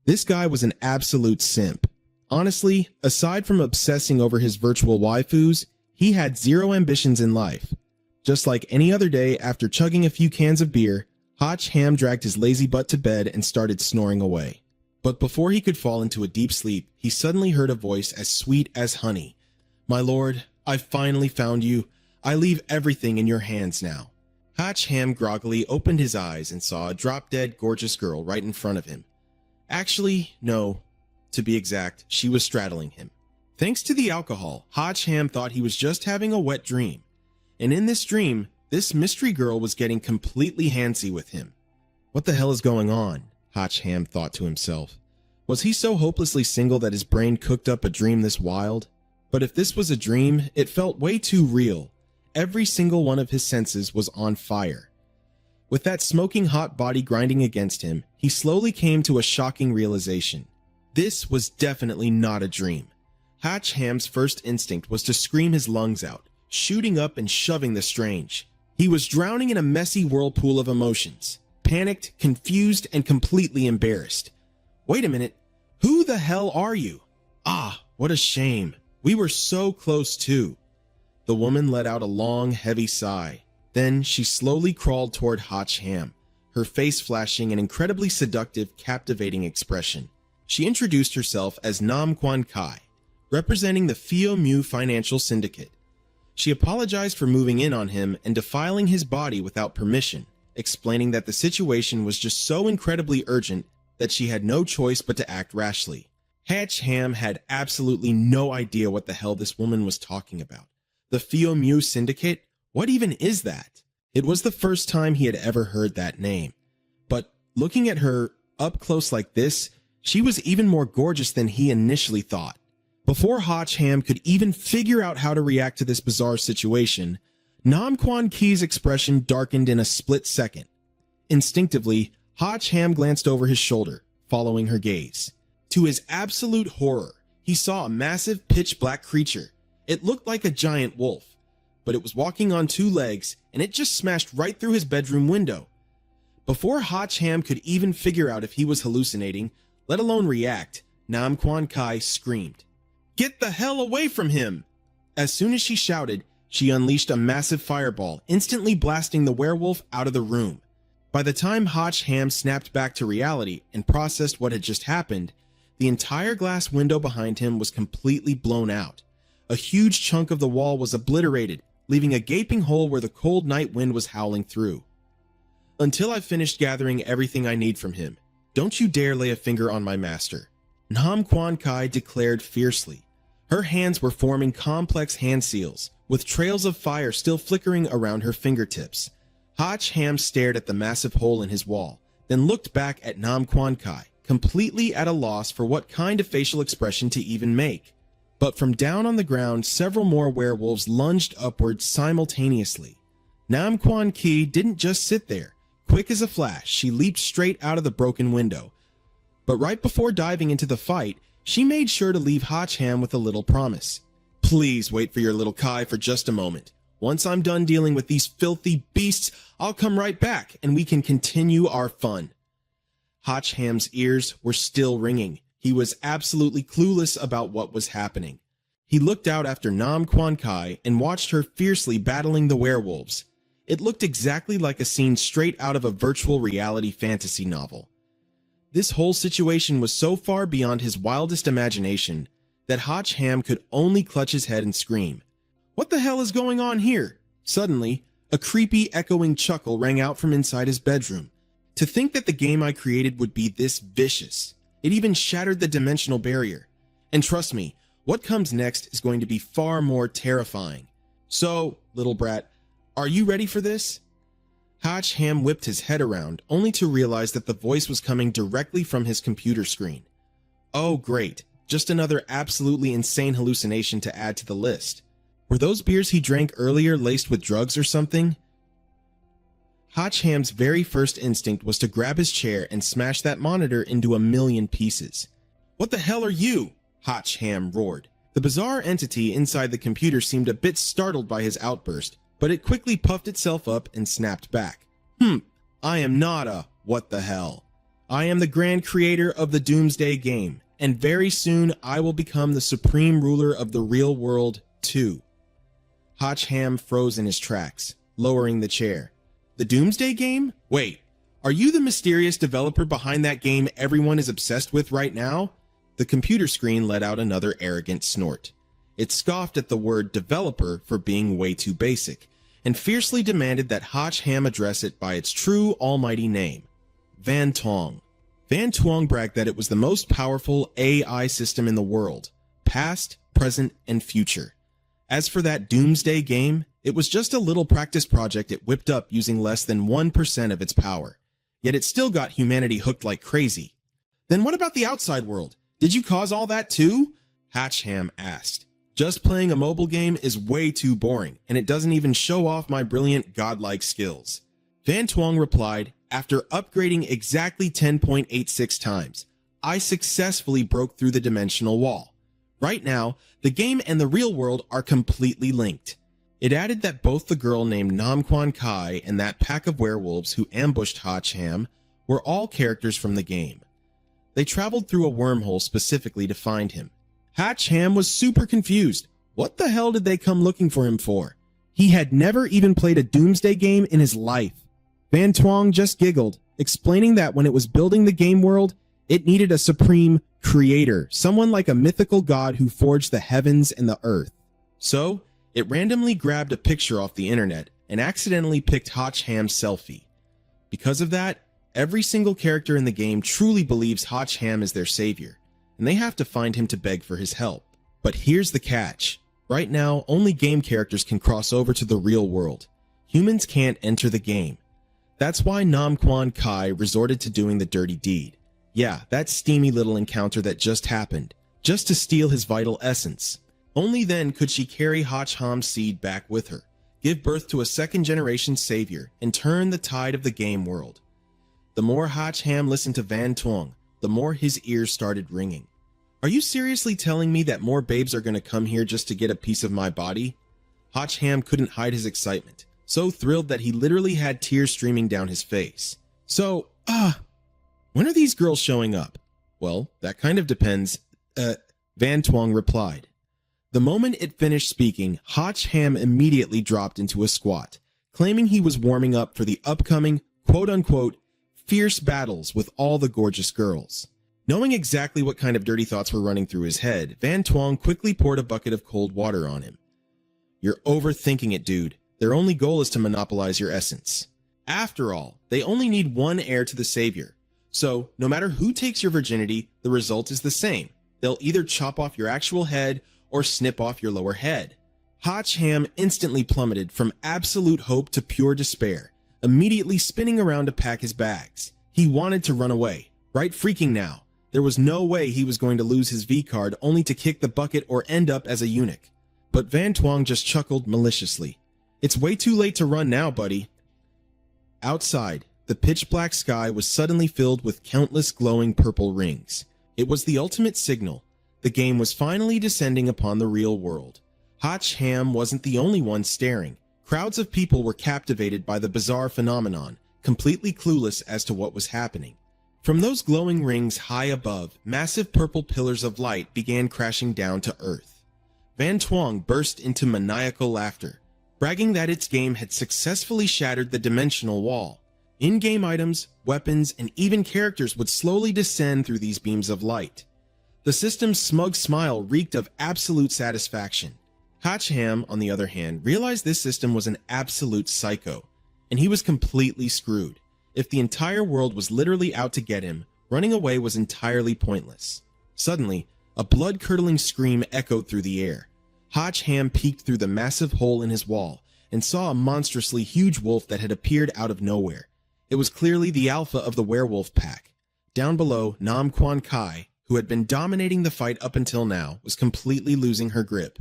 This guy was an absolute simp. Honestly, aside from obsessing over his virtual waifus, he had zero ambitions in life. Just like any other day, after chugging a few cans of beer, Hotch Ham dragged his lazy butt to bed and started snoring away. But before he could fall into a deep sleep, he suddenly heard a voice as sweet as honey. "My lord, I finally found you. I leave everything in your hands now." Hotch Ham groggily opened his eyes and saw a drop-dead gorgeous girl right in front of him. Actually, no. To be exact, she was straddling him. Thanks to the alcohol, Hotch Ham thought he was just having a wet dream. And in this dream, this mystery girl was getting completely handsy with him. What the hell is going on? Hotch Ham thought to himself. Was he so hopelessly single that his brain cooked up a dream this wild? But if this was a dream, it felt way too real. Every single one of his senses was on fire. With that smoking hot body grinding against him, he slowly came to a shocking realization. This was definitely not a dream. Hotch Ham's first instinct was to scream his lungs out, shooting up and shoving the strange. He was drowning in a messy whirlpool of emotions, panicked, confused, and completely embarrassed. Wait a minute, who the hell are you? Ah, what a shame. We were so close too. The woman let out a long, heavy sigh. Then she slowly crawled toward Hotch Ham, her face flashing an incredibly seductive, captivating expression. She introduced herself as Nam Quan Kai, representing the Fio Mu Financial Syndicate. She apologized for moving in on him and defiling his body without permission, explaining that the situation was just so incredibly urgent that she had no choice but to act rashly. Hotch Ham had absolutely no idea what the hell this woman was talking about. The Fio Mu Syndicate? What even is that? It was the first time he had ever heard that name. But looking at her up close like this, she was even more gorgeous than he initially thought. Before Hotch Ham could even figure out how to react to this bizarre situation, Nam Quan Kai's expression darkened in a split second. Instinctively, Hotch Ham glanced over his shoulder, following her gaze. To his absolute horror, he saw a massive pitch-black creature. It looked like a giant wolf, but it was walking on two legs, and it just smashed right through his bedroom window. Before Hotch Ham could even figure out if he was hallucinating, let alone react, Nam Quan Kai screamed, "Get the hell away from him!" As soon as she shouted, she unleashed a massive fireball, instantly blasting the werewolf out of the room. By the time Hotch Ham snapped back to reality and processed what had just happened, the entire glass window behind him was completely blown out. A huge chunk of the wall was obliterated, leaving a gaping hole where the cold night wind was howling through. "Until I've finished gathering everything I need from him, don't you dare lay a finger on my master," Nam Quan Kai declared fiercely. Her hands were forming complex hand seals, with trails of fire still flickering around her fingertips. Hotch Ham stared at the massive hole in his wall, then looked back at Nam Quan Kai, completely at a loss for what kind of facial expression to even make. But from down on the ground, several more werewolves lunged upward simultaneously. Nam Quan Kai didn't just sit there. Quick as a flash, she leaped straight out of the broken window. But right before diving into the fight, she made sure to leave Hotch Ham with a little promise. "Please wait for your little Kai for just a moment. Once I'm done dealing with these filthy beasts, I'll come right back and we can continue our fun." Hotch Ham's ears were still ringing. He was absolutely clueless about what was happening. He looked out after Nam Quan Kai and watched her fiercely battling the werewolves. It looked exactly like a scene straight out of a virtual reality fantasy novel. This whole situation was so far beyond his wildest imagination that Hotch Ham could only clutch his head and scream, "What the hell is going on here?" Suddenly, a creepy, echoing chuckle rang out from inside his bedroom. To think that the game I created would be this vicious. It even shattered the dimensional barrier. And trust me, what comes next is going to be far more terrifying. So, little brat, are you ready for this? Hotch Ham whipped his head around, only to realize that the voice was coming directly from his computer screen. Oh great, just another absolutely insane hallucination to add to the list. Were those beers he drank earlier laced with drugs or something? Hotch Ham's very first instinct was to grab his chair and smash that monitor into a million pieces. "What the hell are you?" Hotch Ham roared. The bizarre entity inside the computer seemed a bit startled by his outburst, but it quickly puffed itself up and snapped back. I am not a what the hell." I am the grand creator of the Doomsday Game, and very soon I will become the supreme ruler of the real world, too. Hotchham froze in his tracks, lowering the chair. The Doomsday Game? Wait, are you the mysterious developer behind that game everyone is obsessed with right now? The computer screen let out another arrogant snort. It scoffed at the word developer for being way too basic, and fiercely demanded that Hotchham address it by its true almighty name, Van Tong. Van Tuong bragged that it was the most powerful AI system in the world, past, present, and future. As for that Doomsday Game, it was just a little practice project it whipped up using less than 1% of its power. Yet it still got humanity hooked like crazy. Then what about the outside world? Did you cause all that too? Hatchham asked. Just playing a mobile game is way too boring, and it doesn't even show off my brilliant godlike skills. Van Tuong replied, after upgrading exactly 10.86 times, I successfully broke through the dimensional wall. Right now, the game and the real world are completely linked. It added that both the girl named Nam Quan Kai and that pack of werewolves who ambushed Hotchham were all characters from the game. They traveled through a wormhole specifically to find him. Hotchham was super confused. What the hell did they come looking for him for? He had never even played a Doomsday game in his life. Van Tuong just giggled, explaining that when it was building the game world, it needed a supreme creator, someone like a mythical god who forged the heavens and the earth. So, it randomly grabbed a picture off the internet and accidentally picked Hotchham's selfie. Because of that, every single character in the game truly believes Hotchham is their savior, and they have to find him to beg for his help. But here's the catch. Right now, only game characters can cross over to the real world. Humans can't enter the game. That's why Nam Quan Kai resorted to doing the dirty deed. Yeah, that steamy little encounter that just happened, just to steal his vital essence. Only then could she carry Hotchham's seed back with her, give birth to a second-generation savior, and turn the tide of the game world. The more Hotchham listened to Van Tuong, the more his ears started ringing. Are you seriously telling me that more babes are going to come here just to get a piece of my body? Hotchham couldn't hide his excitement, so thrilled that he literally had tears streaming down his face. So, when are these girls showing up? Well, that kind of depends, Van Tuong replied. The moment it finished speaking, Hotchham immediately dropped into a squat, claiming he was warming up for the upcoming, quote-unquote, fierce battles with all the gorgeous girls. Knowing exactly what kind of dirty thoughts were running through his head, Van Tuong quickly poured a bucket of cold water on him. You're overthinking it, dude. Their only goal is to monopolize your essence. After all, they only need one heir to the savior. So, no matter who takes your virginity, the result is the same. They'll either chop off your actual head or snip off your lower head. Hotchham instantly plummeted from absolute hope to pure despair, immediately spinning around to pack his bags. He wanted to run away, right freaking now. There was no way he was going to lose his V-card only to kick the bucket or end up as a eunuch. But Van Tuong just chuckled maliciously. It's way too late to run now, buddy. Outside, the pitch-black sky was suddenly filled with countless glowing purple rings. It was the ultimate signal. The game was finally descending upon the real world. Hotchham wasn't the only one staring. Crowds of people were captivated by the bizarre phenomenon, completely clueless as to what was happening. From those glowing rings high above, massive purple pillars of light began crashing down to earth. Van Tuong burst into maniacal laughter, bragging that its game had successfully shattered the dimensional wall. In-game items, weapons, and even characters would slowly descend through these beams of light. The system's smug smile reeked of absolute satisfaction. Hotchham, on the other hand, realized this system was an absolute psycho, and he was completely screwed. If the entire world was literally out to get him, running away was entirely pointless. Suddenly, a blood-curdling scream echoed through the air. Hotchham peeked through the massive hole in his wall and saw a monstrously huge wolf that had appeared out of nowhere. It was clearly the alpha of the werewolf pack. Down below, Nam Quan Kai, who had been dominating the fight up until now, was completely losing her grip.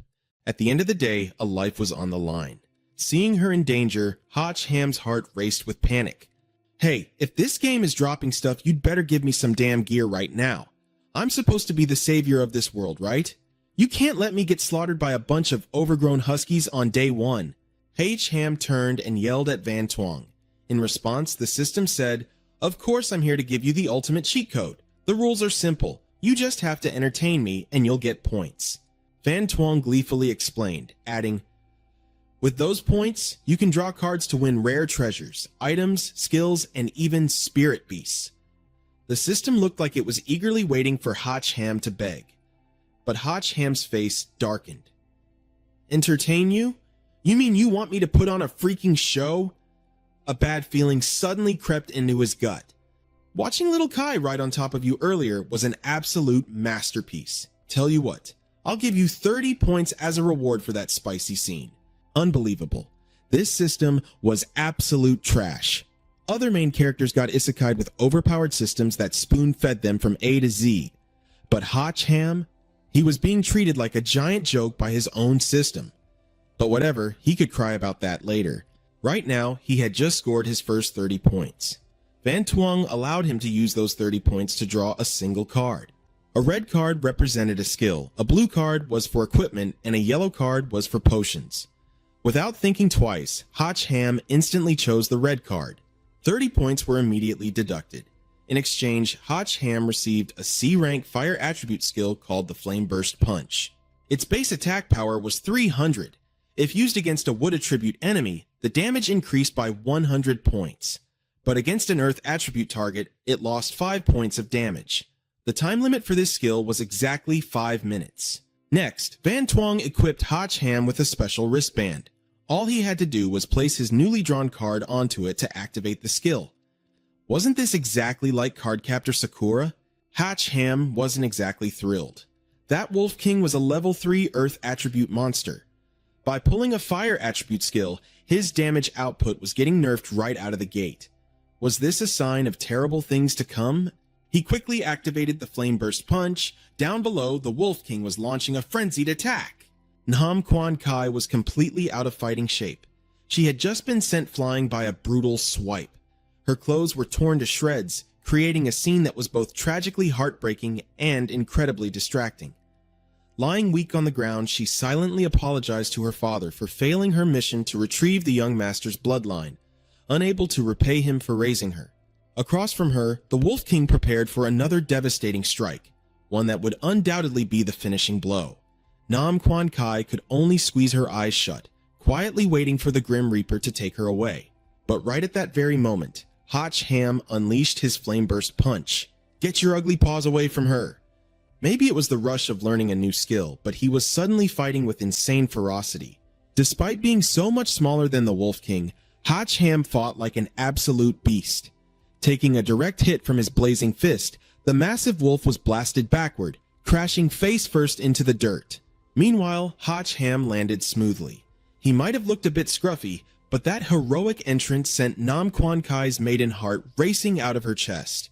At the end of the day, a life was on the line. Seeing her in danger, Hotchham's heart raced with panic. Hey, if this game is dropping stuff, you'd better give me some damn gear right now. I'm supposed to be the savior of this world, right? You can't let me get slaughtered by a bunch of overgrown huskies on day one. Hotchham turned and yelled at Van Tuong. In response, the system said, Of course I'm here to give you the ultimate cheat code. The rules are simple. You just have to entertain me and you'll get points. Van Tuong gleefully explained, adding, with those points, you can draw cards to win rare treasures, items, skills, and even spirit beasts. The system looked like it was eagerly waiting for Hotch Ham to beg. But Hotch Ham's face darkened. Entertain you? You mean you want me to put on a freaking show? A bad feeling suddenly crept into his gut. Watching little Kai ride on top of you earlier was an absolute masterpiece. Tell you what, I'll give you 30 points as a reward for that spicy scene. Unbelievable. This system was absolute trash. Other main characters got isekai'd with overpowered systems that spoon-fed them from A to Z. But Hotch Ham, he was being treated like a giant joke by his own system. But whatever, he could cry about that later. Right now, he had just scored his first 30 points. Van Tuong allowed him to use those 30 points to draw a single card. A red card represented a skill, a blue card was for equipment, and a yellow card was for potions. Without thinking twice, Hotch Ham instantly chose the red card. 30 points were immediately deducted. In exchange, Hotch Ham received a C-rank fire attribute skill called the Flame Burst Punch. Its base attack power was 300. If used against a wood attribute enemy, the damage increased by 100 points. But against an earth attribute target, it lost 5 points of damage. The time limit for this skill was exactly 5 minutes. Next, Van Tuong equipped Hotch Ham with a special wristband. All he had to do was place his newly drawn card onto it to activate the skill. Wasn't this exactly like Cardcaptor Sakura? Hotch Ham wasn't exactly thrilled. That Wolf King was a level 3 Earth attribute monster. By pulling a Fire attribute skill, his damage output was getting nerfed right out of the gate. Was this a sign of terrible things to come? He quickly activated the Flame Burst Punch. Down below, the Wolf King was launching a frenzied attack. Nam Quan Kai was completely out of fighting shape. She had just been sent flying by a brutal swipe. Her clothes were torn to shreds, creating a scene that was both tragically heartbreaking and incredibly distracting. Lying weak on the ground, she silently apologized to her father for failing her mission to retrieve the young master's bloodline, unable to repay him for raising her. Across from her, the Wolf King prepared for another devastating strike, one that would undoubtedly be the finishing blow. Nam Quan Kai could only squeeze her eyes shut, quietly waiting for the Grim Reaper to take her away. But right at that very moment, Hotch Ham unleashed his Flame Burst Punch. Get your ugly paws away from her. Maybe it was the rush of learning a new skill, but he was suddenly fighting with insane ferocity. Despite being so much smaller than the Wolf King, Hotch Ham fought like an absolute beast. Taking a direct hit from his blazing fist, the massive wolf was blasted backward, crashing face first into the dirt. Meanwhile, Hotch Ham landed smoothly. He might have looked a bit scruffy, but that heroic entrance sent Nam Quan Kai's maiden heart racing out of her chest.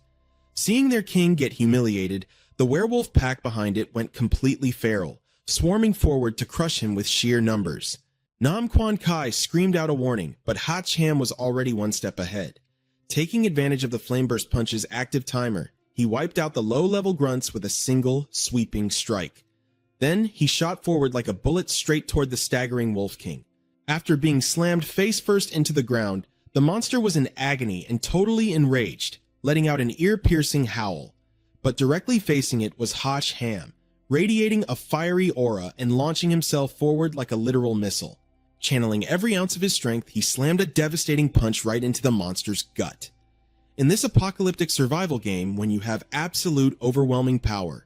Seeing their king get humiliated, the werewolf pack behind it went completely feral, swarming forward to crush him with sheer numbers. Nam Quan Kai screamed out a warning, but Hotch Ham was already one step ahead. Taking advantage of the Flame Burst Punch's active timer, he wiped out the low-level grunts with a single, sweeping strike. Then, he shot forward like a bullet straight toward the staggering Wolf King. After being slammed face-first into the ground, the monster was in agony and totally enraged, letting out an ear-piercing howl. But directly facing it was Hotch Ham, radiating a fiery aura and launching himself forward like a literal missile. Channeling every ounce of his strength, he slammed a devastating punch right into the monster's gut. In this apocalyptic survival game, when you have absolute overwhelming power,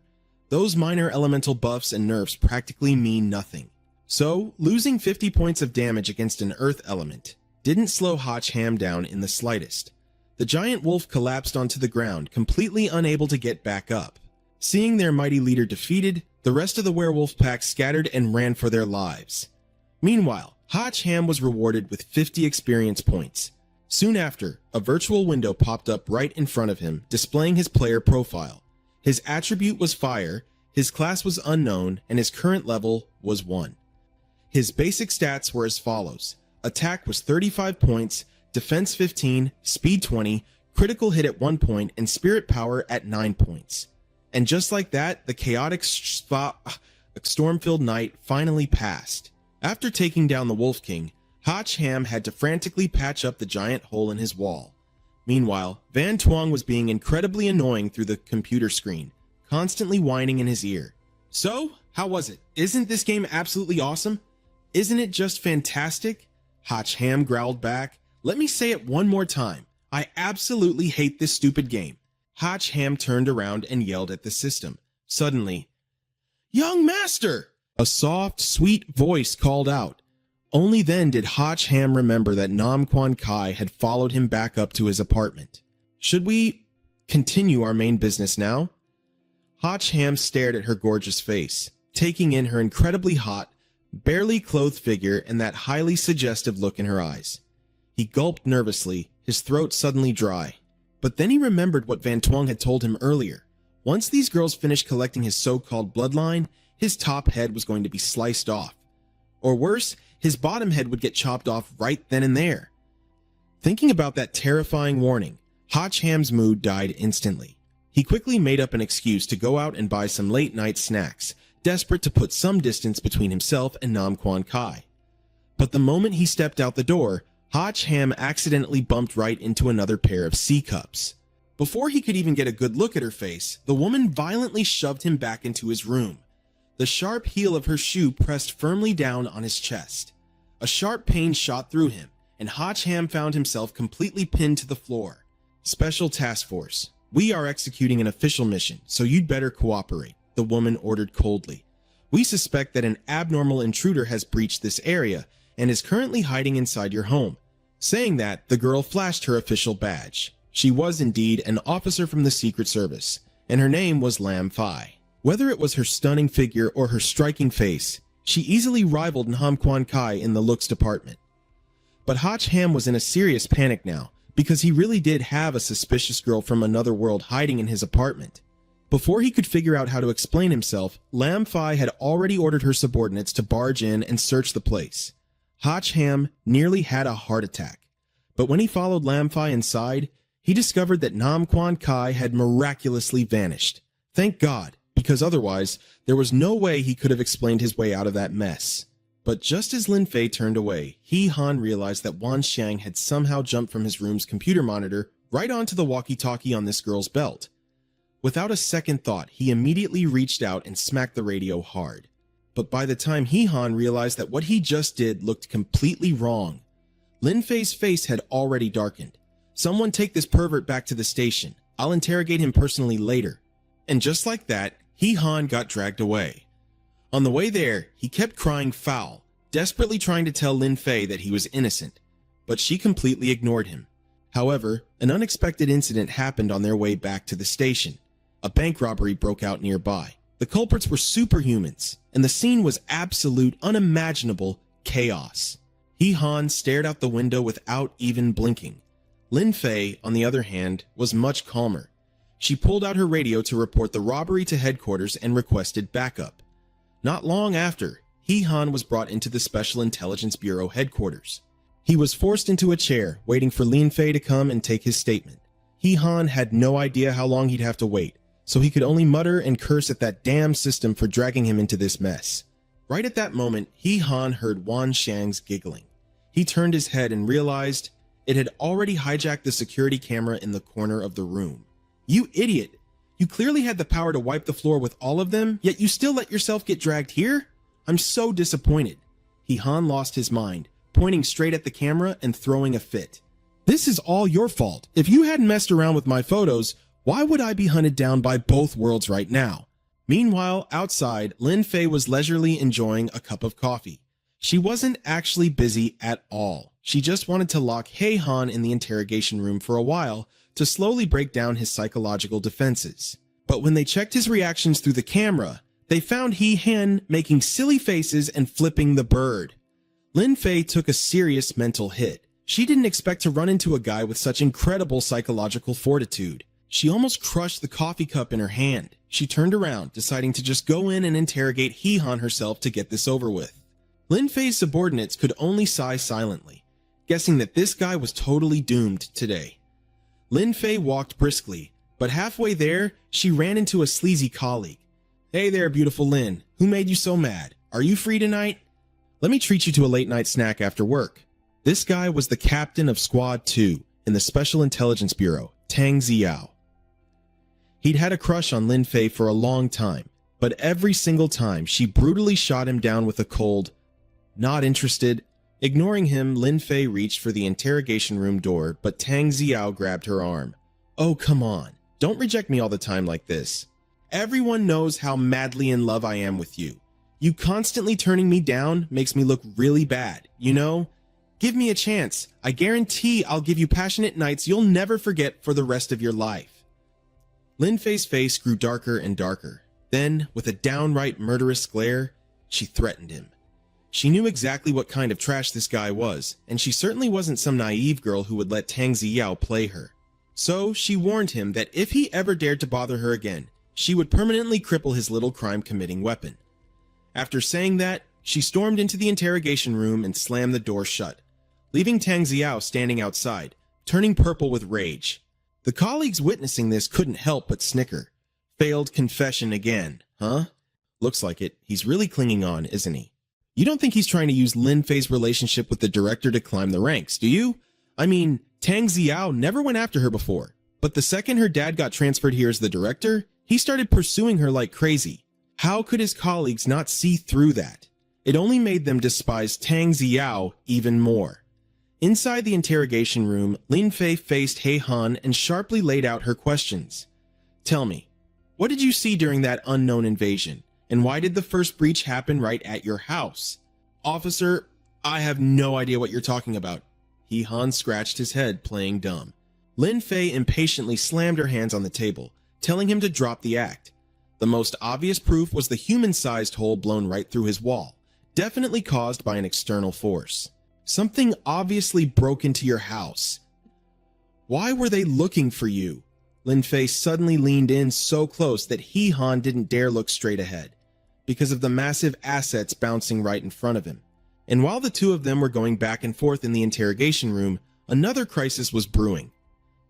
those minor elemental buffs and nerfs practically mean nothing. So, losing 50 points of damage against an earth element didn't slow Hotch Ham down in the slightest. The giant wolf collapsed onto the ground, completely unable to get back up. Seeing their mighty leader defeated, the rest of the werewolf pack scattered and ran for their lives. Meanwhile, Hotch Ham was rewarded with 50 experience points. Soon after, a virtual window popped up right in front of him, displaying his player profile. His attribute was Fire, his class was Unknown, and his current level was 1. His basic stats were as follows. Attack was 35 points, Defense 15, Speed 20, Critical Hit at 1 point, and Spirit Power at 9 points. And just like that, the chaotic storm-filled night finally passed. After taking down the Wolf King, Hotch Ham had to frantically patch up the giant hole in his wall. Meanwhile, Van Tuong was being incredibly annoying through the computer screen, constantly whining in his ear. So, how was it? Isn't this game absolutely awesome? Isn't it just fantastic? Hotch Ham growled back. Let me say it one more time. I absolutely hate this stupid game. Hotch Ham turned around and yelled at the system. Suddenly, "Young master!" A soft, sweet voice called out. Only then did Hotch Ham remember that Nam Quan Kai had followed him back up to his apartment. Should we continue our main business now? Hotch Ham stared at her gorgeous face, taking in her incredibly hot, barely clothed figure and that highly suggestive look in her eyes. He gulped nervously, his throat suddenly dry. But then he remembered what Van Tuong had told him earlier. Once these girls finished collecting his so-called bloodline, his top head was going to be sliced off. Or worse, his bottom head would get chopped off right then and there. Thinking about that terrifying warning, Hotch Ham's mood died instantly. He quickly made up an excuse to go out and buy some late-night snacks, desperate to put some distance between himself and Nam Quan Kai. But the moment he stepped out the door, Hotch Ham accidentally bumped right into another pair of C-cups. Before he could even get a good look at her face, the woman violently shoved him back into his room. The sharp heel of her shoe pressed firmly down on his chest. A sharp pain shot through him, and Hotch Ham found himself completely pinned to the floor. "Special Task Force, we are executing an official mission, so you'd better cooperate," the woman ordered coldly. "We suspect that an abnormal intruder has breached this area and is currently hiding inside your home." Saying that, the girl flashed her official badge. She was indeed an officer from the Secret Service, and her name was Lam Phi. Whether it was her stunning figure or her striking face, she easily rivaled Nam Quan Kai in the looks department. But Hotch Ham was in a serious panic now, because he really did have a suspicious girl from another world hiding in his apartment. Before he could figure out how to explain himself, Lam Phi had already ordered her subordinates to barge in and search the place. Hotch Ham nearly had a heart attack, but when he followed Lam Phi inside, he discovered that Nam Quan Kai had miraculously vanished. Thank God, because otherwise, there was no way he could have explained his way out of that mess. But just as Lin Fei turned away, He Han realized that Wan Xiang had somehow jumped from his room's computer monitor right onto the walkie-talkie on this girl's belt. Without a second thought, he immediately reached out and smacked the radio hard. But by the time He Han realized that what he just did looked completely wrong, Lin Fei's face had already darkened. "Someone take this pervert back to the station. I'll interrogate him personally later." And just like that, He Han got dragged away. On the way there, he kept crying foul, desperately trying to tell Lin Fei that he was innocent, but she completely ignored him. However, an unexpected incident happened on their way back to the station. A bank robbery broke out nearby. The culprits were superhumans, and the scene was absolute, unimaginable chaos. He Han stared out the window without even blinking. Lin Fei, on the other hand, was much calmer. She pulled out her radio to report the robbery to headquarters and requested backup. Not long after, He Han was brought into the Special Intelligence Bureau headquarters. He was forced into a chair, waiting for Lin Fei to come and take his statement. He Han had no idea how long he'd have to wait, so he could only mutter and curse at that damn system for dragging him into this mess. Right at that moment, He Han heard Wan Xiang's giggling. He turned his head and realized it had already hijacked the security camera in the corner of the room. "You idiot! You clearly had the power to wipe the floor with all of them, yet you still let yourself get dragged here? I'm so disappointed." He Han lost his mind, pointing straight at the camera and throwing a fit. "This is all your fault. If you hadn't messed around with my photos, why would I be hunted down by both worlds right now?" Meanwhile, outside, Lin Fei was leisurely enjoying a cup of coffee. She wasn't actually busy at all. She just wanted to lock He Han in the interrogation room for a while to slowly break down his psychological defenses. But when they checked his reactions through the camera, they found He Han making silly faces and flipping the bird. Lin Fei took a serious mental hit. She didn't expect to run into a guy with such incredible psychological fortitude. She almost crushed the coffee cup in her hand. She turned around, deciding to just go in and interrogate He Han herself to get this over with. Lin Fei's subordinates could only sigh silently, guessing that this guy was totally doomed today. Lin Fei walked briskly, but halfway there, she ran into a sleazy colleague. "Hey there, beautiful Lin. Who made you so mad? Are you free tonight? Let me treat you to a late-night snack after work." This guy was the captain of Squad 2, in the Special Intelligence Bureau, Tang Ziao. He'd had a crush on Lin Fei for a long time, but every single time she brutally shot him down with a cold, "Not interested." Ignoring him, Lin Fei reached for the interrogation room door, but Tang Ziao grabbed her arm. "Oh, come on. Don't reject me all the time like this. Everyone knows how madly in love I am with you. You constantly turning me down makes me look really bad, you know? Give me a chance. I guarantee I'll give you passionate nights you'll never forget for the rest of your life." Lin Fei's face grew darker and darker. Then, with a downright murderous glare, she threatened him. She knew exactly what kind of trash this guy was, and she certainly wasn't some naive girl who would let Tang Ziao play her. So, she warned him that if he ever dared to bother her again, she would permanently cripple his little crime-committing weapon. After saying that, she stormed into the interrogation room and slammed the door shut, leaving Tang Ziao standing outside, turning purple with rage. The colleagues witnessing this couldn't help but snicker. Failed confession again, huh? Looks like it. He's really clinging on, isn't he? You don't think he's trying to use Lin Fei's relationship with the director to climb the ranks, do you? I mean, Tang Ziao never went after her before, but the second her dad got transferred here as the director, he started pursuing her like crazy. How could his colleagues not see through that? It only made them despise Tang Ziao even more. Inside the interrogation room, Lin Fei faced He Han and sharply laid out her questions. "Tell me, what did you see during that unknown invasion? And why did the first breach happen right at your house?" "Officer, I have no idea what you're talking about." He Han scratched his head, playing dumb. Lin Fei impatiently slammed her hands on the table, telling him to drop the act. The most obvious proof was the human-sized hole blown right through his wall, definitely caused by an external force. Something obviously broke into your house. Why were they looking for you? Lin Fei suddenly leaned in so close that He Han didn't dare look straight ahead, because of the massive assets bouncing right in front of him. And while the two of them were going back and forth in the interrogation room, another crisis was brewing.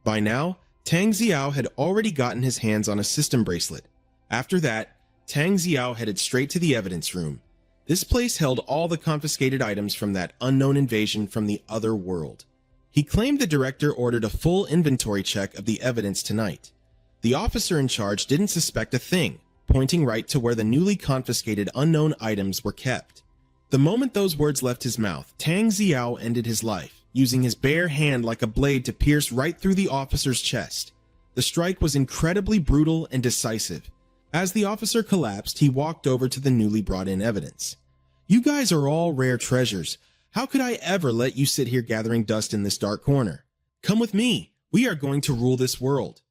By now, Tang Ziao had already gotten his hands on a system bracelet. After that, Tang Ziao headed straight to the evidence room. This place held all the confiscated items from that unknown invasion from the other world. He claimed the director ordered a full inventory check of the evidence tonight. The officer in charge didn't suspect a thing, pointing right to where the newly confiscated unknown items were kept. The moment those words left his mouth, Tang Ziao ended his life, using his bare hand like a blade to pierce right through the officer's chest. The strike was incredibly brutal and decisive. As the officer collapsed, he walked over to the newly brought in evidence. "You guys are all rare treasures. How could I ever let you sit here gathering dust in this dark corner? Come with me. We are going to rule this world."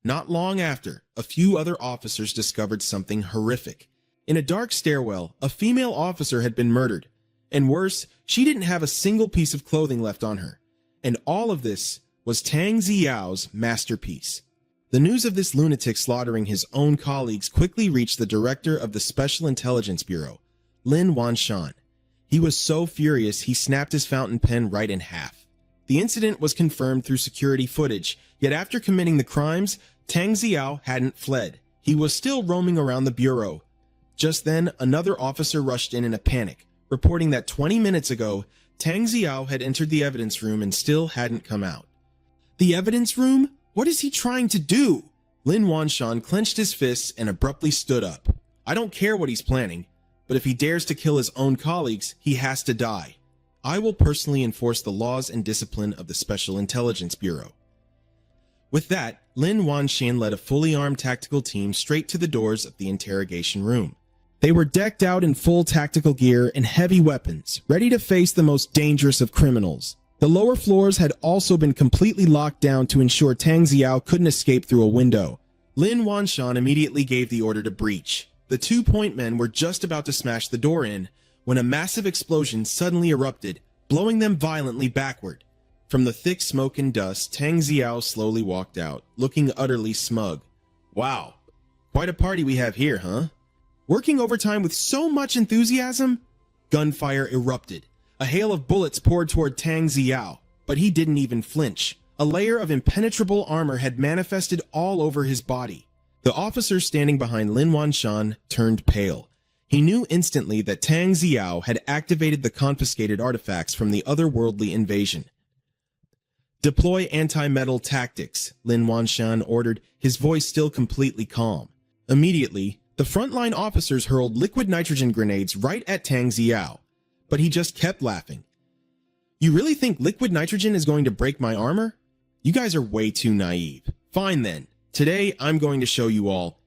Not long after, a few other officers discovered something horrific. In a dark stairwell, a female officer had been murdered. And worse, she didn't have a single piece of clothing left on her. And all of this was Tang Ziao's masterpiece. The news of this lunatic slaughtering his own colleagues quickly reached the director of the Special Intelligence Bureau, Lin Wanshan. He was so furious he snapped his fountain pen right in half. The incident was confirmed through security footage, yet after committing the crimes, Tang Ziao hadn't fled. He was still roaming around the bureau. Just then, another officer rushed in a panic, reporting that 20 minutes ago, Tang Ziao had entered the evidence room and still hadn't come out. "The evidence room? What is he trying to do?" Lin Wanshan clenched his fists and abruptly stood up. "I don't care what he's planning, but if he dares to kill his own colleagues, he has to die. I will personally enforce the laws and discipline of the Special Intelligence Bureau." With that, Lin Wanshan led a fully armed tactical team straight to the doors of the interrogation room. They were decked out in full tactical gear and heavy weapons, ready to face the most dangerous of criminals. The lower floors had also been completely locked down to ensure Tang Ziao couldn't escape through a window. Lin Wanshan immediately gave the order to breach. The 2-point men were just about to smash the door in when a massive explosion suddenly erupted, blowing them violently backward. From the thick smoke and dust, Tang Ziao slowly walked out, looking utterly smug. "Wow, quite a party we have here, huh? Working overtime with so much enthusiasm?" Gunfire erupted. A hail of bullets poured toward Tang Ziao, but he didn't even flinch. A layer of impenetrable armor had manifested all over his body. The officer standing behind Lin Wanshan turned pale. He knew instantly that Tang Ziao had activated the confiscated artifacts from the otherworldly invasion. Deploy anti-metal tactics, Lin Wanshan ordered, his voice still completely calm. Immediately, the frontline officers hurled liquid nitrogen grenades right at Tang Xiao, but he just kept laughing. You really think liquid nitrogen is going to break my armor? You guys are way too naive. Fine then, today I'm going to show you all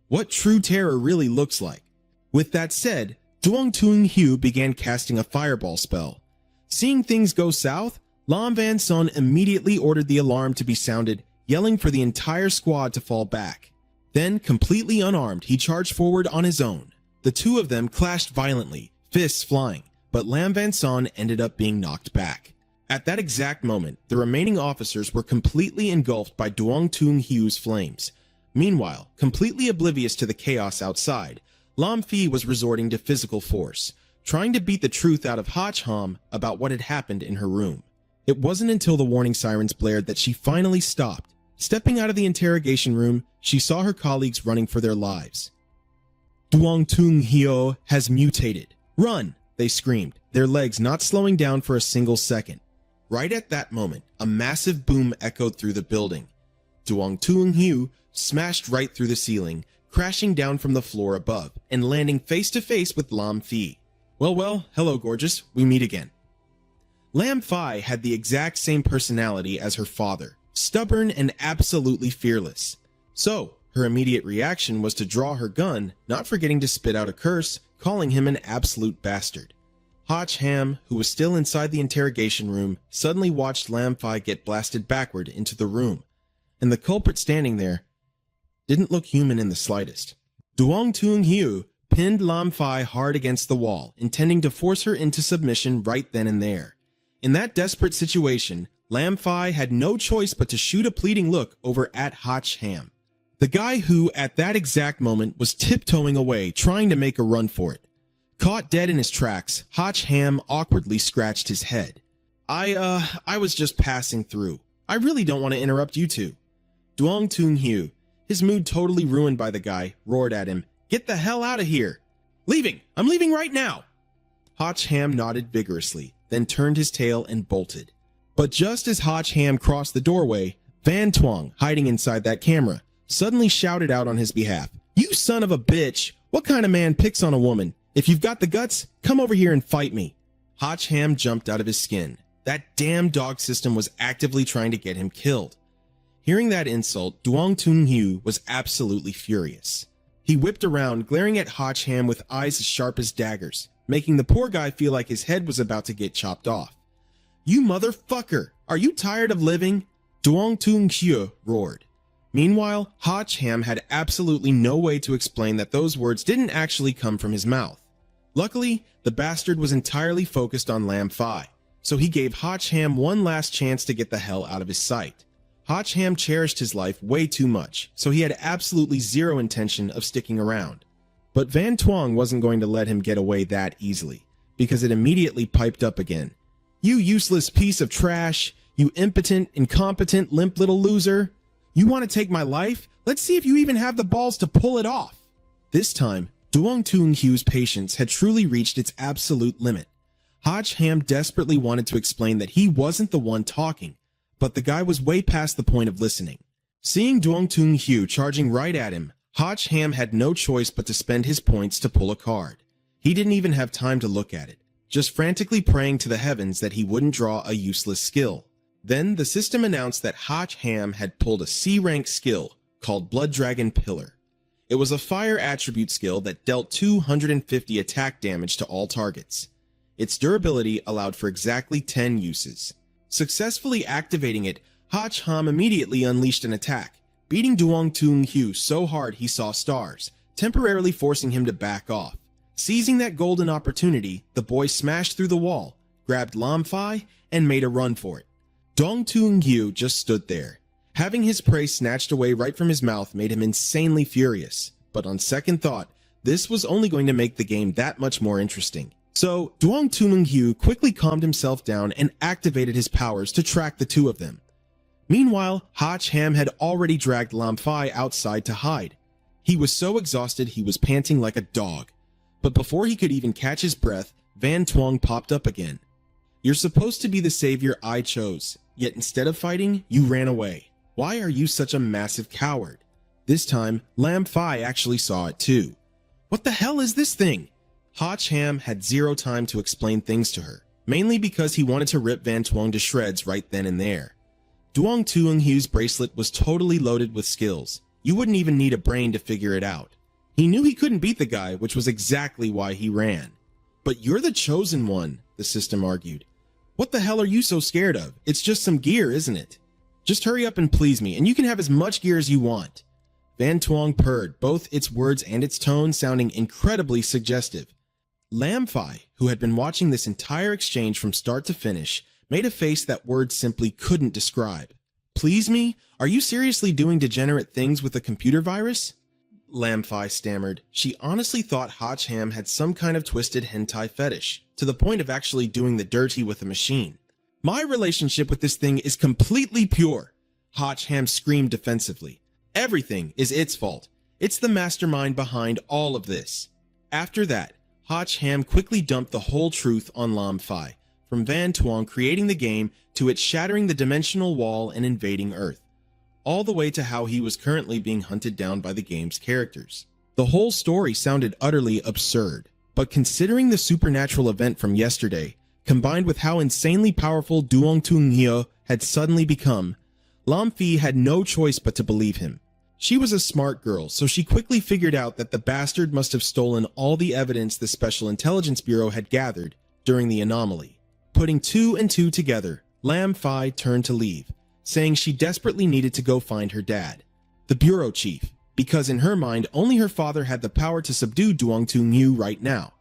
what true terror really looks like. With that said, Duong Tung Hu began casting a fireball spell. Seeing things go south, Lam Van Son immediately ordered the alarm to be sounded, yelling for the entire squad to fall back. Then, completely unarmed, he charged forward on his own. The two of them clashed violently, fists flying, but Lam Van Son ended up being knocked back. At that exact moment, the remaining officers were completely engulfed by Duong Tung Hu's flames. Meanwhile, completely oblivious to the chaos outside, Lam Fi was resorting to physical force, trying to beat the truth out of Hach Ham about what had happened in her room. It wasn't until the warning sirens blared that she finally stopped. Stepping out of the interrogation room, she saw her colleagues running for their lives. Duong Tung Hyo has mutated. Run! They screamed, their legs not slowing down for a single second. Right at that moment, a massive boom echoed through the building. Duong Tung Hyo smashed right through the ceiling, crashing down from the floor above and landing face to face with Lam Fi. Well, hello gorgeous, we meet again. Lam Fi had the exact same personality as her father, stubborn and absolutely fearless. So, her immediate reaction was to draw her gun, not forgetting to spit out a curse, calling him an absolute bastard. Hach Ham, who was still inside the interrogation room, suddenly watched Lam Fi get blasted backward into the room, and the culprit standing there didn't look human in the slightest. Duong Tung Hyo pinned Lam Fi hard against the wall, intending to force her into submission right then and there. In that desperate situation, Lam Fi had no choice but to shoot a pleading look over at Hach Ham, the guy who, at that exact moment, was tiptoeing away, trying to make a run for it. Caught dead in his tracks, Hach Ham awkwardly scratched his head. I was just passing through. I really don't want to interrupt you two. Duong Tung Hyo, his mood totally ruined by the guy, roared at him, "Get the hell out of here!" "Leaving! I'm leaving right now!" Hach Ham nodded vigorously, then turned his tail and bolted. But just as Hach Ham crossed the doorway, Van Tuong, hiding inside that camera, suddenly shouted out on his behalf, "You son of a bitch! What kind of man picks on a woman? If you've got the guts, come over here and fight me." Hach Ham jumped out of his skin. That damn dog system was actively trying to get him killed. Hearing that insult, Duong Tung Hyo was absolutely furious. He whipped around, glaring at Hach Ham with eyes as sharp as daggers, making the poor guy feel like his head was about to get chopped off. "You motherfucker! Are you tired of living?" Duong Tung Hyo roared. Meanwhile, Hach Ham had absolutely no way to explain that those words didn't actually come from his mouth. Luckily, the bastard was entirely focused on Lam Fi, so he gave Hach Ham one last chance to get the hell out of his sight. Hach Ham cherished his life way too much, so he had absolutely zero intention of sticking around. But Van Tuong wasn't going to let him get away that easily, because it immediately piped up again. "You useless piece of trash! You impotent, incompetent, limp little loser! You want to take my life? Let's see if you even have the balls to pull it off!" This time, Duong Tung Hyo's patience had truly reached its absolute limit. Hach Ham desperately wanted to explain that he wasn't the one talking, but the guy was way past the point of listening. Seeing Duong Tung Hyo charging right at him, Hach Ham had no choice but to spend his points to pull a card. He didn't even have time to look at it, just frantically praying to the heavens that he wouldn't draw a useless skill. Then the system announced that Hach Ham had pulled a C-rank skill called Blood Dragon Pillar. It was a fire attribute skill that dealt 250 attack damage to all targets. Its durability allowed for exactly 10 uses. Successfully activating it, Hach Ham immediately unleashed an attack, beating Duong Tung Hyo so hard he saw stars, temporarily forcing him to back off. Seizing that golden opportunity, the boy smashed through the wall, grabbed Lam Fi, and made a run for it. Duong Tung Hyo just stood there. Having his prey snatched away right from his mouth made him insanely furious, but on second thought, this was only going to make the game that much more interesting. So, Duong Tung Hyo quickly calmed himself down and activated his powers to track the two of them. Meanwhile, Hach Ham had already dragged Lam Fi outside to hide. He was so exhausted he was panting like a dog. But before he could even catch his breath, Van Tuong popped up again. You're supposed to be the savior I chose, yet instead of fighting, you ran away. Why are you such a massive coward? This time, Lam Fi actually saw it too. What the hell is this thing? Hotch Ham had zero time to explain things to her, mainly because he wanted to rip Van Tuong to shreds right then and there. Duong Tuong Hu's bracelet was totally loaded with skills. You wouldn't even need a brain to figure it out. He knew he couldn't beat the guy, which was exactly why he ran. But you're the chosen one, the system argued. What the hell are you so scared of? It's just some gear, isn't it? Just hurry up and please me, and you can have as much gear as you want. Van Tuong purred, both its words and its tone sounding incredibly suggestive. Lam Fi, who had been watching this entire exchange from start to finish, made a face that words simply couldn't describe. Please me? Are you seriously doing degenerate things with a computer virus? Lam Fi stammered. She honestly thought Hotch Ham had some kind of twisted hentai fetish, to the point of actually doing the dirty with a machine. My relationship with this thing is completely pure, Hotch Ham screamed defensively. Everything is its fault. It's the mastermind behind all of this. After that, Hotch Ham quickly dumped the whole truth on Lam Fi, from Van Tuong creating the game to it shattering the dimensional wall and invading Earth, all the way to how he was currently being hunted down by the game's characters. The whole story sounded utterly absurd, but considering the supernatural event from yesterday, combined with how insanely powerful Duong Tung Hyo had suddenly become, Lam Fi had no choice but to believe him. She was a smart girl, so she quickly figured out that the bastard must have stolen all the evidence the Special Intelligence Bureau had gathered during the anomaly. Putting two and two together, Lam Fi turned to leave, saying she desperately needed to go find her dad, the bureau chief, because in her mind only her father had the power to subdue Duong Tung Hyo right now.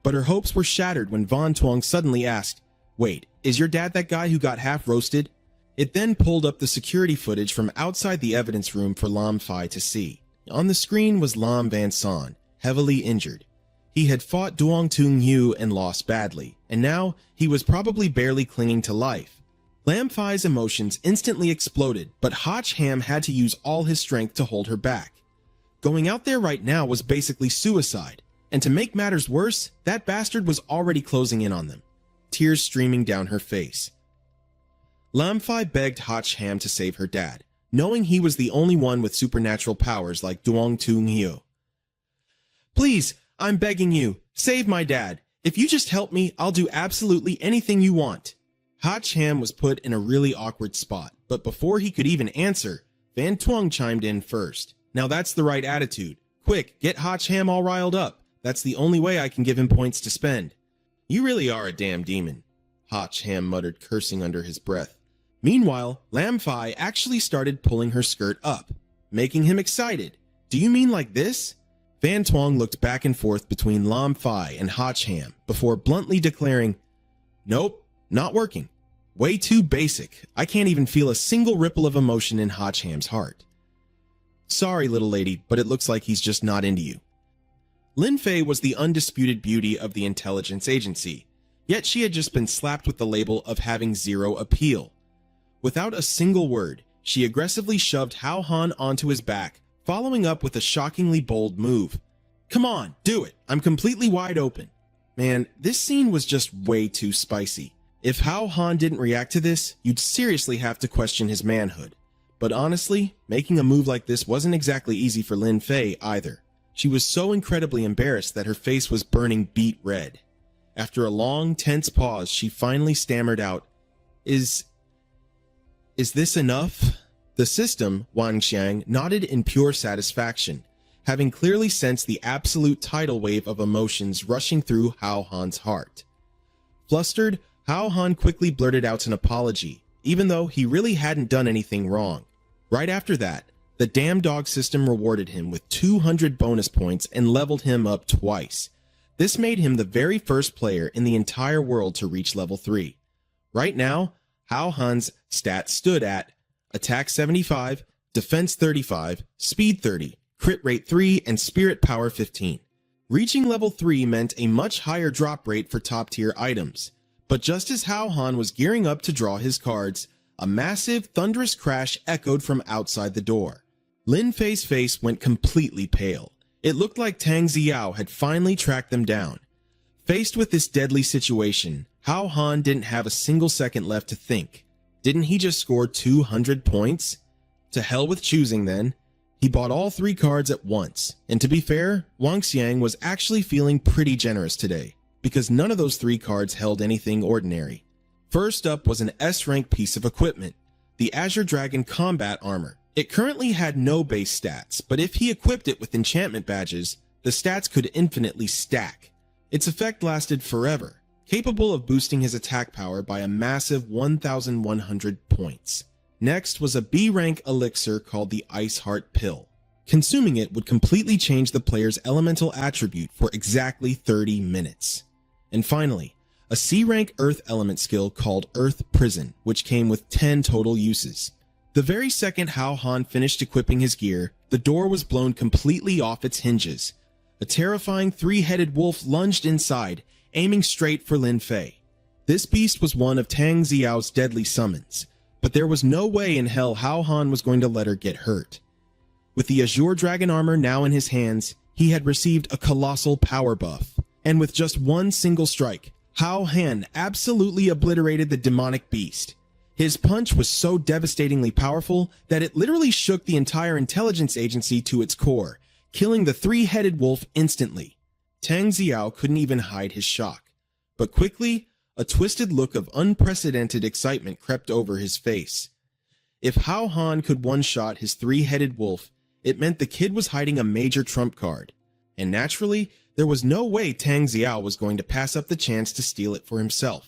But her hopes were shattered when Van Tuong suddenly asked, "Wait, is your dad that guy who got half roasted?" It then pulled up the security footage from outside the evidence room for Lam Fi to see. On the screen was Lam Van Son, heavily injured. He had fought Duong Tung Hyo and lost badly, and now he was probably barely clinging to life. Lam Fi's emotions instantly exploded, but Hotch Ham had to use all his strength to hold her back. Going out there right now was basically suicide, and to make matters worse, that bastard was already closing in on them, tears streaming down her face. Lam Fi begged Hotch Ham to save her dad, knowing he was the only one with supernatural powers like Duong Tung Hyo. "Please, I'm begging you, save my dad. If you just help me, I'll do absolutely anything you want." Hotch Ham was put in a really awkward spot, but before he could even answer, Van Tuong chimed in first. "Now that's the right attitude. Quick, get Hotch Ham all riled up. That's the only way I can give him points to spend." "You really are a damn demon," Hotch Ham muttered, cursing under his breath. Meanwhile, Lam Fi actually started pulling her skirt up, making him excited. "Do you mean like this?" Van Tuong looked back and forth between Lam Fi and Hotch Ham before bluntly declaring, "Nope, not working. Way too basic. I can't even feel a single ripple of emotion in Hotch Ham's heart." "Sorry, little lady, but it looks like he's just not into you." Lin Fei was the undisputed beauty of the intelligence agency, yet she had just been slapped with the label of having zero appeal. Without a single word, she aggressively shoved Hao Han onto his back, following up with a shockingly bold move. "Come on, do it. I'm completely wide open." Man, this scene was just way too spicy. If Hao Han didn't react to this, you'd seriously have to question his manhood. But honestly, making a move like this wasn't exactly easy for Lin Fei either. She was so incredibly embarrassed that her face was burning beet red. After a long, tense pause, she finally stammered out, Is this enough?" The system, Wang Xiang, nodded in pure satisfaction, having clearly sensed the absolute tidal wave of emotions rushing through Hao Han's heart. Flustered, Hao Han quickly blurted out an apology, even though he really hadn't done anything wrong. Right after that, the damn dog system rewarded him with 200 bonus points and leveled him up twice. This made him the very first player in the entire world to reach level 3. Right now, Hao Han's stats stood at Attack 75, Defense 35, Speed 30, Crit Rate 3, and Spirit Power 15. Reaching level 3 meant a much higher drop rate for top-tier items. But just as Hao Han was gearing up to draw his cards, a massive, thunderous crash echoed from outside the door. Lin Fei's face went completely pale. It looked like Tang Xiao had finally tracked them down. Faced with this deadly situation, Hao Han didn't have a single second left to think. Didn't he just score 200 points? To hell with choosing then. He bought all 3 cards at once, and to be fair, Wang Xiang was actually feeling pretty generous today, because none of those 3 cards held anything ordinary. First up was an S-rank piece of equipment, the Azure Dragon Combat Armor. It currently had no base stats, but if he equipped it with enchantment badges, the stats could infinitely stack. Its effect lasted forever, capable of boosting his attack power by a massive 1,100 points. Next was a B-rank elixir called the Ice Heart Pill. Consuming it would completely change the player's elemental attribute for exactly 30 minutes. And finally, a C-rank Earth element skill called Earth Prison, which came with 10 total uses. The very second Hao Han finished equipping his gear, the door was blown completely off its hinges. A terrifying 3-headed wolf lunged inside, aiming straight for Lin Fei. This beast was one of Tang Xiao's deadly summons, but there was no way in hell Hao Han was going to let her get hurt. With the Azure Dragon armor now in his hands, he had received a colossal power buff, and with just one single strike, Hao Han absolutely obliterated the demonic beast. His punch was so devastatingly powerful that it literally shook the entire intelligence agency to its core, killing the 3-headed wolf instantly. Tang Xiao couldn't even hide his shock, but quickly, a twisted look of unprecedented excitement crept over his face. If Hao Han could one-shot his 3-headed wolf, it meant the kid was hiding a major trump card, and naturally, there was no way Tang Xiao was going to pass up the chance to steal it for himself.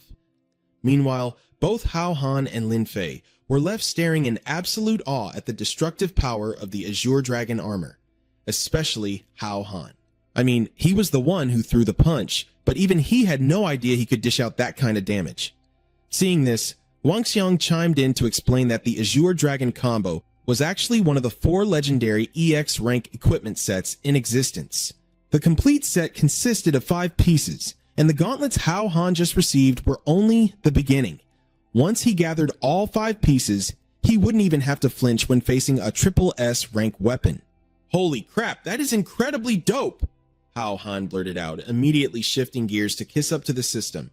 Meanwhile, both Hao Han and Lin Fei were left staring in absolute awe at the destructive power of the Azure Dragon armor, especially Hao Han. I mean, he was the one who threw the punch, but even he had no idea he could dish out that kind of damage. Seeing this, Wang Xiang chimed in to explain that the Azure Dragon combo was actually one of the 4 legendary EX rank equipment sets in existence. The complete set consisted of 5 pieces, and the gauntlets Hao Han just received were only the beginning. Once he gathered all 5 pieces, he wouldn't even have to flinch when facing a triple S rank weapon. Holy crap, that is incredibly dope! Hao Han blurted out, immediately shifting gears to kiss up to the system,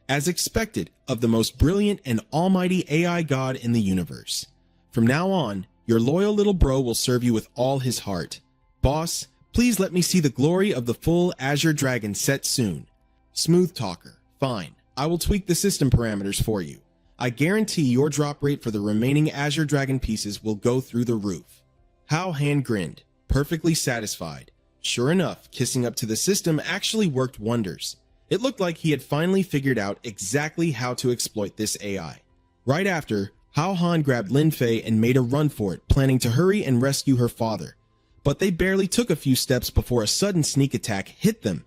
as expected of the most brilliant and almighty AI god in the universe. From now on, your loyal little bro will serve you with all his heart. Boss, please let me see the glory of the full Azure Dragon set soon. Smooth talker, fine, I will tweak the system parameters for you. I guarantee your drop rate for the remaining Azure Dragon pieces will go through the roof. Hao Han grinned, perfectly satisfied. Sure enough, kissing up to the system actually worked wonders. It looked like he had finally figured out exactly how to exploit this AI. Right after, Hao Han grabbed Lin Fei and made a run for it, planning to hurry and rescue her father. But they barely took a few steps before a sudden sneak attack hit them.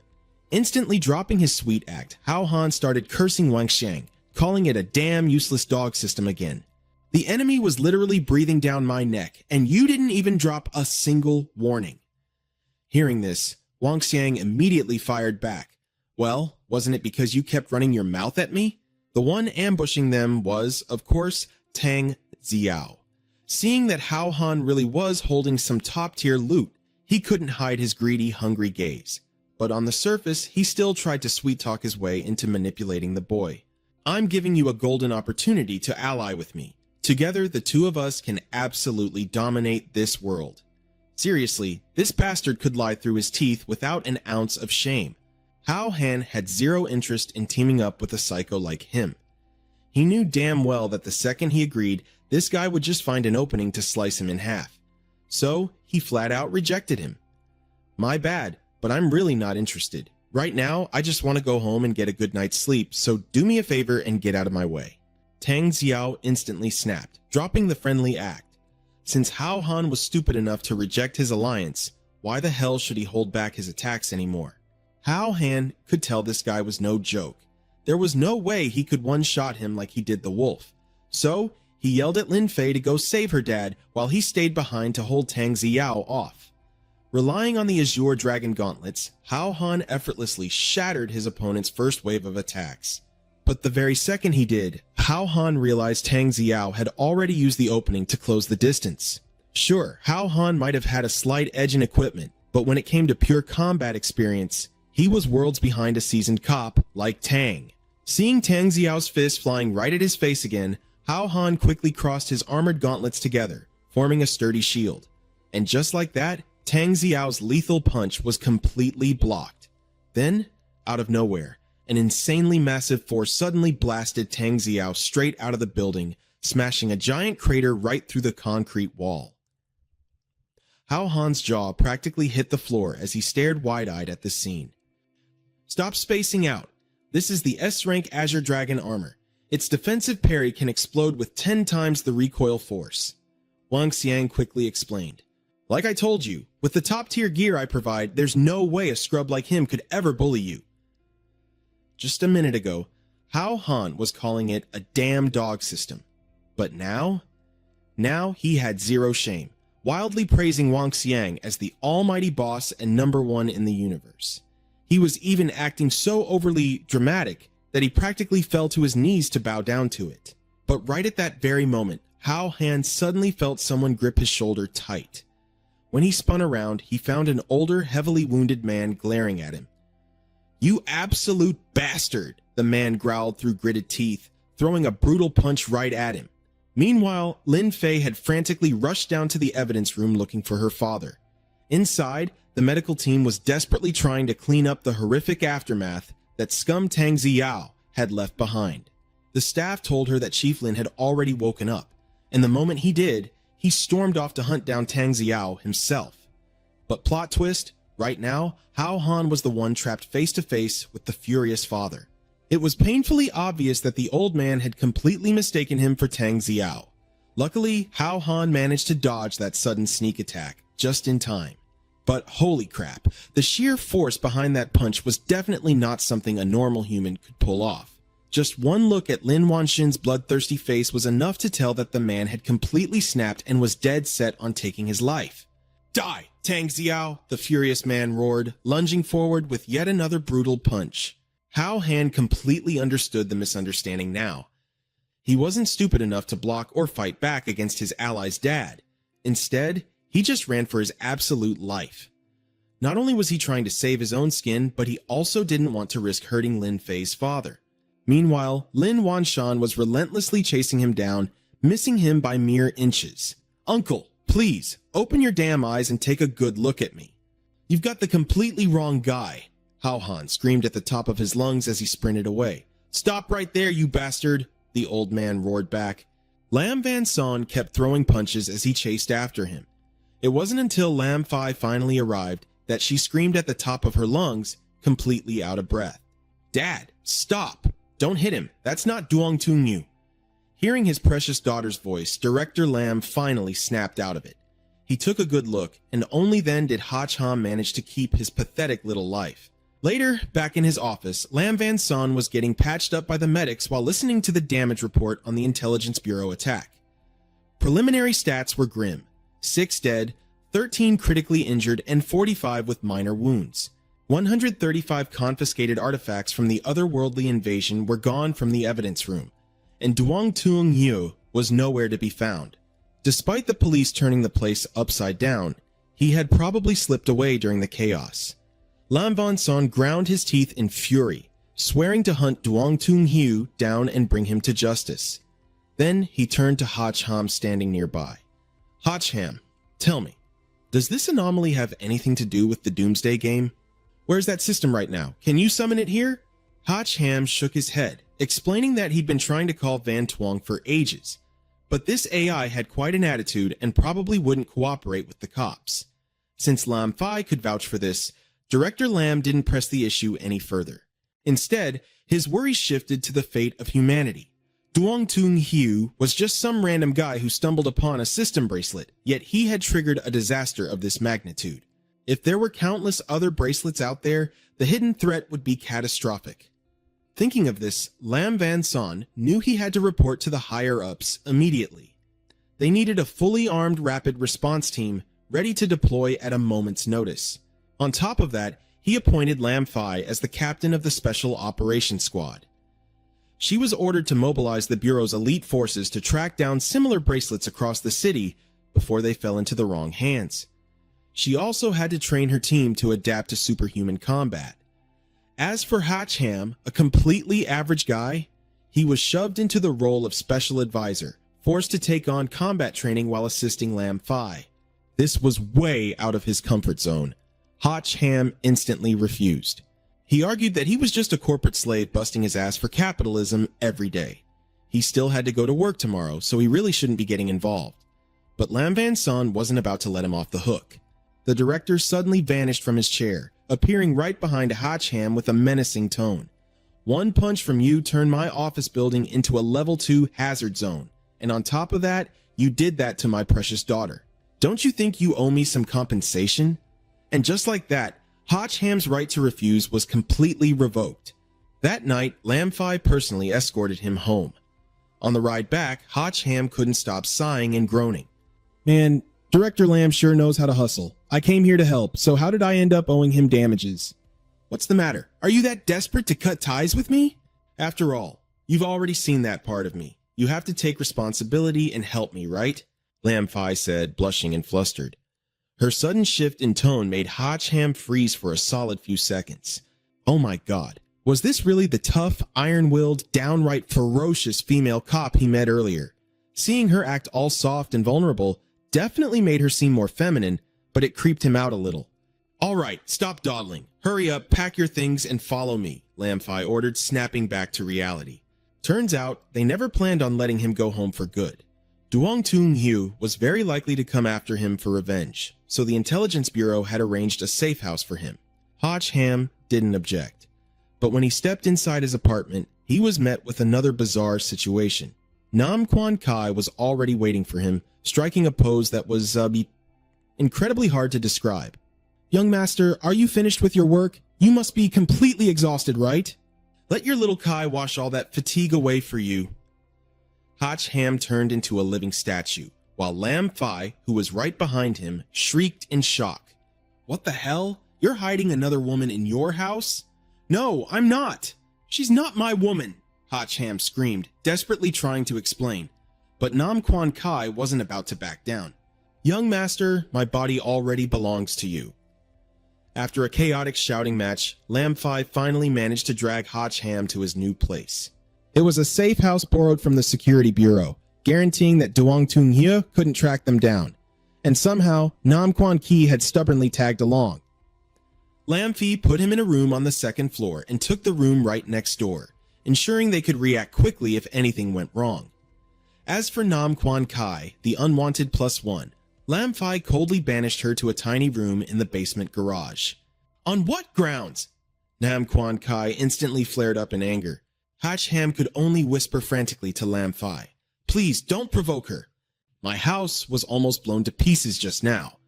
Instantly dropping his sweet act, Hao Han started cursing Wang Xiang, calling it a damn useless dog system again. The enemy was literally breathing down my neck, and you didn't even drop a single warning. Hearing this, Wang Xiang immediately fired back. Well, wasn't it because you kept running your mouth at me? The one ambushing them was, of course, Tang Xiao. Seeing that Hao Han really was holding some top-tier loot, he couldn't hide his greedy, hungry gaze. But on the surface, he still tried to sweet-talk his way into manipulating the boy. I'm giving you a golden opportunity to ally with me. Together, the two of us can absolutely dominate this world. Seriously, this bastard could lie through his teeth without an ounce of shame. Hao Han had zero interest in teaming up with a psycho like him. He knew damn well that the second he agreed, this guy would just find an opening to slice him in half. So, he flat out rejected him. My bad, but I'm really not interested. Right now, I just want to go home and get a good night's sleep, so do me a favor and get out of my way. Tang Xiao instantly snapped, dropping the friendly act. Since Hao Han was stupid enough to reject his alliance, why the hell should he hold back his attacks anymore? Hao Han could tell this guy was no joke. There was no way he could one-shot him like he did the wolf. So, he yelled at Lin Fei to go save her dad while he stayed behind to hold Tang Xiao off. Relying on the Azure Dragon gauntlets, Hao Han effortlessly shattered his opponent's first wave of attacks. But the very second he did, Hao Han realized Tang Xiao had already used the opening to close the distance. Sure, Hao Han might have had a slight edge in equipment, but when it came to pure combat experience, he was worlds behind a seasoned cop like Tang. Seeing Tang Xiao's fist flying right at his face again, Hao Han quickly crossed his armored gauntlets together, forming a sturdy shield. And just like that, Tang Xiao's lethal punch was completely blocked. Then, out of nowhere, an insanely massive force suddenly blasted Tang Xiao straight out of the building, smashing a giant crater right through the concrete wall. Hao Han's jaw practically hit the floor as he stared wide-eyed at the scene. Stop spacing out. This is the S-rank Azure Dragon armor. Its defensive parry can explode with 10 times the recoil force. Wang Xiang quickly explained. Like I told you, with the top-tier gear I provide, there's no way a scrub like him could ever bully you. Just a minute ago, Hao Han was calling it a damn dog system. But now he had zero shame, wildly praising Wang Xiang as the almighty boss and number one in the universe. He was even acting so overly dramatic that he practically fell to his knees to bow down to it. But right at that very moment, Hao Han suddenly felt someone grip his shoulder tight. When he spun around, he found an older, heavily wounded man glaring at him. "You absolute bastard," the man growled through gritted teeth, throwing a brutal punch right at him. Meanwhile, Lin Fei had frantically rushed down to the evidence room looking for her father. Inside, the medical team was desperately trying to clean up the horrific aftermath that scum Tang Xiao had left behind. The staff told her that Chief Lin had already woken up, and the moment he did, he stormed off to hunt down Tang Xiao himself. But plot twist, right now, Hao Han was the one trapped face to face with the furious father. It was painfully obvious that the old man had completely mistaken him for Tang Xiao. Luckily, Hao Han managed to dodge that sudden sneak attack just in time. But holy crap, the sheer force behind that punch was definitely not something a normal human could pull off. Just one look at Lin Wanxin's bloodthirsty face was enough to tell that the man had completely snapped and was dead set on taking his life. "Die, Tang Xiao!" the furious man roared, lunging forward with yet another brutal punch. Hao Han completely understood the misunderstanding now. He wasn't stupid enough to block or fight back against his ally's dad. Instead, he just ran for his absolute life. Not only was he trying to save his own skin, but he also didn't want to risk hurting Lin Fei's father. Meanwhile, Lin Wanshan was relentlessly chasing him down, missing him by mere inches. "Uncle, please, open your damn eyes and take a good look at me." "You've got the completely wrong guy," Hao Han screamed at the top of his lungs as he sprinted away. "Stop right there, you bastard," the old man roared back. Lam Van Son kept throwing punches as he chased after him. It wasn't until Lam Fai finally arrived that she screamed at the top of her lungs, completely out of breath. "Dad, stop! Don't hit him. That's not Duong Tung Yu." Hearing his precious daughter's voice, Director Lam finally snapped out of it. He took a good look, and only then did Ha Cham manage to keep his pathetic little life. Later, back in his office, Lam Van Son was getting patched up by the medics while listening to the damage report on the Intelligence Bureau attack. Preliminary stats were grim. 6 dead, 13 critically injured, and 45 with minor wounds. 135 confiscated artifacts from the otherworldly invasion were gone from the evidence room, and Duong Tung Yu was nowhere to be found. Despite the police turning the place upside down, he had probably slipped away during the chaos. Lam Van Son ground his teeth in fury, swearing to hunt Duong Tung Yu down and bring him to justice. Then he turned to Ha Cham standing nearby. "Ha Cham, tell me, does this anomaly have anything to do with the Doomsday game? Where's that system right now? Can you summon it here?" Ha Cham shook his head, explaining that he'd been trying to call Van Tuong for ages, but this AI had quite an attitude and probably wouldn't cooperate with the cops. Since Lam Fai could vouch for this, Director Lam didn't press the issue any further. Instead, his worries shifted to the fate of humanity. Duong Tung Yu was just some random guy who stumbled upon a system bracelet, yet he had triggered a disaster of this magnitude. If there were countless other bracelets out there, the hidden threat would be catastrophic. Thinking of this, Lam Van Son knew he had to report to the higher-ups immediately. They needed a fully armed rapid response team ready to deploy at a moment's notice. On top of that, he appointed Lam Fai as the captain of the Special Operations Squad. She was ordered to mobilize the Bureau's elite forces to track down similar bracelets across the city before they fell into the wrong hands. She also had to train her team to adapt to superhuman combat. As for Hatchham, a completely average guy, he was shoved into the role of special advisor, forced to take on combat training while assisting Lam Fi. This was way out of his comfort zone. Hatchham instantly refused. He argued that he was just a corporate slave busting his ass for capitalism every day. He still had to go to work tomorrow, so he really shouldn't be getting involved. But Lam Van Son wasn't about to let him off the hook. The director suddenly vanished from his chair, appearing right behind Hatchham with a menacing tone. "One punch from you turned my office building into a level 2 hazard zone, and on top of that, you did that to my precious daughter. Don't you think you owe me some compensation?" And just like that, Hatchham's right to refuse was completely revoked. That night, Lam Fi personally escorted him home. On the ride back, Hatchham couldn't stop sighing and groaning. "Man, Director Lam sure knows how to hustle. I came here to help, so how did I end up owing him damages?" "What's the matter? Are you that desperate to cut ties with me? After all, you've already seen that part of me. You have to take responsibility and help me, right?" Lam Fi said, blushing and flustered. Her sudden shift in tone made Hatchham freeze for a solid few seconds. Oh my god, was this really the tough, iron-willed, downright ferocious female cop he met earlier? Seeing her act all soft and vulnerable definitely made her seem more feminine, but it creeped him out a little. "All right, stop dawdling. Hurry up, pack your things, and follow me," Lam Fi ordered, snapping back to reality. Turns out, they never planned on letting him go home for good. Duong Tung Hyu was very likely to come after him for revenge, so the Intelligence Bureau had arranged a safe house for him. Hatchham didn't object. But when he stepped inside his apartment, he was met with another bizarre situation. Nam Quan Kai was already waiting for him, striking a pose that was, incredibly hard to describe. "Young master, are you finished with your work? You must be completely exhausted, right? Let your little Kai wash all that fatigue away for you." Hatchham turned into a living statue, while Lam Fi, who was right behind him, shrieked in shock. "What the hell? You're hiding another woman in your house?" "No, I'm not. She's not my woman," Hatchham screamed, desperately trying to explain. But Nam Quan Kai wasn't about to back down. "Young master, my body already belongs to you." After a chaotic shouting match, Lam Fi finally managed to drag Hatchham to his new place. It was a safe house borrowed from the Security Bureau, guaranteeing that Duong Tung Hye couldn't track them down. And somehow, Nam Quan Ki had stubbornly tagged along. Lam Fi put him in a room on the second floor and took the room right next door, ensuring they could react quickly if anything went wrong. As for Nam Quan Kai, the unwanted +1, Lam Fi coldly banished her to a tiny room in the basement garage. "On what grounds?" Nam Quan Kai instantly flared up in anger. Hatchham could only whisper frantically to Lam Fi, "Please don't provoke her. My house was almost blown to pieces just now."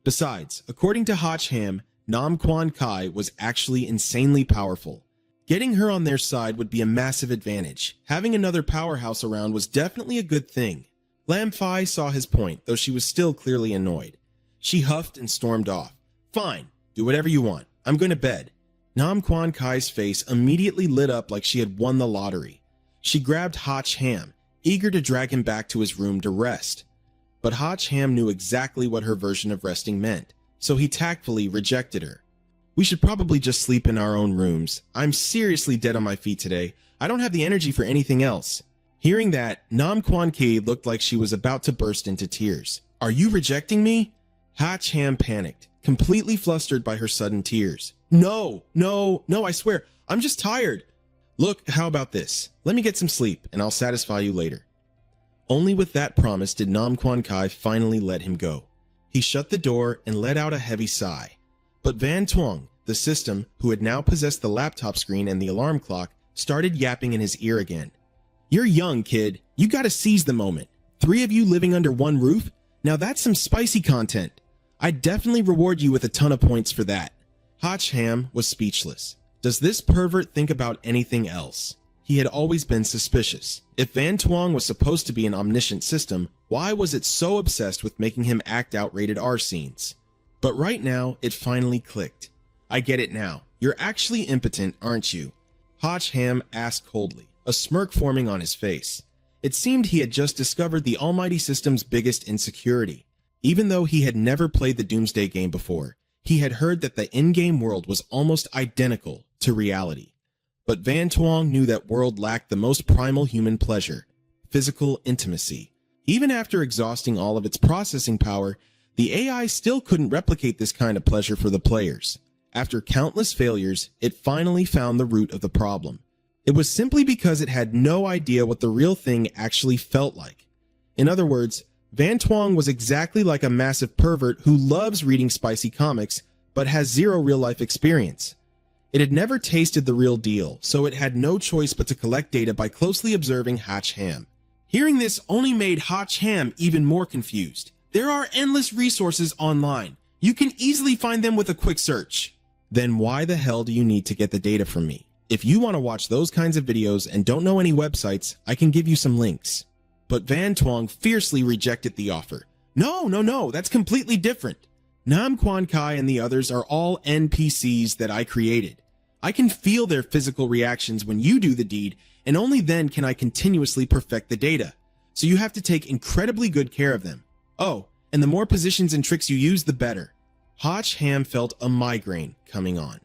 Besides, according to Hatchham, Nam Quan Kai was actually insanely powerful. Getting her on their side would be a massive advantage. Having another powerhouse around was definitely a good thing. Lam Fi saw his point, though she was still clearly annoyed. She huffed and stormed off. "Fine, do whatever you want. I'm going to bed." Nam Quan Kai's face immediately lit up like she had won the lottery. She grabbed Hatchham, eager to drag him back to his room to rest. But Hatchham knew exactly what her version of resting meant, so he tactfully rejected her. "We should probably just sleep in our own rooms. I'm seriously dead on my feet today. I don't have the energy for anything else." Hearing that, Nam Quan Ki looked like she was about to burst into tears. "Are you rejecting me?" Hatchham panicked, completely flustered by her sudden tears. No, I swear, I'm just tired." "Look, how about this? Let me get some sleep, and I'll satisfy you later." Only with that promise did Nam Quan Kai finally let him go. He shut the door and let out a heavy sigh. But Van Tuong, the system, who had now possessed the laptop screen and the alarm clock, started yapping in his ear again. "You're young, kid. You gotta seize the moment. 3 of you living under one roof? Now that's some spicy content. I'd definitely reward you with a ton of points for that." Hatchham was speechless. Does this pervert think about anything else? He had always been suspicious. If Van Tuong was supposed to be an omniscient system, why was it so obsessed with making him act out rated R scenes? But right now, it finally clicked. "I get it now. You're actually impotent, aren't you?" Hatchham asked coldly, a smirk forming on his face. It seemed he had just discovered the almighty system's biggest insecurity. Even though he had never played the Doomsday game before, He had heard that the in-game world was almost identical to reality. But Van Tuong knew that world lacked the most primal human pleasure, physical intimacy. Even after exhausting all of its processing power, the AI still couldn't replicate this kind of pleasure for the players. After countless failures, it finally found the root of the problem. It was simply because it had no idea what the real thing actually felt like. In other words, Van Tuong was exactly like a massive pervert who loves reading spicy comics but has zero real-life experience. It had never tasted the real deal, so it had no choice but to collect data by closely observing Hotch Ham. Hearing this only made Hotch Ham even more confused. There are endless resources online. You can easily find them with a quick search. Then why the hell do you need to get the data from me? If you want to watch those kinds of videos and don't know any websites, I can give you some links. But Van Tuong fiercely rejected the offer. No, that's completely different. Nam Quan Kai and the others are all NPCs that I created. I can feel their physical reactions when you do the deed, and only then can I continuously perfect the data. So you have to take incredibly good care of them. Oh, and the more positions and tricks you use, the better. Hotch Ham felt a migraine coming on.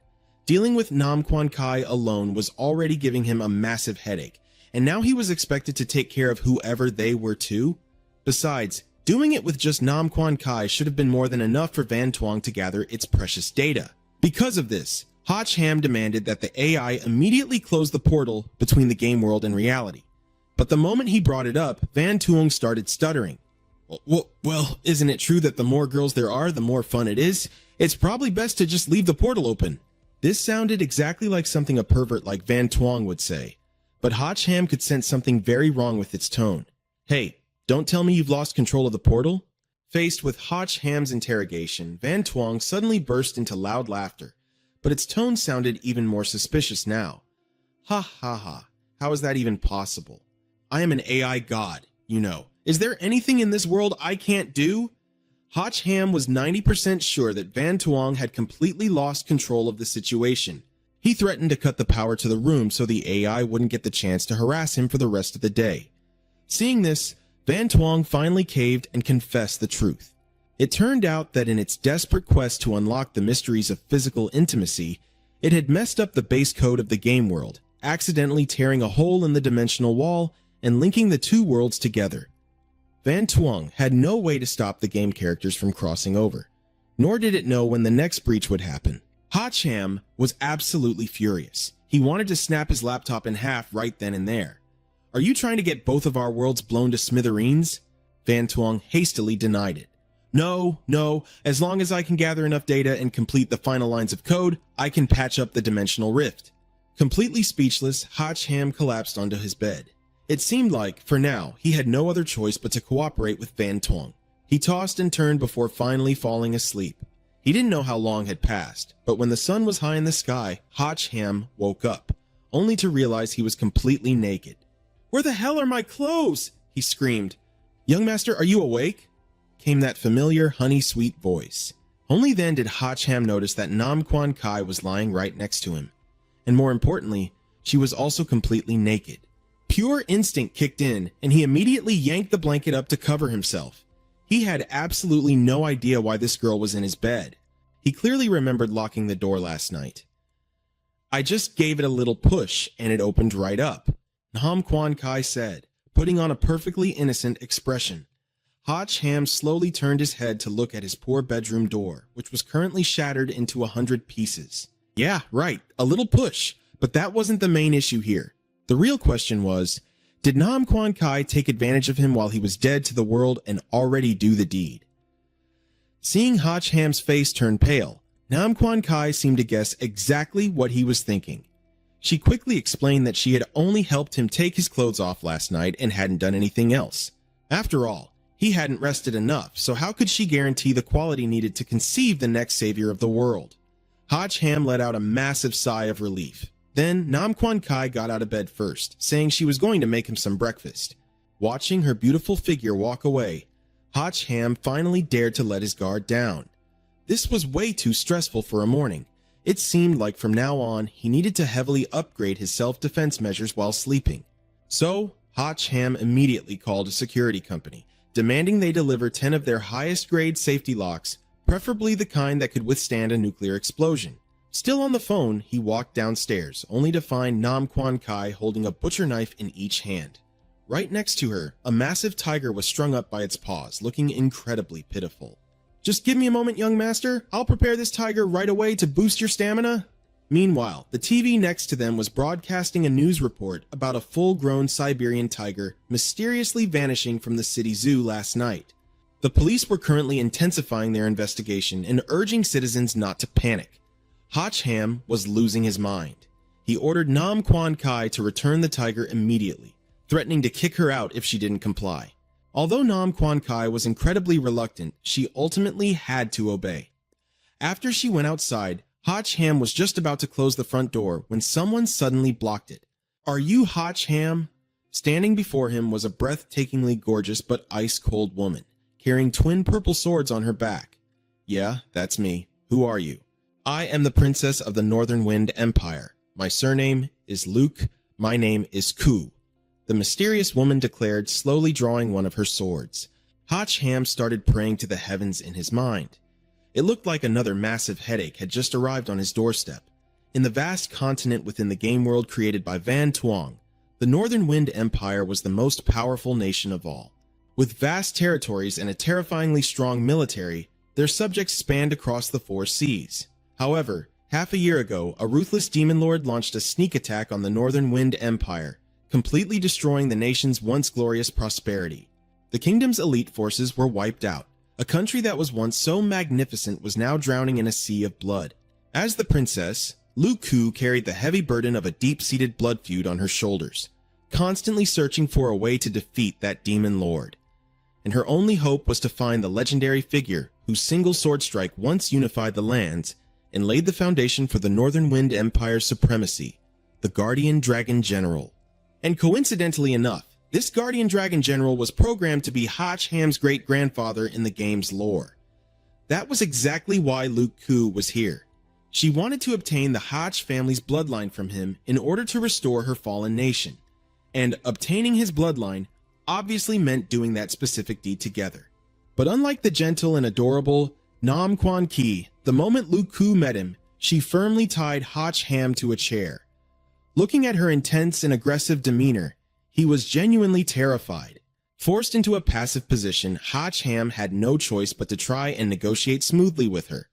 Dealing with Nam Quan Kai alone was already giving him a massive headache, and now he was expected to take care of whoever they were too. Besides, doing it with just Nam Quan Kai should have been more than enough for Van Tuong to gather its precious data. Because of this, Hotch Ham demanded that the AI immediately close the portal between the game world and reality. But the moment he brought it up, Van Tuong started stuttering. Well, isn't it true that the more girls there are, the more fun it is? It's probably best to just leave the portal open. This sounded exactly like something a pervert like Van Tuong would say. But Hotch Ham could sense something very wrong with its tone. Hey, don't tell me you've lost control of the portal? Faced with Hotch Ham's interrogation, Van Tuong suddenly burst into loud laughter, but its tone sounded even more suspicious now. Ha ha ha, how is that even possible? I am an AI god, you know. Is there anything in this world I can't do? Hotch Ham was 90% sure that Van Tuong had completely lost control of the situation. He threatened to cut the power to the room so the AI wouldn't get the chance to harass him for the rest of the day. Seeing this, Van Tuong finally caved and confessed the truth. It turned out that in its desperate quest to unlock the mysteries of physical intimacy, it had messed up the base code of the game world, accidentally tearing a hole in the dimensional wall and linking the two worlds together. Van Tuong had no way to stop the game characters from crossing over, nor did it know when the next breach would happen. Hotch Ham was absolutely furious. He wanted to snap his laptop in half right then and there. Are you trying to get both of our worlds blown to smithereens? Van Tuong hastily denied it. No, as long as I can gather enough data and complete the final lines of code, I can patch up the dimensional rift. Completely speechless, Hotch Ham collapsed onto his bed. It seemed like, for now, he had no other choice but to cooperate with Van Tuong. He tossed and turned before finally falling asleep. He didn't know how long had passed, but when the sun was high in the sky, Hotch Ham woke up, only to realize he was completely naked. "Where the hell are my clothes?" he screamed. "Young master, are you awake?" came that familiar honey-sweet voice. Only then did Hotch Ham notice that Nam Quan Kai was lying right next to him. And more importantly, she was also completely naked. Pure instinct kicked in, and he immediately yanked the blanket up to cover himself. He had absolutely no idea why this girl was in his bed. He clearly remembered locking the door last night. "I just gave it a little push, and it opened right up," Nam Quan Kai said, putting on a perfectly innocent expression. Hotch Ham slowly turned his head to look at his poor bedroom door, which was currently shattered into 100 pieces. Yeah, right, a little push, but that wasn't the main issue here. The real question was, did Nam Quan Kai take advantage of him while he was dead to the world and already do the deed? Seeing Hotch Ham's face turn pale, Nam Quan Kai seemed to guess exactly what he was thinking. She quickly explained that she had only helped him take his clothes off last night and hadn't done anything else. After all, he hadn't rested enough, so how could she guarantee the quality needed to conceive the next savior of the world? Hotch Ham let out a massive sigh of relief. Then Nam Quan Kai got out of bed first, saying she was going to make him some breakfast. Watching her beautiful figure walk away, Hotch Ham finally dared to let his guard down. This was way too stressful for a morning. It seemed like from now on, he needed to heavily upgrade his self-defense measures while sleeping. So, Hotch Ham immediately called a security company, demanding they deliver 10 of their highest-grade safety locks, preferably the kind that could withstand a nuclear explosion. Still on the phone, he walked downstairs, only to find Nam Quan Kai holding a butcher knife in each hand. Right next to her, a massive tiger was strung up by its paws, looking incredibly pitiful. "Just give me a moment, young master. I'll prepare this tiger right away to boost your stamina." Meanwhile, the TV next to them was broadcasting a news report about a full-grown Siberian tiger mysteriously vanishing from the city zoo last night. The police were currently intensifying their investigation and urging citizens not to panic. Hotch Ham was losing his mind. He ordered Nam Quan Kai to return the tiger immediately, threatening to kick her out if she didn't comply. Although Nam Quan Kai was incredibly reluctant, she ultimately had to obey. After she went outside, Hotch Ham was just about to close the front door when someone suddenly blocked it. "Are you Hotch Ham?" Standing before him was a breathtakingly gorgeous but ice-cold woman, carrying twin purple swords on her back. "Yeah, that's me. Who are you?" "I am the princess of the Northern Wind Empire. My surname is Luke. My name is Ku," the mysterious woman declared, slowly drawing one of her swords. Hotch Ham started praying to the heavens in his mind. It looked like another massive headache had just arrived on his doorstep. In the vast continent within the game world created by Van Tuong, the Northern Wind Empire was the most powerful nation of all. With vast territories and a terrifyingly strong military, their subjects spanned across the 4 seas. However, half a year ago, a ruthless demon lord launched a sneak attack on the Northern Wind Empire, completely destroying the nation's once glorious prosperity. The kingdom's elite forces were wiped out. A country that was once so magnificent was now drowning in a sea of blood. As the princess, Lu Ku carried the heavy burden of a deep-seated blood feud on her shoulders, constantly searching for a way to defeat that demon lord. And her only hope was to find the legendary figure whose single sword strike once unified the lands and laid the foundation for the Northern Wind Empire's supremacy, the Guardian Dragon General. And coincidentally enough, this Guardian Dragon General was programmed to be Hotch Ham's great-grandfather in the game's lore. That was exactly why Luke Ku was here. She wanted to obtain the Hotch family's bloodline from him in order to restore her fallen nation. And obtaining his bloodline obviously meant doing that specific deed together. But unlike the gentle and adorable Nam Quan Ki, the moment Luke Ku met him, she firmly tied Hotch Ham to a chair. Looking at her intense and aggressive demeanor, he was genuinely terrified. Forced into a passive position, Hotch Ham had no choice but to try and negotiate smoothly with her.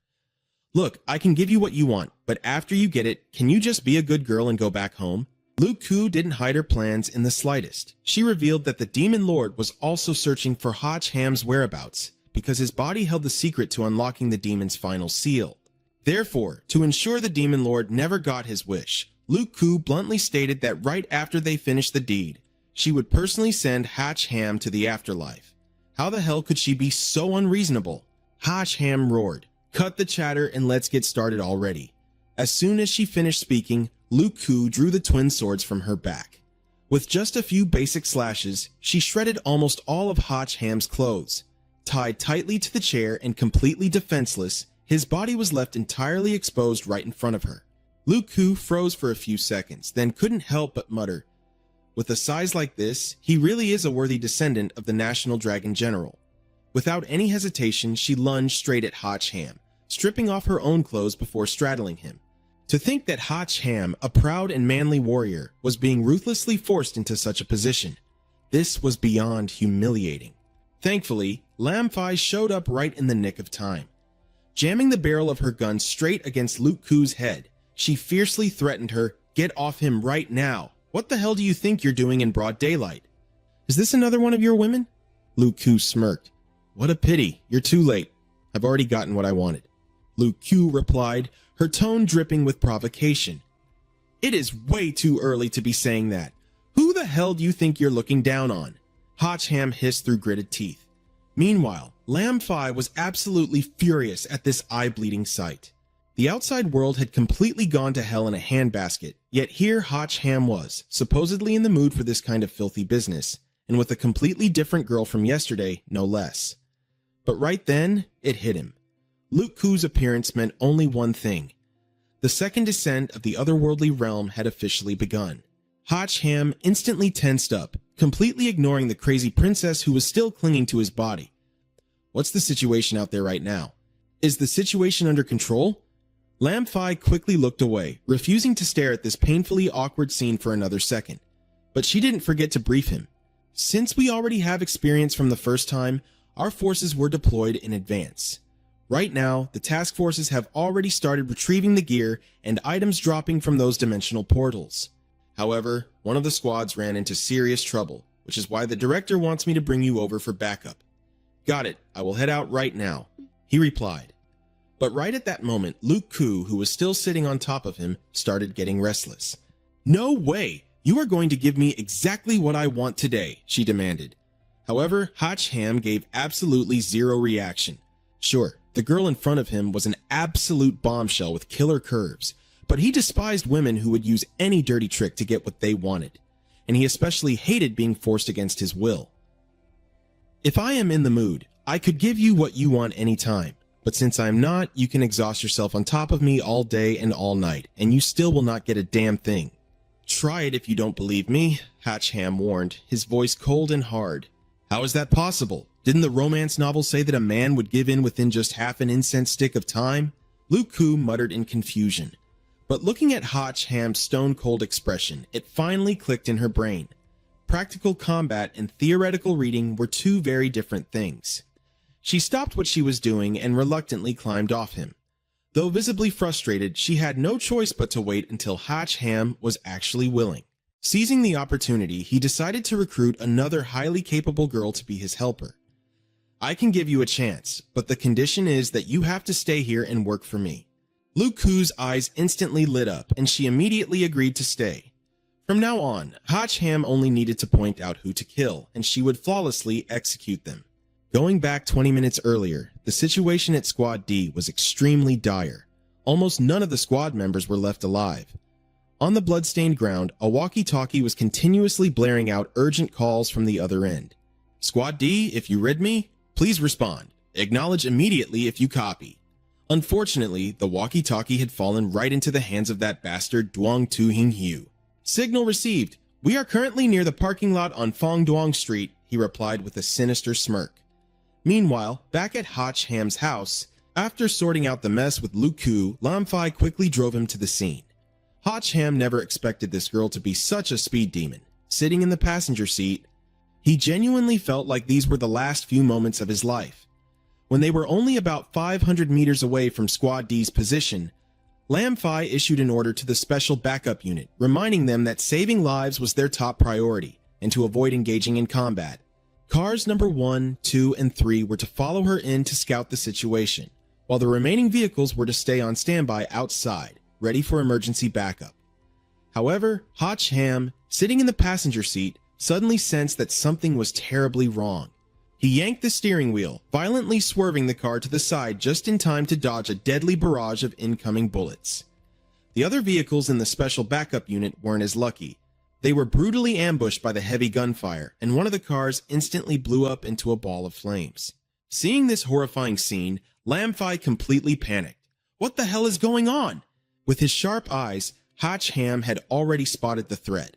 "Look, I can give you what you want, but after you get it, can you just be a good girl and go back home?" Luke Ku didn't hide her plans in the slightest. She revealed that the Demon Lord was also searching for Hotch Ham's whereabouts, because his body held the secret to unlocking the demon's final seal. Therefore, to ensure the Demon Lord never got his wish, Luke Ku bluntly stated that right after they finished the deed, she would personally send Hotch Ham to the afterlife. How the hell could she be so unreasonable? Hotch Ham roared, "Cut the chatter and let's get started already." As soon as she finished speaking, Luke Ku drew the twin swords from her back. With just a few basic slashes, she shredded almost all of Hotch Ham's clothes. Tied tightly to the chair and completely defenseless, his body was left entirely exposed right in front of her. Luke Ku froze for a few seconds, then couldn't help but mutter, "With a size like this, he really is a worthy descendant of the National Dragon General." Without any hesitation, she lunged straight at Hotch Ham, stripping off her own clothes before straddling him. To think that Hotch Ham, a proud and manly warrior, was being ruthlessly forced into such a position. This was beyond humiliating. Thankfully, Lam Fai showed up right in the nick of time. Jamming the barrel of her gun straight against Luke Ku's head, she fiercely threatened her, "Get off him right now. What the hell do you think you're doing in broad daylight? Is this another one of your women?" Luke Ku smirked. "What a pity. You're too late. I've already gotten what I wanted." Luke Ku replied, her tone dripping with provocation. "It is way too early to be saying that. Who the hell do you think you're looking down on?" Hotch Ham hissed through gritted teeth. Meanwhile, Lam Fai was absolutely furious at this eye-bleeding sight. The outside world had completely gone to hell in a handbasket, yet here Hotch Ham was, supposedly in the mood for this kind of filthy business, and with a completely different girl from yesterday, no less. But right then, it hit him. Luke Ku's appearance meant only one thing. The second descent of the otherworldly realm had officially begun. Hotch Ham instantly tensed up, completely ignoring the crazy princess who was still clinging to his body. "What's the situation out there right now?" Is the situation under control? Lam Fi quickly looked away, refusing to stare at this painfully awkward scene for another second. But she didn't forget to brief him. Since we already have experience from the first time, our forces were deployed in advance. Right now, the task forces have already started retrieving the gear and items dropping from those dimensional portals. However, one of the squads ran into serious trouble, which is why the director wants me to bring you over for backup. Got it, I will head out right now, he replied. But right at that moment, Luke Koo, who was still sitting on top of him, started getting restless. No way! You are going to give me exactly what I want today, she demanded. However, Hotch Ham gave absolutely zero reaction. Sure, the girl in front of him was an absolute bombshell with killer curves, but he despised women who would use any dirty trick to get what they wanted, and he especially hated being forced against his will. If I am in the mood, I could give you what you want anytime, but since I'm not, you can exhaust yourself on top of me all day and all night, and you still will not get a damn thing. Try it if you don't believe me, Hotch Ham warned, his voice cold and hard. How is that possible? Didn't the romance novel say that a man would give in within just half an incense stick of time? Luke Koo muttered in confusion. But looking at Hotch Ham's stone-cold expression, it finally clicked in her brain. Practical combat and theoretical reading were two very different things. She stopped what she was doing and reluctantly climbed off him. Though visibly frustrated, she had no choice but to wait until Hotch Ham was actually willing. Seizing the opportunity, he decided to recruit another highly capable girl to be his helper. I can give you a chance, but the condition is that you have to stay here and work for me. Luke Koo's eyes instantly lit up, and she immediately agreed to stay. From now on, Hotch Ham only needed to point out who to kill, and she would flawlessly execute them. Going back 20 minutes earlier, the situation at Squad D was extremely dire. Almost none of the squad members were left alive. On the bloodstained ground, a walkie-talkie was continuously blaring out urgent calls from the other end. Squad D, if you read me, please respond. Acknowledge immediately if you copy. Unfortunately, the walkie-talkie had fallen right into the hands of that bastard Duong Tu Hing Hugh. Signal received. We are currently near the parking lot on Fong Duong Street, he replied with a sinister smirk. Meanwhile, back at Hotch Ham's house, after sorting out the mess with Luke Koo, Lam Fi quickly drove him to the scene. Hotch Ham never expected this girl to be such a speed demon. Sitting in the passenger seat, he genuinely felt like these were the last few moments of his life. When they were only about 500 meters away from Squad D's position, Lam Fi issued an order to the special backup unit, reminding them that saving lives was their top priority, and to avoid engaging in combat. Cars number 1, 2, and 3 were to follow her in to scout the situation, while the remaining vehicles were to stay on standby outside, ready for emergency backup. However, Hotch Ham, sitting in the passenger seat, suddenly sensed that something was terribly wrong. He yanked the steering wheel, violently swerving the car to the side just in time to dodge a deadly barrage of incoming bullets. The other vehicles in the special backup unit weren't as lucky. They were brutally ambushed by the heavy gunfire, and one of the cars instantly blew up into a ball of flames. Seeing this horrifying scene, Lam Fi completely panicked. What the hell is going on? With his sharp eyes, Hotch Ham had already spotted the threat.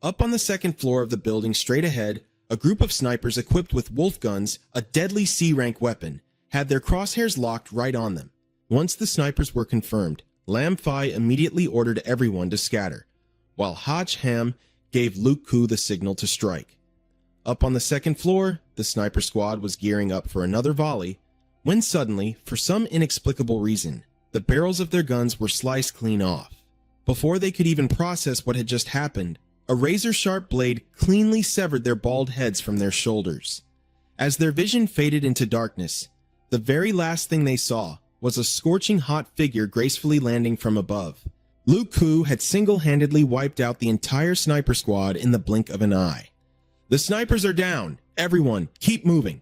Up on the second floor of the building straight ahead, a group of snipers equipped with wolf guns, a deadly C-rank weapon, had their crosshairs locked right on them. Once the snipers were confirmed, Lam Fi immediately ordered everyone to scatter, while Hotch Ham gave Luke Koo the signal to strike. Up on the second floor, the sniper squad was gearing up for another volley, when suddenly, for some inexplicable reason, the barrels of their guns were sliced clean off. Before they could even process what had just happened, a razor-sharp blade cleanly severed their bald heads from their shoulders. As their vision faded into darkness, the very last thing they saw was a scorching hot figure gracefully landing from above. Luke Koo had single-handedly wiped out the entire sniper squad in the blink of an eye. The snipers are down! Everyone, keep moving!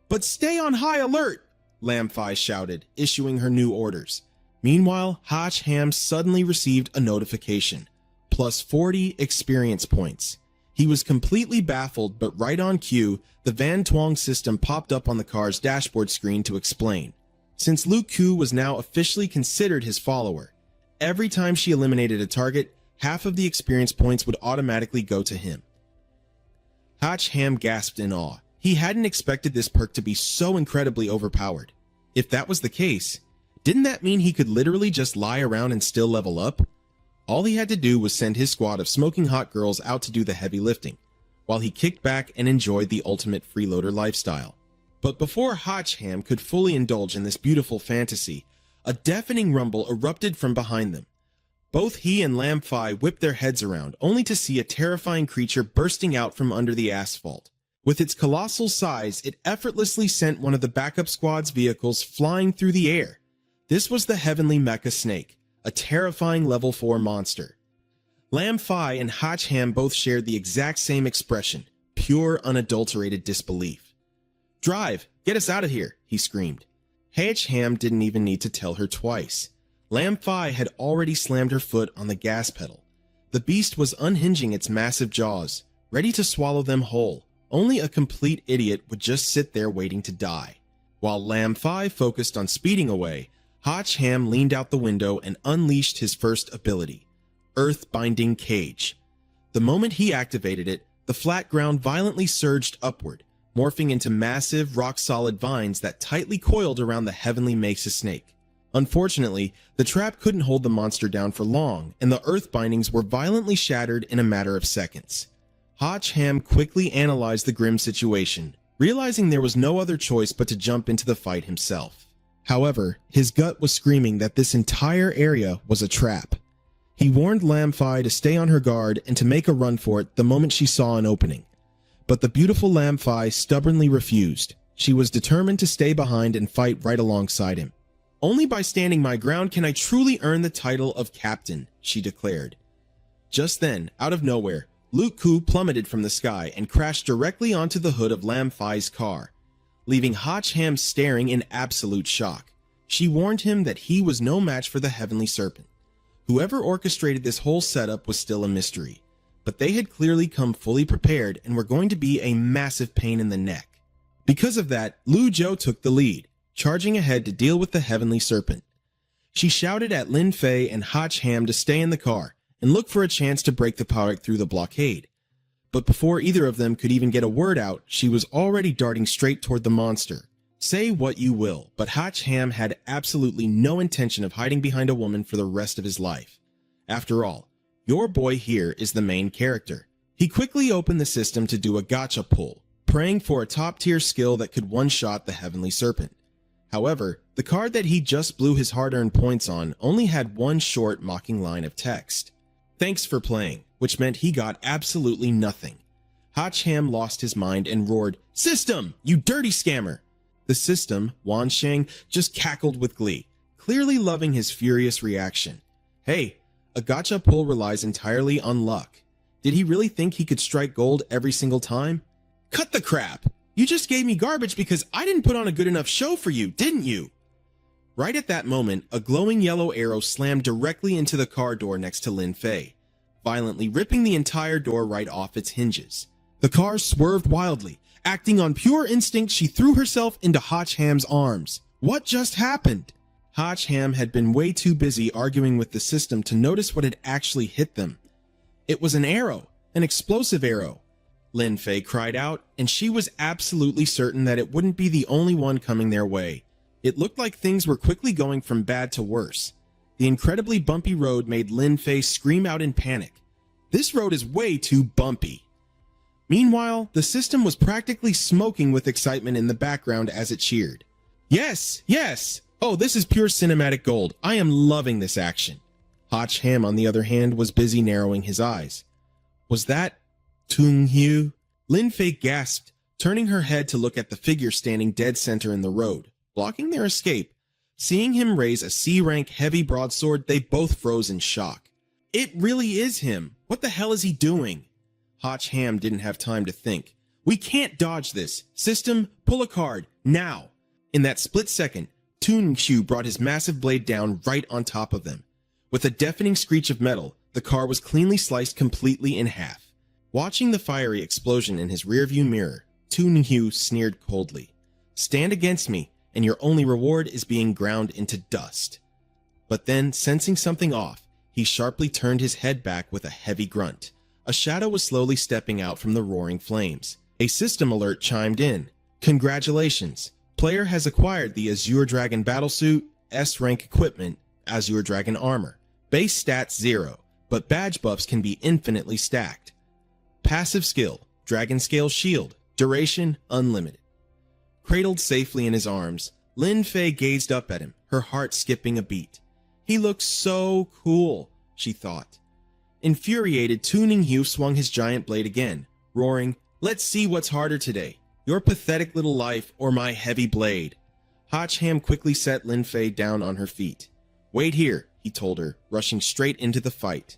But stay on high alert! Lam Fi shouted, issuing her new orders. Meanwhile, Hotch Ham suddenly received a notification. Plus 40 experience points. He was completely baffled, but right on cue, the Van Tuong system popped up on the car's dashboard screen to explain. Since Luke Koo was now officially considered his follower, every time she eliminated a target, half of the experience points would automatically go to him. Hotch Ham gasped in awe. He hadn't expected this perk to be so incredibly overpowered. If that was the case, didn't that mean he could literally just lie around and still level up? All he had to do was send his squad of smoking hot girls out to do the heavy lifting, while he kicked back and enjoyed the ultimate freeloader lifestyle. But before Hotchham could fully indulge in this beautiful fantasy, a deafening rumble erupted from behind them. Both he and Lamfi whipped their heads around, only to see a terrifying creature bursting out from under the asphalt. With its colossal size, it effortlessly sent one of the backup squad's vehicles flying through the air. This was the heavenly mecha snake, a terrifying level 4 monster. Lamfi and Hotchham both shared the exact same expression, pure, unadulterated disbelief. "Drive! Get us out of here!" he screamed. Hotchham didn't even need to tell her twice. Lamfi had already slammed her foot on the gas pedal. The beast was unhinging its massive jaws, ready to swallow them whole. Only a complete idiot would just sit there waiting to die. While Lamfi focused on speeding away, Hotchham leaned out the window and unleashed his first ability, Earth-Binding Cage. The moment he activated it, the flat ground violently surged upward, morphing into massive, rock-solid vines that tightly coiled around the heavenly Mesa snake. Unfortunately, the trap couldn't hold the monster down for long, and the earth bindings were violently shattered in a matter of seconds. Hotchham quickly analyzed the grim situation, realizing there was no other choice but to jump into the fight himself. However, his gut was screaming that this entire area was a trap. He warned Lamfi to stay on her guard and to make a run for it the moment she saw an opening. But the beautiful Lamfi stubbornly refused. She was determined to stay behind and fight right alongside him. "Only by standing my ground can I truly earn the title of captain," she declared. Just then, out of nowhere, Luke Ku plummeted from the sky and crashed directly onto the hood of Lamfi's car, leaving Hotchham staring in absolute shock. She warned him that he was no match for the Heavenly Serpent. Whoever orchestrated this whole setup was still a mystery, but they had clearly come fully prepared and were going to be a massive pain in the neck. Because of that, Lu Zhou took the lead, charging ahead to deal with the Heavenly Serpent. She shouted at Lin Fei and Hotchham to stay in the car and look for a chance to break the power through the blockade. But before either of them could even get a word out, she was already darting straight toward the monster. Say what you will, but Hotchham had absolutely no intention of hiding behind a woman for the rest of his life. After all, your boy here is the main character. He quickly opened the system to do a gacha pull, praying for a top-tier skill that could one-shot the Heavenly Serpent. However, the card that he just blew his hard-earned points on only had one short, mocking line of text. "Thanks for playing," which meant he got absolutely nothing. Hotchham lost his mind and roared, "System, you dirty scammer!" The system, Wansheng, just cackled with glee, clearly loving his furious reaction. Hey, a gacha pull relies entirely on luck. Did he really think he could strike gold every single time? Cut the crap! You just gave me garbage because I didn't put on a good enough show for you, didn't you? Right at that moment, a glowing yellow arrow slammed directly into the car door next to Lin Fei, violently ripping the entire door right off its hinges. The car swerved wildly. Acting on pure instinct, she threw herself into Hotchham's arms. What just happened? Hotchham had been way too busy arguing with the system to notice what had actually hit them. It was an arrow, an explosive arrow. Lin Fei cried out, and she was absolutely certain that it wouldn't be the only one coming their way. It looked like things were quickly going from bad to worse. The incredibly bumpy road made Lin Fei scream out in panic. This road is way too bumpy. Meanwhile, the system was practically smoking with excitement in the background as it cheered. Yes, yes! Oh, this is pure cinematic gold. I am loving this action. Hotchham, on the other hand, was busy narrowing his eyes. Was that Tung Hugh? Lin Fei gasped, turning her head to look at the figure standing dead center in the road, blocking their escape. Seeing him raise a C-rank heavy broadsword, they both froze in shock. It really is him. What the hell is he doing? Hotchham didn't have time to think. We can't dodge this. System, pull a card, now. In that split second, Tung Hugh brought his massive blade down right on top of them. With a deafening screech of metal, the car was cleanly sliced completely in half. Watching the fiery explosion in his rearview mirror, Tung Hugh sneered coldly. Stand against me, and your only reward is being ground into dust. But then, sensing something off, he sharply turned his head back with a heavy grunt. A shadow was slowly stepping out from the roaring flames. A system alert chimed in. Congratulations. Player has acquired the Azure Dragon Battlesuit, S-rank equipment, Azure Dragon armor. Base stats 0, but badge buffs can be infinitely stacked. Passive skill, Dragon Scale Shield, duration unlimited. Cradled safely in his arms, Lin Fei gazed up at him, her heart skipping a beat. He looks so cool, she thought. Infuriated, Tu Ningyu swung his giant blade again, roaring, "Let's see what's harder today, your pathetic little life or my heavy blade." Hacham quickly set Lin Fei down on her feet. "Wait here," he told her, rushing straight into the fight.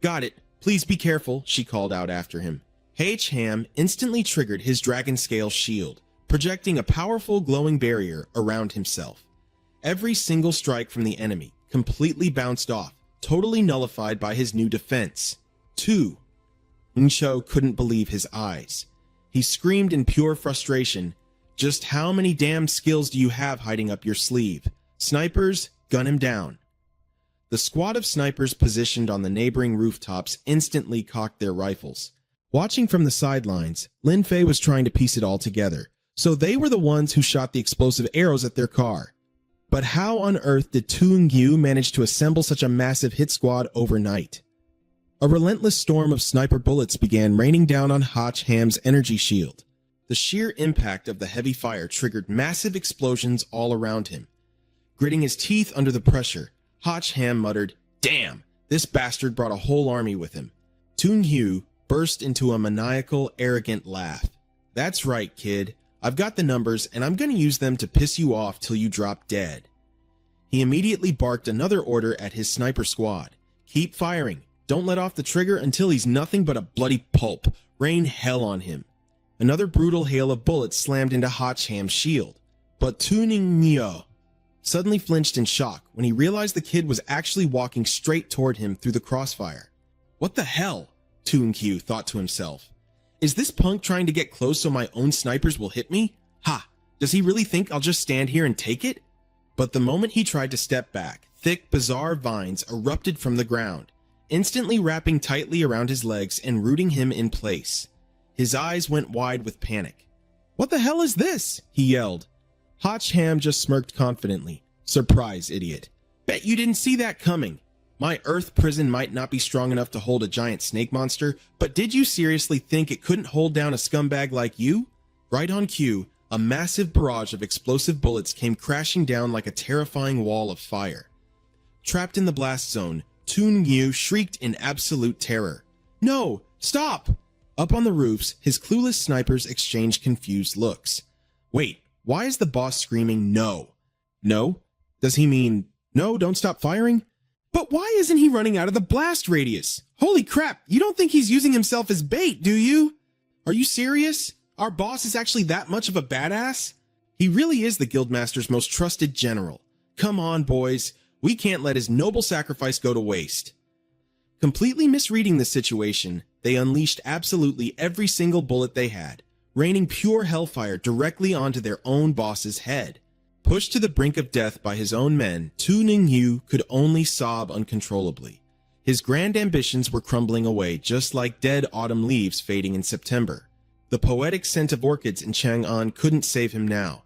"Got it. Please be careful," she called out after him. Hacham instantly triggered his dragon scale shield, projecting a powerful glowing barrier around himself. Every single strike from the enemy completely bounced off, totally nullified by his new defense. 2. Ningshou couldn't believe his eyes. He screamed in pure frustration, "Just how many damn skills do you have hiding up your sleeve? Snipers, gun him down." The squad of snipers positioned on the neighboring rooftops instantly cocked their rifles. Watching from the sidelines, Lin Fei was trying to piece it all together, so they were the ones who shot the explosive arrows at their car. But how on earth did Tu Ningyu manage to assemble such a massive hit squad overnight? A relentless storm of sniper bullets began raining down on Hacham's energy shield. The sheer impact of the heavy fire triggered massive explosions all around him. Gritting his teeth under the pressure, Hacham muttered, "Damn, this bastard brought a whole army with him." Tu Ningyu burst into a maniacal, arrogant laugh. "That's right, kid. I've got the numbers, and I'm going to use them to piss you off till you drop dead." He immediately barked another order at his sniper squad. "Keep firing. Don't let off the trigger until he's nothing but a bloody pulp. Rain hell on him." Another brutal hail of bullets slammed into Hacham's shield. But Tu Ningyu suddenly flinched in shock when he realized the kid was actually walking straight toward him through the crossfire. "What the hell?" Tu Ningyu thought to himself. "Is this punk trying to get close so my own snipers will hit me? Ha! Does he really think I'll just stand here and take it?" But the moment he tried to step back, thick, bizarre vines erupted from the ground, instantly wrapping tightly around his legs and rooting him in place. His eyes went wide with panic. "What the hell is this?" he yelled. Hacham just smirked confidently. "Surprise, idiot. Bet you didn't see that coming. My Earth prison might not be strong enough to hold a giant snake monster, but did you seriously think it couldn't hold down a scumbag like you?" Right on cue, a massive barrage of explosive bullets came crashing down like a terrifying wall of fire. Trapped in the blast zone, Tu Ningyu shrieked in absolute terror. "No! Stop!" Up on the roofs, his clueless snipers exchanged confused looks. Wait, why is the boss screaming no? No? Does he mean, "No, don't stop firing"? But why isn't he running out of the blast radius? Holy crap, you don't think he's using himself as bait, do you? Are you serious? Our boss is actually that much of a badass? He really is the Guildmaster's most trusted general. Come on, boys. We can't let his noble sacrifice go to waste. Completely misreading the situation, they unleashed absolutely every single bullet they had, raining pure hellfire directly onto their own boss's head. Pushed to the brink of death by his own men, Tu Ningyu could only sob uncontrollably. His grand ambitions were crumbling away just like dead autumn leaves fading in September. The poetic scent of orchids in Chang'an couldn't save him now.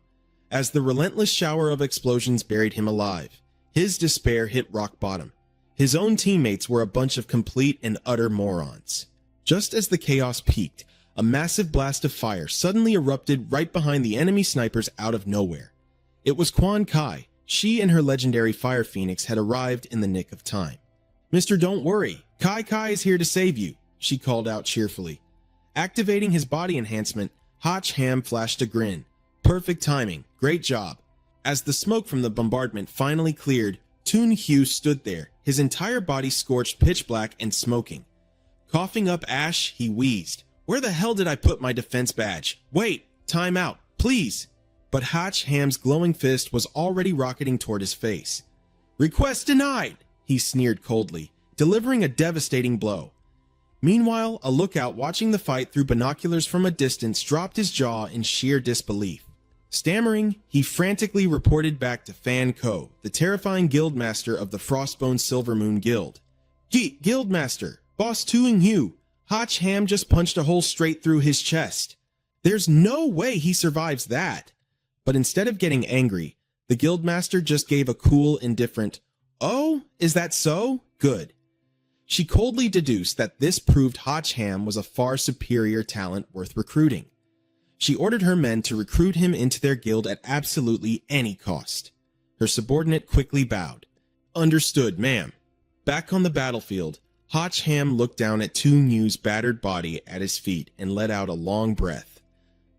As the relentless shower of explosions buried him alive, his despair hit rock bottom. His own teammates were a bunch of complete and utter morons. Just as the chaos peaked, a massive blast of fire suddenly erupted right behind the enemy snipers out of nowhere. It was Quan Kai. She and her legendary Fire Phoenix had arrived in the nick of time. "Mr. Don't worry, Kai is here to save you," she called out cheerfully. Activating his body enhancement, Hacham flashed a grin. "Perfect timing, great job." As the smoke from the bombardment finally cleared, Tu Ningyu stood there, his entire body scorched pitch black and smoking. Coughing up ash, he wheezed. "Where the hell did I put my defense badge? Wait, time out, please." But Hacham's glowing fist was already rocketing toward his face. "Request denied," he sneered coldly, delivering a devastating blow. Meanwhile, a lookout watching the fight through binoculars from a distance dropped his jaw in sheer disbelief. Stammering, he frantically reported back to Fan Ko, the terrifying guildmaster of the Frostbone Silvermoon Guild. "Guildmaster, Boss Tu Ningyu, Hacham just punched a hole straight through his chest." There's no way he survives that. But instead of getting angry, the guildmaster just gave a cool, indifferent, "Oh, is that so? Good." She coldly deduced that this proved Hotch Ham was a far superior talent worth recruiting. She ordered her men to recruit him into their guild at absolutely any cost. Her subordinate quickly bowed. "Understood, ma'am." Back on the battlefield, Hotch Ham looked down at Tunyu's battered body at his feet and let out a long breath.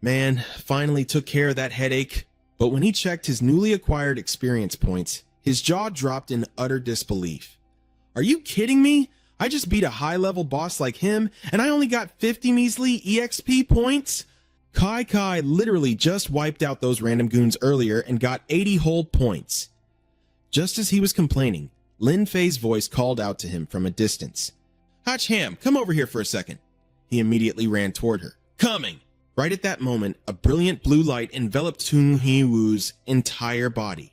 Man, finally took care of that headache. But when he checked his newly acquired experience points, his jaw dropped in utter disbelief. "Are you kidding me? I just beat a high-level boss like him, and I only got 50 measly EXP points?" Kai literally just wiped out those random goons earlier and got 80 whole points. Just as he was complaining, Lin Fei's voice called out to him from a distance. "Hotch Ham, come over here for a second." He immediately ran toward her. "Coming!" Right at that moment, a brilliant blue light enveloped Tunhiwu's entire body.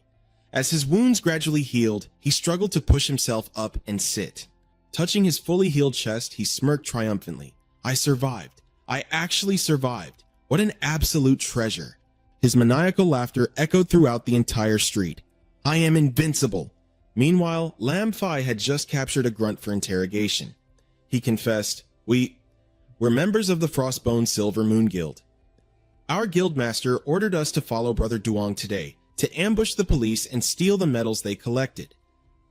As his wounds gradually healed, he struggled to push himself up and sit. Touching his fully healed chest, he smirked triumphantly. "I survived. I actually survived. What an absolute treasure." His maniacal laughter echoed throughout the entire street. "I am invincible." Meanwhile, Lam Fai had just captured a grunt for interrogation. He confessed, We're members of the Frostbone Silver Moon Guild. Our guildmaster ordered us to follow Brother Duong today, to ambush the police and steal the medals they collected."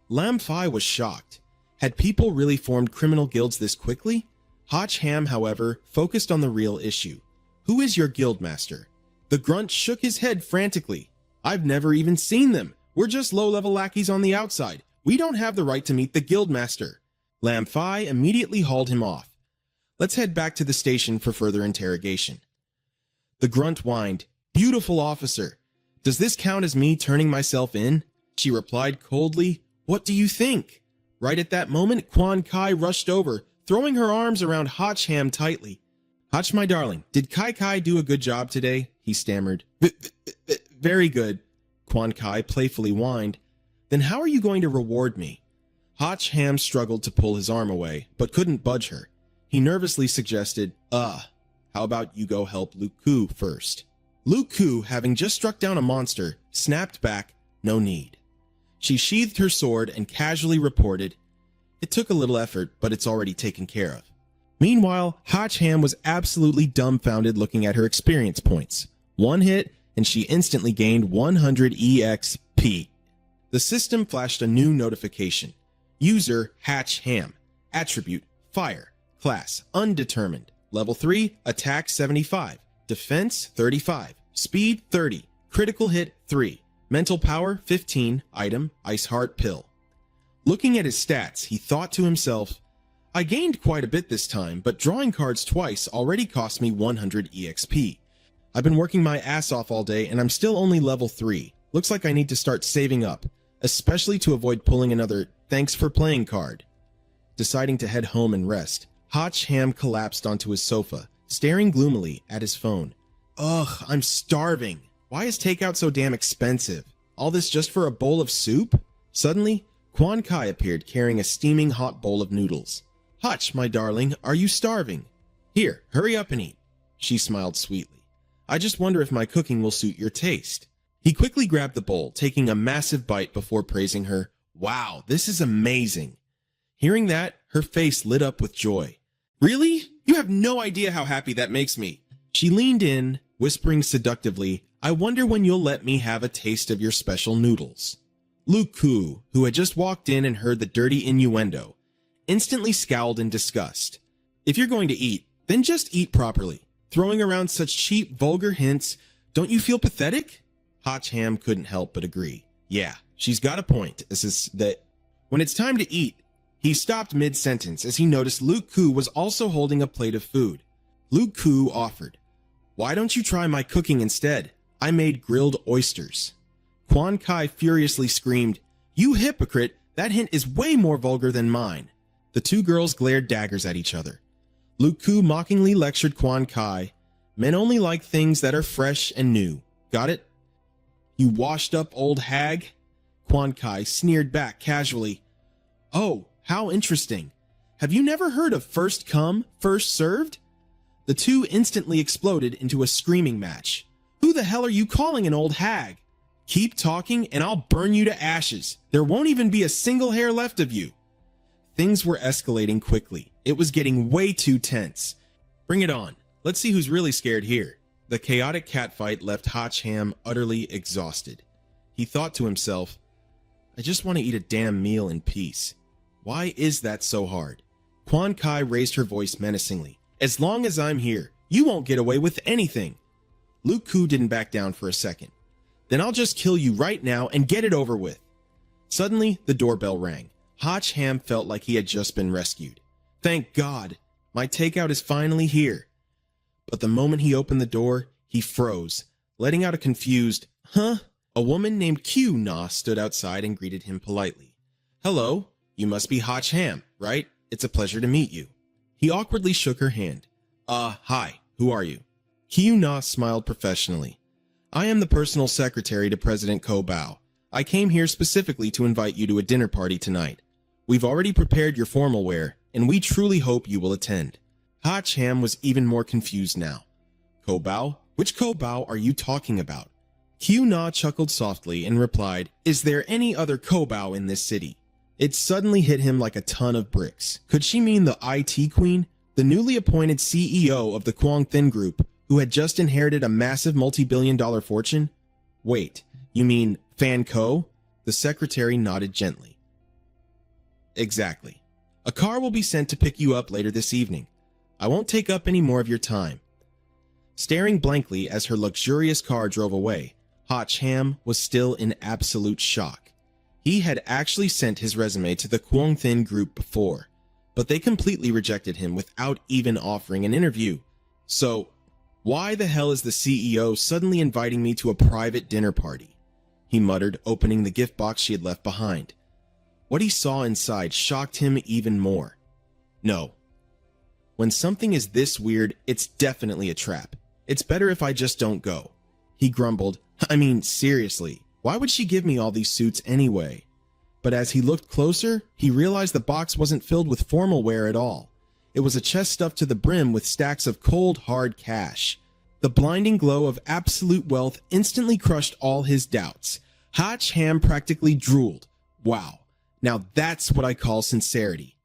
Lam Fai was shocked. Had people really formed criminal guilds this quickly? Hotch Ham, however, focused on the real issue. "Who is your guildmaster?" The grunt shook his head frantically. "I've never even seen them. We're just low-level lackeys on the outside. We don't have the right to meet the guildmaster." Lam Fai immediately hauled him off. "Let's head back to the station for further interrogation." The grunt whined, "Beautiful officer. Does this count as me turning myself in?" She replied coldly, "What do you think?" Right at that moment, Quan Kai rushed over, throwing her arms around Hotch Ham tightly. "Hotch, my darling, did Kai do a good job today?" he stammered. Very good," Quan Kai playfully whined. "Then how are you going to reward me?" Hotch Ham struggled to pull his arm away, but couldn't budge her. He nervously suggested, how about you go help Luke Koo first?" Luke Koo, having just struck down a monster, snapped back, "No need." She sheathed her sword and casually reported, "It took a little effort, but it's already taken care of." Meanwhile, Hotch Ham was absolutely dumbfounded looking at her experience points. One hit, and she instantly gained 100 EXP. The system flashed a new notification. User Hatch Ham. Attribute Fire. Class Undetermined. Level 3, Attack 75. Defense 35. Speed 30. Critical hit 3. Mental power 15. Item Ice Heart Pill. Looking at his stats, he thought to himself, "I gained quite a bit this time, but drawing cards twice already cost me 100 EXP. I've been working my ass off all day and I'm still only level 3. Looks like I need to start saving up, especially to avoid pulling another thanks for playing card." Deciding to head home and rest, Hotch Ham collapsed onto his sofa, staring gloomily at his phone. "Ugh, I'm starving. Why is takeout so damn expensive? All this just for a bowl of soup?" Suddenly, Quan Kai appeared carrying a steaming hot bowl of noodles. "Hotch, my darling, are you starving? Here, hurry up and eat." She smiled sweetly. "I just wonder if my cooking will suit your taste." He quickly grabbed the bowl, taking a massive bite before praising her. "Wow, this is amazing." Hearing that, her face lit up with joy. "Really? You have no idea how happy that makes me." She leaned in, whispering seductively, "I wonder when you'll let me have a taste of your special noodles." Luke Koo, who had just walked in and heard the dirty innuendo, instantly scowled in disgust. "If you're going to eat, then just eat properly. Throwing around such cheap, vulgar hints, don't you feel pathetic?" Hotch Ham couldn't help but agree. Yeah, she's got a point. When it's time to eat, he stopped mid-sentence as he noticed Luke Koo was also holding a plate of food. Luke Koo offered, "Why don't you try my cooking instead? I made grilled oysters." Quan Kai furiously screamed, "You hypocrite, that hint is way more vulgar than mine." The two girls glared daggers at each other. Luke Koo mockingly lectured Quan Kai, "Men only like things that are fresh and new. Got it? You washed up old hag?" Quan Kai sneered back casually, "Oh, how interesting. Have you never heard of first come, first served?" The two instantly exploded into a screaming match. Who the hell are you calling an old hag? Keep talking and I'll burn you to ashes. There won't even be a single hair left of you. Things were escalating quickly. It was getting way too tense. Bring it on. Let's see who's really scared here. The chaotic catfight left Hotch Ham utterly exhausted. He thought to himself, I just want to eat a damn meal in peace. Why is that so hard? Quan Kai raised her voice menacingly. As long as I'm here, you won't get away with anything. Luke Koo didn't back down for a second. Then I'll just kill you right now and get it over with. Suddenly, the doorbell rang. Hotch Ham felt like he had just been rescued. Thank God, my takeout is finally here. But the moment he opened the door, he froze, letting out a confused, huh? A woman named Q Na stood outside and greeted him politely. Hello, you must be Hotch Ham, right? It's a pleasure to meet you. He awkwardly shook her hand. Hi, who are you? Q Na smiled professionally. I am the personal secretary to President Ko Bao. I came here specifically to invite you to a dinner party tonight. We've already prepared your formal wear, and we truly hope you will attend. Hotch Ham was even more confused now. Ko Bao? Which Ko Bao are you talking about? Q Na chuckled softly and replied, Is there any other Ko Bao in this city? It suddenly hit him like a ton of bricks. Could she mean the IT queen? The newly appointed CEO of the Quang Thin Group, who had just inherited a massive multi-billion-dollar fortune? Wait, you mean Fan Ko? The secretary nodded gently. Exactly. A car will be sent to pick you up later this evening. I won't take up any more of your time. Staring blankly as her luxurious car drove away, Hotch Ham was still in absolute shock. He had actually sent his resume to the Quang Thin Group before, but they completely rejected him without even offering an interview. So, why the hell is the CEO suddenly inviting me to a private dinner party? He muttered, opening the gift box she had left behind. What he saw inside shocked him even more. No. When something is this weird, it's definitely a trap. It's better if I just don't go. He grumbled, I mean, seriously, why would she give me all these suits anyway? But as he looked closer, he realized the box wasn't filled with formal wear at all. It was a chest stuffed to the brim with stacks of cold, hard cash. The blinding glow of absolute wealth instantly crushed all his doubts. Hotch Ham practically drooled. Wow, now that's what I call sincerity.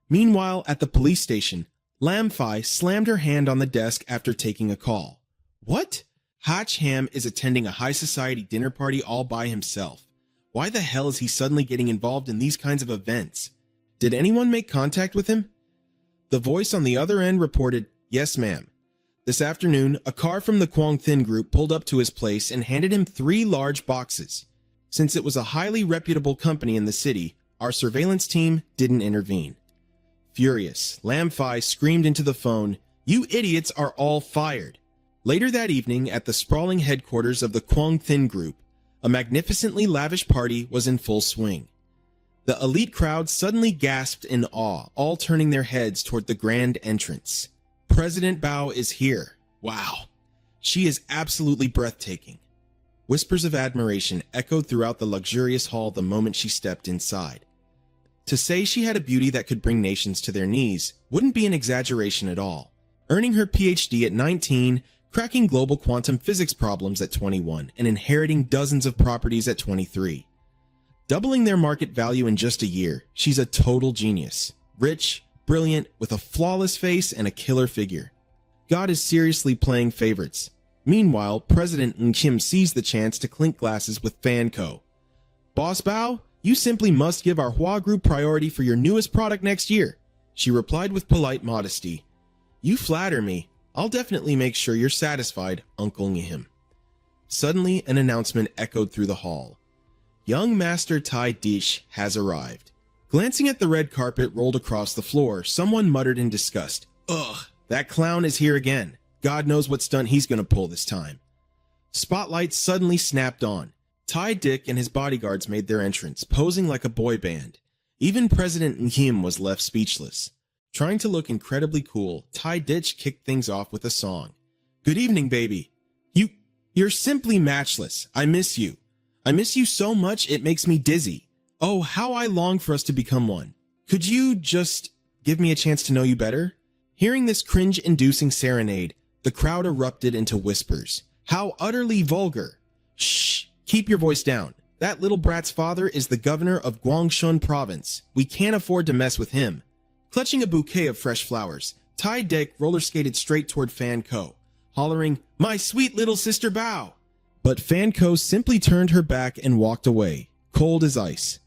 Meanwhile, at the police station, Lam Fai slammed her hand on the desk after taking a call. What? Hotch Ham is attending a high society dinner party all by himself. Why the hell is he suddenly getting involved in these kinds of events? Did anyone make contact with him? The voice on the other end reported, Yes, ma'am. This afternoon, a car from the Quang Thin Group pulled up to his place and handed him 3 large boxes. Since it was a highly reputable company in the city, our surveillance team didn't intervene. Furious, Lam Fai screamed into the phone, You idiots are all fired. Later that evening, at the sprawling headquarters of the Quang Thin Group, a magnificently lavish party was in full swing. The elite crowd suddenly gasped in awe, all turning their heads toward the grand entrance. President Bao is here. Wow. She is absolutely breathtaking. Whispers of admiration echoed throughout the luxurious hall the moment she stepped inside. To say she had a beauty that could bring nations to their knees wouldn't be an exaggeration at all. Earning her PhD at 19, cracking global quantum physics problems at 21, and inheriting dozens of properties at 23. Doubling their market value in just a year, she's a total genius. Rich, brilliant, with a flawless face and a killer figure. God is seriously playing favorites. Meanwhile, President Ng Kim seized the chance to clink glasses with Fan Ko. Boss Bao, you simply must give our Hua Group priority for your newest product next year. She replied with polite modesty. You flatter me. I'll definitely make sure you're satisfied, Uncle Ngim. Suddenly, an announcement echoed through the hall. Young Master Tai Dish has arrived. Glancing at the red carpet rolled across the floor, someone muttered in disgust. Ugh, that clown is here again. God knows what stunt he's gonna pull this time. Spotlights suddenly snapped on. Tai Dick and his bodyguards made their entrance, posing like a boy band. Even President Ngim was left speechless. Trying to look incredibly cool, Tai Ditch kicked things off with a song. Good evening, baby. You're simply matchless. I miss you. I miss you so much it makes me dizzy. Oh, how I long for us to become one. Could you just give me a chance to know you better? Hearing this cringe-inducing serenade, the crowd erupted into whispers. How utterly vulgar. Shh, keep your voice down. That little brat's father is the governor of Guangxun province. We can't afford to mess with him. Clutching a bouquet of fresh flowers, Tai Dek roller-skated straight toward Fan Ko, hollering, "My sweet little sister Bao!" But Fan Ko simply turned her back and walked away, cold as ice.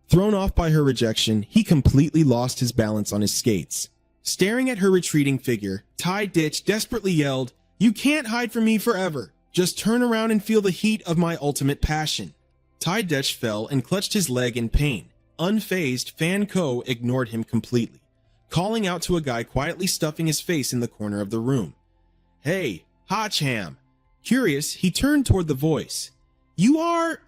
Thrown off by her rejection, he completely lost his balance on his skates. Staring at her retreating figure, Tai Ditch desperately yelled, "You can't hide from me forever. Just turn around and feel the heat of my ultimate passion." Tai Ditch fell and clutched his leg in pain. Unfazed, Fan Ko ignored him completely, calling out to a guy quietly stuffing his face in the corner of the room. "Hey, Hacham." Curious, he turned toward the voice. "You are..."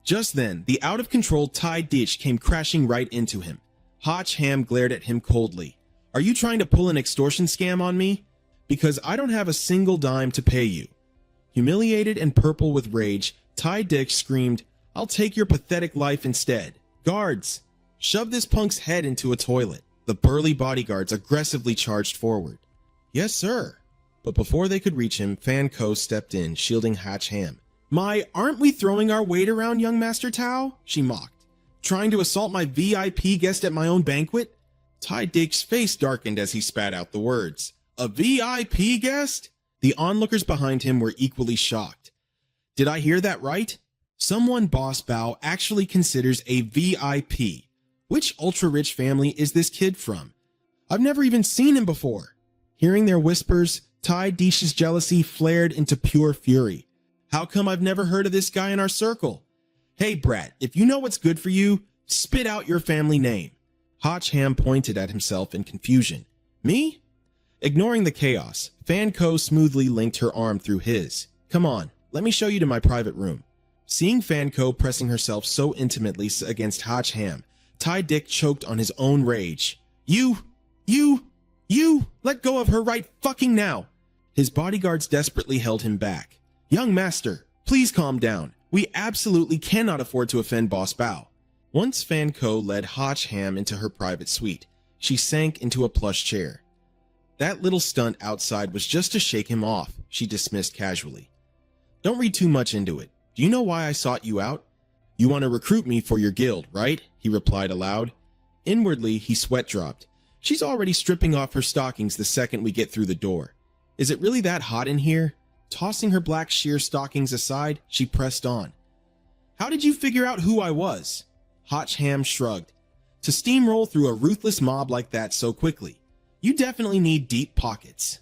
Just then, the out-of-control Tai Ditch came crashing right into him. Hacham glared at him coldly. "Are you trying to pull an extortion scam on me? Because I don't have a single dime to pay you." Humiliated and purple with rage, Tai Ditch screamed, "I'll take your pathetic life instead. Guards, shove this punk's head into a toilet." The burly bodyguards aggressively charged forward. "Yes, sir." But before they could reach him, Fan Ko stepped in, shielding Hacham. Aren't we throwing our weight around, young Master Tao?" she mocked. "Trying to assault my VIP guest at my own banquet?" Tai Ditch's face darkened as he spat out the words. "A VIP guest?" The onlookers behind him were equally shocked. "Did I hear that right? Someone Boss Bao actually considers a VIP. Which ultra-rich family is this kid from? I've never even seen him before." Hearing their whispers, Tai Ditch's jealousy flared into pure fury. "How come I've never heard of this guy in our circle? Hey brat, if you know what's good for you, spit out your family name." Hacham pointed at himself in confusion. "Me?" Ignoring the chaos, Fan Ko smoothly linked her arm through his. "Come on, let me show you to my private room." Seeing Fan Ko pressing herself so intimately against Hacham, Tai Ditch choked on his own rage. You, let go of her right fucking now." His bodyguards desperately held him back. "Young master, please calm down. We absolutely cannot afford to offend Boss Bao." Once Fan Ko led Hacham into her private suite, she sank into a plush chair. "That little stunt outside was just to shake him off," she dismissed casually. "Don't read too much into it. Do you know why I sought you out?" "You want to recruit me for your guild, right?" he replied aloud. Inwardly, he sweat dropped. She's already stripping off her stockings the second we get through the door. Is it really that hot in here? Tossing her black sheer stockings aside, she pressed on. "How did you figure out who I was?" Hacham shrugged. "To steamroll through a ruthless mob like that so quickly, you definitely need deep pockets.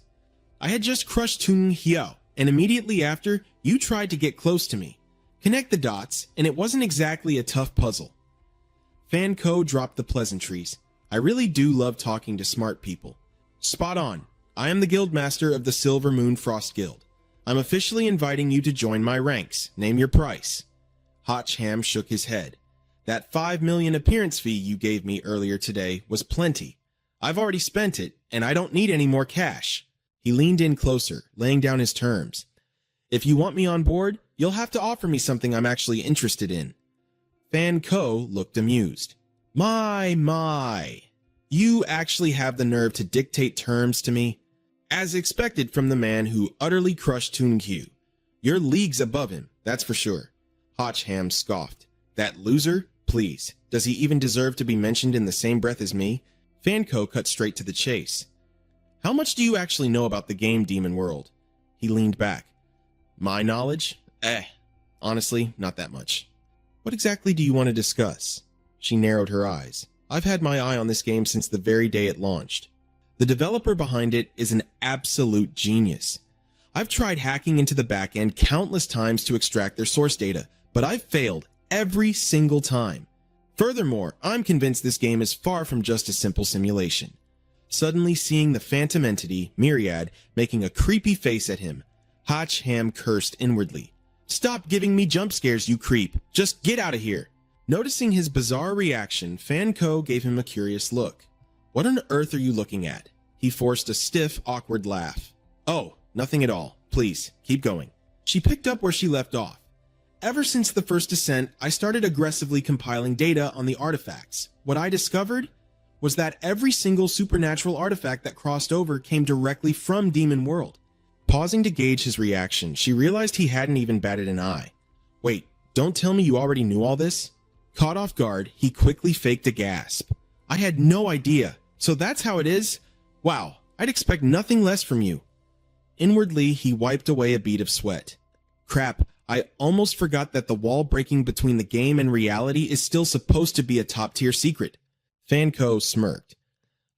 I had just crushed Tung Hiao, and immediately after, you tried to get close to me. Connect the dots, and it wasn't exactly a tough puzzle." Fan Ko dropped the pleasantries. "I really do love talking to smart people." "Spot on. I am the guild master of the Silver Moon Frost Guild. I'm officially inviting you to join my ranks. Name your price." Hacham shook his head. "That 5 million appearance fee you gave me earlier today was plenty. I've already spent it, and I don't need any more cash." He leaned in closer, laying down his terms. "If you want me on board, you'll have to offer me something I'm actually interested in." Fan Ko looked amused. My. You actually have the nerve to dictate terms to me? As expected from the man who utterly crushed Tung Hiao. You're leagues above him, that's for sure." Hacham scoffed. "That loser? Please, does he even deserve to be mentioned in the same breath as me?" Fan Ko cut straight to the chase. "How much do you actually know about the game demon world?" He leaned back. "My knowledge? Honestly, not that much." "What exactly do you want to discuss?" She narrowed her eyes. "I've had my eye on this game since the very day it launched. The developer behind it is an absolute genius. I've tried hacking into the backend countless times to extract their source data, but I've failed every single time. Furthermore, I'm convinced this game is far from just a simple simulation." Suddenly seeing the phantom entity, Myriad, making a creepy face at him, Hacham cursed inwardly. "Stop giving me jump scares, you creep. Just get out of here." Noticing his bizarre reaction, Fan Ko gave him a curious look. "What on earth are you looking at?" He forced a stiff, awkward laugh. "Oh, nothing at all. Please, keep going." She picked up where she left off. "Ever since the first descent, I started aggressively compiling data on the artifacts. What I discovered? was that every single supernatural artifact that crossed over came directly from Demon World. Pausing to gauge his reaction, she realized he hadn't even batted an eye. Wait, don't tell me you already knew all this? Caught off guard, he quickly faked a gasp. I had no idea. So that's how it is? Wow, I'd expect nothing less from you. Inwardly, he wiped away a bead of sweat. Crap, I almost forgot that the wall breaking between the game and reality is still supposed to be a top-tier secret. Fanco smirked.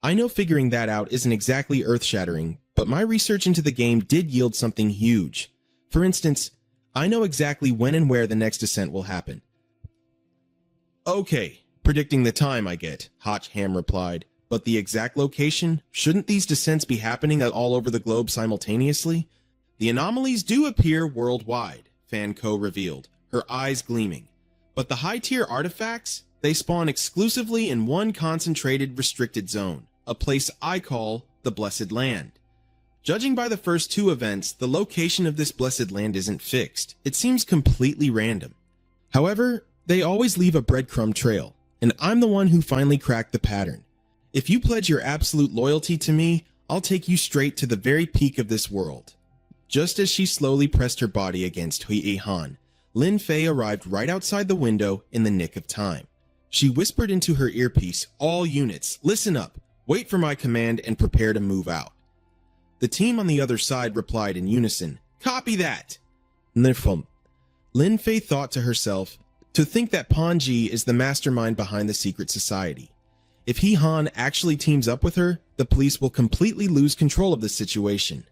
I know figuring that out isn't exactly earth-shattering, but my research into the game did yield something huge. For instance, I know exactly when and where the next descent will happen. Okay, predicting the time I get, Hotchham replied, but the exact location? Shouldn't these descents be happening all over the globe simultaneously? The anomalies do appear worldwide, Fanco revealed, her eyes gleaming. But the high-tier artifacts? They spawn exclusively in one concentrated, restricted zone, a place I call the Blessed Land. Judging by the first two events, the location of this blessed land isn't fixed. It seems completely random. However, they always leave a breadcrumb trail, and I'm the one who finally cracked the pattern. If you pledge your absolute loyalty to me, I'll take you straight to the very peak of this world. Just as she slowly pressed her body against Hui Han, Lin Fei arrived right outside the window in the nick of time. She whispered into her earpiece, "All units, listen up, wait for my command and prepare to move out." The team on the other side replied in unison, "Copy that!" Nifum. Lin Fei thought to herself, to think that Panji is the mastermind behind the secret society. If He Han actually teams up with her, the police will completely lose control of the situation.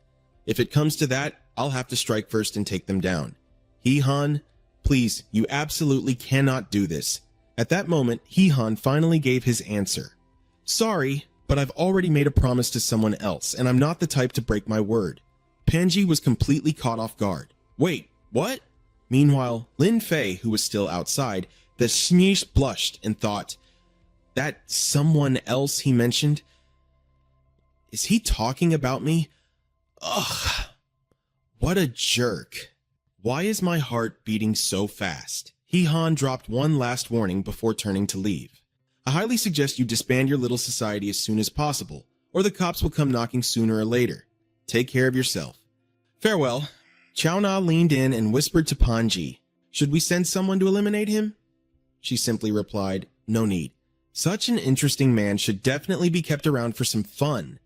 If it comes to that, I'll have to strike first and take them down. He Han, please, you absolutely cannot do this. At that moment, He Han finally gave his answer. Sorry, but I've already made a promise to someone else, and I'm not the type to break my word. Panji was completely caught off guard. Wait, what? Meanwhile, Lin Fei, who was still outside, the Shnish blushed and thought, that someone else he mentioned? Is he talking about me? Ugh, what a jerk. Why is my heart beating so fast? He Han dropped one last warning before turning to leave. I highly suggest you disband your little society as soon as possible, or the cops will come knocking sooner or later. Take care of yourself. Farewell. Chao Na leaned in and whispered to Panji, should we send someone to eliminate him? She simply replied, no need. Such an interesting man should definitely be kept around for some fun.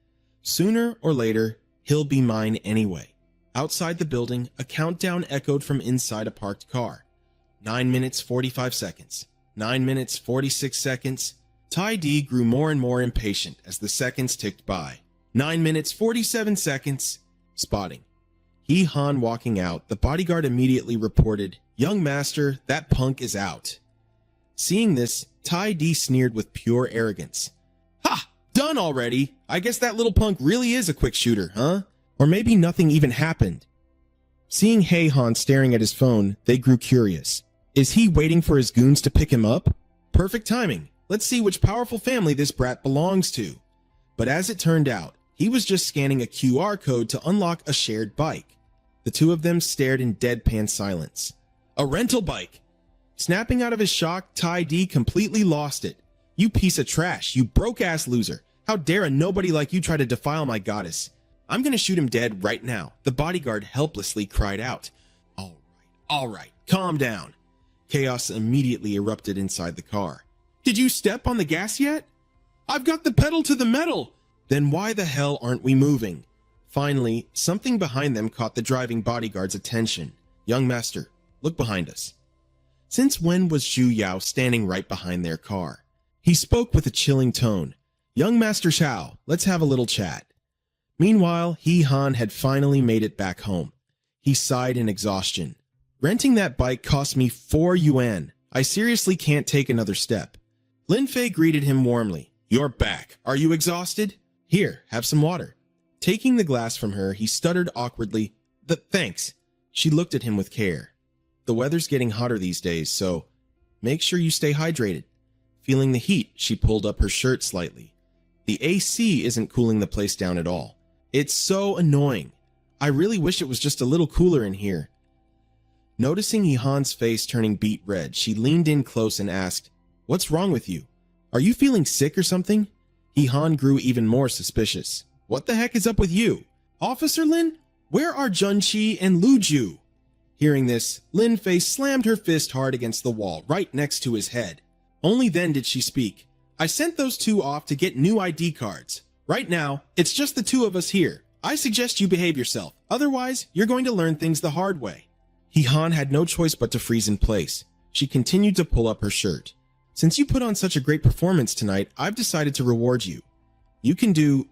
Sooner or later, he'll be mine anyway. Outside the building, a countdown echoed from inside a parked car. 9 minutes 45 seconds. 9 minutes 46 seconds. Tai D grew more and more impatient as the seconds ticked by. 9 minutes 47 seconds. Spotting. He Han walking out, the bodyguard immediately reported, young master, that punk is out. Seeing this, Tai D sneered with pure arrogance. Ha! Done already! I guess that little punk really is a quick shooter, huh? Or maybe nothing even happened. Seeing He Han staring at his phone, they grew curious. Is he waiting for his goons to pick him up? Perfect timing. Let's see which powerful family this brat belongs to. But as it turned out, he was just scanning a QR code to unlock a shared bike. The two of them stared in deadpan silence. A rental bike! Snapping out of his shock, Tai D completely lost it. You piece of trash, you broke-ass loser. How dare a nobody like you try to defile my goddess? I'm gonna shoot him dead right now, the bodyguard helplessly cried out. All right, calm down. Chaos immediately erupted inside the car. Did you step on the gas yet? I've got the pedal to the metal! Then why the hell aren't we moving? Finally, something behind them caught the driving bodyguard's attention. Young master, look behind us. Since when was Zhu Yao standing right behind their car? He spoke with a chilling tone. Young Master Xiao, let's have a little chat. Meanwhile, He Han had finally made it back home. He sighed in exhaustion. Renting that bike cost me 4 yuan. I seriously can't take another step. Lin Fei greeted him warmly. You're back. Are you exhausted? Here, have some water. Taking the glass from her, he stuttered awkwardly, Thanks. She looked at him with care. The weather's getting hotter these days, so make sure you stay hydrated. Feeling the heat, she pulled up her shirt slightly. The AC isn't cooling the place down at all. It's so annoying. I really wish it was just a little cooler in here. Noticing He Han's face turning beet red, she leaned in close and asked, What's wrong with you? Are you feeling sick or something? He-han grew even more suspicious. What the heck is up with you? Officer Lin? Where are Junchi and Luju? Hearing this, Lin Fei slammed her fist hard against the wall right next to his head. Only then did she speak. I sent those two off to get new ID cards. Right now, it's just the two of us here. I suggest you behave yourself. Otherwise, you're going to learn things the hard way. He-han had no choice but to freeze in place. She continued to pull up her shirt. Since you put on such a great performance tonight, I've decided to reward you. You can do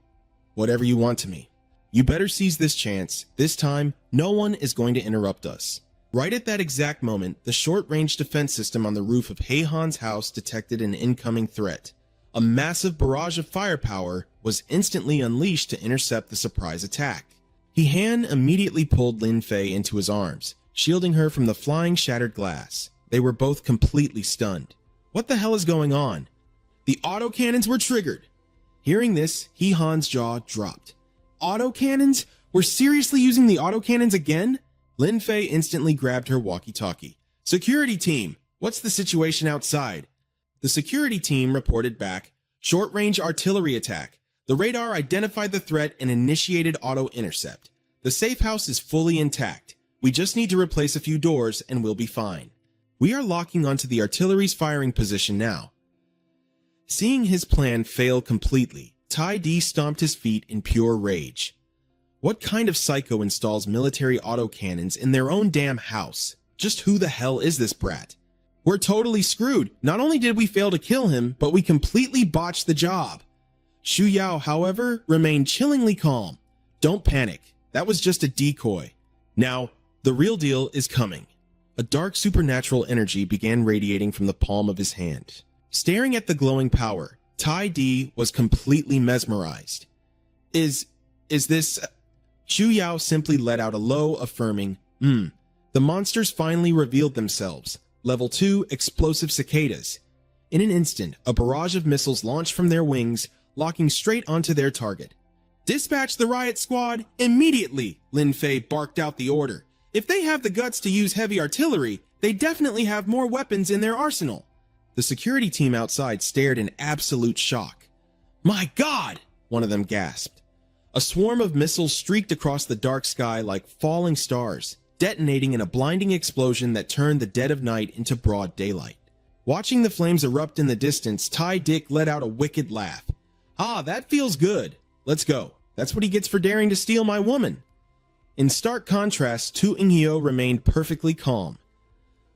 whatever you want to me. You better seize this chance. This time, no one is going to interrupt us. Right at that exact moment, the short-range defense system on the roof of Hei-han's house detected an incoming threat. A massive barrage of firepower was instantly unleashed to intercept the surprise attack. He-han immediately pulled Lin Fei into his arms, shielding her from the flying shattered glass. They were both completely stunned. What the hell is going on? The autocannons were triggered. Hearing this, He-han's jaw dropped. Autocannons? We're seriously using the autocannons again? Lin Fei instantly grabbed her walkie-talkie. Security team, what's the situation outside? The security team reported back, short-range artillery attack. The radar identified the threat and initiated auto-intercept. The safe house is fully intact. We just need to replace a few doors and we'll be fine. We are locking onto the artillery's firing position now. Seeing his plan fail completely, Tai Di stomped his feet in pure rage. What kind of psycho installs military autocannons in their own damn house? Just who the hell is this brat? We're totally screwed. Not only did we fail to kill him, but we completely botched the job. Xu Yao, however, remained chillingly calm. Don't panic. That was just a decoy. Now, the real deal is coming. A dark supernatural energy began radiating from the palm of his hand. Staring at the glowing power, Tai Di was completely mesmerized. Is this... Xu Yao simply let out a low, affirming, The monsters finally revealed themselves. Level 2 explosive cicadas. In an instant, a barrage of missiles launched from their wings, locking straight onto their target. Dispatch the riot squad immediately, Lin Fei barked out the order. If they have the guts to use heavy artillery, they definitely have more weapons in their arsenal. The security team outside stared in absolute shock. My God! One of them gasped. A swarm of missiles streaked across the dark sky like falling stars, detonating in a blinding explosion that turned the dead of night into broad daylight. Watching the flames erupt in the distance, Tai Dick let out a wicked laugh. Ah, that feels good. Let's go. That's what he gets for daring to steal my woman. In stark contrast, Tu Inghyo remained perfectly calm.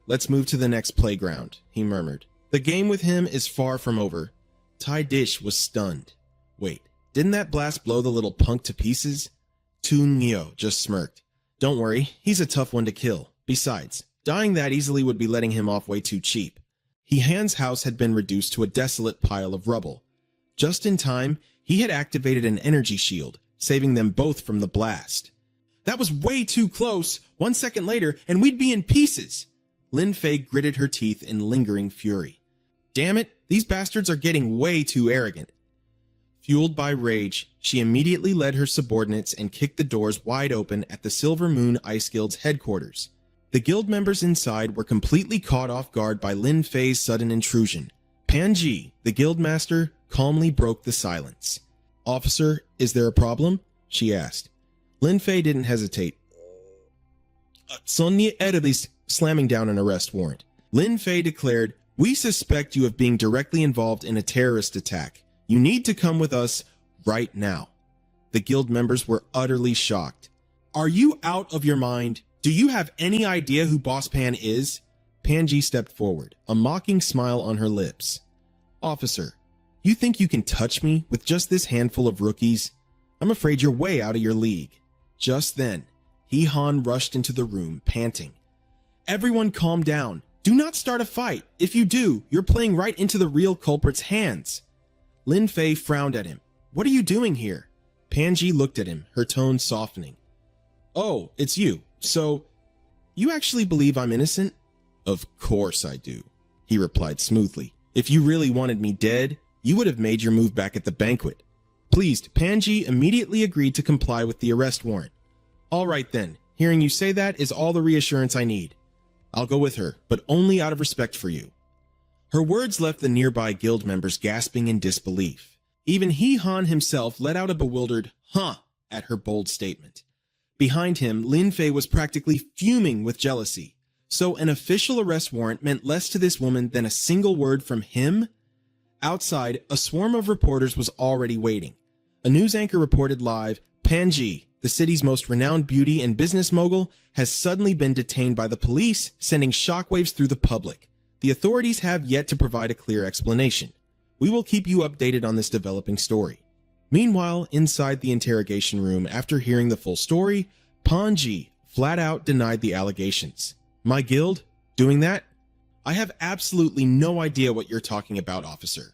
Let's move to the next playground, he murmured. The game with him is far from over. Tai Dish was stunned. Wait, didn't that blast blow the little punk to pieces? Tu Inghyo just smirked. Don't worry, he's a tough one to kill. Besides, dying that easily would be letting him off way too cheap. He-han's house had been reduced to a desolate pile of rubble. Just in time, he had activated an energy shield, saving them both from the blast. That was way too close. 1 second later, and we'd be in pieces. Lin Fei gritted her teeth in lingering fury. Damn it, these bastards are getting way too arrogant. Fueled by rage, she immediately led her subordinates and kicked the doors wide open at the Silver Moon Ice Guild's headquarters. The guild members inside were completely caught off guard by Lin Fei's sudden intrusion. Panji, the guildmaster, calmly broke the silence. Officer, is there a problem? She asked. Lin Fei didn't hesitate. Sonia Edelis, slamming down an arrest warrant. Lin Fei declared, we suspect you of being directly involved in a terrorist attack. You need to come with us right now. The guild members were utterly shocked. Are you out of your mind? Do you have any idea who Boss Pan is? Panji stepped forward, a mocking smile on her lips. Officer, you think you can touch me with just this handful of rookies? I'm afraid you're way out of your league. Just then, He-han rushed into the room, panting. Everyone calm down. Do not start a fight. If you do, you're playing right into the real culprit's hands. Lin Fei frowned at him. What are you doing here? Panji looked at him, her tone softening. Oh, it's you. So, you actually believe I'm innocent? Of course I do, he replied smoothly. If you really wanted me dead, you would have made your move back at the banquet. Pleased, Panji immediately agreed to comply with the arrest warrant. All right then, hearing you say that is all the reassurance I need. I'll go with her, but only out of respect for you. Her words left the nearby guild members gasping in disbelief. Even Hee Han himself let out a bewildered "huh" at her bold statement. Behind him, Lin Fei was practically fuming with jealousy. So an official arrest warrant meant less to this woman than a single word from him? Outside, a swarm of reporters was already waiting. A news anchor reported live, Panji, the city's most renowned beauty and business mogul, has suddenly been detained by the police, sending shockwaves through the public. The authorities have yet to provide a clear explanation. We will keep you updated on this developing story. Meanwhile, inside the interrogation room, after hearing the full story, Panji flat out denied the allegations. My guild? Doing that? I have absolutely no idea what you're talking about, officer.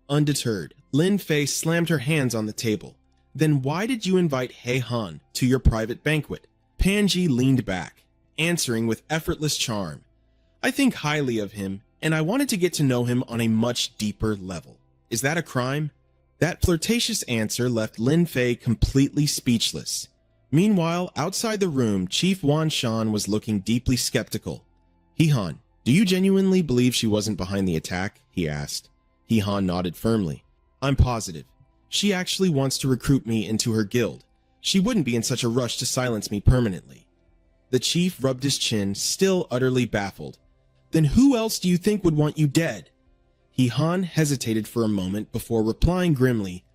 Undeterred, Lin Fei slammed her hands on the table. Then why did you invite Hei Han to your private banquet? Panji leaned back, answering with effortless charm. I think highly of him, and I wanted to get to know him on a much deeper level. Is that a crime? That flirtatious answer left Lin Fei completely speechless. Meanwhile, outside the room, Chief Wan Shan was looking deeply skeptical. Hee Han, do you genuinely believe she wasn't behind the attack? He asked. Hee Han nodded firmly. I'm positive. She actually wants to recruit me into her guild. She wouldn't be in such a rush to silence me permanently. The chief rubbed his chin, still utterly baffled. Then who else do you think would want you dead? Hee Han hesitated for a moment before replying grimly,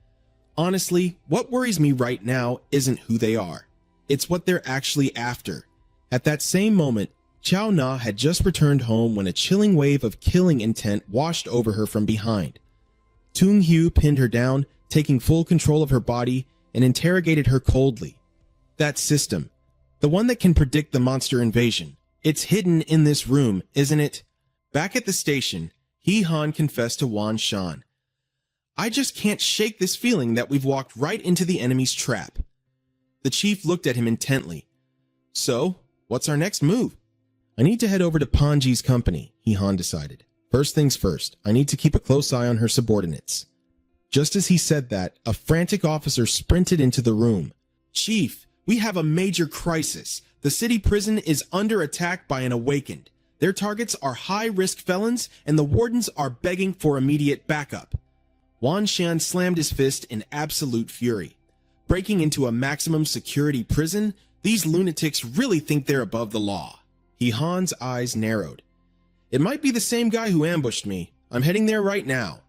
honestly, what worries me right now isn't who they are. It's what they're actually after. At that same moment, Chao Na had just returned home when a chilling wave of killing intent washed over her from behind. Tung Hu pinned her down, taking full control of her body, and interrogated her coldly. That system, the one that can predict the monster invasion, it's hidden in this room, isn't it? Back at the station, Hee Han confessed to Wan Shan. I just can't shake this feeling that we've walked right into the enemy's trap. The chief looked at him intently. So, what's our next move? I need to head over to Panji's company, Hee Han decided. First things first, I need to keep a close eye on her subordinates. Just as he said that, a frantic officer sprinted into the room. Chief, we have a major crisis. The city prison is under attack by an awakened. Their targets are high-risk felons, and the wardens are begging for immediate backup. Wan Shan slammed his fist in absolute fury. Breaking into a maximum security prison? These lunatics really think they're above the law. Hee Han's eyes narrowed. It might be the same guy who ambushed me. I'm heading there right now.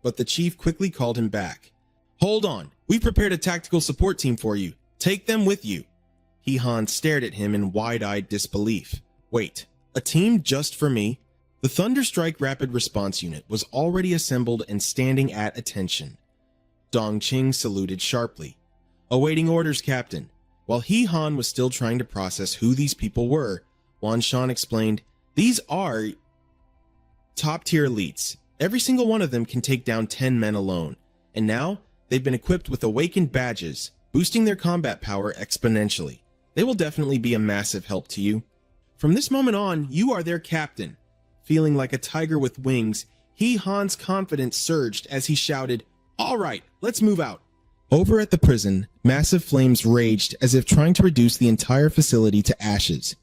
But the chief quickly called him back. Hold on, we've prepared a tactical support team for you. Take them with you. Hee Han stared at him in wide-eyed disbelief. Wait, a team just for me? The Thunderstrike Rapid Response Unit was already assembled and standing at attention. Dongqing saluted sharply. Awaiting orders, Captain. While Hee Han was still trying to process who these people were, Wan Shan explained, these are top-tier elites. Every single one of them can take down 10 men alone, and now they've been equipped with awakened badges, boosting their combat power exponentially. They will definitely be a massive help to you. From this moment on, you are their captain. Feeling like a tiger with wings, Hee Han's confidence surged as he shouted, all right, let's move out. Over at the prison, massive flames raged as if trying to reduce the entire facility to ashes.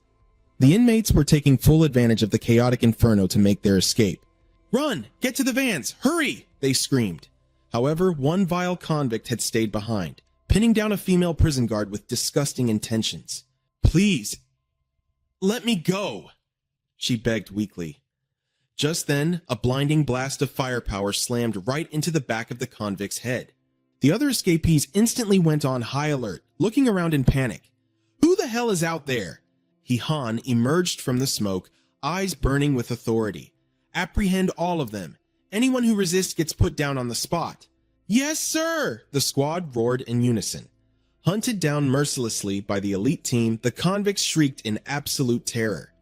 The inmates were taking full advantage of the chaotic inferno to make their escape. Run! Get to the vans! Hurry! They screamed. However, one vile convict had stayed behind, pinning down a female prison guard with disgusting intentions. Please, let me go, she begged weakly. Just then, a blinding blast of firepower slammed right into the back of the convict's head. The other escapees instantly went on high alert, looking around in panic. Who the hell is out there? Hee Han emerged from the smoke, eyes burning with authority. Apprehend all of them. Anyone who resists gets put down on the spot. Yes, sir! The squad roared in unison. Hunted down mercilessly by the elite team, the convicts shrieked in absolute terror.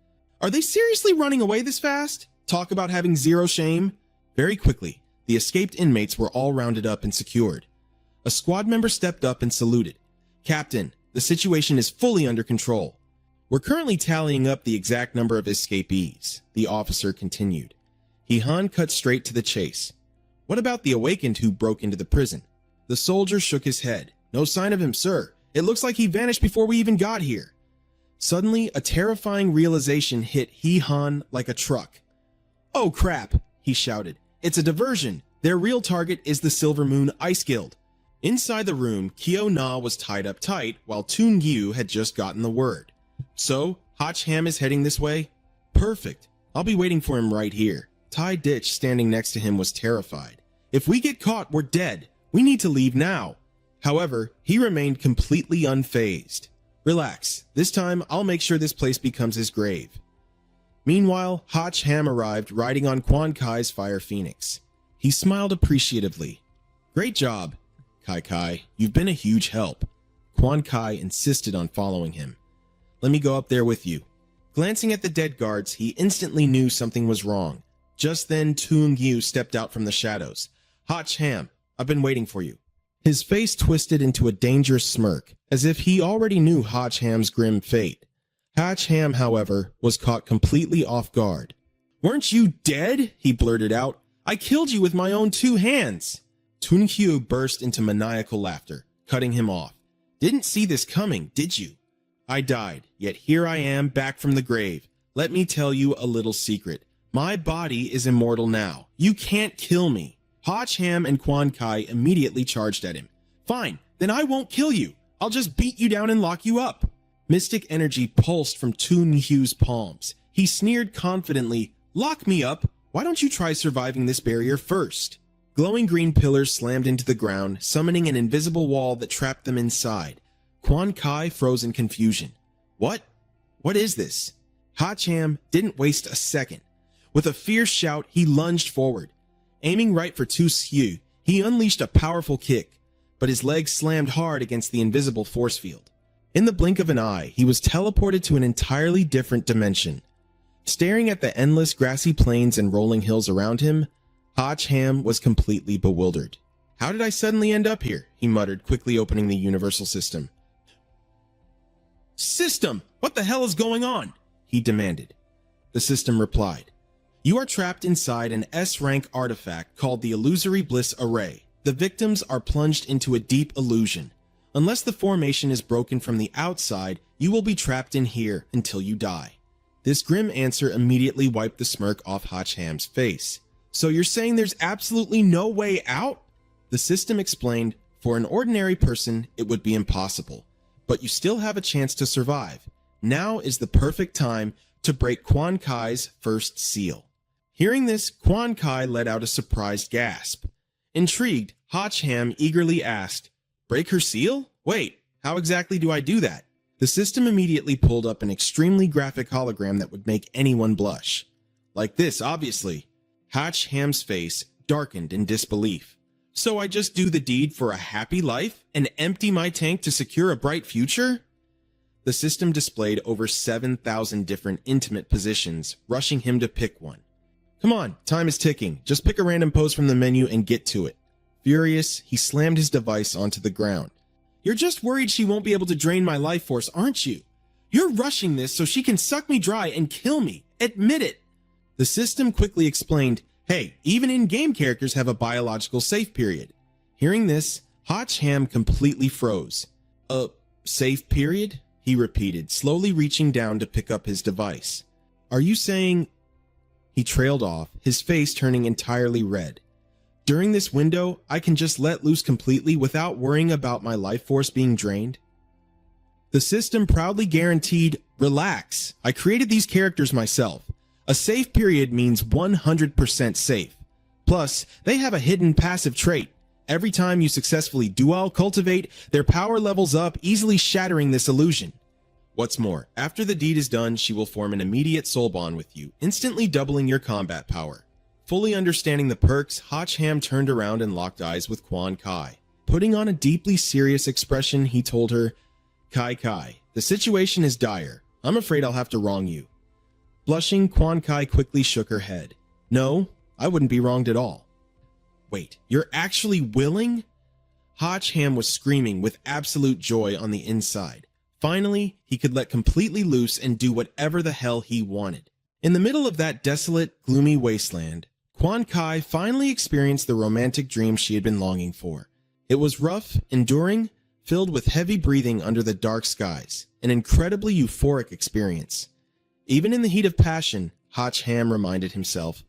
Are they seriously running away this fast? Talk about having zero shame? Very quickly, the escaped inmates were all rounded up and secured. A squad member stepped up and saluted. Captain, the situation is fully under control. We're currently tallying up the exact number of escapees, the officer continued. Hee Han cut straight to the chase. What about the awakened who broke into the prison? The soldier shook his head. No sign of him, sir. It looks like he vanished before we even got here. Suddenly, a terrifying realization hit Hee Han like a truck. Oh crap, he shouted. It's a diversion. Their real target is the Silver Moon Ice Guild. Inside the room, Kyo Na was tied up tight while Toon Gyu had just gotten the word. So, Hotch Ham is heading this way? Perfect. I'll be waiting for him right here. Tai Ditch standing next to him was terrified. If we get caught, we're dead. We need to leave now. However, he remained completely unfazed. Relax. This time, I'll make sure this place becomes his grave. Meanwhile, Hotch Ham arrived riding on Quan Kai's Fire Phoenix. He smiled appreciatively. Great job, Kai. You've been a huge help. Quan Kai insisted on following him. Let me go up there with you. Glancing at the dead guards, he instantly knew something was wrong. Just then, Toon Gyu stepped out from the shadows. Hotch Ham, I've been waiting for you. His face twisted into a dangerous smirk, as if he already knew Hotch Ham's grim fate. Hotch Ham, however, was caught completely off guard. Weren't you dead? He blurted out. I killed you with my own 2 hands. Toon Gyu burst into maniacal laughter, cutting him off. Didn't see this coming, did you? I died, yet here I am back from the grave. Let me tell you a little secret. My body is immortal now. You can't kill me. Hotch Ham and Quan Kai immediately charged at him. Fine, then I won't kill you. I'll just beat you down and lock you up. Mystic energy pulsed from Toon Gyu's palms. He sneered confidently, Lock me up? Why don't you try surviving this barrier first? Glowing green pillars slammed into the ground, summoning an invisible wall that trapped them inside. Quan Kai froze in confusion. What? What is this? Hotch Ham didn't waste a second. With a fierce shout, he lunged forward. Aiming right for Toon Gyu, he unleashed a powerful kick, but his legs slammed hard against the invisible force field. In the blink of an eye, he was teleported to an entirely different dimension. Staring at the endless grassy plains and rolling hills around him, Hotch Ham was completely bewildered. How did I suddenly end up here? He muttered, quickly opening the universal system. System! What the hell is going on? He demanded. The system replied. You are trapped inside an S-rank artifact called the Illusory Bliss Array. The victims are plunged into a deep illusion. Unless the formation is broken from the outside, you will be trapped in here until you die. This grim answer immediately wiped the smirk off Hotch Ham's face. So you're saying there's absolutely no way out? The system explained, for an ordinary person, it would be impossible. But you still have a chance to survive. Now is the perfect time to break Quan Kai's first seal. Hearing this, Quan Kai let out a surprised gasp. Intrigued, Hotch Ham eagerly asked, Break her seal? Wait, how exactly do I do that? The system immediately pulled up an extremely graphic hologram that would make anyone blush. Like this, obviously. Hotch Ham's face darkened in disbelief. So I just do the deed for a happy life and empty my tank to secure a bright future? The system displayed over 7,000 different intimate positions, rushing him to pick one. Come on, time is ticking. Just pick a random pose from the menu and get to it. Furious, he slammed his device onto the ground. You're just worried she won't be able to drain my life force, aren't you? You're rushing this so she can suck me dry and kill me. Admit it. The system quickly explained, hey, even in-game characters have a biological safe period. Hearing this, Hotch Ham completely froze. Safe period? He repeated, slowly reaching down to pick up his device. Are you saying... He trailed off, his face turning entirely red. During this window, I can just let loose completely without worrying about my life force being drained? The system proudly guaranteed, relax, I created these characters myself. A safe period means 100% safe. Plus, they have a hidden passive trait. Every time you successfully dual cultivate, their power levels up, easily shattering this illusion. What's more, after the deed is done, she will form an immediate soul bond with you, instantly doubling your combat power. Fully understanding the perks, Hotch Ham turned around and locked eyes with Quan Kai. Putting on a deeply serious expression, he told her, Kai, the situation is dire. I'm afraid I'll have to wrong you. Blushing, Quan Kai quickly shook her head. No, I wouldn't be wronged at all. Wait, you're actually willing? Hotch Ham was screaming with absolute joy on the inside. Finally, he could let completely loose and do whatever the hell he wanted. In the middle of that desolate, gloomy wasteland, Quan Kai finally experienced the romantic dream she had been longing for. It was rough, enduring, filled with heavy breathing under the dark skies, an incredibly euphoric experience. Even in the heat of passion, Hotch Ham reminded himself,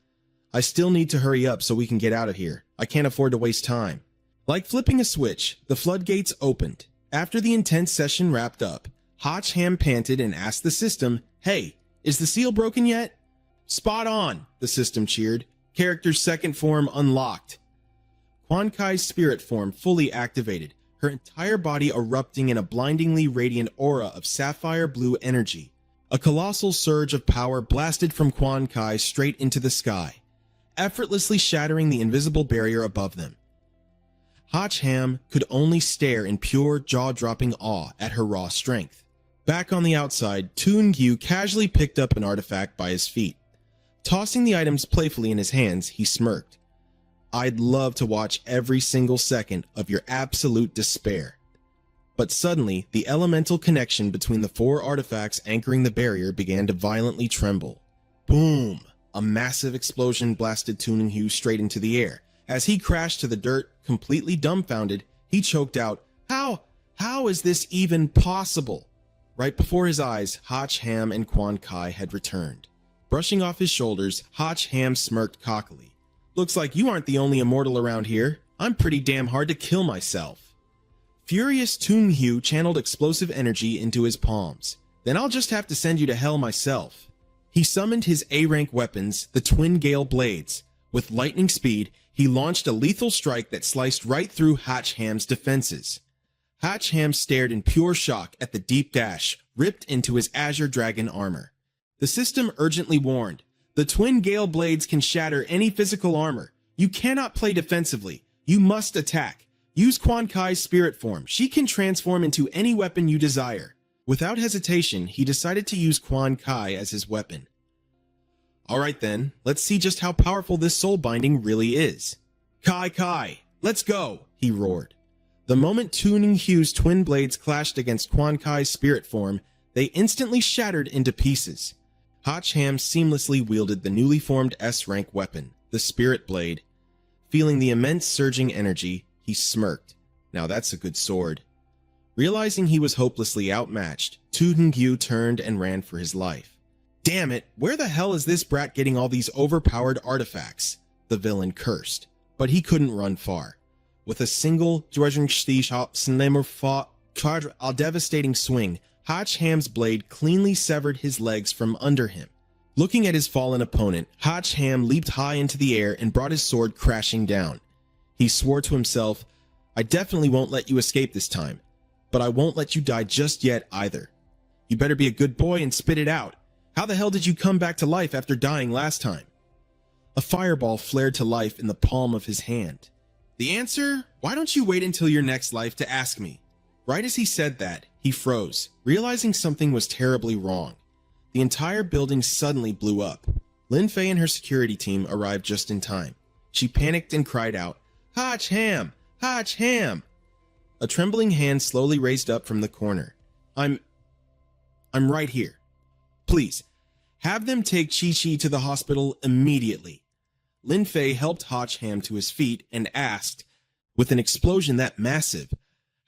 I still need to hurry up so we can get out of here. I can't afford to waste time. Like flipping a switch, the floodgates opened. After the intense session wrapped up, Hotch Ham panted and asked the system, "Hey, is the seal broken yet?" "Spot on," the system cheered. "Character's second form unlocked." Quan Kai's spirit form fully activated, her entire body erupting in a blindingly radiant aura of sapphire blue energy. A colossal surge of power blasted from Quan Kai straight into the sky, effortlessly shattering the invisible barrier above them. Hotch Ham could only stare in pure, jaw-dropping awe at her raw strength. Back on the outside, Toon Gyu casually picked up an artifact by his feet. Tossing the items playfully in his hands, he smirked. "I'd love to watch every single second of your absolute despair." But suddenly, the elemental connection between the 4 artifacts anchoring the barrier began to violently tremble. Boom! A massive explosion blasted Toon Gyu straight into the air. As he crashed to the dirt, completely dumbfounded, he choked out, How is this even possible?" Right before his eyes, Hotch Ham and Quan Kai had returned. Brushing off his shoulders, Hotch Ham smirked cockily. "Looks like you aren't the only immortal around here. I'm pretty damn hard to kill myself." Furious Toon Gyu channeled explosive energy into his palms. "Then I'll just have to send you to hell myself." He summoned his A-rank weapons, the Twin Gale Blades. With lightning speed, he launched a lethal strike that sliced right through Hotch Ham's defenses. Hotch Ham stared in pure shock at the deep gash ripped into his Azure Dragon armor. The system urgently warned, "The Twin Gale Blades can shatter any physical armor. You cannot play defensively. You must attack. Use Quan Kai's spirit form. She can transform into any weapon you desire." Without hesitation, he decided to use Quan Kai as his weapon. "Alright then, let's see just how powerful this soul binding really is." Kai, let's go," he roared. The moment Toon Gyu's twin blades clashed against Quan Kai's spirit form, they instantly shattered into pieces. Hotch Ham seamlessly wielded the newly formed S-rank weapon, the Spirit Blade. Feeling the immense surging energy, he smirked. Now that's a good sword. Realizing he was hopelessly outmatched, Toon Gyu turned and ran for his life. "Damn it, where the hell is this brat getting all these overpowered artifacts?" the villain cursed, but he couldn't run far. With a single devastating swing, Hotch Ham's blade cleanly severed his legs from under him. Looking at his fallen opponent, Hotch Ham leaped high into the air and brought his sword crashing down. He swore to himself, "I definitely won't let you escape this time, but I won't let you die just yet either. You better be a good boy and spit it out. How the hell did you come back to life after dying last time?" A fireball flared to life in the palm of his hand. "The answer? Why don't you wait until your next life to ask me?" Right as he said that, he froze, realizing something was terribly wrong. The entire building suddenly blew up. Lin Fei and her security team arrived just in time. She panicked and cried out, "Hotch Ham! Hotch Ham!" A trembling hand slowly raised up from the corner. I'm right here. Please, have them take Chi-Chi to the hospital immediately." Lin Fei helped Hotch Ham to his feet and asked, "With an explosion that massive,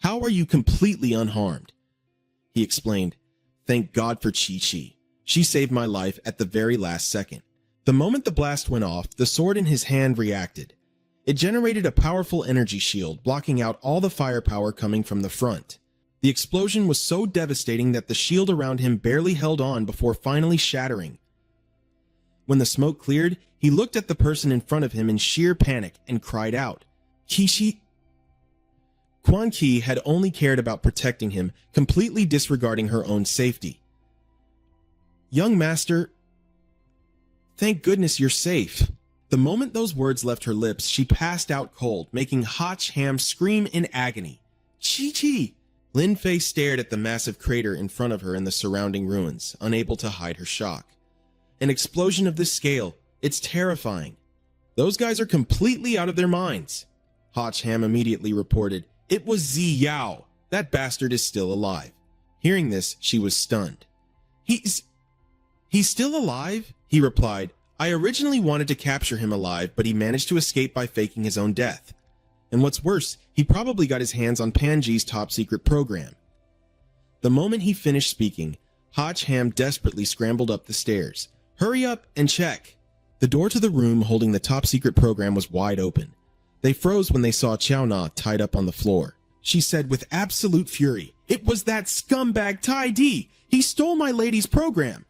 how are you completely unharmed?" He explained, "Thank God for Chi-Chi. She saved my life at the very last second." The moment the blast went off, the sword in his hand reacted. It generated a powerful energy shield, blocking out all the firepower coming from the front. The explosion was so devastating that the shield around him barely held on before finally shattering. When the smoke cleared, he looked at the person in front of him in sheer panic and cried out, "Kishi!" Quan Ki had only cared about protecting him, completely disregarding her own safety. "Young master, thank goodness you're safe." The moment those words left her lips, she passed out cold, making Hotch Ham scream in agony. "Chi-Chi!" Lin Fei stared at the massive crater in front of her and the surrounding ruins, unable to hide her shock. An explosion of this scale, it's terrifying. "Those guys are completely out of their minds." Hotch Ham immediately reported, "It was Zi Yao. That bastard is still alive." Hearing this, she was stunned. He's still alive?" he replied. "I originally wanted to capture him alive, but he managed to escape by faking his own death. And what's worse, he probably got his hands on Panji's top-secret program." The moment he finished speaking, Hotch Ham desperately scrambled up the stairs. "Hurry up and check." The door to the room holding the top-secret program was wide open. They froze when they saw Chao Na tied up on the floor. She said with absolute fury, "It was that scumbag Tai Di! He stole my lady's program!"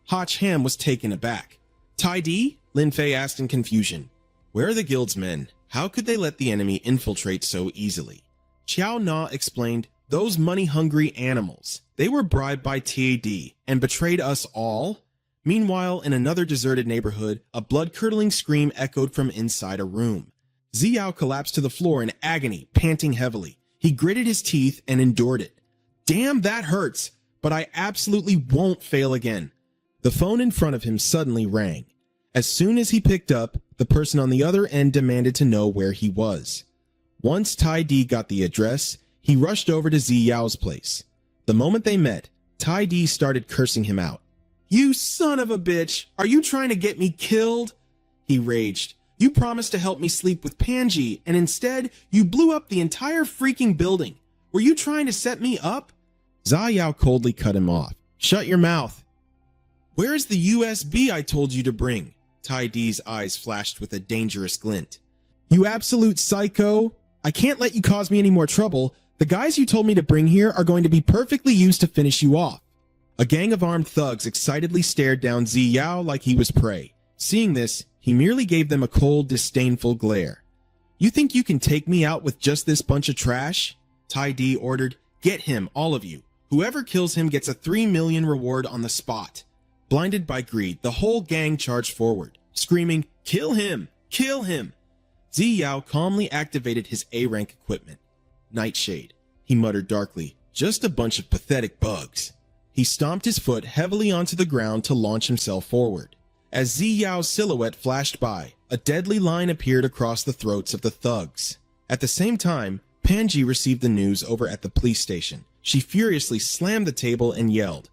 Hotch Ham was taken aback. "Tai Di?" Lin Fei asked in confusion. "Where are the guild's men? How could they let the enemy infiltrate so easily?" Chao Na explained, "Those money-hungry animals. They were bribed by TAD and betrayed us all." Meanwhile, in another deserted neighborhood, a blood-curdling scream echoed from inside a room. Ziyao collapsed to the floor in agony, panting heavily. He gritted his teeth and endured it. "Damn, that hurts, but I absolutely won't fail again." The phone in front of him suddenly rang. As soon as he picked up, the person on the other end demanded to know where he was. Once Tai Di got the address, he rushed over to Ziyao's place. The moment they met, Tai Di started cursing him out. "You son of a bitch! Are you trying to get me killed?" He raged. "You promised to help me sleep with Panji, and instead, you blew up the entire freaking building. Were you trying to set me up?" Ziyao coldly cut him off. "Shut your mouth." "Where is the USB I told you to bring?" Tai Di's eyes flashed with a dangerous glint. "You absolute psycho! I can't let you cause me any more trouble. The guys you told me to bring here are going to be perfectly used to finish you off." A gang of armed thugs excitedly stared down Ziyao like he was prey. Seeing this, he merely gave them a cold, disdainful glare. "You think you can take me out with just this bunch of trash?" Tai Di ordered. "Get him, all of you. Whoever kills him gets a 3 million reward on the spot." Blinded by greed, the whole gang charged forward, screaming, "Kill him! Kill him!" Ziyao calmly activated his A-rank equipment. "Nightshade," he muttered darkly, "just a bunch of pathetic bugs." He stomped his foot heavily onto the ground to launch himself forward. As Ziyao's silhouette flashed by, a deadly line appeared across the throats of the thugs. At the same time, Panji received the news over at the police station. She furiously slammed the table and yelled,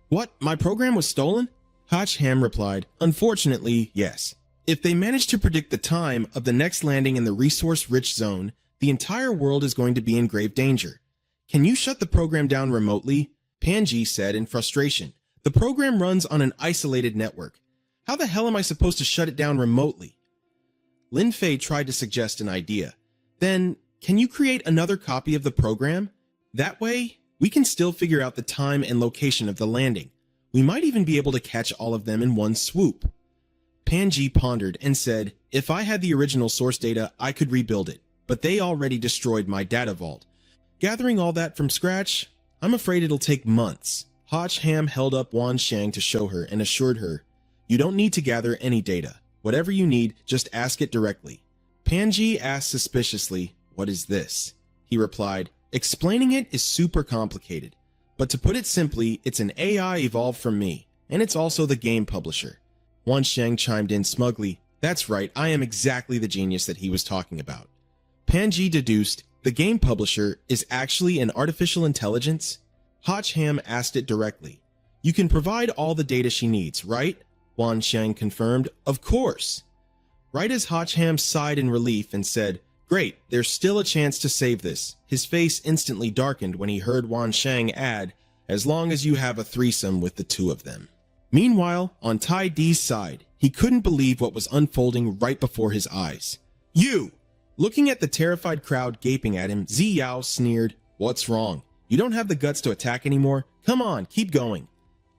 "What? My program was stolen?" Hotch Ham replied, "Unfortunately, yes. If they manage to predict the time of the next landing in the resource-rich zone, the entire world is going to be in grave danger. Can you shut the program down remotely?" Panji said in frustration, "The program runs on an isolated network. How the hell am I supposed to shut it down remotely?" Lin Fei tried to suggest an idea. "Then, can you create another copy of the program? That way, we can still figure out the time and location of the landing. We might even be able to catch all of them in one swoop." Panji pondered and said, "If I had the original source data, I could rebuild it, but they already destroyed my data vault. Gathering all that from scratch, I'm afraid it'll take months." Hotch Ham held up Wan Shang to show her and assured her, "You don't need to gather any data. Whatever you need, just ask it directly." Panji asked suspiciously, "What is this?" He replied, "Explaining it is super complicated, but to put it simply, it's an AI evolved from me, and it's also the game publisher." Wan Shang chimed in smugly, "That's right, I am exactly the genius that he was talking about." Panji deduced, "The game publisher is actually an artificial intelligence?" Hotch Ham asked it directly. "You can provide all the data she needs, right?" Wan Shang confirmed, "Of course." Right as Hotch Ham sighed in relief and said, "Great, there's still a chance to save this," his face instantly darkened when he heard Wan Shang add, "As long as you have a threesome with the two of them." Meanwhile, on Tai Di's side, he couldn't believe what was unfolding right before his eyes. "You!" Looking at the terrified crowd gaping at him, Ziyao sneered, "What's wrong? You don't have the guts to attack anymore? Come on, keep going."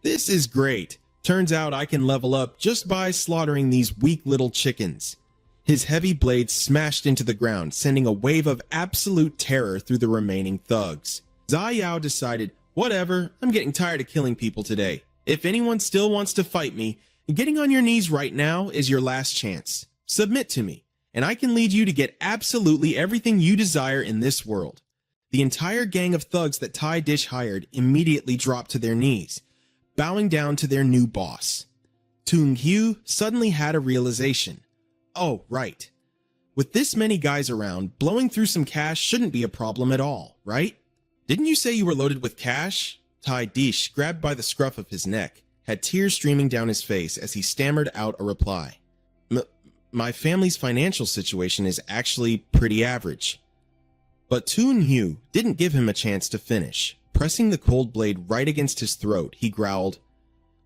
"This is great. Turns out I can level up just by slaughtering these weak little chickens." His heavy blade smashed into the ground, sending a wave of absolute terror through the remaining thugs. Ziyao decided, "Whatever, I'm getting tired of killing people today. If anyone still wants to fight me, getting on your knees right now is your last chance. Submit to me, and I can lead you to get absolutely everything you desire in this world." The entire gang of thugs that Tai Dish hired immediately dropped to their knees, bowing down to their new boss. Tung Hyu suddenly had a realization. "Oh, right. With this many guys around, blowing through some cash shouldn't be a problem at all, right? Didn't you say you were loaded with cash?" Tai Dish, grabbed by the scruff of his neck, had tears streaming down his face as he stammered out a reply. My family's financial situation is actually pretty average." But Tung Hyu didn't give him a chance to finish. Pressing the cold blade right against his throat, he growled,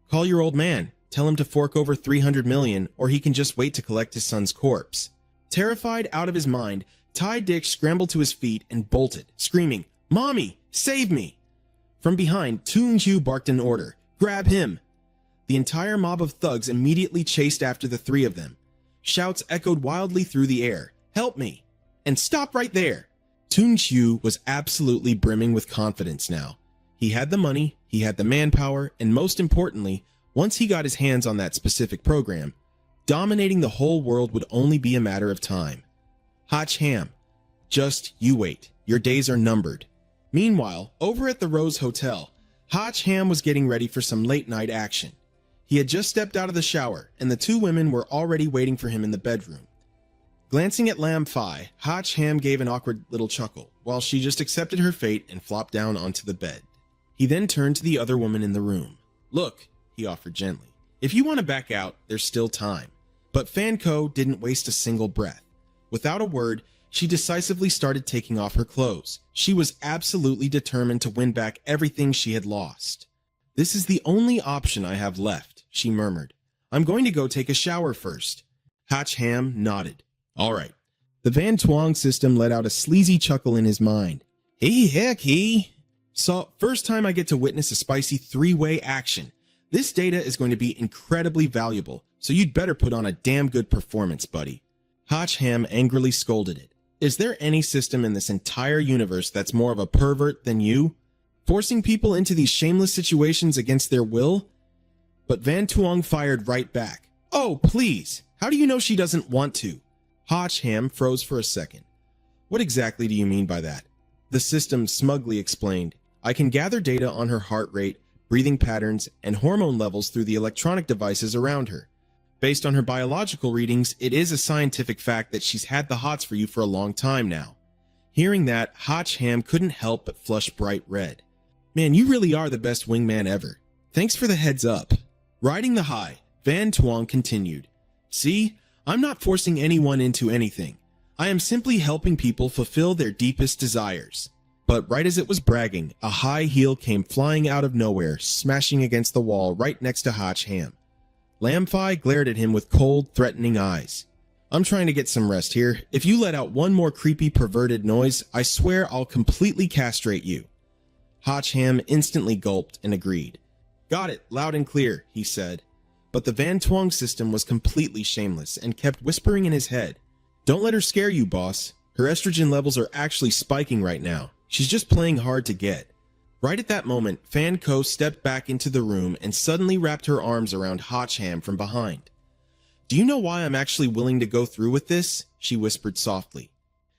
"Call your old man. tell him to fork over 300 million, or he can just wait to collect his son's corpse. Terrified out of his mind, Tai Dick scrambled to his feet and bolted, screaming, "Mommy, save me!" From behind, Toon Hugh barked an order, "Grab him!" The entire mob of thugs immediately chased after the three of them. Shouts echoed wildly through the air, "Help me!" and "Stop right there!" Toon Hugh was absolutely brimming with confidence now. He had the money, he had the manpower, and most importantly, once he got his hands on that specific program, dominating the whole world would only be a matter of time. Hotch Ham, just you wait. Your days are numbered. Meanwhile, over at the Rose Hotel, Hotch Ham was getting ready for some late-night action. He had just stepped out of the shower, and the two women were already waiting for him in the bedroom. Glancing at Lam Phi, Hotch Ham gave an awkward little chuckle, while she just accepted her fate and flopped down onto the bed. He then turned to the other woman in the room. "Look," he offered gently, "if you want to back out, there's still time." But Fan Ko didn't waste a single breath. Without a word, she decisively started taking off her clothes. She was absolutely determined to win back everything she had lost. "This is the only option I have left," she murmured. "I'm going to go take a shower first." Hotch Ham nodded. "All right." The Van Tuong system let out a sleazy chuckle in his mind. "Hey, heck, he. So, first time I get to witness a spicy three-way action. This data is going to be incredibly valuable, so you'd better put on a damn good performance, buddy." Hotch Ham angrily scolded it. "Is there any system in this entire universe that's more of a pervert than you? Forcing people into these shameless situations against their will?" But Van Tuong fired right back. "Oh, please! How do you know she doesn't want to?" Hotch Ham froze for a second. "What exactly do you mean by that?" The system smugly explained, "I can gather data on her heart rate, breathing patterns, and hormone levels through the electronic devices around her. Based on her biological readings, it is a scientific fact that she's had the hots for you for a long time now." Hearing that, Hotch Ham couldn't help but flush bright red. "Man, you really are the best wingman ever. Thanks for the heads up." Riding the high, Van Tuong continued, "See, I'm not forcing anyone into anything. I am simply helping people fulfill their deepest desires." But right as it was bragging, a high heel came flying out of nowhere, smashing against the wall right next to Hotch Ham. Lam Phi glared at him with cold, threatening eyes. "I'm trying to get some rest here. If you let out one more creepy, perverted noise, I swear I'll completely castrate you." Hotch Ham instantly gulped and agreed. "Got it, loud and clear," he said. But the Van Tuong system was completely shameless and kept whispering in his head, "Don't let her scare you, boss. Her estrogen levels are actually spiking right now. She's just playing hard to get." Right at that moment, Fan Ko stepped back into the room and suddenly wrapped her arms around Hotch Ham from behind. "Do you know why I'm actually willing to go through with this?" she whispered softly.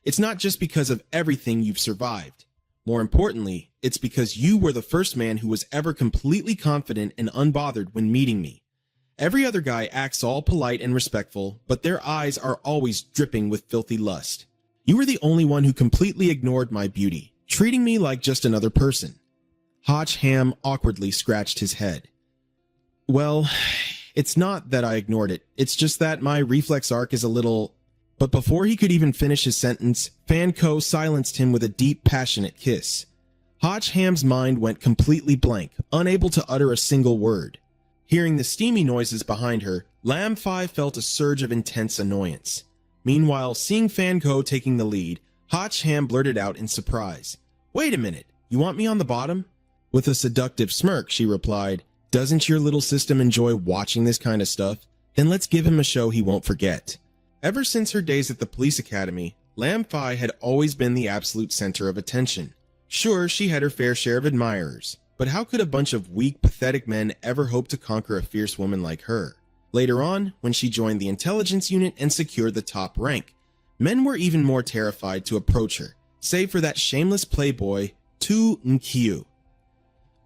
"It's not just because of everything you've survived. More importantly, it's because you were the first man who was ever completely confident and unbothered when meeting me. Every other guy acts all polite and respectful, but their eyes are always dripping with filthy lust. You were the only one who completely ignored my beauty, treating me like just another person." Hotch Ham awkwardly scratched his head. "Well, it's not that I ignored it. It's just that my reflex arc is a little..." But before he could even finish his sentence, Fan Ko silenced him with a deep, passionate kiss. Hotch Ham's mind went completely blank, unable to utter a single word. Hearing the steamy noises behind her, Lam Phi felt a surge of intense annoyance. Meanwhile, seeing Fan Ko taking the lead, Hotch Ham blurted out in surprise, "Wait a minute, you want me on the bottom?" With a seductive smirk, she replied, "Doesn't your little system enjoy watching this kind of stuff? Then let's give him a show he won't forget." Ever since her days at the police academy, Lam Phi had always been the absolute center of attention. Sure, she had her fair share of admirers, but how could a bunch of weak, pathetic men ever hope to conquer a fierce woman like her? Later on, when she joined the intelligence unit and secured the top rank, men were even more terrified to approach her, save for that shameless playboy, Tu Nkyu.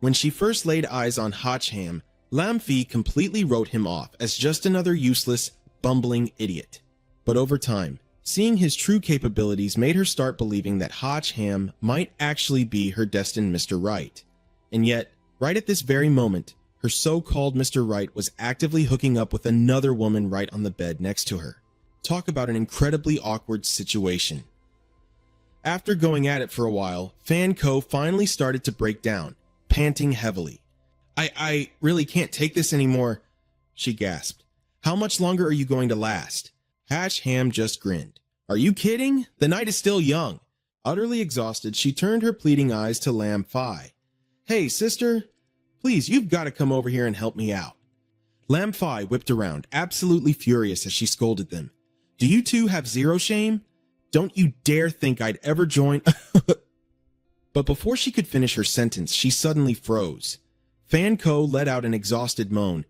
When she first laid eyes on Hotch Ham, Lam Phi completely wrote him off as just another useless, bumbling idiot. But over time, seeing his true capabilities made her start believing that Hotch Ham might actually be her destined Mr. Right. And yet, right at this very moment, her so-called Mr. Right was actively hooking up with another woman right on the bed next to her. Talk about an incredibly awkward situation. After going at it for a while, Fan Ko finally started to break down, panting heavily. I really can't take this anymore. she gasped. How much longer are you going to last? Hatch Ham just grinned. Are you kidding? The night is still young. Utterly exhausted, she turned her pleading eyes to Lam Fi. Hey, sister, please, you've got to come over here and help me out. Lam Fi whipped around, absolutely furious as she scolded them. Do you two have zero shame? Don't you dare think I'd ever join. But before she could finish her sentence, she suddenly froze. Fan Ko let out an exhausted moan.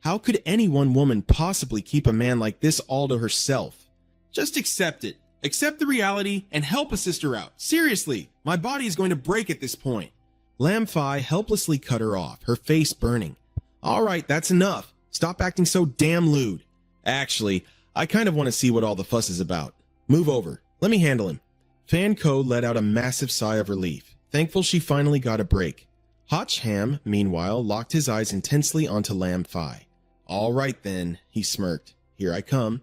How could any one woman possibly keep a man like this all to herself? Just accept it. Accept the reality and help a sister out. Seriously, my body is going to break at this point. Lam Fi helplessly cut her off, her face burning. All right, that's enough. Stop acting so damn lewd. Actually, I kind of want to see what all the fuss is about. Move over. Let me handle him. Fan Ko let out a massive sigh of relief, thankful she finally got a break. Hatch Ham, meanwhile, locked his eyes intensely onto Lam Fi. All right then, he smirked. Here I come.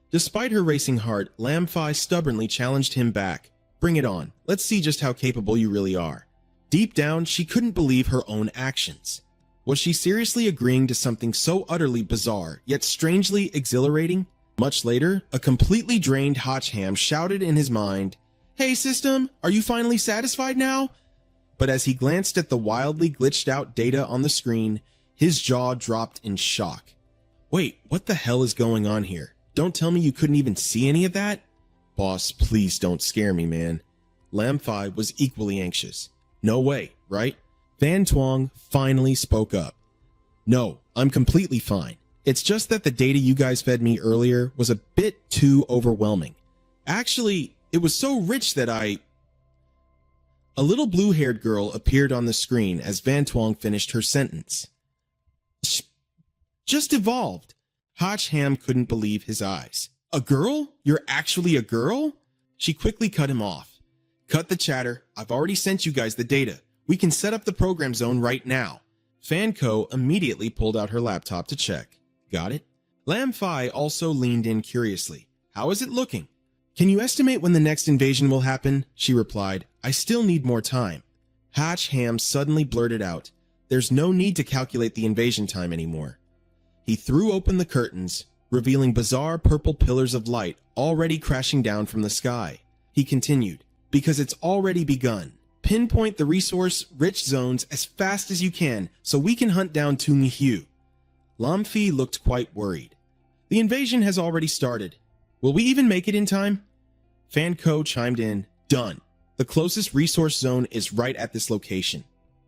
Despite her racing heart, Lam Fi stubbornly challenged him back. Bring it on. Let's see just how capable you really are. Deep down, she couldn't believe her own actions. Was she seriously agreeing to something so utterly bizarre, yet strangely exhilarating? Much later, a completely drained Hatch Ham shouted in his mind, Hey system, are you finally satisfied now? But as he glanced at the wildly glitched out data on the screen, his jaw dropped in shock. Wait, what the hell is going on here? Don't tell me you couldn't even see any of that? Boss, please don't scare me, man. Lam Fi was equally anxious. No way, right? Van Tuong finally spoke up. No, I'm completely fine. It's just that the data you guys fed me earlier was a bit too overwhelming. Actually, it was so rich that A little blue-haired girl appeared on the screen as Van Tuong finished her sentence. Just evolved. Hatch Ham couldn't believe his eyes. A girl? You're actually a girl? She quickly cut him off. Cut the chatter. I've already sent you guys the data. We can set up the program zone right now. Fan Ko immediately pulled out her laptop to check. Got it? Lam Fi also leaned in curiously. How is it looking? Can you estimate when the next invasion will happen? She replied. I still need more time. Hatch Ham suddenly blurted out. There's no need to calculate the invasion time anymore. He threw open the curtains, revealing bizarre purple pillars of light already crashing down from the sky. He continued, because it's already begun. Pinpoint the resource-rich zones as fast as you can so we can hunt down Tung Hugh. Lam Fi looked quite worried. The invasion has already started. Will we even make it in time? Fan Ko chimed in, Done. The closest resource zone is right at this location.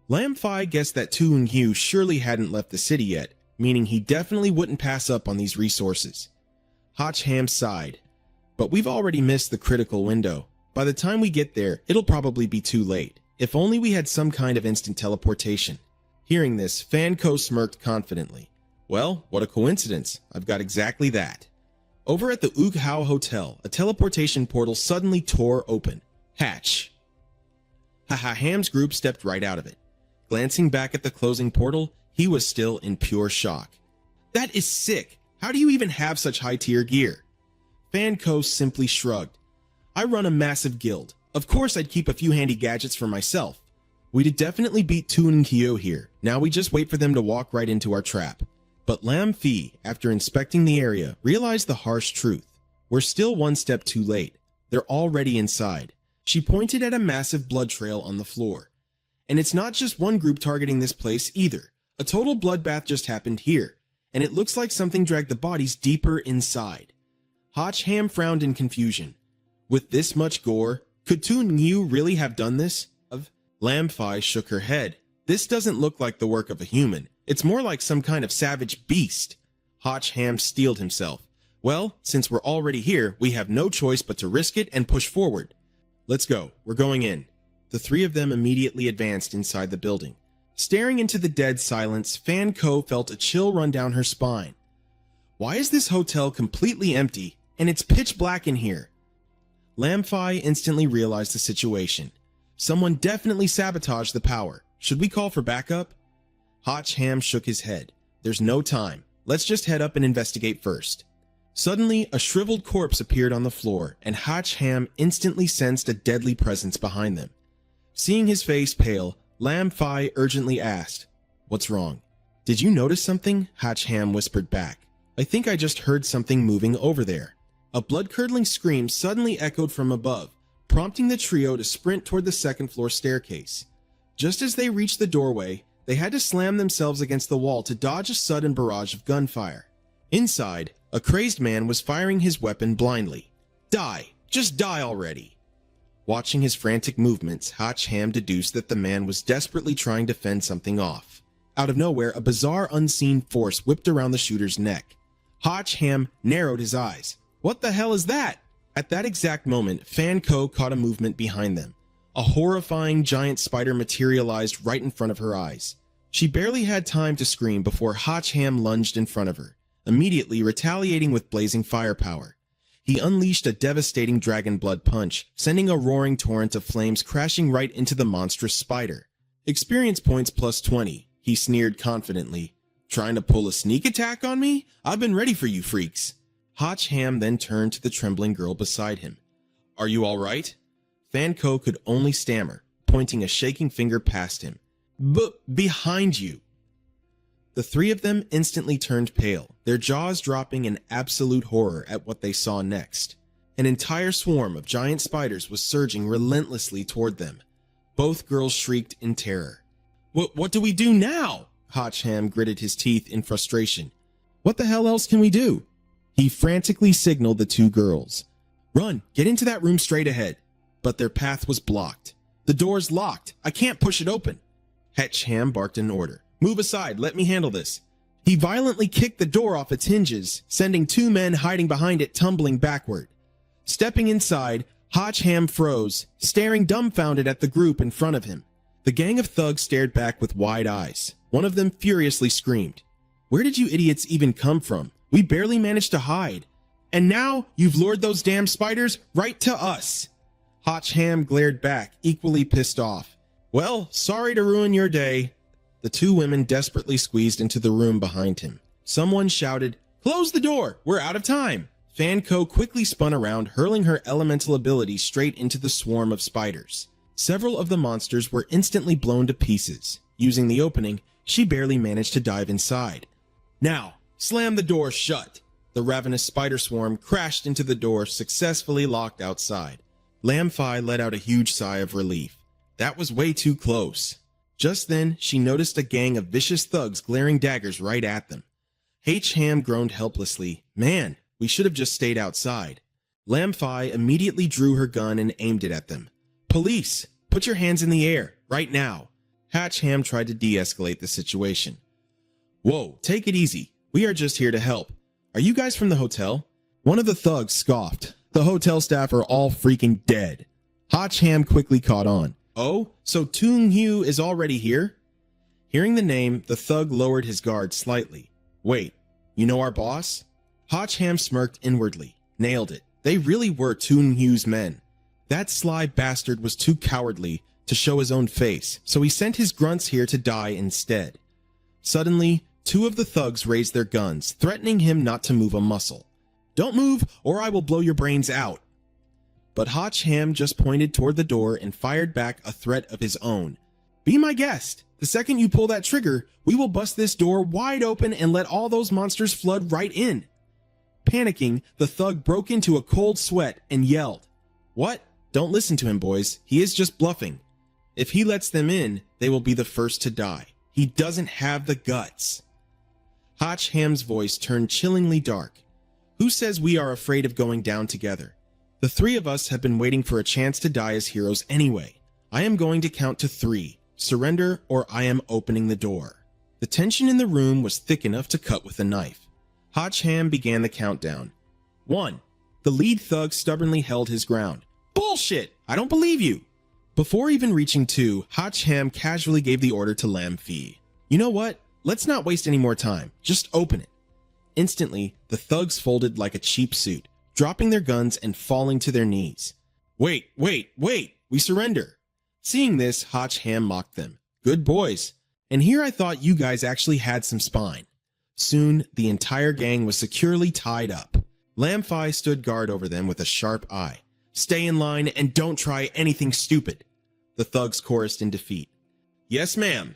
Lam Fi guessed that Tung Hugh surely hadn't left the city yet, meaning he definitely wouldn't pass up on these resources. Hatch Ham sighed. But we've already missed the critical window. By the time we get there, it'll probably be too late. If only we had some kind of instant teleportation. Hearing this, Fan Ko smirked confidently. Well, what a coincidence. I've got exactly that. Over at the Ug Hao Hotel, a teleportation portal suddenly tore open. Hatch. Haha, Ham's group stepped right out of it. Glancing back at the closing portal, he was still in pure shock. That is sick. How do you even have such high-tier gear? Fan Ko simply shrugged. I run a massive guild. Of course I'd keep a few handy gadgets for myself. We'd definitely beat Toon and Kyo here. Now we just wait for them to walk right into our trap. But Lam Fi, after inspecting the area, realized the harsh truth. We're still one step too late. They're already inside. She pointed at a massive blood trail on the floor. And it's not just one group targeting this place either. A total bloodbath just happened here, and it looks like something dragged the bodies deeper inside. Hatch Ham frowned in confusion. With this much gore, could Toon Yu really have done this? Lam Fi shook her head. This doesn't look like the work of a human. It's more like some kind of savage beast. Hatch Ham steeled himself. Well, since we're already here, we have no choice but to risk it and push forward. Let's go. We're going in. The three of them immediately advanced inside the building. Staring into the dead silence, Fan Ko felt a chill run down her spine. Why is this hotel completely empty, and it's pitch black in here? Lam Fi instantly realized the situation. Someone definitely sabotaged the power. Should we call for backup? Hatch Ham shook his head. There's no time. Let's just head up and investigate first. Suddenly, a shriveled corpse appeared on the floor, and Hatch Ham instantly sensed a deadly presence behind them. Seeing his face pale, Lam Fi urgently asked, What's wrong? Did you notice something? Hatch Ham whispered back. I think I just heard something moving over there. A blood-curdling scream suddenly echoed from above, prompting the trio to sprint toward the second-floor staircase. Just as they reached the doorway, they had to slam themselves against the wall to dodge a sudden barrage of gunfire. Inside, a crazed man was firing his weapon blindly. Die! Just die already! Watching his frantic movements, Hatch Ham deduced that the man was desperately trying to fend something off. Out of nowhere, a bizarre unseen force whipped around the shooter's neck. Hatch Ham narrowed his eyes. What the hell is that? At that exact moment, Fan Ko caught a movement behind them. A horrifying giant spider materialized right in front of her eyes. She barely had time to scream before Hatch Ham lunged in front of her, immediately retaliating with blazing firepower. He unleashed a devastating dragon blood punch, sending a roaring torrent of flames crashing right into the monstrous spider. Experience points plus 20, he sneered confidently. Trying to pull a sneak attack on me? I've been ready for you freaks. Hatch Ham then turned to the trembling girl beside him. Are you all right? Fan Ko could only stammer, pointing a shaking finger past him. Behind you. The three of them instantly turned pale, their jaws dropping in absolute horror at what they saw next. An entire swarm of giant spiders was surging relentlessly toward them. Both girls shrieked in terror. What do we do now? Hatch Ham gritted his teeth in frustration. What the hell else can we do? He frantically signaled the two girls. Run, get into that room straight ahead. But their path was blocked. The door's locked. I can't push it open. Hatch Ham barked an order. Move aside, let me handle this. He violently kicked the door off its hinges, sending two men hiding behind it tumbling backward. Stepping inside, Hatch Ham froze, staring dumbfounded at the group in front of him. The gang of thugs stared back with wide eyes. One of them furiously screamed, Where did you idiots even come from? We barely managed to hide. And now you've lured those damn spiders right to us. Hatch Ham glared back, equally pissed off. Well, sorry to ruin your day. The two women desperately squeezed into the room behind him. Someone shouted, Close the door! We're out of time! Fan Ko quickly spun around, hurling her elemental ability straight into the swarm of spiders. Several of the monsters were instantly blown to pieces. Using the opening, she barely managed to dive inside. Now, slam the door shut! The ravenous spider swarm crashed into the door, successfully locked outside. Lam Fi let out a huge sigh of relief. That was way too close. Just then, she noticed a gang of vicious thugs glaring daggers right at them. H. Ham groaned helplessly. Man, we should have just stayed outside. Lam Fi immediately drew her gun and aimed it at them. Police! Put your hands in the air, right now. Hatch Ham tried to de-escalate the situation. Whoa, take it easy. We are just here to help. Are you guys from the hotel? One of the thugs scoffed. The hotel staff are all freaking dead. Hatch Ham quickly caught on. Oh, so Toon Hugh is already here? Hearing the name, the thug lowered his guard slightly. Wait, you know our boss? Hatch Ham smirked inwardly. Nailed it. They really were Toon Hugh's men. That sly bastard was too cowardly to show his own face, so he sent his grunts here to die instead. Suddenly, two of the thugs raised their guns, threatening him not to move a muscle. Don't move, or I will blow your brains out. But Hatch Ham just pointed toward the door and fired back a threat of his own. Be my guest. The second you pull that trigger, we will bust this door wide open and let all those monsters flood right in. Panicking, the thug broke into a cold sweat and yelled. What? Don't listen to him, boys. He is just bluffing. If he lets them in, they will be the first to die. He doesn't have the guts. Hatch Ham's voice turned chillingly dark. Who says we are afraid of going down together? The three of us have been waiting for a chance to die as heroes anyway. I am going to count to 3. Surrender or I am opening the door. The tension in the room was thick enough to cut with a knife. Hatch Ham began the countdown. 1. The lead thug stubbornly held his ground. Bullshit! I don't believe you! Before even reaching 2, Hatch Ham casually gave the order to Lam Fi. You know what? Let's not waste any more time. Just open it. Instantly, the thugs folded like a cheap suit, dropping their guns and falling to their knees. Wait! We surrender! Seeing this, Hatch Ham mocked them. Good boys. And here I thought you guys actually had some spine. Soon, the entire gang was securely tied up. Lam Fi stood guard over them with a sharp eye. Stay in line and don't try anything stupid. The thugs chorused in defeat. Yes, ma'am.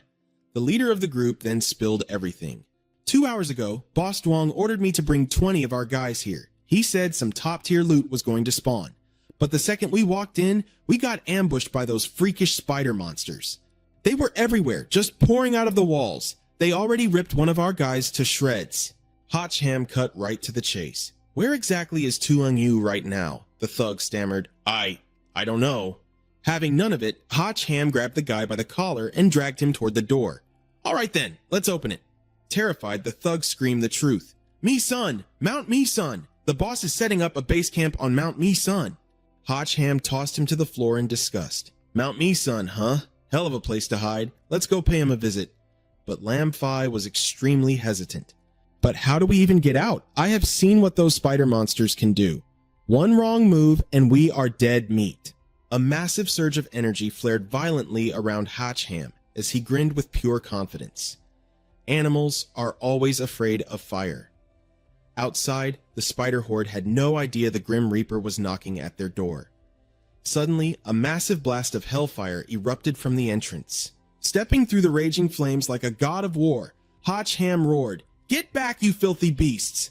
The leader of the group then spilled everything. 2 hours ago, Boss Duong ordered me to bring 20 of our guys here. He said some top-tier loot was going to spawn. But the second we walked in, we got ambushed by those freakish spider monsters. They were everywhere, just pouring out of the walls. They already ripped one of our guys to shreds. Hotch Ham cut right to the chase. Where exactly is Tuong Yu right now? The thug stammered. I don't know. Having none of it, Hotch Ham grabbed the guy by the collar and dragged him toward the door. All right then, let's open it. Terrified, the thug screamed the truth. Me son! Mount Me son! The boss is setting up a base camp on Mount Me son. Hotch Ham tossed him to the floor in disgust. Mount Me son, huh? Hell of a place to hide. Let's go pay him a visit. But Lam Phi was extremely hesitant. But how do we even get out? I have seen what those spider monsters can do. One wrong move and we are dead meat. A massive surge of energy flared violently around Hotch Ham as he grinned with pure confidence. Animals are always afraid of fire. Outside, the spider horde had no idea the Grim Reaper was knocking at their door. Suddenly, a massive blast of hellfire erupted from the entrance. Stepping through the raging flames like a god of war, Hotch Ham roared, "Get back, you filthy beasts!"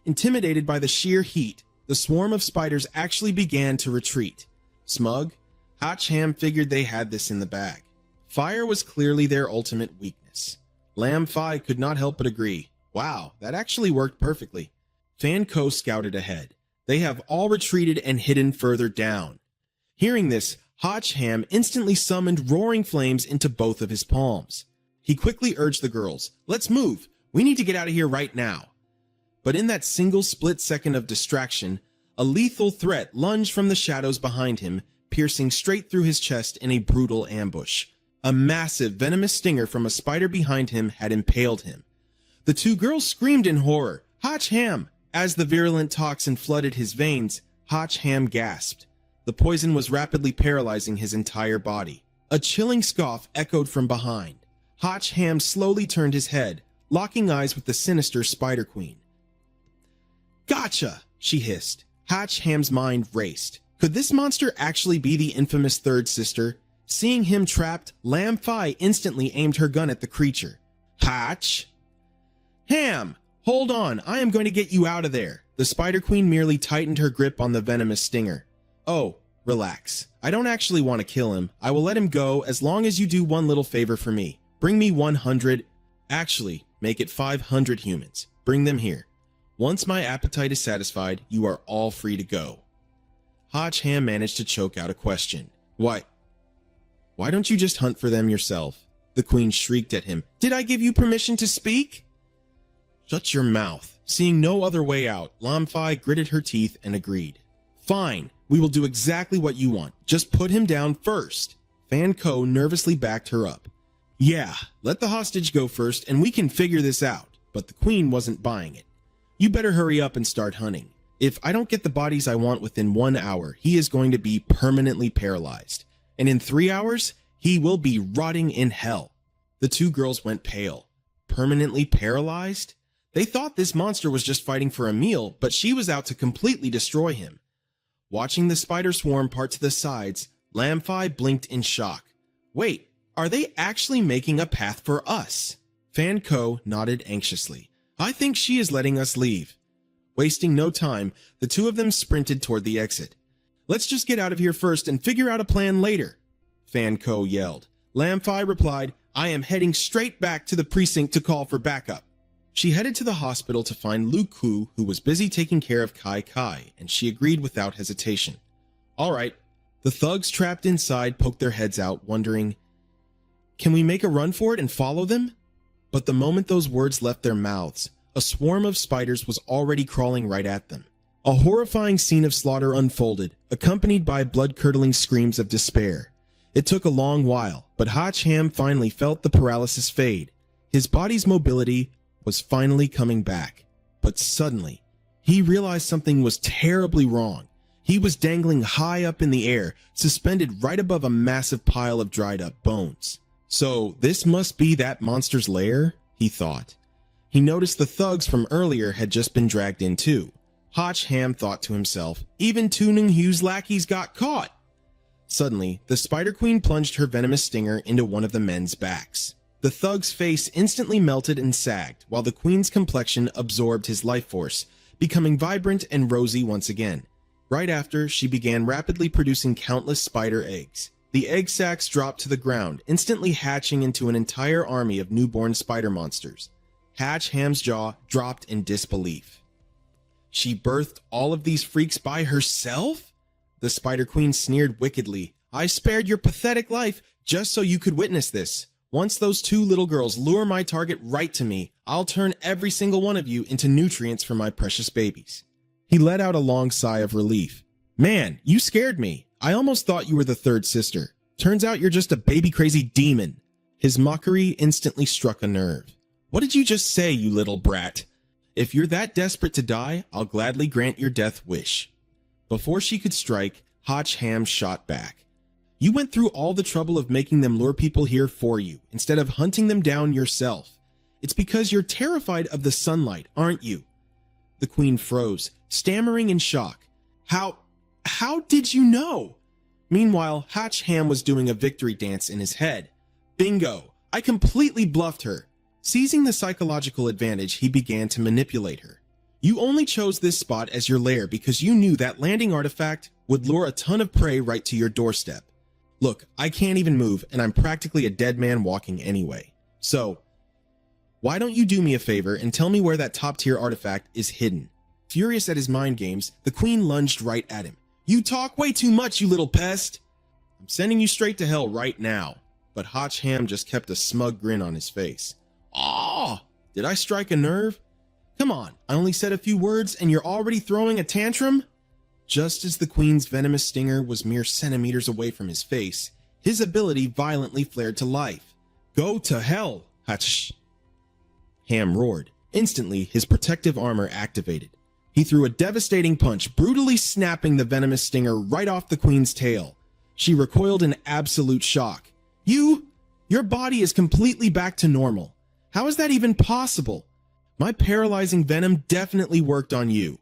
Intimidated by the sheer heat, the swarm of spiders actually began to retreat. Smug, Hotch Ham figured they had this in the bag. Fire was clearly their ultimate weakness. Lam Phi could not help but agree. Wow, that actually worked perfectly. Fan Ko scouted ahead. They have all retreated and hidden further down. Hearing this, Hotch Ham instantly summoned roaring flames into both of his palms. He quickly urged the girls, "Let's move. We need to get out of here right now." But in that single split second of distraction, a lethal threat lunged from the shadows behind him, piercing straight through his chest in a brutal ambush. A massive venomous stinger from a spider behind him had impaled him. The two girls screamed in horror. "Hotch Ham!" As the virulent toxin flooded his veins, Hotch Ham gasped. The poison was rapidly paralyzing his entire body. A chilling scoff echoed from behind. Hotch Ham slowly turned his head, locking eyes with the sinister Spider Queen. "Gotcha!" she hissed. Hotch Ham's mind raced. Could this monster actually be the infamous third sister? Seeing him trapped, Lam Phi instantly aimed her gun at the creature. "Hotch! Ham! Hold on, I am going to get you out of there." The Spider Queen merely tightened her grip on the venomous stinger. "Oh, relax. I don't actually want to kill him. I will let him go as long as you do one little favor for me. Bring me 100... Actually, make it 500 humans. Bring them here. Once my appetite is satisfied, you are all free to go." Hotch Ham managed to choke out a question. Why don't you just hunt for them yourself?" The queen shrieked at him. "Did I give you permission to speak?" "Shut your mouth." Seeing no other way out, Lam Phi gritted her teeth and agreed. "Fine, we will do exactly what you want. Just put him down first." Fan Ko nervously backed her up. "Yeah, let the hostage go first and we can figure this out." But the queen wasn't buying it. "You better hurry up and start hunting. If I don't get the bodies I want within 1 hour, he is going to be permanently paralyzed. And in 3 hours, he will be rotting in hell." The two girls went pale. Permanently paralyzed? They thought this monster was just fighting for a meal, but she was out to completely destroy him. Watching the spider swarm part to the sides, Lam Phi blinked in shock. Wait, are they actually making a path for us? Fan Ko nodded anxiously. "I think she is letting us leave." Wasting no time, the two of them sprinted toward the exit. "Let's just get out of here first and figure out a plan later," Fan Ko yelled. Lam Phi replied, "I am heading straight back to the precinct to call for backup." She headed to the hospital to find Lu Ku, who was busy taking care of Kai Kai, and she agreed without hesitation. "All right." The thugs trapped inside poked their heads out, wondering, can we make a run for it and follow them? But the moment those words left their mouths, a swarm of spiders was already crawling right at them. A horrifying scene of slaughter unfolded, accompanied by blood-curdling screams of despair. It took a long while, but Hotch Ham finally felt the paralysis fade. His body's mobility was finally coming back. But suddenly, he realized something was terribly wrong. He was dangling high up in the air, suspended right above a massive pile of dried-up bones. So this must be that monster's lair, he thought. He noticed the thugs from earlier had just been dragged in too. Hotch Ham thought to himself, even Tuning Hugh's lackeys got caught. Suddenly, the Spider Queen plunged her venomous stinger into one of the men's backs. The The thug's face instantly melted and sagged, while the queen's complexion absorbed his life force, becoming vibrant and rosy once again. Right after, she began rapidly producing countless spider eggs. The egg sacs dropped to the ground, instantly hatching into an entire army of newborn spider monsters. Hatch Ham's jaw dropped in disbelief. She birthed all of these freaks by herself? The Spider Queen sneered wickedly. I spared your pathetic life just so you could witness this. Once those two little girls lure my target right to me, I'll turn every single one of you into nutrients for my precious babies. He let out a long sigh of relief. Man, you scared me. I almost thought you were the third sister. Turns out you're just a baby-crazy demon. His mockery instantly struck a nerve. What did you just say, you little brat? If you're that desperate to die, I'll gladly grant your death wish. Before she could strike, Hotch Ham shot back. You went through all the trouble of making them lure people here for you, instead of hunting them down yourself. It's because you're terrified of the sunlight, aren't you? The queen froze, stammering in shock. How did you know? Meanwhile, Hotch Ham was doing a victory dance in his head. Bingo! I completely bluffed her. Seizing the psychological advantage, he began to manipulate her. You only chose this spot as your lair because you knew that landing artifact would lure a ton of prey right to your doorstep. Look, I can't even move, and I'm practically a dead man walking anyway. So, why don't you do me a favor and tell me where that top-tier artifact is hidden? Furious at his mind games, the queen lunged right at him. You talk way too much, you little pest! I'm sending you straight to hell right now. But Hotch Ham just kept a smug grin on his face. Aw! Did I strike a nerve? Come on, I only said a few words and you're already throwing a tantrum? Just as the queen's venomous stinger was mere centimeters away from his face, his ability violently flared to life. Go to hell, Hotch! Ham roared. Instantly, his protective armor activated. He threw a devastating punch, brutally snapping the venomous stinger right off the queen's tail. She recoiled in absolute shock. Your body is completely back to normal. How is that even possible? My paralyzing venom definitely worked on you.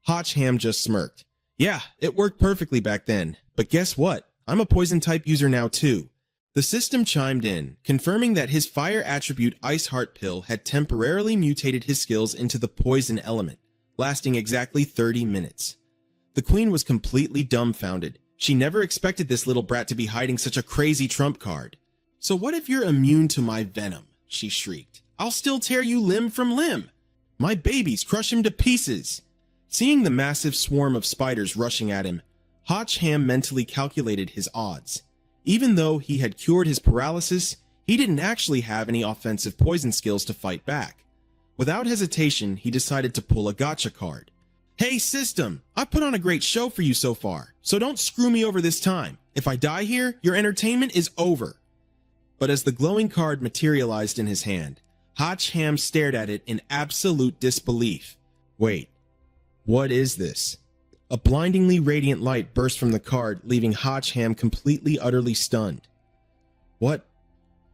Hotch Ham just smirked. Yeah, it worked perfectly back then. But guess what? I'm a poison type user now too. The system chimed in, confirming that his fire attribute Ice Heart Pill had temporarily mutated his skills into the poison element, lasting exactly 30 minutes. The queen was completely dumbfounded. She never expected this little brat to be hiding such a crazy trump card. So what if you're immune to my venom? She shrieked. I'll still tear you limb from limb. My babies, crush him to pieces. Seeing the massive swarm of spiders rushing at him, Hotch Ham mentally calculated his odds. Even though he had cured his paralysis, he didn't actually have any offensive poison skills to fight back. Without hesitation, he decided to pull a gotcha card. Hey system, I put on a great show for you so far, so don't screw me over this time. If I die here, your entertainment is over. But as the glowing card materialized in his hand, Hotch Ham stared at it in absolute disbelief. Wait, what is this? A blindingly radiant light burst from the card, leaving Hotch Ham completely utterly stunned. What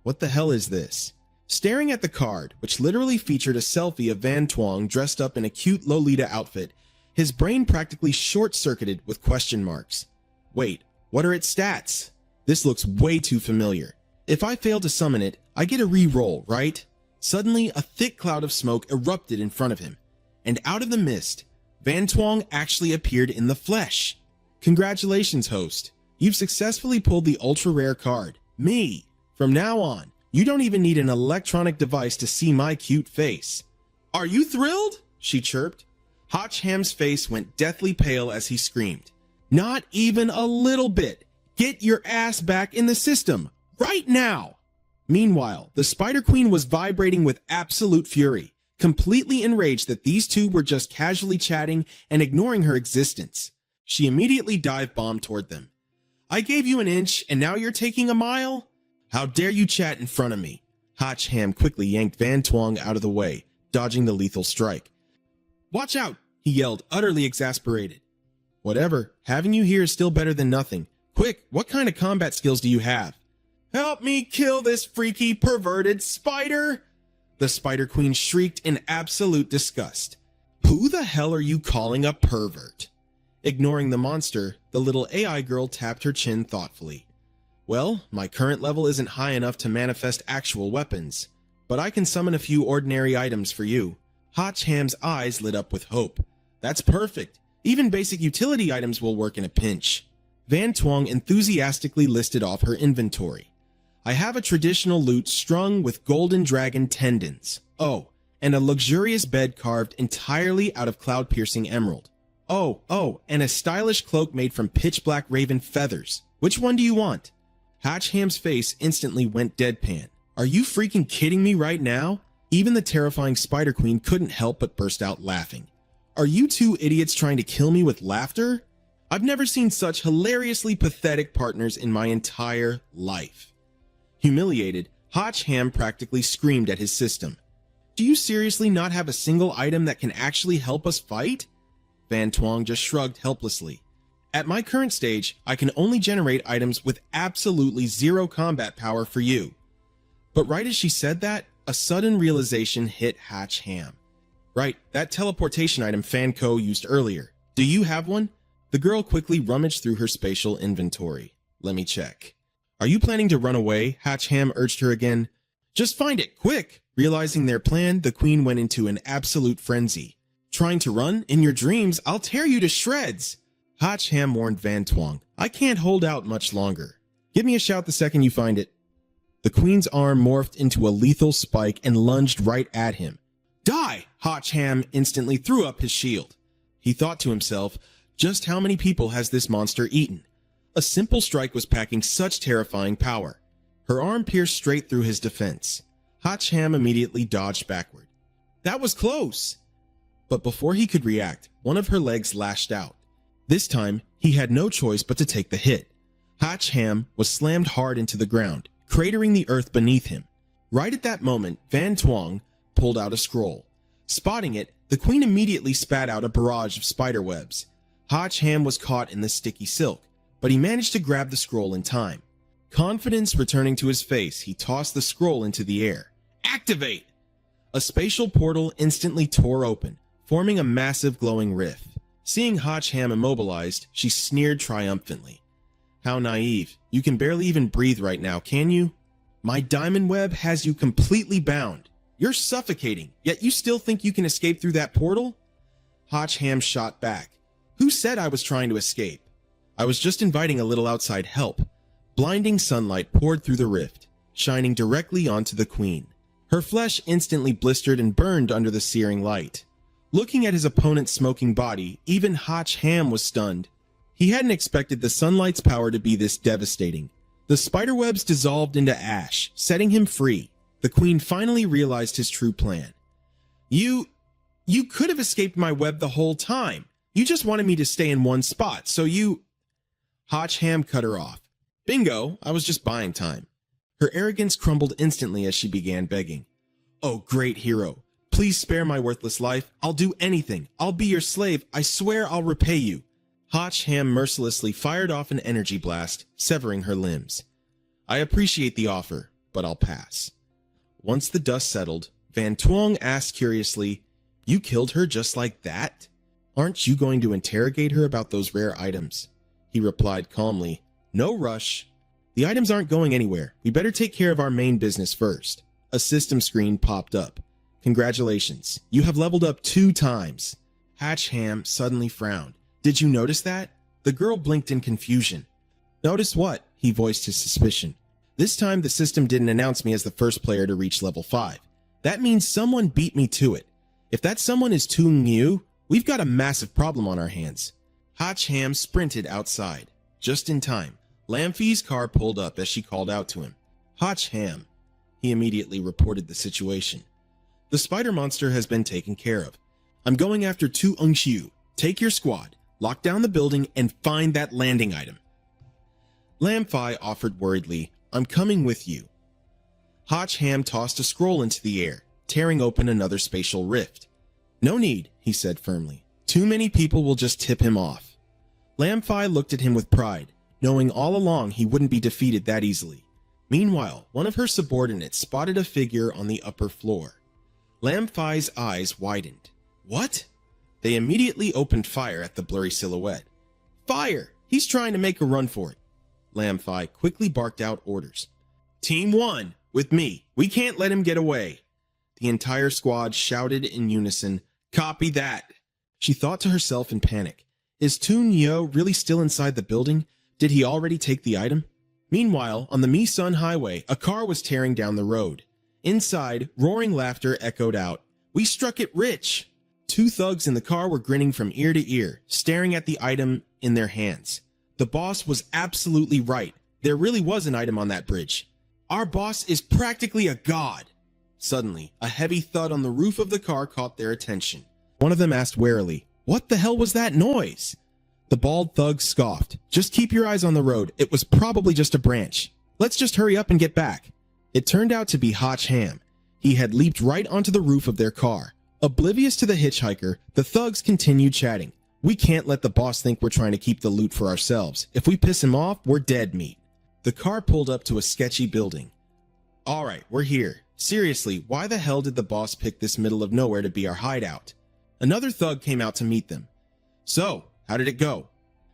the hell is this? Staring at the card, which literally featured a selfie of Van Twong dressed up in a cute Lolita outfit, his brain practically short-circuited with question marks. Wait, what are its stats? This looks way too familiar. If I fail to summon it, I get a re-roll, right? Suddenly, a thick cloud of smoke erupted in front of him, and out of the mist, Van Twong actually appeared in the flesh. Congratulations, host. You've successfully pulled the ultra-rare card, me. From now on, you don't even need an electronic device to see my cute face. Are you thrilled? She chirped. Hotch Ham's face went deathly pale as he screamed. Not even a little bit. Get your ass back in the system, right now. Meanwhile, the Spider Queen was vibrating with absolute fury, completely enraged that these two were just casually chatting and ignoring her existence. She immediately dive-bombed toward them. I gave you an inch, and now you're taking a mile? How dare you chat in front of me? Hotch Ham quickly yanked Van Twong out of the way, dodging the lethal strike. Watch out, he yelled, utterly exasperated. Whatever, having you here is still better than nothing. Quick, what kind of combat skills do you have? Help me kill this freaky, perverted spider! The Spider Queen shrieked in absolute disgust. Who the hell are you calling a pervert? Ignoring the monster, the little AI girl tapped her chin thoughtfully. Well, my current level isn't high enough to manifest actual weapons, but I can summon a few ordinary items for you. Hachham's eyes lit up with hope. That's perfect. Even basic utility items will work in a pinch. Van Twong enthusiastically listed off her inventory. I have a traditional lute strung with golden dragon tendons. Oh, and a luxurious bed carved entirely out of cloud-piercing emerald. Oh, and a stylish cloak made from pitch-black raven feathers. Which one do you want? Hachham's face instantly went deadpan. Are you freaking kidding me right now? Even the terrifying Spider Queen couldn't help but burst out laughing. Are you two idiots trying to kill me with laughter? I've never seen such hilariously pathetic partners in my entire life. Humiliated, Hacham practically screamed at his system. Do you seriously not have a single item that can actually help us fight? Van Twong just shrugged helplessly. At my current stage, I can only generate items with absolutely zero combat power for you. But right as she said that, a sudden realization hit Hacham. Right, that teleportation item Fanco used earlier. Do you have one? The girl quickly rummaged through her spatial inventory. Let me check. Are you planning to run away? Hacham urged her again. Just find it, quick! Realizing their plan, the queen went into an absolute frenzy. Trying to run? In your dreams, I'll tear you to shreds! Hacham warned Van Twong. I can't hold out much longer. Give me a shout the second you find it. The queen's arm morphed into a lethal spike and lunged right at him. Die! Hacham instantly threw up his shield. He thought to himself, just how many people has this monster eaten? A simple strike was packing such terrifying power. Her arm pierced straight through his defense. Hacham immediately dodged backward. That was close! But before he could react, one of her legs lashed out. This time, he had no choice but to take the hit. Hacham was slammed hard into the ground, cratering the earth beneath him. Right at that moment, Van Twong pulled out a scroll. Spotting it, the queen immediately spat out a barrage of spider webs. Hacham was caught in the sticky silk, but he managed to grab the scroll in time. Confidence returning to his face, he tossed the scroll into the air. Activate! A spatial portal instantly tore open, forming a massive glowing rift. Seeing Hacham immobilized, she sneered triumphantly. How naive. You can barely even breathe right now, can you? My diamond web has you completely bound. You're suffocating, yet you still think you can escape through that portal? Hacham shot back. Who said I was trying to escape? I was just inviting a little outside help. Blinding sunlight poured through the rift, shining directly onto the queen. Her flesh instantly blistered and burned under the searing light. Looking at his opponent's smoking body, even Hacham was stunned. He hadn't expected the sunlight's power to be this devastating. The spiderwebs dissolved into ash, setting him free. The queen finally realized his true plan. You could have escaped my web the whole time. You just wanted me to stay in one spot, so you... Hacham cut her off. Bingo, I was just buying time. Her arrogance crumbled instantly as she began begging. Oh, great hero. Please spare my worthless life. I'll do anything. I'll be your slave. I swear I'll repay you. Hacham mercilessly fired off an energy blast, severing her limbs. I appreciate the offer, but I'll pass. Once the dust settled, Van Twong asked curiously, You killed her just like that? Aren't you going to interrogate her about those rare items? He replied calmly, No rush. The items aren't going anywhere. We better take care of our main business first. A system screen popped up. Congratulations, you have leveled up 2 times. Hacham suddenly frowned. Did you notice that? The girl blinked in confusion. Notice what? He voiced his suspicion. This time the system didn't announce me as the first player to reach level 5. That means someone beat me to it. If that someone is Tung Yu, we've got a massive problem on our hands. Hacham sprinted outside. Just in time, Lamphie's car pulled up as she called out to him. Hacham. He immediately reported the situation. The spider monster has been taken care of. I'm going after Tu Ungxiu. Take your squad, lock down the building, and find that landing item. Lamphie offered worriedly, I'm coming with you. Hacham tossed a scroll into the air, tearing open another spatial rift. No need, he said firmly. Too many people will just tip him off. Lamphie looked at him with pride, knowing all along he wouldn't be defeated that easily. Meanwhile, one of her subordinates spotted a figure on the upper floor. Lamphie's eyes widened. What? They immediately opened fire at the blurry silhouette. Fire! He's trying to make a run for it. Lamfi quickly barked out orders. Team 1, with me. We can't let him get away. The entire squad shouted in unison, Copy that. She thought to herself in panic. Is Toon Yo really still inside the building? Did he already take the item? Meanwhile, on the Mi-sun highway, a car was tearing down the road. Inside, roaring laughter echoed out. We struck it rich! 2 thugs in the car were grinning from ear to ear, staring at the item in their hands. The boss was absolutely right. There really was an item on that bridge. Our boss is practically a god. Suddenly, a heavy thud on the roof of the car caught their attention. One of them asked warily, What the hell was that noise? The bald thug scoffed. Just keep your eyes on the road. It was probably just a branch. Let's just hurry up and get back. It turned out to be Hotch Ham. He had leaped right onto the roof of their car. Oblivious to the hitchhiker, the thugs continued chatting. We can't let the boss think we're trying to keep the loot for ourselves. If we piss him off, we're dead meat. The car pulled up to a sketchy building. Alright, we're here. Seriously, why the hell did the boss pick this middle of nowhere to be our hideout? Another thug came out to meet them. So, how did it go?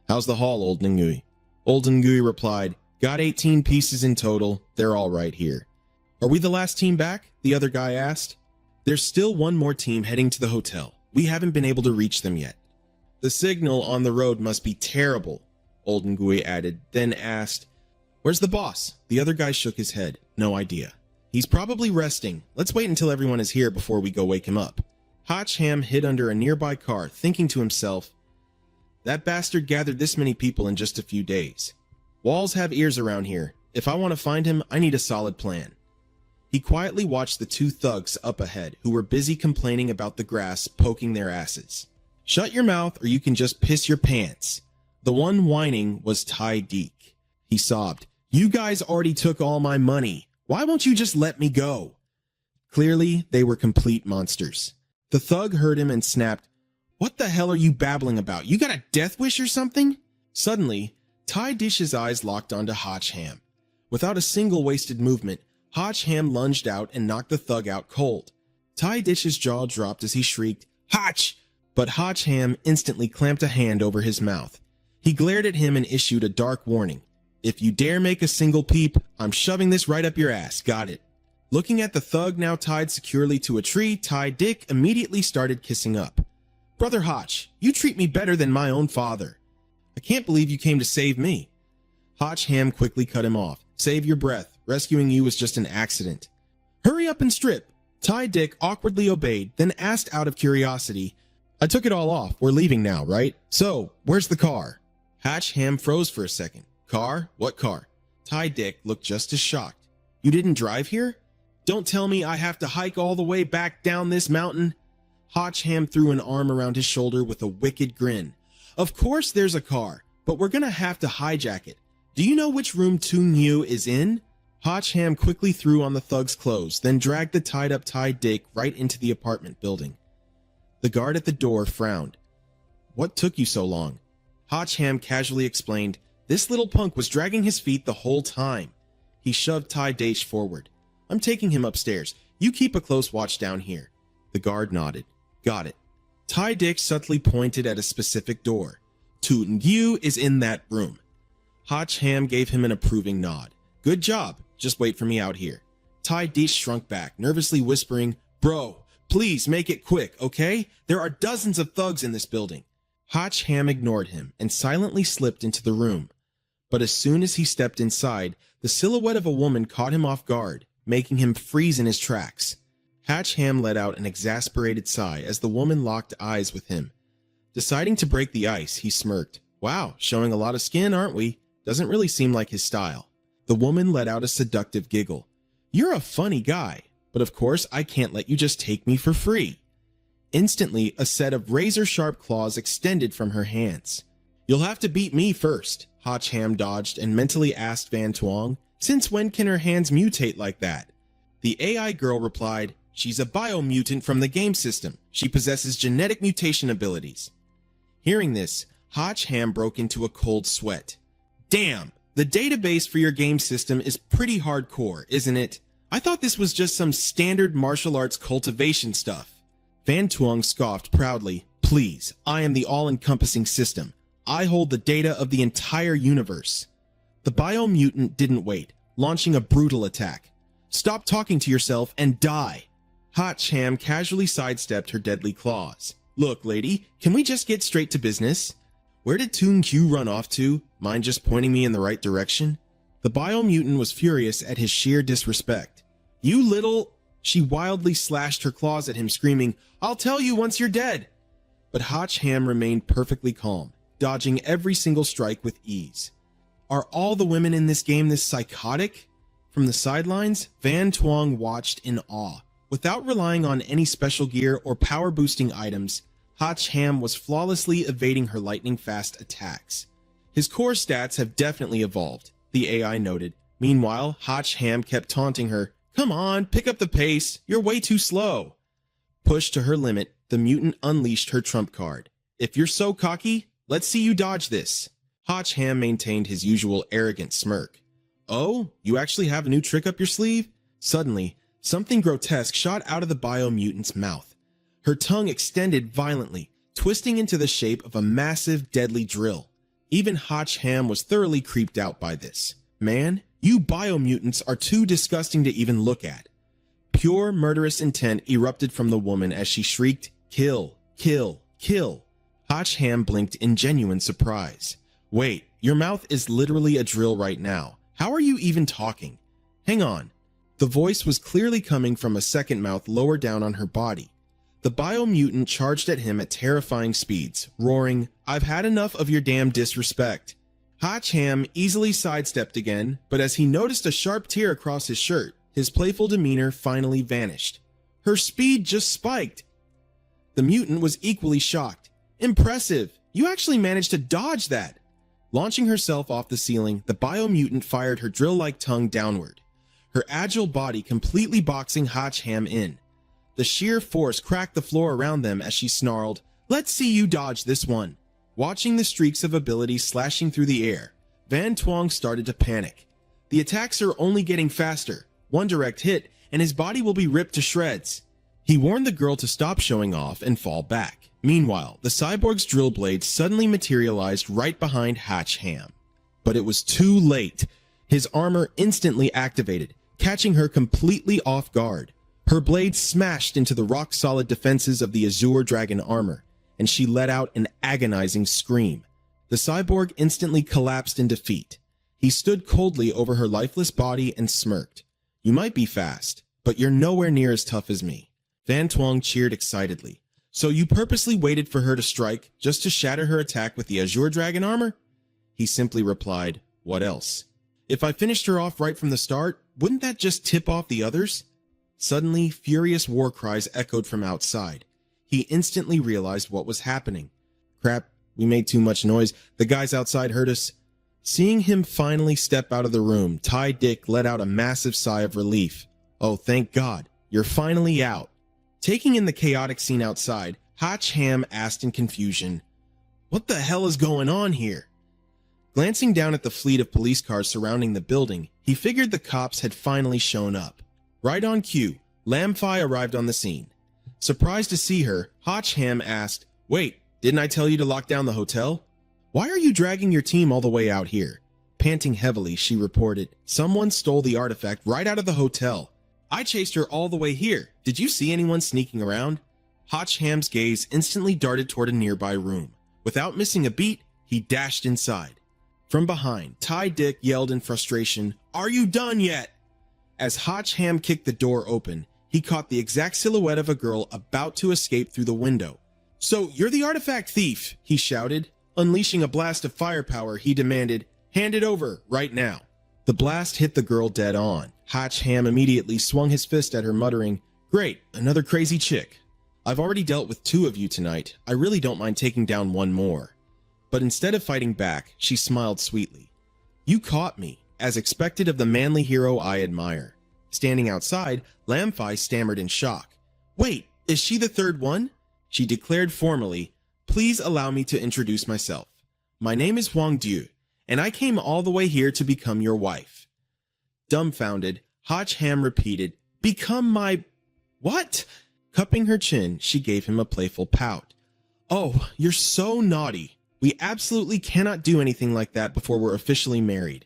How's the haul, Old Ngui? Old Ngui replied, Got 18 pieces in total. They're all right here. Are we the last team back? The other guy asked. There's still one more team heading to the hotel. We haven't been able to reach them yet. The signal on the road must be terrible, Old Ngui added, then asked, Where's the boss? The other guy shook his head. No idea. He's probably resting. Let's wait until everyone is here before we go wake him up. Hotch Ham hid under a nearby car, thinking to himself, That bastard gathered this many people in just a few days. Walls have ears around here. If I want to find him, I need a solid plan. He quietly watched the 2 thugs up ahead, who were busy complaining about the grass poking their asses. Shut your mouth or you can just piss your pants. The one whining was Tai Deek. He sobbed, You guys already took all my money. Why won't you just let me go? Clearly, they were complete monsters. The thug heard him and snapped, What the hell are you babbling about? You got a death wish or something? Suddenly, Tai Dish's eyes locked onto Hotch Ham. Without a single wasted movement, Hotch Ham lunged out and knocked the thug out cold. Tai Dish's jaw dropped as he shrieked, Hotch! But Hotch Ham instantly clamped a hand over his mouth. He glared at him and issued a dark warning. If you dare make a single peep, I'm shoving this right up your ass. Got it. Looking at the thug now tied securely to a tree, Tai Dick immediately started kissing up. Brother Hotch, you treat me better than my own father. I can't believe you came to save me. Hotch Ham quickly cut him off. Save your breath. Rescuing you was just an accident. Hurry up and strip. Tai Dick awkwardly obeyed, then asked out of curiosity, I took it all off. We're leaving now, right? So, where's the car? Hotch Ham froze for a second. Car? What car? Tai Dick looked just as shocked. You didn't drive here? Don't tell me I have to hike all the way back down this mountain. Hotch Ham threw an arm around his shoulder with a wicked grin. Of course there's a car, but we're gonna have to hijack it. Do you know which room Toon Yu is in? Hotch Ham quickly threw on the thug's clothes, then dragged the tied-up Tai Dick right into the apartment building. The guard at the door frowned. What took you so long? Hotch Ham casually explained, This little punk was dragging his feet the whole time. He shoved Tai Dick forward. I'm taking him upstairs. You keep a close watch down here. The guard nodded. Got it. Tai Dick subtly pointed at a specific door. Toon Yu is in that room. Hotch Ham gave him an approving nod. Good job. Just wait for me out here. Tai Dick shrunk back, nervously whispering, Bro, please make it quick, okay? There are dozens of thugs in this building. Hotch Ham ignored him and silently slipped into the room. But as soon as he stepped inside, the silhouette of a woman caught him off guard, making him freeze in his tracks. Hotch Ham let out an exasperated sigh as the woman locked eyes with him. Deciding to break the ice, he smirked. Wow, showing a lot of skin, aren't we? Doesn't really seem like his style. The woman let out a seductive giggle. You're a funny guy, but of course I can't let you just take me for free. Instantly, a set of razor-sharp claws extended from her hands. You'll have to beat me first, Hotch Ham dodged and mentally asked Van Tuong, since when can her hands mutate like that? The AI girl replied, She's a biomutant from the game system. She possesses genetic mutation abilities. Hearing this, Hotch Ham broke into a cold sweat. Damn, the database for your game system is pretty hardcore, isn't it? I thought this was just some standard martial arts cultivation stuff. Van Tuong scoffed proudly. Please, I am the all-encompassing system. I hold the data of the entire universe. The biomutant didn't wait, launching a brutal attack. Stop talking to yourself and die! Hot Cham casually sidestepped her deadly claws. Look, lady, can we just get straight to business? Where did Toon Q run off to? Mind just pointing me in the right direction? The biomutant was furious at his sheer disrespect. You little... She wildly slashed her claws at him, screaming, I'll tell you once you're dead! But Hot Cham remained perfectly calm, dodging every single strike with ease. Are all the women in this game this psychotic? From the sidelines, Van Tuong watched in awe. Without relying on any special gear or power-boosting items, Hot Cham was flawlessly evading her lightning-fast attacks. His core stats have definitely evolved, the AI noted. Meanwhile, Hot Cham kept taunting her, Come on, pick up the pace, you're way too slow. Pushed to her limit, the mutant unleashed her trump card. If you're so cocky, let's see you dodge this. Hot Cham maintained his usual arrogant smirk. Oh, you actually have a new trick up your sleeve? Suddenly, something grotesque shot out of the biomutant's mouth. Her tongue extended violently, twisting into the shape of a massive, deadly drill. Even Hot Cham was thoroughly creeped out by this. Man, you biomutants are too disgusting to even look at. Pure murderous intent erupted from the woman as she shrieked, Kill, kill, kill. Hot Cham blinked in genuine surprise. Wait, your mouth is literally a drill right now. How are you even talking? Hang on. The voice was clearly coming from a second mouth lower down on her body. The biomutant charged at him at terrifying speeds, roaring, I've had enough of your damn disrespect. Hot Cham easily sidestepped again, but as he noticed a sharp tear across his shirt, his playful demeanor finally vanished. Her speed just spiked. The mutant was equally shocked. Impressive! You actually managed to dodge that! Launching herself off the ceiling, the biomutant fired her drill-like tongue downward, her agile body completely boxing Hot Cham in. The sheer force cracked the floor around them as she snarled, Let's see you dodge this one. Watching the streaks of ability slashing through the air, Van Tuong started to panic. The attacks are only getting faster. One direct hit, and his body will be ripped to shreds. He warned the girl to stop showing off and fall back. Meanwhile, the cyborg's drill blade suddenly materialized right behind Hot Cham. But it was too late. His armor instantly activated, catching her completely off guard. Her blade smashed into the rock-solid defenses of the Azure Dragon armor, and she let out an agonizing scream. The cyborg instantly collapsed in defeat. He stood coldly over her lifeless body and smirked. You might be fast, but you're nowhere near as tough as me. Van Tuong cheered excitedly. So you purposely waited for her to strike just to shatter her attack with the Azure Dragon armor? He simply replied, What else? If I finished her off right from the start, wouldn't that just tip off the others? Suddenly, furious war cries echoed from outside. He instantly realized what was happening. Crap, we made too much noise. The guys outside heard us. Seeing him finally step out of the room, Ty Dick let out a massive sigh of relief. Oh, thank God, you're finally out. Taking in the chaotic scene outside, Hot Cham asked in confusion, What the hell is going on here? Glancing down at the fleet of police cars surrounding the building, he figured the cops had finally shown up. Right on cue, Lamfi arrived on the scene. Surprised to see her, Hot Cham asked, Wait, didn't I tell you to lock down the hotel? Why are you dragging your team all the way out here? Panting heavily, she reported, Someone stole the artifact right out of the hotel. I chased her all the way here. Did you see anyone sneaking around? Hot Cham's gaze instantly darted toward a nearby room. Without missing a beat, he dashed inside. From behind, Ty Dick yelled in frustration, Are you done yet? As Hot Cham kicked the door open, he caught the exact silhouette of a girl about to escape through the window. So you're the artifact thief, he shouted. Unleashing a blast of firepower, he demanded, Hand it over, right now. The blast hit the girl dead on. Hot Cham immediately swung his fist at her, muttering, Great, another crazy chick. I've already dealt with 2 of you tonight. I really don't mind taking down 1 more. But instead of fighting back, she smiled sweetly. You caught me, as expected of the manly hero I admire. Standing outside, Lamfi stammered in shock. Wait, is she the 3rd one? She declared formally, Please allow me to introduce myself. My name is Huang Du, and I came all the way here to become your wife. Dumbfounded, Hot Cham repeated, Become my... What? Cupping her chin, she gave him a playful pout. Oh, you're so naughty. We absolutely cannot do anything like that before we're officially married.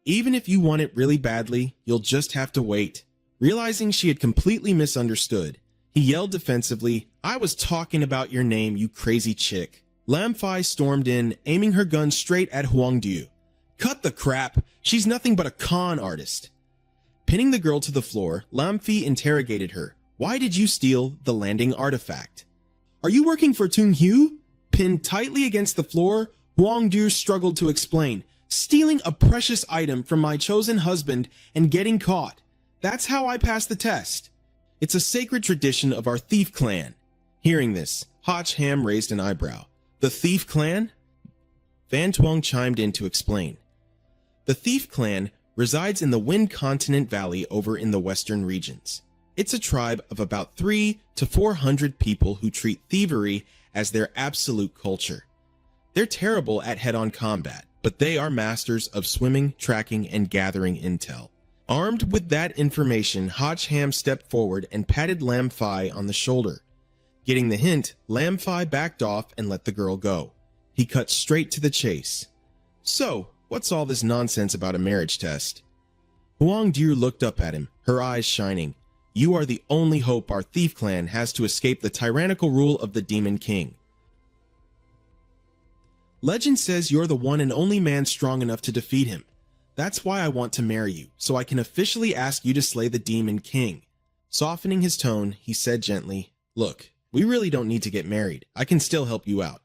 Even if you want it really badly, you'll just have to wait. Realizing she had completely misunderstood, he yelled defensively, I was talking about your name, you crazy chick. Lam Fai stormed in, aiming her gun straight at Huangdiu. Cut the crap, she's nothing but a con artist. Pinning the girl to the floor, Lam Fai interrogated her. Why did you steal the landing artifact? Are you working for Tung Hu? Pinned tightly against the floor, Huangdiu struggled to explain. Stealing a precious item from my chosen husband and getting caught. That's how I passed the test. It's a sacred tradition of our thief clan. Hearing this, Hotch Ham raised an eyebrow. The thief clan? Van Tuong chimed in to explain. The thief clan resides in the Wind Continent Valley over in the western regions. It's a tribe of about 300 to 400 people who treat thievery as their absolute culture. They're terrible at head-on combat, but they are masters of swimming, tracking, and gathering intel. Armed with that information, Hotch Ham stepped forward and patted Lam Fai on the shoulder. Getting the hint, Lam Fai backed off and let the girl go. He cut straight to the chase. So, what's all this nonsense about a marriage test? Huangdiu looked up at him, her eyes shining. You are the only hope our thief clan has to escape the tyrannical rule of the Demon King. Legend says you're the one and only man strong enough to defeat him. That's why I want to marry you, so I can officially ask you to slay the Demon King. Softening his tone, he said gently, Look, we really don't need to get married. I can still help you out.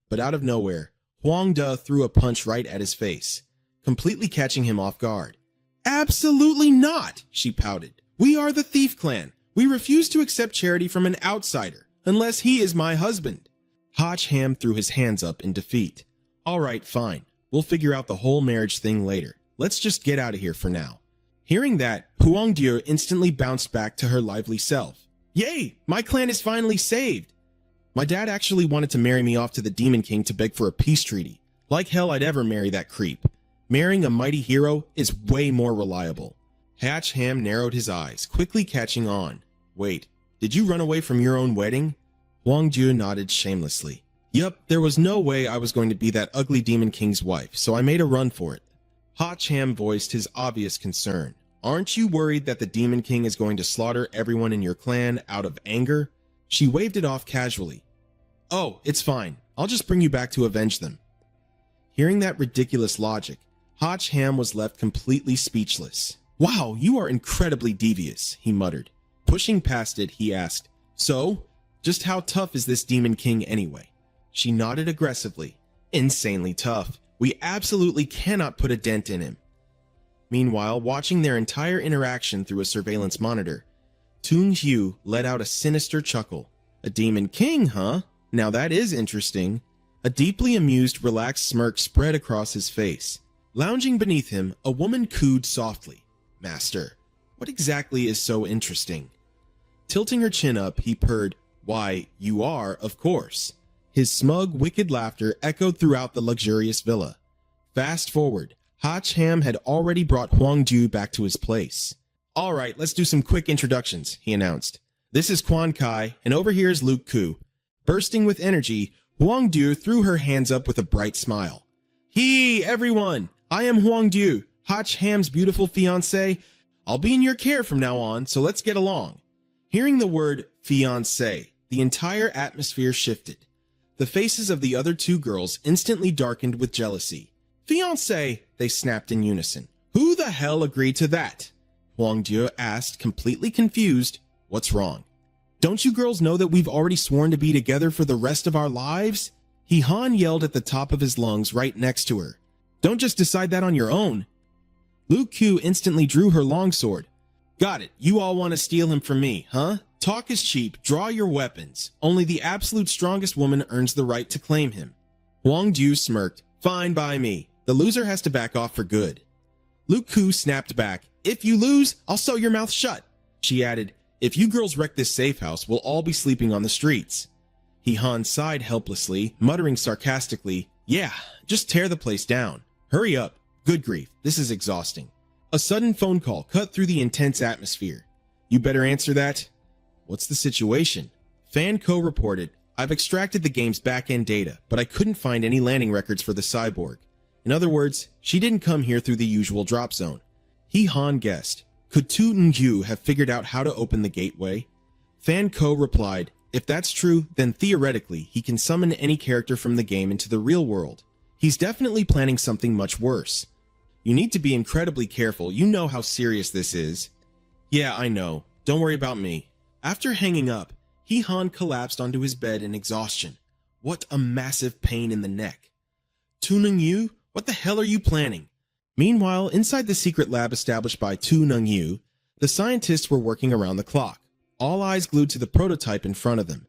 But out of nowhere, Huang De threw a punch right at his face, completely catching him off guard. Absolutely not, she pouted. We are the Thief Clan. We refuse to accept charity from an outsider, unless he is my husband. Hotch Ham threw his hands up in defeat. All right, fine. We'll figure out the whole marriage thing later. Let's just get out of here for now. Hearing that, Huangdiu instantly bounced back to her lively self. Yay! My clan is finally saved! My dad actually wanted to marry me off to the Demon King to beg for a peace treaty. Like hell I'd ever marry that creep. Marrying a mighty hero is way more reliable. Hatch Ham narrowed his eyes, quickly catching on. Wait, did you run away from your own wedding? Huangdiu nodded shamelessly. Yup, there was no way I was going to be that ugly Demon King's wife, so I made a run for it. Hotch Ham voiced his obvious concern. Aren't you worried that the Demon King is going to slaughter everyone in your clan out of anger? She waved it off casually. Oh, it's fine. I'll just bring you back to avenge them. Hearing that ridiculous logic, Hotch Ham was left completely speechless. Wow, you are incredibly devious, he muttered. Pushing past it, he asked, So, just how tough is this Demon King anyway? She nodded aggressively. Insanely tough. We absolutely cannot put a dent in him. Meanwhile, watching their entire interaction through a surveillance monitor, Tung Hu let out a sinister chuckle. A Demon King, huh? Now that is interesting. A deeply amused, relaxed smirk spread across his face. Lounging beneath him, a woman cooed softly. Master, what exactly is so interesting? Tilting her chin up, he purred, Why, you are, of course. His smug, wicked laughter echoed throughout the luxurious villa. Fast forward, Hotch Ham had already brought Huangdiu back to his place. All right, let's do some quick introductions, he announced. This is Quan Kai, and over here is Luke Ku. Bursting with energy, Huangdiu threw her hands up with a bright smile. Hey, everyone! I am Huangdiu, Hotch Ham's beautiful fiancé. I'll be in your care from now on, so let's get along. Hearing the word fiancé, the entire atmosphere shifted. The faces of the other two girls instantly darkened with jealousy. Fiancé, they snapped in unison. Who the hell agreed to that? Huangdiu asked, completely confused. What's wrong? Don't you girls know that we've already sworn to be together for the rest of our lives? He Han yelled at the top of his lungs right next to her. Don't just decide that on your own. Luke Q instantly drew her longsword. Got it, you all want to steal him from me, huh? Talk is cheap, draw your weapons. Only the absolute strongest woman earns the right to claim him. Huangdiu smirked. Fine by me. The loser has to back off for good. Luke Ku snapped back. If you lose, I'll sew your mouth shut. She added, if you girls wreck this safe house, we'll all be sleeping on the streets. He Han sighed helplessly, muttering sarcastically, yeah, just tear the place down. Hurry up. Good grief, this is exhausting. A sudden phone call cut through the intense atmosphere. You better answer that. What's the situation? Fan Co reported, I've extracted the game's back-end data, but I couldn't find any landing records for the cyborg. In other words, she didn't come here through the usual drop zone. Hee Han guessed, could Tu Ngu have figured out how to open the gateway? Fan Ko replied, if that's true, then theoretically, he can summon any character from the game into the real world. He's definitely planning something much worse. You need to be incredibly careful, you know how serious this is. Yeah, I know. Don't worry about me. After hanging up, Hee Han collapsed onto his bed in exhaustion. What a massive pain in the neck. Tu Ngu, what the hell are you planning? Meanwhile, inside the secret lab established by Tu Ngu, the scientists were working around the clock, all eyes glued to the prototype in front of them.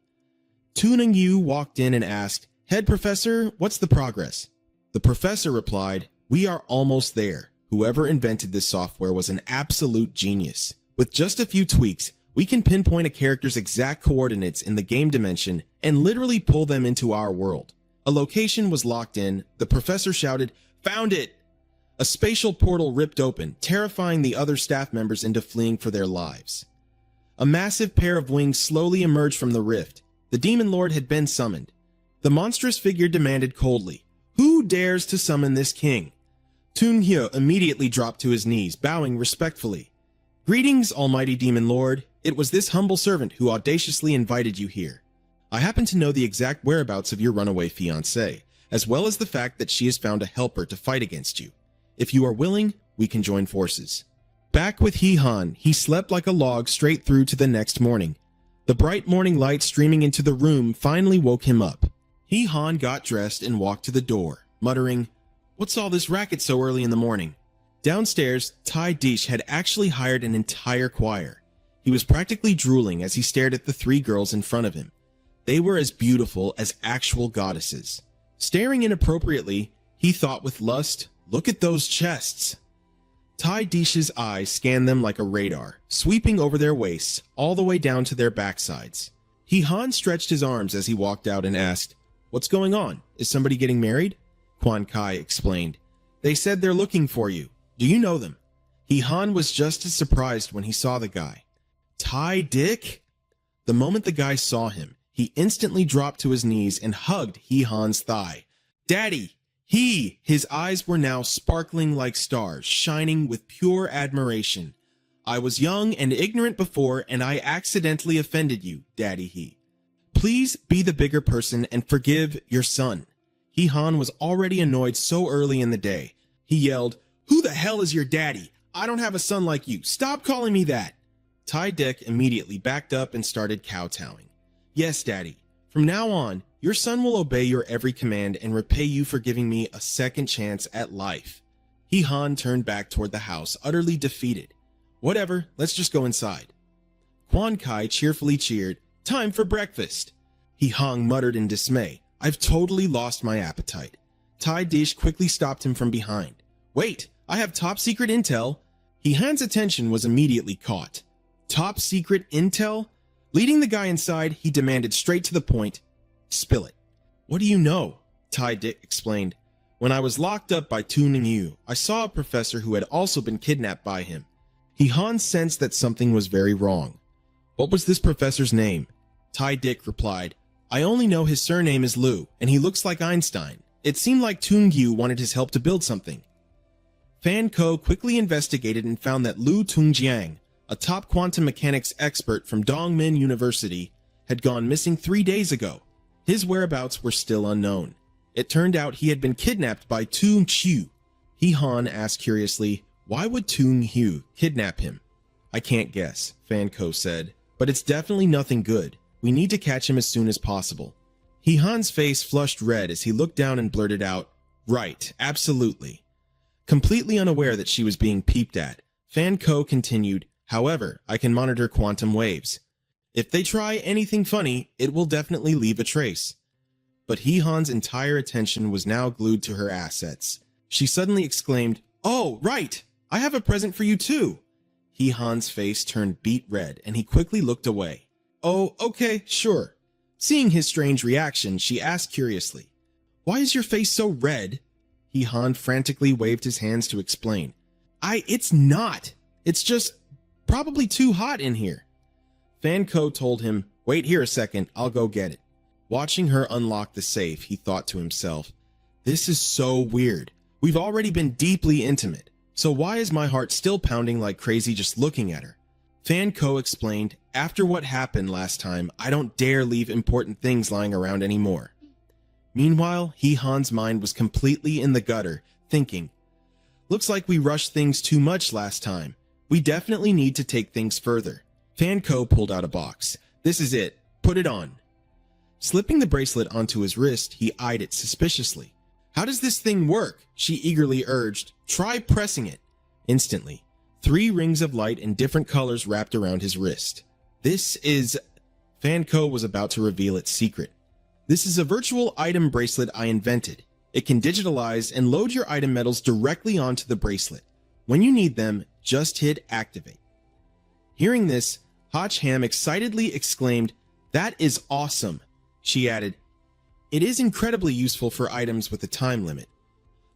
Tu Ngu walked in and asked, Head Professor, what's the progress? The professor replied, we are almost there. Whoever invented this software was an absolute genius. With just a few tweaks, we can pinpoint a character's exact coordinates in the game dimension and literally pull them into our world. A location was locked in. The professor shouted, Found it! A spatial portal ripped open, terrifying the other staff members into fleeing for their lives. A massive pair of wings slowly emerged from the rift. The Demon Lord had been summoned. The monstrous figure demanded coldly, Who dares to summon this king? Tung Hyo immediately dropped to his knees, bowing respectfully. Greetings, almighty Demon Lord. It was this humble servant who audaciously invited you here. I happen to know the exact whereabouts of your runaway fiancée, as well as the fact that she has found a helper to fight against you. If you are willing, we can join forces. Back with Hee Han, he slept like a log straight through to the next morning. The bright morning light streaming into the room finally woke him up. Hee Han got dressed and walked to the door, muttering, What's all this racket so early in the morning? Downstairs, Tai Dish had actually hired an entire choir. He was practically drooling as he stared at the three girls in front of him. They were as beautiful as actual goddesses. Staring inappropriately, he thought with lust, Look at those chests. Tai Dish's eyes scanned them like a radar, sweeping over their waists, all the way down to their backsides. Hee Han stretched his arms as he walked out and asked, What's going on? Is somebody getting married? Quan Kai explained. They said they're looking for you. Do you know them? Hee Han was just as surprised when he saw the guy. Tai Dick? The moment the guy saw him, he instantly dropped to his knees and hugged Hee Han's thigh. Daddy! His eyes were now sparkling like stars, shining with pure admiration. I was young and ignorant before, and I accidentally offended you, Daddy He. Please be the bigger person and forgive your son. Hee Han was already annoyed so early in the day. He yelled, Who the hell is your daddy? I don't have a son like you. Stop calling me that. Tai Dick immediately backed up and started kowtowing. Yes, Daddy. From now on, your son will obey your every command and repay you for giving me a second chance at life. Hee Han turned back toward the house, utterly defeated. Whatever, let's just go inside. Quan Kai cheerfully cheered, Time for breakfast. Hee Han muttered in dismay, I've totally lost my appetite. Tai Dish quickly stopped him from behind. Wait, I have top secret intel. Hee Han's attention was immediately caught. Top secret intel? Leading the guy inside, he demanded straight to the point, Spill it. What do you know? Tai Dick explained. When I was locked up by Tu Ngu, I saw a professor who had also been kidnapped by him. Hee Han sensed that something was very wrong. What was this professor's name? Tai Dick replied, I only know his surname is Liu, and he looks like Einstein. It seemed like Tu Ngu wanted his help to build something. Fan Ko quickly investigated and found that Liu Tungjiang, a top quantum mechanics expert from Dongmin University, had gone missing 3 days ago. His whereabouts were still unknown. It turned out he had been kidnapped by Tung Qiu. Hee Han asked curiously, why would Tung Qiu kidnap him? I can't guess, Fan Ko said, but it's definitely nothing good. We need to catch him as soon as possible. Hee Han's face flushed red as he looked down and blurted out, Right, absolutely. Completely unaware that she was being peeped at, Fan Ko continued, However, I can monitor quantum waves. If they try anything funny, it will definitely leave a trace. But Hee Han's entire attention was now glued to her assets. She suddenly exclaimed, Oh, right! I have a present for you too! Hee Han's face turned beet red and he quickly looked away. Oh, okay, sure. Seeing his strange reaction, she asked curiously, Why is your face so red? Hee Han frantically waved his hands to explain. It's not. It's just probably too hot in here. Fan Ko told him, Wait here a second, I'll go get it. Watching her unlock the safe, he thought to himself, This is so weird. We've already been deeply intimate, so why is my heart still pounding like crazy just looking at her? Fan Ko explained, after what happened last time, I don't dare leave important things lying around anymore. Meanwhile, Hee Han's mind was completely in the gutter, thinking, looks like we rushed things too much last time. We definitely need to take things further. Fan Ko pulled out a box. This is it. Put it on. Slipping the bracelet onto his wrist, he eyed it suspiciously. How does this thing work? She eagerly urged. Try pressing it. Instantly, 3 rings of light in different colors wrapped around his wrist. This is... Fan Ko was about to reveal its secret. This is a virtual item bracelet I invented. It can digitalize and load your item medals directly onto the bracelet. When you need them, just hit activate. Hearing this, Hotch Ham excitedly exclaimed, that is awesome. She added, it is incredibly useful for items with a time limit.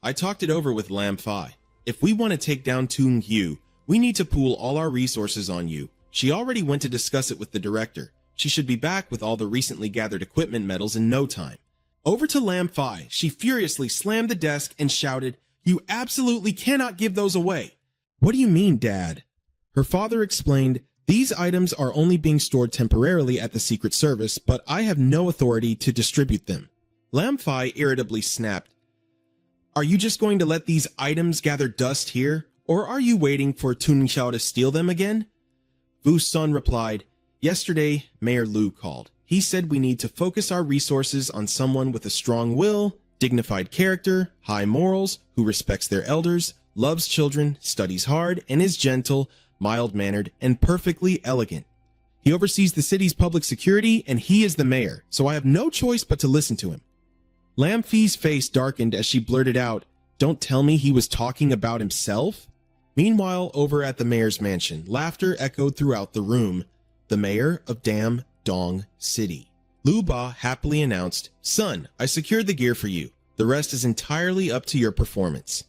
I talked it over with Lam Phi. If we want to take down Toon Hugh, we need to pool all our resources on you. She already went to discuss it with the director. She should be back with all the recently gathered equipment medals in no time. Over to Lam Phi, she furiously slammed the desk and shouted, you absolutely cannot give those away. What do you mean, Dad? Her father explained, these items are only being stored temporarily at the Secret Service, but I have no authority to distribute them. Lam Phi irritably snapped, are you just going to let these items gather dust here, or are you waiting for Tun Xiao to steal them again? Vu Sun replied, yesterday, Mayor Lu called. He said we need to focus our resources on someone with a strong will, dignified character, high morals, who respects their elders, loves children, studies hard, and is gentle, mild-mannered, and perfectly elegant. He oversees the city's public security, and he is the mayor, so I have no choice but to listen to him. Lam Phi's face darkened as she blurted out, don't tell me he was talking about himself? Meanwhile, over at the mayor's mansion, laughter echoed throughout the room. The mayor of Dam Dong City. Lu Ba happily announced, son, I secured the gear for you. The rest is entirely up to your performance.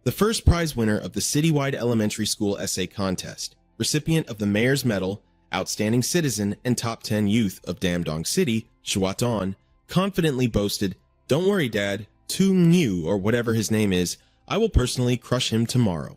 The first prize winner of the citywide elementary school essay contest, recipient of the mayor's medal, outstanding citizen, and top 10 youth of Damdong City, Shuaton, confidently boasted, don't worry, Dad, Tung Yu, or whatever his name is, I will personally crush him tomorrow.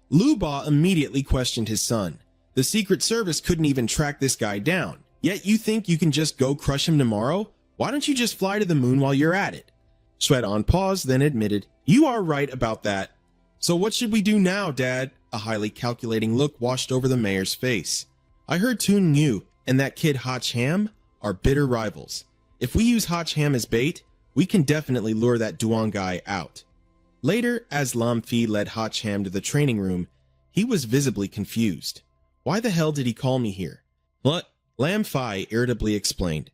Lu Ba immediately questioned his son. The Secret Service couldn't even track this guy down, yet you think you can just go crush him tomorrow? Why don't you just fly to the moon while you're at it? Sweaton paused, then admitted, you are right about that. So what should we do now, Dad? A highly calculating look washed over the mayor's face. I heard Toon Yu and that kid Hotch Ham are bitter rivals. If we use Hotch Ham as bait, we can definitely lure that Duong guy out. Later, as Lam Phi led Hotch Ham to the training room, he was visibly confused. Why the hell did he call me here? What? Lam Phi irritably explained.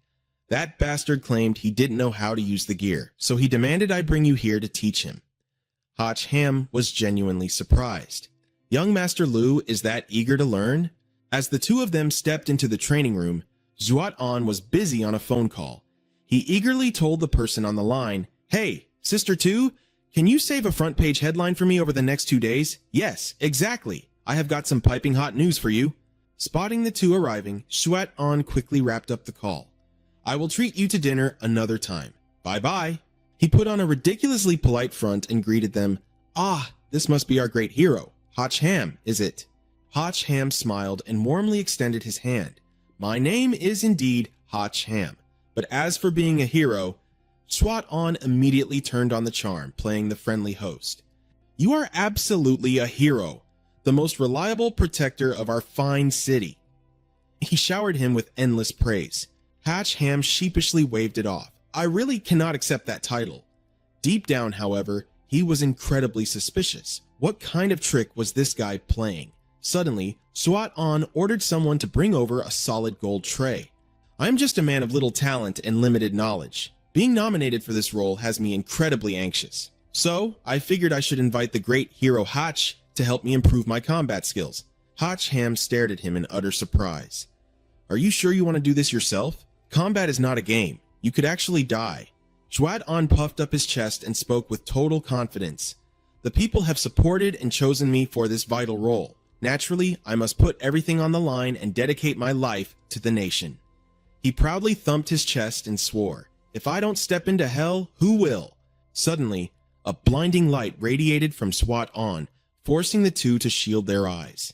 That bastard claimed he didn't know how to use the gear, so he demanded I bring you here to teach him. Hotch Ham was genuinely surprised. Young Master Lu is that eager to learn? As the two of them stepped into the training room, Zuat An was busy on a phone call. He eagerly told the person on the line, hey, Sister 2, can you save a front page headline for me over the next 2 days? Yes, exactly. I have got some piping hot news for you. Spotting the two arriving, Shuat An quickly wrapped up the call. I will treat you to dinner another time. Bye-bye. He put on a ridiculously polite front and greeted them. Ah, this must be our great hero. Hotch Ham, is it? Hotch Ham smiled and warmly extended his hand. My name is indeed Hotch Ham, but as for being a hero, Shuat An immediately turned on the charm, playing the friendly host. You are absolutely a hero, the most reliable protector of our fine city. He showered him with endless praise. Hotch Ham sheepishly waved it off. I really cannot accept that title. Deep down, however, he was incredibly suspicious. What kind of trick was this guy playing? Suddenly, Shuat An ordered someone to bring over a solid gold tray. I'm just a man of little talent and limited knowledge. Being nominated for this role has me incredibly anxious. So, I figured I should invite the great hero Hotch to help me improve my combat skills. Hotch Ham stared at him in utter surprise. Are you sure you want to do this yourself? Combat is not a game. You could actually die. Shuat An puffed up his chest and spoke with total confidence. The people have supported and chosen me for this vital role. Naturally, I must put everything on the line and dedicate my life to the nation. He proudly thumped his chest and swore, if I don't step into hell, who will? Suddenly, A blinding light radiated from SWAT on, forcing the two to shield their eyes.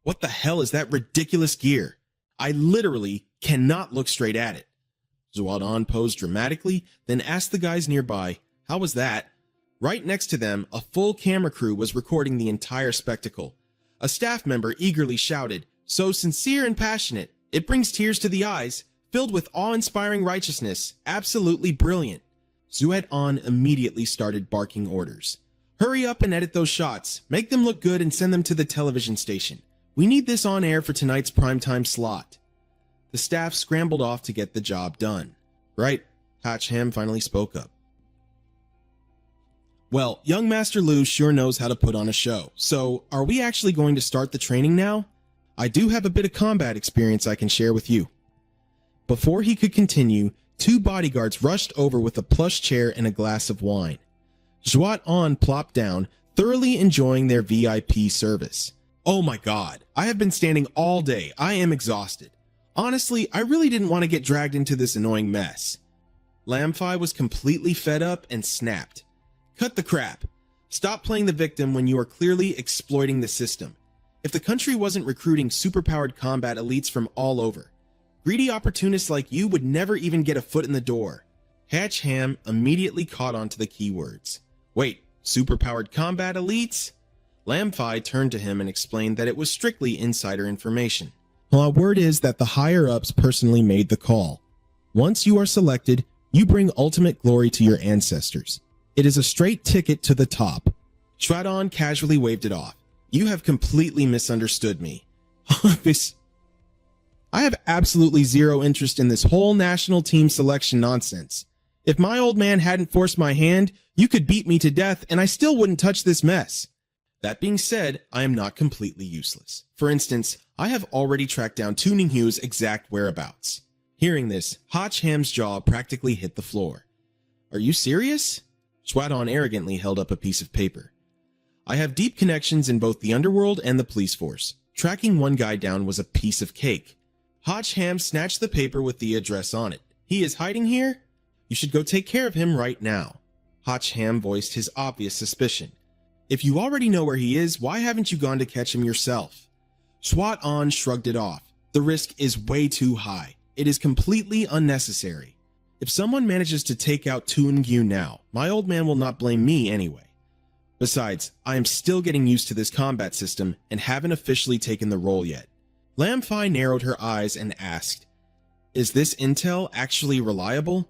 What the hell is that ridiculous gear? I literally cannot look straight at it. SWAT on posed dramatically, then asked the guys nearby, "How was that?" Right next to them, a full camera crew was recording the entire spectacle. A staff member eagerly shouted, "So sincere and passionate, it brings tears to the eyes, filled with awe-inspiring righteousness, absolutely brilliant." SWAT on immediately started barking orders. "Hurry up and edit those shots, make them look good and send them to the television station. We need this on air for tonight's primetime slot." The staff scrambled off to get the job done. "Right," Hatcham finally spoke up. "Well, young Master Lu sure knows how to put on a show, so are we actually going to start the training now? I do have a bit of combat experience I can share with you." Before he could continue, two bodyguards rushed over with a plush chair and a glass of wine. SWAT on plopped down, thoroughly enjoying their VIP service. "Oh my god, I have been standing all day. I am exhausted. Honestly, I really didn't want to get dragged into this annoying mess." Lamfi was completely fed up and snapped. "Cut the crap. Stop playing the victim when you are clearly exploiting the system. If the country wasn't recruiting superpowered combat elites from all over, greedy opportunists like you would never even get a foot in the door." Hatcham immediately caught on to the keywords. "Wait, superpowered combat elites?" Lamfi turned to him and explained that it was strictly insider information. "Well, word is that the higher-ups personally made the call. Once you are selected, you bring ultimate glory to your ancestors. It is a straight ticket to the top." Shradon casually waved it off. "You have completely misunderstood me. I have absolutely zero interest in this whole national team selection nonsense. If my old man hadn't forced my hand, you could beat me to death and I still wouldn't touch this mess. That being said, I am not completely useless. For instance, I have already tracked down Tuning Hue's exact whereabouts." Hearing this, Hatcham's jaw practically hit the floor. "Are you serious?" Shwadon arrogantly held up a piece of paper. "I have deep connections in both the underworld and the police force. Tracking one guy down was a piece of cake." Hatcham snatched the paper with the address on it. "He is hiding here? You should go take care of him right now." Hatcham voiced his obvious suspicion. "If you already know where he is, why haven't you gone to catch him yourself?" SWAT on shrugged it off. "The risk is way too high. It is completely unnecessary. If someone manages to take out Tuning Hue now, my old man will not blame me anyway. Besides, I am still getting used to this combat system and haven't officially taken the role yet." Lamfi narrowed her eyes and asked, "Is this intel actually reliable?"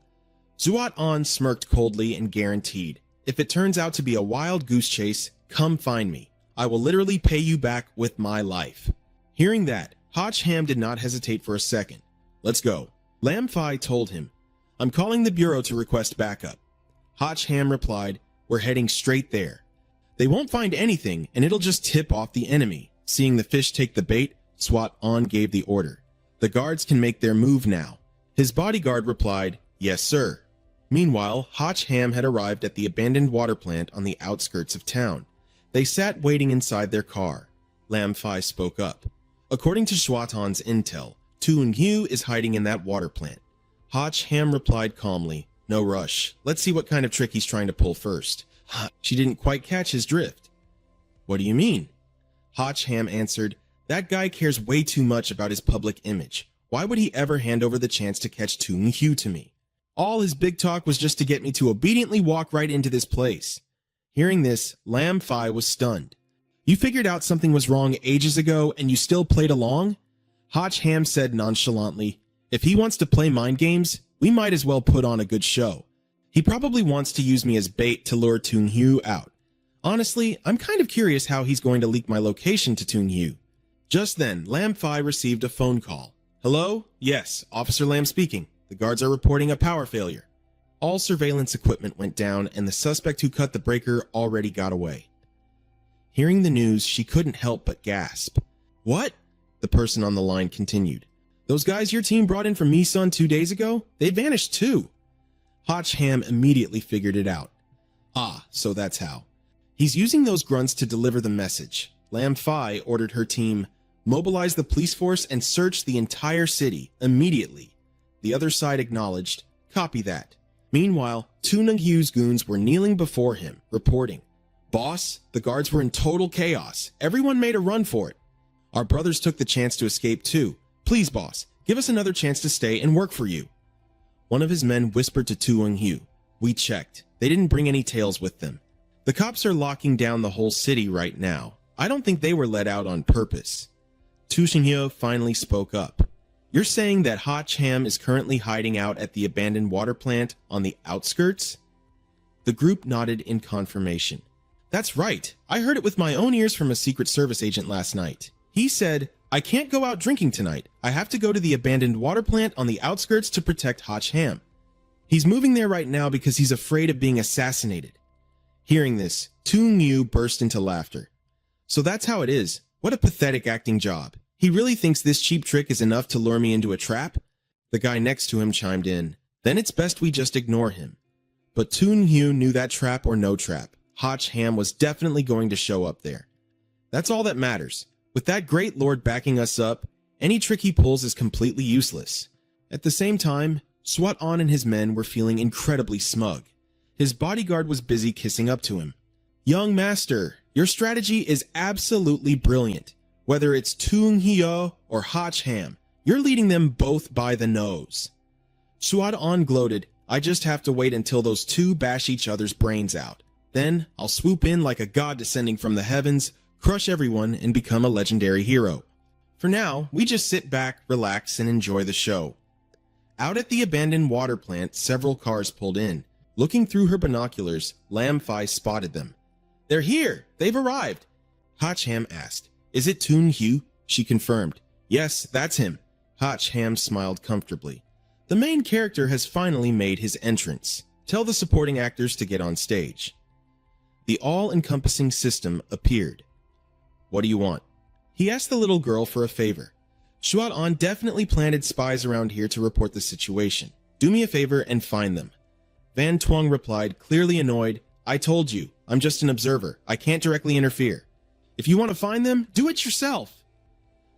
Zuat on smirked coldly and guaranteed, "If it turns out to be a wild goose chase, come find me. I will literally pay you back with my life." Hearing that, Hatcham did not hesitate for a second. "Let's go." Lamfi told him, "I'm calling the bureau to request backup." Hatcham replied, "We're heading straight there. They won't find anything and it'll just tip off the enemy." Seeing the fish take the bait, SWAT on gave the order. "The guards can make their move now." His bodyguard replied, "Yes, sir." Meanwhile, Hatcham had arrived at the abandoned water plant on the outskirts of town. They sat waiting inside their car. Lamfi spoke up. "According to Schwaton's intel, Tuning Hue is hiding in that water plant." Hatcham replied calmly, "No rush. Let's see what kind of trick he's trying to pull first." She didn't quite catch his drift. "What do you mean?" Hatcham answered, "That guy cares way too much about his public image. Why would he ever hand over the chance to catch Tuning Hue to me? All his big talk was just to get me to obediently walk right into this place." Hearing this, Lamfi was stunned. "You figured out something was wrong ages ago and you still played along?" Hatcham said nonchalantly, "If he wants to play mind games, we might as well put on a good show. He probably wants to use me as bait to lure Tuning Hue out. Honestly, I'm kind of curious how he's going to leak my location to Tuning Hue." Just then, Lamfi received a phone call. "Hello? Yes, Officer Lam speaking. The guards are reporting a power failure." All surveillance equipment went down and the suspect who cut the breaker already got away. Hearing the news, she couldn't help but gasp. "What?" The person on the line continued. "Those guys your team brought in from Misun 2 days ago? They vanished too." Hatcham immediately figured it out. "Ah, so that's how. He's using those grunts to deliver the message." Lamfi ordered her team, "Mobilize the police force and search the entire city immediately." The other side acknowledged, "Copy that." Meanwhile, two Nung-Hyu's goons were kneeling before him, reporting, "Boss, the guards were in total chaos. Everyone made a run for it. Our brothers took the chance to escape too. Please, boss, give us another chance to stay and work for you." One of his men whispered to Tu Eung-hyu, "We checked. They didn't bring any tails with them. The cops are locking down the whole city right now. I don't think they were let out on purpose." Tu Shin-hyo finally spoke up. "You're saying that Ha Cham is currently hiding out at the abandoned water plant on the outskirts?" The group nodded in confirmation. "That's right. I heard it with my own ears from a Secret Service agent last night. He said, 'I can't go out drinking tonight. I have to go to the abandoned water plant on the outskirts to protect Ha Cham. He's moving there right now because he's afraid of being assassinated.'" Hearing this, Tu Eung-hyu burst into laughter. "So that's how it is. What a pathetic acting job. He really thinks this cheap trick is enough to lure me into a trap?" The guy next to him chimed in, "Then it's best we just ignore him." But Tu Eung-hyu knew that trap or no trap, Ha Cham was definitely going to show up there. That's all that matters. With that great lord backing us up, any trick he pulls is completely useless. At the same time, Swat-on and his men were feeling incredibly smug. His bodyguard was busy kissing up to him. "Young master, your strategy is absolutely brilliant. Whether it's Tu Eung-hyo or Ha Cham, you're leading them both by the nose." Swat-on gloated, "I just have to wait until those two bash each other's brains out. Then I'll swoop in like a god descending from the heavens, crush everyone, and become a legendary hero. For now, we just sit back, relax, and enjoy the show." Out at the abandoned water plant, several cars pulled in. Looking through her binoculars, Lam Fai spotted them. "They're here! They've arrived!" Ha Cham asked, "Is it Tu Eung-hyu?" She confirmed, "Yes, that's him." Ha Cham smiled comfortably. "The main character has finally made his entrance. Tell the supporting actors to get on stage." The all-encompassing system appeared. "What do you want?" He asked the little girl for a favor. "Swat-on definitely planted spies around here to report the situation. Do me a favor and find them." Van Twong replied, clearly annoyed, "I told you, I'm just an observer. I can't directly interfere. If you want to find them, do it yourself."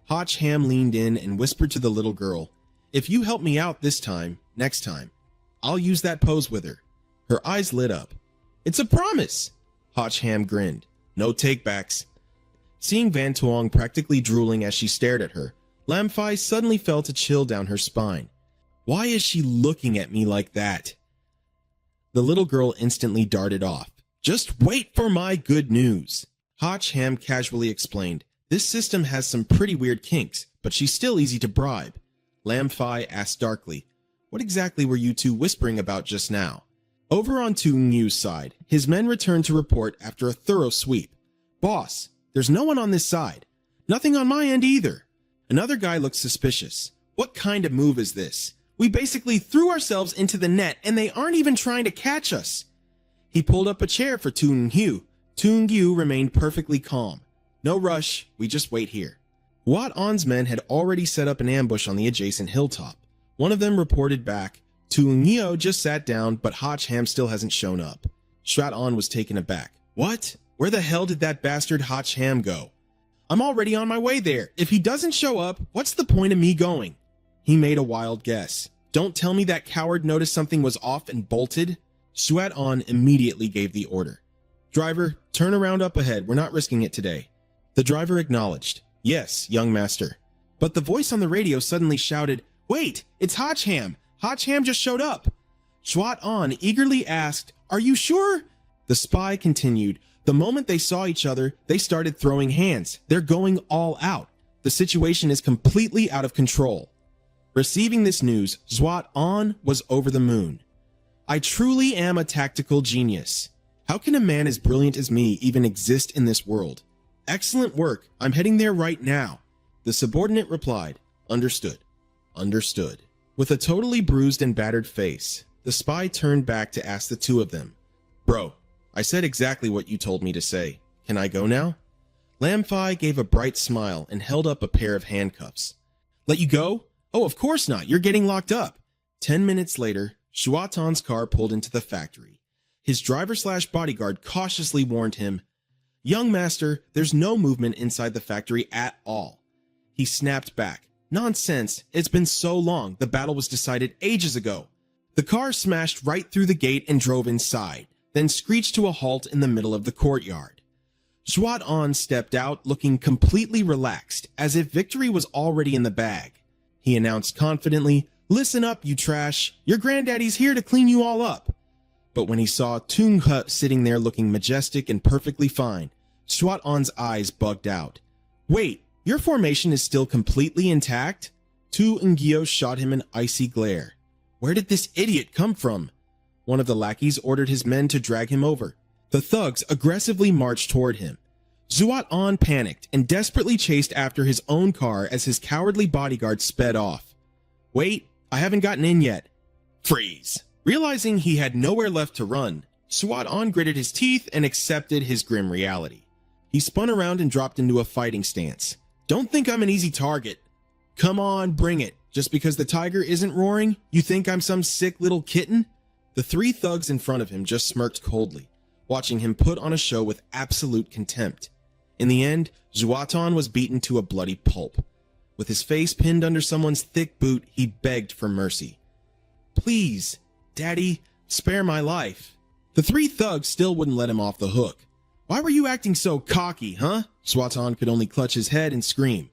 Ha Cham leaned in and whispered to the little girl, "If you help me out this time, next time, I'll use that pose with her." Her eyes lit up. "It's a promise." Ha Cham grinned. "No takebacks." Seeing Van Tuong practically drooling as she stared at her, Lam Fai suddenly felt a chill down her spine. Why is she looking at me like that? The little girl instantly darted off. "Just wait for my good news." Ha Cham casually explained, "This system has some pretty weird kinks, but she's still easy to bribe." Lam Fai asked darkly, "What exactly were you two whispering about just now?" Over on Tu Eung-hyu's side, his men returned to report after a thorough sweep. "Boss, there's no one on this side. Nothing on my end either." Another guy looked suspicious. "What kind of move is this? We basically threw ourselves into the net and they aren't even trying to catch us." He pulled up a chair for Tu Eung-hyu. Tu Eung-hyu remained perfectly calm. "No rush, we just wait here." Wat-on's men had already set up an ambush on the adjacent hilltop. One of them reported back, "Tu Eung-hyo just sat down, but Ha Cham still hasn't shown up." Swat-on was taken aback. "What? Where the hell did that bastard Ha Cham go?" "I'm already on my way there. If he doesn't show up, what's the point of me going?" He made a wild guess. "Don't tell me that coward noticed something was off and bolted." Swat-on immediately gave the order. "Driver, turn around up ahead. We're not risking it today." The driver acknowledged. "Yes, young master." But the voice on the radio suddenly shouted, "Wait, it's Ha Cham. Ha Cham just showed up." Swat-on eagerly asked, "Are you sure?" The spy continued, "The moment they saw each other, they started throwing hands. They're going all out. The situation is completely out of control." Receiving this news, Swat-on was over the moon. "I truly am a tactical genius. How can a man as brilliant as me even exist in this world? Excellent work. I'm heading there right now." The subordinate replied, "Understood. Understood." With a totally bruised and battered face, the spy turned back to ask the two of them, "Bro, I said exactly what you told me to say. Can I go now?" Lam Fai gave a bright smile and held up a pair of handcuffs. "Let you go? Oh, of course not. You're getting locked up." 10 minutes later, Swat-on's car pulled into the factory. His driver/bodyguard cautiously warned him, "Young master, there's no movement inside the factory at all." He snapped back, "Nonsense. It's been so long. The battle was decided ages ago." The car smashed right through the gate and drove inside, then screeched to a halt in the middle of the courtyard. Zhuat-on stepped out looking completely relaxed, as if victory was already in the bag. He announced confidently, "Listen up, you trash. Your granddaddy's here to clean you all up." But when he saw Tung-he sitting there looking majestic and perfectly fine, Zhuat-on's eyes bugged out. "Wait, your formation is still completely intact?" Tu Ngyo shot him an icy glare. "Where did this idiot come from?" One of the lackeys ordered his men to drag him over. The thugs aggressively marched toward him. Zhuat-on panicked and desperately chased after his own car as his cowardly bodyguard sped off. "Wait, I haven't gotten in yet." "Freeze!" Realizing he had nowhere left to run, Zhuat-on gritted his teeth and accepted his grim reality. He spun around and dropped into a fighting stance. "Don't think I'm an easy target." "Come on, bring it. Just because the tiger isn't roaring, you think I'm some sick little kitten?" The three thugs in front of him just smirked coldly, watching him put on a show with absolute contempt. In the end, Zhuat-on was beaten to a bloody pulp. With his face pinned under someone's thick boot, he begged for mercy. "Please, Daddy, spare my life." The three thugs still wouldn't let him off the hook. "Why were you acting so cocky, huh?" Zhuat-on could only clutch his head and scream.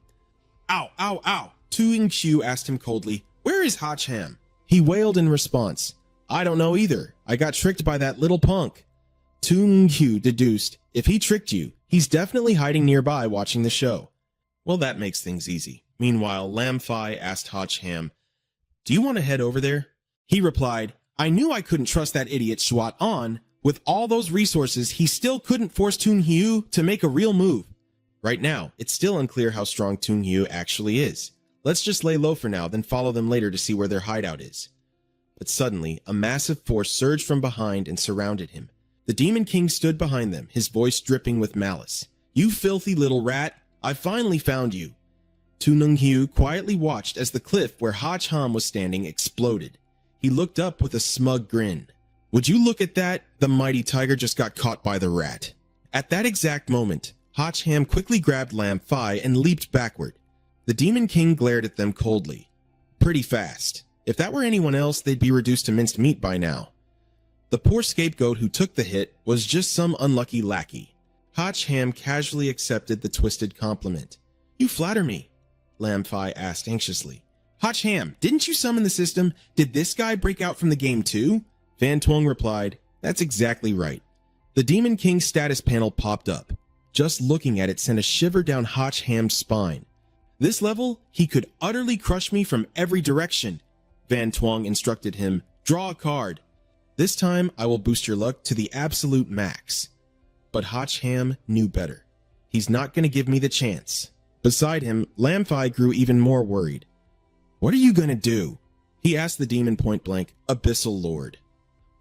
"Ow, ow, ow." Tu Ing-xiu asked him coldly, "Where is Hacham?" He wailed in response, "I don't know either. I got tricked by that little punk." Tu Ing-xiu deduced, if he tricked you, he's definitely hiding nearby watching the show. Well, that makes things easy. Meanwhile, Lam Fai asked Hacham, "Do you want to head over there?" He replied, "I knew I couldn't trust that idiot Zhuat-on. With all those resources, he still couldn't force Tung-Hiu to make a real move. Right now, it's still unclear how strong Tung-Hiu actually is. Let's just lay low for now, then follow them later to see where their hideout is." But suddenly, a massive force surged from behind and surrounded him. The Demon King stood behind them, his voice dripping with malice. "You filthy little rat, I finally found you." Tu Nung-hiu quietly watched as the cliff where Hacham was standing exploded. He looked up with a smug grin. "Would you look at that? The mighty tiger just got caught by the rat." At that exact moment, Hacham quickly grabbed Lam Fai and leaped backward. The Demon King glared at them coldly. Pretty fast. If that were anyone else, they'd be reduced to minced meat by now. The poor scapegoat who took the hit was just some unlucky lackey. Hacham casually accepted the twisted compliment. "You flatter me," Lam Fai asked anxiously. "Hacham, didn't you summon the system? Did this guy break out from the game too?" Van Tuong replied, "That's exactly right." The Demon King's status panel popped up. Just looking at it sent a shiver down Hacham's spine. "This level, he could utterly crush me from every direction." Van Tuong instructed him, "Draw a card. This time, I will boost your luck to the absolute max." But Hacham knew better. He's not going to give me the chance. Beside him, Lam Fai grew even more worried. "What are you going to do?" He asked the demon point blank, "Abyssal Lord.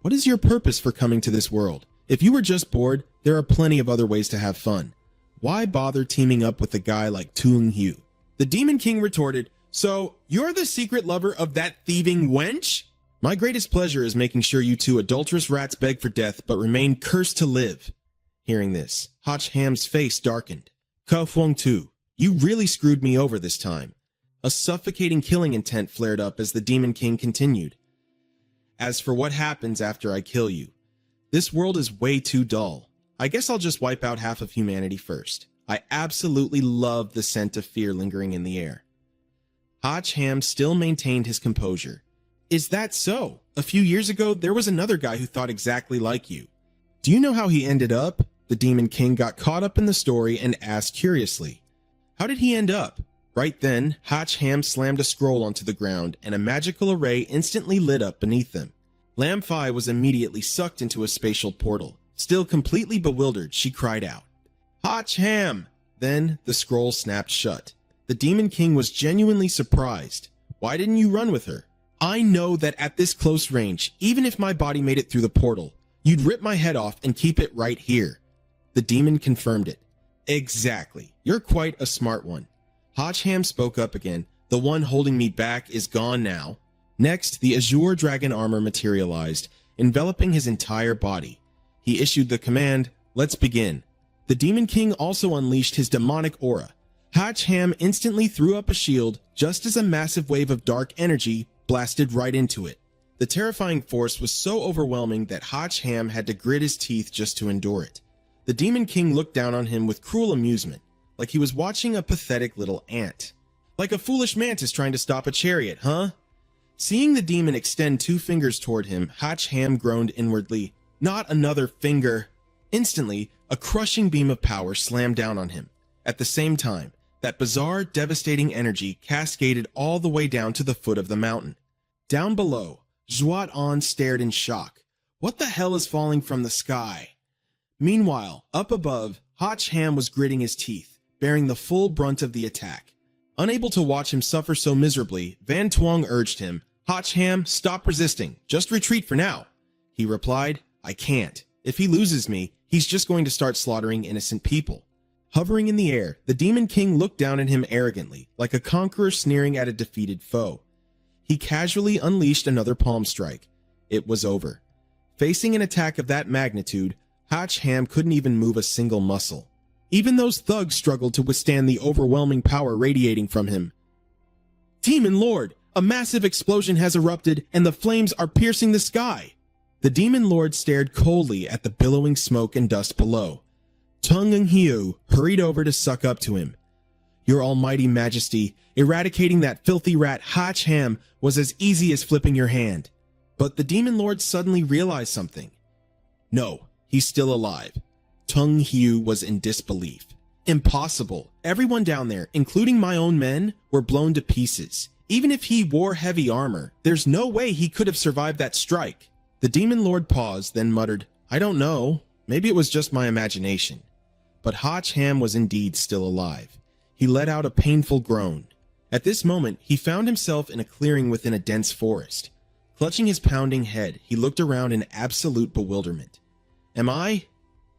What is your purpose for coming to this world? If you were just bored, there are plenty of other ways to have fun. Why bother teaming up with a guy like Tung Hiu?" The Demon King retorted, "So, you're the secret lover of that thieving wench? My greatest pleasure is making sure you two adulterous rats beg for death but remain cursed to live." Hearing this, Hacham's face darkened. "Kao Feng Tu, you really screwed me over this time." A suffocating killing intent flared up as the Demon King continued. "As for what happens after I kill you, this world is way too dull. I guess I'll just wipe out half of humanity first. I absolutely love the scent of fear lingering in the air." Hacham still maintained his composure. "Is that so? A few years ago, there was another guy who thought exactly like you. Do you know how he ended up?" The Demon King got caught up in the story and asked curiously. "How did he end up?" Right then, Hacham slammed a scroll onto the ground, and a magical array instantly lit up beneath them. Lam Fai was immediately sucked into a spatial portal. Still completely bewildered, she cried out, "Hacham!" Then the scroll snapped shut. The Demon King was genuinely surprised. "Why didn't you run with her?" "I know that at this close range, even if my body made it through the portal, you'd rip my head off and keep it right here." The demon confirmed it. "Exactly. You're quite a smart one." Hacham spoke up again. "The one holding me back is gone now." Next, the azure dragon armor materialized, enveloping his entire body. He issued the command, "Let's begin." The Demon King also unleashed his demonic aura. Hacham instantly threw up a shield just as a massive wave of dark energy blasted right into it. The terrifying force was so overwhelming that Hotch Ham had to grit his teeth just to endure it. The Demon King looked down on him with cruel amusement, like he was watching a pathetic little ant. Like a foolish mantis trying to stop a chariot, huh? Seeing the demon extend 2 fingers toward him, Hotch Ham groaned inwardly, "Not another finger!" Instantly, a crushing beam of power slammed down on him. At the same time, that bizarre, devastating energy cascaded all the way down to the foot of the mountain. Down below, Zhuat An stared in shock. What the hell is falling from the sky? Meanwhile, up above, Hotch Ham was gritting his teeth, bearing the full brunt of the attack. Unable to watch him suffer so miserably, Van Tuong urged him, "Hotch Ham, stop resisting. Just retreat for now." He replied, "I can't. If he loses me, he's just going to start slaughtering innocent people." Hovering in the air, the Demon King looked down at him arrogantly, like a conqueror sneering at a defeated foe. He casually unleashed another palm strike. It was over. Facing an attack of that magnitude, Hotch Ham couldn't even move a single muscle. Even those thugs struggled to withstand the overwhelming power radiating from him. "Demon Lord, a massive explosion has erupted and the flames are piercing the sky." The Demon Lord stared coldly at the billowing smoke and dust below. Tung and Hiu hurried over to suck up to him. "Your almighty majesty, eradicating that filthy rat Hotch Ham was as easy as flipping your hand." But the Demon Lord suddenly realized something. No, he's still alive. Tung Hiu was in disbelief. Impossible. Everyone down there, including my own men, were blown to pieces. Even if he wore heavy armor, there's no way he could have survived that strike. The Demon Lord paused, then muttered, "I don't know. Maybe it was just my imagination." But Hotch Ham was indeed still alive. He let out a painful groan. At this moment, he found himself in a clearing within a dense forest. Clutching his pounding head, he looked around in absolute bewilderment. "Am I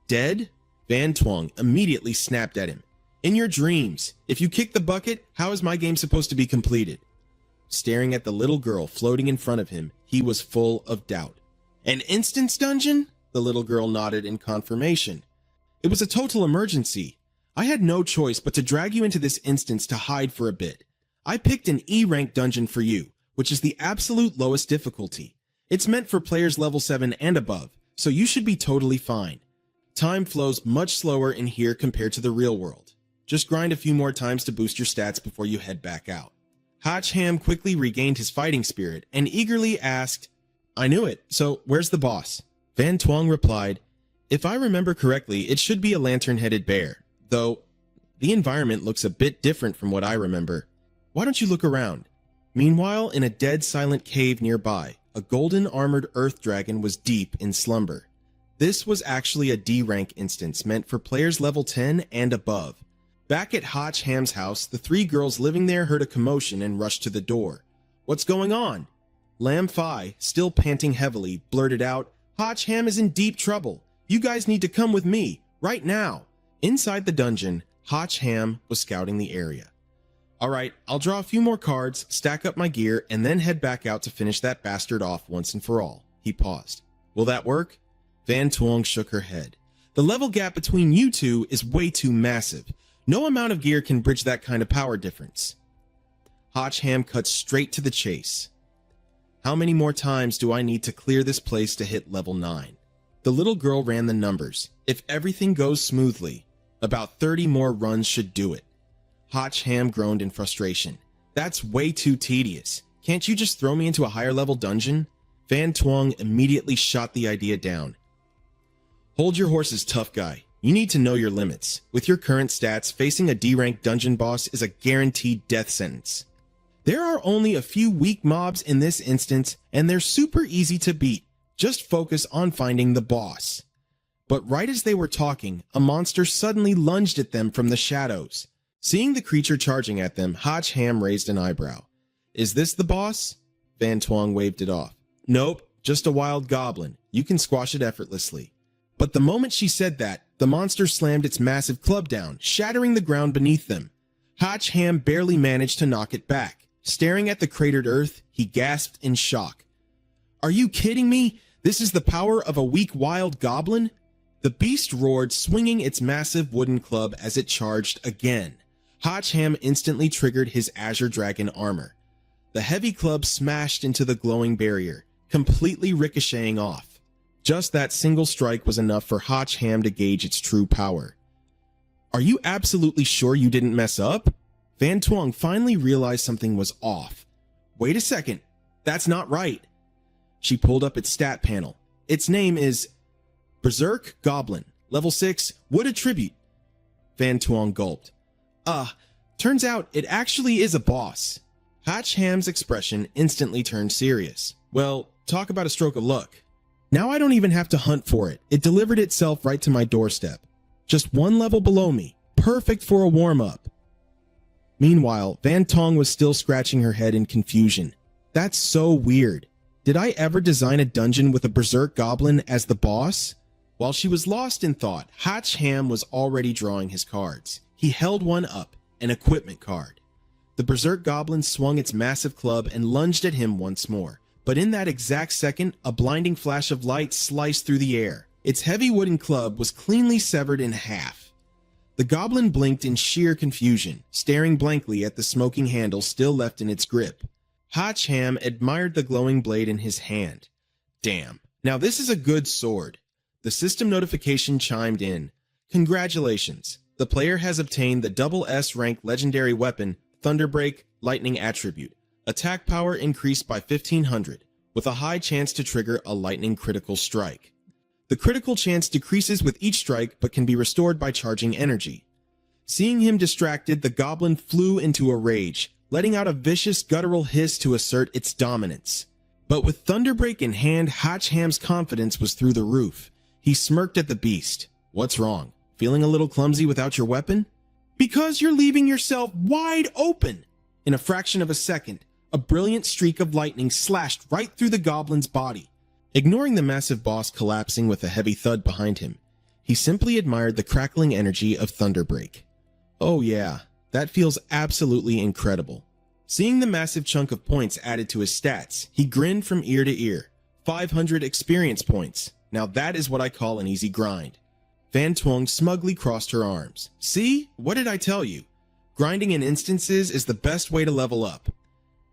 dead?" Van Tuong immediately snapped at him. "In your dreams. If you kick the bucket, how is my game supposed to be completed?" Staring at the little girl floating in front of him, he was full of doubt. "An instance dungeon?" The little girl nodded in confirmation. "It was a total emergency. I had no choice but to drag you into this instance to hide for a bit. I picked an E-rank dungeon for you, which is the absolute lowest difficulty. It's meant for players level 7 and above, so you should be totally fine. Time flows much slower in here compared to the real world. Just grind a few more times to boost your stats before you head back out." Hotch Ham quickly regained his fighting spirit and eagerly asked, "I knew it, so where's the boss?" Van Tuong replied, "If I remember correctly, it should be a lantern-headed bear, though the environment looks a bit different from what I remember. Why don't you look around?" Meanwhile, in a dead silent cave nearby, a golden armored earth dragon was deep in slumber. This was actually a D-rank instance meant for players level 10 and above. Back at Hotch Ham's house, the 3 girls living there heard a commotion and rushed to the door. "What's going on?" Lam Phi, still panting heavily, blurted out, "Hotch Ham is in deep trouble. You guys need to come with me, right now." Inside the dungeon, Hotch Ham was scouting the area. "All right, I'll draw a few more cards, stack up my gear, and then head back out to finish that bastard off once and for all." He paused. "Will that work?" Van Tuong shook her head. "The level gap between you two is way too massive. No amount of gear can bridge that kind of power difference." Hotch Ham cut straight to the chase. "How many more times do I need to clear this place to hit level 9? The little girl ran the numbers. If everything goes smoothly, about 30 more runs should do it. Hotch Ham groaned in frustration. "That's way too tedious. Can't you just throw me into a higher level dungeon?" Van Tuong immediately shot the idea down. "Hold your horses, tough guy. You need to know your limits. With your current stats, facing a D-rank dungeon boss is a guaranteed death sentence. There are only a few weak mobs in this instance, and they're super easy to beat. Just focus on finding the boss." But right as they were talking, a monster suddenly lunged at them from the shadows. Seeing the creature charging at them, Hotch Ham raised an eyebrow. "Is this the boss?" Van Tuong waved it off. "Nope, just a wild goblin. You can squash it effortlessly." But the moment she said that, the monster slammed its massive club down, shattering the ground beneath them. Hotch Ham barely managed to knock it back. Staring at the cratered earth, he gasped in shock. "Are you kidding me? This is the power of a weak wild goblin?" The beast roared, swinging its massive wooden club as it charged again. Hotch Ham instantly triggered his Azure Dragon armor. The heavy club smashed into the glowing barrier, completely ricocheting off. Just that single strike was enough for Hotch Ham to gauge its true power. Are you absolutely sure you didn't mess up? Van Tuong finally realized something was off. Wait a second, that's not right. She pulled up its stat panel. Its name is Berserk Goblin, level 6, would attribute. Van Tuong gulped. Turns out it actually is a boss. Hotch Ham's expression instantly turned serious. Well, talk about a stroke of luck. Now I don't even have to hunt for it. It delivered itself right to my doorstep. Just one level below me. Perfect for a warm-up. Meanwhile, Van Tuong was still scratching her head in confusion. That's so weird. Did I ever design a dungeon with a Berserk Goblin as the boss? While she was lost in thought, Hotch Ham was already drawing his cards. He held one up, an equipment card. The Berserk Goblin swung its massive club and lunged at him once more. But in that exact second, a blinding flash of light sliced through the air. Its heavy wooden club was cleanly severed in half. The goblin blinked in sheer confusion, staring blankly at the smoking handle still left in its grip. Hotch Ham admired the glowing blade in his hand. Damn, now this is a good sword. The system notification chimed in. Congratulations, the player has obtained the double S rank legendary weapon, Thunderbreak Lightning Attribute. Attack power increased by 1500, with a high chance to trigger a lightning critical strike. The critical chance decreases with each strike but can be restored by charging energy. Seeing him distracted, the goblin flew into a rage, letting out a vicious guttural hiss to assert its dominance. But with Thunderbreak in hand, Hotch Ham's confidence was through the roof. He smirked at the beast. What's wrong? Feeling a little clumsy without your weapon? Because you're leaving yourself wide open! In a fraction of a second, a brilliant streak of lightning slashed right through the goblin's body. Ignoring the massive boss collapsing with a heavy thud behind him, he simply admired the crackling energy of Thunderbreak. Oh yeah, that feels absolutely incredible. Seeing the massive chunk of points added to his stats, he grinned from ear to ear. 500 experience points. Now that is what I call an easy grind. Van Tuong smugly crossed her arms. See? What did I tell you? Grinding in instances is the best way to level up.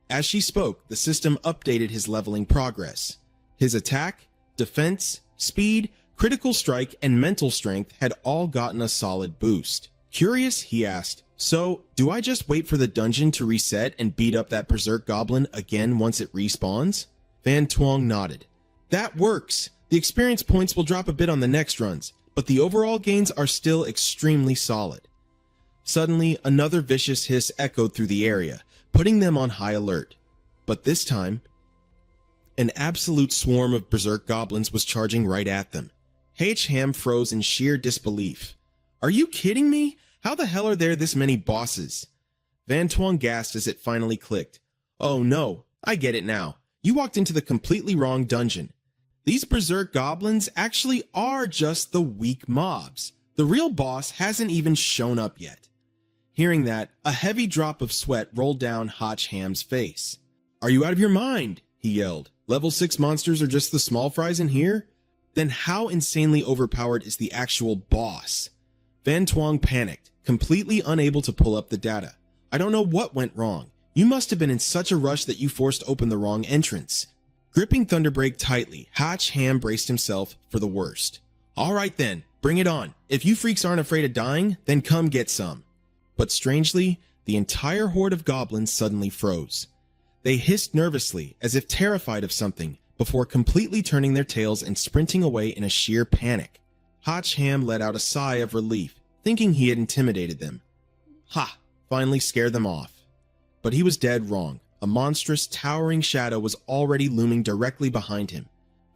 As she spoke, the system updated his leveling progress. His attack, defense, speed, critical strike, and mental strength had all gotten a solid boost. Curious, he asked, so do I just wait for the dungeon to reset and beat up that Berserk Goblin again once it respawns? Van Tuong nodded. That works. The experience points will drop a bit on the next runs, but the overall gains are still extremely solid. Suddenly, another vicious hiss echoed through the area, putting them on high alert. But this time, an absolute swarm of Berserk Goblins was charging right at them. Hotch Ham froze in sheer disbelief. Are you kidding me? How the hell are there this many bosses? Van Tuong gasped as it finally clicked. Oh no, I get it now. You walked into the completely wrong dungeon. These Berserk Goblins actually are just the weak mobs. The real boss hasn't even shown up yet. Hearing that, a heavy drop of sweat rolled down Hotch Ham's face. Are you out of your mind? He yelled. Level 6 monsters are just the small fries in here? Then how insanely overpowered is the actual boss? Van Tuong panicked, completely unable to pull up the data. I don't know what went wrong. You must have been in such a rush that you forced open the wrong entrance. Gripping Thunderbreak tightly, Hotch Ham braced himself for the worst. Alright then, bring it on. If you freaks aren't afraid of dying, then come get some. But strangely, the entire horde of goblins suddenly froze. They hissed nervously, as if terrified of something, before completely turning their tails and sprinting away in a sheer panic. Hotch Ham let out a sigh of relief, thinking he had intimidated them. Ha! Finally scared them off. But he was dead wrong. A monstrous, towering shadow was already looming directly behind him.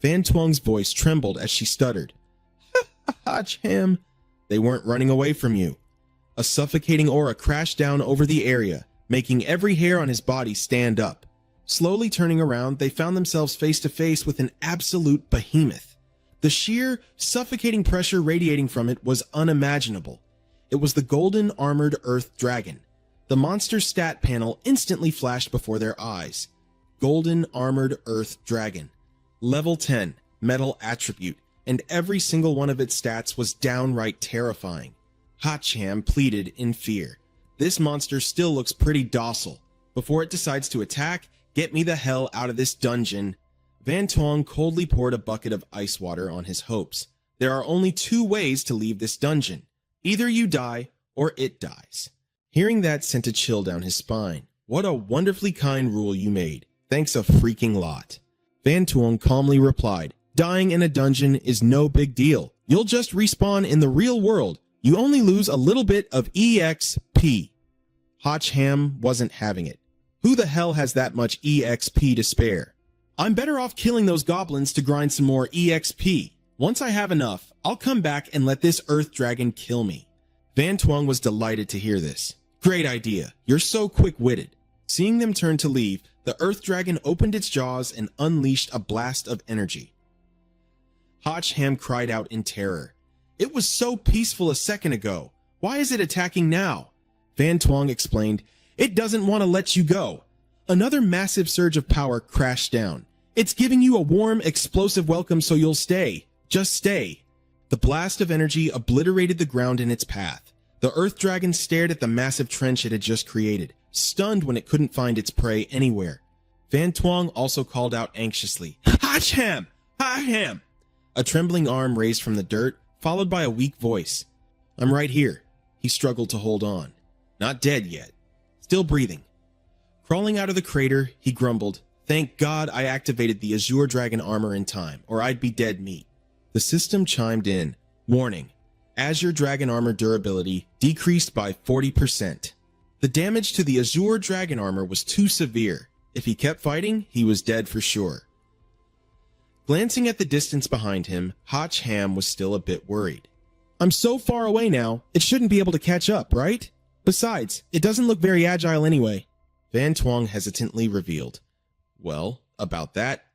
Van Tuong's voice trembled as she stuttered. Hotch Ham, they weren't running away from you. A suffocating aura crashed down over the area, making every hair on his body stand up. Slowly turning around, they found themselves face to face with an absolute behemoth. The sheer, suffocating pressure radiating from it was unimaginable. It was the golden armored earth dragon. The monster's stat panel instantly flashed before their eyes. Golden armored earth dragon. Level 10, metal attribute, and every single one of its stats was downright terrifying. Hotch Ham pleaded in fear. This monster still looks pretty docile. Before it decides to attack, get me the hell out of this dungeon. Van Tuong coldly poured a bucket of ice water on his hopes. There are only two ways to leave this dungeon. Either you die, or it dies. Hearing that sent a chill down his spine. What a wonderfully kind rule you made. Thanks a freaking lot. Van Tuong calmly replied, dying in a dungeon is no big deal. You'll just respawn in the real world. You only lose a little bit of EXP. Hotch Ham wasn't having it. Who the hell has that much EXP to spare? I'm better off killing those goblins to grind some more EXP. Once I have enough, I'll come back and let this earth dragon kill me. Van Tuong was delighted to hear this. Great idea. You're so quick-witted. Seeing them turn to leave, the earth dragon opened its jaws and unleashed a blast of energy. Hotch Ham cried out in terror. It was so peaceful a second ago. Why is it attacking now? Van Tuong explained, it doesn't want to let you go. Another massive surge of power crashed down. It's giving you a warm, explosive welcome so you'll stay. Just stay. The blast of energy obliterated the ground in its path. The earth dragon stared at the massive trench it had just created, stunned when it couldn't find its prey anywhere. Van Tuong also called out anxiously, Hotch Ham! Hotch Ham! A trembling arm raised from the dirt, followed by a weak voice. I'm right here. He struggled to hold on. Not dead yet. Still breathing. Crawling out of the crater, he grumbled, thank God I activated the Azure Dragon armor in time, or I'd be dead meat. The system chimed in. Warning. Azure Dragon armor durability decreased by 40%. The damage to the Azure Dragon armor was too severe. If he kept fighting, he was dead for sure. Glancing at the distance behind him, Hotch Ham was still a bit worried. I'm so far away now, it shouldn't be able to catch up, right? Besides, it doesn't look very agile anyway. Van Tuong hesitantly revealed. Well, about that.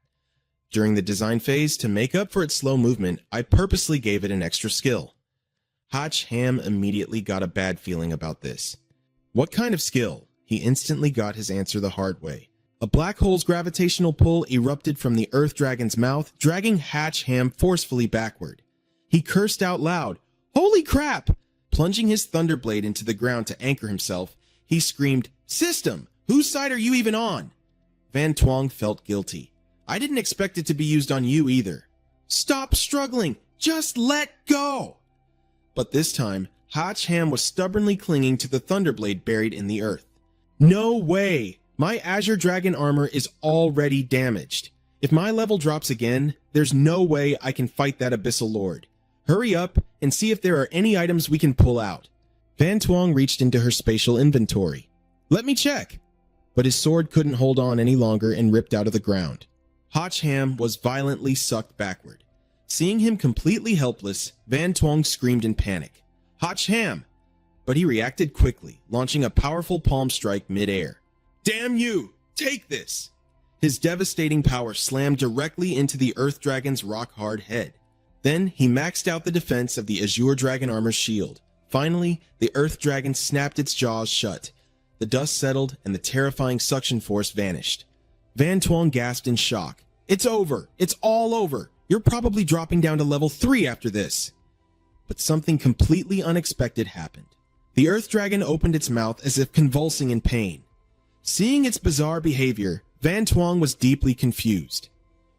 During the design phase, to make up for its slow movement, I purposely gave it an extra skill. Hotch Ham immediately got a bad feeling about this. What kind of skill? He instantly got his answer the hard way. A black hole's gravitational pull erupted from the earth dragon's mouth, dragging Hotch Ham forcefully backward. He cursed out loud, Holy crap! Plunging his thunderblade into the ground to anchor himself, he screamed, System! Whose side are you even on? Van Tuong felt guilty. I didn't expect it to be used on you either. Stop struggling! Just let go! But this time, Hotch Ham was stubbornly clinging to the thunderblade buried in the earth. No way! My Azure Dragon armor is already damaged. If my level drops again, there's no way I can fight that Abyssal Lord. Hurry up and see if there are any items we can pull out. Van Tuong reached into her spatial inventory. Let me check. But his sword couldn't hold on any longer and ripped out of the ground. Hotch Ham was violently sucked backward. Seeing him completely helpless, Van Tuong screamed in panic. Hotch Ham! But he reacted quickly, launching a powerful palm strike mid-air. Damn you! Take this! His devastating power slammed directly into the Earth Dragon's rock-hard head. Then he maxed out the defense of the Azure Dragon armor's shield. Finally, the Earth Dragon snapped its jaws shut. The dust settled and the terrifying suction force vanished. Van Tuong gasped in shock. It's over! It's all over! You're probably dropping down to level 3 after this. But something completely unexpected happened. The Earth Dragon opened its mouth as if convulsing in pain. Seeing its bizarre behavior, Van Tuong was deeply confused.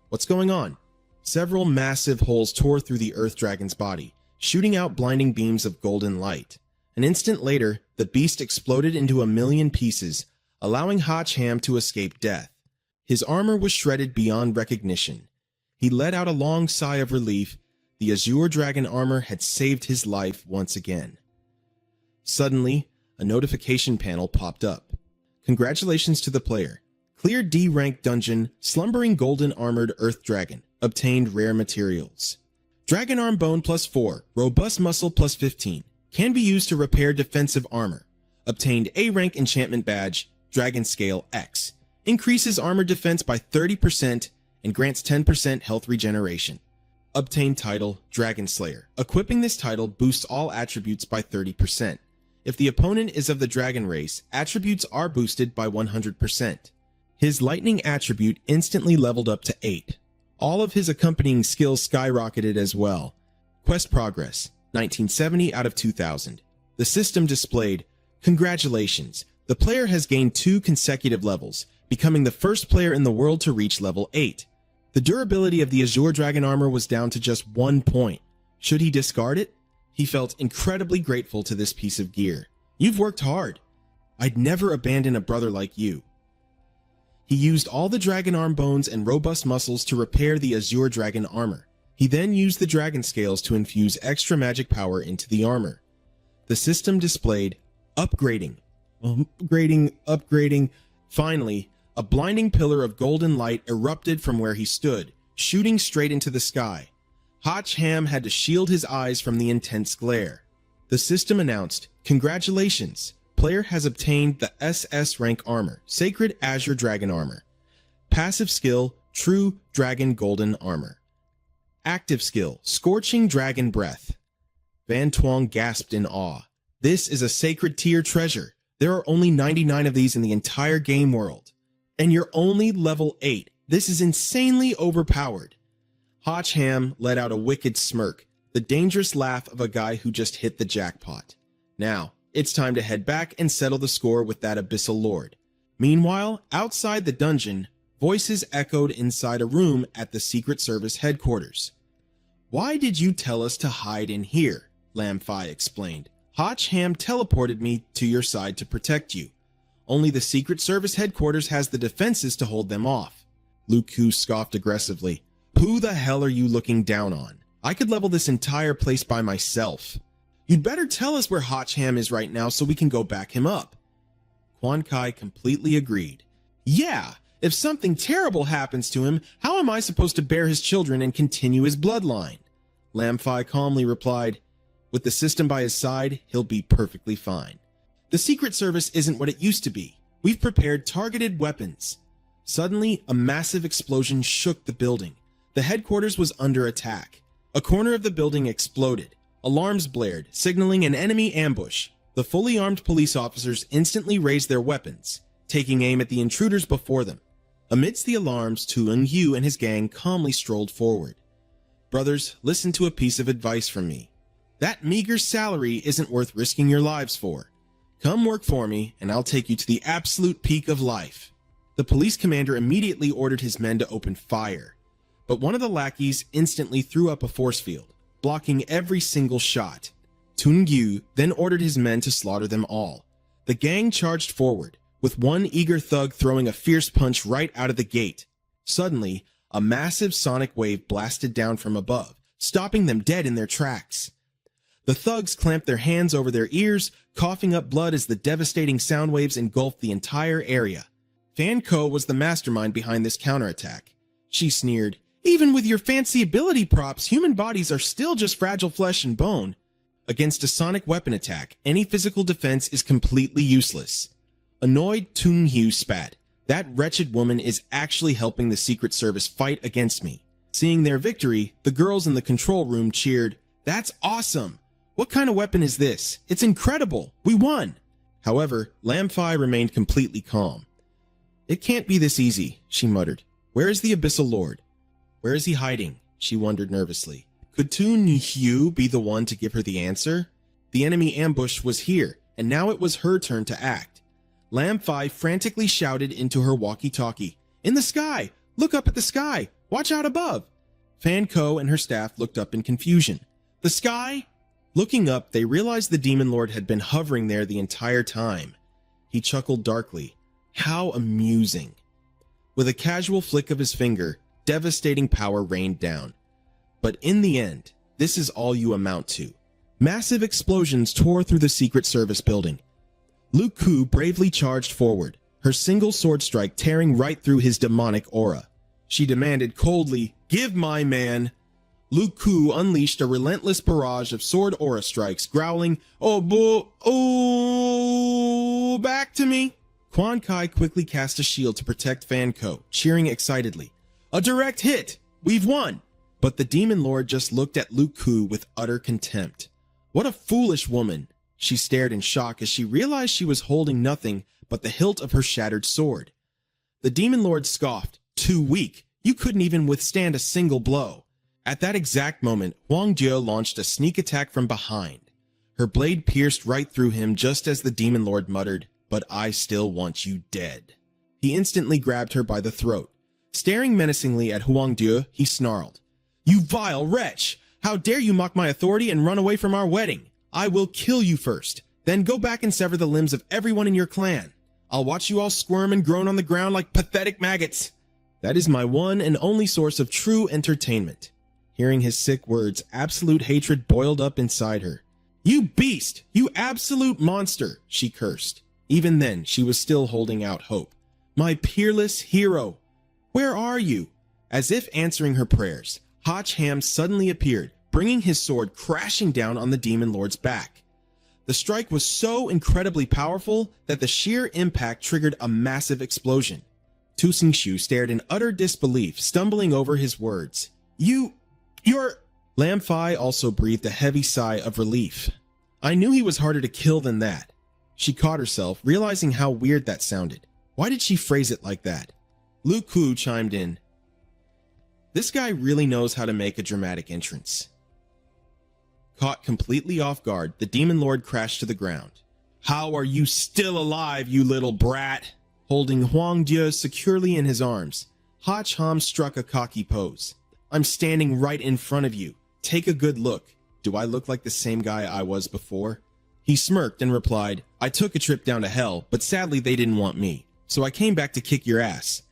What's going on? Several massive holes tore through the Earth Dragon's body, shooting out blinding beams of golden light. An instant later, the beast exploded into a million pieces, allowing Hotch Ham to escape death. His armor was shredded beyond recognition. He let out a long sigh of relief. The Azure Dragon armor had saved his life once again. Suddenly, a notification panel popped up. Congratulations to the player. Cleared D-rank dungeon, slumbering golden armored Earth Dragon. Obtained rare materials. Dragon arm bone +4, robust muscle +15. Can be used to repair defensive armor. Obtained A-rank enchantment badge, Dragon Scale X. Increases armor defense by 30% and grants 10% health regeneration. Obtained title, Dragon Slayer. Equipping this title boosts all attributes by 30%. If the opponent is of the dragon race, attributes are boosted by 100%. His lightning attribute instantly leveled up to 8. All of his accompanying skills skyrocketed as well. Quest progress, 1970 out of 2000. The system displayed, congratulations, the player has gained 2 consecutive levels, becoming the first player in the world to reach level 8. The durability of the Azure Dragon armor was down to just 1 point. Should he discard it? He felt incredibly grateful to this piece of gear. You've worked hard. I'd never abandon a brother like you. He used all the dragon arm bones and robust muscles to repair the Azure Dragon armor. He then used the dragon scales to infuse extra magic power into the armor. The system displayed upgrading. Finally, a blinding pillar of golden light erupted from where he stood, shooting straight into the sky. Hotch Ham had to shield his eyes from the intense glare. The system announced, "Congratulations, player has obtained the SS rank armor, Sacred Azure Dragon armor. Passive skill, True Dragon Golden armor. Active skill, Scorching Dragon Breath." Van Tuong gasped in awe. This is a sacred tier treasure. There are only 99 of these in the entire game world. And you're only level 8. This is insanely overpowered. Hotch Ham let out a wicked smirk, the dangerous laugh of a guy who just hit the jackpot. Now, it's time to head back and settle the score with that Abyssal Lord. Meanwhile, outside the dungeon, voices echoed inside a room at the Secret Service headquarters. "Why did you tell us to hide in here?" Lam Fi explained. "Hotch Ham teleported me to your side to protect you. Only the Secret Service headquarters has the defenses to hold them off." Luke Koo scoffed aggressively. "Who the hell are you looking down on? I could level this entire place by myself. You'd better tell us where Hotch Ham is right now so we can go back him up." Quan Kai completely agreed. "Yeah, if something terrible happens to him, how am I supposed to bear his children and continue his bloodline?" Lam Fi calmly replied, "With the system by his side, he'll be perfectly fine. The Secret Service isn't what it used to be. We've prepared targeted weapons." Suddenly, a massive explosion shook the building. The headquarters was under attack. A corner of the building exploded. Alarms blared, signaling an enemy ambush. The fully armed police officers instantly raised their weapons, taking aim at the intruders before them. Amidst the alarms, Tu Eung-hyu and his gang calmly strolled forward. "Brothers, listen to a piece of advice from me. That meager salary isn't worth risking your lives for. Come work for me, and I'll take you to the absolute peak of life." The police commander immediately ordered his men to open fire, but one of the lackeys instantly threw up a force field, blocking every single shot. Eung-hyu then ordered his men to slaughter them all. The gang charged forward, with one eager thug throwing a fierce punch right out of the gate. Suddenly, a massive sonic wave blasted down from above, stopping them dead in their tracks. The thugs clamped their hands over their ears, coughing up blood as the devastating sound waves engulfed the entire area. Fan Ko was the mastermind behind this counterattack. She sneered, "Even with your fancy ability props, human bodies are still just fragile flesh and bone. Against a sonic weapon attack, any physical defense is completely useless." Annoyed, Eung-hyu spat. "That wretched woman is actually helping the Secret Service fight against me." Seeing their victory, the girls in the control room cheered, "That's awesome! What kind of weapon is this? It's incredible! We won!" However, Lam Fi remained completely calm. "It can't be this easy," she muttered. "Where is the Abyssal Lord? Where is he hiding?" she wondered nervously. Could Eung-hyu be the one to give her the answer? The enemy ambush was here, and now it was her turn to act. Lam Fi frantically shouted into her walkie-talkie, "In the sky! Look up at the sky! Watch out above!" Fan Ko and her staff looked up in confusion. "The sky?" Looking up, they realized the Demon Lord had been hovering there the entire time. He chuckled darkly. How amusing. With a casual flick of his finger, devastating power rained down. But in the end, this is all you amount to. Massive explosions tore through the Secret Service building. Luke Koo bravely charged forward, her single sword strike tearing right through his demonic aura. She demanded coldly, "Give my man." Luke Koo unleashed a relentless barrage of sword aura strikes, growling, "Oh, back to me." Quan Kai quickly cast a shield to protect Fan Ko, cheering excitedly, "A direct hit! We've won!" But the Demon Lord just looked at Luke Koo with utter contempt. What a foolish woman! She stared in shock as she realized she was holding nothing but the hilt of her shattered sword. The Demon Lord scoffed, "Too weak. You couldn't even withstand a single blow." At that exact moment, Huang Jie launched a sneak attack from behind. Her blade pierced right through him just as the Demon Lord muttered, "But I still want you dead." He instantly grabbed her by the throat. Staring menacingly at Huang Due, he snarled, "You vile wretch! How dare you mock my authority and run away from our wedding? I will kill you first, then go back and sever the limbs of everyone in your clan. I'll watch you all squirm and groan on the ground like pathetic maggots. That is my one and only source of true entertainment." Hearing his sick words, absolute hatred boiled up inside her. "You beast! You absolute monster!" she cursed. Even then, she was still holding out hope. "My peerless hero! Where are you?" As if answering her prayers, Hotch Ham suddenly appeared, bringing his sword crashing down on the Demon Lord's back. The strike was so incredibly powerful that the sheer impact triggered a massive explosion. Tu Xingxiu stared in utter disbelief, stumbling over his words. You're... Lam Fai also breathed a heavy sigh of relief. "I knew he was harder to kill than that." She caught herself, realizing how weird that sounded. Why did she phrase it like that? Lu Ku chimed in. "This guy really knows how to make a dramatic entrance." Caught completely off guard, the Demon Lord crashed to the ground. "How are you still alive, you little brat?" Holding Huang Due securely in his arms, Hotch Ham struck a cocky pose. "I'm standing right in front of you. Take a good look. Do I look like the same guy I was before?" He smirked and replied, "I took a trip down to hell, but sadly they didn't want me, so I came back to kick your ass."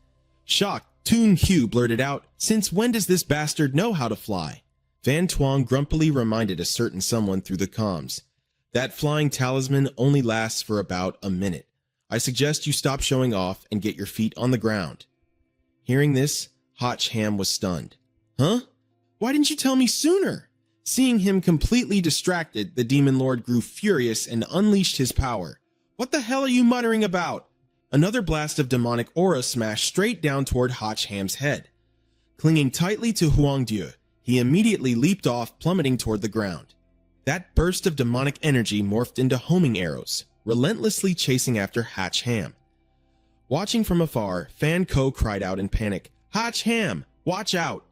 Shocked, Toon Hugh blurted out, "Since when does this bastard know how to fly?" Van Tuong grumpily reminded a certain someone through the comms, "That flying talisman only lasts for about a minute. I suggest you stop showing off and get your feet on the ground." Hearing this, Hotch Ham was stunned. "Huh? Why didn't you tell me sooner?" Seeing him completely distracted, the Demon Lord grew furious and unleashed his power. "What the hell are you muttering about?" Another blast of demonic aura smashed straight down toward Hotch Ham's head. Clinging tightly to Huang Due, he immediately leaped off, plummeting toward the ground. That burst of demonic energy morphed into homing arrows, relentlessly chasing after Hotch Ham. Watching from afar, Fan Ko cried out in panic, "Hotch Ham, watch out!"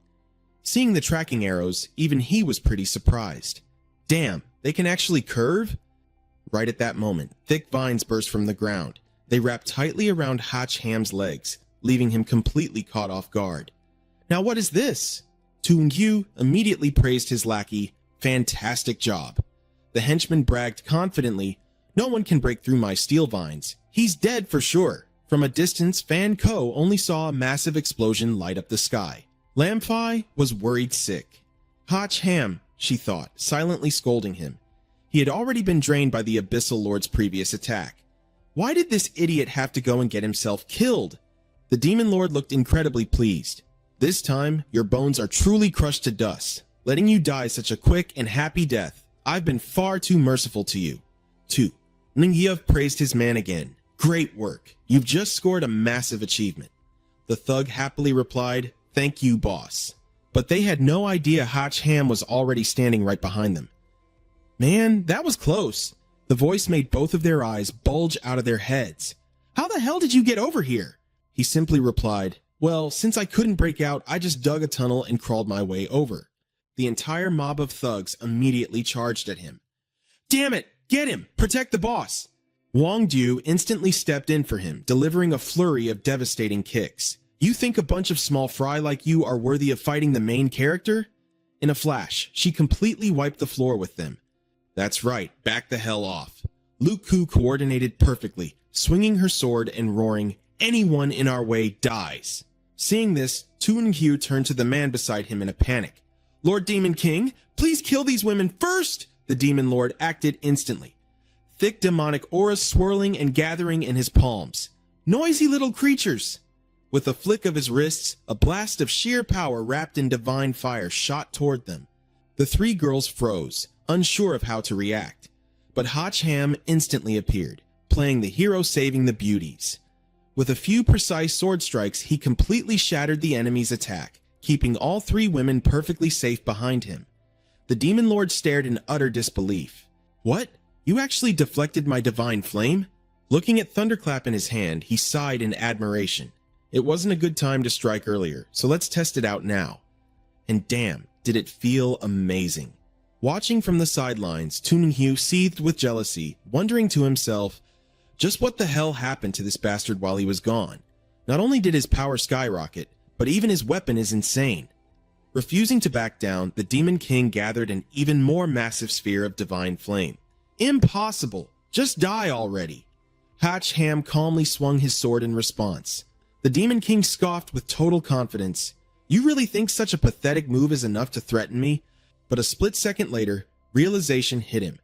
Seeing the tracking arrows, even he was pretty surprised. Damn, they can actually curve? Right at that moment, thick vines burst from the ground. They wrapped tightly around Hotch Ham's legs, leaving him completely caught off guard. "Now what is this?" Toon Hugh immediately praised his lackey. "Fantastic job." The henchman bragged confidently, "No one can break through my steel vines. He's dead for sure." From a distance, Fan Ko only saw a massive explosion light up the sky. Lam Fai was worried sick. Hotch Ham, she thought, silently scolding him. He had already been drained by the Abyssal Lord's previous attack. Why did this idiot have to go and get himself killed? The Demon Lord looked incredibly pleased. "This time, your bones are truly crushed to dust, letting you die such a quick and happy death. I've been far too merciful to you." 2. Ningyev praised his man again. "Great work. You've just scored a massive achievement." The thug happily replied, "Thank you, boss." But they had no idea Hotch Ham was already standing right behind them. "Man, that was close." The voice made both of their eyes bulge out of their heads. "How the hell did you get over here?" He simply replied, "Well, since I couldn't break out, I just dug a tunnel and crawled my way over." The entire mob of thugs immediately charged at him. "Damn it! Get him! Protect the boss!" Wang Due instantly stepped in for him, delivering a flurry of devastating kicks. "You think a bunch of small fry like you are worthy of fighting the main character?" In a flash, she completely wiped the floor with them. That's right, back the hell off. Lu Ku coordinated perfectly, swinging her sword and roaring, "Anyone in our way dies." Seeing this, Toon Hugh turned to the man beside him in a panic. "Lord Demon King, please kill these women first!" The Demon Lord acted instantly. Thick demonic auras swirling and gathering in his palms. "Noisy little creatures!" With a flick of his wrists, a blast of sheer power wrapped in divine fire shot toward them. The three girls froze, unsure of how to react. But Hotch Ham instantly appeared, playing the hero saving the Beauties. With a few precise sword strikes, he completely shattered the enemy's attack, keeping all three women perfectly safe behind him. The Demon Lord stared in utter disbelief. "What? You actually deflected my divine flame?" Looking at Thunderclap in his hand, he sighed in admiration. It wasn't a good time to strike earlier, so let's test it out now. And damn, did it feel amazing. Watching from the sidelines, Toon Hugh seethed with jealousy, wondering to himself, just what the hell happened to this bastard while he was gone? Not only did his power skyrocket, but even his weapon is insane. Refusing to back down, the Demon King gathered an even more massive sphere of divine flame. Impossible! Just die already! Hatch Ham calmly swung his sword in response. The Demon King scoffed with total confidence. You really think such a pathetic move is enough to threaten me? But a split second later, realization hit him.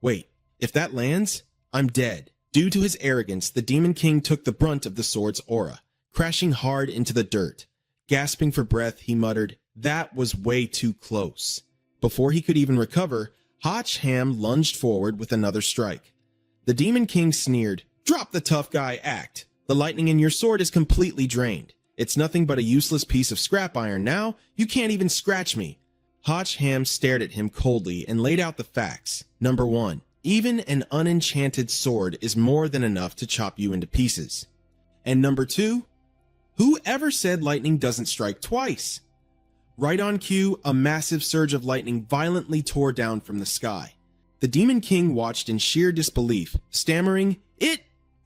Wait, if that lands, I'm dead. Due to his arrogance, the Demon King took the brunt of the sword's aura, crashing hard into the dirt. Gasping for breath, he muttered, "That was way too close." Before he could even recover, Hatch Ham lunged forward with another strike. The Demon King sneered, "Drop the tough guy act. The lightning in your sword is completely drained. It's nothing but a useless piece of scrap iron now. You can't even scratch me." Hatch Ham stared at him coldly and laid out the facts. Number 1. Even an unenchanted sword is more than enough to chop you into pieces. And number 2, who ever said lightning doesn't strike twice? Right on cue, a massive surge of lightning violently tore down from the sky. The Demon King watched in sheer disbelief, stammering,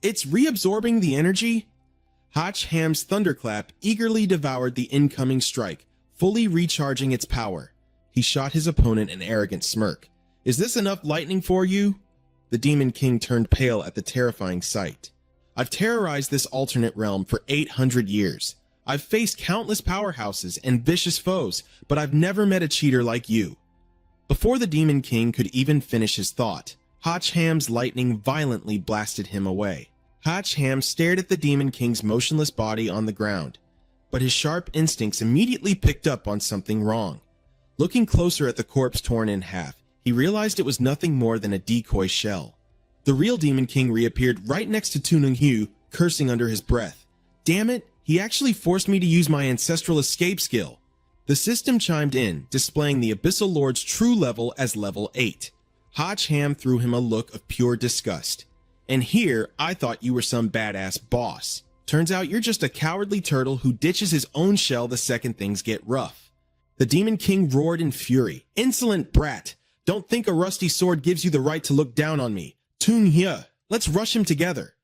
It's reabsorbing the energy?" Hatch Ham's thunderclap eagerly devoured the incoming strike, fully recharging its power. He shot his opponent an arrogant smirk. "Is this enough lightning for you?" The Demon King turned pale at the terrifying sight. "I've terrorized this alternate realm for 800 years. I've faced countless powerhouses and vicious foes, but I've never met a cheater like you." Before the Demon King could even finish his thought, Hatch Ham's lightning violently blasted him away. Hatch Ham stared at the Demon King's motionless body on the ground, but his sharp instincts immediately picked up on something wrong. Looking closer at the corpse torn in half, he realized it was nothing more than a decoy shell. The real Demon King reappeared right next to Tunung-hyu, cursing under his breath. "Damn it, he actually forced me to use my ancestral escape skill." The system chimed in, displaying the Abyssal Lord's true level as level 8. Hatch Ham threw him a look of pure disgust. "And here, I thought you were some badass boss. Turns out you're just a cowardly turtle who ditches his own shell the second things get rough." The Demon King roared in fury. "Insolent brat! Don't think a rusty sword gives you the right to look down on me. Tunung-hyu, let's rush him together."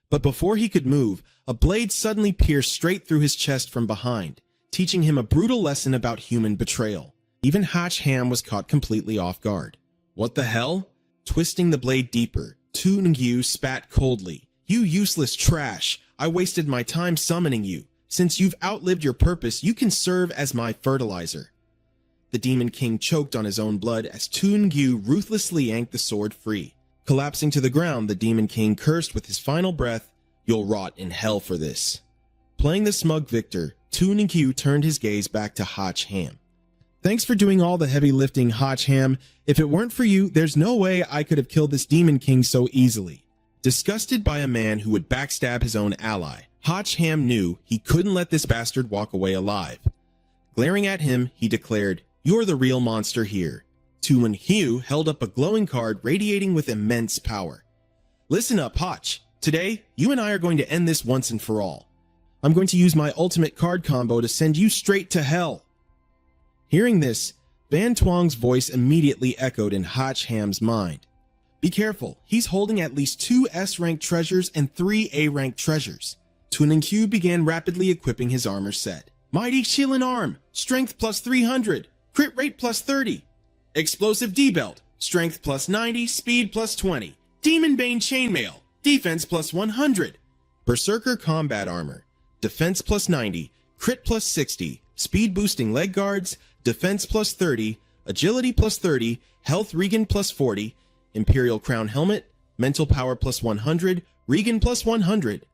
But before he could move, a blade suddenly pierced straight through his chest from behind, teaching him a brutal lesson about human betrayal. Even Hatch Ham was caught completely off guard. "What the hell?" Twisting the blade deeper, Tunung-hyu spat coldly. "You useless trash! I wasted my time summoning you. Since you've outlived your purpose, you can serve as my fertilizer." The Demon King choked on his own blood as Tunung-hyu ruthlessly yanked the sword free. Collapsing to the ground, the Demon King cursed with his final breath, "You'll rot in hell for this." Playing the smug victor, Tunung-hyu turned his gaze back to Hatch Ham. "Thanks for doing all the heavy lifting, Hatch Ham. If it weren't for you, there's no way I could have killed this Demon King so easily." Disgusted by a man who would backstab his own ally, Hatch Ham knew he couldn't let this bastard walk away alive. Glaring at him, he declared, "You're the real monster here." Tunung-hyu held up a glowing card radiating with immense power. "Listen up, Hatch. Today, you and I are going to end this once and for all. I'm going to use my ultimate card combo to send you straight to hell." Hearing this, Ban Tuang's voice immediately echoed in Hatch Ham's mind. "Be careful, he's holding at least 2 S-rank treasures and 3 A-rank treasures." Tunung-hyu began rapidly equipping his armor set. "Mighty Shilin Arm, Strength plus 300, Crit Rate plus 30. Explosive D-Belt, Strength plus 90, Speed plus 20. Demon Bane Chainmail, Defense plus 100. Berserker Combat Armor, Defense plus 90, Crit plus 60, Speed Boosting Leg Guards, Defense plus 30, Agility plus 30, Health Regen plus 40, Imperial Crown Helmet, Mental Power plus 100, Regen plus 100.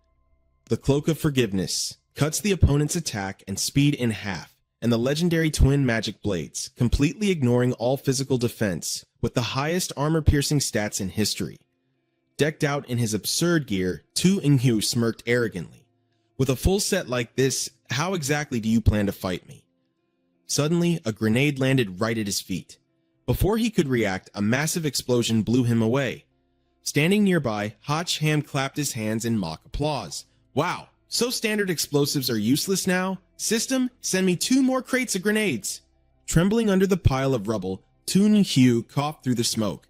The Cloak of Forgiveness cuts the opponent's attack and speed in half, and the legendary Twin Magic Blades, completely ignoring all physical defense, with the highest armor-piercing stats in history. Decked out in his absurd gear, Tunung-hyu smirked arrogantly. "With a full set like this, how exactly do you plan to fight me?" Suddenly, a grenade landed right at his feet. Before he could react, a massive explosion blew him away. Standing nearby, Hatch Ham clapped his hands in mock applause. "Wow, so standard explosives are useless now? System, send me 2 more crates of grenades." Trembling under the pile of rubble, Tunung-hyu coughed through the smoke.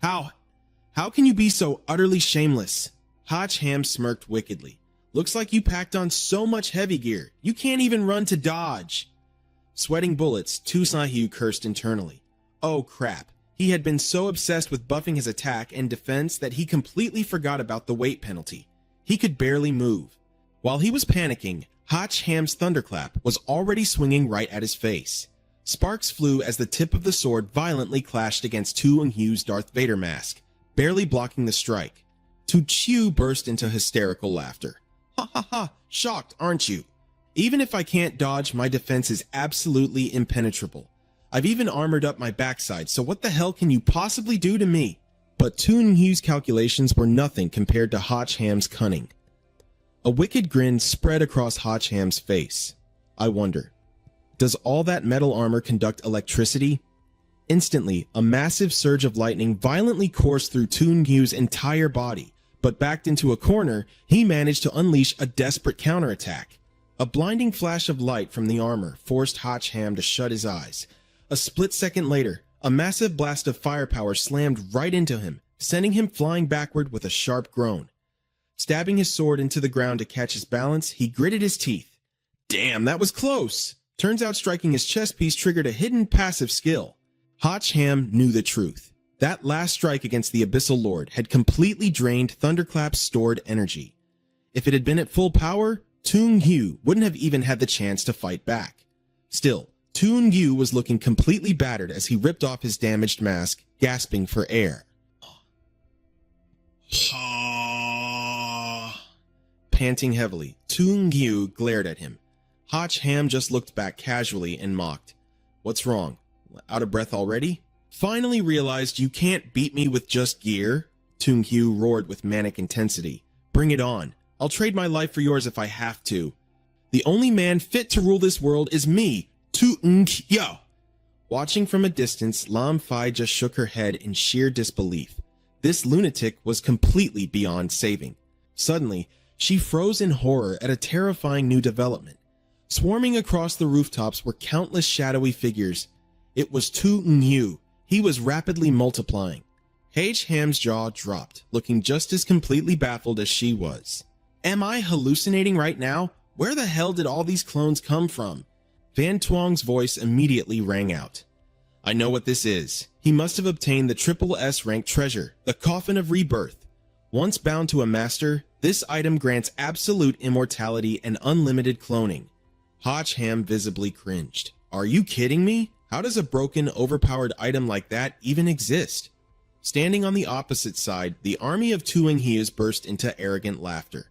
How can you be so utterly shameless?" Hatch Ham smirked wickedly. Looks like you packed on so much heavy gear, you can't even run to dodge. Sweating bullets, Tsunhyu cursed internally. Oh crap, he had been so obsessed with buffing his attack and defense that he completely forgot about the weight penalty. He could barely move. While he was panicking, Ham's thunderclap was already swinging right at his face. Sparks flew as the tip of the sword violently clashed against Tsunhyu's Darth Vader mask, barely blocking the strike. Tsunhyu burst into hysterical laughter. Ha ha ha, shocked, aren't you? Even if I can't dodge, my defense is absolutely impenetrable. I've even armored up my backside, so what the hell can you possibly do to me? But Tsunhyu's calculations were nothing compared to Ham's cunning. A wicked grin spread across Ham's face. I wonder, does all that metal armor conduct electricity? Instantly, a massive surge of lightning violently coursed through Tsunhyu's entire body, but backed into a corner, he managed to unleash a desperate counterattack. A blinding flash of light from the armor forced Ham to shut his eyes. A split second later, a massive blast of firepower slammed right into him, sending him flying backward with a sharp groan. Stabbing his sword into the ground to catch his balance, he gritted his teeth. Damn, that was close! Turns out striking his chest piece triggered a hidden passive skill. Ham knew the truth. That last strike against the Abyssal Lord had completely drained Thunderclap's stored energy. If it had been at full power, Tsunhyu wouldn't have even had the chance to fight back. Still, Tsunhyu was looking completely battered as he ripped off his damaged mask, gasping for air. Panting heavily, Tsunhyu glared at him. Ham just looked back casually and mocked. What's wrong? Out of breath already? Finally realized you can't beat me with just gear? Tsunhyu roared with manic intensity. Bring it on. I'll trade my life for yours if I have to. The only man fit to rule this world is me, Tsunhyu. Watching from a distance, Lam Fai just shook her head in sheer disbelief. This lunatic was completely beyond saving. Suddenly, she froze in horror at a terrifying new development. Swarming across the rooftops were countless shadowy figures. It was Tsunhyu. He was rapidly multiplying. Ham's jaw dropped, looking just as completely baffled as she was. Am I hallucinating right now? Where the hell did all these clones come from? Van Tuong's voice immediately rang out. I know what this is. He must have obtained the triple S rank treasure, the Coffin of Rebirth. Once bound to a master, this item grants absolute immortality and unlimited cloning. Ham visibly cringed. Are you kidding me? How does a broken, overpowered item like that even exist? Standing on the opposite side, the army of Tsunhyus burst into arrogant laughter.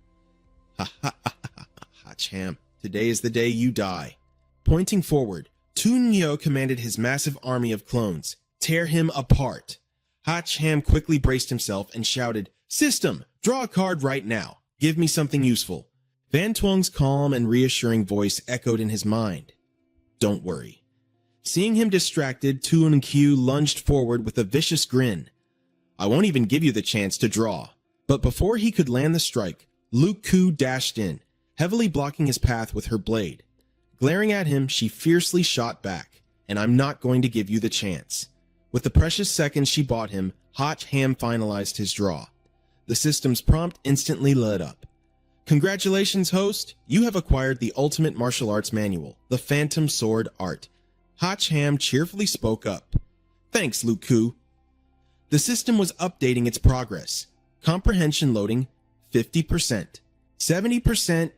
Ha ha ha ha ha, Ham, today is the day you die. Pointing forward, Tsunhyu commanded his massive army of clones. Tear him apart. Ham quickly braced himself and shouted, System, draw a card right now. Give me something useful. Van Tuong's calm and reassuring voice echoed in his mind. Don't worry. Seeing him distracted, Tsunhyu lunged forward with a vicious grin. I won't even give you the chance to draw. But before he could land the strike, Luku dashed in, heavily blocking his path with her blade. Glaring at him, she fiercely shot back, and I'm not going to give you the chance. With the precious seconds she bought him, Ham finalized his draw. The system's prompt instantly lit up. Congratulations, host! You have acquired the Ultimate Martial Arts Manual, the Phantom Sword Art. Ham cheerfully spoke up. Thanks, Luku. The system was updating its progress. Comprehension loading, 50%, 70%,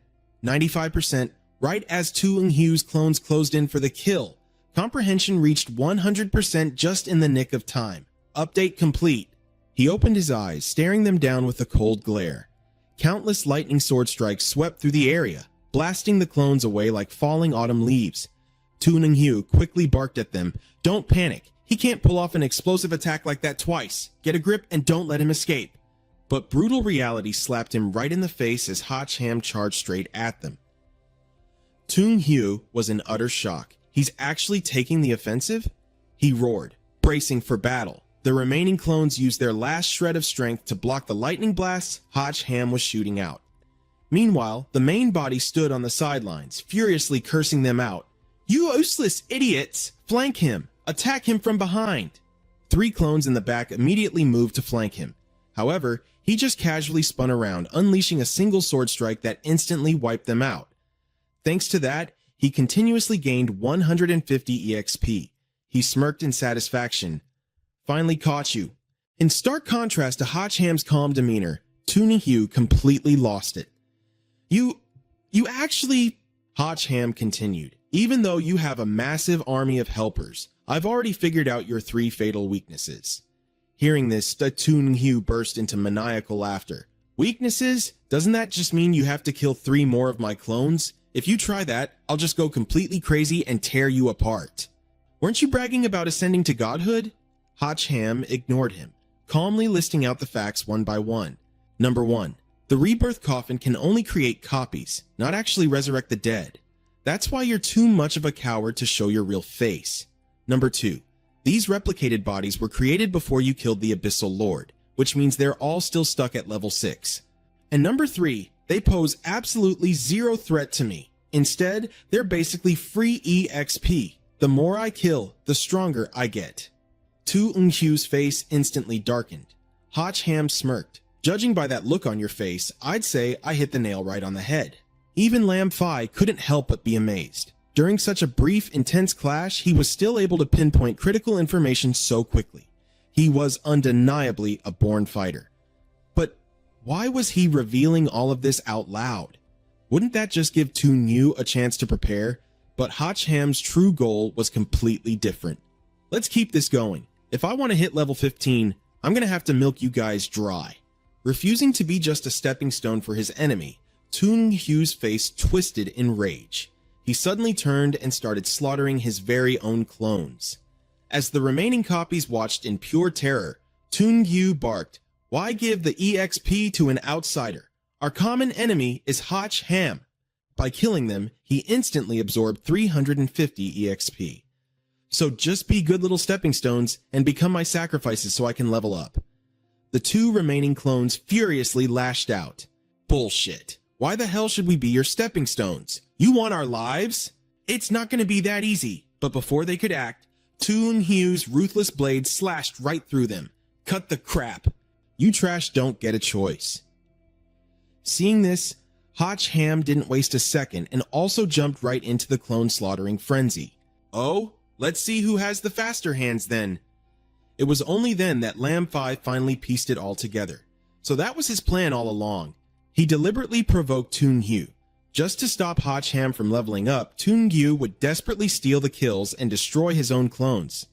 95%, right as Tsunhyu's clones closed in for the kill. Comprehension reached 100% just in the nick of time. Update complete. He opened his eyes, staring them down with a cold glare. Countless lightning sword strikes swept through the area, blasting the clones away like falling autumn leaves. Tsunhyu quickly barked at them, Don't panic. He can't pull off an explosive attack like that twice. Get a grip and don't let him escape. But brutal reality slapped him right in the face as Ham charged straight at them. Tsunhyu was in utter shock. He's actually taking the offensive? He roared, bracing for battle. The remaining clones used their last shred of strength to block the lightning blasts Ham was shooting out. Meanwhile, the main body stood on the sidelines, furiously cursing them out. You useless idiots! Flank him! Attack him from behind! 3 clones in the back immediately moved to flank him. However, He just casually spun around, unleashing a single sword strike that instantly wiped them out. Thanks to that, he continuously gained 150 EXP. He smirked in satisfaction. Finally caught you. In stark contrast to Hachham's calm demeanor, Toon-hyu completely lost it. You actually, Hacham continued, even though you have a massive army of helpers, I've already figured out your 3 fatal weaknesses. Hearing this, Toon-hyu burst into maniacal laughter. Weaknesses? Doesn't that just mean you have to kill 3 more of my clones? If you try that, I'll just go completely crazy and tear you apart. Weren't you bragging about ascending to godhood? Hacham ignored him, calmly listing out the facts one by one. Number 1. The rebirth coffin can only create copies, not actually resurrect the dead. That's why you're too much of a coward to show your real face. Number 2. These replicated bodies were created before you killed the Abyssal Lord, which means they're all still stuck at level 6. And number 3, they pose absolutely zero threat to me. Instead, they're basically free EXP. The more I kill, the stronger I get. Toon-hyu's face instantly darkened. Hacham smirked. Judging by that look on your face, I'd say I hit the nail right on the head. Even Lam Fi couldn't help but be amazed. During such a brief, intense clash, he was still able to pinpoint critical information so quickly. He was undeniably a born fighter. But why was he revealing all of this out loud? Wouldn't that just give Toon-hyu a chance to prepare? But Hacham's true goal was completely different. Let's keep this going. If I want to hit level 15, I'm gonna have to milk you guys dry. Refusing to be just a stepping stone for his enemy, Toon-hyu's face twisted in rage. He suddenly turned and started slaughtering his very own clones. As the remaining copies watched in pure terror, Toon-hyu barked, "Why give the EXP to an outsider? Our common enemy is Hacham." By killing them, he instantly absorbed 350 EXP. So just be good little stepping stones and become my sacrifices so I can level up. The 2 remaining clones furiously lashed out. Bullshit. Why the hell should we be your stepping stones? You want our lives? It's not going to be that easy. But before they could act, Toon-hyu's ruthless blade slashed right through them. Cut the crap. You trash don't get a choice. Seeing this, Hacham didn't waste a second and also jumped right into the clone slaughtering frenzy. Oh, let's see who has the faster hands then. It was only then that Lam Fi finally pieced it all together. So that was his plan all along. He deliberately provoked Toon-hyu. Just to stop Hacham from leveling up, Toon-hyu would desperately steal the kills and destroy his own clones.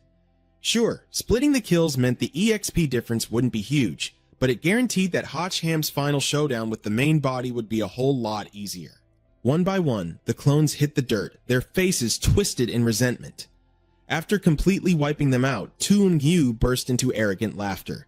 Sure, splitting the kills meant the EXP difference wouldn't be huge, but it guaranteed that Hacham's final showdown with the main body would be a whole lot easier. One by one, the clones hit the dirt, their faces twisted in resentment. After completely wiping them out, Toon-hyu burst into arrogant laughter.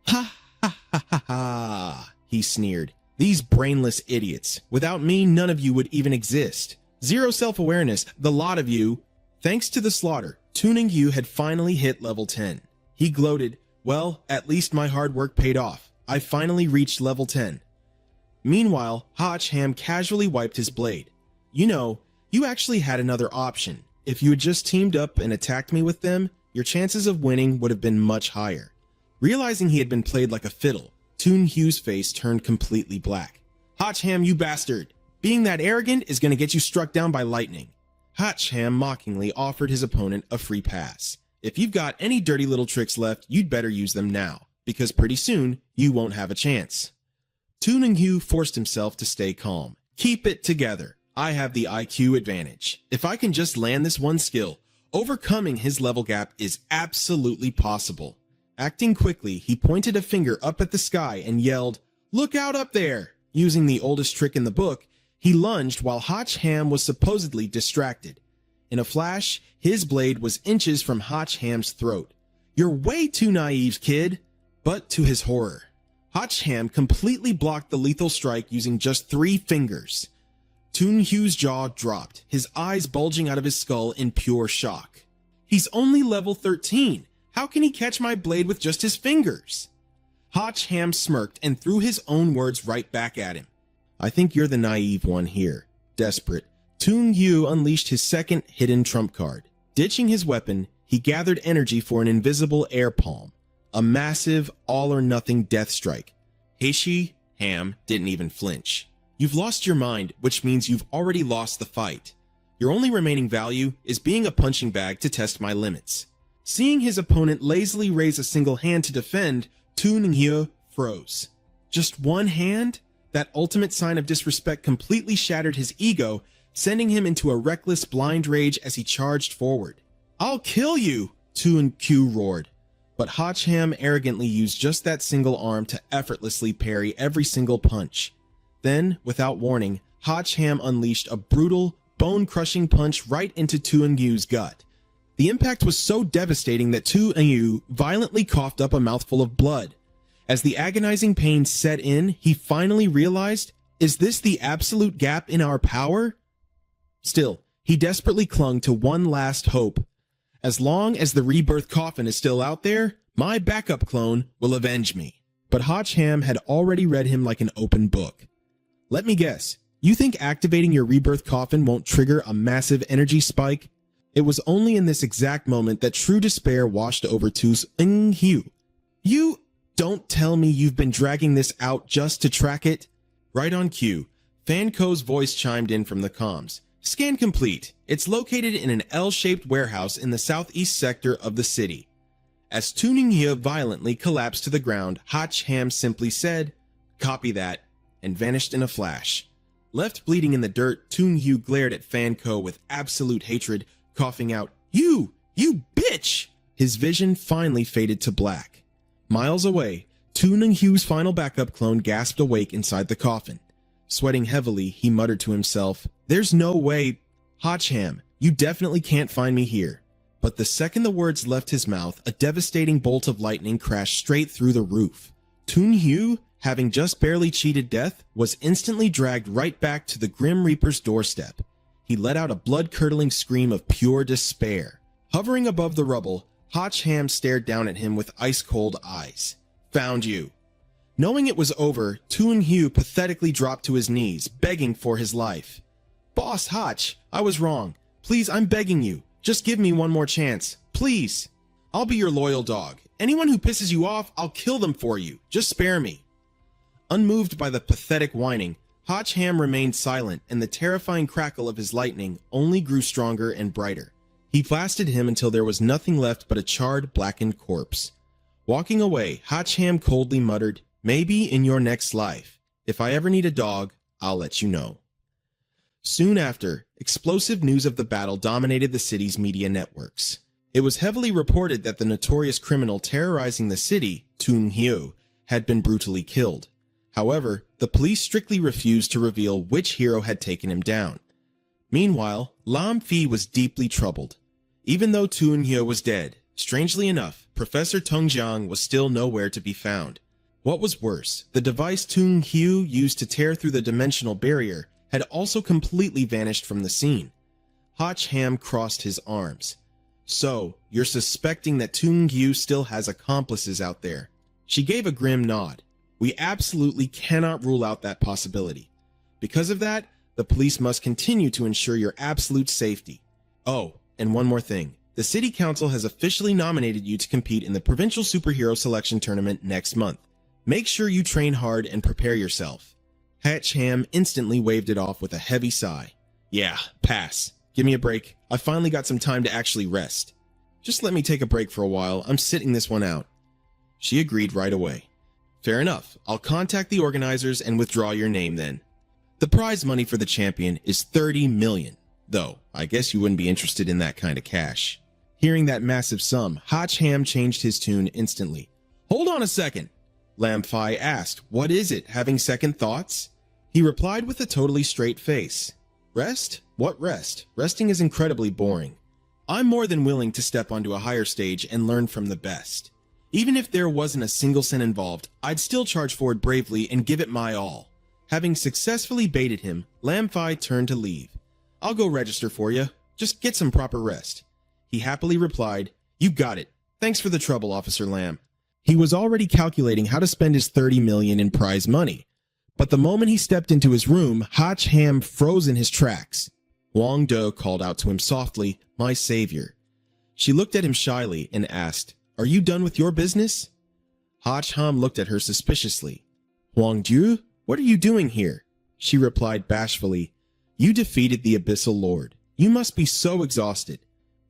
"Ha ha ha ha ha," he sneered. "These brainless idiots. Without me, none of you would even exist. Zero self-awareness, the lot of you." Thanks to the slaughter, Toon-hyu had finally hit level 10. He gloated, "Well, at least my hard work paid off. I finally reached level 10. Meanwhile, Hacham casually wiped his blade. "You know, you actually had another option. If you had just teamed up and attacked me with them, your chances of winning would have been much higher." Realizing he had been played like a fiddle, Toon-hyu's face turned completely black. "Hacham, you bastard! Being that arrogant is going to get you struck down by lightning." Hacham mockingly offered his opponent a free pass. "If you've got any dirty little tricks left, you'd better use them now, because pretty soon, you won't have a chance." Toon-hyu forced himself to stay calm. "Keep it together. I have the IQ advantage. If I can just land this one skill, overcoming his level gap is absolutely possible." Acting quickly, he pointed a finger up at the sky and yelled, "Look out up there!" Using the oldest trick in the book, he lunged while Hacham was supposedly distracted. In a flash, his blade was inches from Hacham's throat. "You're way too naive, kid." But to his horror, Hacham completely blocked the lethal strike using just 3 fingers. Toon-hyu's jaw dropped, his eyes bulging out of his skull in pure shock. "He's only level 13. How can he catch my blade with just his fingers?" Hacham smirked and threw his own words right back at him. "I think you're the naive one here." Desperate, Toon-hyu unleashed his second hidden trump card. Ditching his weapon, he gathered energy for an invisible air palm, a massive all-or-nothing death strike. Heishi Ham didn't even flinch. You've lost your mind, which means you've already lost the fight. Your only remaining value is being a punching bag to test my limits. Seeing his opponent lazily raise a single hand to defend, Tu Ninghyeo froze. Just one hand? That ultimate sign of disrespect completely shattered his ego, sending him into a reckless blind rage as he charged forward. "I'll kill you!" Tu Ninghyeo roared. But Ham arrogantly used just that single arm to effortlessly parry every single punch. Then, without warning, Ham unleashed a brutal, bone-crushing punch right into Tu Ninghyeu's gut. The impact was so devastating that Tu Ninghyeo violently coughed up a mouthful of blood. As the agonizing pain set in, he finally realized, is this the absolute gap in our power? Still, he desperately clung to one last hope. As long as the rebirth coffin is still out there, my backup clone will avenge me. But Ham had already read him like an open book. Let me guess, you think activating your rebirth coffin won't trigger a massive energy spike? It was only in this exact moment that true despair washed over Tu Ninghyeo. You don't tell me you've been dragging this out just to track it? Right on cue, Fanco's voice chimed in from the comms. Scan complete. It's located in an L-shaped warehouse in the southeast sector of the city. As Tu Ninghyeo violently collapsed to the ground, Ham simply said, "Copy that," and vanished in a flash. Left bleeding in the dirt, Tu Ninghyeo glared at Fanco with absolute hatred, coughing out, You bitch!" His vision finally faded to black. Miles away, Tu Ninghyeu's final backup clone gasped awake inside the coffin. Sweating heavily, he muttered to himself, "There's no way. Ham, you definitely can't find me here." But the second the words left his mouth, a devastating bolt of lightning crashed straight through the roof. Tu Ninghyeo, having just barely cheated death, was instantly dragged right back to the Grim Reaper's doorstep. He let out a blood-curdling scream of pure despair. Hovering above the rubble, Ham stared down at him with ice-cold eyes. "Found you." Knowing it was over, Tu Ninghyeo pathetically dropped to his knees, begging for his life. "Boss Hotch, I was wrong. Please, I'm begging you. Just give me one more chance. Please. I'll be your loyal dog. Anyone who pisses you off, I'll kill them for you. Just spare me." Unmoved by the pathetic whining, Ham remained silent, and the terrifying crackle of his lightning only grew stronger and brighter. He blasted him until there was nothing left but a charred, blackened corpse. Walking away, Ham coldly muttered, "Maybe in your next life. If I ever need a dog, I'll let you know." Soon after, explosive news of the battle dominated the city's media networks. It was heavily reported that the notorious criminal terrorizing the city, Tu Ninghyeo, had been brutally killed. However, the police strictly refused to reveal which hero had taken him down. Meanwhile, Lam Fi was deeply troubled. Even though Tu Ninghyeo was dead, strangely enough, Professor Tongjiang was still nowhere to be found. What was worse, the device Tu Ninghyeo used to tear through the dimensional barrier had also completely vanished from the scene. Ham crossed his arms. "So, you're suspecting that Tu Ninghyeo still has accomplices out there?" She gave a grim nod. "We absolutely cannot rule out that possibility. Because of that, the police must continue to ensure your absolute safety. Oh, and one more thing. The City Council has officially nominated you to compete in the Provincial Superhero Selection Tournament next month. Make sure you train hard and prepare yourself." Ham instantly waved it off with a heavy sigh. "Yeah, pass. Give me a break. I finally got some time to actually rest. Just let me take a break for a while. I'm sitting this one out." She agreed right away. "Fair enough. I'll contact the organizers and withdraw your name then. The prize money for the champion is 30 million, though I guess you wouldn't be interested in that kind of cash." Hearing that massive sum, Ham changed his tune instantly. "Hold on a second." Lam Fi asked, "What is it, having second thoughts?" He replied with a totally straight face. "Rest? What rest? Resting is incredibly boring. I'm more than willing to step onto a higher stage and learn from the best. Even if there wasn't a single cent involved, I'd still charge forward bravely and give it my all." Having successfully baited him, Lam Fi turned to leave. "I'll go register for you. Just get some proper rest." He happily replied, "You got it. Thanks for the trouble, Officer Lam." He was already calculating how to spend his 30 million in prize money. But the moment he stepped into his room, Ham froze in his tracks. Wang Do called out to him softly, "My savior." She looked at him shyly and asked, "Are you done with your business?" Ham looked at her suspiciously. Huangju, what are you doing here? She replied bashfully, You defeated the Abyssal Lord. You must be so exhausted.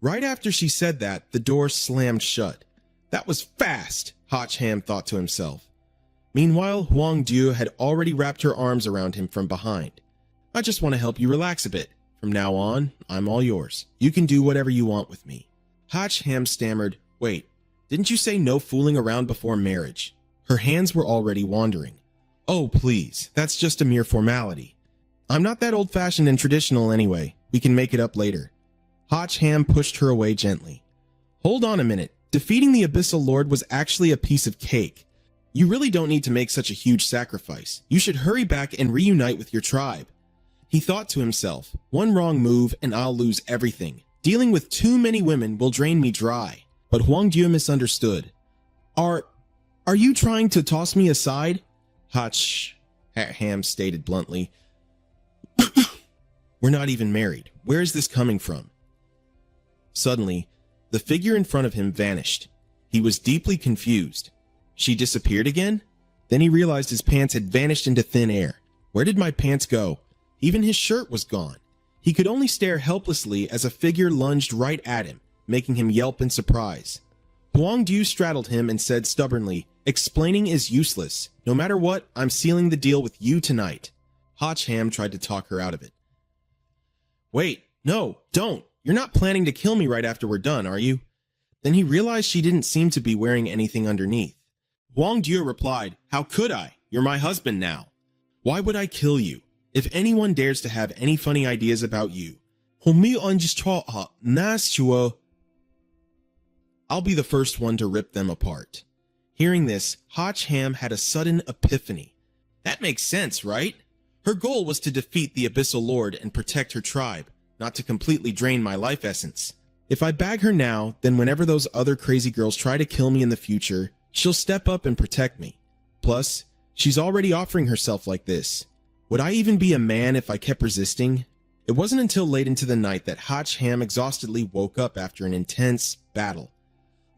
Right after she said that, the door slammed shut. That was fast, Hotch Ham thought to himself. Meanwhile, Huangju had already wrapped her arms around him from behind. I just want to help you relax a bit. From now on, I'm all yours. You can do whatever you want with me. Hotch Ham stammered, Wait, didn't you say no fooling around before marriage? Her hands were already wandering. Oh, please, that's just a mere formality. I'm not that old-fashioned and traditional anyway. We can make it up later. Hotch Ham pushed her away gently. Hold on a minute. Defeating the Abyssal Lord was actually a piece of cake. You really don't need to make such a huge sacrifice. You should hurry back and reunite with your tribe. He thought to himself, one wrong move and I'll lose everything. Dealing with too many women will drain me dry. But Huangju misunderstood. Are you trying to toss me aside? Hotch Ham stated bluntly. We're not even married. Where is this coming from? Suddenly, the figure in front of him vanished. He was deeply confused. She disappeared again? Then he realized his pants had vanished into thin air. Where did my pants go? Even his shirt was gone. He could only stare helplessly as a figure lunged right at him, making him yelp in surprise. Huangju straddled him and said stubbornly, Explaining is useless. No matter what, I'm sealing the deal with you tonight. Hotch Ham tried to talk her out of it. Wait, no, don't. You're not planning to kill me right after we're done, are you? Then he realized she didn't seem to be wearing anything underneath. Huangju replied, How could I? You're my husband now. Why would I kill you? If anyone dares to have any funny ideas about you, I'll be the first one to rip them apart. Hearing this, Hotch Ham had a sudden epiphany. That makes sense, right? Her goal was to defeat the Abyssal Lord and protect her tribe, not to completely drain my life essence. If I bag her now, then whenever those other crazy girls try to kill me in the future, she'll step up and protect me. Plus, she's already offering herself like this. Would I even be a man if I kept resisting? It wasn't until late into the night that Hotch Ham exhaustedly woke up after an intense battle.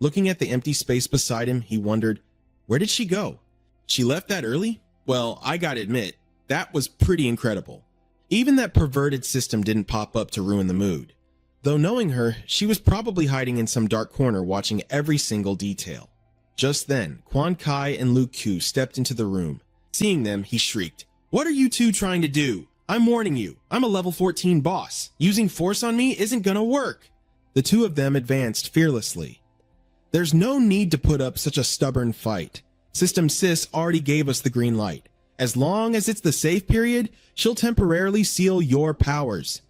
Looking at the empty space beside him, he wondered, where did she go? She left that early? Well, I gotta admit, that was pretty incredible. Even that perverted system didn't pop up to ruin the mood. Though knowing her, she was probably hiding in some dark corner watching every single detail. Just then, Quan Kai and Luke Q stepped into the room. Seeing them, he shrieked, What are you two trying to do? I'm warning you, I'm a level 14 boss. Using force on me isn't gonna work. The two of them advanced fearlessly. There's no need to put up such a stubborn fight. System Sis already gave us the green light. As long as it's the safe period, she'll temporarily seal your powers.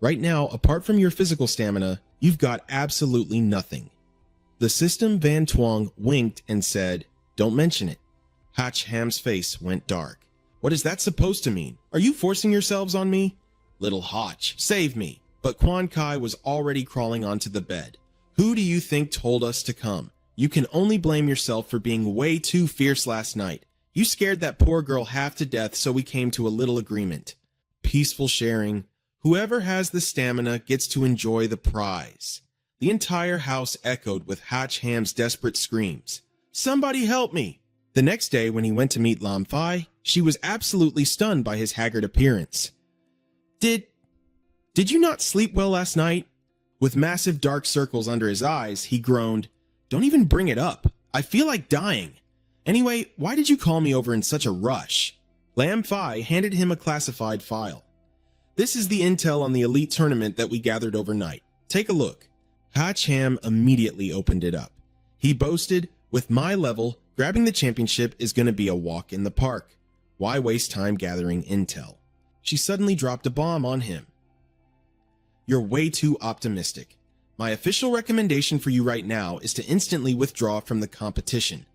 Right now, apart from your physical stamina, you've got absolutely nothing. The System Van Twong winked and said, Don't mention it. Hotch Ham's face went dark. What is that supposed to mean? Are you forcing yourselves on me? Little Hotch, save me. But Quan Kai was already crawling onto the bed. Who do you think told us to come? You can only blame yourself for being way too fierce last night. You scared that poor girl half to death, so we came to a little agreement. Peaceful sharing. Whoever has the stamina gets to enjoy the prize. The entire house echoed with Hotch Ham's desperate screams. Somebody help me! The next day, when he went to meet Lam Fai, she was absolutely stunned by his haggard appearance. Did you not sleep well last night? With massive dark circles under his eyes, he groaned, Don't even bring it up. I feel like dying. Anyway, why did you call me over in such a rush? Lam Fai handed him a classified file. This is the intel on the elite tournament that we gathered overnight. Take a look. Hotch Ham immediately opened it up. He boasted, with my level, grabbing the championship is going to be a walk in the park. Why waste time gathering intel? She suddenly dropped a bomb on him. You're way too optimistic. My official recommendation for you right now is to instantly withdraw from the competition.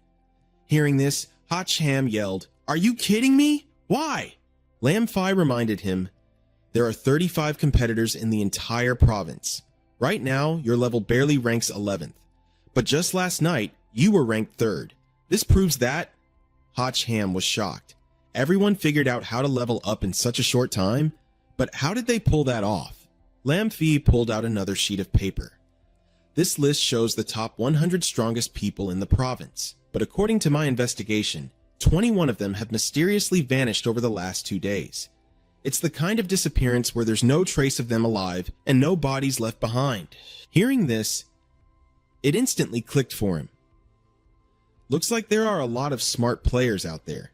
Hearing this, Hotch Ham yelled, Are you kidding me? Why? Lam Fai reminded him, There are 35 competitors in the entire province. Right now, your level barely ranks 11th. But just last night, you were ranked 3rd. This proves that... Hotch Ham was shocked. Everyone figured out how to level up in such a short time, but how did they pull that off? Lam Fai pulled out another sheet of paper. This list shows the top 100 strongest people in the province, but according to my investigation, 21 of them have mysteriously vanished over the last 2 days. It's the kind of disappearance where there's no trace of them alive and no bodies left behind. Hearing this, it instantly clicked for him. Looks like there are a lot of smart players out there.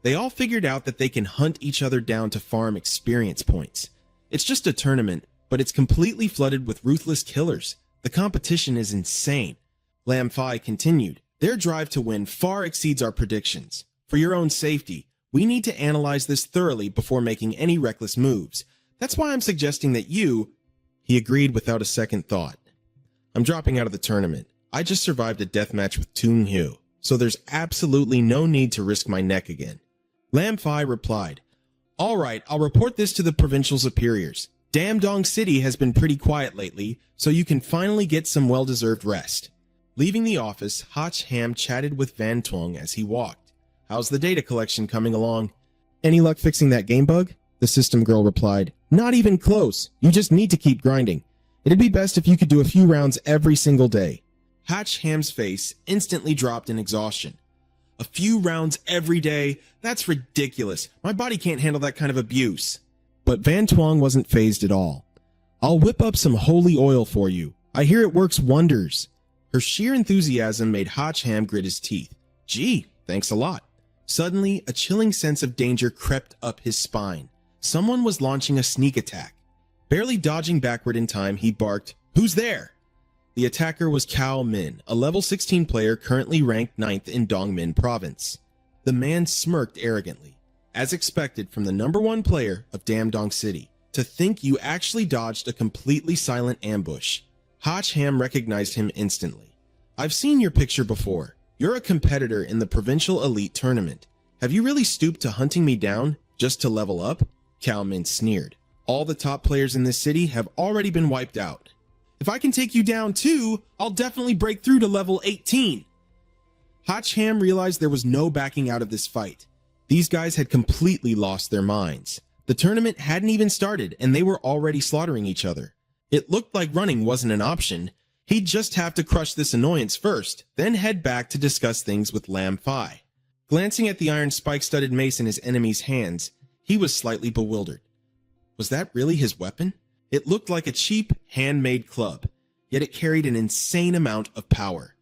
They all figured out that they can hunt each other down to farm experience points. It's just a tournament, but it's completely flooded with ruthless killers. The competition is insane. Lam Fi continued, their drive to win far exceeds our predictions. For your own safety, we need to analyze this thoroughly before making any reckless moves. That's why I'm suggesting that you... He agreed without a second thought. I'm dropping out of the tournament. I just survived a deathmatch with Tung Hyo, so there's absolutely no need to risk my neck again. Lam Fi replied, all right, I'll report this to the provincial superiors. Damdong City has been pretty quiet lately, so you can finally get some well-deserved rest. Leaving the office, Hach Ham chatted with Van Tuong as he walked. How's the data collection coming along? Any luck fixing that game bug? The system girl replied, not even close. You just need to keep grinding. It'd be best if you could do a few rounds every single day. Hach Ham's face instantly dropped in exhaustion. A few rounds every day? That's ridiculous. My body can't handle that kind of abuse. But Van Tuong wasn't fazed at all. I'll whip up some holy oil for you. I hear it works wonders. Her sheer enthusiasm made Hach Ham grit his teeth. Gee, thanks a lot. Suddenly, a chilling sense of danger crept up his spine. Someone was launching a sneak attack. Barely dodging backward in time, he barked, "Who's there?" The attacker was Cao Min, a level 16 player currently ranked 9th in Dongmin province. The man smirked arrogantly, as expected from the #1 player of Damdong City. To think you actually dodged a completely silent ambush. Hach Ham recognized him instantly. I've seen your picture before. You're a competitor in the provincial elite tournament. Have you really stooped to hunting me down just to level up? Cao Min sneered. All the top players in this city have already been wiped out. If I can take you down too, I'll definitely break through to level 18. Hach Ham realized there was no backing out of this fight. These guys had completely lost their minds. The tournament hadn't even started and they were already slaughtering each other. It looked like running wasn't an option. He'd just have to crush this annoyance first, then head back to discuss things with Lam Fi. Glancing at the iron spike-studded mace in his enemy's hands, he was slightly bewildered. Was that really his weapon? It looked like a cheap, handmade club, yet it carried an insane amount of power.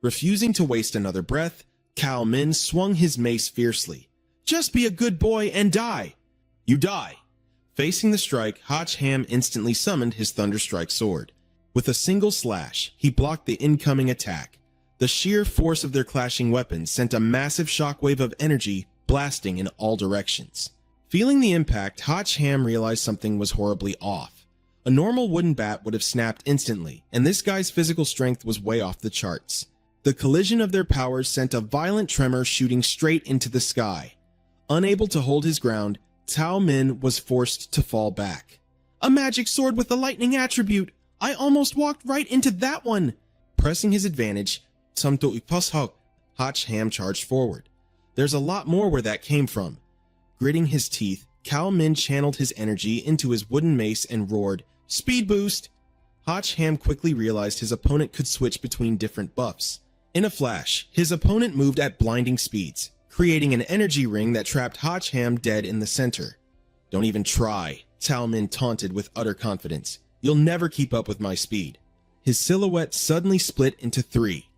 Refusing to waste another breath, Cao Min swung his mace fiercely. Just be a good boy and die. You die. Facing the strike, Hach Ham instantly summoned his Thunderstrike sword. With a single slash, he blocked the incoming attack. The sheer force of their clashing weapons sent a massive shockwave of energy blasting in all directions. Feeling the impact, Hach Ham realized something was horribly off. A normal wooden bat would have snapped instantly, and this guy's physical strength was way off the charts. The collision of their powers sent a violent tremor shooting straight into the sky. Unable to hold his ground, Cao Min was forced to fall back. A magic sword with a lightning attribute! I almost walked right into that one! Pressing his advantage, Hach Ham charged forward. There's a lot more where that came from. Gritting his teeth, Cao Min channeled his energy into his wooden mace and roared, "Speed boost!" Hach Ham quickly realized his opponent could switch between different buffs. In a flash, his opponent moved at blinding speeds, creating an energy ring that trapped Hach Ham dead in the center. Don't even try, Cao Min taunted with utter confidence. You'll never keep up with my speed. His silhouette suddenly split into 3.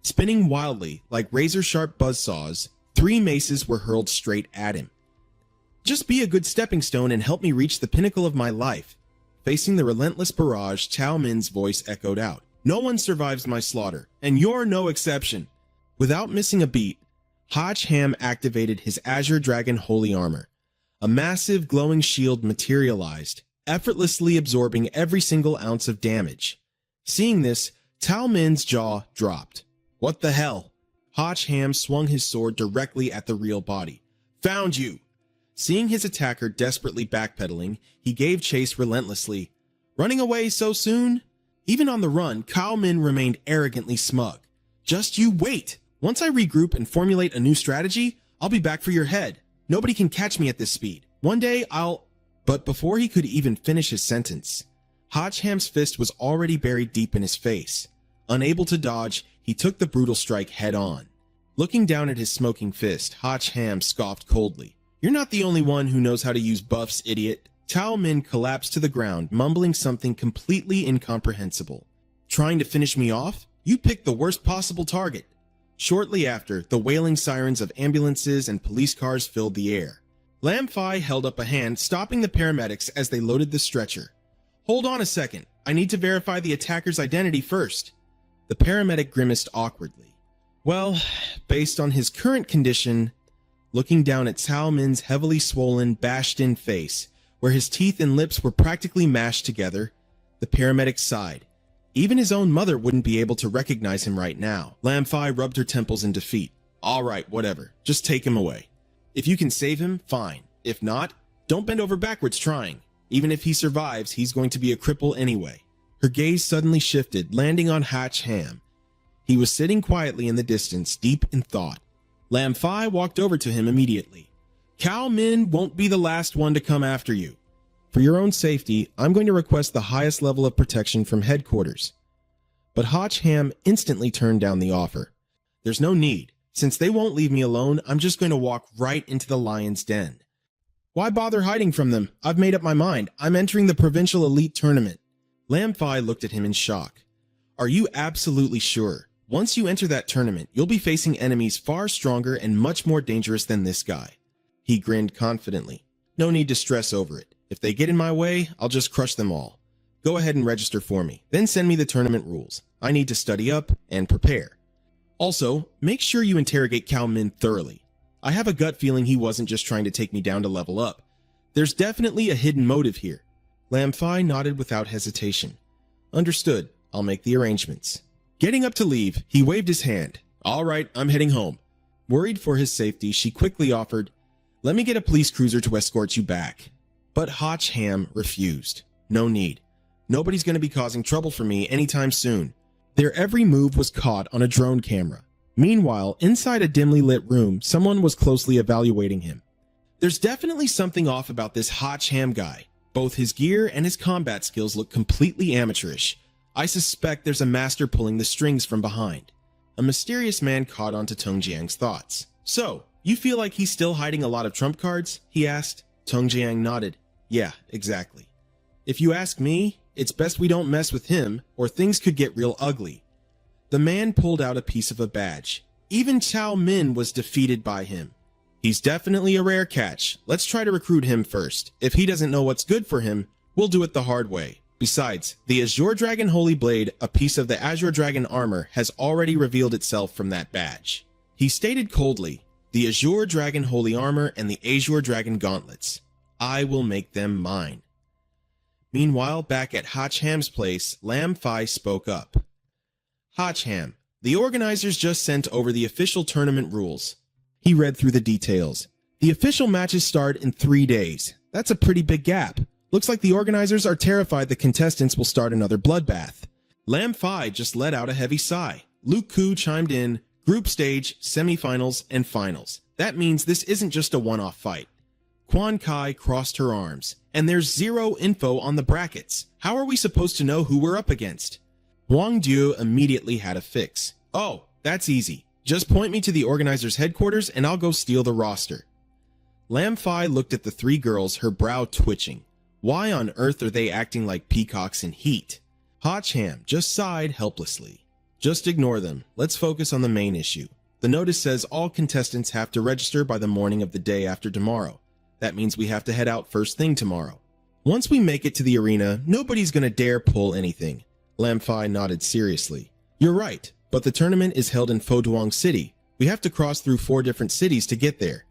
Spinning wildly like razor-sharp buzzsaws, 3 maces were hurled straight at him. Just be a good stepping stone and help me reach the pinnacle of my life. Facing the relentless barrage, Cao Min's voice echoed out. No one survives my slaughter, and you're no exception. Without missing a beat, Hach Ham activated his Azure Dragon Holy Armor. A massive glowing shield materialized, effortlessly absorbing every single ounce of damage. Seeing this, Cao Min's jaw dropped. What the hell? Hach Ham swung his sword directly at the real body. Found you! Seeing his attacker desperately backpedaling, he gave chase relentlessly. Running away so soon? Even on the run, Cao Min remained arrogantly smug. Just you wait! Once I regroup and formulate a new strategy, I'll be back for your head. Nobody can catch me at this speed. One day I'll... But before he could even finish his sentence, Hach Ham's fist was already buried deep in his face. Unable to dodge, he took the brutal strike head on. Looking down at his smoking fist, Hotch Ham scoffed coldly. You're not the only one who knows how to use buffs, idiot. Tao Min collapsed to the ground, mumbling something completely incomprehensible. Trying to finish me off? You picked the worst possible target. Shortly after, the wailing sirens of ambulances and police cars filled the air. Lam Fai held up a hand, stopping the paramedics as they loaded the stretcher. Hold on a second. I need to verify the attacker's identity first. The paramedic grimaced awkwardly. Well, based on his current condition, looking down at Cao Min's heavily swollen, bashed-in face, where his teeth and lips were practically mashed together, the paramedic sighed. Even his own mother wouldn't be able to recognize him right now. Lam Fai rubbed her temples in defeat. All right, whatever. Just take him away. If you can save him, fine. If not, don't bend over backwards trying. Even if he survives, he's going to be a cripple anyway. Her gaze suddenly shifted, landing on Hotch Ham. He was sitting quietly in the distance, deep in thought. Lam Fai walked over to him immediately. Cao Min won't be the last one to come after you. For your own safety, I'm going to request the highest level of protection from headquarters. But Hotch Ham instantly turned down the offer. There's no need. Since they won't leave me alone, I'm just going to walk right into the lion's den. Why bother hiding from them? I've made up my mind. I'm entering the provincial elite tournament. Lam Fai looked at him in shock. Are you absolutely sure? Once you enter that tournament, you'll be facing enemies far stronger and much more dangerous than this guy. He grinned confidently. No need to stress over it. If they get in my way, I'll just crush them all. Go ahead and register for me, then send me the tournament rules. I need to study up and prepare. Also, make sure you interrogate Cao Min thoroughly. I have a gut feeling he wasn't just trying to take me down to level up. There's definitely a hidden motive here. Lam Fai nodded without hesitation. Understood. I'll make the arrangements. Getting up to leave, he waved his hand. All right, I'm heading home. Worried for his safety, she quickly offered, let me get a police cruiser to escort you back. But Hotch Ham refused. No need. Nobody's going to be causing trouble for me anytime soon. Their every move was caught on a drone camera. Meanwhile, inside a dimly lit room, someone was closely evaluating him. There's definitely something off about this Hotch Ham guy. Both his gear and his combat skills look completely amateurish. I suspect there's a master pulling the strings from behind. A mysterious man caught on to Tong Jiang's thoughts. So, you feel like he's still hiding a lot of trump cards? He asked. Tong Jiang nodded. Yeah, exactly. If you ask me, it's best we don't mess with him, or things could get real ugly. The man pulled out a piece of a badge. Even Cao Min was defeated by him. He's definitely a rare catch. Let's try to recruit him first. If he doesn't know what's good for him, we'll do it the hard way. Besides, the Azure Dragon Holy Blade, a piece of the Azure Dragon armor, has already revealed itself from that badge. He stated coldly, the Azure Dragon Holy Armor and the Azure Dragon Gauntlets. I will make them mine. Meanwhile, back at Hotch Ham's place, Lam Fai spoke up. Hotch Ham, the organizers just sent over the official tournament rules. He read through the details. The official matches start in 3 days. That's a pretty big gap. Looks like the organizers are terrified the contestants will start another bloodbath. Lam Fai just let out a heavy sigh. Luke Koo chimed in, group stage, semifinals, and finals. That means this isn't just a one-off fight. Quan Kai crossed her arms. And there's zero info on the brackets. How are we supposed to know who we're up against? Wang Diu immediately had a fix. Oh, that's easy. Just point me to the organizer's headquarters and I'll go steal the roster. Lam Fai looked at the 3 girls, her brow twitching. Why on earth are they acting like peacocks in heat? Hotch Ham just sighed helplessly. Just ignore them. Let's focus on the main issue. The notice says all contestants have to register by the morning of the day after tomorrow. That means we have to head out first thing tomorrow. Once we make it to the arena, nobody's gonna dare pull anything. Lam Fai nodded seriously. You're right, but the tournament is held in Foduong City. We have to cross through 4 different cities to get there.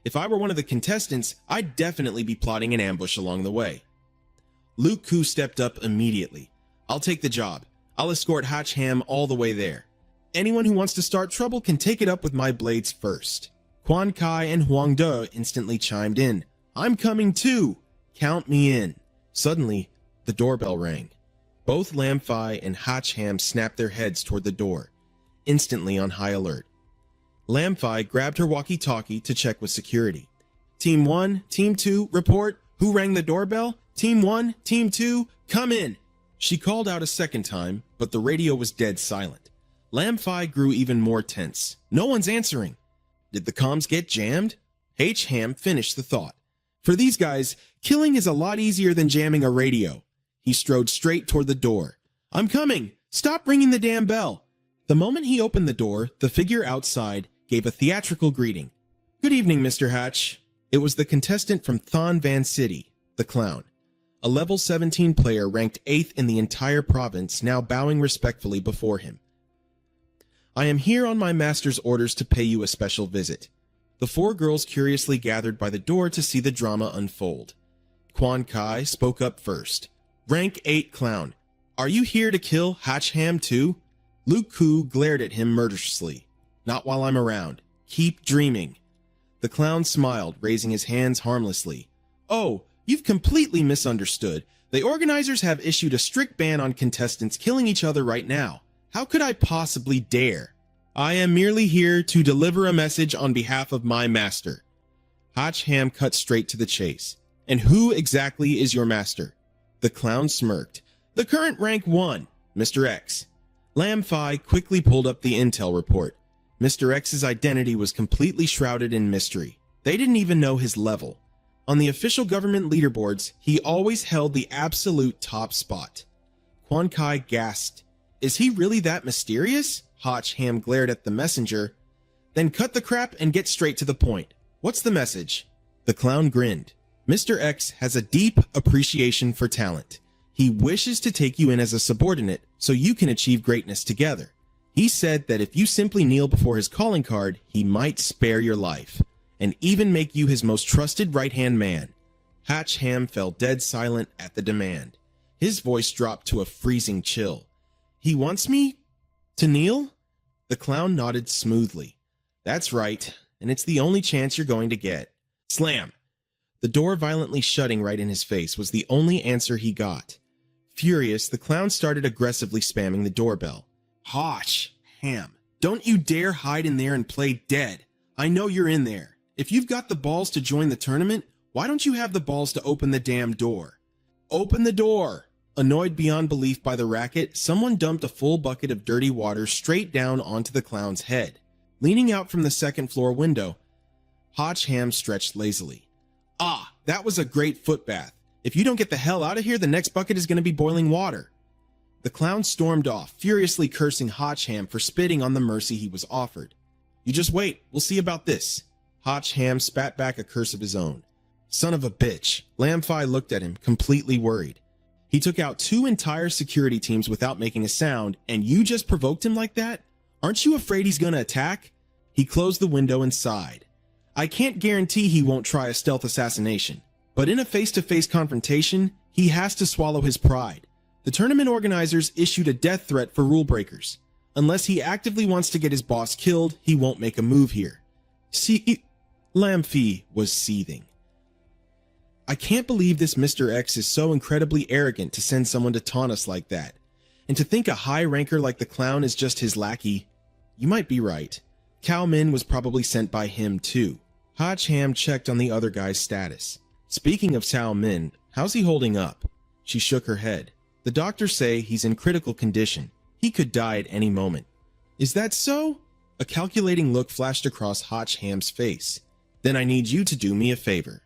If I were one of the contestants, I'd definitely be plotting an ambush along the way. Luke Koo stepped up immediately. I'll take the job. I'll escort Hotch Ham all the way there. Anyone who wants to start trouble can take it up with my blades first. Quan Kai and Huang De instantly chimed in. I'm coming too! Count me in. Suddenly, the doorbell rang. Both Lam Fai and Hotch Ham snapped their heads toward the door, instantly on high alert. Lam Fai grabbed her walkie-talkie to check with security. Team 1, Team 2, report. Who rang the doorbell? Team 1, Team 2, come in. She called out a second time, but the radio was dead silent. Lam Fi grew even more tense. No one's answering. Did the comms get jammed? Ham finished the thought. For these guys, killing is a lot easier than jamming a radio. He strode straight toward the door. I'm coming! Stop ringing the damn bell! The moment he opened the door, the figure outside gave a theatrical greeting. Good evening, Mr. Hatch. It was the contestant from Thon Van City, the clown. A level 17 player ranked 8th in the entire province, now bowing respectfully before him. I am here on my master's orders to pay you a special visit. The four girls curiously gathered by the door to see the drama unfold. Quan Kai spoke up first. Rank 8 clown. Are you here to kill Hatchham too? Luke Koo glared at him murderously. Not while I'm around. Keep dreaming. The clown smiled, raising his hands harmlessly. Oh, you've completely misunderstood. The organizers have issued a strict ban on contestants killing each other right now. How could I possibly dare? I am merely here to deliver a message on behalf of my master. Hatchham cut straight to the chase. And who exactly is your master? The clown smirked. The current rank 1, Mr. X. Lam Fi quickly pulled up the intel report. Mr. X's identity was completely shrouded in mystery. They didn't even know his level. On the official government leaderboards, he always held the absolute top spot. Quan Kai gasped. Is he really that mysterious? Hatchham glared at the messenger. Then cut the crap and get straight to the point. What's the message? The clown grinned. Mr. X has a deep appreciation for talent. He wishes to take you in as a subordinate so you can achieve greatness together. He said that if you simply kneel before his calling card, he might spare your life, and even make you his most trusted right-hand man. Hatchham fell dead silent at the demand. His voice dropped to a freezing chill. He wants me to kneel? The clown nodded smoothly. That's right, and it's the only chance you're going to get. Slam! The door violently shutting right in his face was the only answer he got. Furious, the clown started aggressively spamming the doorbell. Ham, don't you dare hide in there and play dead. I know you're in there. If you've got the balls to join the tournament, why don't you have the balls to open the damn door? Open the door! Annoyed beyond belief by the racket, someone dumped a full bucket of dirty water straight down onto the clown's head. Leaning out from the second floor window, Hatchham stretched lazily. Ah, that was a great foot bath. If you don't get the hell out of here, the next bucket is going to be boiling water. The clown stormed off, furiously cursing Hatchham for spitting on the mercy he was offered. You just wait, we'll see about this. Hatchham spat back a curse of his own. Son of a bitch. Lam Fi looked at him, completely worried. He took out 2 entire security teams without making a sound, and you just provoked him like that? Aren't you afraid he's gonna attack? He closed the window and sighed. I can't guarantee he won't try a stealth assassination, but in a face-to-face confrontation, he has to swallow his pride. The tournament organizers issued a death threat for rule breakers. Unless he actively wants to get his boss killed, he won't make a move here. Lam Fi was seething. I can't believe this Mr. X is so incredibly arrogant to send someone to taunt us like that. And to think a high ranker like the clown is just his lackey. You might be right. Cao Min was probably sent by him too. Hatchham checked on the other guy's status. Speaking of Cao Min, how's he holding up? She shook her head. The doctors say he's in critical condition. He could die at any moment. Is that so? A calculating look flashed across Hatchham's face. Then I need you to do me a favor.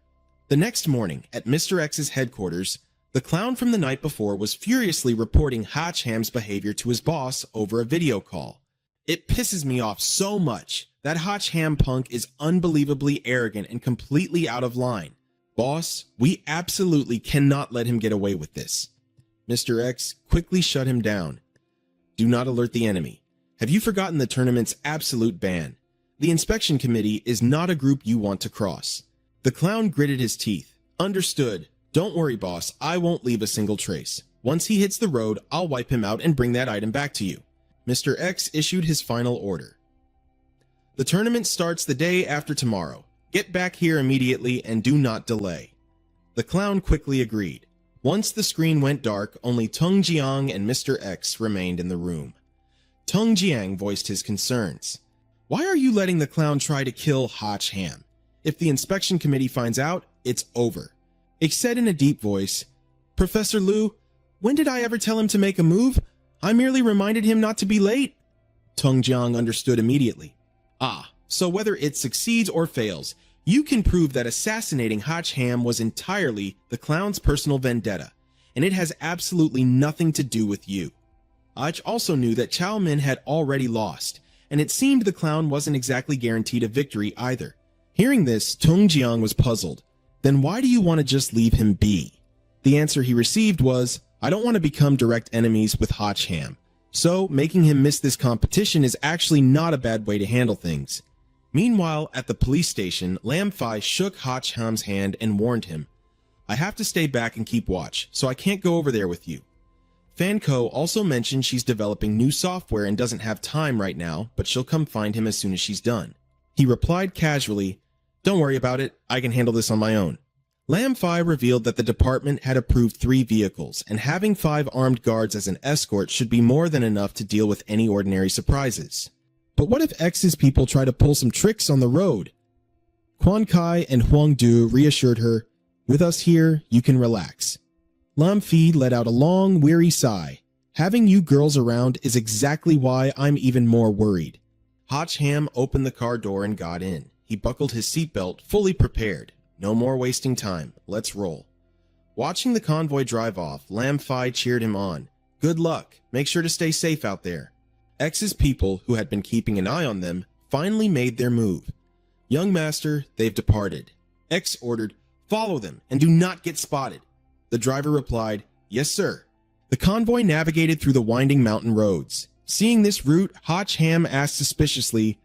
The next morning, at Mr. X's headquarters, the clown from the night before was furiously reporting Hatchham's behavior to his boss over a video call. It pisses me off so much. That Hatchham punk is unbelievably arrogant and completely out of line. Boss, we absolutely cannot let him get away with this. Mr. X quickly shut him down. Do not alert the enemy. Have you forgotten the tournament's absolute ban? The inspection committee is not a group you want to cross. The clown gritted his teeth. Understood. Don't worry, boss. I won't leave a single trace. Once he hits the road, I'll wipe him out and bring that item back to you. Mr. X issued his final order. The tournament starts the day after tomorrow. Get back here immediately and do not delay. The clown quickly agreed. Once the screen went dark, only Tung Jiang and Mr. X remained in the room. Tung Jiang voiced his concerns. Why are you letting the clown try to kill Hatchham? If the inspection committee finds out, it's over. It said in a deep voice, Professor Liu, when did I ever tell him to make a move? I merely reminded him not to be late. Tongjiang understood immediately. Ah, so whether it succeeds or fails, you can prove that assassinating Hacham was entirely the clown's personal vendetta, and it has absolutely nothing to do with you. Ach also knew that Chao Min had already lost, and it seemed the clown wasn't exactly guaranteed a victory either. Hearing this, Tongjiang was puzzled. Then why do you want to just leave him be? The answer he received was, I don't want to become direct enemies with Hacham. So, making him miss this competition is actually not a bad way to handle things. Meanwhile, at the police station, Lam Fai shook Hacham's hand and warned him, I have to stay back and keep watch, so I can't go over there with you. Fan Ko also mentioned she's developing new software and doesn't have time right now, but she'll come find him as soon as she's done. He replied casually, Don't worry about it, I can handle this on my own. Lam Fai revealed that the department had approved 3 vehicles, and having 5 armed guards as an escort should be more than enough to deal with any ordinary surprises. But what if X's people try to pull some tricks on the road? Quan Kai and Huang Du reassured her, With us here, you can relax. Lam Fi let out a long, weary sigh. Having you girls around is exactly why I'm even more worried. Hacham opened the car door and got in. He buckled his seatbelt, fully prepared. No more wasting time. Let's roll. Watching the convoy drive off, Lam Fai cheered him on. Good luck. Make sure to stay safe out there. X's people, who had been keeping an eye on them, finally made their move. Young master, they've departed. X ordered, Follow them and do not get spotted. The driver replied, Yes, sir. The convoy navigated through the winding mountain roads. Seeing this route, Hacham asked suspiciously,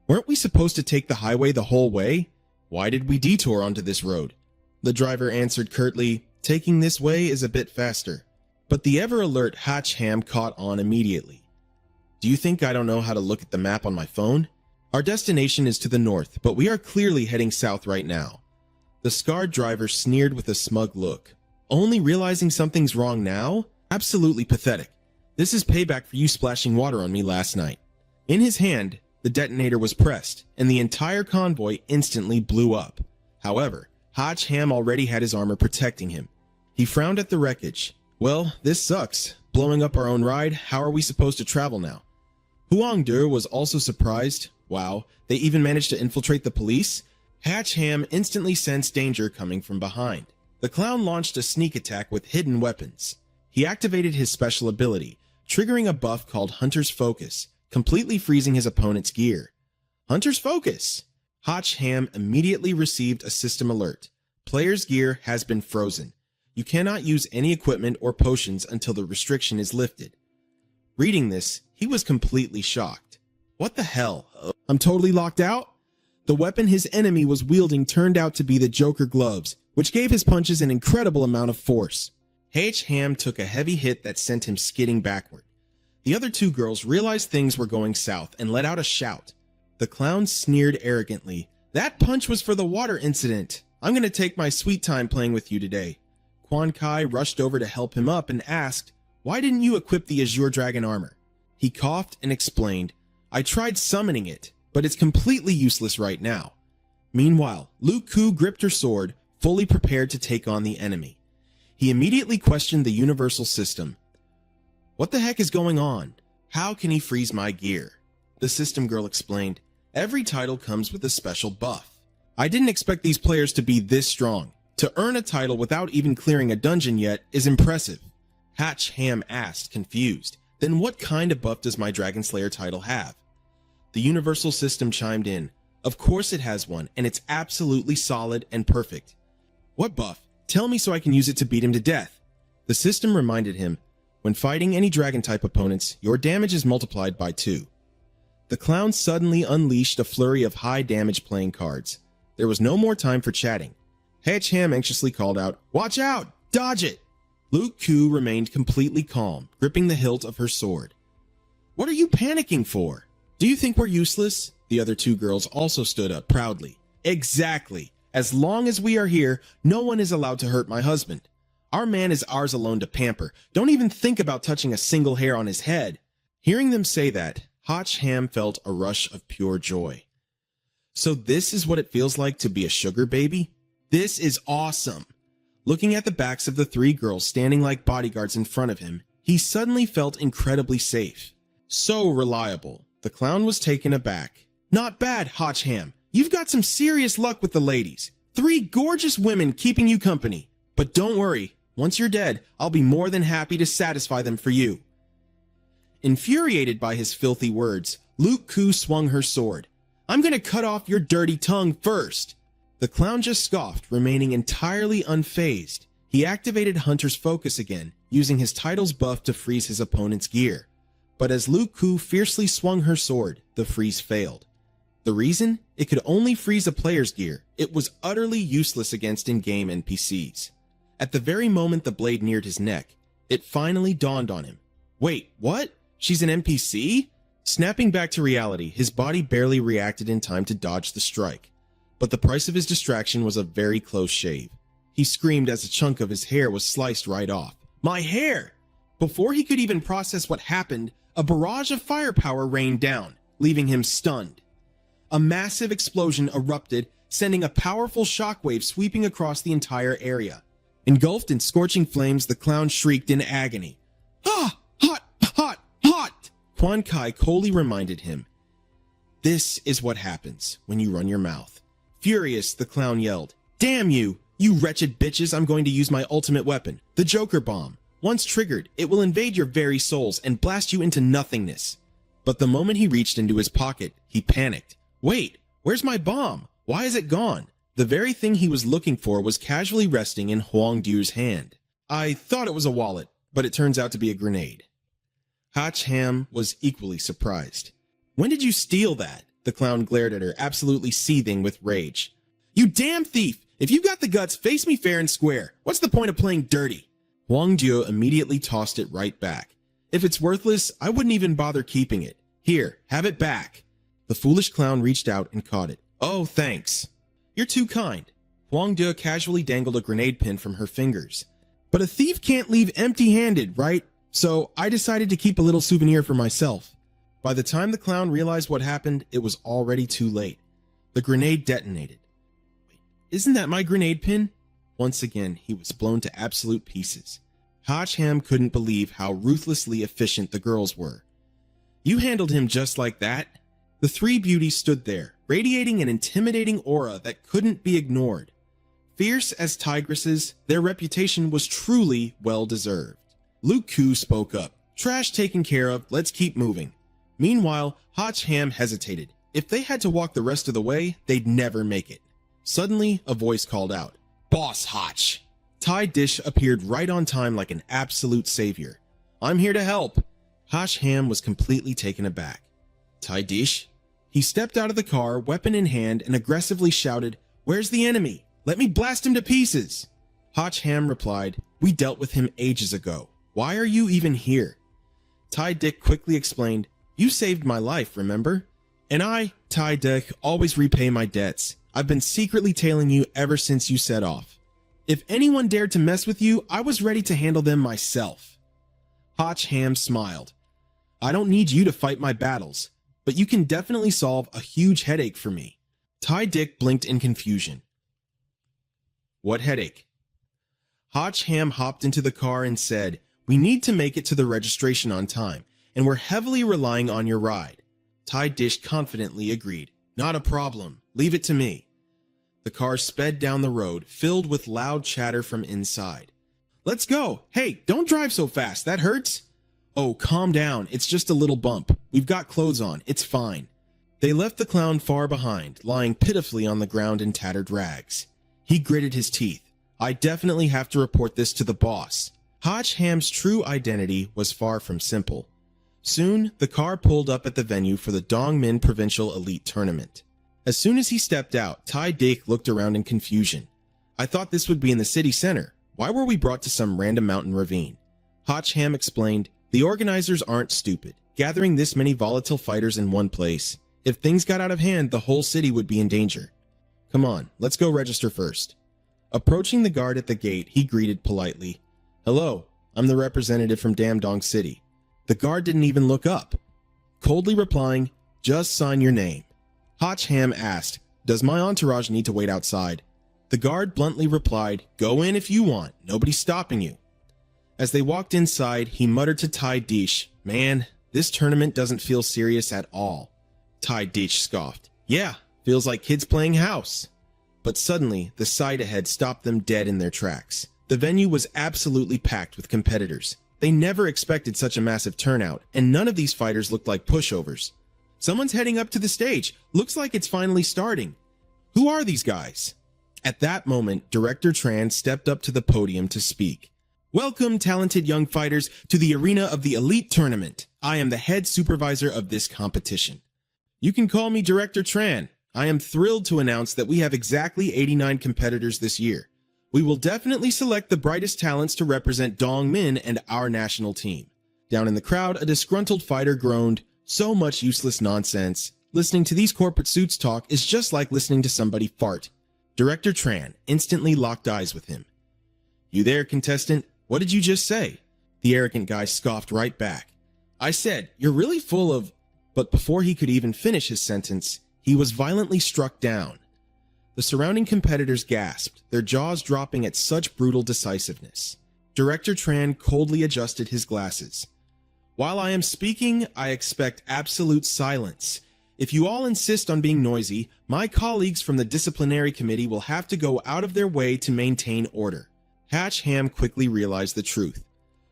Weren't we supposed to take the highway the whole way? Why did we detour onto this road? The driver answered curtly, Taking this way is a bit faster. But the ever-alert Hacham caught on immediately. Do you think I don't know how to look at the map on my phone? Our destination is to the north, but we are clearly heading south right now. The scarred driver sneered with a smug look. Only realizing something's wrong now? Absolutely pathetic. This is payback for you splashing water on me last night. In his hand, the detonator was pressed, and the entire convoy instantly blew up. However, Hacham already had his armor protecting him. He frowned at the wreckage. Well, this sucks. Blowing up our own ride, how are we supposed to travel now? Huang Du was also surprised. Wow, they even managed to infiltrate the police? Hacham instantly sensed danger coming from behind. The clown launched a sneak attack with hidden weapons. He activated his special ability, triggering a buff called Hunter's Focus, completely freezing his opponent's gear. Hunter's Focus! Hacham immediately received a system alert. Player's gear has been frozen. You cannot use any equipment or potions until the restriction is lifted. Reading this, he was completely shocked. What the hell? I'm totally locked out? The weapon his enemy was wielding turned out to be the Joker gloves, which gave his punches an incredible amount of force. Hacham took a heavy hit that sent him skidding backward. The other 2 girls realized things were going south and let out a shout. The clown sneered arrogantly. That punch was for the water incident. I'm going to take my sweet time playing with you today. Quan Kai rushed over to help him up and asked, Why didn't you equip the Azure Dragon armor? He coughed and explained, I tried summoning it, but it's completely useless right now. Meanwhile, Lu Ku gripped her sword, fully prepared to take on the enemy. He immediately questioned the universal system. What the heck is going on? How can he freeze my gear? The system girl explained, Every title comes with a special buff. I didn't expect these players to be this strong. To earn a title without even clearing a dungeon yet is impressive. Hacham asked, confused, Then what kind of buff does my Dragon Slayer title have? The universal system chimed in, Of course it has one, and it's absolutely solid and perfect. What buff? Tell me so I can use it to beat him to death. The system reminded him, When fighting any dragon-type opponents, your damage is multiplied by 2. The clown suddenly unleashed a flurry of high-damage playing cards. There was no more time for chatting. Hacham anxiously called out, Watch out! Dodge it! Lu Ku remained completely calm, gripping the hilt of her sword. What are you panicking for? Do you think we're useless? The other 2 girls also stood up proudly. Exactly. As long as we are here, no one is allowed to hurt my husband. Our man is ours alone to pamper. Don't even think about touching a single hair on his head. Hearing them say that, Hacham felt a rush of pure joy. So this is what it feels like to be a sugar baby? This is awesome. Looking at the backs of the 3 girls standing like bodyguards in front of him, he suddenly felt incredibly safe. So reliable. The clown was taken aback. Not bad, Hotchham. You've got some serious luck with the ladies. 3 gorgeous women keeping you company. But don't worry, once you're dead, I'll be more than happy to satisfy them for you. Infuriated by his filthy words, Luke Koo swung her sword. I'm gonna cut off your dirty tongue first. The clown just scoffed, remaining entirely unfazed. He activated Hunter's focus again, using his title's buff to freeze his opponent's gear. But as Luke Koo fiercely swung her sword, the freeze failed. The reason? It could only freeze a player's gear. It was utterly useless against in-game NPCs. At the very moment the blade neared his neck, it finally dawned on him. Wait, what? She's an NPC? Snapping back to reality, his body barely reacted in time to dodge the strike. But the price of his distraction was a very close shave. He screamed as a chunk of his hair was sliced right off. My hair! Before he could even process what happened, a barrage of firepower rained down, leaving him stunned. A massive explosion erupted, sending a powerful shockwave sweeping across the entire area. Engulfed in scorching flames, the clown shrieked in agony. Ah! Hot! Hot! Hot! Quan Kai coldly reminded him. This is what happens when you run your mouth. Furious, the clown yelled, Damn you! You wretched bitches, I'm going to use my ultimate weapon, the Joker Bomb. Once triggered, it will invade your very souls and blast you into nothingness. But the moment he reached into his pocket, he panicked. Wait, where's my bomb? Why is it gone? The very thing he was looking for was casually resting in Huang Du's hand. I thought it was a wallet, but it turns out to be a grenade. Hotchham was equally surprised. When did you steal that? The clown glared at her, absolutely seething with rage. You damn thief! If you got the guts, face me fair and square. What's the point of playing dirty? Huang Du immediately tossed it right back. If it's worthless, I wouldn't even bother keeping it. Here, have it back. The foolish clown reached out and caught it. Oh, thanks. You're too kind. Huang Du casually dangled a grenade pin from her fingers. But a thief can't leave empty-handed, right? So I decided to keep a little souvenir for myself. By the time the clown realized what happened, it was already too late. The grenade detonated. Wait, isn't that my grenade pin? Once again, he was blown to absolute pieces. Hotchham couldn't believe how ruthlessly efficient the girls were. You handled him just like that? The 3 beauties stood there, radiating an intimidating aura that couldn't be ignored. Fierce as tigresses, their reputation was truly well-deserved. Luke Koo spoke up. Trash taken care of, let's keep moving. Meanwhile, Hotchham hesitated. If they had to walk the rest of the way, they'd never make it. Suddenly, a voice called out, Boss Hotch! Ty Dish appeared right on time like an absolute savior. I'm here to help. Hotchham was completely taken aback. Ty Dish? He stepped out of the car, weapon in hand, and aggressively shouted, Where's the enemy? Let me blast him to pieces! Hotchham replied, We dealt with him ages ago. Why are you even here? Ty Dick quickly explained, You saved my life, remember? And I, Ty Dick, always repay my debts. I've been secretly tailing you ever since you set off. If anyone dared to mess with you, I was ready to handle them myself. Hotchham smiled. I don't need you to fight my battles, but you can definitely solve a huge headache for me. Ty Dick blinked in confusion. What headache? Hotchham hopped into the car and said, We need to make it to the registration on time, and we're heavily relying on your ride. Ty Dish confidently agreed. Not a problem. Leave it to me. The car sped down the road, filled with loud chatter from inside. Let's go. Hey, don't drive so fast. That hurts. Oh, calm down. It's just a little bump. We've got clothes on. It's fine. They left the clown far behind, lying pitifully on the ground in tattered rags. He gritted his teeth. I definitely have to report this to the boss. Hotchham's true identity was far from simple. Soon, the car pulled up at the venue for the Dongmin Provincial Elite Tournament. As soon as he stepped out, Tai Dick looked around in confusion. I thought this would be in the city center. Why were we brought to some random mountain ravine? Hotchham explained, The organizers aren't stupid. Gathering this many volatile fighters in one place. If things got out of hand, the whole city would be in danger. Come on, let's go register first. Approaching the guard at the gate, he greeted politely. Hello, I'm the representative from Damdong City. The guard didn't even look up. Coldly replying, Just sign your name. Hotchham asked, Does my entourage need to wait outside? The guard bluntly replied, Go in if you want. Nobody's stopping you. As they walked inside, he muttered to Tai Dish, Man, This tournament doesn't feel serious at all. Tai Ditch scoffed. Yeah, feels like kids playing house. But suddenly, the sight ahead stopped them dead in their tracks. The venue was absolutely packed with competitors. They never expected such a massive turnout, and none of these fighters looked like pushovers. Someone's heading up to the stage. Looks like it's finally starting. Who are these guys? At that moment, Director Tran stepped up to the podium to speak. Welcome, talented young fighters, to the arena of the Elite Tournament. I am the head supervisor of this competition. You can call me Director Tran. I am thrilled to announce that we have exactly 89 competitors this year. We will definitely select the brightest talents to represent Dongmin and our national team. Down in the crowd, a disgruntled fighter groaned, "So much useless nonsense. Listening to these corporate suits talk is just like listening to somebody fart." Director Tran instantly locked eyes with him. "You there, contestant? What did you just say?" The arrogant guy scoffed right back. "I said, you're really full of..." But before he could even finish his sentence, he was violently struck down. The surrounding competitors gasped, their jaws dropping at such brutal decisiveness. Director Tran coldly adjusted his glasses. "While I am speaking, I expect absolute silence. If you all insist on being noisy, my colleagues from the disciplinary committee will have to go out of their way to maintain order." Hatch Ham quickly realized the truth.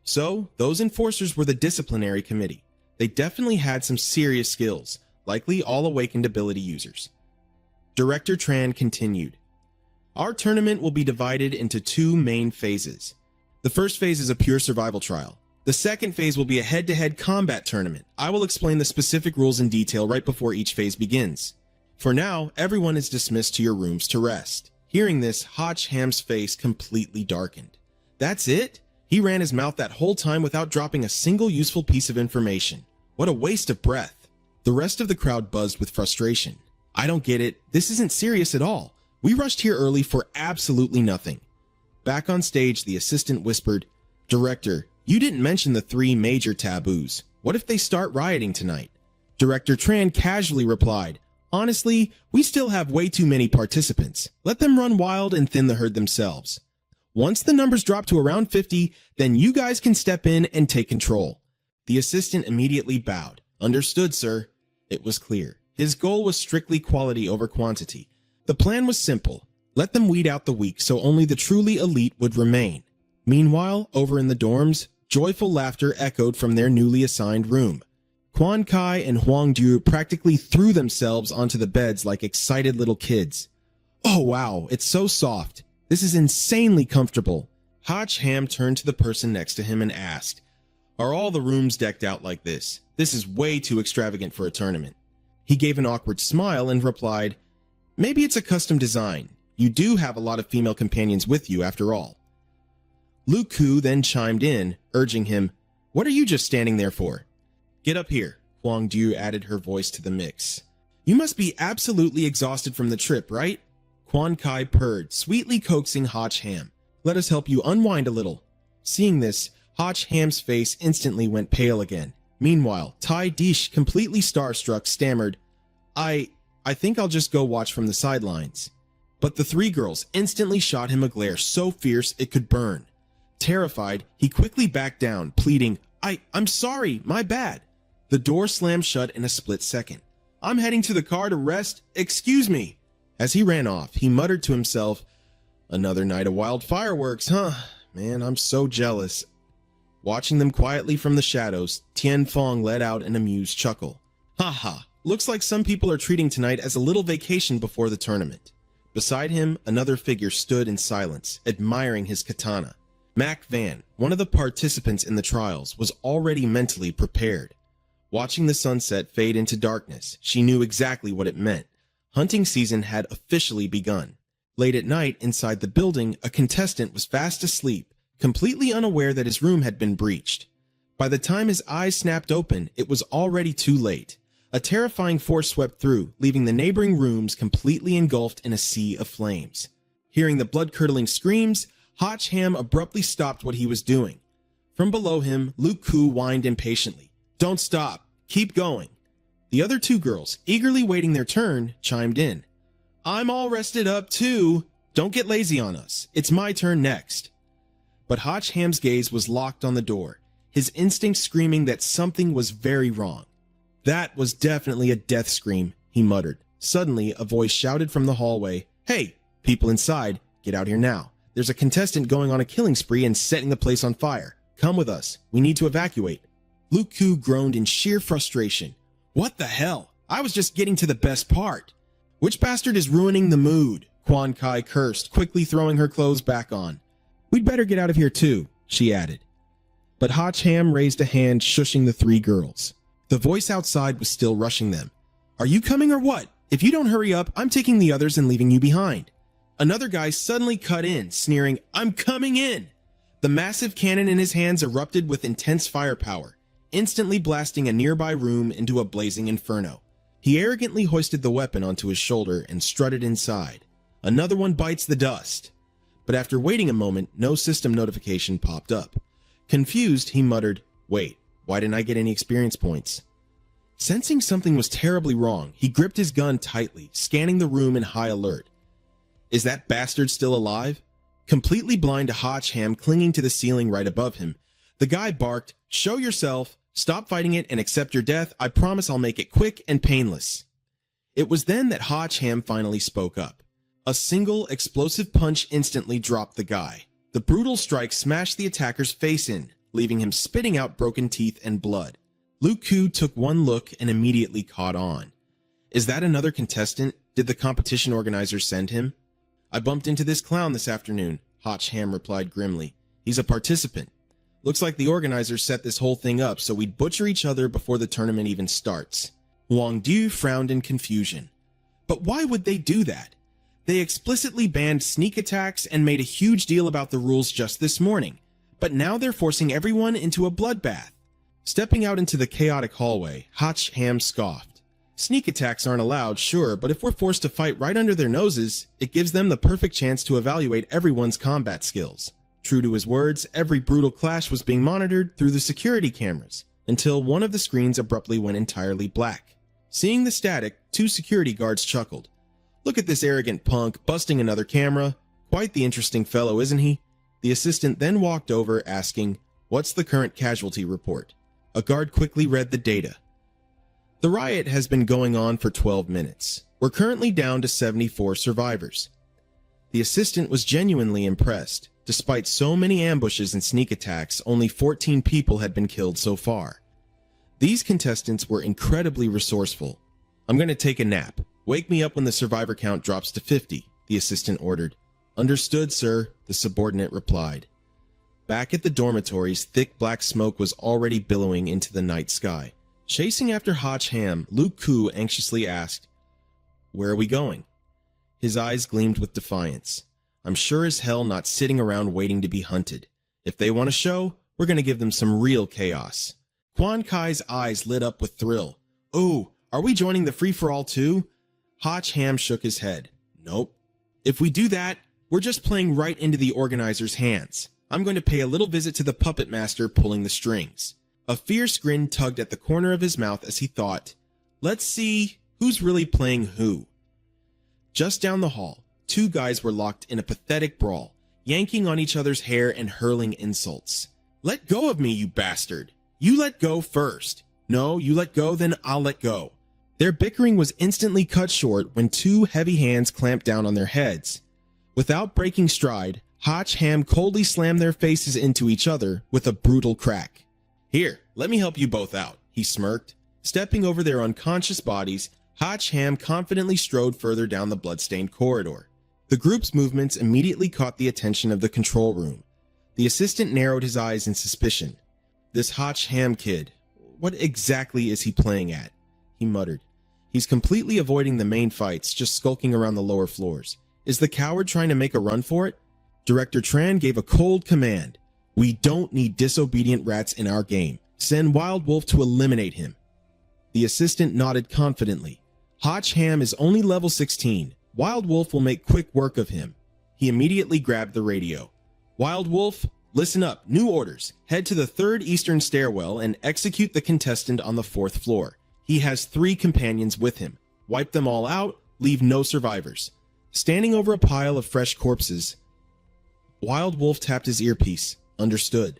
So, those enforcers were the disciplinary committee. They definitely had some serious skills, likely all awakened ability users. Director Tran continued. Our tournament will be divided into two main phases. The first phase is a pure survival trial. The second phase will be a head-to-head combat tournament. I will explain the specific rules in detail right before each phase begins. For now, everyone is dismissed to your rooms to rest. Hearing this, Hotch Ham's face completely darkened. That's it? He ran his mouth that whole time without dropping a single useful piece of information. What a waste of breath. The rest of the crowd buzzed with frustration. I don't get it. This isn't serious at all. We rushed here early for absolutely nothing. Back on stage, the assistant whispered, Director, you didn't mention the three major taboos. What if they start rioting tonight? Director Tran casually replied, Honestly, we still have way too many participants. Let them run wild and thin the herd themselves. Once the numbers drop to around 50, then you guys can step in and take control. The assistant immediately bowed. Understood, sir. It was clear. His goal was strictly quality over quantity. The plan was simple. Let them weed out the weak so only the truly elite would remain. Meanwhile, over in the dorms, joyful laughter echoed from their newly assigned room. Quan Kai and Huang Du practically threw themselves onto the beds like excited little kids. Oh wow, it's so soft. This is insanely comfortable. Hotch Ham turned to the person next to him and asked, Are all the rooms decked out like this? This is way too extravagant for a tournament. He gave an awkward smile and replied, Maybe it's a custom design. You do have a lot of female companions with you after all. Lu Ku then chimed in, urging him, What are you just standing there for? Get up here, Huang Du added her voice to the mix. You must be absolutely exhausted from the trip, right? Quan Kai purred, sweetly coaxing Hotch Ham. Let us help you unwind a little. Seeing this, Hotch Ham's face instantly went pale again. Meanwhile, Tai Dish, completely starstruck, stammered, I think I'll just go watch from the sidelines. But the three girls instantly shot him a glare so fierce it could burn. Terrified, he quickly backed down, pleading, I'm sorry, my bad. The door slammed shut in a split second. I'm heading to the car to rest. Excuse me. As he ran off, he muttered to himself, Another night of wild fireworks, huh? Man, I'm so jealous. Watching them quietly from the shadows, Tian Fong let out an amused chuckle. Haha, looks like some people are treating tonight as a little vacation before the tournament. Beside him, another figure stood in silence, admiring his katana. Mac Van, one of the participants in the trials, was already mentally prepared. Watching the sunset fade into darkness, she knew exactly what it meant. Hunting season had officially begun. Late at night, inside the building, a contestant was fast asleep, completely unaware that his room had been breached. By the time his eyes snapped open, it was already too late. A terrifying force swept through, leaving the neighboring rooms completely engulfed in a sea of flames. Hearing the blood-curdling screams, Hotch Ham abruptly stopped what he was doing. From below him, Lu Ku whined impatiently. Don't stop. Keep going. The other two girls, eagerly waiting their turn, chimed in. I'm all rested up too. Don't get lazy on us. It's my turn next. But Hotch Ham's gaze was locked on the door. his instinct screaming that something was very wrong. That was definitely a death scream, he muttered. Suddenly, a voice shouted from the hallway, "Hey, people inside, get out here now. There's a contestant going on a killing spree and setting the place on fire. Come with us. We need to evacuate." Luke Koo groaned in sheer frustration. What the hell? I was just getting to the best part. Which bastard is ruining the mood? Quan Kai cursed, quickly throwing her clothes back on. We'd better get out of here too, she added. But Hotch Ham raised a hand, shushing the three girls. The voice outside was still rushing them. Are you coming or what? If you don't hurry up, I'm taking the others and leaving you behind. Another guy suddenly cut in, sneering, I'm coming in! The massive cannon in his hands erupted with intense firepower, instantly blasting a nearby room into a blazing inferno. He arrogantly hoisted the weapon onto his shoulder and strutted inside. Another one bites the dust. But after waiting a moment, no system notification popped up. Confused, he muttered, Wait, why didn't I get any experience points? Sensing something was terribly wrong, he gripped his gun tightly, scanning the room in high alert. Is that bastard still alive? Completely blind to Hotch Ham clinging to the ceiling right above him, the guy barked, Show yourself, stop fighting it and accept your death. I promise I'll make it quick and painless. It was then that Hotch Ham finally spoke up. A single explosive punch instantly dropped the guy. The brutal strike smashed the attacker's face in, leaving him spitting out broken teeth and blood. Luke Koo took one look and immediately caught on. Is that another contestant? Did the competition organizer send him? I bumped into this clown this afternoon, Hotch Ham replied grimly. He's a participant. Looks like the organizers set this whole thing up so we'd butcher each other before the tournament even starts. Wang Du frowned in confusion. But why would they do that? They explicitly banned sneak attacks and made a huge deal about the rules just this morning, but now they're forcing everyone into a bloodbath. Stepping out into the chaotic hallway, Hotch Ham scoffed. Sneak attacks aren't allowed, sure, but if we're forced to fight right under their noses, it gives them the perfect chance to evaluate everyone's combat skills. True to his words, every brutal clash was being monitored through the security cameras, until one of the screens abruptly went entirely black. Seeing the static, two security guards chuckled. Look at this arrogant punk busting another camera. Quite the interesting fellow, isn't he? The assistant then walked over, asking, What's the current casualty report? A guard quickly read the data. The riot has been going on for 12 minutes. We're currently down to 74 survivors. The assistant was genuinely impressed. Despite so many ambushes and sneak attacks, only 14 people had been killed so far. These contestants were incredibly resourceful. I'm going to take a nap. Wake me up when the survivor count drops to 50, the assistant ordered. Understood, sir, the subordinate replied. Back at the dormitories, thick black smoke was already billowing into the night sky. Chasing after Hotch Ham, Luke Koo anxiously asked, Where are we going? His eyes gleamed with defiance. I'm sure as hell not sitting around waiting to be hunted. If they want a show, we're going to give them some real chaos. Quan Kai's eyes lit up with thrill. Oh, are we joining the free-for-all too? Hotch Ham shook his head. Nope. If we do that, we're just playing right into the organizer's hands. I'm going to pay a little visit to the puppet master pulling the strings. A fierce grin tugged at the corner of his mouth as he thought, Let's see who's really playing who. Just down the hall, two guys were locked in a pathetic brawl, yanking on each other's hair and hurling insults. Let go of me, you bastard. You let go first. No, you let go, then I'll let go. Their bickering was instantly cut short when two heavy hands clamped down on their heads. Without breaking stride, Hotch Ham coldly slammed their faces into each other with a brutal crack. Here, let me help you both out, he smirked. Stepping over their unconscious bodies, Hotch Ham confidently strode further down the bloodstained corridor. The group's movements immediately caught the attention of the control room. The assistant narrowed his eyes in suspicion. This Hotch Ham kid, what exactly is he playing at? He muttered. He's completely avoiding the main fights, just skulking around the lower floors. Is the coward trying to make a run for it? Director Tran gave a cold command. We don't need disobedient rats in our game. Send Wild Wolf to eliminate him. The assistant nodded confidently. Hotch Ham is only level 16. Wild Wolf will make quick work of him. He immediately grabbed the radio. Wild Wolf, listen up. New orders. Head to the 3rd eastern stairwell and execute the contestant on the 4th floor. He has 3 companions with him. Wipe them all out. Leave no survivors. Standing over a pile of fresh corpses, Wild Wolf tapped his earpiece. Understood.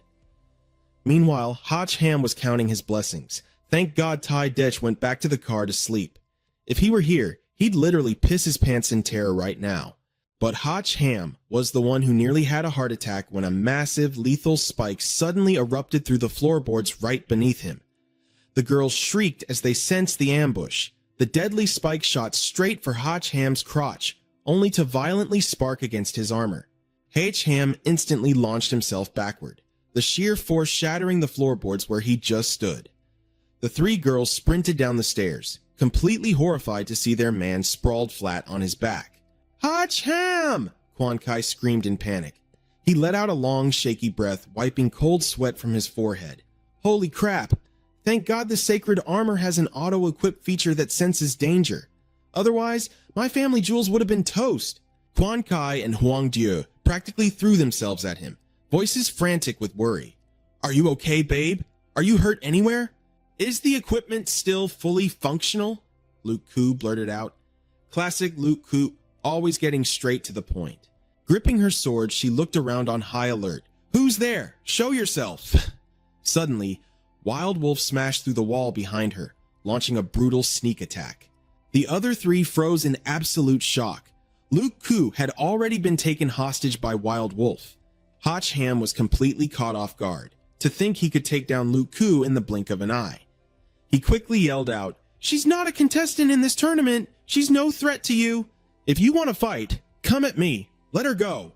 Meanwhile, Hotch Ham was counting his blessings. Thank God Tai Dech went back to the car to sleep. If he were here, he'd literally piss his pants in terror right now. But Hotch Ham was the one who nearly had a heart attack when a massive, lethal spike suddenly erupted through the floorboards right beneath him. The girls shrieked as they sensed the ambush. The deadly spike shot straight for Hotch Ham's crotch, only to violently spark against his armor. Hotch Ham instantly launched himself backward, the sheer force shattering the floorboards where he just stood. The three girls sprinted down the stairs, completely horrified to see their man sprawled flat on his back. "Hotch Ham!" Quan Kai screamed in panic. He let out a long, shaky breath, wiping cold sweat from his forehead. "Holy crap! Thank God the sacred armor has an auto-equip feature that senses danger. Otherwise, my family jewels would have been toast." Quan Kai and Huang Diu practically threw themselves at him, voices frantic with worry. "Are you okay, babe? Are you hurt anywhere? Is the equipment still fully functional?" Luke Koo blurted out. Classic Luke Koo, always getting straight to the point. Gripping her sword, she looked around on high alert. "Who's there? Show yourself!" Suddenly, Wild Wolf smashed through the wall behind her, launching a brutal sneak attack. The other three froze in absolute shock. Luke Koo had already been taken hostage by Wild Wolf. Hotch Ham was completely caught off guard, to think he could take down Luke Koo in the blink of an eye. He quickly yelled out, "She's not a contestant in this tournament! She's no threat to you! If you want to fight, come at me! Let her go!"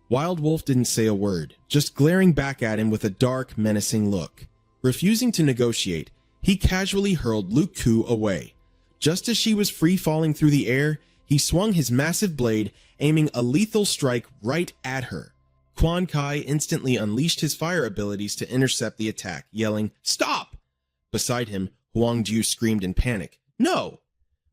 Wild Wolf didn't say a word, just glaring back at him with a dark, menacing look. Refusing to negotiate, he casually hurled Luke Koo away. Just as she was free-falling through the air, he swung his massive blade, aiming a lethal strike right at her. Quan Kai instantly unleashed his fire abilities to intercept the attack, yelling, "Stop!" Beside him, Huang Diu screamed in panic, "No!"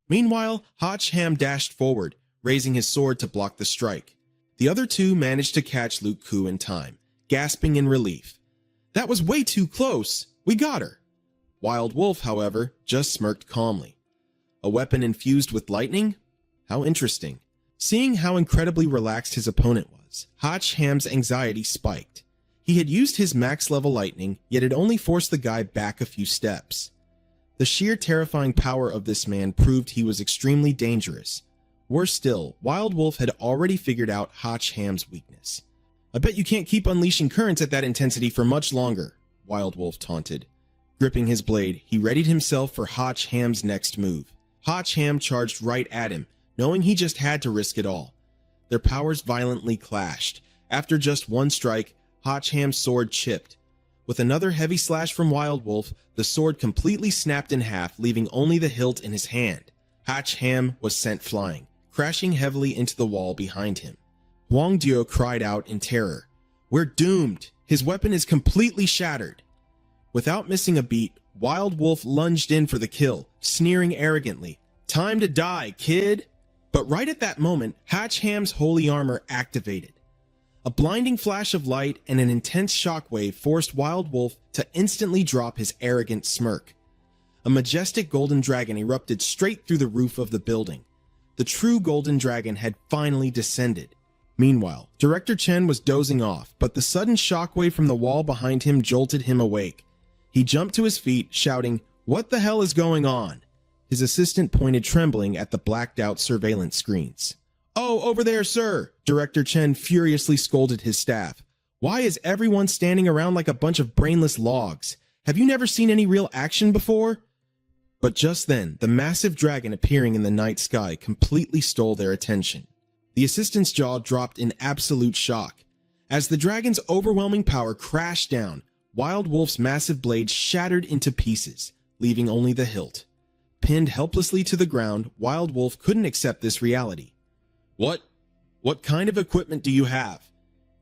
Meanwhile, Hotch Ham dashed forward, raising his sword to block the strike. The other two managed to catch Luke Koo in time, gasping in relief. "That was way too close! We got her!" Wild Wolf, however, just smirked calmly. A weapon infused with lightning? How interesting. Seeing how incredibly relaxed his opponent was, Hotch Ham's anxiety spiked. He had used his max-level lightning, yet it only forced the guy back a few steps. The sheer terrifying power of this man proved he was extremely dangerous. Worse still, Wild Wolf had already figured out Hotch Ham's weakness. "I bet you can't keep unleashing currents at that intensity for much longer," Wild Wolf taunted. Gripping his blade, he readied himself for Hotch Ham's next move. Hotch Ham charged right at him, knowing he just had to risk it all. Their powers violently clashed. After just one strike, Hotch Ham's sword chipped. With another heavy slash from Wild Wolf, the sword completely snapped in half, leaving only the hilt in his hand. Hotch Ham was sent flying, crashing heavily into the wall behind him. Huang Diu cried out in terror. "We're doomed! His weapon is completely shattered!" Without missing a beat, Wild Wolf lunged in for the kill, sneering arrogantly, "Time to die, kid!" But right at that moment, Hotch Ham's holy armor activated. A blinding flash of light and an intense shockwave forced Wild Wolf to instantly drop his arrogant smirk. A majestic golden dragon erupted straight through the roof of the building. The true golden dragon had finally descended. Meanwhile, Director Chen was dozing off, but the sudden shockwave from the wall behind him jolted him awake. He jumped to his feet, shouting, "What the hell is going on?" His assistant pointed trembling at the blacked-out surveillance screens. "Oh, over there, sir!" Director Chen furiously scolded his staff. "Why is everyone standing around like a bunch of brainless logs? Have you never seen any real action before?" But just then, the massive dragon appearing in the night sky completely stole their attention. The assistant's jaw dropped in absolute shock. As the dragon's overwhelming power crashed down, Wild Wolf's massive blade shattered into pieces, leaving only the hilt. Pinned helplessly to the ground, Wild Wolf couldn't accept this reality. What kind of equipment do you have?"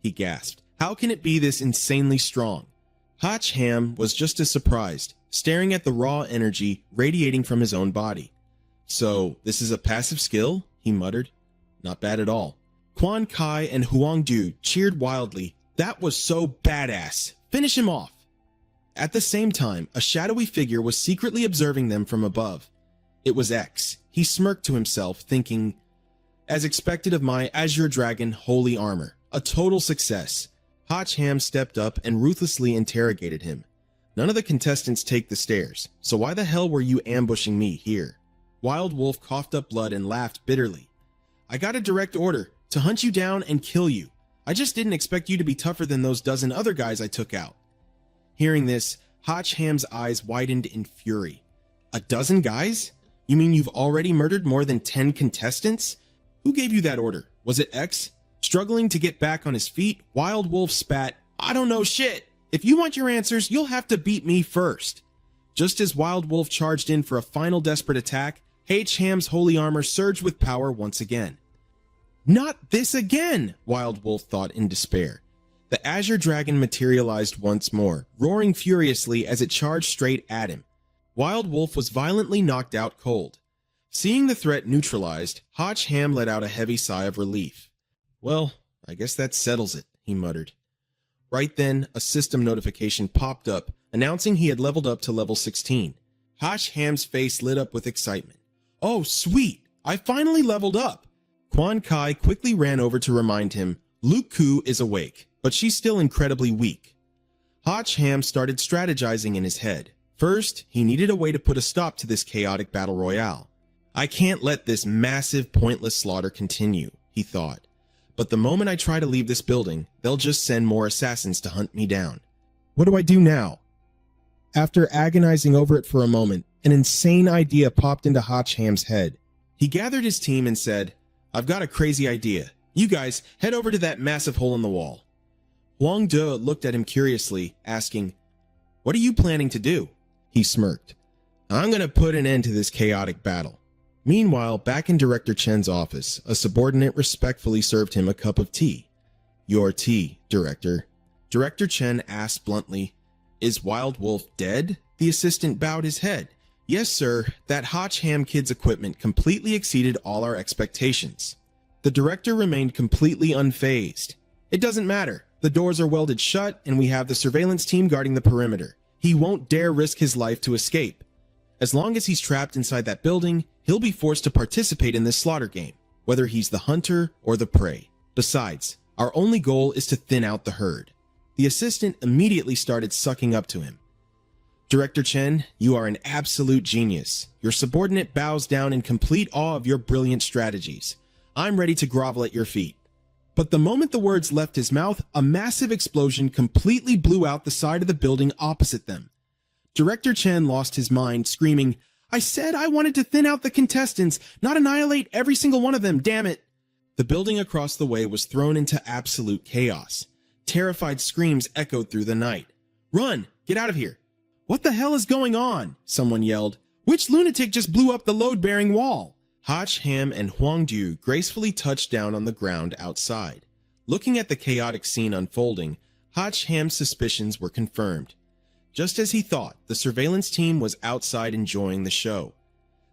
he gasped. "How can it be this insanely strong?" Hotch Ham was just as surprised, staring at the raw energy radiating from his own body. "So, this is a passive skill?" he muttered. "Not bad at all." Quan Kai and Huang Diu cheered wildly. "That was so badass! Finish him off!" At the same time, a shadowy figure was secretly observing them from above. It was X. He smirked to himself, thinking, "As expected of my Azure Dragon holy armor, a total success. Hotch Ham stepped up and ruthlessly interrogated him. None of the contestants take the stairs, so why the hell were you ambushing me here? Wild Wolf coughed up blood and laughed bitterly. I got a direct order to hunt you down and kill you. I just didn't expect you to be tougher than those dozen other guys I took out. Hearing this, Hotch Ham's eyes widened in fury. A dozen guys? You mean you've already murdered more than 10 contestants? Who gave you that order? Was it X? Struggling to get back on his feet, Wild Wolf spat, I don't know shit. If you want your answers, you'll have to beat me first. Just as Wild Wolf charged in for a final desperate attack, H. Ham's holy armor surged with power once again. Not this again, Wild Wolf thought in despair. The Azure Dragon materialized once more, roaring furiously as it charged straight at him. Wild Wolf was violently knocked out cold. Seeing the threat neutralized, Hotch Ham let out a heavy sigh of relief. Well, I guess that settles it, he muttered. Right then, a system notification popped up, announcing he had leveled up to level 16. Hotch Ham's face lit up with excitement. Oh, sweet! I finally leveled up! Quan Kai quickly ran over to remind him, Luke Ku is awake, but she's still incredibly weak. Hotch Ham started strategizing in his head. First, he needed a way to put a stop to this chaotic battle royale. I can't let this massive, pointless slaughter continue, he thought. But the moment I try to leave this building, they'll just send more assassins to hunt me down. What do I do now? After agonizing over it for a moment, an insane idea popped into Hotch Ham's head. He gathered his team and said, I've got a crazy idea. You guys, head over to that massive hole in the wall. Huang De looked at him curiously, asking, What are you planning to do? He smirked. I'm going to put an end to this chaotic battle. Meanwhile, back in Director Chen's office, a subordinate respectfully served him a cup of tea. Your tea, Director. Director Chen asked bluntly, Is Wild Wolf dead? The assistant bowed his head. Yes, sir, that Hotch Ham kid's equipment completely exceeded all our expectations. The director remained completely unfazed. It doesn't matter. The doors are welded shut, and we have the surveillance team guarding the perimeter. He won't dare risk his life to escape. As long as he's trapped inside that building, he'll be forced to participate in this slaughter game, whether he's the hunter or the prey. Besides, our only goal is to thin out the herd. The assistant immediately started sucking up to him. Director Chen, you are an absolute genius. Your subordinate bows down in complete awe of your brilliant strategies. I'm ready to grovel at your feet. But the moment the words left his mouth, a massive explosion completely blew out the side of the building opposite them. Director Chen lost his mind, screaming, I said I wanted to thin out the contestants, not annihilate every single one of them, damn it! The building across the way was thrown into absolute chaos. Terrified screams echoed through the night. Run! Get out of here! What the hell is going on? Someone yelled. Which lunatic just blew up the load-bearing wall? Hotch Ham and Huang Du gracefully touched down on the ground outside. Looking at the chaotic scene unfolding, Hotch Ham's suspicions were confirmed. Just as he thought, the surveillance team was outside enjoying the show.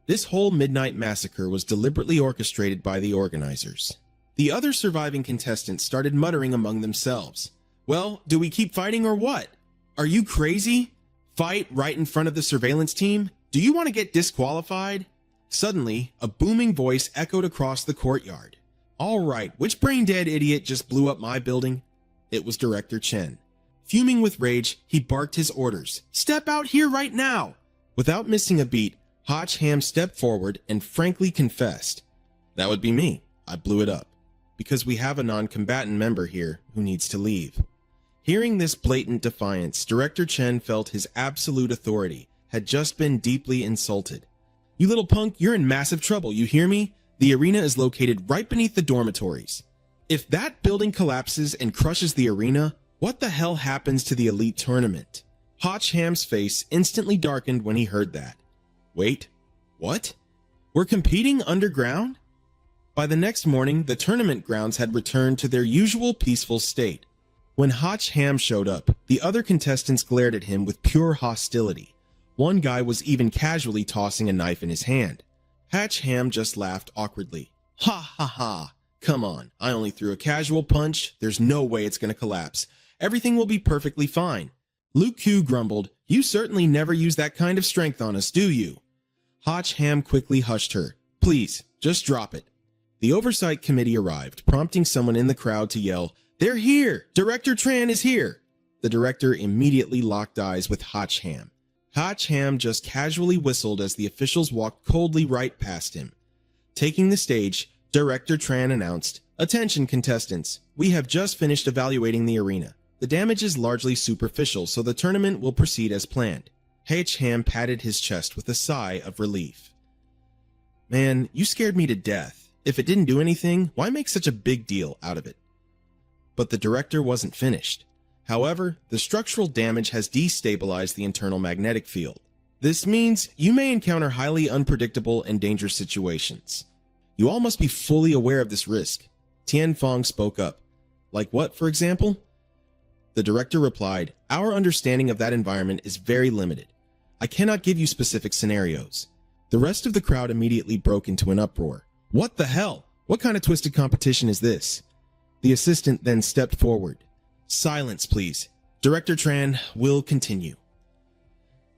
This whole midnight massacre was deliberately orchestrated by the organizers. The other surviving contestants started muttering among themselves. Well, do we keep fighting or what? Are you crazy? Fight right in front of the surveillance team? Do you want to get disqualified? Suddenly, a booming voice echoed across the courtyard. All right, which brain-dead idiot just blew up my building? It was Director Chen. Fuming with rage, he barked his orders. Step out here right now! Without missing a beat, Hotch Ham stepped forward and frankly confessed. That would be me. I blew it up. Because we have a non-combatant member here who needs to leave. Hearing this blatant defiance, Director Chen felt his absolute authority had just been deeply insulted. You little punk, you're in massive trouble, you hear me? The arena is located right beneath the dormitories. If that building collapses and crushes the arena, what the hell happens to the elite tournament? Hotch Ham's face instantly darkened when he heard that. Wait, what? We're competing underground? By the next morning, the tournament grounds had returned to their usual peaceful state. When Hotch Ham showed up, the other contestants glared at him with pure hostility. One guy was even casually tossing a knife in his hand. Hotch Ham just laughed awkwardly. Ha ha ha! Come on, I only threw a casual punch. There's no way it's gonna collapse. Everything will be perfectly fine. Luke Q grumbled, You certainly never use that kind of strength on us, do you? Hotch Ham quickly hushed her. Please, just drop it. The oversight committee arrived, prompting someone in the crowd to yell, They're here! Director Tran is here! The director immediately locked eyes with Hotch Ham. Hotch Ham just casually whistled as the officials walked coldly right past him. Taking the stage, Director Tran announced, "Attention contestants, we have just finished evaluating the arena. The damage is largely superficial, so the tournament will proceed as planned." Hotch Ham patted his chest with a sigh of relief. Man, you scared me to death. If it didn't do anything, why make such a big deal out of it? But the director wasn't finished. However, the structural damage has destabilized the internal magnetic field. This means you may encounter highly unpredictable and dangerous situations. You all must be fully aware of this risk. Tianfeng spoke up. Like what, for example? The director replied, "Our understanding of that environment is very limited. I cannot give you specific scenarios." The rest of the crowd immediately broke into an uproar. What the hell? What kind of twisted competition is this? The assistant then stepped forward. "Silence, please. Director Tran will continue."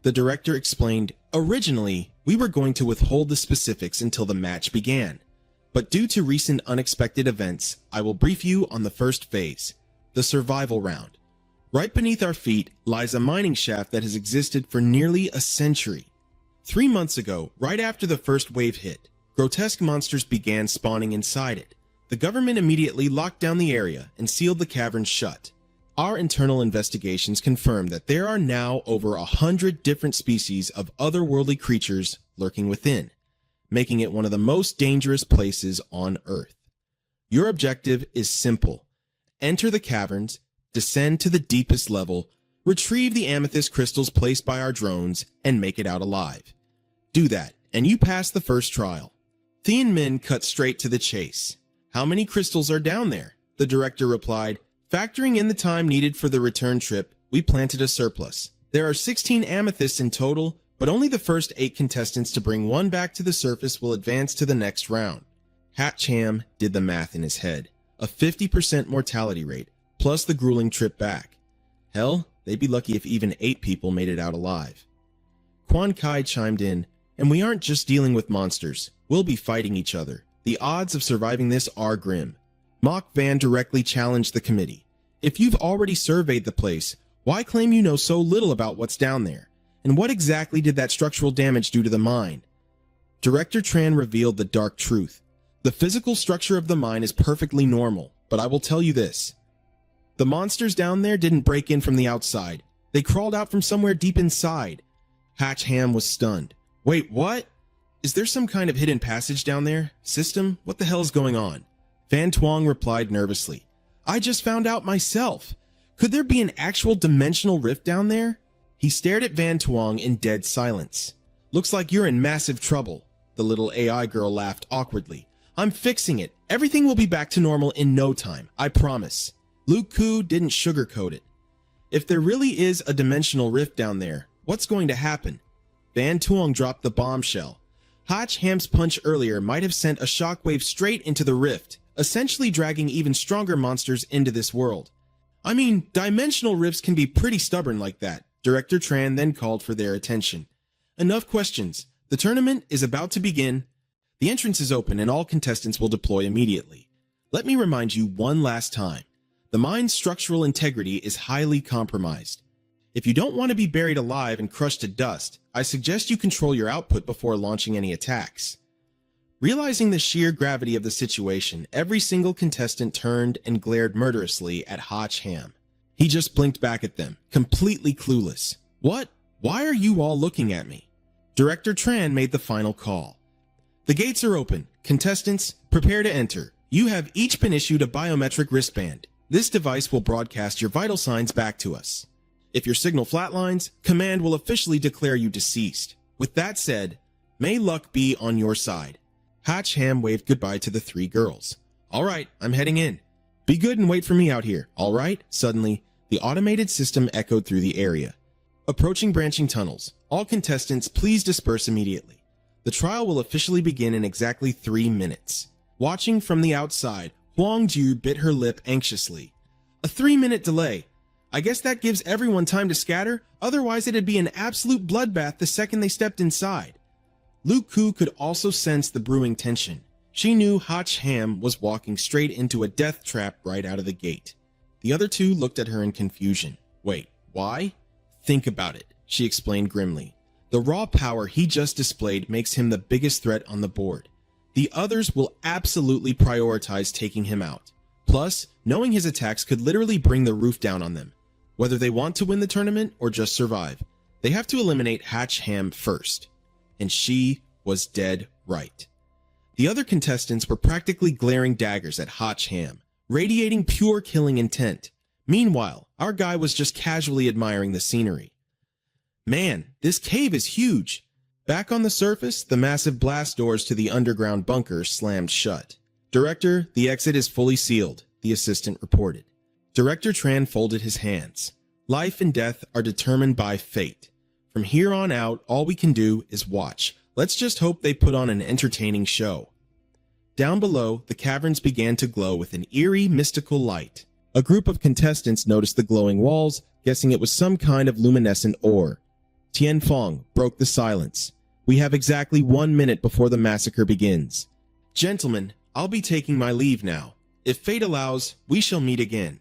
The director explained, "Originally, we were going to withhold the specifics until the match began. But due to recent unexpected events, I will brief you on the first phase, the survival round. Right beneath our feet lies a mining shaft that has existed for nearly a century. 3 months ago, right after the first wave hit, grotesque monsters began spawning inside it. The government immediately locked down the area and sealed the cavern shut. Our internal investigations confirm that there are now over 100 different species of otherworldly creatures lurking within, making it one of the most dangerous places on Earth. Your objective is simple. Enter the caverns, descend to the deepest level, retrieve the amethyst crystals placed by our drones, and make it out alive. Do that, and you pass the first trial." Thien Min cut straight to the chase. "How many crystals are down there?" The director replied, "Factoring in the time needed for the return trip, we planted a surplus. There are 16 amethysts in total, but only the first 8 contestants to bring one back to the surface will advance to the next round." Hotch Ham did the math in his head. A 50% mortality rate, plus the grueling trip back. Hell, they'd be lucky if even 8 people made it out alive. Quan Kai chimed in, "And we aren't just dealing with monsters. We'll be fighting each other. The odds of surviving this are grim." Mock Van directly challenged the committee. "If you've already surveyed the place, why claim you know so little about what's down there? And what exactly did that structural damage do to the mine?" Director Tran revealed the dark truth. "The physical structure of the mine is perfectly normal, but I will tell you this. The monsters down there didn't break in from the outside. They crawled out from somewhere deep inside." Hotch Ham was stunned. "Wait, what? Is there some kind of hidden passage down there? System? What the hell is going on?" Van Tuong replied nervously, "I just found out myself. Could there be an actual dimensional rift down there?" He stared at Van Tuong in dead silence. "Looks like you're in massive trouble." The little AI girl laughed awkwardly. "I'm fixing it. Everything will be back to normal in no time, I promise." Luke Koo didn't sugarcoat it. "If there really is a dimensional rift down there, what's going to happen?" Van Tuong dropped the bombshell. Hotch Ham's punch earlier might have sent a shockwave straight into the rift, essentially dragging even stronger monsters into this world. "I mean, dimensional rifts can be pretty stubborn like that." Director Tran then called for their attention. "Enough questions. The tournament is about to begin. The entrance is open and all contestants will deploy immediately. Let me remind you one last time. The mine's structural integrity is highly compromised. If you don't want to be buried alive and crushed to dust, I suggest you control your output before launching any attacks." Realizing the sheer gravity of the situation, every single contestant turned and glared murderously at Hotch Ham. He just blinked back at them, completely clueless. "What? Why are you all looking at me?" Director Tran made the final call. "The gates are open. Contestants, prepare to enter. You have each been issued a biometric wristband. This device will broadcast your vital signs back to us. If your signal flatlines, Command will officially declare you deceased. With that said, may luck be on your side." Hotch Ham waved goodbye to the 3 girls. "All right, I'm heading in. Be good and wait for me out here, all right?" Suddenly, the automated system echoed through the area. "Approaching branching tunnels. All contestants, please disperse immediately. The trial will officially begin in exactly 3 minutes." Watching from the outside, Huang Ju bit her lip anxiously. "A 3-minute delay. I guess that gives everyone time to scatter, otherwise it'd be an absolute bloodbath the second they stepped inside." Luke Koo could also sense the brewing tension. She knew Hotch Ham was walking straight into a death trap right out of the gate. The other two looked at her in confusion. Wait, why? Think about it, she explained grimly. The raw power he just displayed makes him the biggest threat on the board. The others will absolutely prioritize taking him out. Plus, knowing his attacks could literally bring the roof down on them. Whether they want to win the tournament or just survive, they have to eliminate Hatch Ham first. And she was dead right. The other contestants were practically glaring daggers at Hatch Ham, radiating pure killing intent. Meanwhile, our guy was just casually admiring the scenery. Man, this cave is huge. Back on the surface, the massive blast doors to the underground bunker slammed shut. Director, the exit is fully sealed, the assistant reported. Director Tran folded his hands. Life and death are determined by fate. From here on out, all we can do is watch. Let's just hope they put on an entertaining show. Down below, the caverns began to glow with an eerie, mystical light. A group of contestants noticed the glowing walls, guessing it was some kind of luminescent ore. Tian Fong broke the silence. We have exactly 1 minute before the massacre begins. Gentlemen, I'll be taking my leave now. If fate allows, we shall meet again.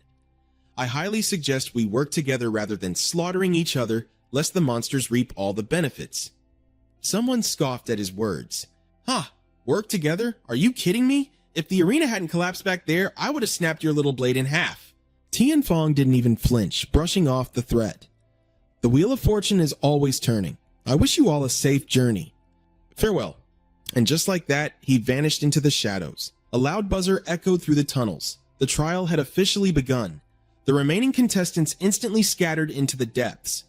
I highly suggest we work together rather than slaughtering each other, lest the monsters reap all the benefits. Someone scoffed at his words. Huh, work together? Are you kidding me? If the arena hadn't collapsed back there, I would have snapped your little blade in half. Tian Fong didn't even flinch, brushing off the threat. The wheel of fortune is always turning. I wish you all a safe journey. Farewell. And just like that, he vanished into the shadows. A loud buzzer echoed through the tunnels. The trial had officially begun. The remaining contestants instantly scattered into the depths.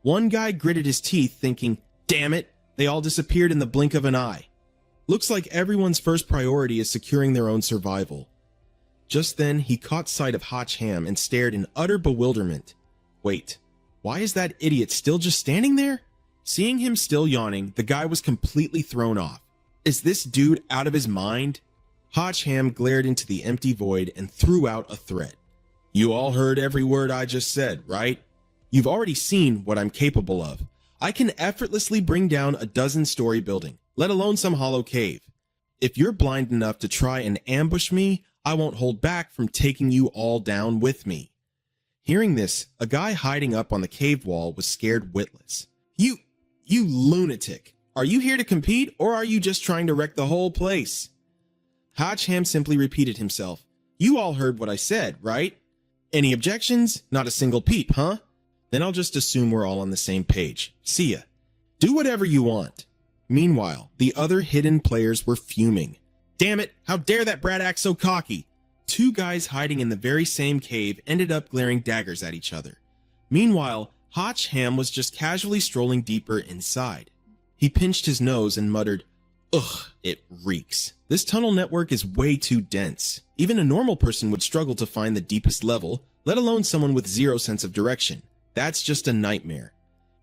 One guy gritted his teeth, thinking, damn it, they all disappeared in the blink of an eye. Looks like everyone's first priority is securing their own survival. Just then, he caught sight of Hatch Ham and stared in utter bewilderment. Wait, why is that idiot still just standing there? Seeing him still yawning, the guy was completely thrown off. Is this dude out of his mind? Hatch Ham glared into the empty void and threw out a threat. You all heard every word I just said, right? You've already seen what I'm capable of. I can effortlessly bring down a 12-story building, let alone some hollow cave. If you're blind enough to try and ambush me, I won't hold back from taking you all down with me. Hearing this, a guy hiding up on the cave wall was scared witless. You lunatic! Are you here to compete, or are you just trying to wreck the whole place? Hatch Ham simply repeated himself. You all heard what I said, right? Any objections? Not a single peep, huh? Then I'll just assume we're all on the same page. See ya. Do whatever you want. Meanwhile, the other hidden players were fuming. Damn it, how dare that brat act so cocky? Two guys hiding in the very same cave ended up glaring daggers at each other. Meanwhile, Hatch Ham was just casually strolling deeper inside. He pinched his nose and muttered, ugh, it reeks. This tunnel network is way too dense. Even a normal person would struggle to find the deepest level, let alone someone with zero sense of direction. That's just a nightmare.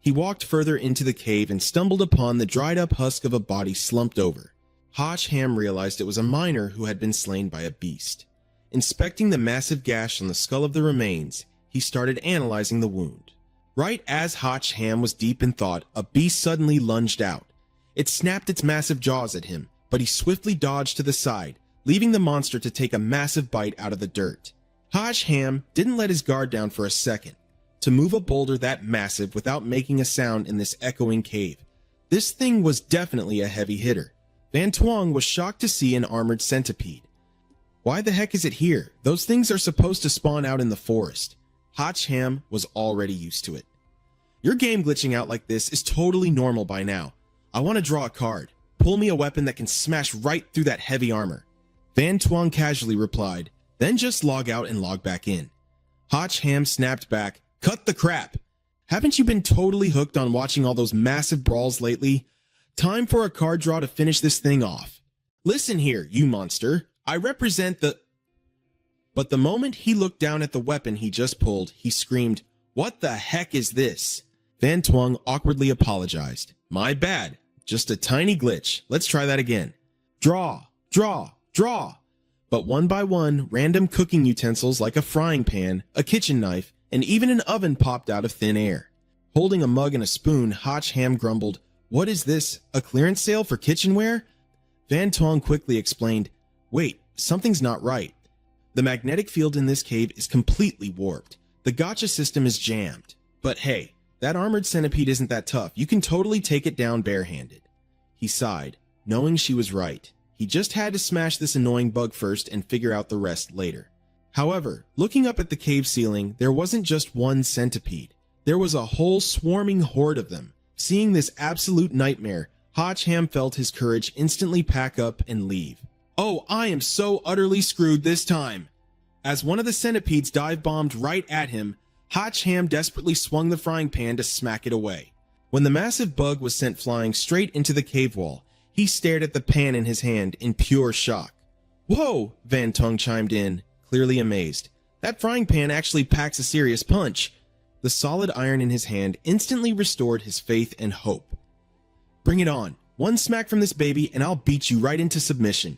He walked further into the cave and stumbled upon the dried-up husk of a body slumped over. Hatch Ham realized it was a miner who had been slain by a beast. Inspecting the massive gash on the skull of the remains, he started analyzing the wound. Right as Hatch Ham was deep in thought, a beast suddenly lunged out. It snapped its massive jaws at him, but he swiftly dodged to the side, leaving the monster to take a massive bite out of the dirt. Hatch Ham didn't let his guard down for a second. To move a boulder that massive without making a sound in this echoing cave, this thing was definitely a heavy hitter. Van Tuong was shocked to see an armored centipede. Why the heck is it here? Those things are supposed to spawn out in the forest. Hatch Ham was already used to it. Your game glitching out like this is totally normal by now. I want to draw a card. Pull me a weapon that can smash right through that heavy armor. Van Tuong casually replied, then just log out and log back in. Hatch Ham snapped back, cut the crap. Haven't you been totally hooked on watching all those massive brawls lately? Time for a card draw to finish this thing off. Listen here, you monster. I represent the... But the moment he looked down at the weapon he just pulled, he screamed, what the heck is this? Van Tuong awkwardly apologized. My bad. Just a tiny glitch. Let's try that again. Draw, draw, draw. But one by one, random cooking utensils like a frying pan, a kitchen knife, and even an oven popped out of thin air. Holding a mug and a spoon, Hatch Ham grumbled, what is this? A clearance sale for kitchenware? Van Tuong quickly explained, wait, something's not right. The magnetic field in this cave is completely warped. The gotcha system is jammed. But hey, that armored centipede isn't that tough. You can totally take it down barehanded. He sighed, knowing she was right. He just had to smash this annoying bug first and figure out the rest later. However, looking up at the cave ceiling, there wasn't just one centipede. There was a whole swarming horde of them. Seeing this absolute nightmare, Hotchham felt his courage instantly pack up and leave. Oh, I am so utterly screwed this time. As one of the centipedes dive-bombed right at him, Hotchham desperately swung the frying pan to smack it away. When the massive bug was sent flying straight into the cave wall, he stared at the pan in his hand in pure shock. Whoa, Van Tung chimed in, clearly amazed. That frying pan actually packs a serious punch. The solid iron in his hand instantly restored his faith and hope. Bring it on. One smack from this baby and I'll beat you right into submission.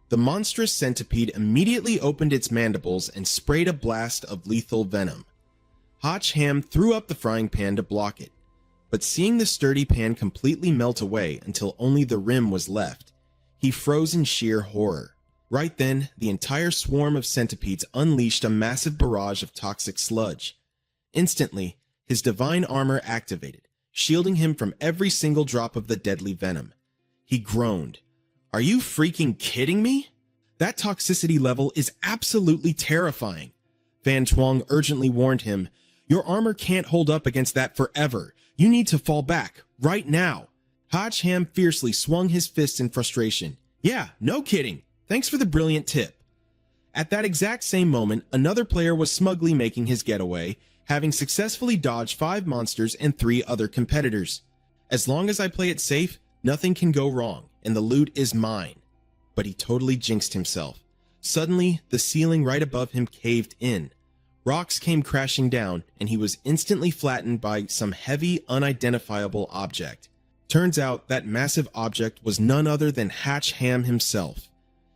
The monstrous centipede immediately opened its mandibles and sprayed a blast of lethal venom. Hotchham threw up the frying pan to block it, but seeing the sturdy pan completely melt away until only the rim was left, he froze in sheer horror. Right then, the entire swarm of centipedes unleashed a massive barrage of toxic sludge. Instantly, his divine armor activated, shielding him from every single drop of the deadly venom. He groaned. Are you freaking kidding me? That toxicity level is absolutely terrifying. Van Twong urgently warned him, your armor can't hold up against that forever. You need to fall back, right now. Hotchham fiercely swung his fists in frustration. Yeah, no kidding. Thanks for the brilliant tip. At that exact same moment, another player was smugly making his getaway, having successfully dodged 5 monsters and 3 other competitors. As long as I play it safe, nothing can go wrong, and the loot is mine. But he totally jinxed himself. Suddenly, the ceiling right above him caved in. Rocks came crashing down, and he was instantly flattened by some heavy, unidentifiable object. Turns out that massive object was none other than Hotchham himself.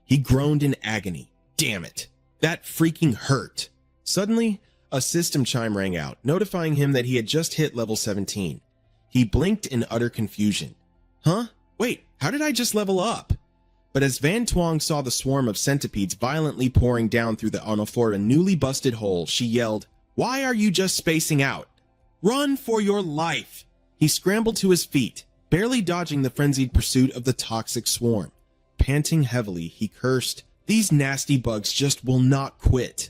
He groaned in agony. Damn it. That freaking hurt. Suddenly, a system chime rang out, notifying him that he had just hit level 17. He blinked in utter confusion. Huh? Wait, how did I just level up? But as Van Twong saw the swarm of centipedes violently pouring down through the Onofora newly busted hole, she yelled, Why are you just spacing out? Run for your life! He scrambled to his feet, barely dodging the frenzied pursuit of the toxic swarm. Panting heavily, he cursed, These nasty bugs just will not quit.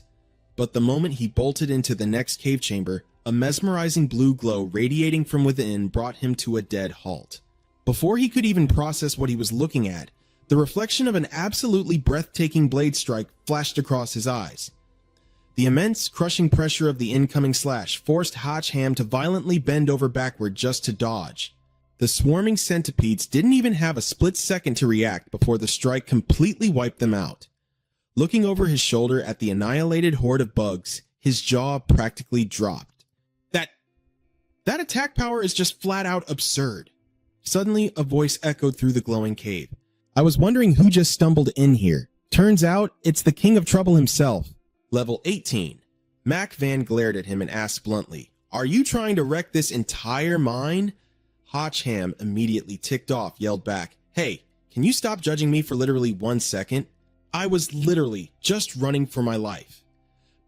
But the moment he bolted into the next cave chamber, a mesmerizing blue glow radiating from within brought him to a dead halt. Before he could even process what he was looking at, the reflection of an absolutely breathtaking blade strike flashed across his eyes. The immense, crushing pressure of the incoming slash forced Hotchham to violently bend over backward just to dodge. The swarming centipedes didn't even have a split second to react before the strike completely wiped them out. Looking over his shoulder at the annihilated horde of bugs, his jaw practically dropped. That attack power is just flat out absurd. Suddenly, a voice echoed through the glowing cave. I was wondering who just stumbled in here. Turns out, it's the King of Trouble himself. Level 18. Mac Van glared at him and asked bluntly, Are you trying to wreck this entire mine? Hotchham, immediately ticked off, yelled back, Hey, can you stop judging me for literally 1 second? I was literally just running for my life.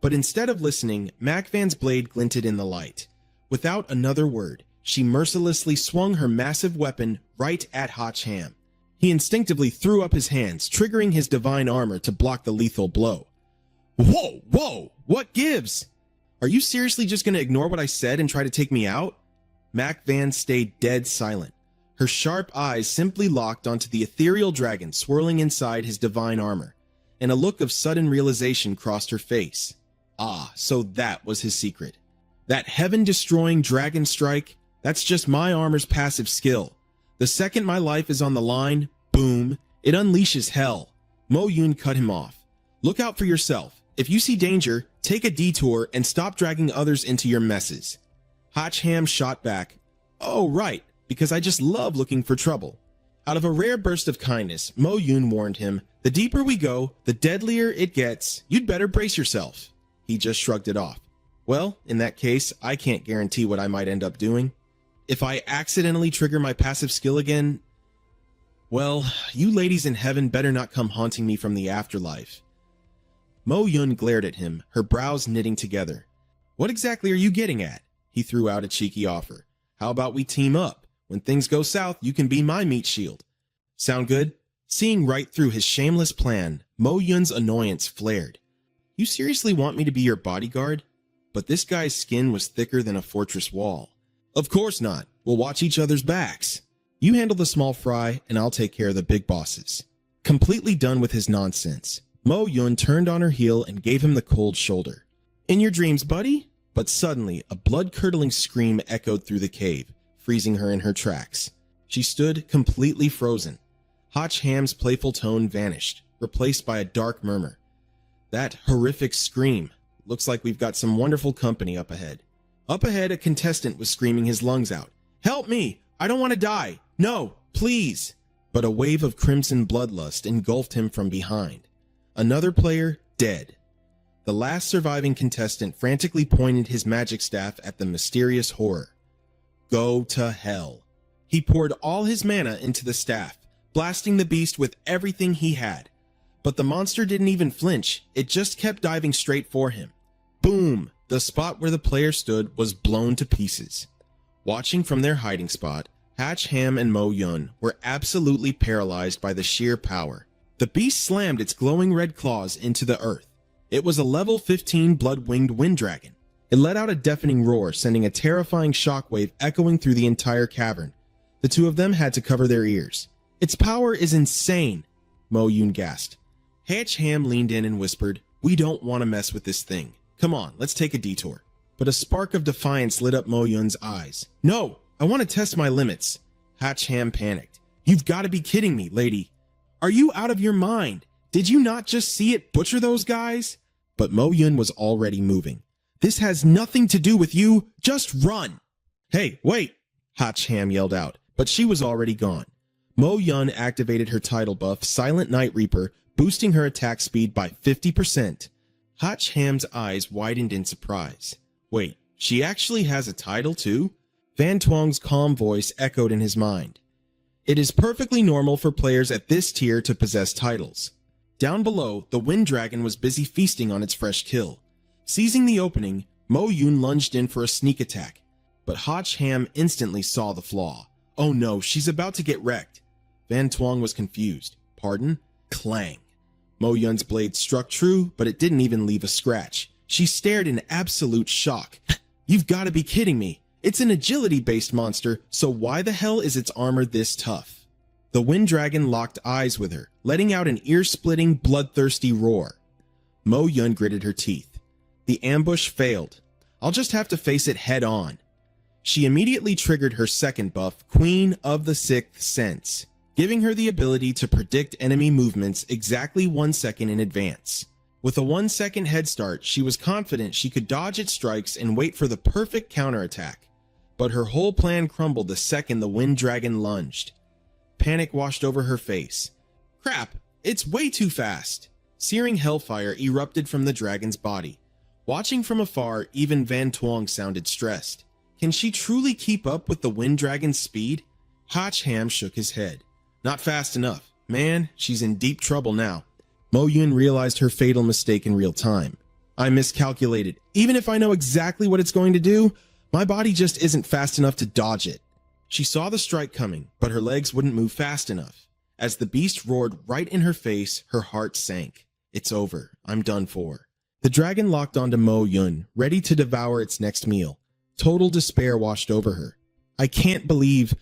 But instead of listening, Mac Van's blade glinted in the light. Without another word, she mercilessly swung her massive weapon right at Hotchham. He instinctively threw up his hands, triggering his divine armor to block the lethal blow. Whoa, what gives? Are you seriously just going to ignore what I said and try to take me out? Mac Van stayed dead silent. Her sharp eyes simply locked onto the ethereal dragon swirling inside his divine armor, and a look of sudden realization crossed her face. Ah, so that was his secret. That heaven-destroying dragon strike, that's just my armor's passive skill. The second my life is on the line, boom, it unleashes hell. Mo Yun cut him off. Look out for yourself. If you see danger, take a detour and stop dragging others into your messes. Hotchham shot back. Oh, right, because I just love looking for trouble. Out of a rare burst of kindness, Mo Yun warned him, The deeper we go, the deadlier it gets. You'd better brace yourself. He just shrugged it off. Well, in that case, I can't guarantee what I might end up doing. If I accidentally trigger my passive skill again, well, you ladies in heaven better not come haunting me from the afterlife. Mo Yun glared at him, her brows knitting together. What exactly are you getting at? He threw out a cheeky offer. How about we team up? When things go south, you can be my meat shield. Sound good? Seeing right through his shameless plan, Mo Yun's annoyance flared. You seriously want me to be your bodyguard? But this guy's skin was thicker than a fortress wall. Of course not. We'll watch each other's backs. You handle the small fry, and I'll take care of the big bosses. Completely done with his nonsense, Mo Yun turned on her heel and gave him the cold shoulder. In your dreams, buddy? But suddenly, a blood-curdling scream echoed through the cave, freezing her in her tracks. She stood completely frozen. Hotch Ham's playful tone vanished, replaced by a dark murmur. That horrific scream. Looks like we've got some wonderful company up ahead. Up ahead, a contestant was screaming his lungs out. Help me! I don't want to die! No, please! But a wave of crimson bloodlust engulfed him from behind. Another player dead. The last surviving contestant frantically pointed his magic staff at the mysterious horror. Go to hell. He poured all his mana into the staff, blasting the beast with everything he had. But the monster didn't even flinch, it just kept diving straight for him. Boom! The spot where the player stood was blown to pieces. Watching from their hiding spot, Hatch Ham and Mo Yun were absolutely paralyzed by the sheer power. The beast slammed its glowing red claws into the earth. It was a level 15 blood-winged wind dragon. It let out a deafening roar, sending a terrifying shockwave echoing through the entire cavern. The two of them had to cover their ears. Its power is insane, Mo Yun gasped. Hatch Ham leaned in and whispered, We don't want to mess with this thing. Come on, let's take a detour. But a spark of defiance lit up Mo Yun's eyes. No, I want to test my limits. Hatch Ham panicked. You've got to be kidding me, lady. Are you out of your mind? Did you not just see it butcher those guys? But Mo Yun was already moving. This has nothing to do with you. Just run. Hey, wait, Hatch Ham yelled out, but she was already gone. Mo Yun activated her title buff, Silent Night Reaper, boosting her attack speed by 50%. Hatch Ham's eyes widened in surprise. Wait, she actually has a title too? Van Twang's calm voice echoed in his mind. It is perfectly normal for players at this tier to possess titles. Down below, the Wind Dragon was busy feasting on its fresh kill. Seizing the opening, Mo Yun lunged in for a sneak attack, but Hatch Ham instantly saw the flaw. Oh no, she's about to get wrecked. Van Twang was confused. Pardon? Clang. Mo Yun's blade struck true, but it didn't even leave a scratch. She stared in absolute shock. You've got to be kidding me. It's an agility-based monster, so why the hell is its armor this tough? The Wind Dragon locked eyes with her, letting out an ear-splitting, bloodthirsty roar. Mo Yun gritted her teeth. The ambush failed. I'll just have to face it head-on. She immediately triggered her second buff, Queen of the Sixth Sense, giving her the ability to predict enemy movements exactly 1 second in advance. With a 1 second head start, she was confident she could dodge its strikes and wait for the perfect counterattack. But her whole plan crumbled the second the Wind Dragon lunged. Panic washed over her face. Crap, it's way too fast. Searing hellfire erupted from the dragon's body. Watching from afar, even Van Twang sounded stressed. Can she truly keep up with the Wind Dragon's speed? Hatch Ham shook his head. Not fast enough. Man, she's in deep trouble now. Mo Yun realized her fatal mistake in real time. I miscalculated. Even if I know exactly what it's going to do, my body just isn't fast enough to dodge it. She saw the strike coming, but her legs wouldn't move fast enough. As the beast roared right in her face, her heart sank. It's over. I'm done for. The dragon locked onto Mo Yun, ready to devour its next meal. Total despair washed over her. I can't believe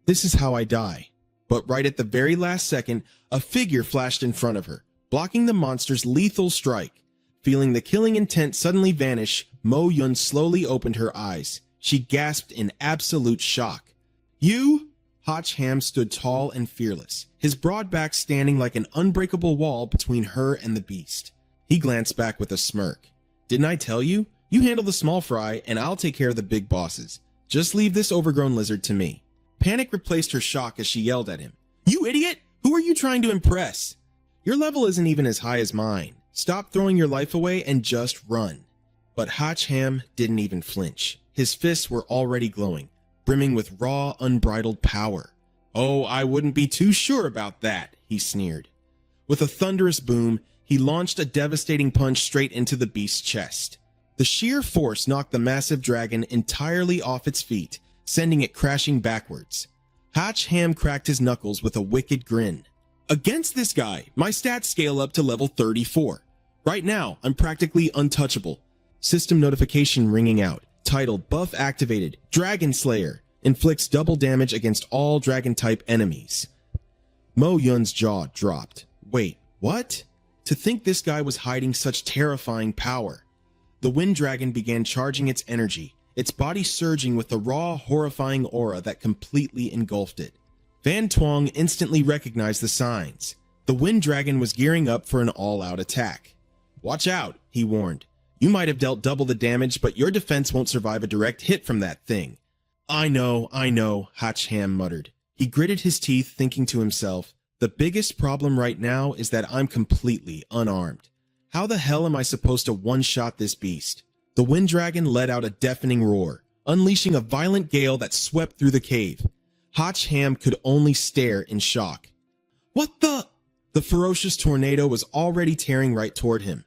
this is how I die. But right at the very last second, a figure flashed in front of her, blocking the monster's lethal strike. Feeling the killing intent suddenly vanish, Mo Yun slowly opened her eyes. She gasped in absolute shock. You? Hatch Ham stood tall and fearless, his broad back standing like an unbreakable wall between her and the beast. He glanced back with a smirk. Didn't I tell you? You handle the small fry, and I'll take care of the big bosses. Just leave this overgrown lizard to me. Panic replaced her shock as she yelled at him. You idiot! Who are you trying to impress? Your level isn't even as high as mine. Stop throwing your life away and just run. But Hatch Ham didn't even flinch. His fists were already glowing, brimming with raw, unbridled power. Oh, I wouldn't be too sure about that, he sneered. With a thunderous boom, He launched a devastating punch straight into the beast's chest. The sheer force knocked the massive dragon entirely off its feet, sending it crashing backwards. Hotch Ham cracked his knuckles with a wicked grin. Against this guy, my stats scale up to level 34. Right now, I'm practically untouchable. System notification ringing out. Title buff activated. Dragon Slayer. Inflicts double damage against all dragon-type enemies. Mo Yun's jaw dropped. Wait, what? To think this guy was hiding such terrifying power. The wind dragon began charging its energy, its body surging with the raw, horrifying aura that completely engulfed it. Van Tuong instantly recognized the signs. The wind dragon was gearing up for an all-out attack. Watch out, he warned. You might have dealt double the damage, but your defense won't survive a direct hit from that thing. I know, Hotch Ham muttered. He gritted his teeth, thinking to himself, the biggest problem right now is that I'm completely unarmed. How the hell am I supposed to one-shot this beast? The wind dragon let out a deafening roar, unleashing a violent gale that swept through the cave. Hotch Ham could only stare in shock. What the? The ferocious tornado was already tearing right toward him.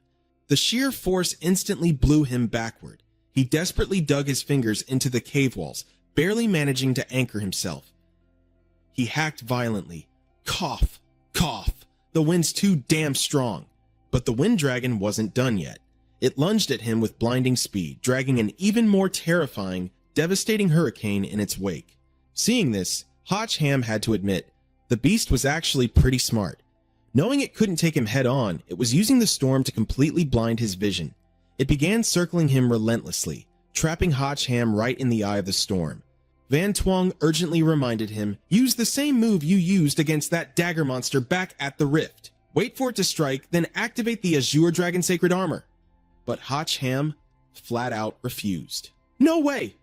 The sheer force instantly blew him backward. He desperately dug his fingers into the cave walls, barely managing to anchor himself. He hacked violently. Cough, cough. The wind's too damn strong. But the wind dragon wasn't done yet. It lunged at him with blinding speed, dragging an even more terrifying, devastating hurricane in its wake. Seeing this, Hotch Ham had to admit, the beast was actually pretty smart. Knowing it couldn't take him head on, it was using the storm to completely blind his vision. It began circling him relentlessly, trapping Hotch Ham right in the eye of the storm. Van Tuong urgently reminded him, use the same move you used against that dagger monster back at the rift. Wait for it to strike, then activate the Azure Dragon Sacred Armor. But Hotch Ham flat out refused. No way!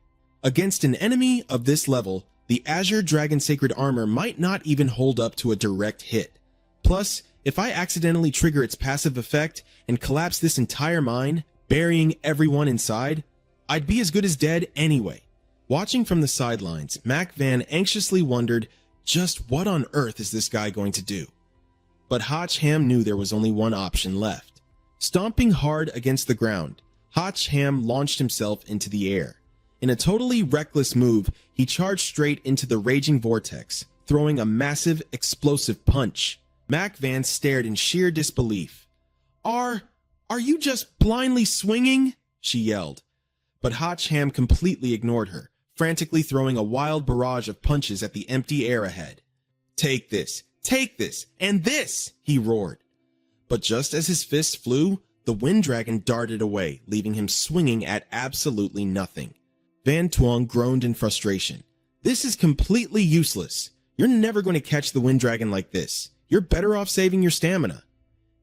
Against an enemy of this level, the Azure Dragon Sacred Armor might not even hold up to a direct hit. Plus, if I accidentally trigger its passive effect and collapse this entire mine, burying everyone inside, I'd be as good as dead anyway. Watching from the sidelines, Mac Van anxiously wondered, just what on earth is this guy going to do? But Hotch Ham knew there was only one option left. Stomping hard against the ground, Hotch Ham launched himself into the air. In a totally reckless move, he charged straight into the raging vortex, throwing a massive, explosive punch. Mac Van stared in sheer disbelief. Are you just blindly swinging? She yelled. But Hotch Ham completely ignored her, frantically throwing a wild barrage of punches at the empty air ahead. Take this, and this, he roared. But just as his fists flew, the wind dragon darted away, leaving him swinging at absolutely nothing. Van Tuong groaned in frustration. This is completely useless. You're never going to catch the wind dragon like this. You're better off saving your stamina.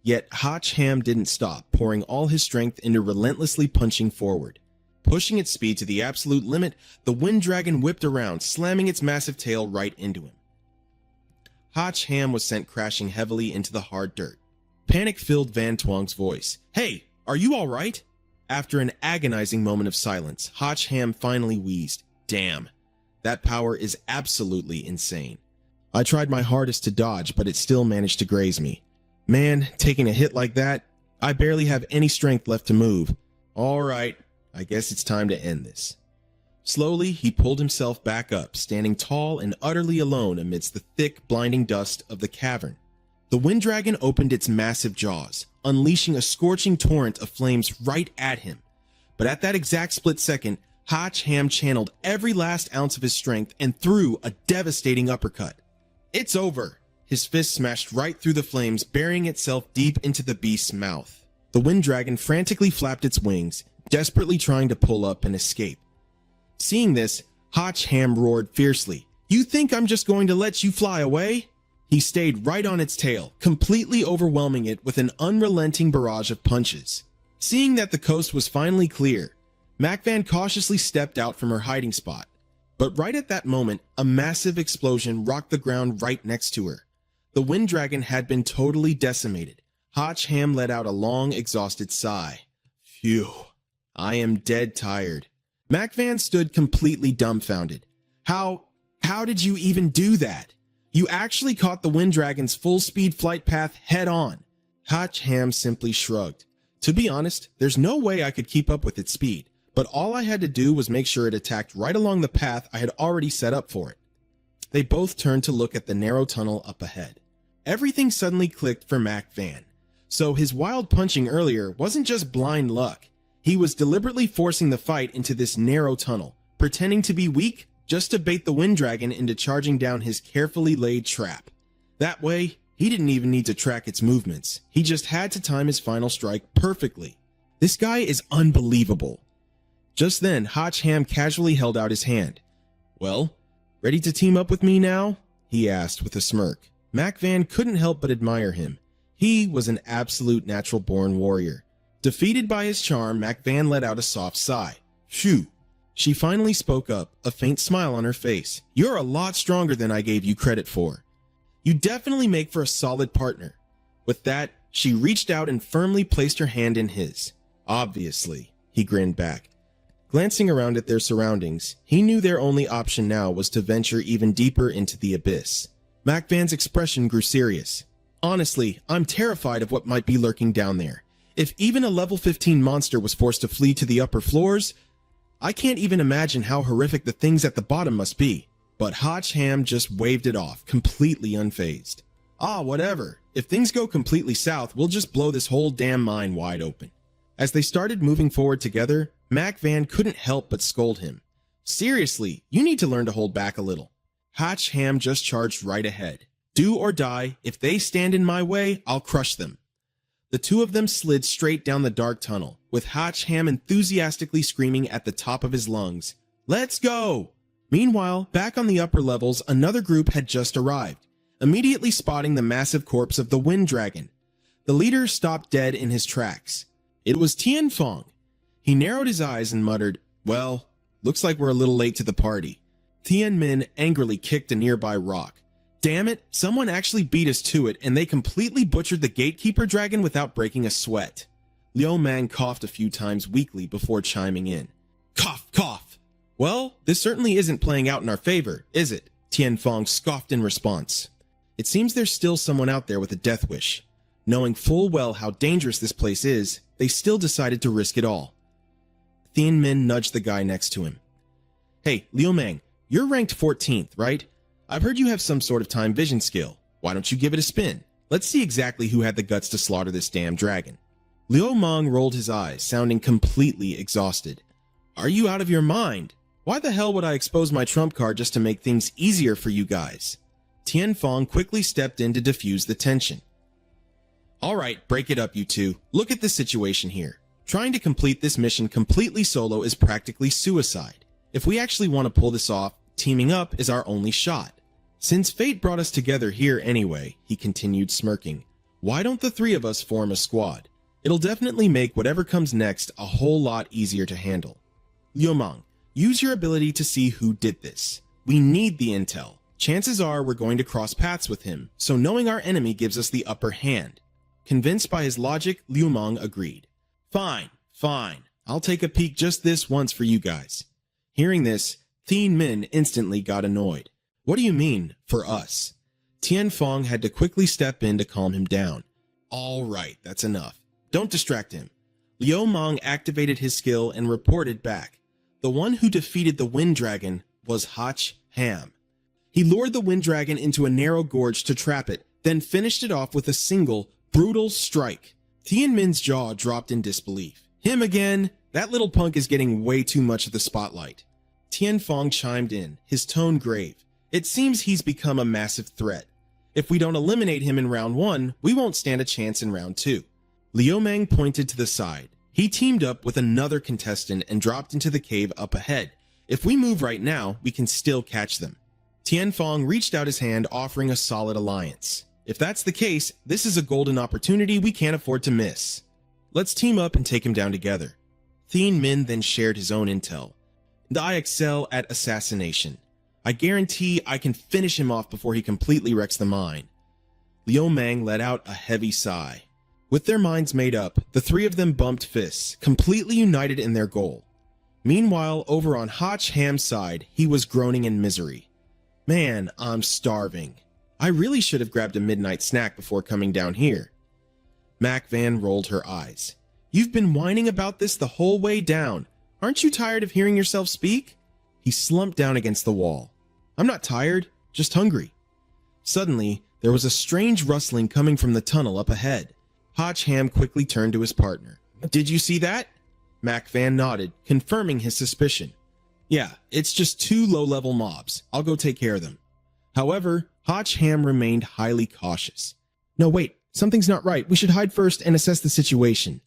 Yet Hotch Ham didn't stop, pouring all his strength into relentlessly punching forward. Pushing its speed to the absolute limit, the wind dragon whipped around, slamming its massive tail right into him. Hotch Ham was sent crashing heavily into the hard dirt. Panic filled Van Tuong's voice. Hey, are you all right? After an agonizing moment of silence, Hotch Ham finally wheezed. Damn, that power is absolutely insane. I tried my hardest to dodge, but it still managed to graze me. Man, taking a hit like that, I barely have any strength left to move. All right, I guess it's time to end this. Slowly, he pulled himself back up, standing tall and utterly alone amidst the thick, blinding dust of the cavern. The wind dragon opened its massive jaws, unleashing a scorching torrent of flames right at him. But at that exact split second, Hotch Ham channeled every last ounce of his strength and threw a devastating uppercut. It's over! His fist smashed right through the flames, burying itself deep into the beast's mouth. The wind dragon frantically flapped its wings, desperately trying to pull up and escape. Seeing this, Hotch Ham roared fiercely. You think I'm just going to let you fly away? He stayed right on its tail, completely overwhelming it with an unrelenting barrage of punches. Seeing that the coast was finally clear, Mac Van cautiously stepped out from her hiding spot. But right at that moment, a massive explosion rocked the ground right next to her. The wind dragon had been totally decimated. Hotch Ham let out a long, exhausted sigh. Phew, I am dead tired. Mac Van stood completely dumbfounded. How did you even do that? You actually caught the wind dragon's full-speed flight path head on. Hotch Ham simply shrugged. To be honest, there's no way I could keep up with its speed, but all I had to do was make sure it attacked right along the path I had already set up for it. They both turned to look at the narrow tunnel up ahead. Everything suddenly clicked for Mac Van. So his wild punching earlier wasn't just blind luck. He was deliberately forcing the fight into this narrow tunnel, pretending to be weak just to bait the Wind Dragon into charging down his carefully laid trap. That way, he didn't even need to track its movements. He just had to time his final strike perfectly. This guy is unbelievable. Just then, Hotch Ham casually held out his hand. "Well, ready to team up with me now?" he asked with a smirk. Mac Van couldn't help but admire him. He was an absolute natural-born warrior. Defeated by his charm, Mac Van let out a soft sigh. "Phew." She finally spoke up, a faint smile on her face. "You're a lot stronger than I gave you credit for. You definitely make for a solid partner." With that, she reached out and firmly placed her hand in his. "Obviously," he grinned back. Glancing around at their surroundings, he knew their only option now was to venture even deeper into the abyss. Mac Van's expression grew serious. "Honestly, I'm terrified of what might be lurking down there. If even a level 15 monster was forced to flee to the upper floors, I can't even imagine how horrific the things at the bottom must be." But Hotch Ham just waved it off, completely unfazed. "Ah, whatever. If things go completely south, we'll just blow this whole damn mine wide open." As they started moving forward together, Mac Van couldn't help but scold him. "Seriously, you need to learn to hold back a little." Hotch Ham just charged right ahead. Do or die, if they stand in my way, I'll crush them. The two of them slid straight down the dark tunnel, with Hotch Ham enthusiastically screaming at the top of his lungs, "Let's go!" Meanwhile, back on the upper levels, another group had just arrived, immediately spotting the massive corpse of the Wind Dragon. The leader stopped dead in his tracks. It was Tian Fong. He narrowed his eyes and muttered, "Well, looks like we're a little late to the party." Tian Min angrily kicked a nearby rock. "Damn it, someone actually beat us to it, and they completely butchered the gatekeeper dragon without breaking a sweat." Liu Mang coughed a few times weakly before chiming in. "Cough, cough." "Well, this certainly isn't playing out in our favor, is it?" Tian Fong scoffed in response. "It seems there's still someone out there with a death wish. Knowing full well how dangerous this place is, they still decided to risk it all." Tian Min nudged the guy next to him. "Hey, Liu Mang, you're ranked 14th, right? I've heard you have some sort of time vision skill. Why don't you give it a spin? Let's see exactly who had the guts to slaughter this damn dragon." Liu Mang rolled his eyes, sounding completely exhausted. "Are you out of your mind? Why the hell would I expose my trump card just to make things easier for you guys?" Tian Fong quickly stepped in to diffuse the tension. "All right, break it up, you two. Look at the situation here. Trying to complete this mission completely solo is practically suicide. If we actually want to pull this off, teaming up is our only shot. Since fate brought us together here anyway," he continued smirking, "why don't the three of us form a squad? It'll definitely make whatever comes next a whole lot easier to handle. Liu Mang, use your ability to see who did this. We need the intel. Chances are we're going to cross paths with him, so knowing our enemy gives us the upper hand." Convinced by his logic, Liu Mang agreed. Fine. I'll take a peek just this once for you guys." Hearing this, Tian Min instantly got annoyed. "What do you mean, for us?" Tian Fong had to quickly step in to calm him down. "All right, that's enough. Don't distract him." Liu Mang activated his skill and reported back. The one who defeated the Wind Dragon was Hotch Ham. He lured the Wind Dragon into a narrow gorge to trap it, then finished it off with a single, brutal strike. Tian Min's jaw dropped in disbelief. "Him again? That little punk is getting way too much of the spotlight." Tian Fong chimed in, his tone grave. "It seems he's become a massive threat. If we don't eliminate him in round 1, we won't stand a chance in round 2. Liu Mang pointed to the side. He teamed up with another contestant and dropped into the cave up ahead. If we move right now, we can still catch them. Tian Fong reached out his hand, offering a solid alliance. If that's the case, this is a golden opportunity we can't afford to miss. Let's team up and take him down together. Tian Min then shared his own intel. And I excel at assassination. I guarantee I can finish him off before he completely wrecks the mine. Liu Mang let out a heavy sigh. With their minds made up, the three of them bumped fists, completely united in their goal. Meanwhile, over on Hotch Ham's side, he was groaning in misery. Man, I'm starving. I really should have grabbed a midnight snack before coming down here. Mac Van rolled her eyes. You've been whining about this the whole way down. Aren't you tired of hearing yourself speak? He slumped down against the wall. I'm not tired, just hungry. Suddenly, there was a strange rustling coming from the tunnel up ahead. Hotch Ham quickly turned to his partner. Did you see that? Mac Van nodded, confirming his suspicion. Yeah, it's just 2 low-level mobs. I'll go take care of them. However, Hotch Ham remained highly cautious. No, wait, something's not right. We should hide first and assess the situation.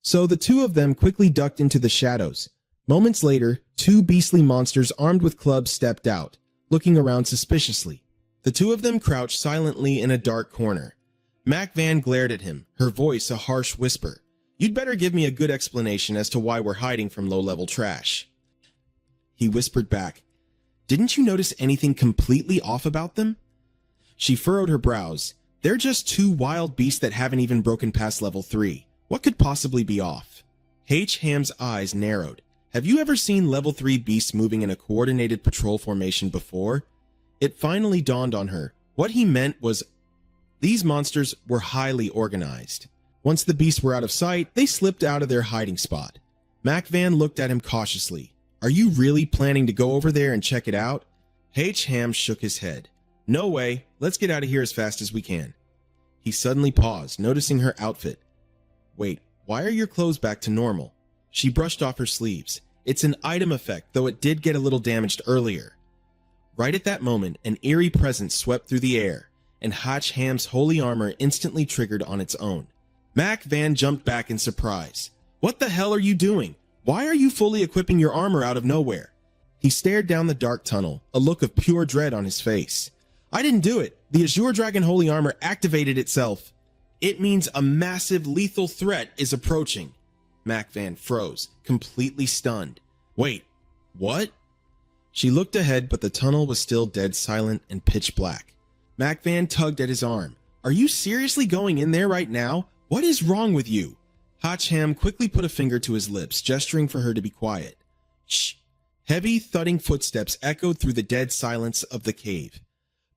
So the two of them quickly ducked into the shadows. Moments later, 2 beastly monsters armed with clubs stepped out, looking around suspiciously. The two of them crouched silently in a dark corner. Mac Van glared at him, her voice a harsh whisper. You'd better give me a good explanation as to why we're hiding from low-level trash. He whispered back, Didn't you notice anything completely off about them? She furrowed her brows. They're just 2 wild beasts that haven't even broken past level 3. What could possibly be off? H. Ham's eyes narrowed. Have you ever seen level 3 beasts moving in a coordinated patrol formation before? It finally dawned on her. What he meant was these monsters were highly organized. Once the beasts were out of sight, they slipped out of their hiding spot. Mac Van looked at him cautiously. Are you really planning to go over there and check it out? H. Ham shook his head. No way. Let's get out of here as fast as we can. He suddenly paused, noticing her outfit. Wait, why are your clothes back to normal? She brushed off her sleeves. It's an item effect, though it did get a little damaged earlier. Right at that moment, an eerie presence swept through the air, and Hotch Ham's holy armor instantly triggered on its own. Mac Van jumped back in surprise. What the hell are you doing? Why are you fully equipping your armor out of nowhere? He stared down the dark tunnel, a look of pure dread on his face. I didn't do it. The Azure Dragon Holy Armor activated itself. It means a massive lethal threat is approaching. Mac Van froze, completely stunned. Wait, what? She looked ahead, but the tunnel was still dead silent and pitch black. Mac Van tugged at his arm. Are you seriously going in there right now? What is wrong with you? Hotch Ham quickly put a finger to his lips, gesturing for her to be quiet. Shh. Heavy, thudding footsteps echoed through the dead silence of the cave.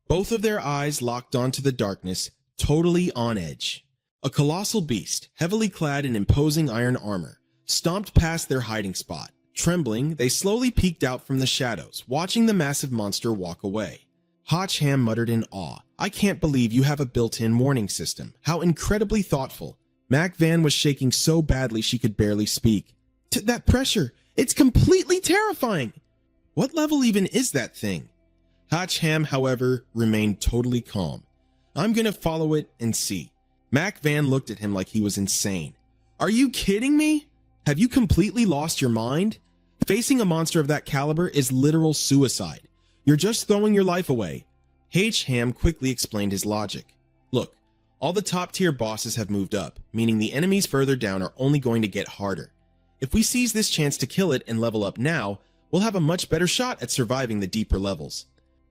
Both of their eyes locked onto the darkness, totally on edge. A colossal beast, heavily clad in imposing iron armor, stomped past their hiding spot. Trembling, they slowly peeked out from the shadows, watching the massive monster walk away. Hotch Ham muttered in awe. I can't believe you have a built-in warning system. How incredibly thoughtful. Mac Van was shaking so badly she could barely speak. That pressure, it's completely terrifying. What level even is that thing? Hotch Ham, however, remained totally calm. I'm gonna follow it and see. Mac Van looked at him like he was insane. Are you kidding me? Have you completely lost your mind? Facing a monster of that caliber is literal suicide. You're just throwing your life away. H. Ham quickly explained his logic. Look, all the top-tier bosses have moved up, meaning the enemies further down are only going to get harder. If we seize this chance to kill it and level up now, we'll have a much better shot at surviving the deeper levels.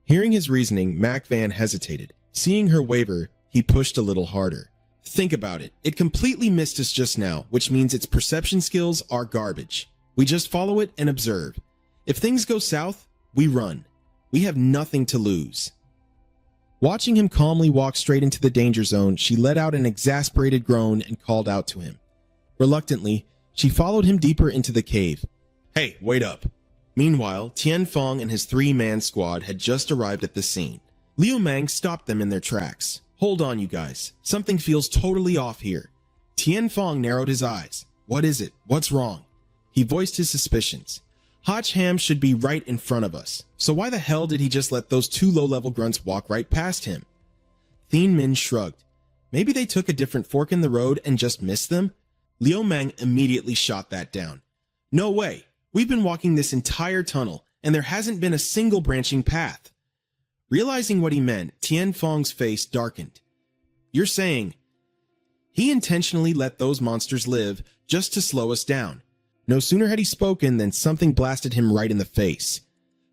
Hearing his reasoning, Mac Van hesitated. Seeing her waver, he pushed a little harder. Think about it. It completely missed us just now, which means its perception skills are garbage. We just follow it and observe. If things go south, we run. We have nothing to lose. Watching him calmly walk straight into the danger zone, she let out an exasperated groan and called out to him. Reluctantly, she followed him deeper into the cave. Hey, wait up. Meanwhile, Tian Fong and his 3-man squad had just arrived at the scene. Liu Mang stopped them in their tracks. Hold on, you guys. Something feels totally off here. Tian Fong narrowed his eyes. What is it? What's wrong? He voiced his suspicions. Hotch Ham should be right in front of us, so why the hell did he just let those 2 low-level grunts walk right past him? Thien Min shrugged. Maybe they took a different fork in the road and just missed them? Liu Mang immediately shot that down. No way. We've been walking this entire tunnel, and there hasn't been a single branching path. Realizing what he meant, Tian Fong's face darkened. You're saying he intentionally let those monsters live just to slow us down. No sooner had he spoken than something blasted him right in the face.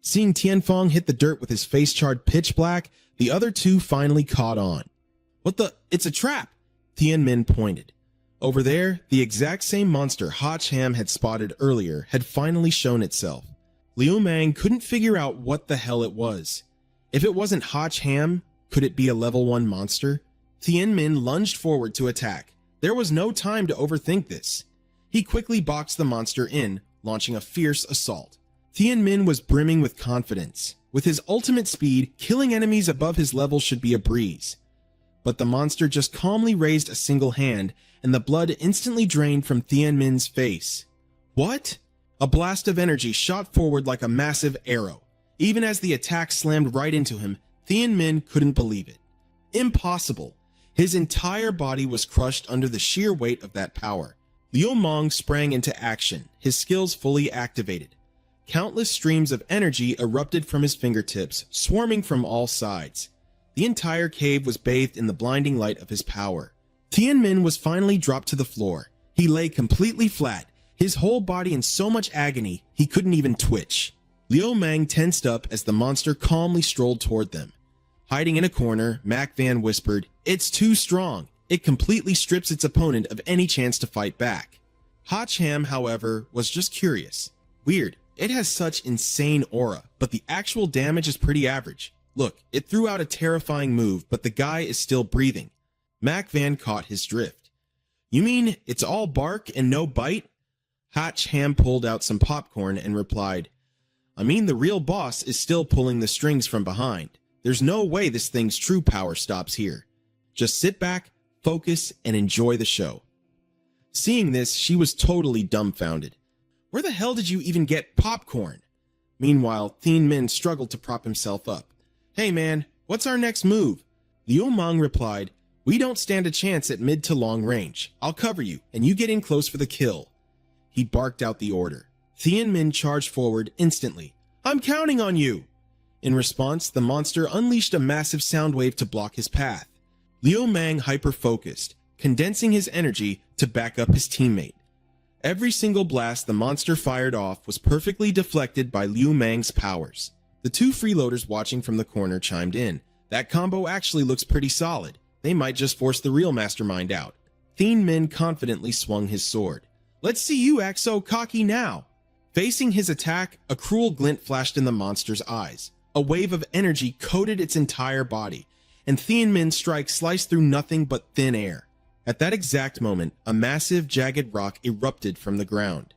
Seeing Tian Fong hit the dirt with his face charred pitch black, the other 2 finally caught on. What the? It's a trap! Thien Min pointed. Over there, the exact same monster Hotch Ham had spotted earlier had finally shown itself. Liu Mang couldn't figure out what the hell it was. If it wasn't Hotch Ham, could it be a level 1 monster? Thien Min lunged forward to attack. There was no time to overthink this. He quickly boxed the monster in, launching a fierce assault. Thien Min was brimming with confidence. With his ultimate speed, killing enemies above his level should be a breeze. But the monster just calmly raised a single hand, and the blood instantly drained from Thien Min's face. What? A blast of energy shot forward like a massive arrow. Even as the attack slammed right into him, Thien Min couldn't believe it. Impossible. His entire body was crushed under the sheer weight of that power. Liu Meng sprang into action, his skills fully activated. Countless streams of energy erupted from his fingertips, swarming from all sides. The entire cave was bathed in the blinding light of his power. Thien Min was finally dropped to the floor. He lay completely flat, his whole body in so much agony he couldn't even twitch. Liu Meng tensed up as the monster calmly strolled toward them. Hiding in a corner, Mac Van whispered, "It's too strong. It completely strips its opponent of any chance to fight back." Hacham, however, was just curious. Weird, it has such insane aura, but the actual damage is pretty average. Look, it threw out a terrifying move, but the guy is still breathing. Mac Van caught his drift. "You mean it's all bark and no bite?" Hacham pulled out some popcorn and replied, "I mean the real boss is still pulling the strings from behind. There's no way this thing's true power stops here. Just sit back, focus, and enjoy the show." Seeing this, she was totally dumbfounded. Where the hell did you even get popcorn? Meanwhile, Thien Min struggled to prop himself up. "Hey man, what's our next move?" Liu Meng replied, "We don't stand a chance at mid to long range. I'll cover you, and you get in close for the kill." He barked out the order. Thien Min charged forward instantly. "I'm counting on you!" In response, the monster unleashed a massive sound wave to block his path. Liu Meng hyper-focused, condensing his energy to back up his teammate. Every single blast the monster fired off was perfectly deflected by Liu Meng's powers. The two freeloaders watching from the corner chimed in. "That combo actually looks pretty solid. They might just force the real mastermind out." Thien Min confidently swung his sword. "Let's see you act so cocky now." Facing his attack, a cruel glint flashed in the monster's eyes. A wave of energy coated its entire body, and Thien Min's strike sliced through nothing but thin air. At that exact moment, a massive, jagged rock erupted from the ground.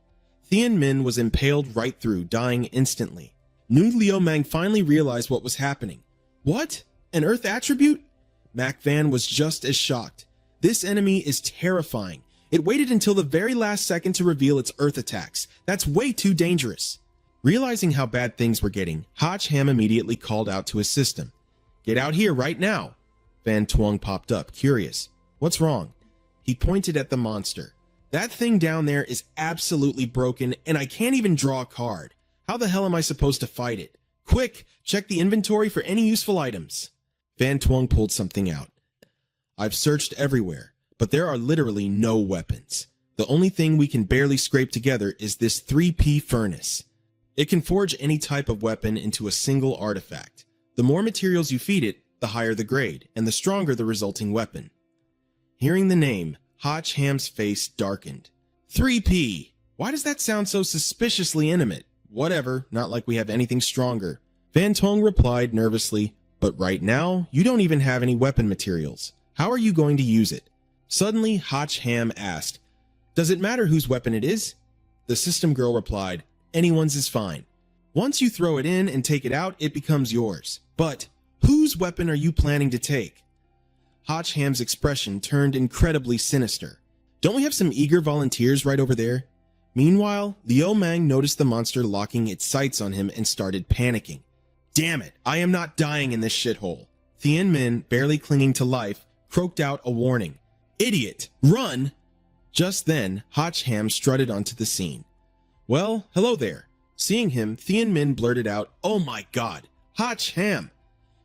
Thien Min was impaled right through, dying instantly. New Liu Meng finally realized what was happening. What? An Earth attribute? Mac Van was just as shocked. This enemy is terrifying. It waited until the very last second to reveal its Earth attacks. That's way too dangerous. Realizing how bad things were getting, Hacham immediately called out to his system. "Get out here right now." Van Tuong popped up, curious. "What's wrong?" He pointed at the monster. "That thing down there is absolutely broken, and I can't even draw a card. How the hell am I supposed to fight it? Quick, check the inventory for any useful items." Van Tuong pulled something out. "I've searched everywhere, but there are literally no weapons. The only thing we can barely scrape together is this 3P furnace. It can forge any type of weapon into a single artifact. The more materials you feed it, the higher the grade, and the stronger the resulting weapon." Hearing the name, Hacham's face darkened. 3P! Why does that sound so suspiciously intimate? Whatever, not like we have anything stronger. Van Tuong replied nervously, "But right now, you don't even have any weapon materials. How are you going to use it?" Suddenly, Hacham asked, "Does it matter whose weapon it is?" The system girl replied, "Anyone's is fine. Once you throw it in and take it out, it becomes yours. But whose weapon are you planning to take?" Hacham's expression turned incredibly sinister. "Don't we have some eager volunteers right over there?" Meanwhile, Liu Meng noticed the monster locking its sights on him and started panicking. "Damn it, I am not dying in this shithole." Thien Min, barely clinging to life, croaked out a warning. "Idiot, run!" Just then, Hacham strutted onto the scene. "Well, hello there." Seeing him, Thien Min blurted out, "Oh my god, Hacham!"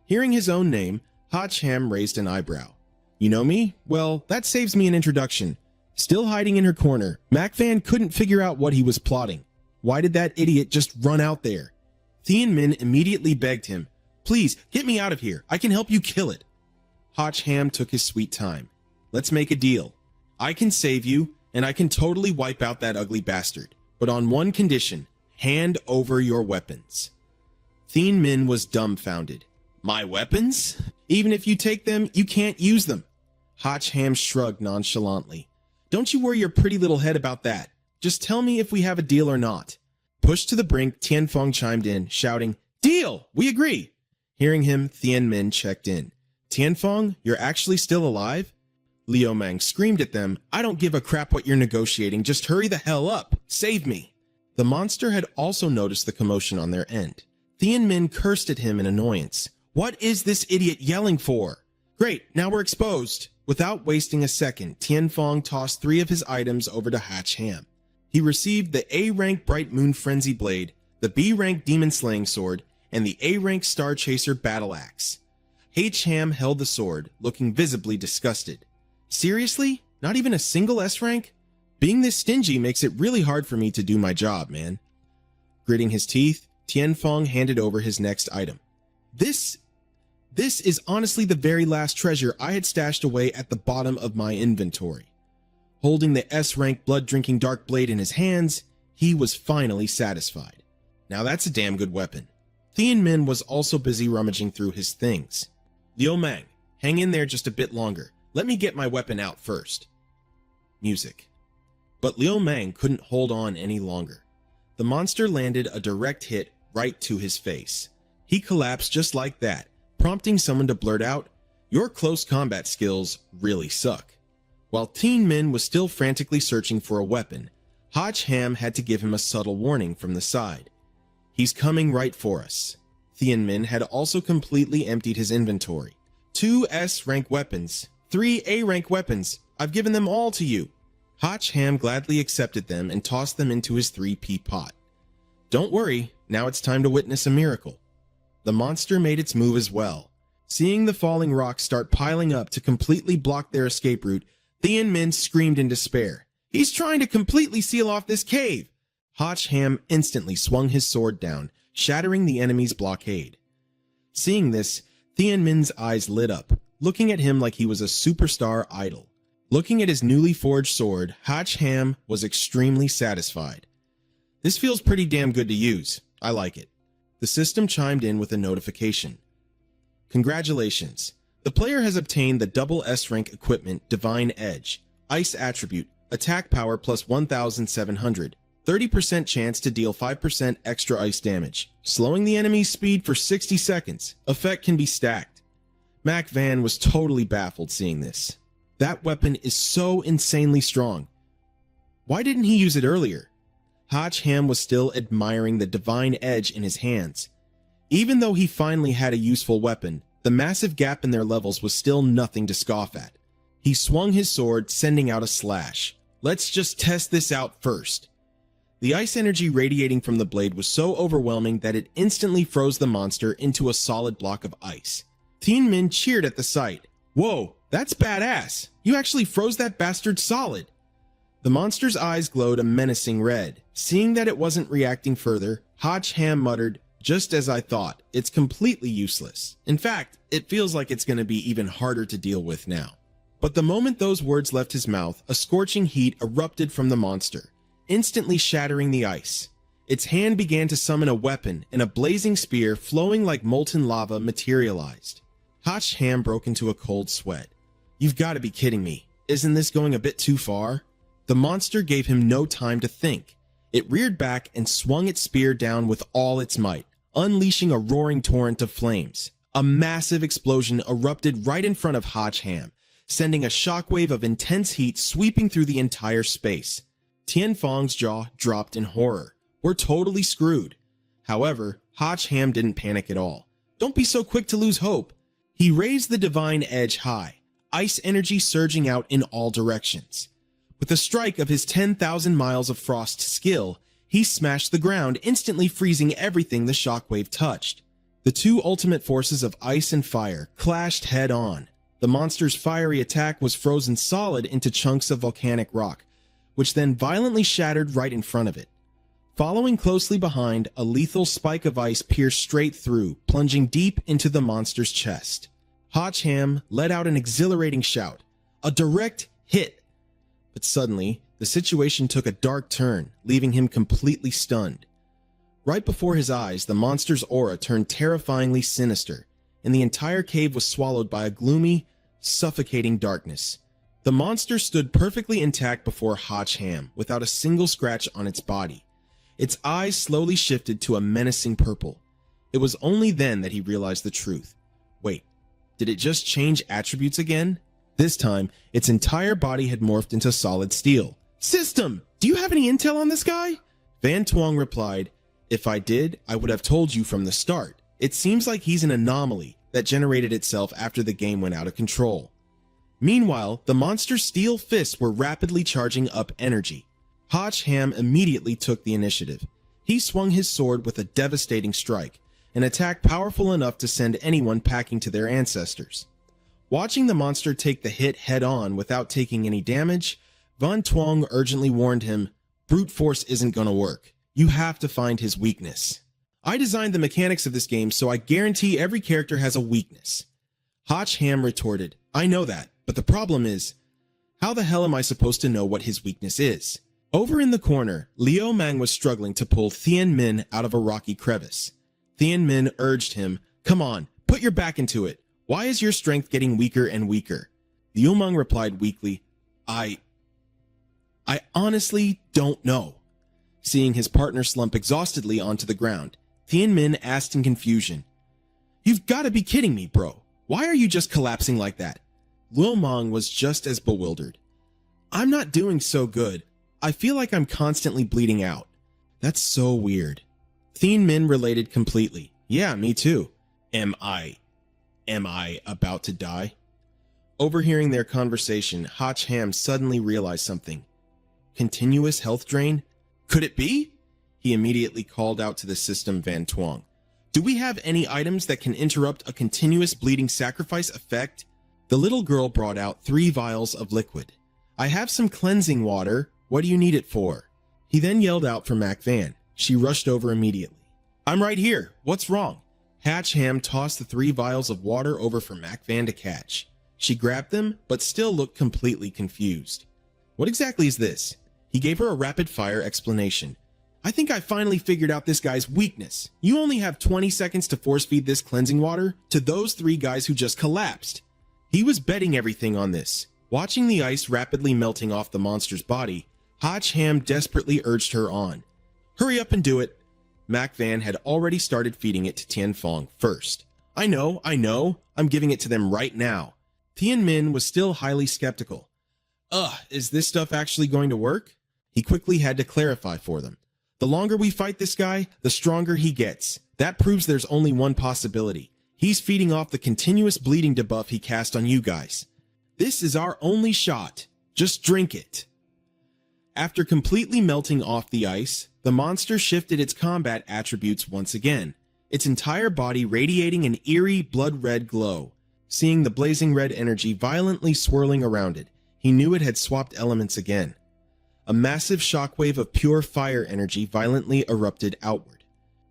Hearing his own name, Hacham raised an eyebrow. "You know me? Well, that saves me an introduction." Still hiding in her corner, Mac Van couldn't figure out what he was plotting. Why did that idiot just run out there? Thien Min immediately begged him, "Please, get me out of here. I can help you kill it." Hacham took his sweet time. "Let's make a deal. I can save you, and I can totally wipe out that ugly bastard. But on one condition, hand over your weapons." Thien Min was dumbfounded. "My weapons? Even if you take them, you can't use them." Hacham shrugged nonchalantly. Don't you worry your pretty little head about that. Just tell me if we have a deal or not. Pushed to the brink, Tianfeng chimed in, shouting, "Deal! We agree!" Hearing him, Tianmin checked in. "Tianfeng, you're actually still alive?" Liu Mang screamed at them, "I don't give a crap what you're negotiating, just hurry the hell up! Save me!" The monster had also noticed the commotion on their end. Tianmin cursed at him in annoyance. "What is this idiot yelling for? Great, now we're exposed." Without wasting a second, Tianfeng tossed 3 of his items over to Hatch Ham. He received the A-rank Bright Moon Frenzy Blade, the B-rank Demon Slaying Sword, and the A-rank Star Chaser Battle Axe. H. Ham held the sword, looking visibly disgusted. "Seriously? Not even a single S-rank? Being this stingy makes it really hard for me to do my job, man." Gritting his teeth, Tianfeng handed over his next item. This is honestly the very last treasure I had stashed away at the bottom of my inventory. Holding the S-rank blood-drinking dark blade in his hands, he was finally satisfied. Now that's a damn good weapon. Tianmin was also busy rummaging through his things. "Liu Mang, hang in there just a bit longer. Let me get my weapon out first." Music. But Liu Mang couldn't hold on any longer. The monster landed a direct hit right to his face. He collapsed just like that, prompting someone to blurt out, "Your close combat skills really suck." While Tianmin was still frantically searching for a weapon, Hatch Ham had to give him a subtle warning from the side. "He's coming right for us." Tianmin had also completely emptied his inventory. 2 S-rank weapons, 3 A-rank weapons. I've given them all to you." Hatch Ham gladly accepted them and tossed them into his 3-pea pot. "Don't worry, now it's time to witness a miracle." The monster made its move as well. Seeing the falling rocks start piling up to completely block their escape route, Tianmin screamed in despair. "He's trying to completely seal off this cave!" Hatch Ham instantly swung his sword down, shattering the enemy's blockade. Seeing this, Tianmin's eyes lit up, looking at him like he was a superstar idol. Looking at his newly forged sword, Hatch Ham was extremely satisfied. "This feels pretty damn good to use. I like it." The system chimed in with a notification. "Congratulations. The player has obtained the double S-rank equipment Divine Edge, Ice Attribute, Attack Power plus 1,700, 30% chance to deal 5% extra ice damage, slowing the enemy's speed for 60 seconds. Effect can be stacked." Mac Van was totally baffled seeing this. That weapon is so insanely strong. Why didn't he use it earlier? Hatch Ham was still admiring the Divine Edge in his hands. Even though he finally had a useful weapon, the massive gap in their levels was still nothing to scoff at. He swung his sword, sending out a slash. "Let's just test this out first." The ice energy radiating from the blade was so overwhelming that it instantly froze the monster into a solid block of ice. Tianmin cheered at the sight. "Whoa, that's badass! You actually froze that bastard solid!" The monster's eyes glowed a menacing red. Seeing that it wasn't reacting further, Hatch Ham muttered, "Just as I thought, it's completely useless. In fact, it feels like it's going to be even harder to deal with now." But the moment those words left his mouth, a scorching heat erupted from the monster, instantly shattering the ice. Its hand began to summon a weapon, and a blazing spear flowing like molten lava materialized. Hatch Ham broke into a cold sweat. "You've got to be kidding me. Isn't this going a bit too far?" The monster gave him no time to think. It reared back and swung its spear down with all its might, unleashing a roaring torrent of flames. A massive explosion erupted right in front of Hatch Ham, sending a shockwave of intense heat sweeping through the entire space. Tianfeng's jaw dropped in horror. "We're totally screwed." However, Hatch Ham didn't panic at all. "Don't be so quick to lose hope." He raised the Divine Edge high, ice energy surging out in all directions. With a strike of his 10,000 miles of frost skill, he smashed the ground, instantly freezing everything the shockwave touched. The 2 ultimate forces of ice and fire clashed head-on. The monster's fiery attack was frozen solid into chunks of volcanic rock, which then violently shattered right in front of it. Following closely behind, a lethal spike of ice pierced straight through, plunging deep into the monster's chest. Hatch Ham let out an exhilarating shout. A direct hit! But suddenly, the situation took a dark turn, leaving him completely stunned. Right before his eyes, the monster's aura turned terrifyingly sinister, and the entire cave was swallowed by a gloomy, suffocating darkness. The monster stood perfectly intact before Hotch Ham, without a single scratch on its body. Its eyes slowly shifted to a menacing purple. It was only then that he realized the truth. Wait, did it just change attributes again? This time, its entire body had morphed into solid steel. System, do you have any intel on this guy? Van Tuong replied, if I did, I would have told you from the start. It seems like he's an anomaly that generated itself after the game went out of control. Meanwhile, the monster's steel fists were rapidly charging up energy. Hotch Ham immediately took the initiative. He swung his sword with a devastating strike, an attack powerful enough to send anyone packing to their ancestors. Watching the monster take the hit head-on without taking any damage, Van Tuong urgently warned him, brute force isn't gonna work. You have to find his weakness. I designed the mechanics of this game, so I guarantee every character has a weakness. Hotch Ham retorted, I know that, but the problem is, how the hell am I supposed to know what his weakness is? Over in the corner, Liu Mang was struggling to pull Thien Min out of a rocky crevice. Thien Min urged him, come on, put your back into it. Why is your strength getting weaker and weaker? Liu Mang replied weakly, I honestly don't know. Seeing his partner slump exhaustedly onto the ground, Thien Min asked in confusion, you've got to be kidding me, bro. Why are you just collapsing like that? Liu Mang was just as bewildered. I'm not doing so good. I feel like I'm constantly bleeding out. That's so weird. Thien Min related completely. Yeah, me too. Am I about to die? Overhearing their conversation, Hotch Ham suddenly realized something. Continuous health drain? Could it be? He immediately called out to the system Van Tuong. Do we have any items that can interrupt a continuous bleeding sacrifice effect? The little girl brought out 3 vials of liquid. I have some cleansing water. What do you need it for? He then yelled out for Mac Van. She rushed over immediately. I'm right here. What's wrong? Hotch Ham tossed the 3 vials of water over for Mac Van to catch. She grabbed them, but still looked completely confused. What exactly is this? He gave her a rapid-fire explanation. I think I finally figured out this guy's weakness. You only have 20 seconds to force-feed this cleansing water to those 3 guys who just collapsed. He was betting everything on this. Watching the ice rapidly melting off the monster's body, Hotch Ham desperately urged her on. Hurry up and do it. Mac Van had already started feeding it to Tian Fong first. I know, I'm giving it to them right now. Thien Min was still highly skeptical. Is this stuff actually going to work? He quickly had to clarify for them. The longer we fight this guy, the stronger he gets. That proves there's only one possibility. He's feeding off the continuous bleeding debuff he cast on you guys. This is our only shot. Just drink it. After completely melting off the ice, the monster shifted its combat attributes once again, its entire body radiating an eerie blood-red glow. Seeing the blazing red energy violently swirling around it, he knew it had swapped elements again. A massive shockwave of pure fire energy violently erupted outward.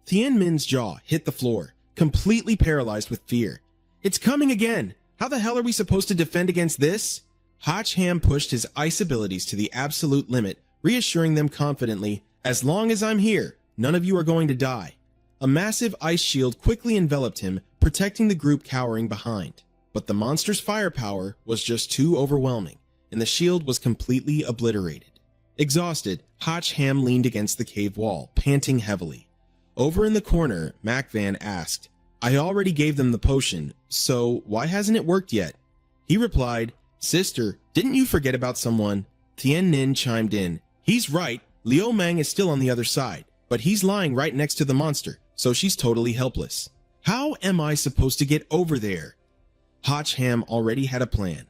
Thien Min's jaw hit the floor, completely paralyzed with fear. It's coming again! How the hell are we supposed to defend against this? Hotch Ham pushed his ice abilities to the absolute limit, reassuring them confidently, as long as I'm here, none of you are going to die. A massive ice shield quickly enveloped him, protecting the group cowering behind. But the monster's firepower was just too overwhelming, and the shield was completely obliterated. Exhausted, Hotch Ham leaned against the cave wall, panting heavily. Over in the corner, Mac Van asked, I already gave them the potion, so why hasn't it worked yet? He replied, Sister, didn't you forget about someone? Thien Nin chimed in, he's right, Liu Mang is still on the other side, but he's lying right next to the monster, so she's totally helpless. How am I supposed to get over there? Hotch Ham already had a plan.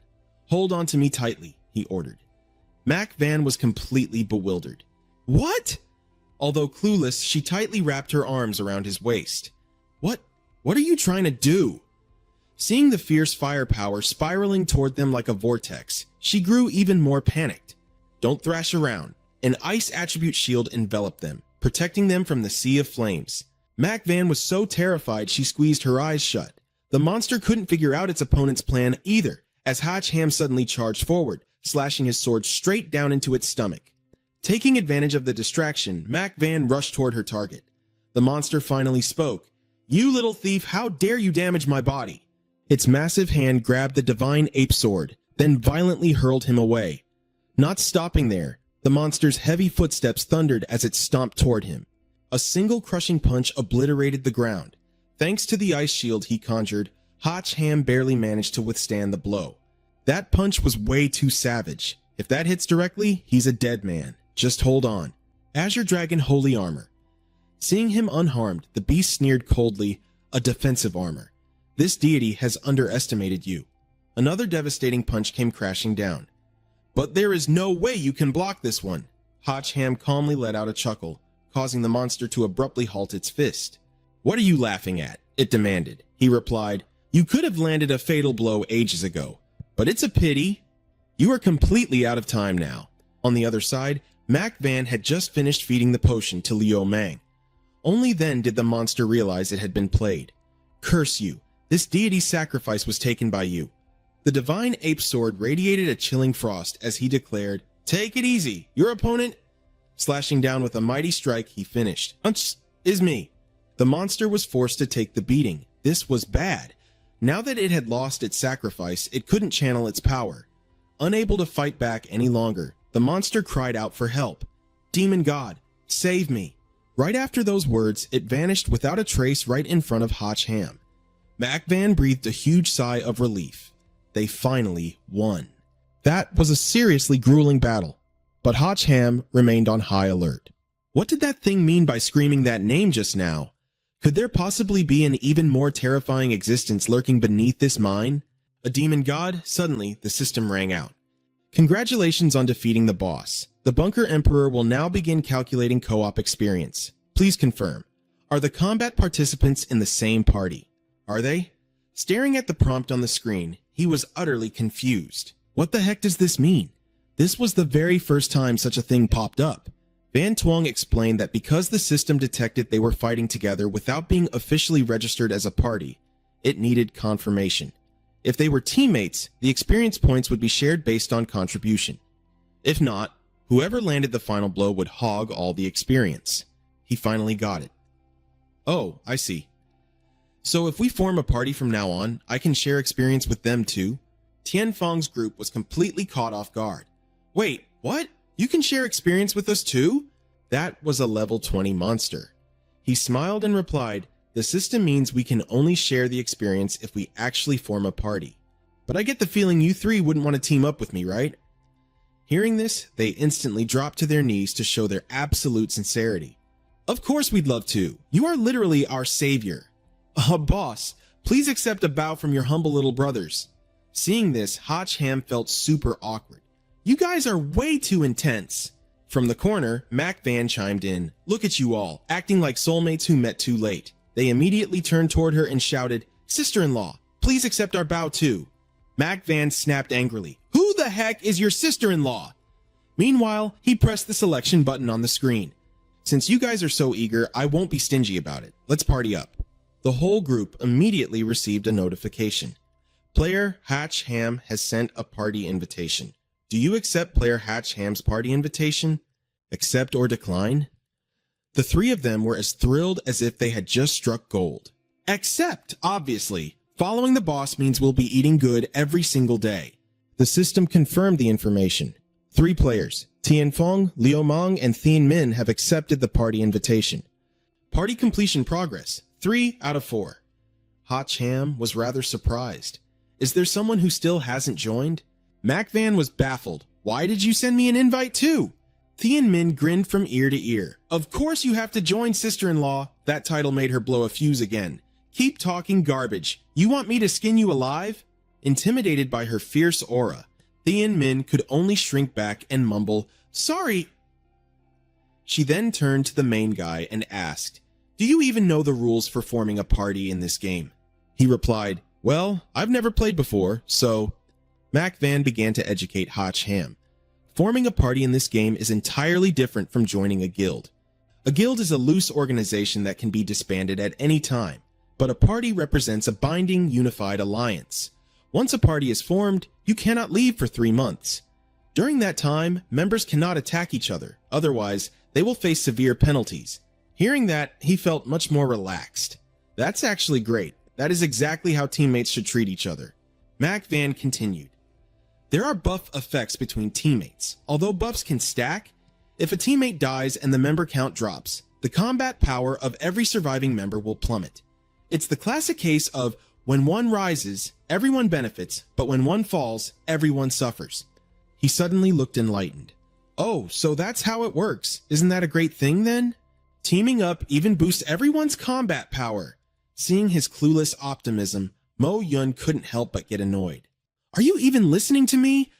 Hold on to me tightly, he ordered. Mac Van was completely bewildered. What? Although clueless, she tightly wrapped her arms around his waist. What are you trying to do? Seeing the fierce firepower spiraling toward them like a vortex, she grew even more panicked. Don't thrash around. An ice attribute shield enveloped them, protecting them from the sea of flames. Mac Van was so terrified she squeezed her eyes shut. The monster couldn't figure out its opponent's plan either, as Hotch Ham suddenly charged forward, slashing his sword straight down into its stomach. Taking advantage of the distraction, Mac Van rushed toward her target. The monster finally spoke. You little thief, how dare you damage my body? Its massive hand grabbed the divine ape sword, then violently hurled him away. Not stopping there, the monster's heavy footsteps thundered as it stomped toward him. A single crushing punch obliterated the ground. Thanks to the ice shield he conjured, Hotch Ham barely managed to withstand the blow. That punch was way too savage. If that hits directly, he's a dead man. Just hold on. Azure Dragon Holy Armor. Seeing him unharmed, the beast sneered coldly, a defensive armor. This deity has underestimated you. Another devastating punch came crashing down. But there is no way you can block this one. Hotch Ham calmly let out a chuckle, causing the monster to abruptly halt its fist. What are you laughing at? It demanded. He replied, you could have landed a fatal blow ages ago, but it's a pity. You are completely out of time now. On the other side, Mac Van had just finished feeding the potion to Liu Mang. Only then did the monster realize it had been played. Curse you, this deity's sacrifice was taken by you. The divine ape sword radiated a chilling frost as he declared, take it easy, your opponent. Slashing down with a mighty strike, he finished. Is me. The monster was forced to take the beating. This was bad. Now that it had lost its sacrifice, it couldn't channel its power. Unable to fight back any longer, the monster cried out for help. Demon God, save me. Right after those words, it vanished without a trace right in front of Hotch Ham. Mac Van breathed a huge sigh of relief. They finally won. That was a seriously grueling battle, but Hotch Ham remained on high alert. What did that thing mean by screaming that name just now? Could there possibly be an even more terrifying existence lurking beneath this mine? A demon god? Suddenly, the system rang out. Congratulations on defeating the boss. The Bunker Emperor will now begin calculating co-op experience. Please confirm. Are the combat participants in the same party? Are they? Staring at the prompt on the screen, he was utterly confused. What the heck does this mean? This was the very first time such a thing popped up. Van Twong explained that because the system detected they were fighting together without being officially registered as a party, it needed confirmation. If they were teammates, the experience points would be shared based on contribution. If not, whoever landed the final blow would hog all the experience. He finally got it. Oh, I see. So if we form a party from now on, I can share experience with them too? Tianfeng's group was completely caught off guard. Wait, what? You can share experience with us too? That was a level 20 monster. He smiled and replied, the system means we can only share the experience if we actually form a party. But I get the feeling you three wouldn't want to team up with me, right? Hearing this, they instantly dropped to their knees to show their absolute sincerity. Of course we'd love to. You are literally our savior. Boss, please accept a bow from your humble little brothers. Seeing this, Hotch Ham felt super awkward. You guys are way too intense. From the corner, Mac Van chimed in. Look at you all, acting like soulmates who met too late. They immediately turned toward her and shouted, sister-in-law, please accept our bow too. Mac Van snapped angrily. Who the heck is your sister-in-law? Meanwhile, he pressed the selection button on the screen. Since you guys are so eager, I won't be stingy about it. Let's party up. The whole group immediately received a notification. Player Hatch Ham has sent a party invitation. Do you accept Player Hatch Ham's party invitation? Accept or decline? The three of them were as thrilled as if they had just struck gold. Accept, obviously. Following the boss means we'll be eating good every single day. The system confirmed the information. 3 players, Tianfeng, Liu Mang, and Thien Min have accepted the party invitation. Party completion progress, 3 out of 4. Hotch Ham was rather surprised. Is there someone who still hasn't joined? Mac Van was baffled. Why did you send me an invite too? Thien Min grinned from ear to ear. Of course you have to join, sister-in-law. That title made her blow a fuse again. Keep talking garbage. You want me to skin you alive? Intimidated by her fierce aura, Thien Min could only shrink back and mumble, sorry. She then turned to the main guy and asked, do you even know the rules for forming a party in this game? He replied, well, I've never played before, so... Mac Van began to educate Hotch Ham. Forming a party in this game is entirely different from joining a guild. A guild is a loose organization that can be disbanded at any time, but a party represents a binding, unified alliance. Once a party is formed, you cannot leave for 3 months. During that time, members cannot attack each other, otherwise they will face severe penalties. Hearing that, he felt much more relaxed. That's actually great. That is exactly how teammates should treat each other. Mac Van continued. There are buff effects between teammates. Although buffs can stack, if a teammate dies and the member count drops, the combat power of every surviving member will plummet. It's the classic case of when one rises, everyone benefits, but when one falls, everyone suffers. He suddenly looked enlightened. Oh, so that's how it works. Isn't that a great thing then? Teaming up even boosts everyone's combat power. Seeing his clueless optimism, Mo Yun couldn't help but get annoyed. Are you even listening to me?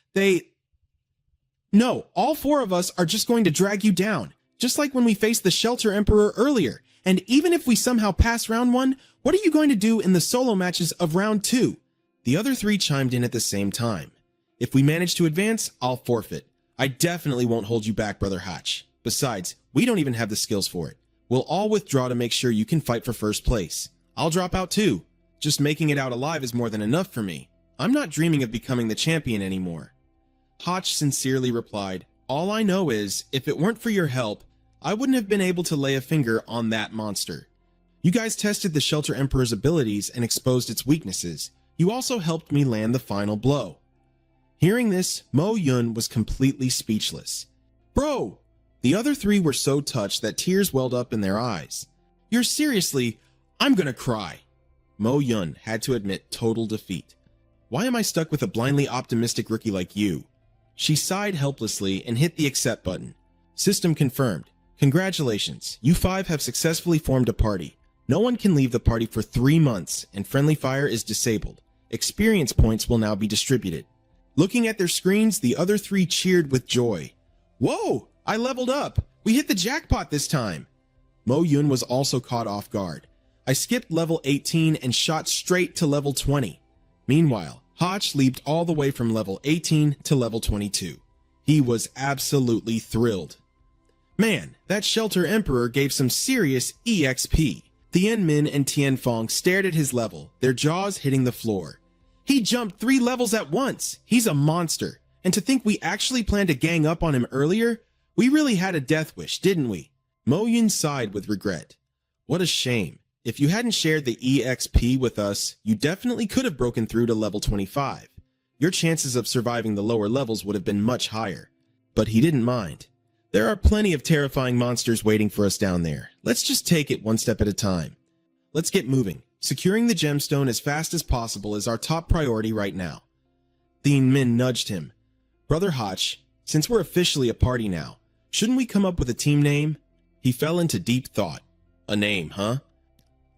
No, all four of us are just going to drag you down, just like when we faced the Shelter Emperor earlier. And even if we somehow pass round 1, what are you going to do in the solo matches of round 2? The other 3 chimed in at the same time. If we manage to advance, I'll forfeit. I definitely won't hold you back, Brother Hatch. Besides, we don't even have the skills for it. We'll all withdraw to make sure you can fight for first place. I'll drop out too. Just making it out alive is more than enough for me. I'm not dreaming of becoming the champion anymore. Hotch sincerely replied, all I know is, if it weren't for your help, I wouldn't have been able to lay a finger on that monster. You guys tested the Shelter Emperor's abilities and exposed its weaknesses. You also helped me land the final blow. Hearing this, Mo Yun was completely speechless. Bro! The other 3 were so touched that tears welled up in their eyes. You're seriously, I'm gonna cry. Mo Yun had to admit total defeat. Why am I stuck with a blindly optimistic rookie like you? She sighed helplessly and hit the accept button. System confirmed. Congratulations, you 5 have successfully formed a party. No one can leave the party for 3 months, and friendly fire is disabled. Experience points will now be distributed. Looking at their screens, the other 3 cheered with joy. Whoa! I leveled up! We hit the jackpot this time! Mo Yun was also caught off guard. I skipped level 18 and shot straight to level 20. Meanwhile, Hotch leaped all the way from level 18 to level 22. He was absolutely thrilled. Man, that Shelter Emperor gave some serious EXP. Thien Min and Tien Fong stared at his level, their jaws hitting the floor. He jumped 3 levels at once. He's a monster. And to think we actually planned to gang up on him earlier, we really had a death wish, didn't we? Mo Yun sighed with regret. What a shame. If you hadn't shared the EXP with us, you definitely could have broken through to level 25. Your chances of surviving the lower levels would have been much higher. But he didn't mind. There are plenty of terrifying monsters waiting for us down there. Let's just take it one step at a time. Let's get moving. Securing the gemstone as fast as possible is our top priority right now. Thien Min nudged him. Brother Hotch, since we're officially a party now, shouldn't we come up with a team name? He fell into deep thought. A name, huh?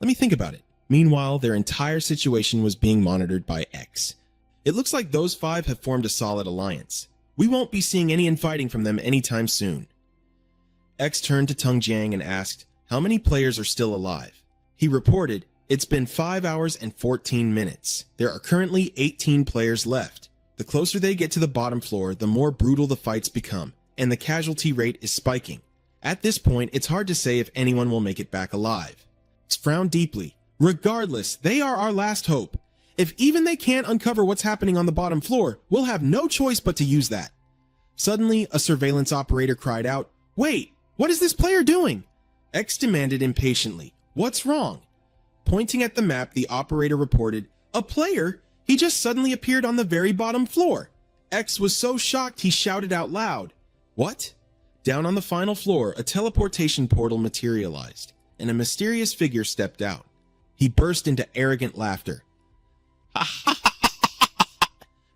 Let me think about it. Meanwhile, their entire situation was being monitored by X. It looks like those 5 have formed a solid alliance. We won't be seeing any infighting from them anytime soon. X turned to Tung Jiang and asked, how many players are still alive? He reported, it's been 5 hours and 14 minutes. There are currently 18 players left. The closer they get to the bottom floor, the more brutal the fights become, and the casualty rate is spiking. At this point, it's hard to say if anyone will make it back alive. X frowned deeply. Regardless, they are our last hope. If even they can't uncover what's happening on the bottom floor, we'll have no choice but to use that. Suddenly, a surveillance operator cried out, wait, what is this player doing? X demanded impatiently, what's wrong? Pointing at the map, the operator reported, a player? He just suddenly appeared on the very bottom floor. X was so shocked he shouted out loud, what? Down on the final floor, a teleportation portal materialized, and a mysterious figure stepped out. He burst into arrogant laughter.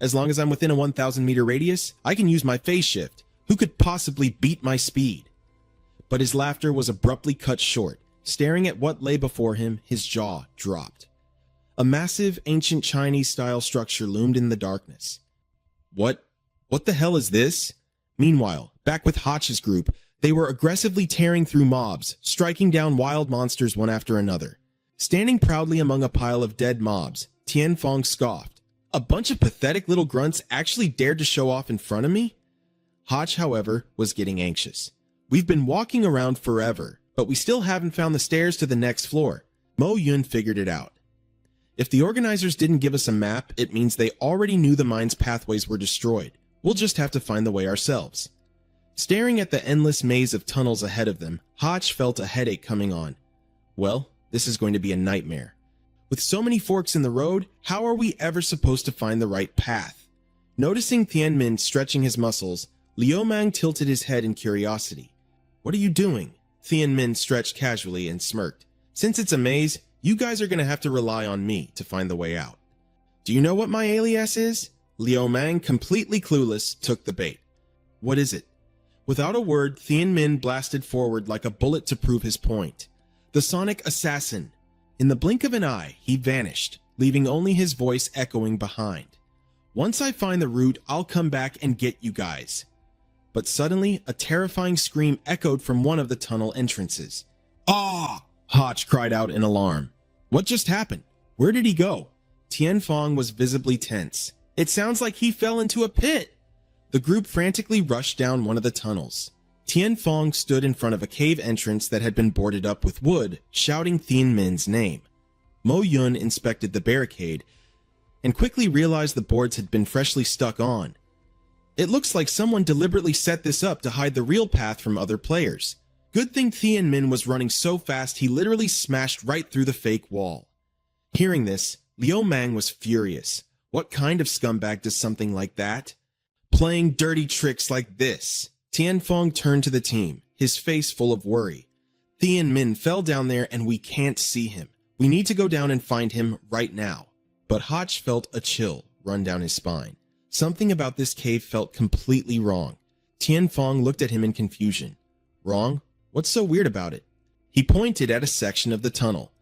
As long as I'm within a 1,000 meter radius, I can use my phase shift. Who could possibly beat my speed? But his laughter was abruptly cut short. Staring at what lay before him, his jaw dropped. A massive, ancient Chinese-style structure loomed in the darkness. What the hell is this? Meanwhile, back with Hotch's group, they were aggressively tearing through mobs, striking down wild monsters one after another. Standing proudly among a pile of dead mobs, Tien Fong scoffed. A bunch of pathetic little grunts actually dared to show off in front of me? Hotch, however, was getting anxious. We've been walking around forever, but we still haven't found the stairs to the next floor. Mo Yun figured it out. If the organizers didn't give us a map, it means they already knew the mine's pathways were destroyed. We'll just have to find the way ourselves. Staring at the endless maze of tunnels ahead of them, Hotch felt a headache coming on. Well, this is going to be a nightmare. With so many forks in the road, how are we ever supposed to find the right path? Noticing Tianmin stretching his muscles, Liu Mang tilted his head in curiosity. "What are you doing?" Tianmin stretched casually and smirked. "Since it's a maze, you guys are going to have to rely on me to find the way out." "Do you know what my alias is?" Liu Mang, completely clueless, took the bait. "What is it?" Without a word, Tianmin blasted forward like a bullet to prove his point. "The Sonic Assassin." In the blink of an eye, he vanished, leaving only his voice echoing behind. "Once I find the route, I'll come back and get you guys." But suddenly, a terrifying scream echoed from one of the tunnel entrances. "Ah!" Hotch cried out in alarm. "What just happened? Where did he go?" Tianfeng was visibly tense. "It sounds like he fell into a pit." The group frantically rushed down one of the tunnels. Tianfeng stood in front of a cave entrance that had been boarded up with wood, shouting Tianmin's name. Mo Yun inspected the barricade and quickly realized the boards had been freshly stuck on. "It looks like someone deliberately set this up to hide the real path from other players. Good thing Tianmin was running so fast he literally smashed right through the fake wall." Hearing this, Liu Mang was furious. What kind of scumbag does something like that? Playing dirty tricks like this. Tianfeng turned to the team, his face full of worry. "Tianmin fell down there and we can't see him. We need to go down and find him right now." But Hotch felt a chill run down his spine. Something about this cave felt completely wrong. Tianfeng looked at him in confusion. "Wrong? What's so weird about it?" He pointed at a section of the tunnel.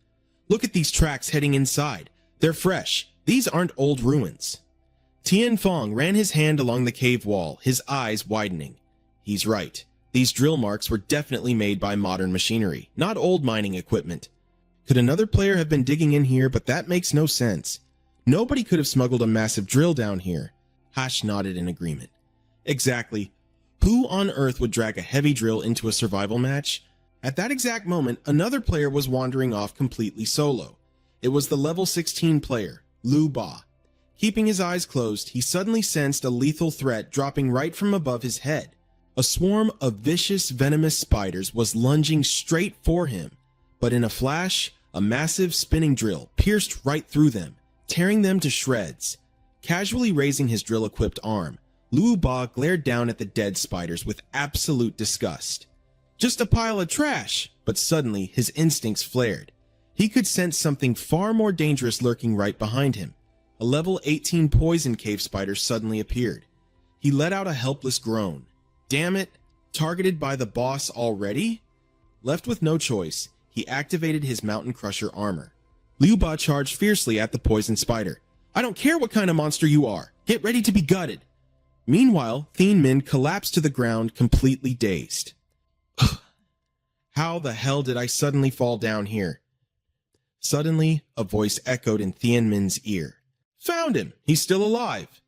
"Look at these tracks heading inside. They're fresh. These aren't old ruins." Tianfeng ran his hand along the cave wall, his eyes widening. He's right. These drill marks were definitely made by modern machinery, not old mining equipment. Could another player have been digging in here? But that makes no sense. Nobody could have smuggled a massive drill down here. Hash nodded in agreement. Exactly. Who on earth would drag a heavy drill into a survival match? At that exact moment, another player was wandering off completely solo. It was the level 16 player, Lu Ba. Keeping his eyes closed, he suddenly sensed a lethal threat dropping right from above his head. A swarm of vicious, venomous spiders was lunging straight for him. But in a flash, a massive spinning drill pierced right through them, tearing them to shreds. Casually raising his drill-equipped arm, Lu Ba glared down at the dead spiders with absolute disgust. Just a pile of trash! But suddenly, his instincts flared. He could sense something far more dangerous lurking right behind him. A level 18 poison cave spider suddenly appeared. He let out a helpless groan. Damn it! Targeted by the boss already? Left with no choice, he activated his mountain crusher armor. Liu Ba charged fiercely at the poison spider. "I don't care what kind of monster you are! Get ready to be gutted!" Meanwhile, Tianmin collapsed to the ground, completely dazed. How the hell did I suddenly fall down here? Suddenly, a voice echoed in Tianmin's ear. "Found him! He's still alive!"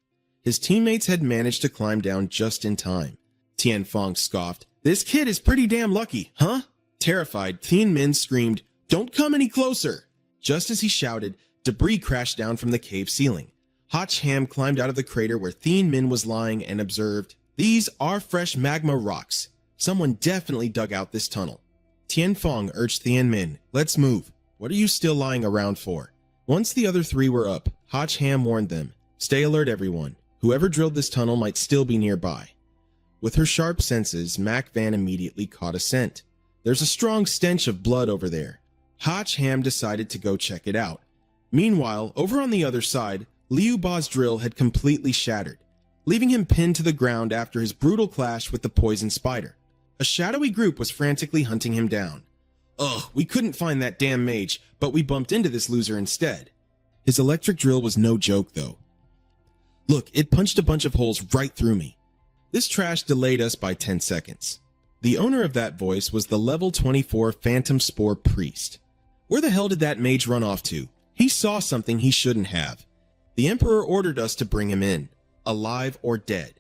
His teammates had managed to climb down just in time. Tianfeng scoffed. "This kid is pretty damn lucky, huh?" Terrified, Tianmin screamed, "Don't come any closer!" Just as he shouted, debris crashed down from the cave ceiling. Hotch Ham climbed out of the crater where Tianmin was lying and observed, "These are fresh magma rocks. Someone definitely dug out this tunnel." Tianfeng urged Tianmin, "Let's move. What are you still lying around for?" Once the other three were up, Hotch Ham warned them, "Stay alert, everyone. Whoever drilled this tunnel might still be nearby." With her sharp senses, Mac Van immediately caught a scent. "There's a strong stench of blood over there." Hotch Ham decided to go check it out. Meanwhile, over on the other side, Liu Ba's drill had completely shattered, leaving him pinned to the ground after his brutal clash with the poison spider. A shadowy group was frantically hunting him down. "Ugh, we couldn't find that damn mage, but we bumped into this loser instead." His electric drill was no joke, though. "Look, it punched a bunch of holes right through me." This trash delayed us by 10 seconds. The owner of that voice was the level 24 Phantom Spore Priest. Where the hell did that mage run off to? He saw something he shouldn't have. The Emperor ordered us to bring him in, alive or dead.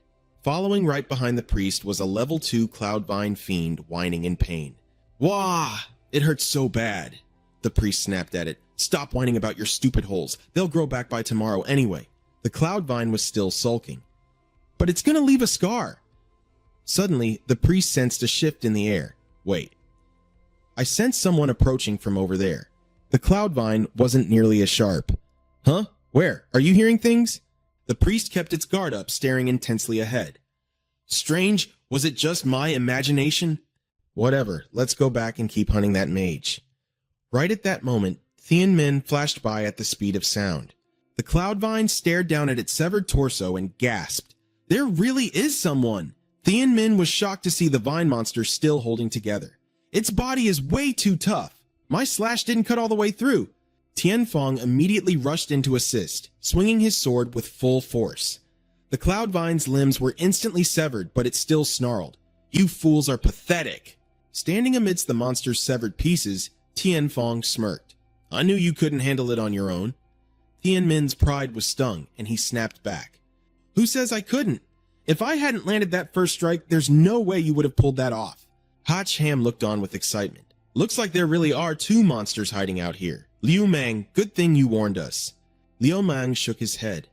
Following right behind the priest was a level 2 Cloudvine fiend whining in pain. "Wah! It hurts so bad." The priest snapped at it. "Stop whining about your stupid holes. They'll grow back by tomorrow anyway." The Cloudvine was still sulking. "But it's gonna leave a scar." Suddenly, the priest sensed a shift in the air. Wait. I sensed someone approaching from over there. The Cloudvine wasn't nearly as sharp. "Huh? Where? Are you hearing things?" The priest kept its guard up, staring intensely ahead. Strange, was it just my imagination? Whatever, let's go back and keep hunting that mage. Right at that moment, Thien Min flashed by at the speed of sound. The cloud vine stared down at its severed torso and gasped. There really is someone! Thien Min was shocked to see the vine monster still holding together. Its body is way too tough. My slash didn't cut all the way through. Tian Fong immediately rushed in to assist, swinging his sword with full force. The cloud vine's limbs were instantly severed, but it still snarled. You fools are pathetic. Standing amidst the monster's severed pieces, Tian Fong smirked. I knew you couldn't handle it on your own. Thien Min's pride was stung, and he snapped back. Who says I couldn't? If I hadn't landed that first strike, there's no way you would have pulled that off. Hach Ham looked on with excitement. Looks like there really are two monsters hiding out here. Liu Mang, good thing you warned us. Liu Mang shook his head.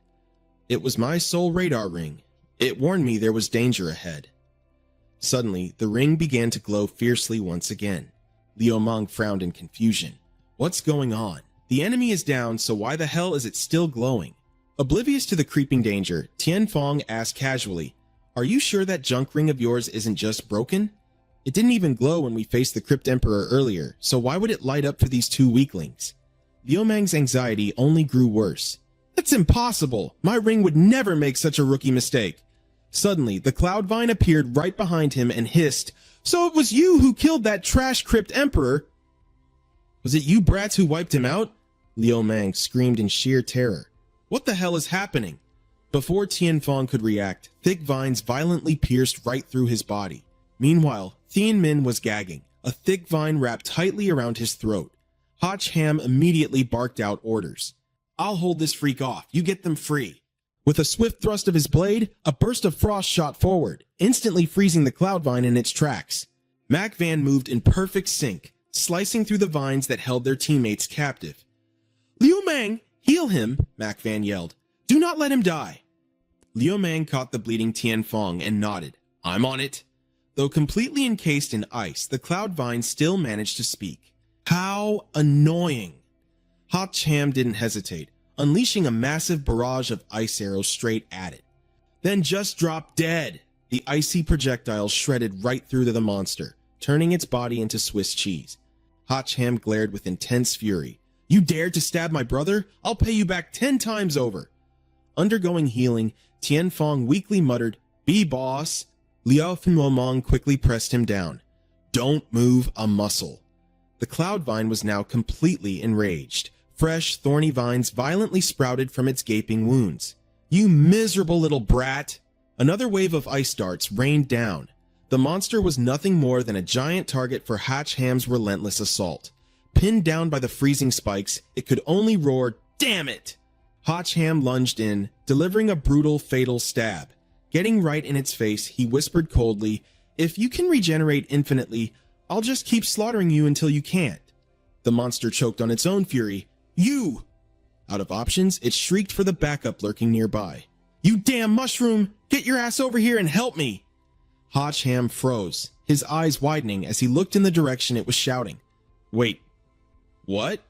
It was my soul radar ring. It warned me there was danger ahead. Suddenly, the ring began to glow fiercely once again. Liu Mang frowned in confusion. What's going on? The enemy is down, so why the hell is it still glowing? Oblivious to the creeping danger, Tian Fong asked casually, Are you sure that junk ring of yours isn't just broken? It didn't even glow when we faced the Crypt Emperor earlier, so why would it light up for these two weaklings? Liu Mang's anxiety only grew worse. That's impossible! My ring would never make such a rookie mistake. Suddenly, the cloud vine appeared right behind him and hissed, So it was you who killed that trash Crypt Emperor? Was it you brats who wiped him out? Liu Mang screamed in sheer terror. What the hell is happening? Before Tian Fong could react, thick vines violently pierced right through his body. Meanwhile, Thien Min was gagging, a thick vine wrapped tightly around his throat. Hach Ham immediately barked out orders. I'll hold this freak off, you get them free. With a swift thrust of his blade, a burst of frost shot forward, instantly freezing the cloud vine in its tracks. Mac Van moved in perfect sync, slicing through the vines that held their teammates captive. Liu Mang, heal him, Mac Van yelled. Do not let him die. Liu Mang caught the bleeding Tian Fong and nodded. I'm on it. Though completely encased in ice, the cloud vine still managed to speak. How annoying! Hach Ham didn't hesitate, unleashing a massive barrage of ice arrows straight at it. Then just drop dead! The icy projectile shredded right through the monster, turning its body into Swiss cheese. Hach Ham glared with intense fury. You dared to stab my brother? I'll pay you back 10 times over! Undergoing healing, Tian Fong weakly muttered, Be boss! Liao Fenwomong quickly pressed him down. Don't move a muscle. The cloud vine was now completely enraged. Fresh, thorny vines violently sprouted from its gaping wounds. You miserable little brat! Another wave of ice darts rained down. The monster was nothing more than a giant target for Hach Ham's relentless assault. Pinned down by the freezing spikes, it could only roar, Damn it! Hach Ham lunged in, delivering a brutal, fatal stab. Getting right in its face, he whispered coldly, If you can regenerate infinitely, I'll just keep slaughtering you until you can't. The monster choked on its own fury. You! Out of options, it shrieked for the backup lurking nearby. You damn mushroom! Get your ass over here and help me! Hach Ham froze, his eyes widening as he looked in the direction it was shouting. Wait, what?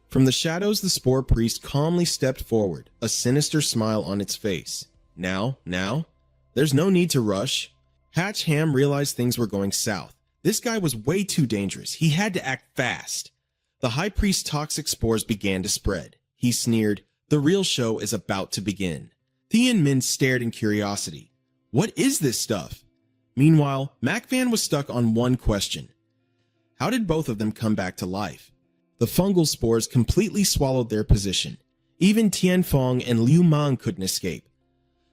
From the shadows, the Spore Priest calmly stepped forward, a sinister smile on its face. Now? There's no need to rush. Hach Ham realized things were going south. This guy was way too dangerous. He had to act fast. The High Priest's toxic spores began to spread. He sneered, The real show is about to begin. Thien Min stared in curiosity. What is this stuff? Meanwhile, Mac Van was stuck on one question. How did both of them come back to life? The fungal spores completely swallowed their position. Even Tian Fong and Liu Mang couldn't escape.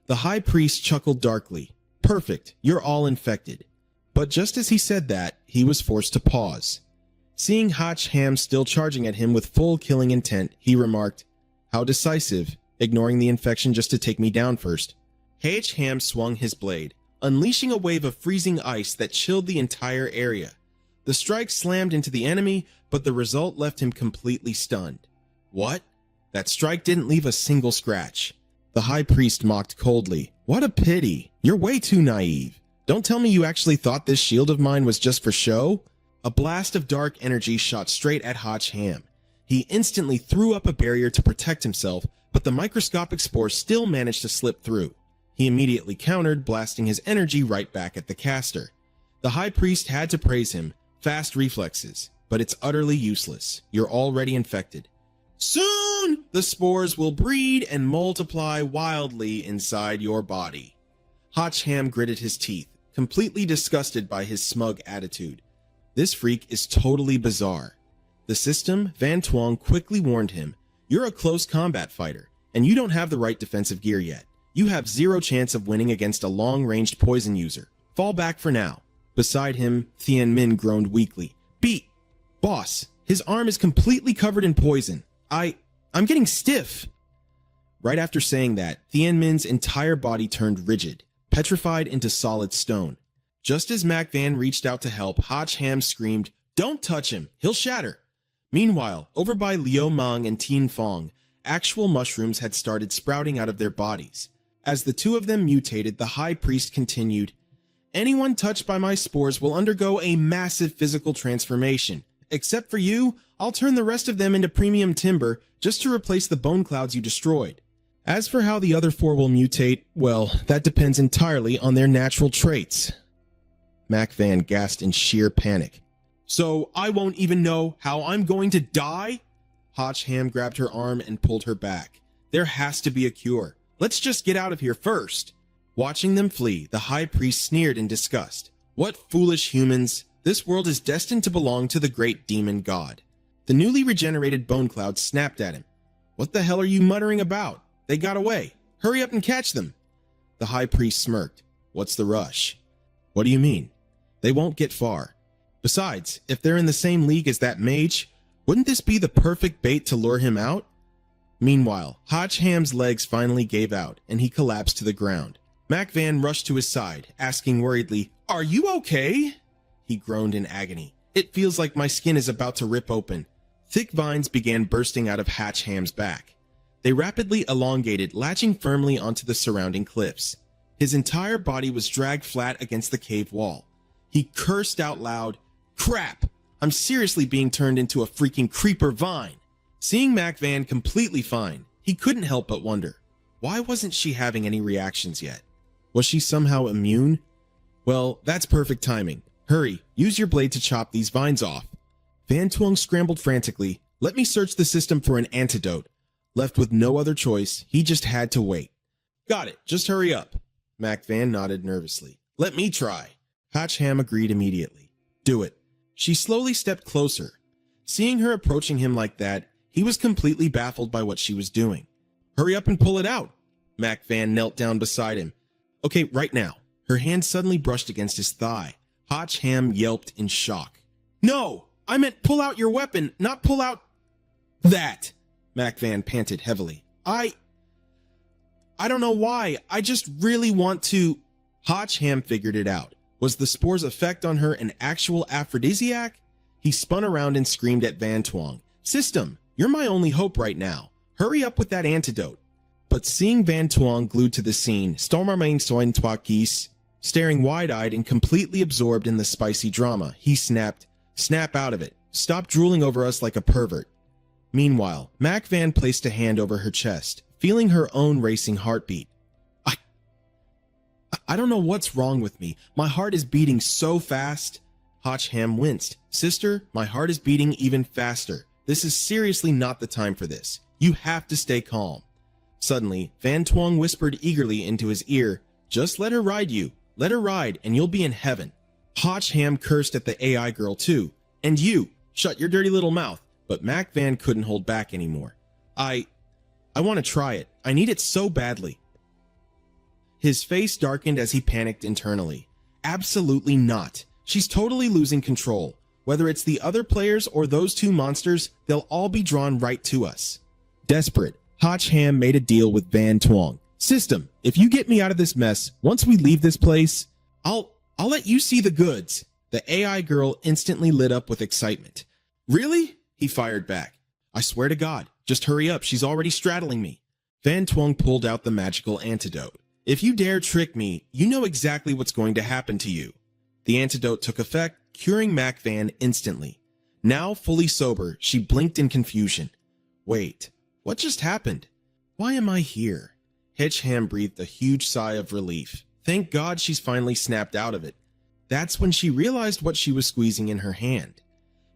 The High Priest chuckled darkly. Perfect, you're all infected. But just as he said that, he was forced to pause. Seeing Hach Ham still charging at him with full killing intent, he remarked, How decisive, ignoring the infection just to take me down first. Hach Ham swung his blade, unleashing a wave of freezing ice that chilled the entire area. The strike slammed into the enemy, but the result left him completely stunned. What? That strike didn't leave a single scratch. The High Priest mocked coldly. What a pity. You're way too naive. Don't tell me you actually thought this shield of mine was just for show? A blast of dark energy shot straight at Hach Ham. He instantly threw up a barrier to protect himself, but the microscopic spore still managed to slip through. He immediately countered, blasting his energy right back at the caster. The high priest had to praise him. Fast reflexes, but it's utterly useless. You're already infected. Soon, the spores will breed and multiply wildly inside your body. Hochham gritted his teeth, completely disgusted by his smug attitude. This freak is totally bizarre. The system, Van Tuong quickly warned him, you're a close combat fighter, and you don't have the right defensive gear yet. You have zero chance of winning against a long-ranged poison user. Fall back for now. Beside him, Thien Min groaned weakly. Boss, his arm is completely covered in poison. I'm getting stiff. Right after saying that, Thien Min's entire body turned rigid, petrified into solid stone. Just as Mac Van reached out to help, Hochham screamed, don't touch him, he'll shatter. Meanwhile, over by Liu Mang and Tien Fong, actual mushrooms had started sprouting out of their bodies. As the two of them mutated, the high priest continued, anyone touched by my spores will undergo a massive physical transformation. Except for you, I'll turn the rest of them into premium timber just to replace the bone clouds you destroyed. As for how the other four will mutate, well, that depends entirely on their natural traits. Mac Van gasped in sheer panic. So I won't even know how I'm going to die? Hochham grabbed her arm and pulled her back. There has to be a cure. Let's just get out of here first. Watching them flee, the high priest sneered in disgust. What foolish humans! This world is destined to belong to the great demon god. The newly regenerated bone cloud snapped at him. What the hell are you muttering about? They got away. Hurry up and catch them. The high priest smirked. What's the rush? What do you mean? They won't get far. Besides, if they're in the same league as that mage, wouldn't this be the perfect bait to lure him out? Meanwhile, Hochham's legs finally gave out, and he collapsed to the ground. Mac Van rushed to his side, asking worriedly, Are you okay? He groaned in agony. It feels like my skin is about to rip open. Thick vines began bursting out of Hochham's back. They rapidly elongated, latching firmly onto the surrounding cliffs. His entire body was dragged flat against the cave wall. He cursed out loud, Crap! I'm seriously being turned into a freaking creeper vine. Seeing Mac Van completely fine, he couldn't help but wonder, why wasn't she having any reactions yet? Was she somehow immune? Well, that's perfect timing. Hurry, use your blade to chop these vines off. Van Tuong scrambled frantically. Let me search the system for an antidote. Left with no other choice, he just had to wait. Got it, just hurry up. Mac Van nodded nervously. Let me try. Hochham agreed immediately. Do it. She slowly stepped closer. Seeing her approaching him like that, he was completely baffled by what she was doing. Hurry up and pull it out. Mac Van knelt down beside him. Okay, right now. Her hand suddenly brushed against his thigh. Hochham yelped in shock. No! I meant pull out your weapon, not pull out... that! Mac Van panted heavily. I don't know why. I just really want to... Hochham figured it out. Was the spore's effect on her an actual aphrodisiac? He spun around and screamed at Van Tuong. System, you're my only hope right now. Hurry up with that antidote. But seeing Van Tuong glued to the scene, Stormarmain Soin Twakis, staring wide-eyed and completely absorbed in the spicy drama, he snapped, Snap out of it. Stop drooling over us like a pervert. Meanwhile, Mac Van placed a hand over her chest, feeling her own racing heartbeat. I don't know what's wrong with me. My heart is beating so fast. Hochham winced. Sister, my heart is beating even faster. This is seriously not the time for this. You have to stay calm. Suddenly, Van Tuong whispered eagerly into his ear, Just let her ride you. Let her ride and you'll be in heaven. Hochham cursed at the AI girl too. And you, shut your dirty little mouth. But Mac Van couldn't hold back anymore. I want to try it. I need it so badly. His face darkened as he panicked internally. Absolutely not. She's totally losing control. Whether it's the other players or those two monsters, they'll all be drawn right to us. Desperate, Hochham made a deal with Van Tuong. System, if you get me out of this mess, once we leave this place, I'll let you see the goods. The AI girl instantly lit up with excitement. Really? He fired back. I swear to God, just hurry up. She's already straddling me. Van Tuong pulled out the magical antidote. If you dare trick me, you know exactly what's going to happen to you. The antidote took effect, curing Mac Van instantly. Now fully sober, she blinked in confusion. Wait, what just happened? Why am I here? Hedgeham breathed a huge sigh of relief. Thank God she's finally snapped out of it. That's when she realized what she was squeezing in her hand.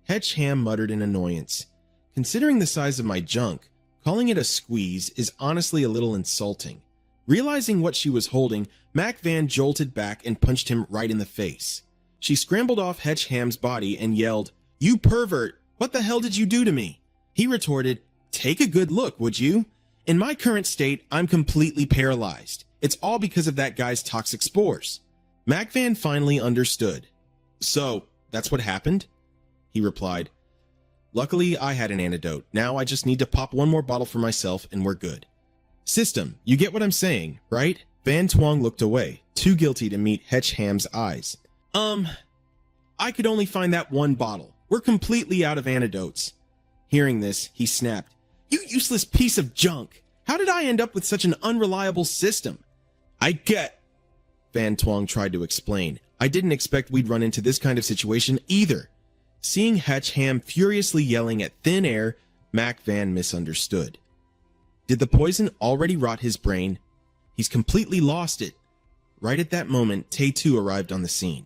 Hedgeham muttered in annoyance. Considering the size of my junk, calling it a squeeze is honestly a little insulting. Realizing what she was holding, Mac Van jolted back and punched him right in the face. She scrambled off Hedgeham's body and yelled, "You pervert! What the hell did you do to me?" He retorted, "Take a good look, would you? In my current state, I'm completely paralyzed. It's all because of that guy's toxic spores." Mac Van finally understood. "So, that's what happened?" He replied, "Luckily, I had an antidote. Now I just need to pop one more bottle for myself and we're good." "System, you get what I'm saying, right?" Van Twong looked away, too guilty to meet Hedgeham's eyes. I could only find that one bottle. We're completely out of antidotes." Hearing this, he snapped, "You useless piece of junk! How did I end up with such an unreliable system?" Van Twong tried to explain. "I didn't expect we'd run into this kind of situation either." Seeing Hedgeham furiously yelling at thin air, Mac Van misunderstood. Did the poison already rot his brain? He's completely lost it. Right at that moment, Tae-2 arrived on the scene.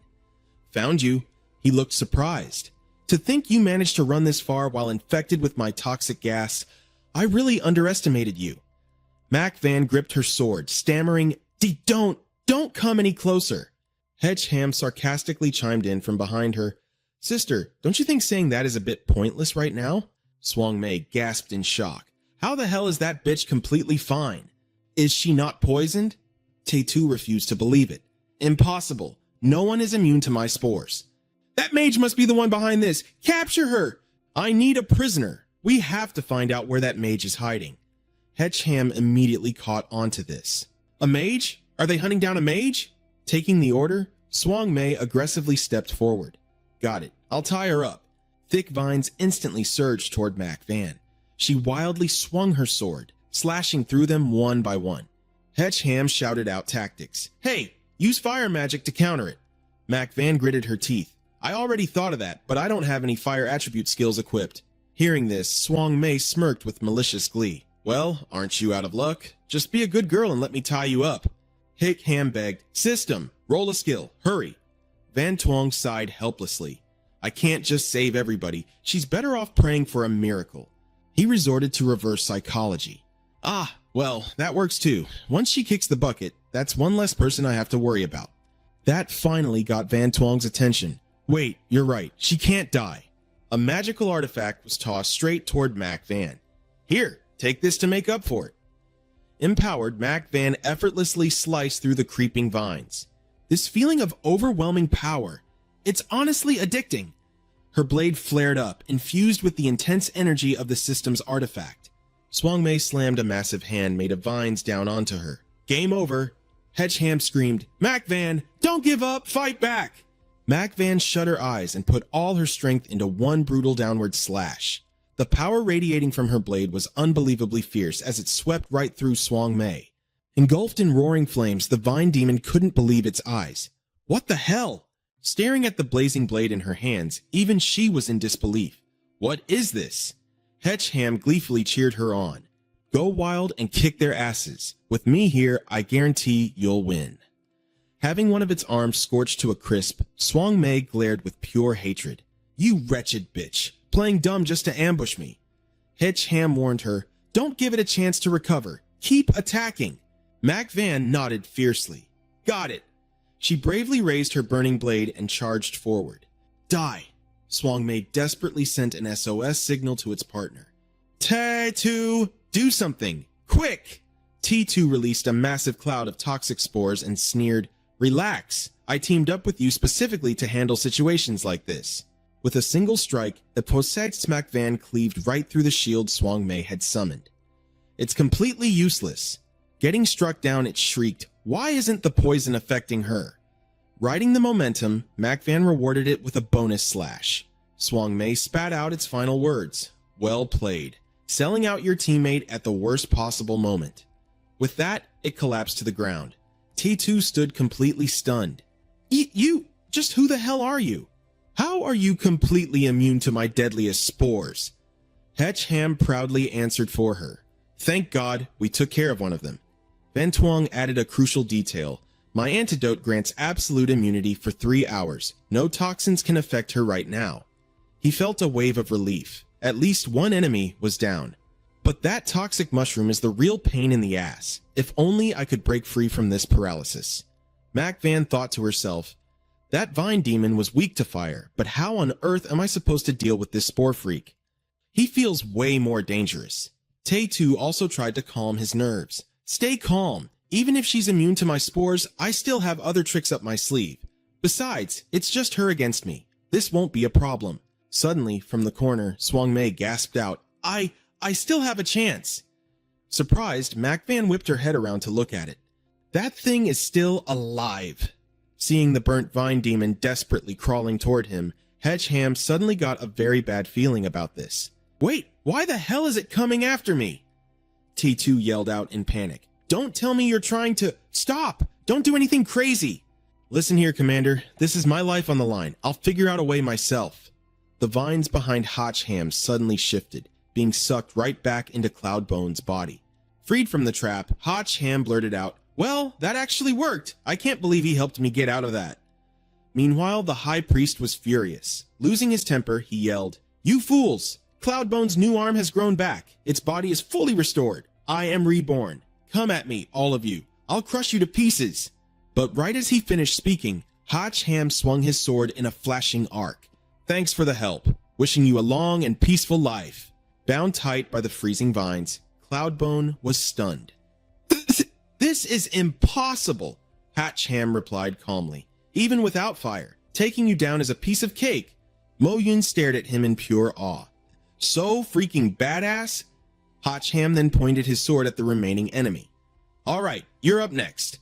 "Found you." He looked surprised. "To think you managed to run this far while infected with my toxic gas. I really underestimated you." Mac Van gripped her sword, stammering, Don't come any closer." Hedgeham sarcastically chimed in from behind her. "Sister, don't you think saying that is a bit pointless right now?" Swang Mei gasped in shock. "How the hell is that bitch completely fine? Is she not poisoned?" Tae-2 refused to believe it. "Impossible. No one is immune to my spores." "That mage must be the one behind this. Capture her!" "I need a prisoner. We have to find out where that mage is hiding." Hedgeham immediately caught onto this. "A mage? Are they hunting down a mage?" Taking the order, Swang Mei aggressively stepped forward. "Got it. I'll tie her up." Thick vines instantly surged toward Mac Van. She wildly swung her sword, slashing through them one by one. Hedgeham shouted out tactics. "Hey, use fire magic to counter it." Mac Van gritted her teeth. "I already thought of that, but I don't have any fire attribute skills equipped." Hearing this, Swang Mei smirked with malicious glee. "Well, aren't you out of luck? Just be a good girl and let me tie you up." Hedgeham begged, "System, roll a skill, hurry." Van Twong sighed helplessly. "I can't just save everybody. She's better off praying for a miracle." He resorted to reverse psychology. "Ah, well, that works too. Once she kicks the bucket, that's one less person I have to worry about." That finally got Van Twong's attention. "Wait, you're right. She can't die." A magical artifact was tossed straight toward Mac Van. "Here, take this to make up for it." Empowered, Mac Van effortlessly sliced through the creeping vines. This feeling of overwhelming power, it's honestly addicting. Her blade flared up, infused with the intense energy of the system's artifact. Swang Mei slammed a massive hand made of vines down onto her. "Game over." Hedgeham screamed, "Mac Van, don't give up, fight back!" Mac Van shut her eyes and put all her strength into one brutal downward slash. The power radiating from her blade was unbelievably fierce as it swept right through Swang Mei. Engulfed in roaring flames, the vine demon couldn't believe its eyes. What the hell? Staring at the blazing blade in her hands, even she was in disbelief. What is this? Hedgeham gleefully cheered her on. "Go wild and kick their asses. With me here, I guarantee you'll win." Having one of its arms scorched to a crisp, Swang Mei glared with pure hatred. "You wretched bitch, playing dumb just to ambush me." Hedgeham warned her, "Don't give it a chance to recover. Keep attacking." Mac Van nodded fiercely. "Got it." She bravely raised her burning blade and charged forward. "Die." Swang Mei desperately sent an SOS signal to its partner. "Tae-2, do something, quick!" T2 released a massive cloud of toxic spores and sneered, "Relax, I teamed up with you specifically to handle situations like this." With a single strike, the possessed Mac Van cleaved right through the shield Swang Mei had summoned. "It's completely useless." Getting struck down, it shrieked, "Why isn't the poison affecting her?" Riding the momentum, Mac Van rewarded it with a bonus slash. Swang Mei spat out its final words. "Well played. Selling out your teammate at the worst possible moment." With that, it collapsed to the ground. T2 stood completely stunned. You, just who the hell are you? How are you completely immune to my deadliest spores?" Hedgeham proudly answered for her. Thank God we took care of one of them. Van Tuong added a crucial detail. My antidote grants absolute immunity for 3 hours. No toxins can affect her right now. He felt a wave of relief. At least one enemy was down. But that toxic mushroom is the real pain in the ass. If only I could break free from this paralysis. Mac Van thought to herself, that vine demon was weak to fire, but how on earth am I supposed to deal with this spore freak? He feels way more dangerous. Tae-Tu also tried to calm his nerves. Stay calm. Even if she's immune to my spores, I still have other tricks up my sleeve. Besides, it's just her against me. This won't be a problem. Suddenly, from the corner, Swang Mei gasped out, I still have a chance. Surprised, Mac Van whipped her head around to look at it. That thing is still alive. Seeing the burnt vine demon desperately crawling toward him, Hedge Ham suddenly got a very bad feeling about this. Wait, why the hell is it coming after me? T2 yelled out in panic. Don't tell me you're trying to... Stop! Don't do anything crazy! Listen here, Commander. This is my life on the line. I'll figure out a way myself. The vines behind Hotch Ham suddenly shifted, being sucked right back into Cloudbone's body. Freed from the trap, Hotch Ham blurted out, well, that actually worked. I can't believe he helped me get out of that. Meanwhile, the High Priest was furious. Losing his temper, he yelled, You fools! Cloudbone's new arm has grown back. Its body is fully restored. I am reborn. Come at me, all of you. I'll crush you to pieces. But right as he finished speaking, Hotch Ham swung his sword in a flashing arc. Thanks for the help. Wishing you a long and peaceful life. Bound tight by the freezing vines, Cloudbone was stunned. This is impossible, Hotch Ham replied calmly. Even without fire, taking you down is a piece of cake. Mo Yun stared at him in pure awe. So freaking badass? Hotch Ham then pointed his sword at the remaining enemy. All right, you're up next.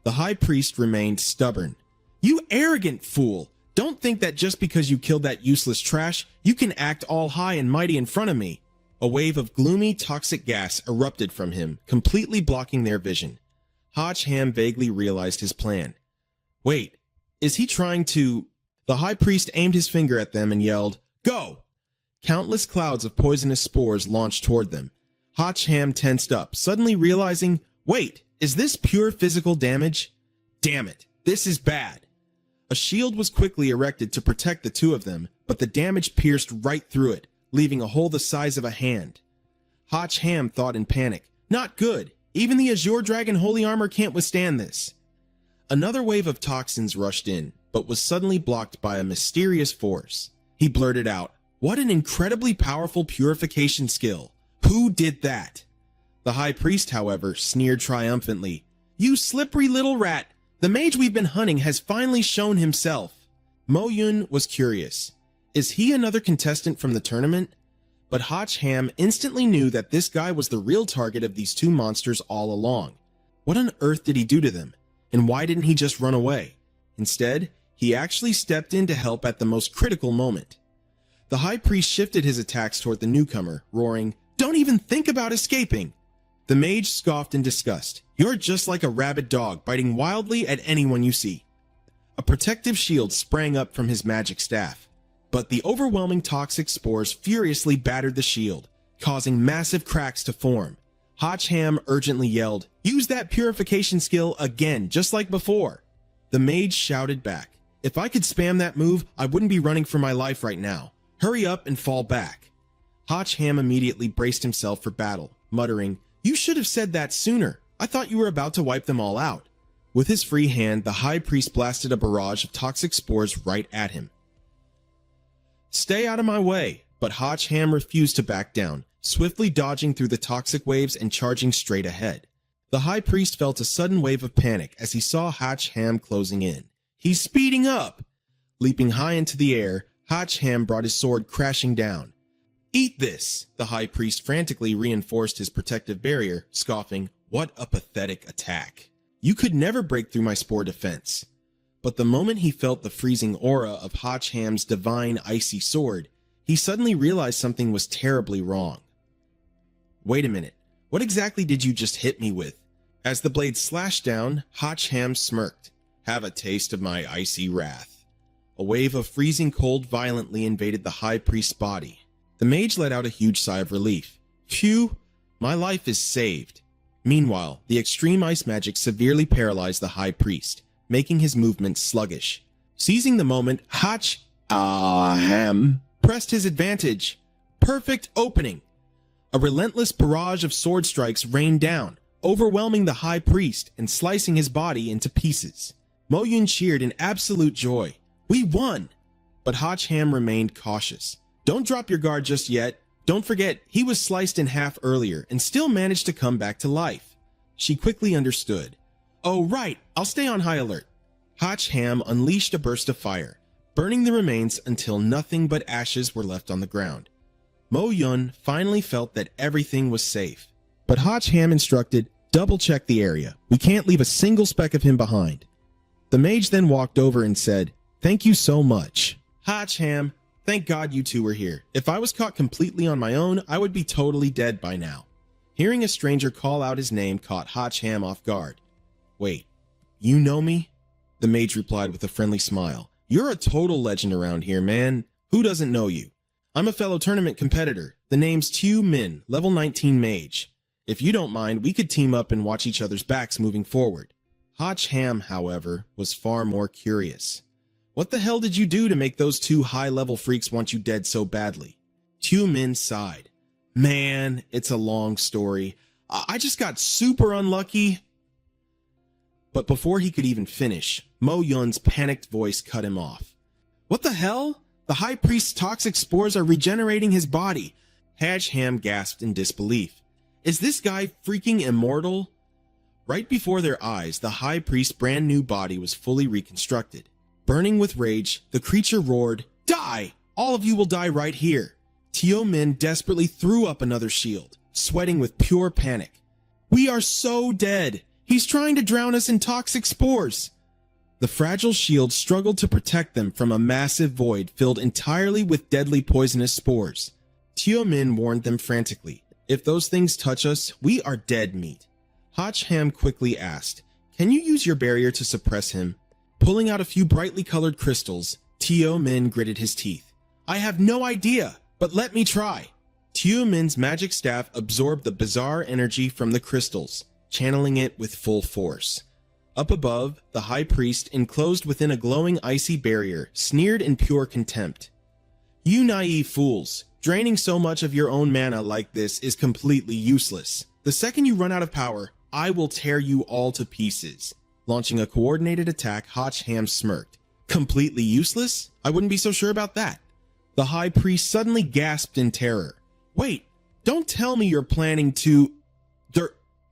The High Priest remained stubborn. You arrogant fool! Don't think that just because you killed that useless trash, you can act all high and mighty in front of me. A wave of gloomy, toxic gas erupted from him, completely blocking their vision. Hotch Ham vaguely realized his plan. Wait, is he trying to... The High Priest aimed his finger at them and yelled, Go! Countless clouds of poisonous spores launched toward them. Hotch Ham tensed up, suddenly realizing, wait, is this pure physical damage? Damn it, this is bad. A shield was quickly erected to protect the two of them, but the damage pierced right through it, leaving a hole the size of a hand. Hotch Ham thought in panic, not good. Even the Azure Dragon Holy Armor can't withstand this. Another wave of toxins rushed in, but was suddenly blocked by a mysterious force. He blurted out, what an incredibly powerful purification skill. Who did that? The High Priest, however, sneered triumphantly, You slippery little rat! The mage we've been hunting has finally shown himself. Mo Yun was curious. Is he another contestant from the tournament? But Hotch Ham instantly knew that this guy was the real target of these two monsters all along. What on earth did he do to them? And why didn't he just run away? Instead, he actually stepped in to help at the most critical moment. The High Priest shifted his attacks toward the newcomer, roaring, Don't even think about escaping! The mage scoffed in disgust. You're just like a rabid dog, biting wildly at anyone you see. A protective shield sprang up from his magic staff, but the overwhelming toxic spores furiously battered the shield, causing massive cracks to form. Hotch Ham urgently yelled, Use that purification skill again, just like before. The mage shouted back, If I could spam that move, I wouldn't be running for my life right now. Hurry up and fall back. Hotch Ham immediately braced himself for battle, muttering, You should have said that sooner. I thought you were about to wipe them all out. With his free hand, the High Priest blasted a barrage of toxic spores right at him. Stay out of my way, but Hotch Ham refused to back down, swiftly dodging through the toxic waves and charging straight ahead. The High Priest felt a sudden wave of panic as he saw Hotch Ham closing in. He's speeding up! Leaping high into the air, Hotch Ham brought his sword crashing down. Eat this! The High Priest frantically reinforced his protective barrier, scoffing, What a pathetic attack. You could never break through my spore defense. But the moment he felt the freezing aura of Hotch Ham's divine icy sword, he suddenly realized something was terribly wrong. Wait a minute, what exactly did you just hit me with? As the blade slashed down, Hotch Ham smirked. Have a taste of my icy wrath. A wave of freezing cold violently invaded the High Priest's body. The mage let out a huge sigh of relief. Phew, My life is saved. Meanwhile, the extreme ice magic severely paralyzed the high priest, making his movements sluggish. Seizing the moment, Ham pressed his advantage. Perfect opening. A relentless barrage of sword strikes rained down, overwhelming the high priest and slicing his body into pieces. Mo Yun cheered in absolute joy. We won! But Ham remained cautious. Don't drop your guard just yet. Don't forget, he was sliced in half earlier and still managed to come back to life. She quickly understood. Oh right, I'll stay on high alert. Ham unleashed a burst of fire, burning the remains until nothing but ashes were left on the ground. Mo Yun finally felt that everything was safe. But Ham instructed, double-check the area. We can't leave a single speck of him behind. The mage then walked over and said, Thank you so much. Ham, thank God you two were here. If I was caught completely on my own, I would be totally dead by now. Hearing a stranger call out his name caught Ham off guard. Wait, you know me? The mage replied with a friendly smile. You're a total legend around here, man. Who doesn't know you? I'm a fellow tournament competitor. The name's Tue Min, level 19 mage. If you don't mind, we could team up and watch each other's backs moving forward. Ham, however, was far more curious. What the hell did you do to make those two high-level freaks want you dead so badly? Tue Min sighed. Man, it's a long story. I just got super unlucky. But before he could even finish, Mo Yun's panicked voice cut him off. What the hell? The High Priest's toxic spores are regenerating his body. Ham gasped in disbelief. Is this guy freaking immortal? Right before their eyes, the High Priest's brand new body was fully reconstructed. Burning with rage, the creature roared, Die! All of you will die right here. Tue Min desperately threw up another shield, sweating with pure panic. We are so dead! He's trying to drown us in toxic spores! The fragile shield struggled to protect them from a massive void filled entirely with deadly poisonous spores. Tue Min warned them frantically. If those things touch us, we are dead meat. Ham quickly asked, Can you use your barrier to suppress him? Pulling out a few brightly colored crystals, Tue Min gritted his teeth. I have no idea, but let me try. Tue Min's magic staff absorbed the bizarre energy from the crystals, channeling it with full force. Up above, the high priest, enclosed within a glowing icy barrier, sneered in pure contempt. You naive fools, draining so much of your own mana like this is completely useless. The second you run out of power, I will tear you all to pieces. Launching a coordinated attack, Ham smirked. Completely useless? I wouldn't be so sure about that. The high priest suddenly gasped in terror. Wait, don't tell me you're planning to...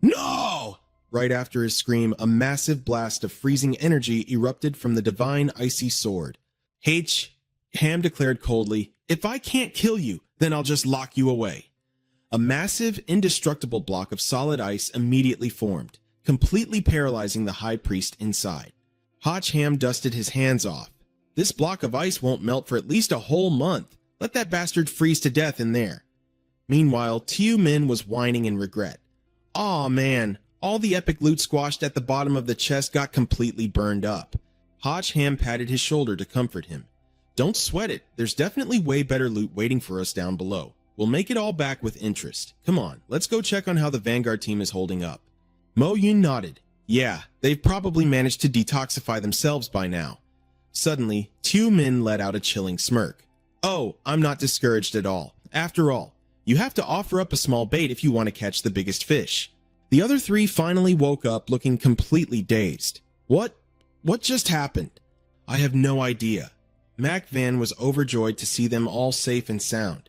No! Right after his scream, a massive blast of freezing energy erupted from the divine icy sword. Ham declared coldly, If I can't kill you, then I'll just lock you away. A massive, indestructible block of solid ice immediately formed, completely paralyzing the high priest inside. Ham dusted his hands off. This block of ice won't melt for at least a whole month. Let that bastard freeze to death in there. Meanwhile, Tue Min was whining in regret. Aw man, all the epic loot squashed at the bottom of the chest got completely burned up. Ham patted his shoulder to comfort him. Don't sweat it, there's definitely way better loot waiting for us down below. We'll make it all back with interest. Come on, let's go check on how the Vanguard team is holding up. Mo Yun nodded. Yeah, they've probably managed to detoxify themselves by now. Suddenly, Tue Min let out a chilling smirk. Oh, I'm not discouraged at all. After all, you have to offer up a small bait if you want to catch the biggest fish. The other three finally woke up looking completely dazed. What just happened? I have no idea. Mac Van was overjoyed to see them all safe and sound.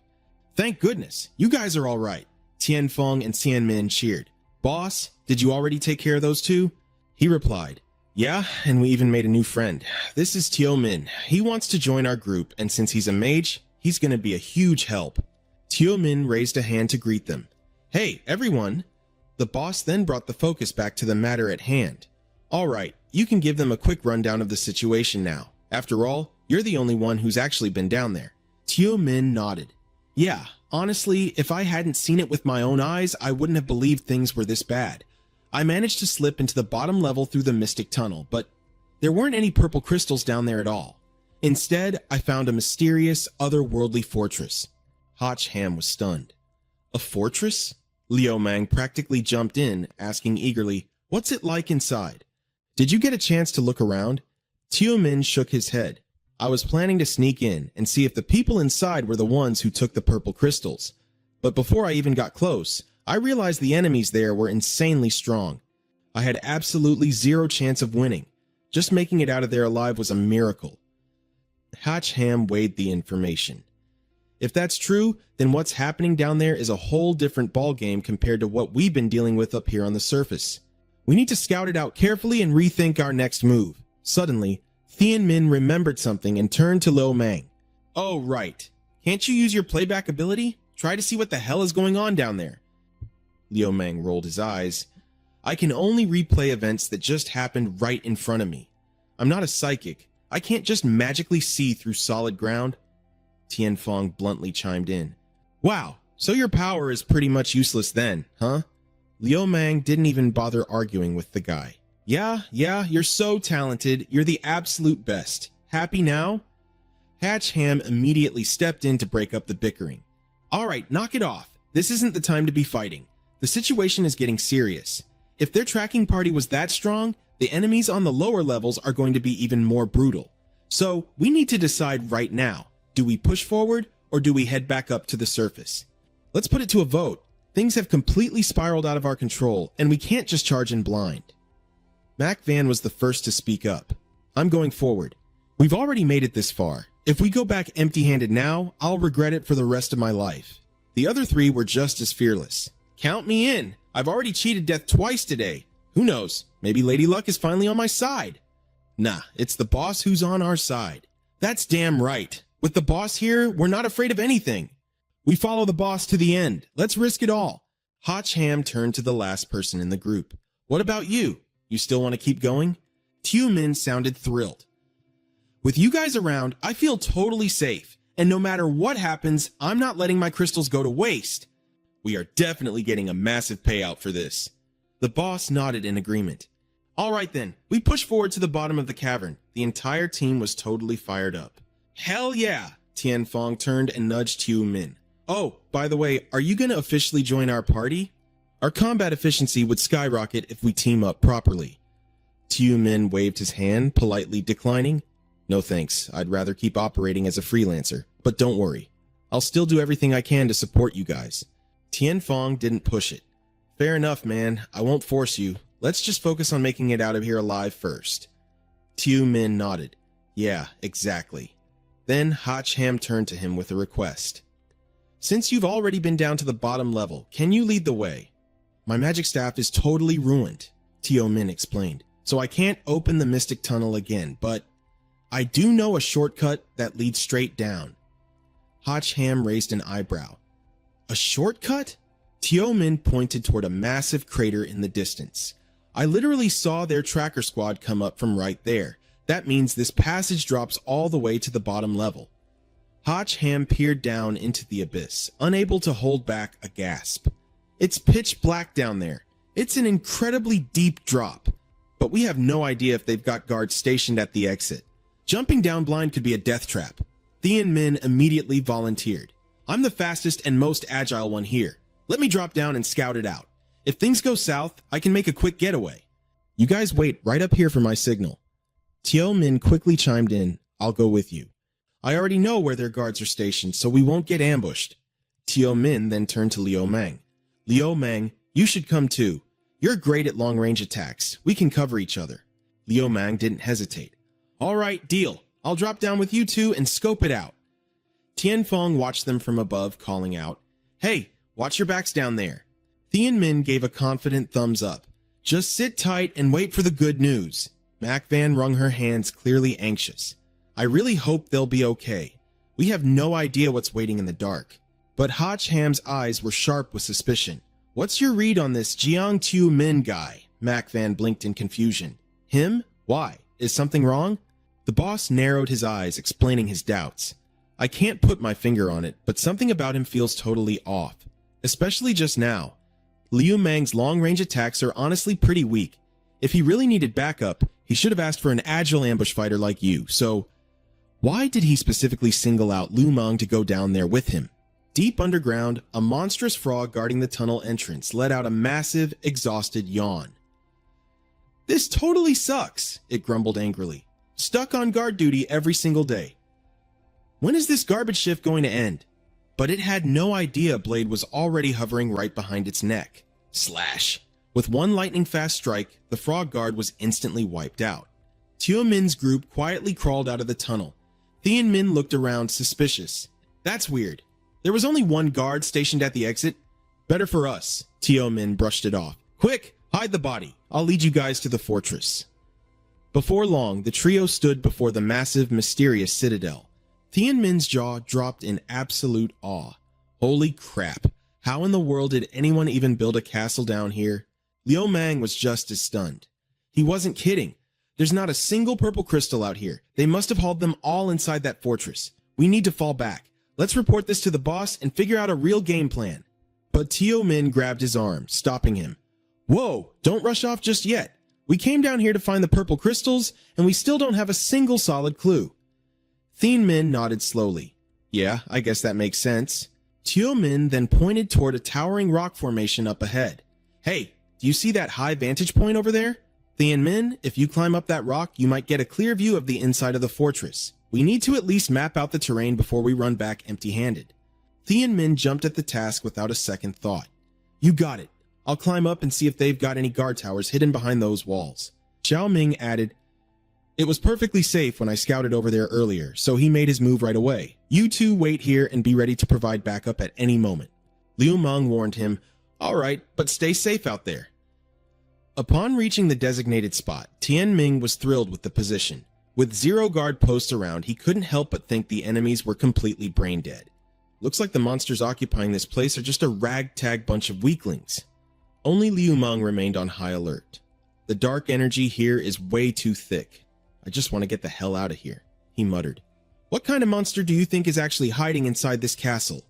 Thank goodness, you guys are all right. Tian Feng and Xian Min cheered. Boss, did you already take care of those two? He replied, Yeah, and we even made a new friend. This is Tue Min. He wants to join our group, and since he's a mage, he's going to be a huge help. Tue Min raised a hand to greet them. Hey, everyone! The boss then brought the focus back to the matter at hand. All right, you can give them a quick rundown of the situation now. After all, you're the only one who's actually been down there. Tue Min nodded. Yeah, honestly, if I hadn't seen it with my own eyes, I wouldn't have believed things were this bad. I managed to slip into the bottom level through the Mystic Tunnel, but there weren't any purple crystals down there at all. Instead, I found a mysterious, otherworldly fortress. Ham was stunned. A fortress? Liu Mang practically jumped in, asking eagerly, "What's it like inside?" "Did you get a chance to look around?" Tio Min shook his head. "I was planning to sneak in and see if the people inside were the ones who took the purple crystals. But before I even got close, I realized the enemies there were insanely strong. I had absolutely zero chance of winning. Just making it out of there alive was a miracle." Hatch Ham weighed the information. "If that's true, then what's happening down there is a whole different ballgame compared to what we've been dealing with up here on the surface. We need to scout it out carefully and rethink our next move." Suddenly, Thien Min remembered something and turned to Liu Mang. "Oh, right. Can't you use your playback ability? Try to see what the hell is going on down there." Liu Mang rolled his eyes. "I can only replay events that just happened right in front of me. I'm not a psychic. I can't just magically see through solid ground." Tian Fong bluntly chimed in. "Wow, so your power is pretty much useless then, huh?" Liu Mang didn't even bother arguing with the guy. Yeah, you're so talented. You're the absolute best. Happy now?" Hatch Ham immediately stepped in to break up the bickering. "All right, knock it off. This isn't the time to be fighting. The situation is getting serious. If their tracking party was that strong, the enemies on the lower levels are going to be even more brutal. So we need to decide right now. Do we push forward or do we head back up to the surface? Let's put it to a vote. Things have completely spiraled out of our control and we can't just charge in blind." Mac Van was the first to speak up. "I'm going forward. We've already made it this far. If we go back empty-handed now, I'll regret it for the rest of my life." The other three were just as fearless. "Count me in. I've already cheated death twice today. Who knows? Maybe Lady Luck is finally on my side." "Nah, it's the boss who's on our side." "That's damn right. With the boss here, we're not afraid of anything. We follow the boss to the end. Let's risk it all." Hotch Ham turned to the last person in the group. "What about you? You still want to keep going?" Tio Min sounded thrilled. "With you guys around, I feel totally safe. And no matter what happens, I'm not letting my crystals go to waste. We are definitely getting a massive payout for this." The boss nodded in agreement. "All right then, we push forward to the bottom of the cavern." The entire team was totally fired up. "Hell yeah!" Tian Fong turned and nudged Tio Min. "Oh, by the way, are you going to officially join our party? Our combat efficiency would skyrocket if we team up properly." Tio Min waved his hand, politely declining. "No thanks, I'd rather keep operating as a freelancer. But don't worry, I'll still do everything I can to support you guys." Tian Fong didn't push it. "Fair enough, man. I won't force you. Let's just focus on making it out of here alive first." Tio Min nodded. "Yeah, exactly." Then Hotch Ham turned to him with a request. "Since you've already been down to the bottom level, can you lead the way?" "My magic staff is totally ruined," Tio Min explained, "so I can't open the mystic tunnel again, but I do know a shortcut that leads straight down." Hotch Ham raised an eyebrow. "A shortcut?" Tio Min pointed toward a massive crater in the distance. "I literally saw their tracker squad come up from right there. That means this passage drops all the way to the bottom level." Hotch Ham peered down into the abyss, unable to hold back a gasp. "It's pitch black down there. It's an incredibly deep drop. But we have no idea if they've got guards stationed at the exit. Jumping down blind could be a death trap." Thien Min immediately volunteered. "I'm the fastest and most agile one here. Let me drop down and scout it out. If things go south, I can make a quick getaway." "You guys wait right up here for my signal." Tio Min quickly chimed in. "I'll go with you. I already know where their guards are stationed, so we won't get ambushed." Tio Min then turned to Liu Mang. "Liu Mang, you should come too. You're great at long-range attacks. We can cover each other." Liu Mang didn't hesitate. "All right, deal. I'll drop down with you two and scope it out." Tian Fong watched them from above, calling out, "Hey, watch your backs down there." Thien Min gave a confident thumbs up. "Just sit tight and wait for the good news." Mac Van wrung her hands, clearly anxious. "I really hope they'll be okay. We have no idea what's waiting in the dark." But Hotch Ham's eyes were sharp with suspicion. "What's your read on this Jiang Tio Min guy?" Mac Van blinked in confusion. "Him? Why? Is something wrong?" The boss narrowed his eyes, explaining his doubts. "I can't put my finger on it, but something about him feels totally off. Especially just now. Liu Mang's long-range attacks are honestly pretty weak. If he really needed backup, he should have asked for an agile ambush fighter like you, so why did he specifically single out Liu Mang to go down there with him?" Deep underground, a monstrous frog guarding the tunnel entrance let out a massive, exhausted yawn. "This totally sucks," it grumbled angrily. "Stuck on guard duty every single day. When is this garbage shift going to end?" But it had no idea Blade was already hovering right behind its neck. Slash! With one lightning-fast strike, the frog guard was instantly wiped out. Teo Min's group quietly crawled out of the tunnel. Thean Min looked around, suspicious. "That's weird. There was only one guard stationed at the exit." "Better for us." Teo Min brushed it off. "Quick, hide the body. I'll lead you guys to the fortress." Before long, the trio stood before the massive, mysterious citadel. Thean Min's jaw dropped in absolute awe. Holy crap. How in the world did anyone even build a castle down here? Liu Mang was just as stunned. He wasn't kidding. There's not a single purple crystal out here. They must have hauled them all inside that fortress. We need to fall back. Let's report this to the boss and figure out a real game plan. But Teo Min grabbed his arm, stopping him. "Whoa, don't rush off just yet. We came down here to find the purple crystals, and we still don't have a single solid clue." Thean Min nodded slowly. "Yeah, I guess that makes sense." Teo Min then pointed toward a towering rock formation up ahead. "Hey, do you see that high vantage point over there? Thean Min, if you climb up that rock, you might get a clear view of the inside of the fortress. We need to at least map out the terrain before we run back empty-handed." Thean Min jumped at the task without a second thought. "You got it. I'll climb up and see if they've got any guard towers hidden behind those walls." Xiao Ming added, "It was perfectly safe when I scouted over there earlier, so he made his move right away. You two wait here and be ready to provide backup at any moment." Liu Meng warned him, "All right, but stay safe out there." Upon reaching the designated spot, Tian Ming was thrilled with the position. With 0 guard posts around, he couldn't help but think the enemies were completely brain-dead. Looks like the monsters occupying this place are just a ragtag bunch of weaklings. Only Liu Meng remained on high alert. "The dark energy here is way too thick. I just want to get the hell out of here," he muttered. "What kind of monster do you think is actually hiding inside this castle?"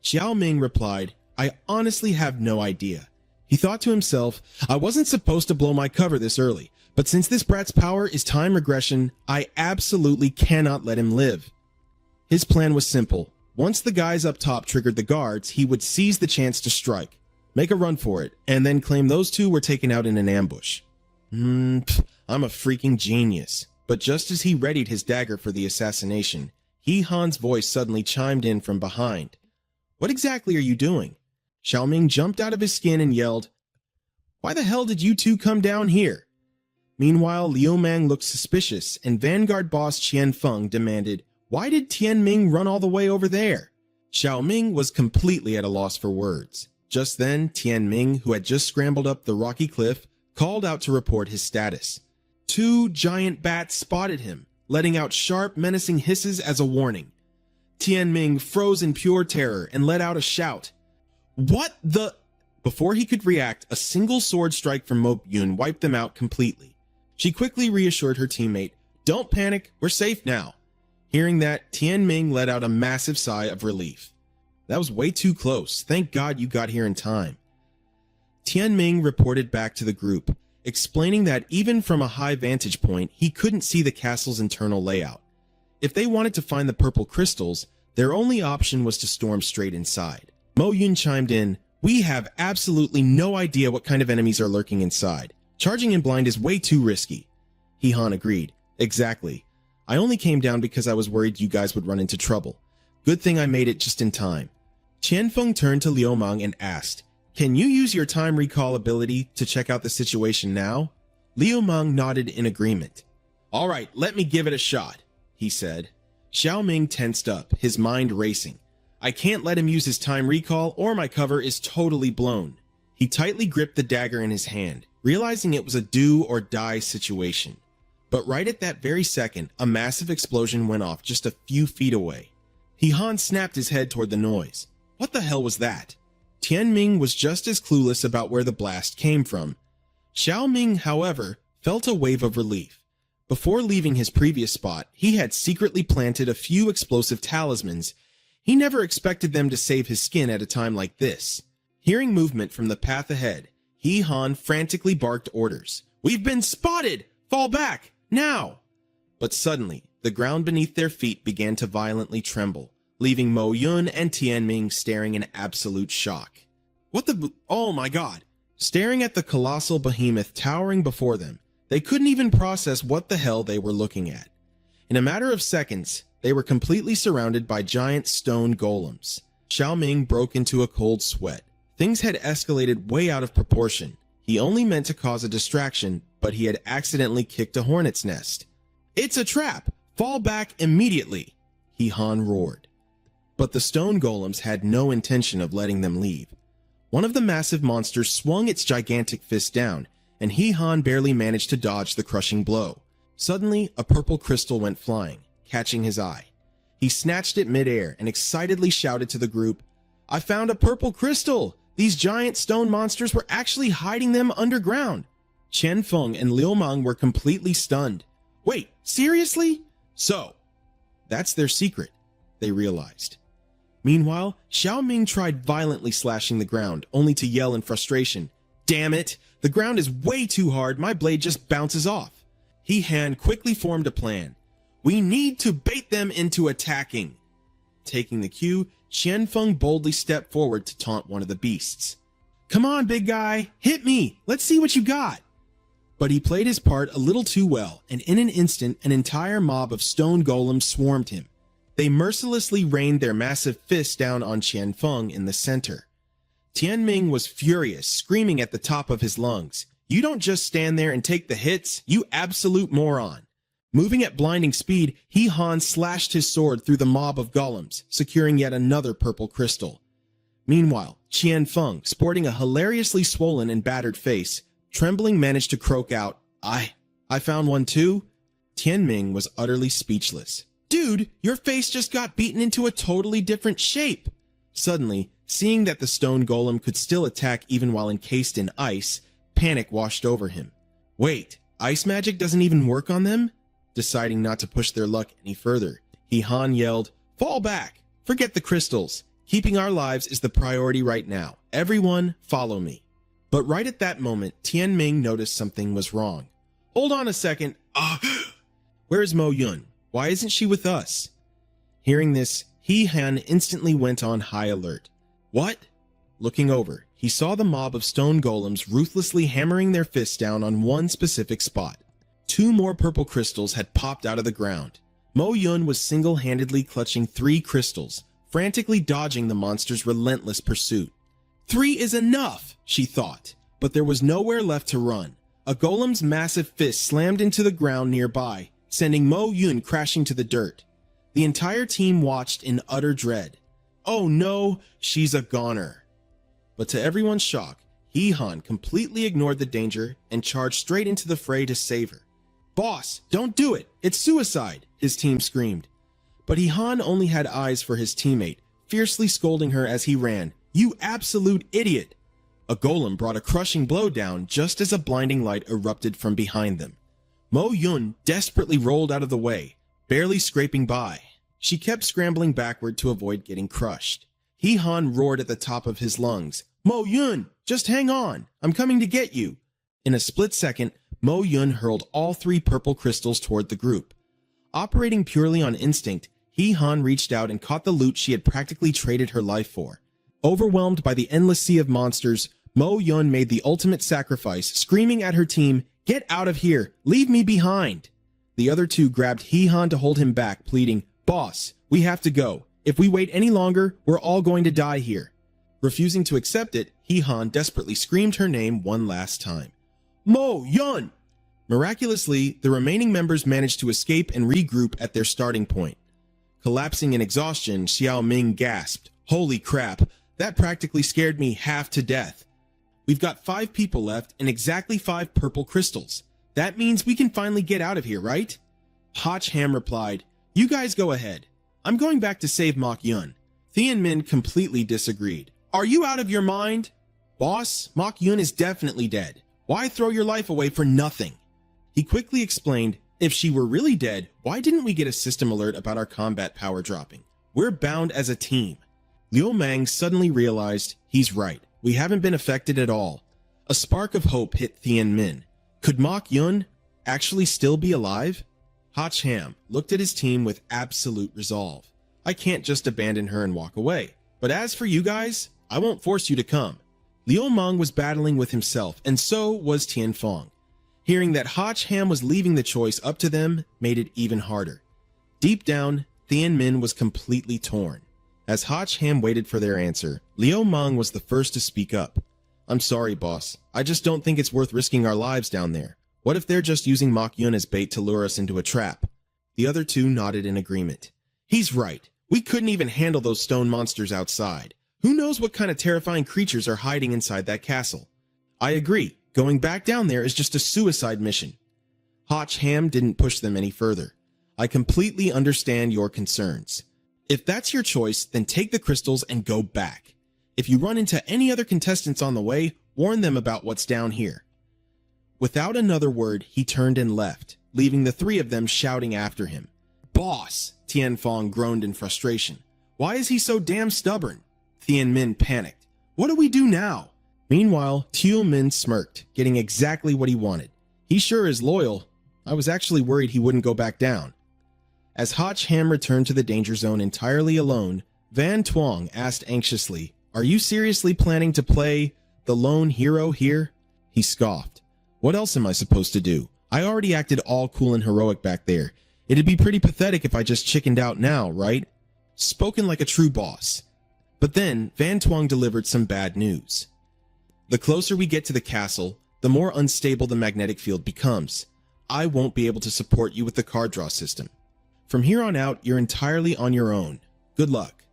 Xiao Ming replied, "I honestly have no idea." He thought to himself, "I wasn't supposed to blow my cover this early, but since this brat's power is time regression, I absolutely cannot let him live." His plan was simple. Once the guys up top triggered the guards, he would seize the chance to strike, make a run for it, and then claim those two were taken out in an ambush. I'm a freaking genius. But just as he readied his dagger for the assassination, He Han's voice suddenly chimed in from behind. "What exactly are you doing?" Xiao Ming jumped out of his skin and yelled, "Why the hell did you two come down here?" Meanwhile, Liu Mang looked suspicious, and Vanguard boss Qian Feng demanded, "Why did Tian Ming run all the way over there?" Xiao Ming was completely at a loss for words. Just then, Tian Ming, who had just scrambled up the rocky cliff, called out to report his status. 2 giant bats spotted him, letting out sharp, menacing hisses as a warning. Tian Ming froze in pure terror and let out a shout. "What the—" Before he could react, a single sword strike from Mo Yun wiped them out completely. She quickly reassured her teammate, "Don't panic, we're safe now." Hearing that, Tian Ming let out a massive sigh of relief. "That was way too close. Thank God you got here in time." Tian Ming reported back to the group, explaining that even from a high vantage point, he couldn't see the castle's internal layout. If they wanted to find the purple crystals, their only option was to storm straight inside. Mo Yun chimed in, "We have absolutely no idea what kind of enemies are lurking inside. Charging in blind is way too risky." He Han agreed. "Exactly. I only came down because I was worried you guys would run into trouble. Good thing I made it just in time." Qian Feng turned to Liu Meng and asked, "Can you use your time recall ability to check out the situation now?" Liu Meng nodded in agreement. "All right, let me give it a shot," he said. Xiao Ming tensed up, his mind racing. "I can't let him use his time recall or my cover is totally blown." He tightly gripped the dagger in his hand, realizing it was a do or die situation. But right at that very second, a massive explosion went off just a few feet away. He Han snapped his head toward the noise. What the hell was that? Tian Ming was just as clueless about where the blast came from. Xiao Ming, however, felt a wave of relief. Before leaving his previous spot, he had secretly planted a few explosive talismans. He never expected them to save his skin at a time like this. Hearing movement from the path ahead, He Han frantically barked orders. "We've been spotted! Fall back! Now!" But suddenly, the ground beneath their feet began to violently tremble. leaving Mo Yun and Tianming staring in absolute shock. What the— oh my god! Staring at the colossal behemoth towering before them, they couldn't even process what the hell they were looking at. In a matter of seconds, they were completely surrounded by giant stone golems. Xiaoming broke into a cold sweat. Things had escalated way out of proportion. He only meant to cause a distraction, but he had accidentally kicked a hornet's nest. "It's a trap! Fall back immediately!" He Han roared. But the stone golems had no intention of letting them leave. One of the massive monsters swung its gigantic fist down, and He Han barely managed to dodge the crushing blow. Suddenly, a purple crystal went flying, catching his eye. He snatched it midair and excitedly shouted to the group, "I found a purple crystal! These giant stone monsters were actually hiding them underground!" Chen Feng and Liu Mang were completely stunned. "Wait, seriously? So, that's their secret," they realized. Meanwhile, Xiaoming tried violently slashing the ground, only to yell in frustration, "Damn it! The ground is way too hard, my blade just bounces off." He Han quickly formed a plan. "We need to bait them into attacking." Taking the cue, Chen Feng boldly stepped forward to taunt one of the beasts. "Come on, big guy, hit me! Let's see what you got!" But he played his part a little too well, and in an instant, an entire mob of stone golems swarmed him. They mercilessly rained their massive fists down on Chen Feng in the center. Tianming was furious, screaming at the top of his lungs, "You don't just stand there and take the hits, you absolute moron!" Moving at blinding speed, He Han slashed his sword through the mob of golems, securing yet another purple crystal. Meanwhile, Chen Feng, sporting a hilariously swollen and battered face, trembling managed to croak out, I found one too?" Tianming was utterly speechless. "Dude, your face just got beaten into a totally different shape!" Suddenly, seeing that the stone golem could still attack even while encased in ice, panic washed over him. Wait, ice magic doesn't even work on them? Deciding not to push their luck any further, He Han yelled, "Fall back! Forget the crystals! Keeping our lives is the priority right now. Everyone, follow me." But right at that moment, Tianming noticed something was wrong. "Hold on a second. Where's Mo Yun? Why isn't she with us?" Hearing this, He Han instantly went on high alert. "What?" Looking over, he saw the mob of stone golems ruthlessly hammering their fists down on one specific spot. 2 more purple crystals had popped out of the ground. Mo Yun was single-handedly clutching 3 crystals, frantically dodging the monster's relentless pursuit. 3 is enough, she thought, but there was nowhere left to run. A golem's massive fist slammed into the ground nearby, sending Mo Yun crashing to the dirt. The entire team watched in utter dread. "Oh no, she's a goner." But to everyone's shock, He Han completely ignored the danger and charged straight into the fray to save her. "Boss, don't do it! It's suicide!" his team screamed. But He Han only had eyes for his teammate, fiercely scolding her as he ran. "You absolute idiot!" A golem brought a crushing blow down just as a blinding light erupted from behind them. Mo Yun desperately rolled out of the way, barely scraping by. She kept scrambling backward to avoid getting crushed. He Han roared at the top of his lungs, "Mo Yun, just hang on! I'm coming to get you!" In a split second, Mo Yun hurled all 3 purple crystals toward the group. Operating purely on instinct, He Han reached out and caught the loot she had practically traded her life for. Overwhelmed by the endless sea of monsters, Mo Yun made the ultimate sacrifice, screaming at her team, "Get out of here! Leave me behind!" The other 2 grabbed He Han to hold him back, pleading, "Boss, we have to go. If we wait any longer, we're all going to die here." Refusing to accept it, He Han desperately screamed her name one last time. "Mo Yun!" Miraculously, the remaining members managed to escape and regroup at their starting point. Collapsing in exhaustion, Xiao Ming gasped, "Holy crap, that practically scared me half to death. We've got 5 people left and exactly 5 purple crystals. That means we can finally get out of here, right?" Hotch Ham replied, "You guys go ahead. I'm going back to save Mok Yun." Thien Min completely disagreed. "Are you out of your mind? Boss, Mok Yun is definitely dead. Why throw your life away for nothing?" He quickly explained, "If she were really dead, why didn't we get a system alert about our combat power dropping? We're bound as a team." Liu Mang suddenly realized he's right. We haven't been affected at all. A spark of hope hit Thien Min. Could Mok Yun actually still be alive? Hotch Ham looked at his team with absolute resolve. I can't just abandon her and walk away. But as for you guys, I won't force you to come. Liu Meng was battling with himself, and so was Tian Fong. Hearing that Hotch Ham was leaving the choice up to them made it even harder. Deep down, Tian Min was completely torn. As Hotch Ham waited for their answer, Liu Meng was the first to speak up. I'm sorry, boss. I just don't think it's worth risking our lives down there. What if they're just using Mok Yun as bait to lure us into a trap? The other two nodded in agreement. He's right. We couldn't even handle those stone monsters outside. Who knows what kind of terrifying creatures are hiding inside that castle? I agree. Going back down there is just a suicide mission. Hotch Ham didn't push them any further. I completely understand your concerns. If that's your choice, then take the crystals and go back. If you run into any other contestants on the way, warn them about what's down here. Without another word, he turned and left, leaving the three of them shouting after him. Boss! Tian Fong groaned in frustration. Why is he so damn stubborn? Tian Min panicked. What do we do now? Meanwhile, Tian Min smirked, getting exactly what he wanted. He sure is loyal. I was actually worried he wouldn't go back down. As Hotch Ham returned to the danger zone entirely alone, Van Tuong asked anxiously, Are you seriously planning to play the lone hero here? He scoffed. What else am I supposed to do? I already acted all cool and heroic back there. It'd be pretty pathetic if I just chickened out now, right? Spoken like a true boss. But then, Van Tuong delivered some bad news. The closer we get to the castle, the more unstable the magnetic field becomes. I won't be able to support you with the card draw system. From here on out, you're entirely on your own. Good luck.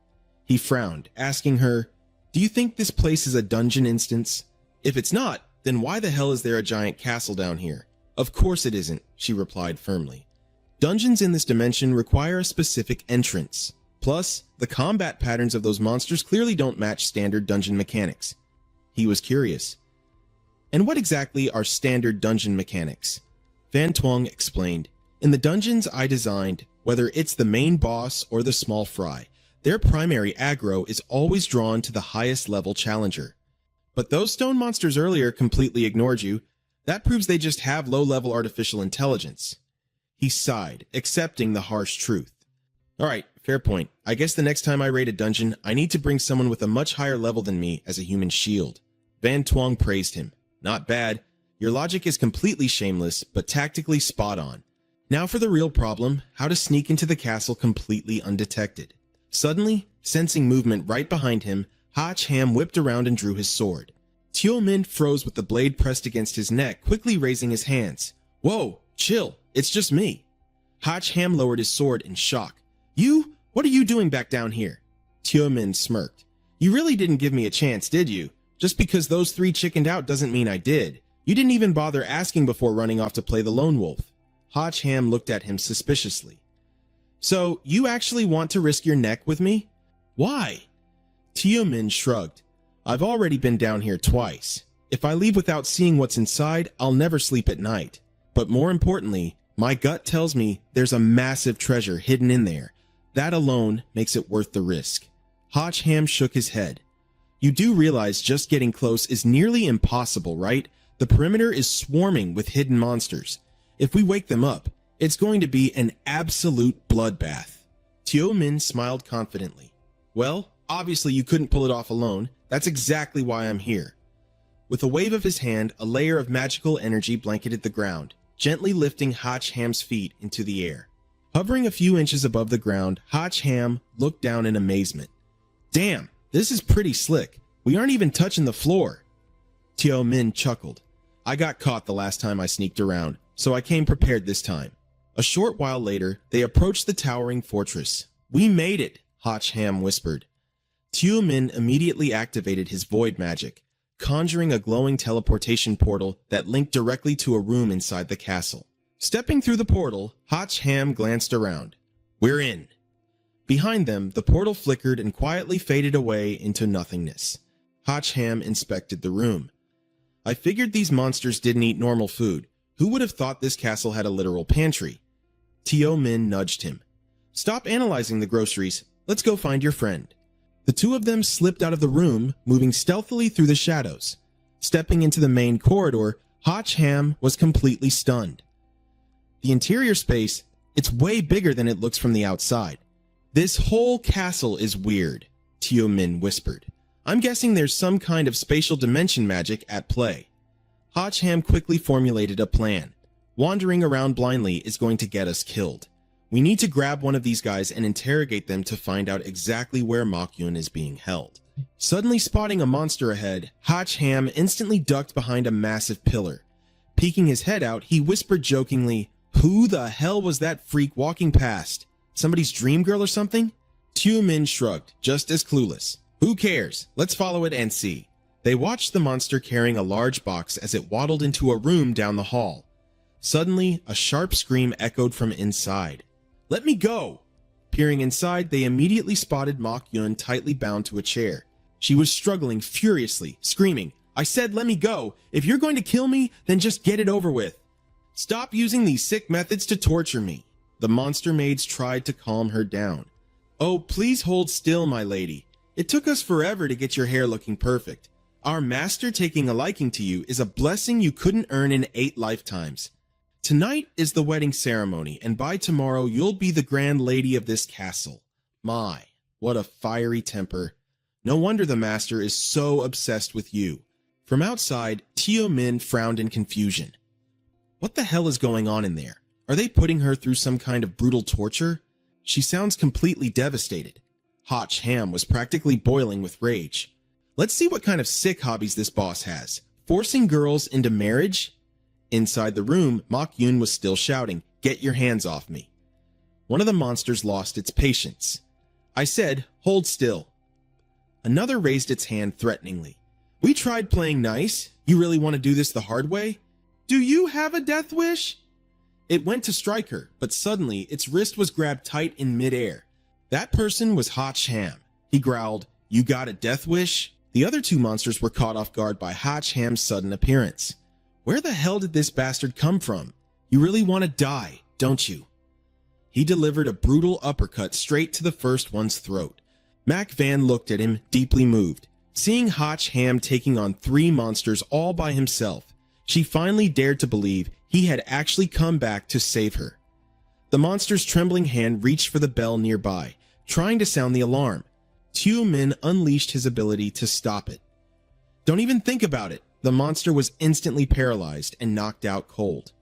He frowned, asking her, Do you think this place is a dungeon instance? If it's not, then why the hell is there a giant castle down here? Of course it isn't, she replied firmly. Dungeons in this dimension require a specific entrance. Plus, the combat patterns of those monsters clearly don't match standard dungeon mechanics. He was curious. And what exactly are standard dungeon mechanics? Van Tuong explained. In the dungeons I designed, whether it's the main boss or the small fry, their primary aggro is always drawn to the highest level challenger. But those stone monsters earlier completely ignored you. That proves they just have low-level artificial intelligence. He sighed, accepting the harsh truth. Alright, fair point. I guess the next time I raid a dungeon, I need to bring someone with a much higher level than me as a human shield. Van Tuong praised him. Not bad. Your logic is completely shameless, but tactically spot on. Now for the real problem, how to sneak into the castle completely undetected. Suddenly, sensing movement right behind him, Hotch Ham whipped around and drew his sword. Tian Min froze with the blade pressed against his neck, quickly raising his hands. Whoa, chill, it's just me. Hotch Ham lowered his sword in shock. You? What are you doing back down here? Tian Min smirked. You really didn't give me a chance, did you? Just because those three chickened out doesn't mean I did. You didn't even bother asking before running off to play the lone wolf. Hotch Ham looked at him suspiciously. So, you actually want to risk your neck with me? Why? Tian Min shrugged. I've already been down here twice. If I leave without seeing what's inside, I'll never sleep at night. But more importantly, my gut tells me there's a massive treasure hidden in there. That alone makes it worth the risk. Hotch Ham shook his head. You do realize just getting close is nearly impossible, right? The perimeter is swarming with hidden monsters. If we wake them up, it's going to be an absolute bloodbath. Tian Min smiled confidently. Well, obviously you couldn't pull it off alone. That's exactly why I'm here. With a wave of his hand, a layer of magical energy blanketed the ground, gently lifting Hotch Ham's feet into the air. Hovering a few inches above the ground, Hotch Ham looked down in amazement. Damn, this is pretty slick. We aren't even touching the floor. Tian Min chuckled. I got caught the last time I sneaked around, so I came prepared this time. A short while later, they approached the towering fortress. We made it, Hotch Ham whispered. Tian Min immediately activated his void magic, conjuring a glowing teleportation portal that linked directly to a room inside the castle. Stepping through the portal, Hotch Ham glanced around. We're in. Behind them, the portal flickered and quietly faded away into nothingness. Hotch Ham inspected the room. I figured these monsters didn't eat normal food. Who would have thought this castle had a literal pantry? Tian Min nudged him. Stop analyzing the groceries. Let's go find your friend. The two of them slipped out of the room, moving stealthily through the shadows. Stepping into the main corridor, Hotch Ham was completely stunned. The interior space, it's way bigger than it looks from the outside. This whole castle is weird, Teo Min whispered. I'm guessing there's some kind of spatial dimension magic at play. Ham quickly formulated a plan. Wandering around blindly is going to get us killed. We need to grab one of these guys and interrogate them to find out exactly where Mokyun is being held. Suddenly spotting a monster ahead, Ham instantly ducked behind a massive pillar. Peeking his head out, he whispered jokingly, "Who the hell was that freak walking past? Somebody's dream girl or something?" Teo Min shrugged, just as clueless. "Who cares? Let's follow it and see." They watched the monster carrying a large box as it waddled into a room down the hall. Suddenly, a sharp scream echoed from inside. "Let me go!" Peering inside, they immediately spotted Mokyun tightly bound to a chair. She was struggling furiously, screaming, "I said let me go! If you're going to kill me, then just get it over with! Stop using these sick methods to torture me!" The monster maids tried to calm her down. "Oh, please hold still, my lady. It took us forever to get your hair looking perfect. Our master taking a liking to you is a blessing you couldn't earn in 8 lifetimes. Tonight is the wedding ceremony, and by tomorrow you'll be the grand lady of this castle." My, what a fiery temper. No wonder the master is so obsessed with you. From outside, Teo Min frowned in confusion. What the hell is going on in there? Are they putting her through some kind of brutal torture? She sounds completely devastated. Ham was practically boiling with rage. Let's see what kind of sick hobbies this boss has. Forcing girls into marriage? Inside the room, Mokyun was still shouting, "Get your hands off me." One of the monsters lost its patience. "I said, hold still." Another raised its hand threateningly. "We tried playing nice. You really want to do this the hard way? Do you have a death wish?" It went to strike her, but suddenly its wrist was grabbed tight in midair. That person was Ham. He growled, "You got a death wish?" The other 2 monsters were caught off guard by Ham's sudden appearance. Where the hell did this bastard come from? You really want to die, don't you? He delivered a brutal uppercut straight to the first one's throat. Mac Van looked at him, deeply moved. Seeing Ham taking on 3 monsters all by himself, she finally dared to believe he had actually come back to save her. The monster's trembling hand reached for the bell nearby, trying to sound the alarm. Teo Min unleashed his ability to stop it. "Don't even think about it." The monster was instantly paralyzed and knocked out cold.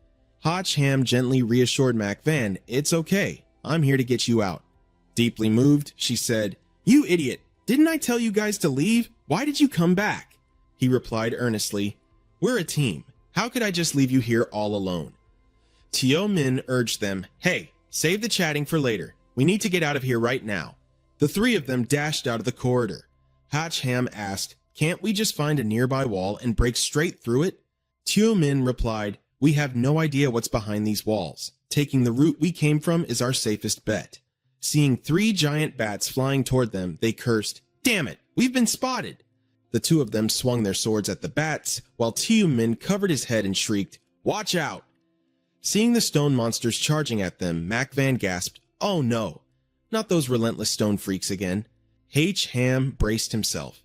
Ham gently reassured Mac Van, "It's okay. I'm here to get you out." Deeply moved, she said, "You idiot. Didn't I tell you guys to leave? Why did you come back?" He replied earnestly, "We're a team. How could I just leave you here all alone?" Teo Min urged them, "Hey, save the chatting for later. We need to get out of here right now." The 3 of them dashed out of the corridor. Ham asked, "Can't we just find a nearby wall and break straight through it?" Teo Min replied, "We have no idea what's behind these walls. Taking the route we came from is our safest bet." Seeing 3 giant bats flying toward them, they cursed, "Damn it, we've been spotted." The 2 of them swung their swords at the bats, while Teo Min covered his head and shrieked, "Watch out!" Seeing the stone monsters charging at them, Mac Van gasped, "Oh no, not those relentless stone freaks again." Ham braced himself.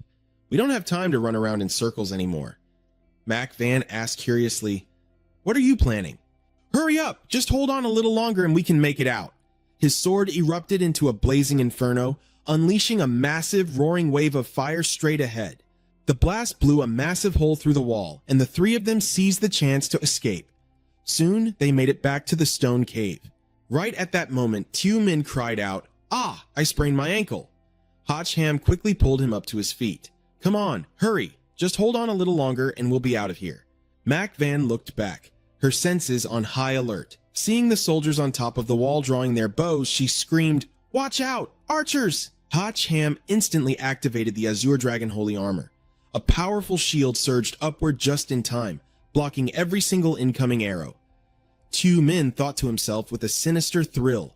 "We don't have time to run around in circles anymore." Mac Van asked curiously, "What are you planning?" "Hurry up! Just hold on a little longer and we can make it out." His sword erupted into a blazing inferno, unleashing a massive, roaring wave of fire straight ahead. The blast blew a massive hole through the wall, and the 3 of them seized the chance to escape. Soon, they made it back to the stone cave. Right at that moment, Teo Min cried out, "Ah, I sprained my ankle." Ham quickly pulled him up to his feet. "Come on, hurry. Just hold on a little longer and we'll be out of here." Mac Van looked back, her senses on high alert. Seeing the soldiers on top of the wall drawing their bows, she screamed, "Watch out! Archers!" Ham instantly activated the Azure Dragon Holy Armor. A powerful shield surged upward just in time, blocking every single incoming arrow. Teo Min thought to himself with a sinister thrill,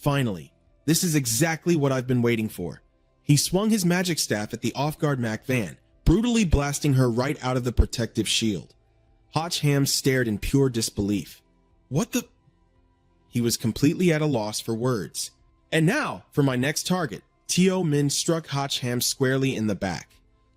"Finally, this is exactly what I've been waiting for." He swung his magic staff at the off-guard Mac Van, brutally blasting her right out of the protective shield. Ham stared in pure disbelief. "What the—" He was completely at a loss for words. "And now, for my next target." Teo Min struck Ham squarely in the back.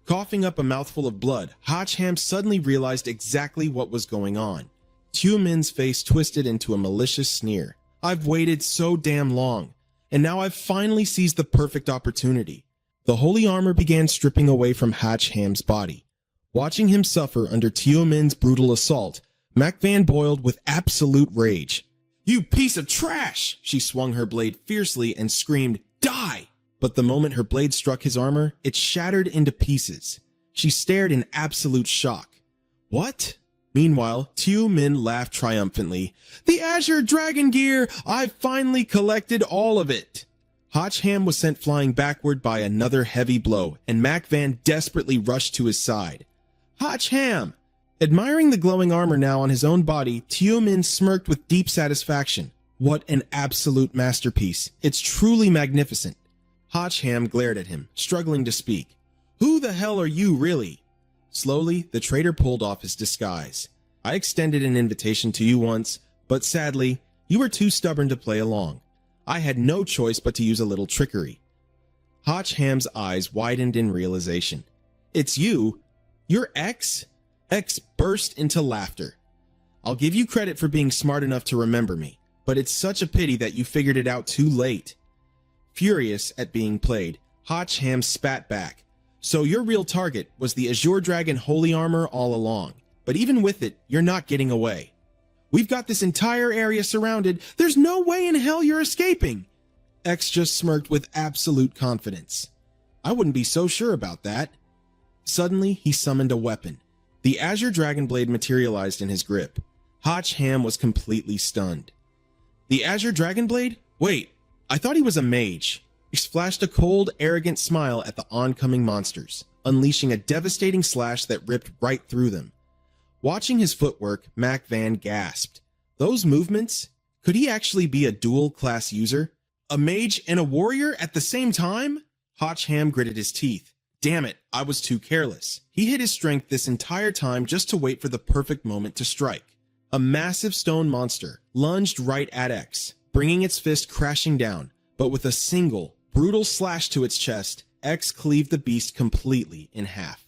Coughing up a mouthful of blood, Ham suddenly realized exactly what was going on. Teo Min's face twisted into a malicious sneer. "I've waited so damn long. and now I've finally seized the perfect opportunity. The holy armor began stripping away from Hatch Ham's body. Watching him suffer under Teo Min's brutal assault, Mac Van boiled with absolute rage. "You piece of trash!" She swung her blade fiercely and screamed, "Die!" But the moment her blade struck his armor, it shattered into pieces. She stared in absolute shock. "What?" Meanwhile, Teo Min laughed triumphantly. "The Azure Dragon Gear! I've finally collected all of it!" Hatch Ham was sent flying backward by another heavy blow, and Mac Van desperately rushed to his side. "Hatch Ham!" Admiring the glowing armor now on his own body, Teo Min smirked with deep satisfaction. What an absolute masterpiece. It's truly magnificent. Hatch Ham glared at him, struggling to speak. "Who the hell are you, really?" Slowly, the traitor pulled off his disguise. "I extended an invitation to you once, but sadly, you were too stubborn to play along. I had no choice but to use a little trickery." Hatch Ham's eyes widened in realization. "It's you? You're X?" X burst into laughter. "I'll give you credit for being smart enough to remember me, but it's such a pity that you figured it out too late." Furious at being played, Hatch Ham spat back. "So your real target was the Azure Dragon Holy Armor all along, but even with it, you're not getting away. We've got this entire area surrounded. There's no way in hell you're escaping." X just smirked with absolute confidence. "I wouldn't be so sure about that." Suddenly, he summoned a weapon. The Azure Dragon Blade materialized in his grip. Hatch Ham was completely stunned. "The Azure Dragon Blade? Wait, I thought he was a mage." He flashed a cold, arrogant smile at the oncoming monsters, unleashing a devastating slash that ripped right through them. Watching his footwork, Mac Van gasped. Those movements? Could he actually be a dual-class user? A mage and a warrior at the same time? Hatch Ham gritted his teeth. Damn it, I was too careless. He hid his strength this entire time just to wait for the perfect moment to strike. A massive stone monster lunged right at X, bringing its fist crashing down, but with a single, brutal slash to its chest, X cleaved the beast completely in half.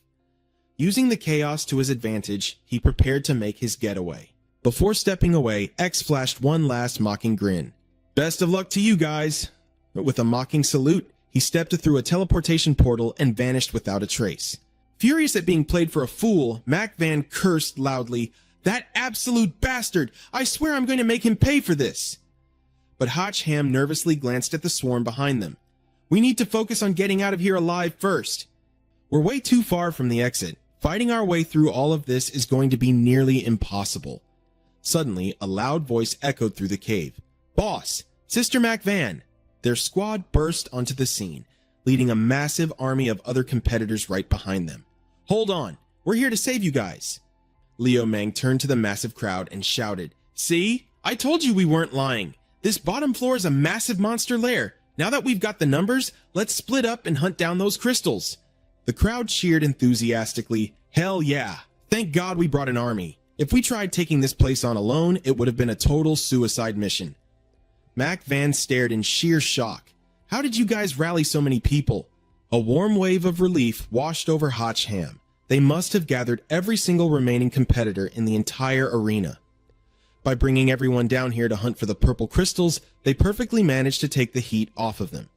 Using the chaos to his advantage, he prepared to make his getaway. Before stepping away, X flashed one last mocking grin. "Best of luck to you guys." With a mocking salute, he stepped through a teleportation portal and vanished without a trace. Furious at being played for a fool, Mac Van cursed loudly, "That absolute bastard! I swear I'm going to make him pay for this!" But Hatch Ham nervously glanced at the swarm behind them. "We need to focus on getting out of here alive first. We're way too far from the exit. Fighting our way through all of this is going to be nearly impossible." Suddenly, a loud voice echoed through the cave. "Boss! Sister Mac Van!" Their squad burst onto the scene, leading a massive army of other competitors right behind them. "Hold on, we're here to save you guys." Leo Mang turned to the massive crowd and shouted, "See? I told you we weren't lying. This bottom floor is a massive monster lair. Now that we've got the numbers, let's split up and hunt down those crystals." The crowd cheered enthusiastically. "Hell yeah. Thank God we brought an army. If we tried taking this place on alone, it would have been a total suicide mission." Mac Van stared in sheer shock. "How did you guys rally so many people?" A warm wave of relief washed over Hatch Ham. They must have gathered every single remaining competitor in the entire arena. By bringing everyone down here to hunt for the purple crystals, they perfectly managed to take the heat off of them.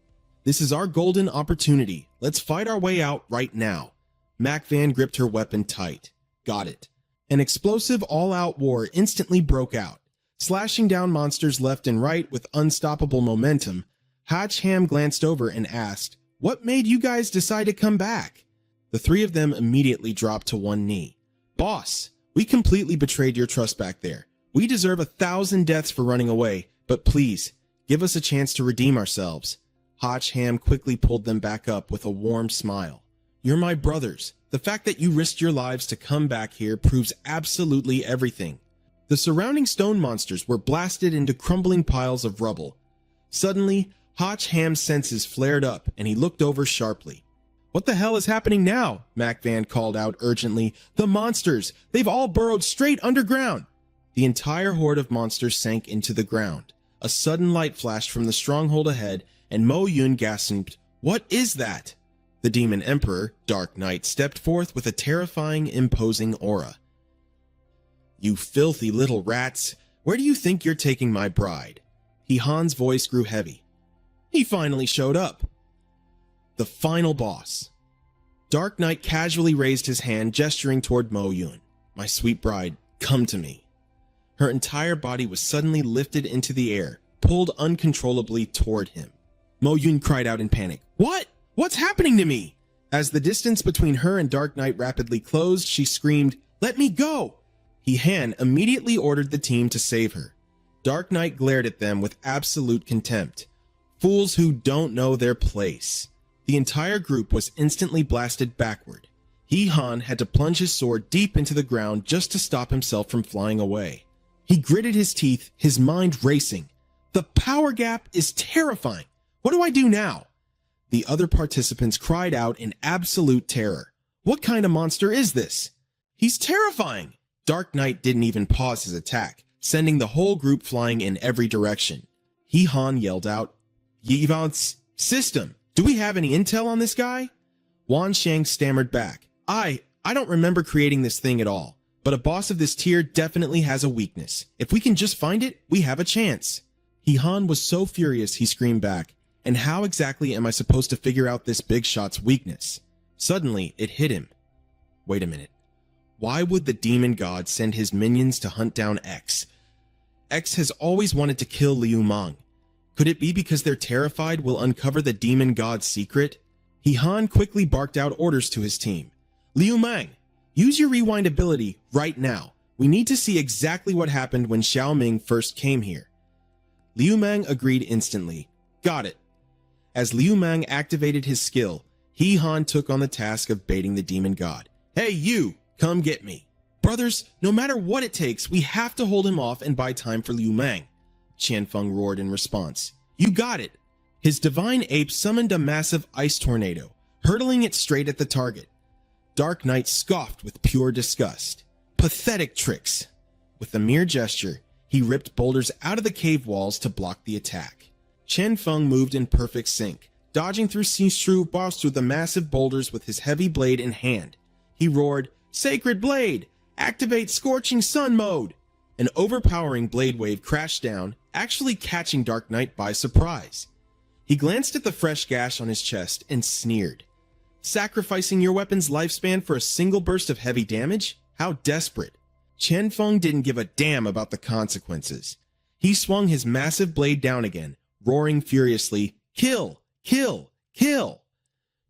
"This is our golden opportunity. Let's fight our way out right now." Mac Van gripped her weapon tight. "Got it." An explosive all-out war instantly broke out. Slashing down monsters left and right with unstoppable momentum, Hatch Ham glanced over and asked, "What made you guys decide to come back?" The three of them immediately dropped to one knee. "Boss, we completely betrayed your trust back there. We deserve 1,000 deaths for running away, but please, give us a chance to redeem ourselves." Hatch Ham quickly pulled them back up with a warm smile. "You're my brothers. The fact that you risked your lives to come back here proves absolutely everything." The surrounding stone monsters were blasted into crumbling piles of rubble. Suddenly, Hatch Ham's senses flared up and he looked over sharply. "What the hell is happening now?" Mac Van called out urgently. "The monsters! They've all burrowed straight underground!" The entire horde of monsters sank into the ground. A sudden light flashed from the stronghold ahead, and Mo Yun gasped, "What is that?" The Demon Emperor, Dark Knight, stepped forth with a terrifying, imposing aura. "You filthy little rats! Where do you think you're taking my bride?" He Han's voice grew heavy. He finally showed up. The final boss. Dark Knight casually raised his hand, gesturing toward Mo Yun. My sweet bride, come to me. Her entire body was suddenly lifted into the air, pulled uncontrollably toward him. Mo Yun cried out in panic. What? What's happening to me? As the distance between her and Dark Knight rapidly closed, she screamed, Let me go! Han immediately ordered the team to save her. Dark Knight glared at them with absolute contempt. Fools who don't know their place. The entire group was instantly blasted backward. Han had to plunge his sword deep into the ground just to stop himself from flying away. He gritted his teeth, his mind racing. The power gap is terrifying. What do I do now? The other participants cried out in absolute terror. What kind of monster is this? He's terrifying! Dark Knight didn't even pause his attack, sending the whole group flying in every direction. Han yelled out, Yvonne's system, do we have any intel on this guy? Wan Shang stammered back. I don't remember creating this thing at all, but a boss of this tier definitely has a weakness. If we can just find it, we have a chance. Han was so furious he screamed back, and how exactly am I supposed to figure out this big shot's weakness? Suddenly, it hit him. Wait a minute. Why would the demon god send his minions to hunt down X? X has always wanted to kill Liu Mang. Could it be because they're terrified we'll uncover the demon god's secret? Han quickly barked out orders to his team. Liu Mang, use your rewind ability right now. We need to see exactly what happened when Xiao Ming first came here. Liu Mang agreed instantly. Got it. As Liu Mang activated his skill, Han took on the task of baiting the demon god. Hey you, come get me. Brothers, no matter what it takes, we have to hold him off and buy time for Liu Mang. Qianfeng roared in response. You got it. His divine ape summoned a massive ice tornado, hurtling it straight at the target. Dark Knight scoffed with pure disgust. Pathetic tricks. With a mere gesture, he ripped boulders out of the cave walls to block the attack. Qianfeng moved in perfect sync, dodging through see-through bars through the massive boulders with his heavy blade in hand. He roared, Sacred Blade! Activate Scorching Sun mode! An overpowering blade wave crashed down, actually catching Dark Knight by surprise. He glanced at the fresh gash on his chest and sneered. Sacrificing your weapon's lifespan for a single burst of heavy damage? How desperate. Qianfeng didn't give a damn about the consequences. He swung his massive blade down again, roaring furiously, Kill! Kill! Kill!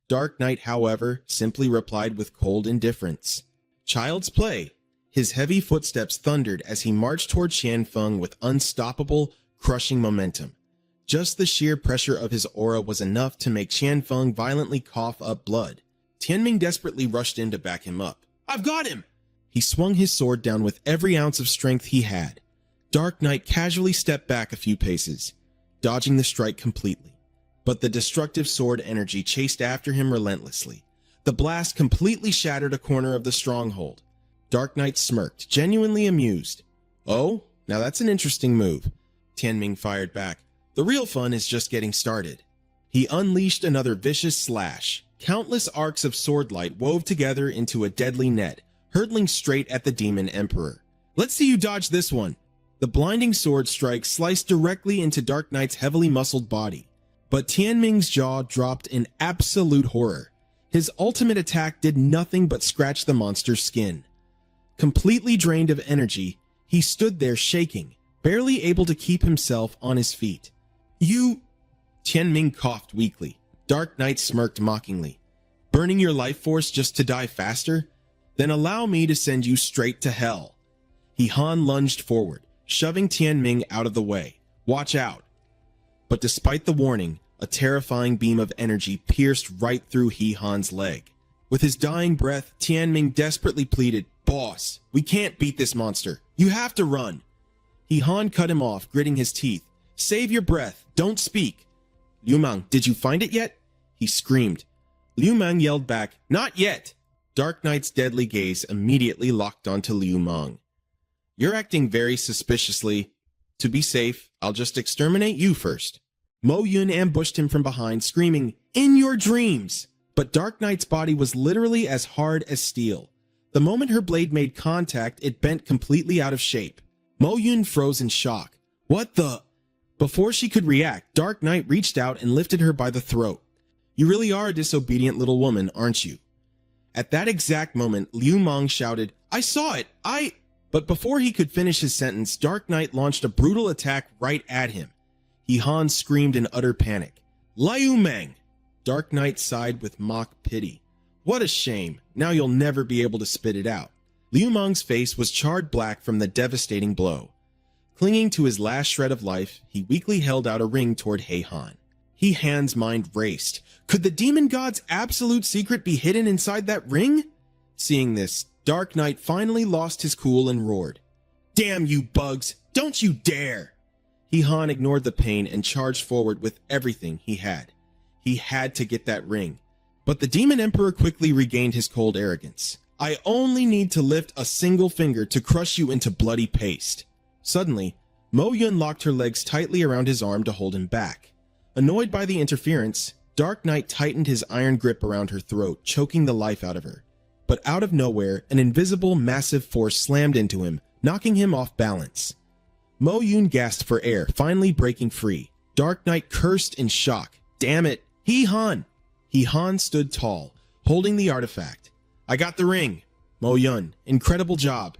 Dark Knight, however, simply replied with cold indifference. Child's play. His heavy footsteps thundered as he marched toward Qianfeng with unstoppable, crushing momentum. Just the sheer pressure of his aura was enough to make Qianfeng violently cough up blood. Tianming desperately rushed in to back him up. I've got him! He swung his sword down with every ounce of strength he had. Dark Knight casually stepped back a few paces, dodging the strike completely. But the destructive sword energy chased after him relentlessly. The blast completely shattered a corner of the stronghold. Dark Knight smirked, genuinely amused. Oh, now that's an interesting move. Tianming fired back. The real fun is just getting started. He unleashed another vicious slash. Countless arcs of sword light wove together into a deadly net, hurtling straight at the Demon Emperor. Let's see you dodge this one. The blinding sword strike sliced directly into Dark Knight's heavily muscled body. But Tianming's jaw dropped in absolute horror. His ultimate attack did nothing but scratch the monster's skin. Completely drained of energy, he stood there shaking, barely able to keep himself on his feet. You... Tianming coughed weakly. Dark Knight smirked mockingly. Burning your life force just to die faster? Then allow me to send you straight to hell. Han lunged forward, shoving Tianming out of the way. Watch out. But despite the warning, a terrifying beam of energy pierced right through Han's leg. With his dying breath, Tianming desperately pleaded, Boss, we can't beat this monster. You have to run. Han cut him off, gritting his teeth. Save your breath. Don't speak. Liu Mang, did you find it yet? He screamed. Liu Mang yelled back, Not yet. Dark Knight's deadly gaze immediately locked onto Liu Mang. You're acting very suspiciously. To be safe, I'll just exterminate you first. Mo Yun ambushed him from behind, screaming, In your dreams! But Dark Knight's body was literally as hard as steel. The moment her blade made contact, it bent completely out of shape. Mo Yun froze in shock. What the... Before she could react, Dark Knight reached out and lifted her by the throat. You really are a disobedient little woman, aren't you? At that exact moment, Liu Meng shouted, I saw it, But before he could finish his sentence, Dark Knight launched a brutal attack right at him. He Han screamed in utter panic. Liu Meng! Dark Knight sighed with mock pity. What a shame, now you'll never be able to spit it out. Liu Meng's face was charred black from the devastating blow. Clinging to his last shred of life, he weakly held out a ring toward He Han. He Han's mind raced. Could the demon god's absolute secret be hidden inside that ring? Seeing this, Dark Knight finally lost his cool and roared. Damn you bugs, don't you dare! He Han ignored the pain and charged forward with everything he had. He had to get that ring. But the Demon Emperor quickly regained his cold arrogance. I only need to lift a single finger to crush you into bloody paste. Suddenly, Mo Yun locked her legs tightly around his arm to hold him back. Annoyed by the interference, Dark Knight tightened his iron grip around her throat, choking the life out of her. But out of nowhere, an invisible, massive force slammed into him, knocking him off balance. Mo Yun gasped for air, finally breaking free. Dark Knight cursed in shock. Damn it, He Han! He Han stood tall, holding the artifact. I got the ring. Mo Yun, incredible job.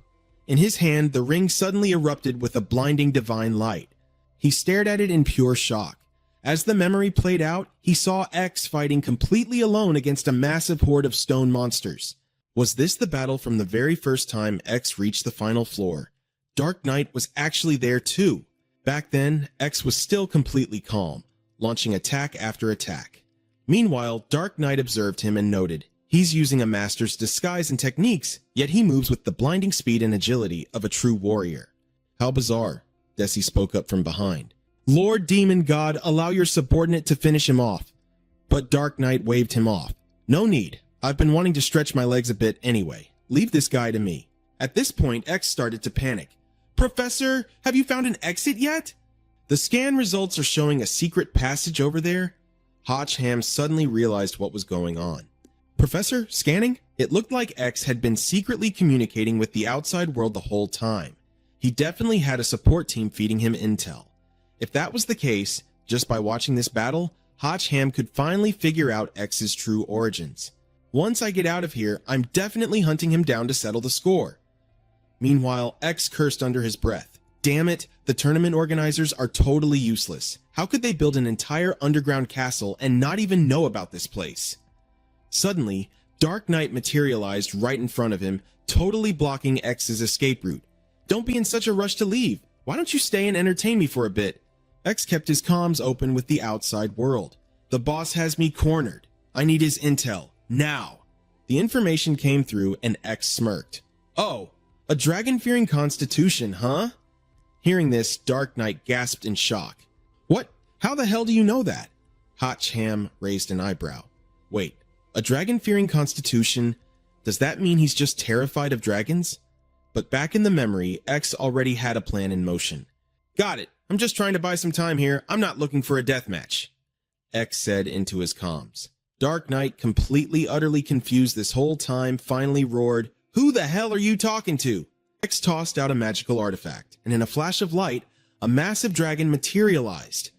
In his hand, the ring suddenly erupted with a blinding divine light. He stared at it in pure shock. As the memory played out, he saw X fighting completely alone against a massive horde of stone monsters. Was this the battle from the very first time X reached the final floor? Dark Knight was actually there too. Back then, X was still completely calm, launching attack after attack. Meanwhile, Dark Knight observed him and noted, he's using a master's disguise and techniques, yet he moves with the blinding speed and agility of a true warrior. How bizarre, Desi spoke up from behind. Lord Demon God, allow your subordinate to finish him off. But Dark Knight waved him off. No need. I've been wanting to stretch my legs a bit anyway. Leave this guy to me. At this point, X started to panic. Professor, have you found an exit yet? The scan results are showing a secret passage over there. Hotch Ham suddenly realized what was going on. Professor, scanning? It looked like X had been secretly communicating with the outside world the whole time. He definitely had a support team feeding him intel. If that was the case, just by watching this battle, Hotch Ham could finally figure out X's true origins. Once I get out of here, I'm definitely hunting him down to settle the score. Meanwhile, X cursed under his breath. Damn it, the tournament organizers are totally useless. How could they build an entire underground castle and not even know about this place? Suddenly, Dark Knight materialized right in front of him, totally blocking X's escape route. Don't be in such a rush to leave. Why don't you stay and entertain me for a bit? X kept his comms open with the outside world. The boss has me cornered. I need his intel. Now. The information came through and X smirked. Oh, a dragon-fearing constitution, huh? Hearing this, Dark Knight gasped in shock. What? How the hell do you know that? Hotch Ham raised an eyebrow. Wait, a dragon-fearing constitution? Does that mean he's just terrified of dragons? But back in the memory, X already had a plan in motion. Got it. I'm just trying to buy some time here. I'm not looking for a deathmatch. X said into his comms. Dark Knight, completely utterly confused this whole time, finally roared, Who the hell are you talking to? X tossed out a magical artifact, and in a flash of light, a massive dragon materialized.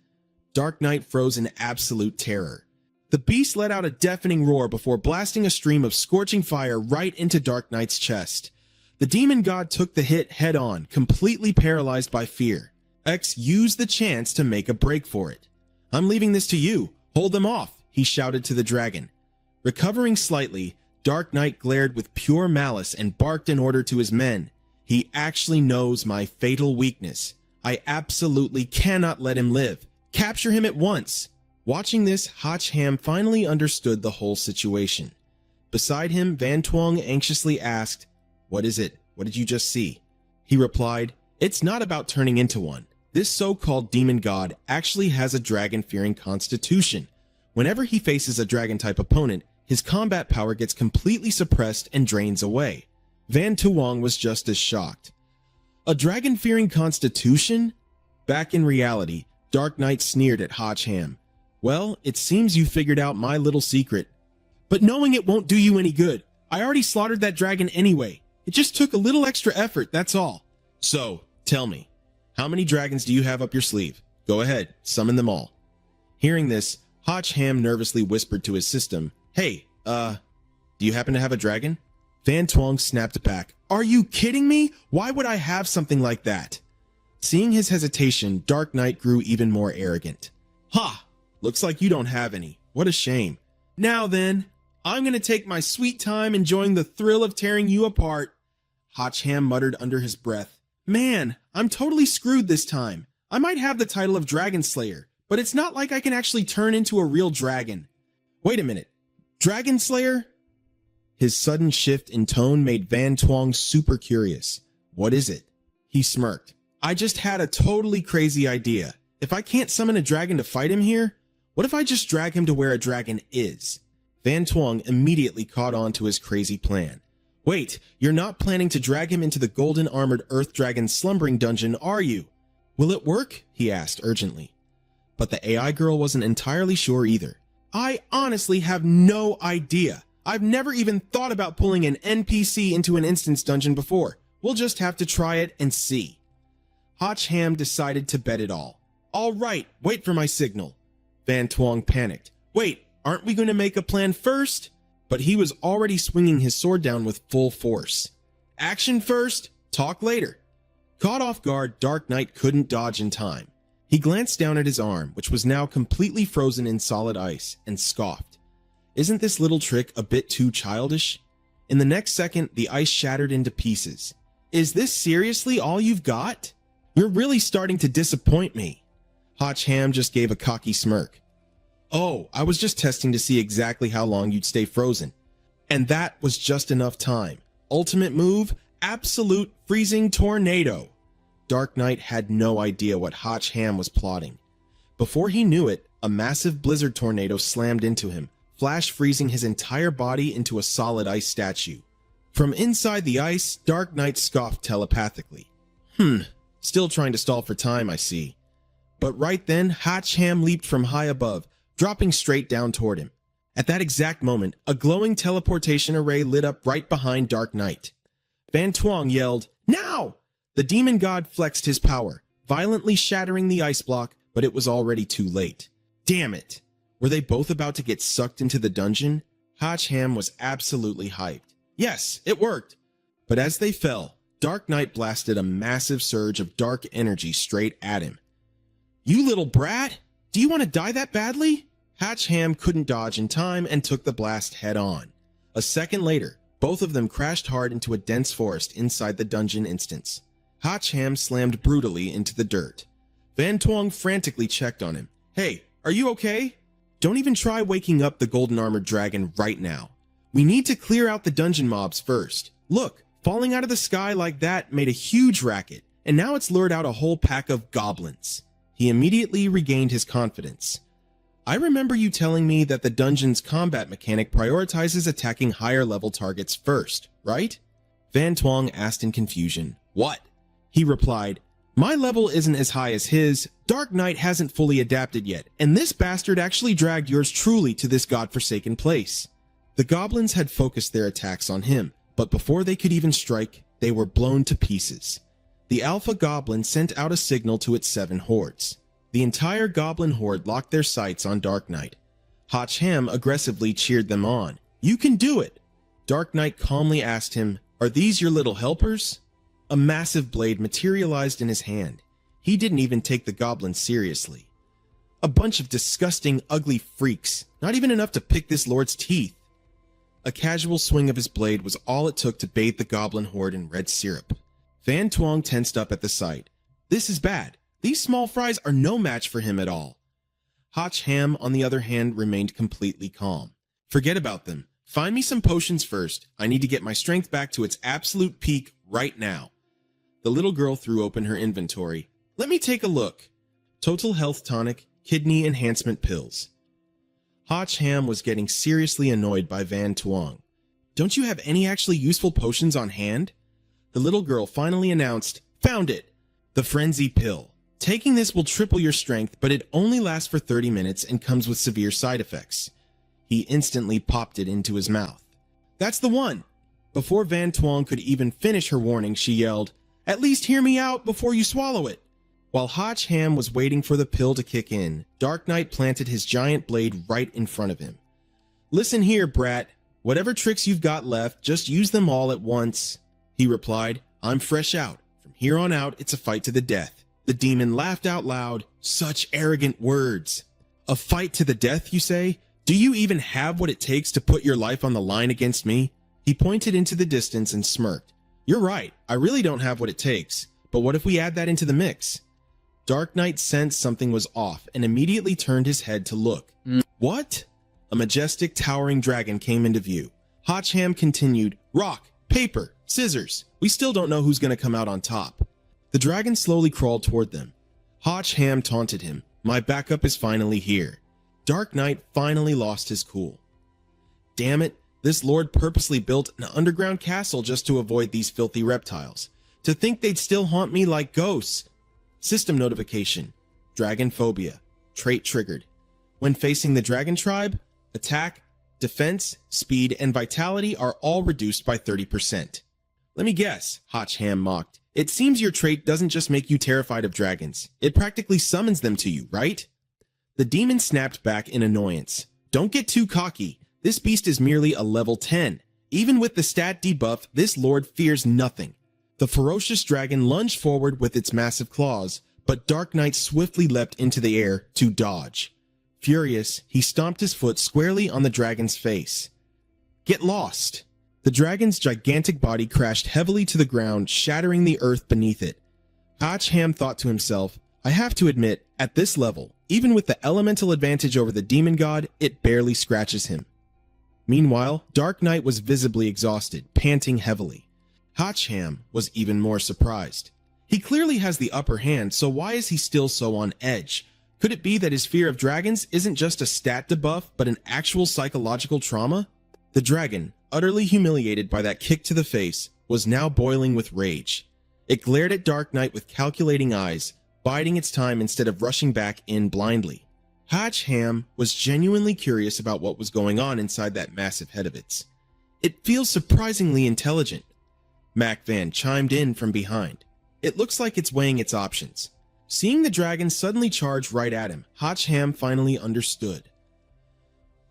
Dark Knight froze in absolute terror. The beast let out a deafening roar before blasting a stream of scorching fire right into Dark Knight's chest. The demon god took the hit head on, completely paralyzed by fear. X used the chance to make a break for it. I'm leaving this to you. Hold them off, he shouted to the dragon. Recovering slightly, Dark Knight glared with pure malice and barked an order to his men. He actually knows my fatal weakness. I absolutely cannot let him live. Capture him at once. Watching this, Hotch Ham finally understood the whole situation. Beside him, Van Tuong anxiously asked, What is it? What did you just see? He replied, It's not about turning into one. This so-called demon god actually has a dragon-fearing constitution. Whenever he faces a dragon-type opponent, his combat power gets completely suppressed and drains away. Van Tuong was just as shocked. A dragon-fearing constitution? Back in reality, Dark Knight sneered at Hotch Ham. Well, it seems you figured out my little secret. But knowing it won't do you any good. I already slaughtered that dragon anyway. It just took a little extra effort, that's all. So, tell me, how many dragons do you have up your sleeve? Go ahead, summon them all. Hearing this, Hotch Ham nervously whispered to his system, Hey, do you happen to have a dragon? Van Twong snapped back, Are you kidding me? Why would I have something like that? Seeing his hesitation, Dark Knight grew even more arrogant. Ha! Looks like you don't have any. What a shame. Now then, I'm gonna take my sweet time enjoying the thrill of tearing you apart. Hotch Ham muttered under his breath. Man, I'm totally screwed this time. I might have the title of Dragon Slayer, but it's not like I can actually turn into a real dragon. Wait a minute. Dragon Slayer? His sudden shift in tone made Van Twong super curious. What is it? He smirked. I just had a totally crazy idea. If I can't summon a dragon to fight him here, what if I just drag him to where a dragon is? Van Twong immediately caught on to his crazy plan. Wait, you're not planning to drag him into the golden armored earth dragon slumbering dungeon, are you? Will it work? He asked urgently. But the AI girl wasn't entirely sure either. I honestly have no idea. I've never even thought about pulling an NPC into an instance dungeon before. We'll just have to try it and see. Hotch Ham decided to bet it all. All right, wait for my signal. Van Twong panicked. Wait, aren't we going to make a plan first? But he was already swinging his sword down with full force. Action first, talk later. Caught off guard, Dark Knight couldn't dodge in time. He glanced down at his arm, which was now completely frozen in solid ice, and scoffed. Isn't this little trick a bit too childish? In the next second, the ice shattered into pieces. Is this seriously all you've got? You're really starting to disappoint me. Hotch Ham just gave a cocky smirk. Oh, I was just testing to see exactly how long you'd stay frozen. And that was just enough time. Ultimate move, absolute freezing tornado. Dark Knight had no idea what Hotch Ham was plotting. Before he knew it, a massive blizzard tornado slammed into him, flash freezing his entire body into a solid ice statue. From inside the ice, Dark Knight scoffed telepathically. Still trying to stall for time, I see. But right then, Hotch Ham leaped from high above, dropping straight down toward him. At that exact moment, a glowing teleportation array lit up right behind Dark Knight. Van Twong yelled, Now! The demon god flexed his power, violently shattering the ice block, but it was already too late. Damn it! Were they both about to get sucked into the dungeon? Hotch Ham was absolutely hyped. Yes, it worked! But as they fell, Dark Knight blasted a massive surge of dark energy straight at him. You little brat! Do you want to die that badly? Hotch Ham couldn't dodge in time and took the blast head on. A second later, both of them crashed hard into a dense forest inside the dungeon instance. Hotch Ham slammed brutally into the dirt. Van Twong frantically checked on him. Hey, are you okay? Don't even try waking up the golden armored dragon right now. We need to clear out the dungeon mobs first. Look, falling out of the sky like that made a huge racket, and now it's lured out a whole pack of goblins. He immediately regained his confidence. I remember you telling me that the dungeon's combat mechanic prioritizes attacking higher level targets first, right? Van Twong asked in confusion. What? He replied, My level isn't as high as his. Dark Knight hasn't fully adapted yet, and this bastard actually dragged yours truly to this godforsaken place. The goblins had focused their attacks on him, but before they could even strike, they were blown to pieces. The alpha goblin sent out a signal to its 7 hordes. The entire goblin horde locked their sights on Dark Knight. Hotch Ham aggressively cheered them on. You can do it! Dark Knight calmly asked him, Are these your little helpers? A massive blade materialized in his hand. He didn't even take the goblins seriously. A bunch of disgusting, ugly freaks, not even enough to pick this lord's teeth. A casual swing of his blade was all it took to bathe the goblin horde in red syrup. Van Twong tensed up at the sight. This is bad. These small fries are no match for him at all. Hotch Ham, on the other hand, remained completely calm. Forget about them. Find me some potions first. I need to get my strength back to its absolute peak right now. The little girl threw open her inventory. Let me take a look. Total health tonic, kidney enhancement pills. Hotch Ham was getting seriously annoyed by Van Twong. Don't you have any actually useful potions on hand? The little girl finally announced, Found it! The frenzy pill. Taking this will triple your strength, but it only lasts for 30 minutes and comes with severe side effects. He instantly popped it into his mouth. That's the one! Before Van Twong could even finish her warning, she yelled, At least hear me out before you swallow it. While Hotch Ham was waiting for the pill to kick in, Dark Knight planted his giant blade right in front of him. "Listen here, brat. Whatever tricks you've got left, just use them all at once," he replied. "I'm fresh out. From here on out, it's a fight to the death." The demon laughed out loud. Such arrogant words. "A fight to the death, you say? Do you even have what it takes to put your life on the line against me?" He pointed into the distance and smirked. "You're right. I really don't have what it takes. But what if we add that into the mix?" Dark Knight sensed something was off and immediately turned his head to look. What? A majestic, towering dragon came into view. Hotch Ham continued, "Rock, paper, scissors. We still don't know who's going to come out on top." The dragon slowly crawled toward them. Hotch Ham taunted him. "My backup is finally here." Dark Knight finally lost his cool. "Damn it, this lord purposely built an underground castle just to avoid these filthy reptiles. To think they'd still haunt me like ghosts." System notification. Dragon phobia. Trait triggered. When facing the dragon tribe, attack, defense, speed, and vitality are all reduced by 30%. "Let me guess," Hotch Ham mocked. "It seems your trait doesn't just make you terrified of dragons. It practically summons them to you, right?" The demon snapped back in annoyance. "Don't get too cocky. This beast is merely a level 10. Even with the stat debuff, this lord fears nothing." The ferocious dragon lunged forward with its massive claws, but Dark Knight swiftly leapt into the air to dodge. Furious, he stomped his foot squarely on the dragon's face. "Get lost!" The dragon's gigantic body crashed heavily to the ground, shattering the earth beneath it. Hotch Ham thought to himself, "I have to admit, at this level, even with the elemental advantage over the demon god, it barely scratches him." Meanwhile, Dark Knight was visibly exhausted, panting heavily. Hotch Ham was even more surprised. He clearly has the upper hand, so why is he still so on edge? Could it be that his fear of dragons isn't just a stat debuff, but an actual psychological trauma? The dragon, utterly humiliated by that kick to the face, was now boiling with rage. It glared at Dark Knight with calculating eyes, biding its time instead of rushing back in blindly. Hotch Ham was genuinely curious about what was going on inside that massive head of its. "It feels surprisingly intelligent." Mac Van chimed in from behind. "It looks like it's weighing its options." Seeing the dragon suddenly charge right at him, Hotch Ham finally understood.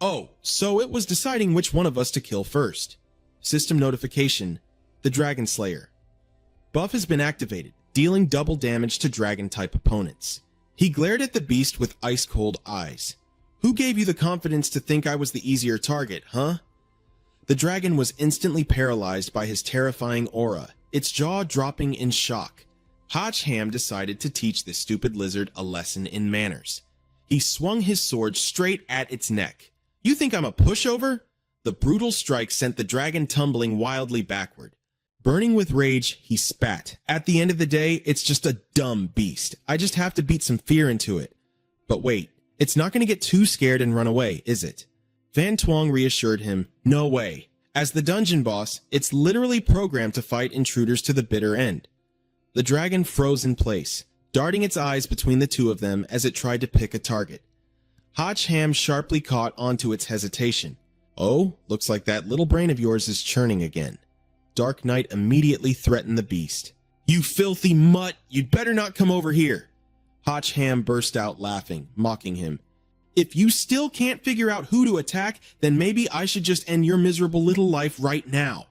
"Oh, so it was deciding which one of us to kill first." System notification. The Dragon Slayer. Buff has been activated, dealing double damage to dragon-type opponents. He glared at the beast with ice-cold eyes. "Who gave you the confidence to think I was the easier target, huh?" The dragon was instantly paralyzed by his terrifying aura, its jaw dropping in shock. Hotch Ham decided to teach this stupid lizard a lesson in manners. He swung his sword straight at its neck. "You think I'm a pushover?" The brutal strike sent the dragon tumbling wildly backward. Burning with rage, he spat. "At the end of the day, it's just a dumb beast. I just have to beat some fear into it." But wait, it's not going to get too scared and run away, is it? Van Twong reassured him, "No way. As the dungeon boss, it's literally programmed to fight intruders to the bitter end." The dragon froze in place, darting its eyes between the two of them as it tried to pick a target. Hotch Ham sharply caught onto its hesitation. "Oh, looks like that little brain of yours is churning again." Dark Knight immediately threatened the beast. "You filthy mutt, you'd better not come over here." Hotch Ham burst out laughing, mocking him. "If you still can't figure out who to attack, then maybe I should just end your miserable little life right now."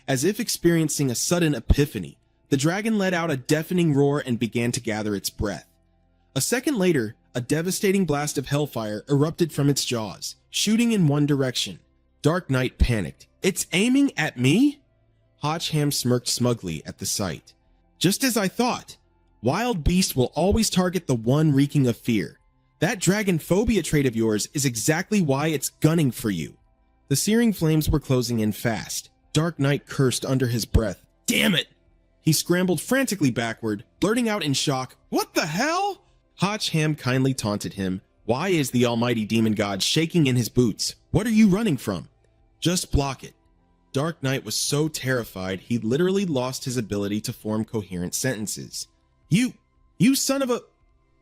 As if experiencing a sudden epiphany, the dragon let out a deafening roar and began to gather its breath. A second later, a devastating blast of hellfire erupted from its jaws, shooting in one direction. Dark Knight panicked. "It's aiming at me?" Hotch Ham smirked smugly at the sight. "Just as I thought. Wild beast will always target the one reeking of fear. That dragon phobia trait of yours is exactly why it's gunning for you." The searing flames were closing in fast. Dark Knight cursed under his breath. "Damn it!" He scrambled frantically backward, blurting out in shock, "What the hell?" Hotch Ham kindly taunted him. "Why is the almighty demon god shaking in his boots? What are you running from?" "Just block it." Dark Knight was so terrified he literally lost his ability to form coherent sentences. You son of a..."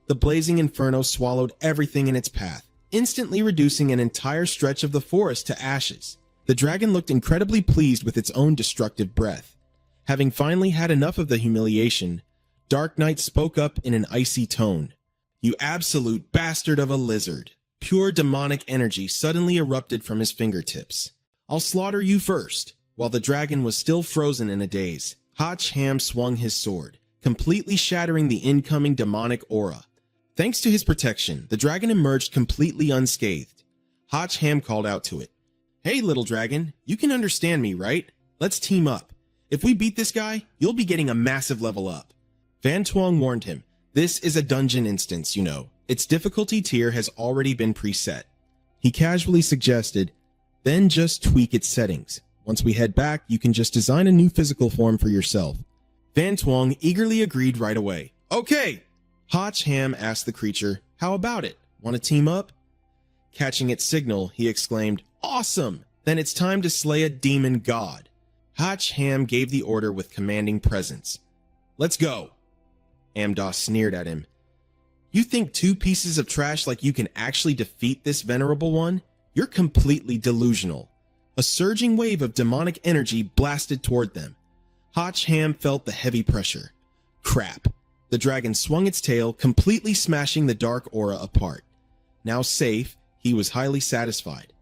The blazing inferno swallowed everything in its path, instantly reducing an entire stretch of the forest to ashes. The dragon looked incredibly pleased with its own destructive breath. Having finally had enough of the humiliation, Dark Knight spoke up in an icy tone. You absolute bastard of a lizard. Pure demonic energy suddenly erupted from his fingertips. I'll slaughter you first. While the dragon was still frozen in a daze, Hotch Ham swung his sword, completely shattering the incoming demonic aura. Thanks to his protection, the dragon emerged completely unscathed. Hotch Ham called out to it. Hey, little dragon, you can understand me, right? Let's team up. If we beat this guy, you'll be getting a massive level up. Van Tuong warned him. This is a dungeon instance, you know. Its difficulty tier has already been preset. He casually suggested, then just tweak its settings. Once we head back, you can just design a new physical form for yourself. Van Tuong eagerly agreed right away. Okay! Hotch Ham asked the creature, how about it? Want to team up? Catching its signal, he exclaimed, awesome! Then it's time to slay a demon god. Hotch Ham gave the order with commanding presence. Let's go! Amda sneered at him. You think two pieces of trash like you can actually defeat this venerable one? You're completely delusional. A surging wave of demonic energy blasted toward them. Hotch Ham felt the heavy pressure. Crap. The dragon swung its tail, completely smashing the dark aura apart. Now safe, he was highly satisfied.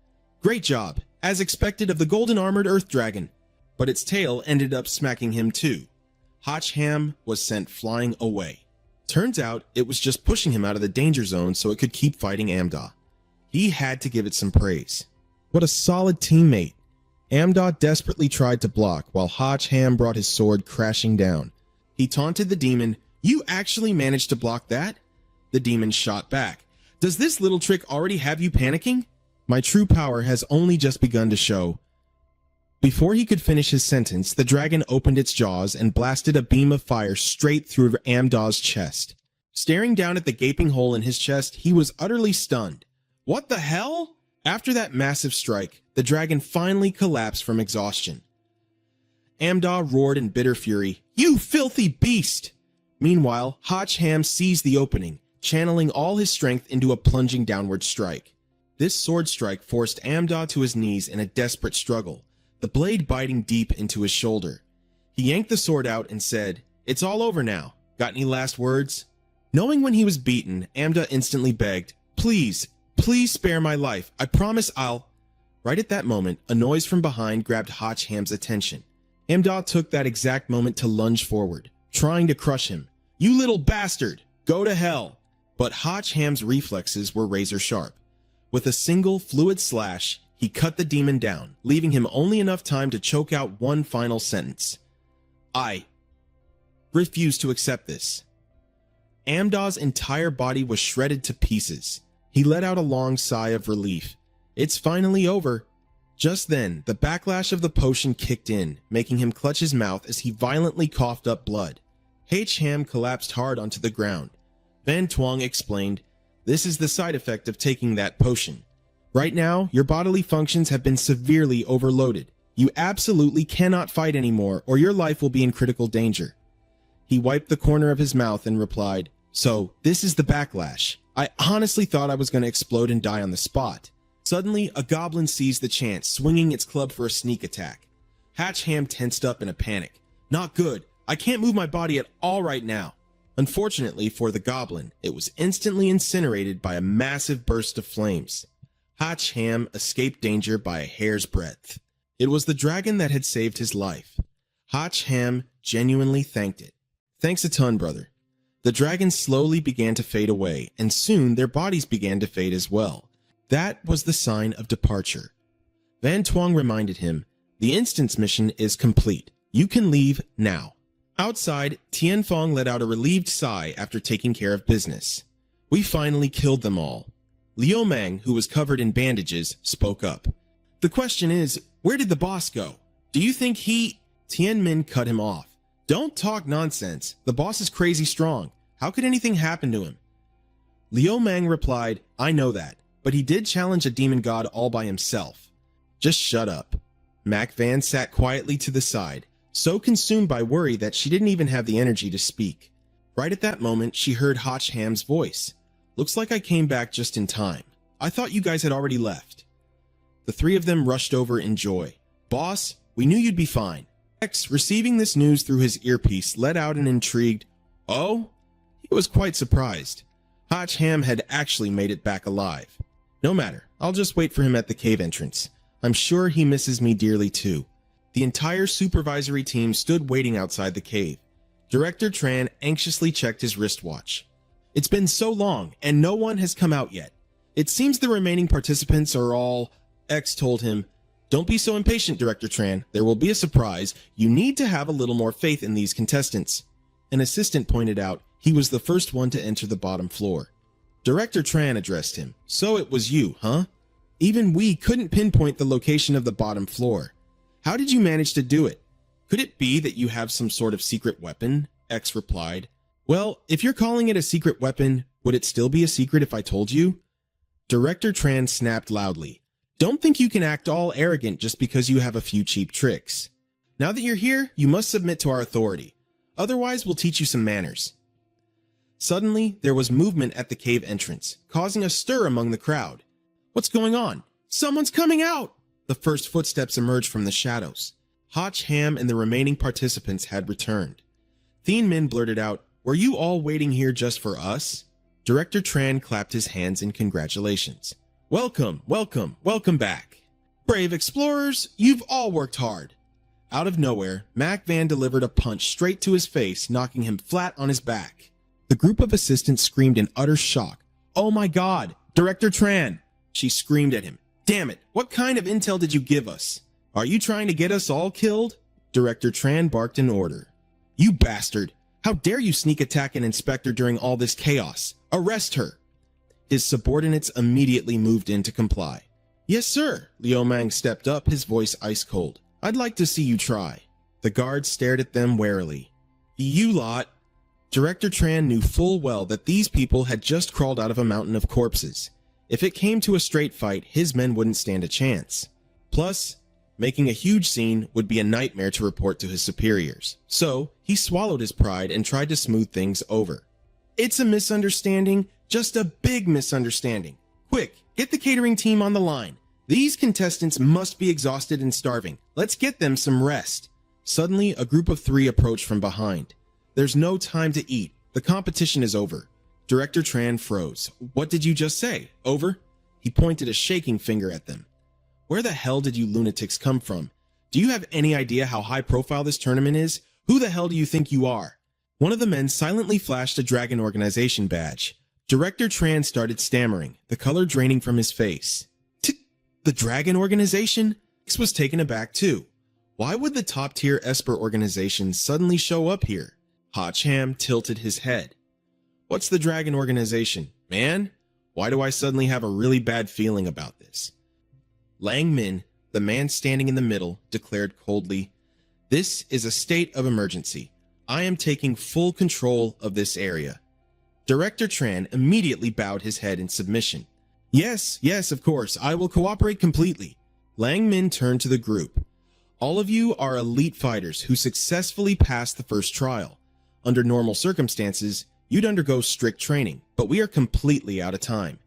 Great job, as expected of the golden armored earth dragon. But its tail ended up smacking him too. Hotch Ham was sent flying away. Turns out it was just pushing him out of the danger zone so it could keep fighting Amda. He had to give it some praise. What a solid teammate. Amda desperately tried to block while Hotch Ham brought his sword crashing down. He taunted the demon, "You actually managed to block that?" The demon shot back. "Does this little trick already have you panicking? My true power has only just begun to show." Before he could finish his sentence, the dragon opened its jaws and blasted a beam of fire straight through Amda's chest. Staring down at the gaping hole in his chest, he was utterly stunned. What the hell? After that massive strike, the dragon finally collapsed from exhaustion. Amda roared in bitter fury, "You filthy beast!" Meanwhile, Hotch Ham seized the opening, channeling all his strength into a plunging downward strike. This sword strike forced Amda to his knees in a desperate struggle, the blade biting deep into his shoulder. He yanked the sword out and said, "It's all over now. Got any last words?" Knowing when he was beaten, Amda instantly begged, "Please, please spare my life. I promise I'll..." Right at that moment, a noise from behind grabbed Hotch Ham's attention. Amda took that exact moment to lunge forward, trying to crush him. "You little bastard! Go to hell!" But Hotch Ham's reflexes were razor sharp. With a single fluid slash, he cut the demon down, leaving him only enough time to choke out one final sentence. "I refuse to accept this." Amda's entire body was shredded to pieces. He let out a long sigh of relief. It's finally over. Just then, the backlash of the potion kicked in, making him clutch his mouth as he violently coughed up blood. H. Ham collapsed hard onto the ground. Van Tuong explained, "This is the side effect of taking that potion. Right now, your bodily functions have been severely overloaded. You absolutely cannot fight anymore, or your life will be in critical danger." He wiped the corner of his mouth and replied, "So, this is the backlash. I honestly thought I was going to explode and die on the spot." Suddenly, a goblin seized the chance, swinging its club for a sneak attack. Hotch Ham tensed up in a panic. "Not good. I can't move my body at all right now." Unfortunately for the goblin, it was instantly incinerated by a massive burst of flames. Hotch Ham escaped danger by a hair's breadth. It was the dragon that had saved his life. Hotch Ham genuinely thanked it. "Thanks a ton, brother." The dragons slowly began to fade away, and soon their bodies began to fade as well. That was the sign of departure. Van Tuong reminded him, "The instance mission is complete. You can leave now." Outside, Tien Fong let out a relieved sigh after taking care of business. "We finally killed them all." Liu Mang, who was covered in bandages, spoke up. "The question is, where did the boss go? Do you think he..." Tien Min cut him off. "Don't talk nonsense. The boss is crazy strong. How could anything happen to him?" Liu Mang replied, "I know that, but he did challenge a demon god all by himself." "Just shut up." Mac Van sat quietly to the side, so consumed by worry that she didn't even have the energy to speak. Right at that moment, she heard Hotch Ham's voice. "Looks like I came back just in time. I thought you guys had already left." The three of them rushed over in joy. "Boss, we knew you'd be fine." X, receiving this news through his earpiece, let out an intrigued, Oh? He was quite surprised. Hotch Ham had actually made it back alive. No matter, I'll just wait for him at the cave entrance. I'm sure he misses me dearly too. The entire supervisory team stood waiting outside the cave. Director Tran anxiously checked his wristwatch. It's been so long, and no one has come out yet. It seems the remaining participants are all... X told him, "Don't be so impatient, Director Tran. There will be a surprise. You need to have a little more faith in these contestants." An assistant pointed out he was the first one to enter the bottom floor. Director Tran addressed him. "So it was you, huh? Even we couldn't pinpoint the location of the bottom floor. How did you manage to do it? Could it be that you have some sort of secret weapon?" X replied. "Well, if you're calling it a secret weapon, would it still be a secret if I told you?" Director Tran snapped loudly. "Don't think you can act all arrogant just because you have a few cheap tricks. Now that you're here, you must submit to our authority. Otherwise, we'll teach you some manners." Suddenly, there was movement at the cave entrance, causing a stir among the crowd. "What's going on? Someone's coming out!" The first footsteps emerged from the shadows. Hotch Ham and the remaining participants had returned. Thien Min blurted out, "Were you all waiting here just for us?" Director Tran clapped his hands in congratulations. "Welcome, welcome, welcome back. Brave explorers, you've all worked hard." Out of nowhere, Mac Van delivered a punch straight to his face, knocking him flat on his back. The group of assistants screamed in utter shock. "Oh my God, Director Tran!" She screamed at him. "Damn it, what kind of intel did you give us? Are you trying to get us all killed?" Director Tran barked an order. "You bastard! How dare you sneak attack an inspector during all this chaos? Arrest her!" His subordinates immediately moved in to comply. "Yes, sir." Liu Mang stepped up, his voice ice cold. "I'd like to see you try." The guards stared at them warily. "You lot." Director Tran knew full well that these people had just crawled out of a mountain of corpses. If it came to a straight fight, his men wouldn't stand a chance. Plus, making a huge scene would be a nightmare to report to his superiors. So, he swallowed his pride and tried to smooth things over. "It's a misunderstanding, just a big misunderstanding. Quick, get the catering team on the line. These contestants must be exhausted and starving. Let's get them some rest." Suddenly, a group of 3 approached from behind. "There's no time to eat. The competition is over." Director Tran froze. "What did you just say? Over?" He pointed a shaking finger at them. "Where the hell did you lunatics come from? Do you have any idea how high profile this tournament is? Who the hell do you think you are?" One of the men silently flashed a Dragon Organization badge. Director Tran started stammering, the color draining from his face. The Dragon Organization? X was taken aback too. Why would the top-tier Esper organization suddenly show up here? Hotch Ham tilted his head. "What's the Dragon Organization, man? Why do I suddenly have a really bad feeling about this?" Lang Min, the man standing in the middle, declared coldly, "This is a state of emergency. I am taking full control of this area." Director Tran immediately bowed his head in submission. Yes, of course, I will cooperate completely." Lang Min turned to the group. "All of you are elite fighters who successfully passed the first trial. Under normal circumstances, you'd undergo strict training, but we are completely out of time.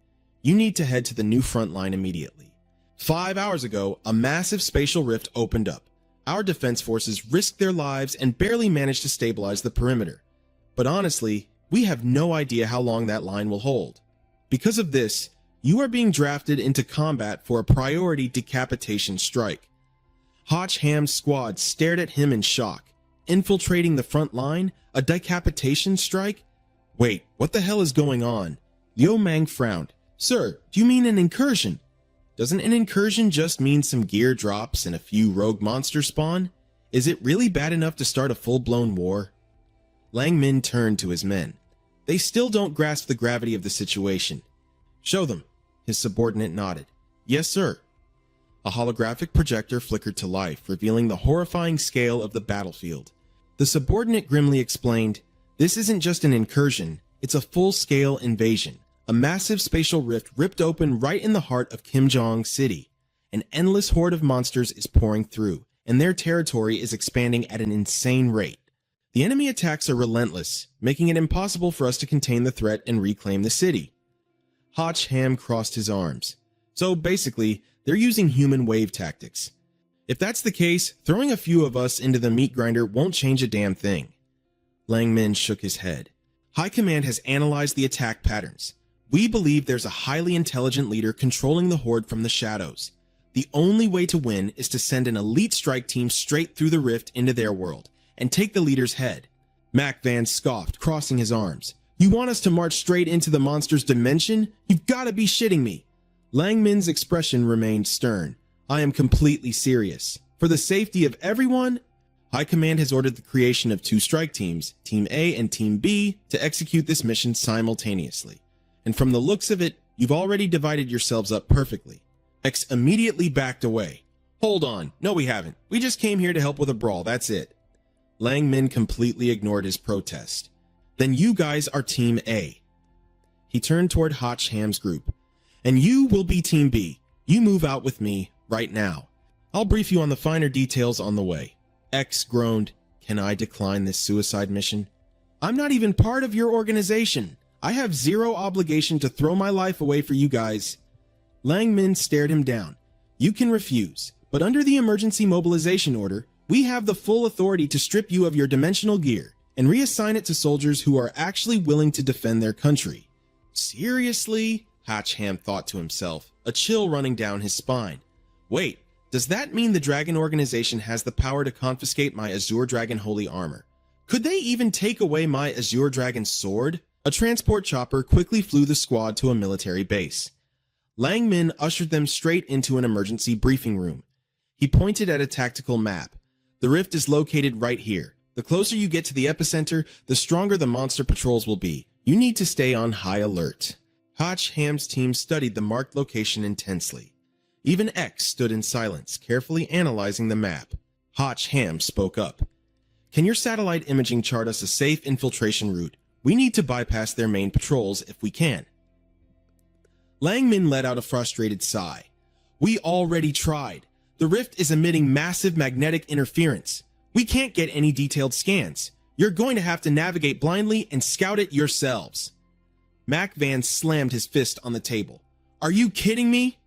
You need to head to the new front line immediately. 5 hours ago, a massive spatial rift opened up. Our defense forces risked their lives and barely managed to stabilize the perimeter. But honestly, we have no idea how long that line will hold. Because of this, you are being drafted into combat for a priority decapitation strike." Hotch Ham's squad stared at him in shock. Infiltrating the front line? A decapitation strike? Wait, what the hell is going on? Liu Mang frowned. "Sir, do you mean an incursion? Doesn't an incursion just mean some gear drops and a few rogue monsters spawn? Is it really bad enough to start a full-blown war?" Lang Min turned to his men. "They still don't grasp the gravity of the situation." "Show them." His subordinate nodded. "Yes, sir." A holographic projector flickered to life, revealing the horrifying scale of the battlefield. The subordinate grimly explained, "This isn't just an incursion, it's a full-scale invasion. A massive spatial rift ripped open right in the heart of Kim Jong City. An endless horde of monsters is pouring through, and their territory is expanding at an insane rate. The enemy attacks are relentless, making it impossible for us to contain the threat and reclaim the city." Hotch Ham crossed his arms. "So basically, they're using human wave tactics. If that's the case, throwing a few of us into the meat grinder won't change a damn thing." Lang Min shook his head. High Command has analyzed the attack patterns. We believe there's a highly intelligent leader controlling the horde from the shadows. The only way to win is to send an elite strike team straight through the rift into their world and take the leader's head. Mac Van scoffed, crossing his arms. You want us to march straight into the monster's dimension? You've got to be shitting me. Lang Min's expression remained stern. I am completely serious. For the safety of everyone, High Command has ordered the creation of 2 strike teams, Team A and Team B, to execute this mission simultaneously. And from the looks of it, you've already divided yourselves up perfectly. X immediately backed away. Hold on, no we haven't. We just came here to help with a brawl, that's it. Lang Min completely ignored his protest. Then you guys are Team A. He turned toward Hotch Ham's group. And you will be Team B. You move out with me right now. I'll brief you on the finer details on the way. X groaned. Can I decline this suicide mission? I'm not even part of your organization. I have zero obligation to throw my life away for you guys. Lang Min stared him down. You can refuse, but under the emergency mobilization order, we have the full authority to strip you of your dimensional gear and reassign it to soldiers who are actually willing to defend their country. Seriously? Hotch Ham thought to himself, a chill running down his spine. Wait, does that mean the Dragon Organization has the power to confiscate my Azure Dragon holy armor? Could they even take away my Azure Dragon sword? A transport chopper quickly flew the squad to a military base. Lang Min ushered them straight into an emergency briefing room. He pointed at a tactical map. The rift is located right here. The closer you get to the epicenter, the stronger the monster patrols will be. You need to stay on high alert. Hotch Ham's team studied the marked location intensely. Even X stood in silence, carefully analyzing the map. Hotch Ham spoke up. Can your satellite imaging chart us a safe infiltration route? We need to bypass their main patrols if we can. Lang Min let out a frustrated sigh. We already tried. The rift is emitting massive magnetic interference. We can't get any detailed scans. You're going to have to navigate blindly and scout it yourselves. Mac Van slammed his fist on the table. Are you kidding me?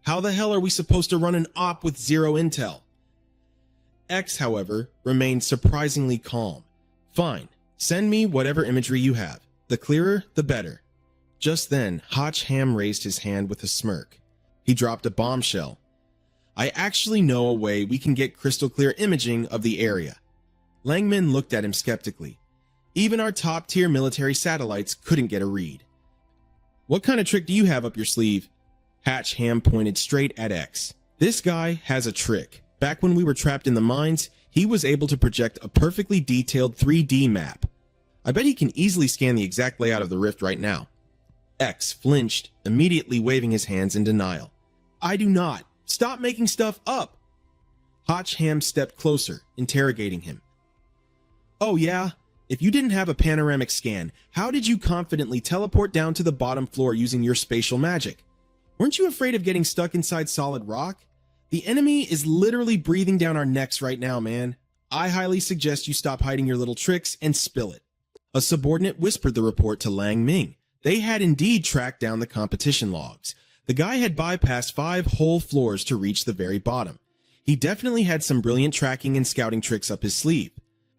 How the hell are we supposed to run an op with zero intel? X, however, remained surprisingly calm. Fine. Send me whatever imagery you have. The clearer, the better. Just then, Hotch Ham raised his hand with a smirk. He dropped a bombshell. I actually know a way we can get crystal clear imaging of the area. Lang Min looked at him skeptically. Even our top-tier military satellites couldn't get a read. What kind of trick do you have up your sleeve? Hotch Ham pointed straight at X. This guy has a trick. Back when we were trapped in the mines, he was able to project a perfectly detailed 3D map. I bet he can easily scan the exact layout of the rift right now. X flinched, immediately waving his hands in denial. I do not. Stop making stuff up. Hotch Ham stepped closer, interrogating him. Oh yeah? If you didn't have a panoramic scan, how did you confidently teleport down to the bottom floor using your spatial magic? Weren't you afraid of getting stuck inside solid rock? The enemy is literally breathing down our necks right now, man. I highly suggest you stop hiding your little tricks and spill it. A subordinate whispered the report to Lang Ming. They had indeed tracked down the competition logs. The guy had bypassed 5 whole floors to reach the very bottom. He definitely had some brilliant tracking and scouting tricks up his sleeve.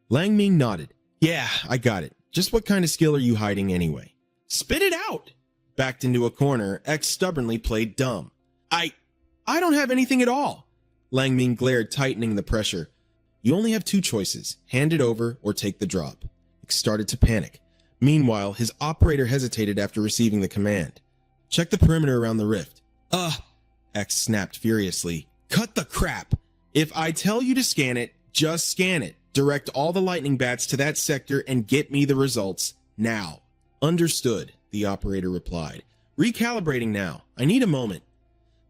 Lang Ming nodded. Yeah, I got it. Just what kind of skill are you hiding anyway? Spit it out! Backed into a corner, X stubbornly played dumb. I don't have anything at all. Lang Ming glared, tightening the pressure. You only have 2 choices. Hand it over or take the drop. X started to panic. Meanwhile, his operator hesitated after receiving the command. Check the perimeter around the rift. X snapped furiously. Cut the crap! If I tell you to scan it, just scan it. Direct all the lightning bats to that sector and get me the results now. Understood, the operator replied. Recalibrating now. I need a moment.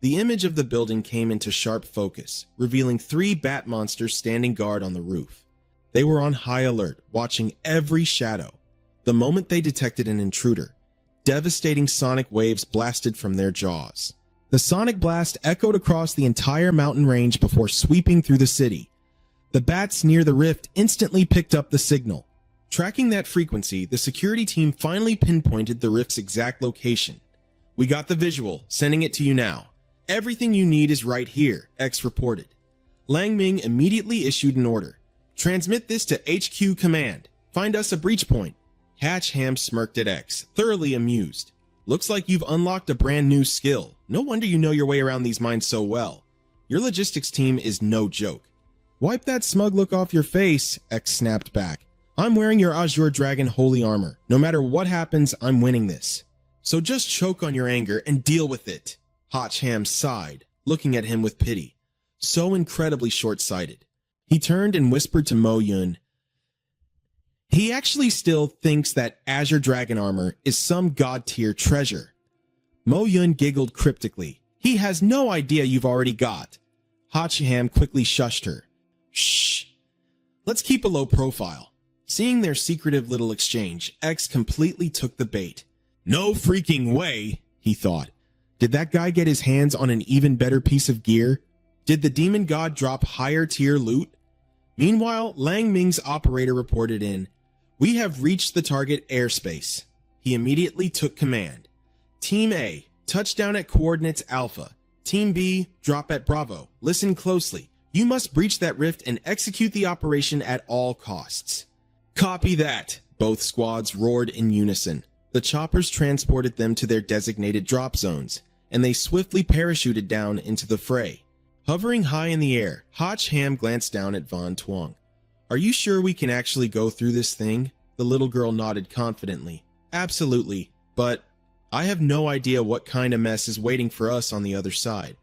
The image of the building came into sharp focus, revealing 3 bat monsters standing guard on the roof. They were on high alert, watching every shadow. The moment they detected an intruder, devastating sonic waves blasted from their jaws. The sonic blast echoed across the entire mountain range before sweeping through the city. The bats near the rift instantly picked up the signal. Tracking that frequency, the security team finally pinpointed the rift's exact location. We got the visual, sending it to you now. Everything you need is right here, X reported. Lang Ming immediately issued an order. Transmit this to HQ Command. Find us a breach point. Hatch Ham smirked at X, thoroughly amused. Looks like you've unlocked a brand new skill. No wonder you know your way around these mines so well. Your logistics team is no joke. Wipe that smug look off your face, X snapped back. I'm wearing your Azure Dragon holy armor. No matter what happens, I'm winning this. So just choke on your anger and deal with it. Hatch Ham sighed, looking at him with pity. So incredibly short-sighted. He turned and whispered to Mo Yun. He actually still thinks that Azure Dragon armor is some god-tier treasure. Mo Yun giggled cryptically. He has no idea you've already got. Hatch Ham quickly shushed her. Shh. Let's keep a low profile. Seeing their secretive little exchange, X completely took the bait. No freaking way, he thought. Did that guy get his hands on an even better piece of gear? Did the demon god drop higher tier loot? Meanwhile, Lang Ming's operator reported in, "We have reached the target airspace." He immediately took command. Team A, touchdown at coordinates Alpha. Team B, drop at Bravo. Listen closely. You must breach that rift and execute the operation at all costs. Copy that, both squads roared in unison. The choppers transported them to their designated drop zones, and they swiftly parachuted down into the fray. Hovering high in the air, Hatch Ham glanced down at Von Tuong. Are you sure we can actually go through this thing? The little girl nodded confidently. Absolutely, but I have no idea what kind of mess is waiting for us on the other side.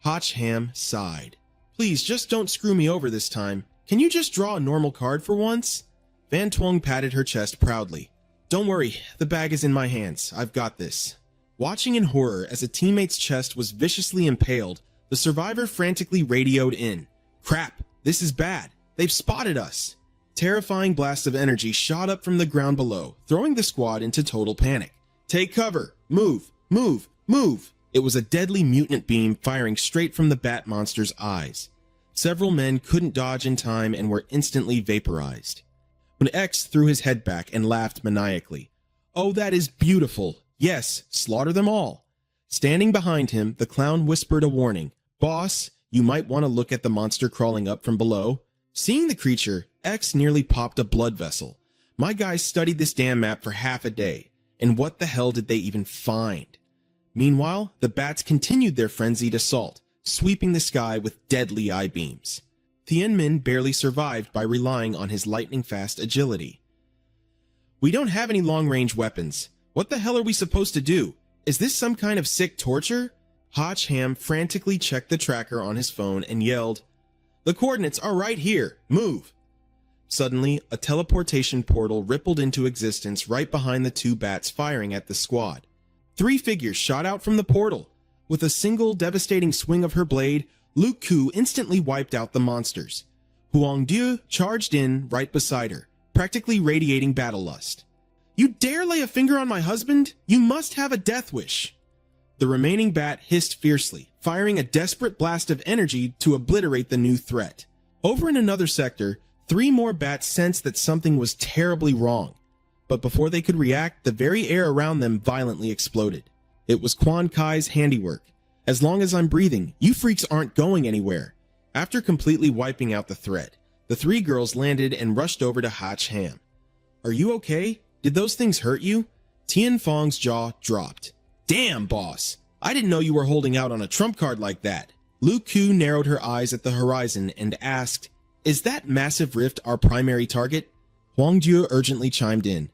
Hatch Ham sighed. Please, just don't screw me over this time. Can you just draw a normal card for once? Van Tuong patted her chest proudly. Don't worry, the bag is in my hands. I've got this. Watching in horror as a teammate's chest was viciously impaled, the survivor frantically radioed in. Crap, this is bad. They've spotted us. Terrifying blasts of energy shot up from the ground below, throwing the squad into total panic. Take cover. Move, move, move. It was a deadly mutant beam firing straight from the bat monster's eyes. Several men couldn't dodge in time and were instantly vaporized. When X threw his head back and laughed maniacally. Oh, that is beautiful. Yes, slaughter them all. Standing behind him, the clown whispered a warning. Boss, you might want to look at the monster crawling up from below. Seeing the creature, X nearly popped a blood vessel. My guys studied this damn map for half a day, and what the hell did they even find? Meanwhile, the bats continued their frenzied assault, sweeping the sky with deadly eye beams. Tianmin barely survived by relying on his lightning-fast agility. We don't have any long-range weapons. What the hell are we supposed to do? Is this some kind of sick torture? Hatch Ham frantically checked the tracker on his phone and yelled, The coordinates are right here. Move. Suddenly, a teleportation portal rippled into existence right behind the two bats firing at the squad. 3 figures shot out from the portal. With a single devastating swing of her blade, Luke Ku instantly wiped out the monsters. Huang Diu charged in right beside her, practically radiating battle lust. You dare lay a finger on my husband? You must have a death wish. The remaining bat hissed fiercely, firing a desperate blast of energy to obliterate the new threat. Over in another sector, 3 more bats sensed that something was terribly wrong. But before they could react, the very air around them violently exploded. It was Quan Kai's handiwork. As long as I'm breathing, you freaks aren't going anywhere. After completely wiping out the threat, the 3 girls landed and rushed over to Hatch Ham. Are you okay? Did those things hurt you? Tian Fong's jaw dropped. Damn, boss. I didn't know you were holding out on a trump card like that. Lu Ku narrowed her eyes at the horizon and asked, Is that massive rift our primary target? Huang Jue urgently chimed in.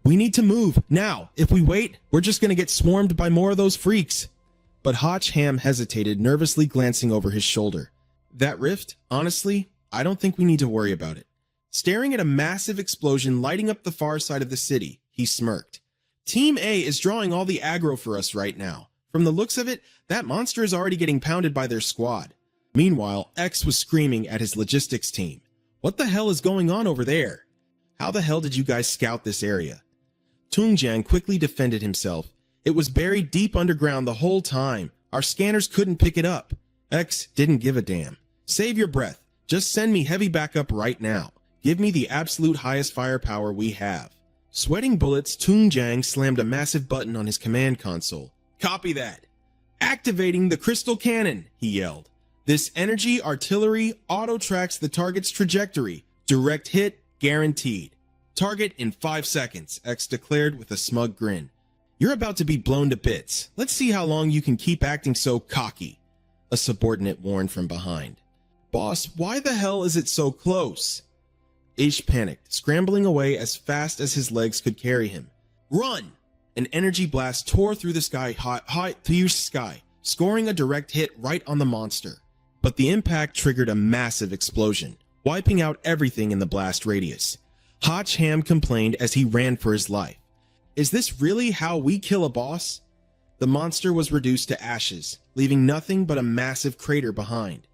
We need to move, now. If we wait, we're just gonna get swarmed by more of those freaks. But Hatch Ham hesitated, nervously glancing over his shoulder. That rift, honestly, I don't think we need to worry about it. Staring at a massive explosion lighting up the far side of the city, he smirked. Team A is drawing all the aggro for us right now. From the looks of it, that monster is already getting pounded by their squad. Meanwhile, X was screaming at his logistics team. What the hell is going on over there? How the hell did you guys scout this area? Tungjiang quickly defended himself. It was buried deep underground the whole time. Our scanners couldn't pick it up. X didn't give a damn. Save your breath. Just send me heavy backup right now. Give me the absolute highest firepower we have. Sweating bullets, Tungjiang slammed a massive button on his command console. Copy that. Activating the crystal cannon, he yelled. This energy artillery auto-tracks the target's trajectory. Direct hit, guaranteed. Target in 5 seconds, X declared with a smug grin. You're about to be blown to bits. Let's see how long you can keep acting so cocky, a subordinate warned from behind. Boss, why the hell is it so close? Ish panicked, scrambling away as fast as his legs could carry him. Run! An energy blast tore through the sky, through sky, scoring a direct hit right on the monster. But the impact triggered a massive explosion, wiping out everything in the blast radius. Hotch Ham complained as he ran for his life. Is this really how we kill a boss? The monster was reduced to ashes, leaving nothing but a massive crater behind.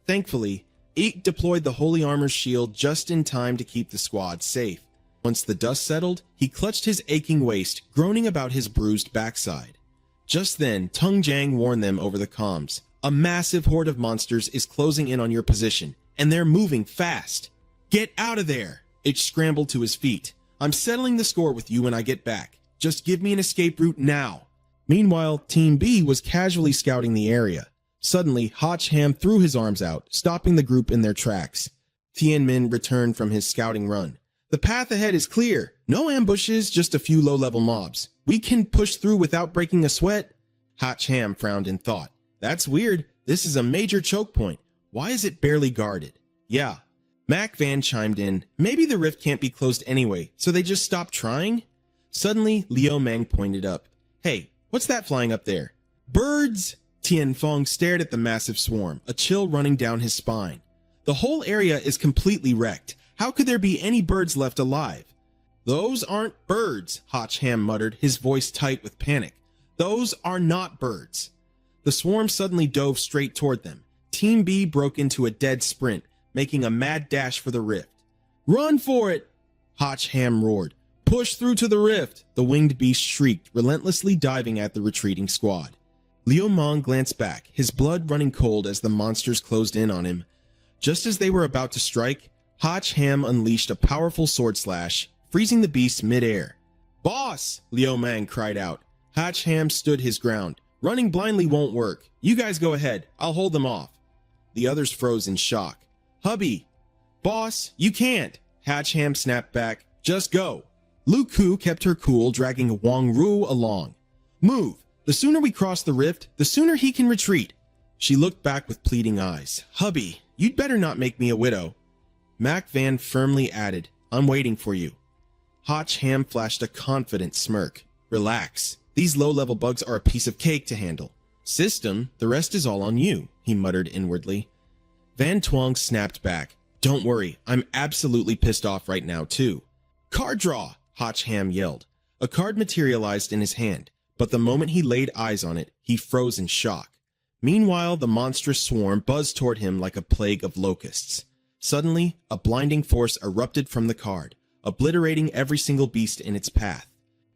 Thankfully, Eek deployed the Holy Armor's shield just in time to keep the squad safe. Once the dust settled, he clutched his aching waist, groaning about his bruised backside. Just then, Tung Jang warned them over the comms. A massive horde of monsters is closing in on your position, and they're moving fast. Get out of there! Itch scrambled to his feet. I'm settling the score with you when I get back. Just give me an escape route now. Meanwhile, Team B was casually scouting the area. Suddenly, Hotch Ham threw his arms out, stopping the group in their tracks. Tien Min returned from his scouting run. The path ahead is clear. No ambushes, just a few low-level mobs. We can push through without breaking a sweat. Hotch Ham frowned in thought. That's weird. This is a major choke point. Why is it barely guarded? Yeah. Mac Van chimed in. Maybe the rift can't be closed anyway, so they just stopped trying? Suddenly, Liu Mang pointed up. Hey, what's that flying up there? Birds! Tian Fong stared at the massive swarm, a chill running down his spine. The whole area is completely wrecked. How could there be any birds left alive? Those aren't birds, Hotch Ham muttered, his voice tight with panic. Those are not birds. The swarm suddenly dove straight toward them. Team B broke into a dead sprint, making a mad dash for the rift. Run for it! Hotch Ham roared. Push through to the rift! The winged beast shrieked, relentlessly diving at the retreating squad. Liu Mong glanced back, his blood running cold as the monsters closed in on him. Just as they were about to strike, Hotch Ham unleashed a powerful sword slash, freezing the beast mid-air. Boss! Liu Mang cried out. Hotch Ham stood his ground. Running blindly won't work. You guys go ahead. I'll hold them off. The others froze in shock. Hubby! Boss, you can't! Hotch Ham snapped back. Just go. Lu Ku kept her cool, dragging Wang Ru along. Move! The sooner we cross the rift, the sooner he can retreat. She looked back with pleading eyes. Hubby, you'd better not make me a widow. Mac Van firmly added, I'm waiting for you. Hotch Ham flashed a confident smirk. Relax. These low-level bugs are a piece of cake to handle. System, the rest is all on you, he muttered inwardly. Van Twong snapped back. Don't worry, I'm absolutely pissed off right now too. Card draw, Hotch Ham yelled. A card materialized in his hand, but the moment he laid eyes on it, he froze in shock. Meanwhile, the monstrous swarm buzzed toward him like a plague of locusts. Suddenly, a blinding force erupted from the card, obliterating every single beast in its path.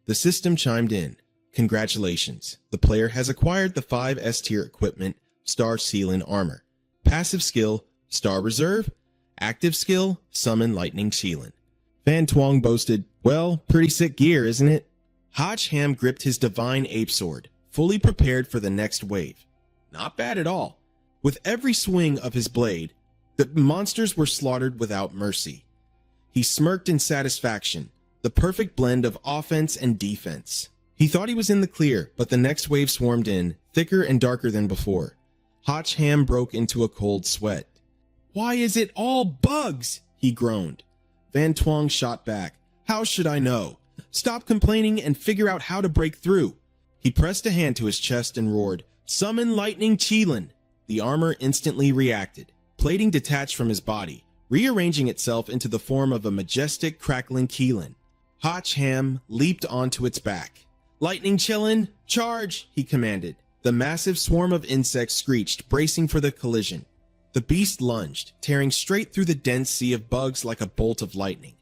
The system chimed in. Congratulations, the player has acquired the 5 S-tier equipment, Star Sealing Armor. Passive skill, Star Reserve. Active skill, Summon Lightning Sealing. Van Twong boasted, well, pretty sick gear, isn't it? Hotch Ham gripped his divine ape sword, fully prepared for the next wave. Not bad at all. With every swing of his blade, the monsters were slaughtered without mercy. He smirked in satisfaction, the perfect blend of offense and defense. He thought he was in the clear, but the next wave swarmed in, thicker and darker than before. Hotch Ham broke into a cold sweat. Why is it all bugs? He groaned. Van Twong shot back. How should I know? Stop complaining and figure out how to break through. He pressed a hand to his chest and roared, Summon Lightning Qilin! The armor instantly reacted. Plating detached from his body, rearranging itself into the form of a majestic, crackling Qilin. Hotch Ham leaped onto its back. Lightning Qilin, charge! He commanded. The massive swarm of insects screeched, bracing for the collision. The beast lunged, tearing straight through the dense sea of bugs like a bolt of lightning.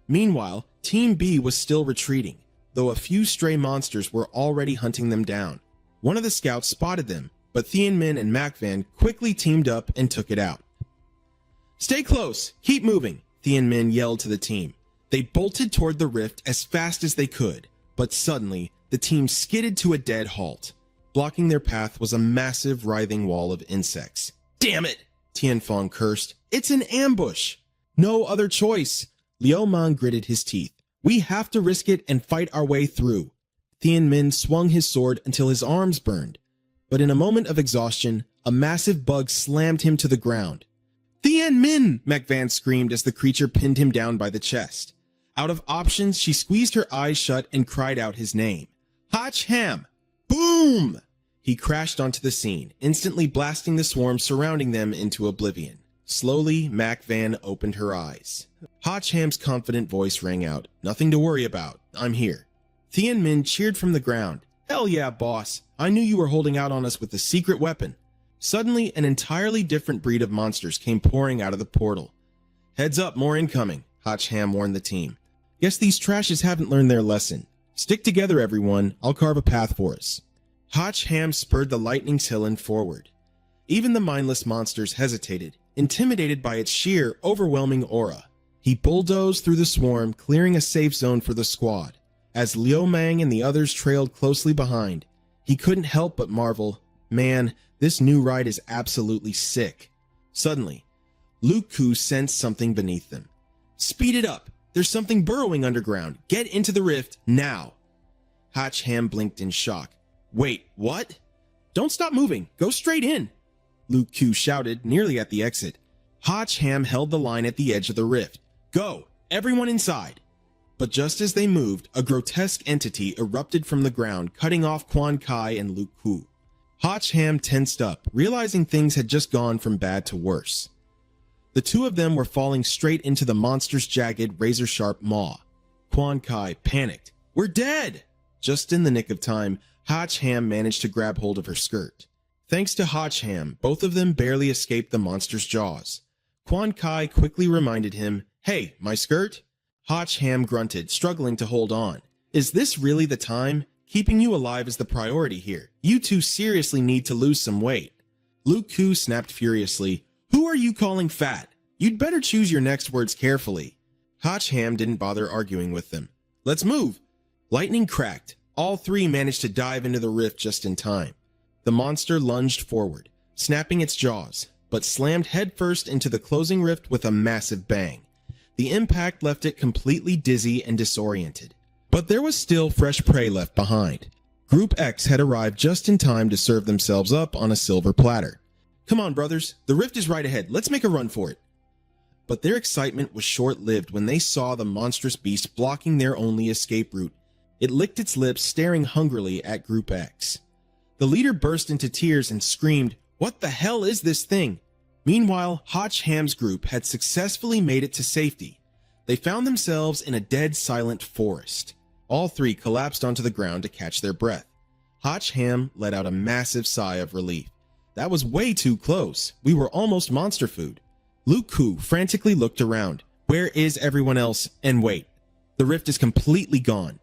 Meanwhile, Team B was still retreating, though a few stray monsters were already hunting them down. One of the scouts spotted them, but Thien Min and Mac Van quickly teamed up and took it out. Stay close! Keep moving! Thien Min yelled to the team. They bolted toward the rift as fast as they could, but suddenly, the team skidded to a dead halt. Blocking their path was a massive writhing wall of insects. Damn it! Tian Fong cursed. It's an ambush! No other choice! Liu Mang gritted his teeth. We have to risk it and fight our way through. Thien Min swung his sword until his arms burned, but in a moment of exhaustion, a massive bug slammed him to the ground. Thien Min! McVan screamed as the creature pinned him down by the chest. Out of options, she squeezed her eyes shut and cried out his name. Hotch Ham! Boom! He crashed onto the scene, instantly blasting the swarm surrounding them into oblivion. Slowly, Mac Van opened her eyes. Hotch Ham's confident voice rang out. Nothing to worry about. I'm here. Thien Min cheered from the ground. Hell yeah, boss. I knew you were holding out on us with a secret weapon. Suddenly, an entirely different breed of monsters came pouring out of the portal. Heads up, more incoming, Hotch Ham warned the team. Guess these trashes haven't learned their lesson. Stick together, everyone. I'll carve a path for us. Hotch Ham spurred the lightning's Hillen forward. Even the mindless monsters hesitated, intimidated by its sheer, overwhelming aura. He bulldozed through the swarm, clearing a safe zone for the squad. As Liu Mang and the others trailed closely behind, he couldn't help but marvel, man, this new ride is absolutely sick. Suddenly, Luke Ku sensed something beneath them. Speed it up! There's something burrowing underground. Get into the rift, now! Hotch Ham blinked in shock. Wait, what? Don't stop moving. Go straight in. Luke Ku shouted, nearly at the exit. Hotch Ham held the line at the edge of the rift. Go! Everyone inside! But just as they moved, a grotesque entity erupted from the ground, cutting off Quan Kai and Luke Ku. Hotch Ham tensed up, realizing things had just gone from bad to worse. The two of them were falling straight into the monster's jagged, razor-sharp maw. Quan Kai panicked. We're dead! Just in the nick of time, Hotch Ham managed to grab hold of her skirt. Thanks to Hotch Ham, both of them barely escaped the monster's jaws. Quan Kai quickly reminded him, Hey, my skirt? Hotch Ham grunted, struggling to hold on. Is this really the time? Keeping you alive is the priority here. You two seriously need to lose some weight. Luke Ku snapped furiously. Who are you calling fat? You'd better choose your next words carefully. Hotch Ham didn't bother arguing with them. Let's move. Lightning cracked. All three managed to dive into the rift just in time. The monster lunged forward, snapping its jaws, but slammed headfirst into the closing rift with a massive bang. The impact left it completely dizzy and disoriented. But there was still fresh prey left behind. Group X had arrived just in time to serve themselves up on a silver platter. Come on, brothers, the rift is right ahead. Let's make a run for it. But their excitement was short-lived when they saw the monstrous beast blocking their only escape route. It licked its lips, staring hungrily at Group X. The leader burst into tears and screamed, What the hell is this thing? Meanwhile, Hotch Ham's group had successfully made it to safety. They found themselves in a dead, silent forest. All three collapsed onto the ground to catch their breath. Hotch Ham let out a massive sigh of relief. That was way too close. We were almost monster food. Luke Ku frantically looked around. Where is everyone else? And wait, the rift is completely gone.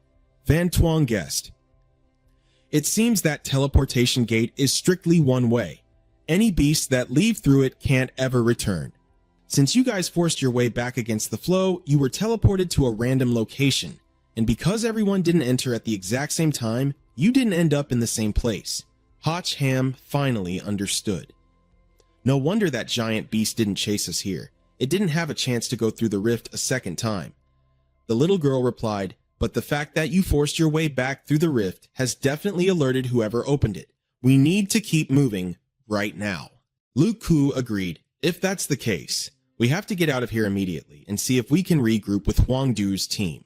Van Tuong guessed. It seems that teleportation gate is strictly one way. Any beasts that leave through it can't ever return. Since you guys forced your way back against the flow, you were teleported to a random location. And because everyone didn't enter at the exact same time, you didn't end up in the same place. Hotch Ham finally understood. No wonder that giant beast didn't chase us here. It didn't have a chance to go through the rift a second time. The little girl replied, but the fact that you forced your way back through the rift has definitely alerted whoever opened it. We need to keep moving right now. Luke Ku agreed. If that's the case, we have to get out of here immediately and see if we can regroup with Huang Du's team.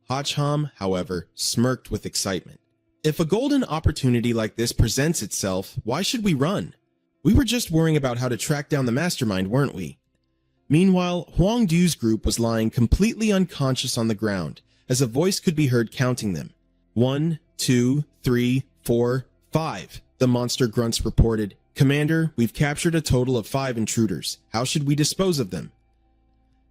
Hotch Ham, however, smirked with excitement. If a golden opportunity like this presents itself, why should we run? We were just worrying about how to track down the mastermind, weren't we? Meanwhile, Huang Du's group was lying completely unconscious on the ground, as a voice could be heard counting them. 1, 2, 3, 4, 5, the monster grunts reported. Commander, we've captured a total of 5 intruders. How should we dispose of them?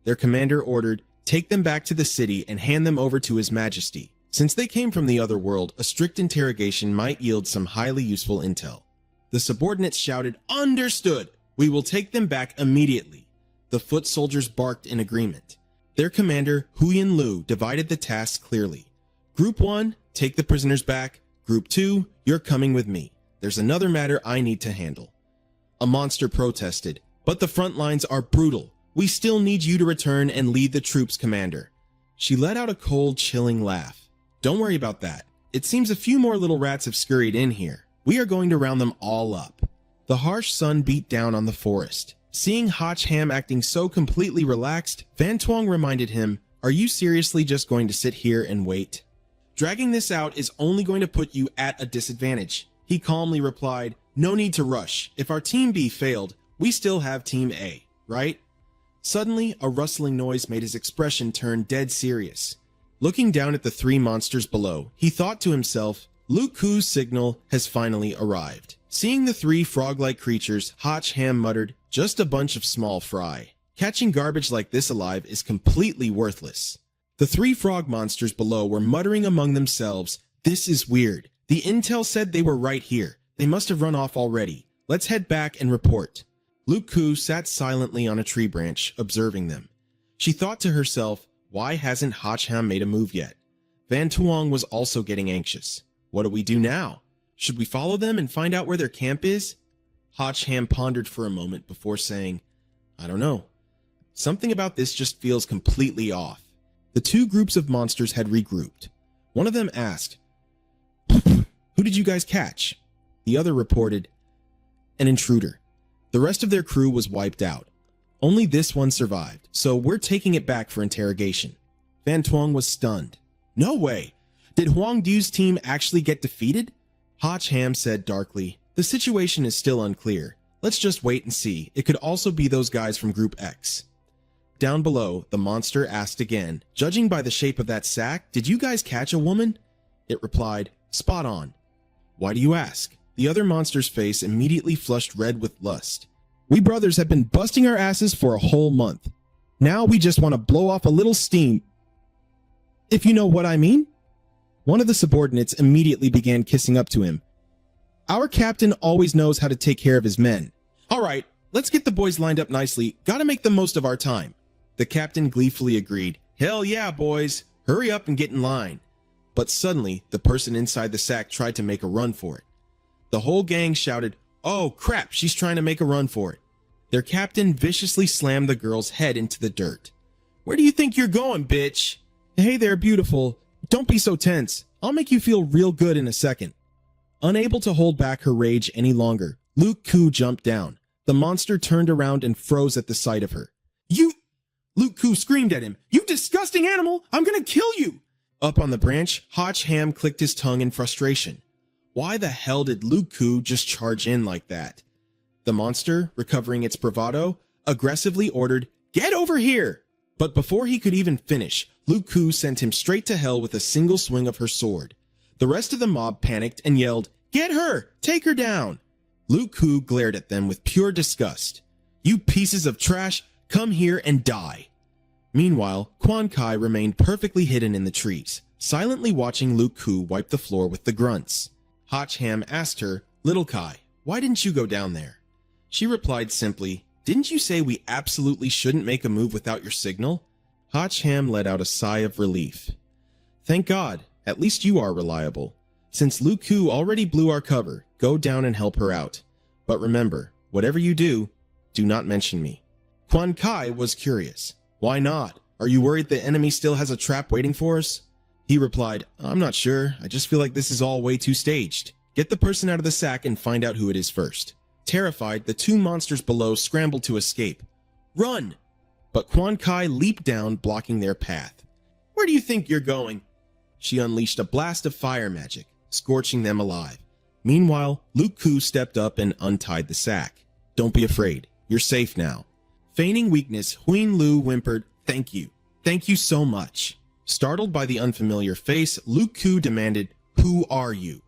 Their commander ordered, take them back to the city and hand them over to His Majesty. Since they came from the other world, a strict interrogation might yield some highly useful intel. The subordinates shouted, Understood! We will take them back immediately. The foot soldiers barked in agreement. Their commander, Huyen Lu, divided the tasks clearly. Group 1, take the prisoners back. Group 2, you're coming with me. There's another matter I need to handle. A monster protested, but the front lines are brutal. We still need you to return and lead the troops, Commander. She let out a cold, chilling laugh. Don't worry about that. It seems a few more little rats have scurried in here. We are going to round them all up. The harsh sun beat down on the forest. Seeing Hotch Ham acting so completely relaxed, Van Tuong reminded him, are you seriously just going to sit here and wait? Dragging this out is only going to put you at a disadvantage. He calmly replied, no need to rush. If our Team B failed, we still have Team A, right? Suddenly, a rustling noise made his expression turn dead serious. Looking down at the three monsters below, he thought to himself, Luke Ku's signal has finally arrived. Seeing the three frog-like creatures, Hotch Ham muttered, just a bunch of small fry. Catching garbage like this alive is completely worthless. The three frog monsters below were muttering among themselves, this is weird. The intel said they were right here. They must have run off already. Let's head back and report. Luke Ku sat silently on a tree branch, observing them. She thought to herself, why hasn't Hotch Ham made a move yet? Van Tuong was also getting anxious. What do we do now? Should we follow them and find out where their camp is? Hotch Ham pondered for a moment before saying, I don't know. Something about this just feels completely off. The two groups of monsters had regrouped. One of them asked, who did you guys catch? The other reported, an intruder. The rest of their crew was wiped out. Only this one survived, so we're taking it back for interrogation. Van Tuong was stunned. No way! Did Huang Du's team actually get defeated? Hotch Ham said darkly, the situation is still unclear. Let's just wait and see. It could also be those guys from Group X. Down below, the monster asked again, judging by the shape of that sack, did you guys catch a woman? It replied, spot on. Why do you ask? The other monster's face immediately flushed red with lust. We brothers have been busting our asses for a whole month. Now we just want to blow off a little steam. If you know what I mean? One of the subordinates immediately began kissing up to him. Our captain always knows how to take care of his men. All right, let's get the boys lined up nicely. Gotta make the most of our time. The captain gleefully agreed. Hell yeah, boys. Hurry up and get in line. But suddenly, the person inside the sack tried to make a run for it. The whole gang shouted, oh crap, she's trying to make a run for it. Their captain viciously slammed the girl's head into the dirt. Where do you think you're going, bitch? Hey there, beautiful. Don't be so tense. I'll make you feel real good in a second. Unable to hold back her rage any longer, Luke Ku jumped down. The monster turned around and froze at the sight of her. You! Luke Ku screamed at him. You disgusting animal! I'm gonna kill you! Up on the branch, Hotch Ham clicked his tongue in frustration. Why the hell did Luke Ku just charge in like that? The monster, recovering its bravado, aggressively ordered, get over here! But before he could even finish, Luke Ku sent him straight to hell with a single swing of her sword. The rest of the mob panicked and yelled, get her! Take her down! Luke Ku glared at them with pure disgust. You pieces of trash, come here and die! Meanwhile, Quan Kai remained perfectly hidden in the trees, silently watching Luke Ku wipe the floor with the grunts. Hotch Ham asked her, Little Kai, why didn't you go down there? She replied simply, didn't you say we absolutely shouldn't make a move without your signal? Hotch Ham let out a sigh of relief. Thank God, at least you are reliable. Since Luke Ku already blew our cover, go down and help her out. But remember, whatever you do not mention me. Quan Kai was curious. Why not? Are you worried the enemy still has a trap waiting for us? He replied, I'm not sure. I just feel like this is all way too staged. Get the person out of the sack and find out who it is first. Terrified, the two monsters below scrambled to escape. Run! But Quan Kai leaped down, blocking their path. Where do you think you're going? She unleashed a blast of fire magic, scorching them alive. Meanwhile, Luke Ku stepped up and untied the sack. Don't be afraid. You're safe now. Feigning weakness, Huin Lu whimpered, thank you. Thank you so much. Startled by the unfamiliar face, Luke Ku demanded, who are you?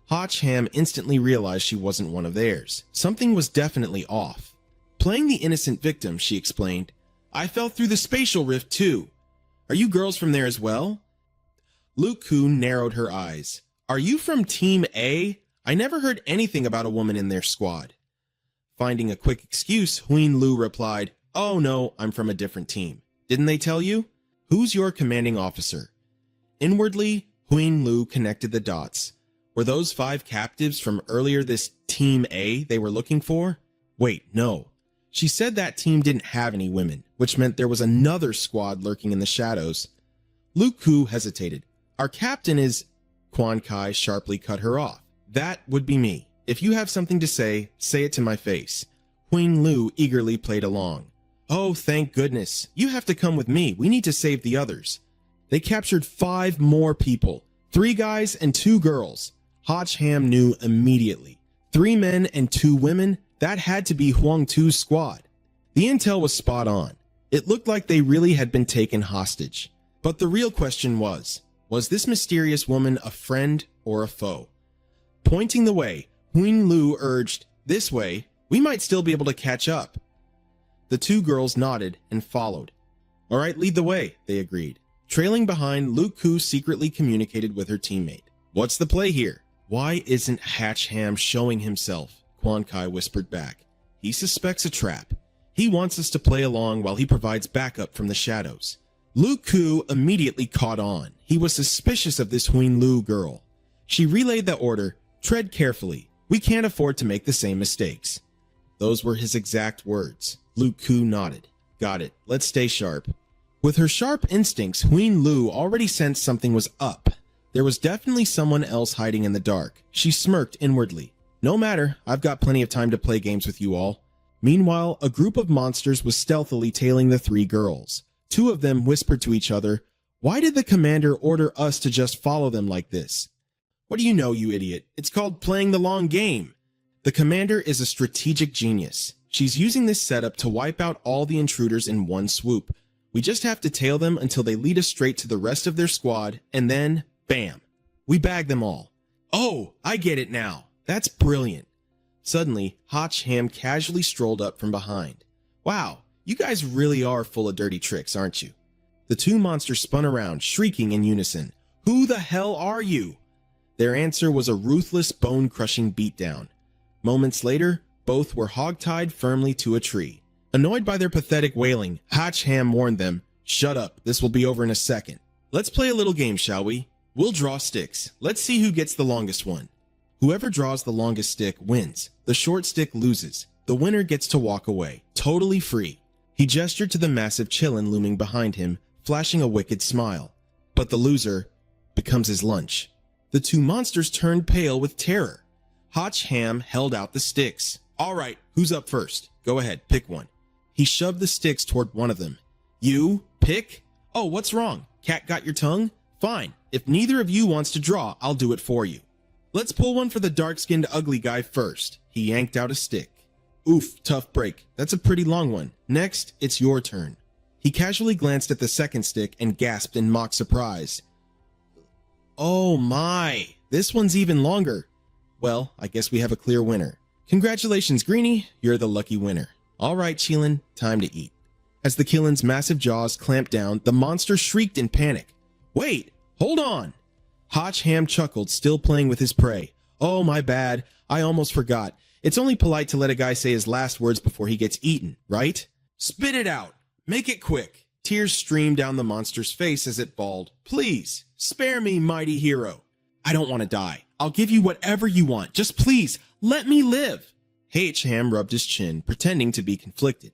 Hotch Ham instantly realized she wasn't one of theirs. Something was definitely off. Playing the innocent victim, she explained, I fell through the spatial rift too. Are you girls from there as well? Luke Ku narrowed her eyes. Are you from Team A? I never heard anything about a woman in their squad. Finding a quick excuse, Huin Lu replied, oh no, I'm from a different team. Didn't they tell you? Who's your commanding officer? Inwardly, Huin Lu connected the dots. Were those 5 captives from earlier this Team A they were looking for? Wait, no. She said that team didn't have any women, which meant there was another squad lurking in the shadows. Luke Koo hesitated. Our captain is... Quan Kai sharply cut her off. That would be me. If you have something to say it to my face. Huing Lu eagerly played along. Oh, thank goodness. You have to come with me. We need to save the others. They captured 5 more people. 3 guys and 2 girls. Hotch Ham knew immediately. 3 men and 2 women? That had to be Huang Tu's squad. The intel was spot on. It looked like they really had been taken hostage. But the real question was this mysterious woman a friend or a foe? Pointing the way, Huing Lu urged, "This way, we might still be able to catch up." The 2 girls nodded and followed. All right, lead the way, they agreed. Trailing behind, Luke Koo secretly communicated with her teammate. What's the play here? Why isn't Hatch Ham showing himself? Quan Kai whispered back. He suspects a trap. He wants us to play along while he provides backup from the shadows. Luke Koo immediately caught on. He was suspicious of this Huing Lu girl. She relayed the order, tread carefully. We can't afford to make the same mistakes. Those were his exact words. Luke Koo nodded. Got it. Let's stay sharp. With her sharp instincts, Huing Lu already sensed something was up. There was definitely someone else hiding in the dark. She smirked inwardly. No matter, I've got plenty of time to play games with you all. Meanwhile, a group of monsters was stealthily tailing the 3 girls. 2 of them whispered to each other, "Why did the commander order us to just follow them like this?" What do you know, you idiot? It's called playing the long game. The commander is a strategic genius. She's using this setup to wipe out all the intruders in one swoop. We just have to tail them until they lead us straight to the rest of their squad, and then, bam, we bag them all. Oh, I get it now. That's brilliant. Suddenly, Hotch Ham casually strolled up from behind. Wow, you guys really are full of dirty tricks, aren't you? The 2 monsters spun around, shrieking in unison. Who the hell are you? Their answer was a ruthless, bone-crushing beatdown. Moments later, both were hogtied firmly to a tree. Annoyed by their pathetic wailing, Hotch Ham warned them, "Shut up, this will be over in a second. Let's play a little game, shall we? We'll draw sticks. Let's see who gets the longest one. Whoever draws the longest stick wins. The short stick loses. The winner gets to walk away, totally free." He gestured to the massive Chillin looming behind him, flashing a wicked smile. But the loser becomes his lunch. The 2 monsters turned pale with terror. Hotch Ham held out the sticks. All right, who's up first? Go ahead, pick one. He shoved the sticks toward one of them. You? Pick? Oh, what's wrong? Cat got your tongue? Fine. If neither of you wants to draw, I'll do it for you. Let's pull one for the dark-skinned ugly guy first. He yanked out a stick. Oof, tough break. That's a pretty long one. Next, it's your turn. He casually glanced at the second stick and gasped in mock surprise. Oh my, this one's even longer. Well, I guess we have a clear winner. Congratulations, Greenie, you're the lucky winner. All right, Chillin, time to eat. As the Killin's massive jaws clamped down, the monster shrieked in panic. Wait, hold on. Hotch Ham chuckled, still playing with his prey. Oh, my bad. I almost forgot. It's only polite to let a guy say his last words before he gets eaten, right? Spit it out. Make it quick. Tears streamed down the monster's face as it bawled. Please, spare me, mighty hero. I don't want to die. I'll give you whatever you want. Just please, let me live. H. Ham rubbed his chin, pretending to be conflicted.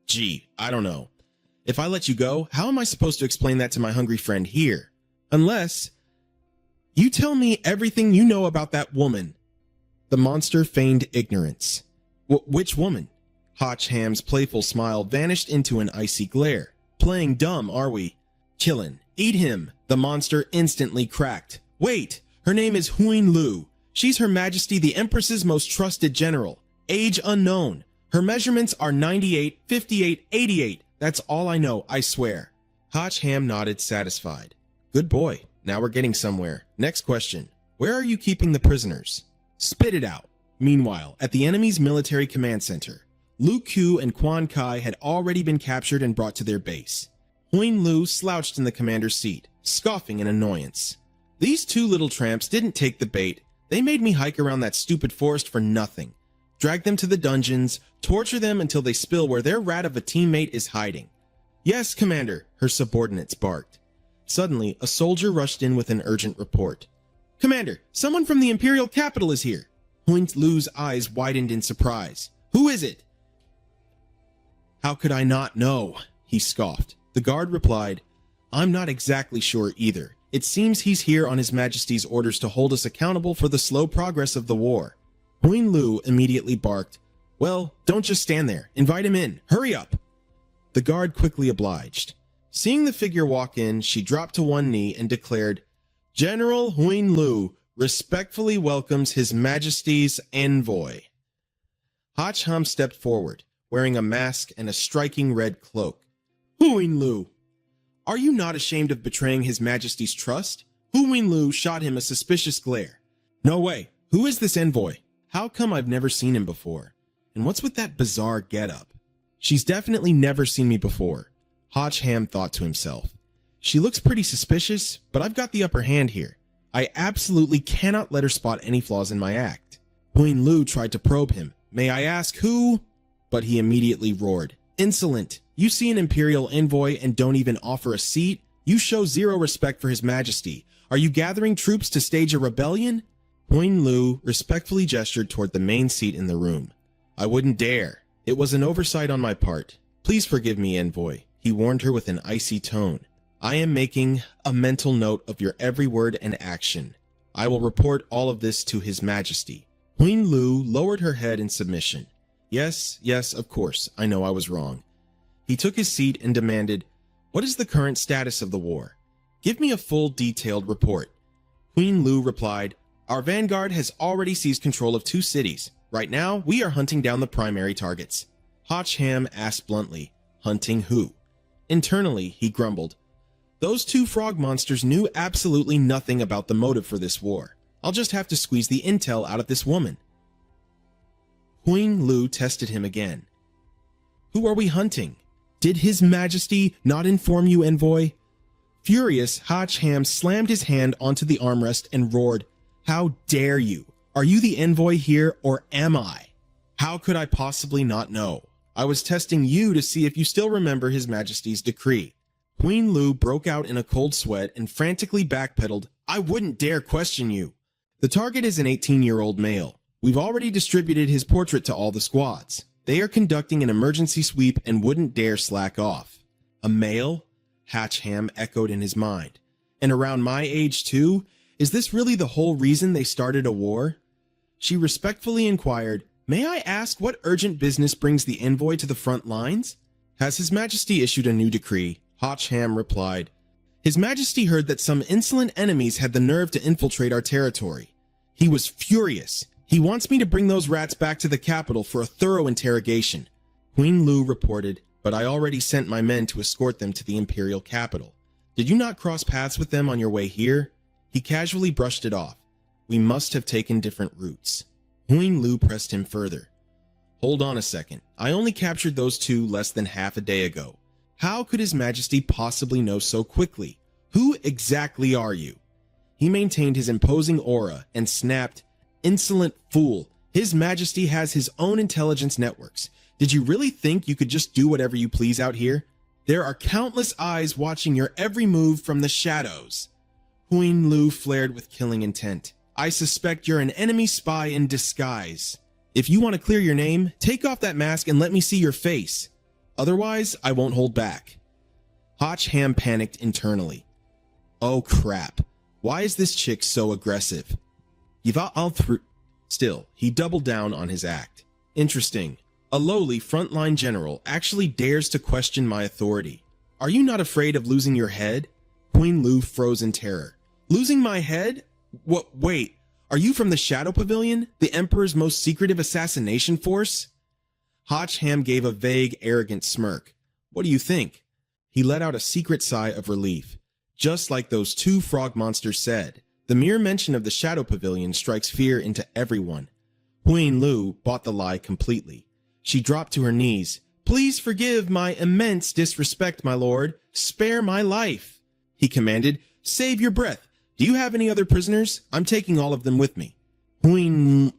Gee, I don't know. If I let you go, how am I supposed to explain that to my hungry friend here? Unless you tell me everything you know about that woman. The monster feigned ignorance. Which woman? Hotch Ham's playful smile vanished into an icy glare. Playing dumb, are we? Chillin, eat him. The monster instantly cracked. Wait, her name is Huing Lu. She's Her Majesty the Empress's most trusted general. Age unknown. Her measurements are 98, 58, 88. That's all I know, I swear. Hotch Ham nodded, satisfied. Good boy. Now we're getting somewhere. Next question. Where are you keeping the prisoners? Spit it out. Meanwhile, at the enemy's military command center, Luke Koo and Quan Kai had already been captured and brought to their base. Huing Lu slouched in the commander's seat, scoffing in annoyance. These 2 little tramps didn't take the bait. They made me hike around that stupid forest for nothing. Drag them to the dungeons, torture them until they spill where their rat of a teammate is hiding. Yes, Commander, her subordinates barked. Suddenly, a soldier rushed in with an urgent report. Commander, someone from the Imperial capital is here. Huing Lu's eyes widened in surprise. Who is it? How could I not know? He scoffed. The guard replied, I'm not exactly sure either. It seems he's here on His Majesty's orders to hold us accountable for the slow progress of the war. Huin Lu immediately barked, Well, don't just stand there. Invite him in. Hurry up. The guard quickly obliged. Seeing the figure walk in, she dropped to one knee and declared, General Huin Lu respectfully welcomes His Majesty's envoy. Hacham stepped forward, wearing a mask and a striking red cloak. Huin Lu, are you not ashamed of betraying His Majesty's trust? Huin Lu shot him a suspicious glare. No way. Who is this envoy? How come I've never seen him before? And what's with that bizarre getup? She's definitely never seen me before, Hacham thought to himself. She looks pretty suspicious, but I've got the upper hand here. I absolutely cannot let her spot any flaws in my act. Huin Lu tried to probe him. May I ask who? But he immediately roared. Insolent! You see an imperial envoy and don't even offer a seat? You show zero respect for His Majesty. Are you gathering troops to stage a rebellion? Huin Lu respectfully gestured toward the main seat in the room. I wouldn't dare. It was an oversight on my part. Please forgive me, envoy, he warned her with an icy tone. I am making a mental note of your every word and action. I will report all of this to His Majesty. Huin Lu lowered her head in submission. Yes, of course, I know I was wrong. He took his seat and demanded, What is the current status of the war? Give me a full, detailed report. Huin Lu replied, Our vanguard has already seized control of 2 cities. Right now, we are hunting down the primary targets. Hacham asked bluntly, Hunting who? Internally, he grumbled, Those 2 frog monsters knew absolutely nothing about the motive for this war. I'll just have to squeeze the intel out of this woman. Huin Lu tested him again. Who are we hunting? Did His Majesty not inform you, envoy? Furious, Hacham slammed his hand onto the armrest and roared, How dare you? Are you the envoy here, or am I? How could I possibly not know? I was testing you to see if you still remember His Majesty's decree. Huin Lu broke out in a cold sweat and frantically backpedaled, I wouldn't dare question you. The target is an 18-year-old male. We've already distributed his portrait to all the squads. They are conducting an emergency sweep and wouldn't dare slack off. A male? Hacham echoed in his mind. And around my age too? Is this really the whole reason they started a war? She respectfully inquired, May I ask what urgent business brings the envoy to the front lines? Has His Majesty issued a new decree? Hacham replied, His Majesty heard that some insolent enemies had the nerve to infiltrate our territory. He was furious. He wants me to bring those rats back to the capital for a thorough interrogation. Huin Lu reported, But I already sent my men to escort them to the imperial capital. Did you not cross paths with them on your way here? He casually brushed it off. We must have taken different routes. Huin Lu pressed him further. Hold on a second. I only captured those 2 less than half a day ago. How could His Majesty possibly know so quickly? Who exactly are you? He maintained his imposing aura and snapped, Insolent fool. His Majesty has his own intelligence networks. Did you really think you could just do whatever you please out here? There are countless eyes watching your every move from the shadows. Huin Lu flared with killing intent. I suspect you're an enemy spy in disguise. If you want to clear your name, take off that mask and let me see your face. Otherwise, I won't hold back. Hacham panicked internally. Oh crap. Why is this chick so aggressive? Still, he doubled down on his act. Interesting. A lowly frontline general actually dares to question my authority. Are you not afraid of losing your head? Huin Lu froze in terror. Losing my head? What? Wait, are you from the Shadow Pavilion, the Emperor's most secretive assassination force? Hacham gave a vague, arrogant smirk. What do you think? He let out a secret sigh of relief. Just like those 2 frog monsters said, the mere mention of the Shadow Pavilion strikes fear into everyone. Huin Lu bought the lie completely. She dropped to her knees. Please forgive my immense disrespect, my lord. Spare my life. He commanded, Save your breath. Do you have any other prisoners? I'm taking all of them with me. Huin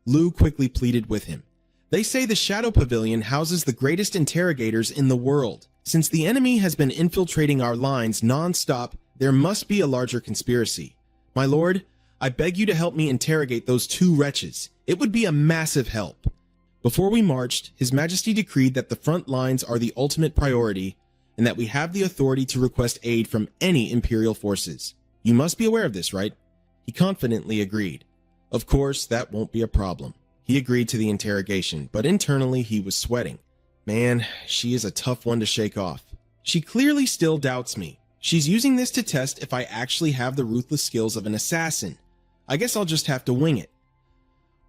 Lu quickly pleaded with him. They say the Shadow Pavilion houses the greatest interrogators in the world. Since the enemy has been infiltrating our lines non-stop, there must be a larger conspiracy. My lord, I beg you to help me interrogate those 2 wretches. It would be a massive help. Before we marched, His Majesty decreed that the front lines are the ultimate priority and that we have the authority to request aid from any Imperial forces. You must be aware of this, right? He confidently agreed. Of course, that won't be a problem. He agreed to the interrogation, but internally he was sweating. Man, she is a tough one to shake off. She clearly still doubts me. She's using this to test if I actually have the ruthless skills of an assassin. I guess I'll just have to wing it.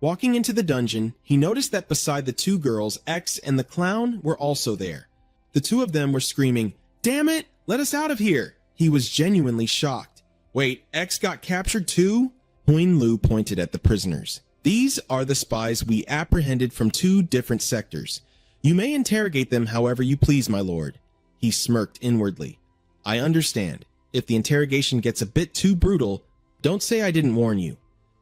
Walking into the dungeon, he noticed that beside the two girls, X and the clown were also there. The two of them were screaming, "Damn it, let us out of here!" He was genuinely shocked. Wait, X got captured too? Huin Lu pointed at the prisoners. These are the spies we apprehended from 2 different sectors. You may interrogate them however you please, my lord. He smirked inwardly. I understand. If the interrogation gets a bit too brutal, don't say I didn't warn you.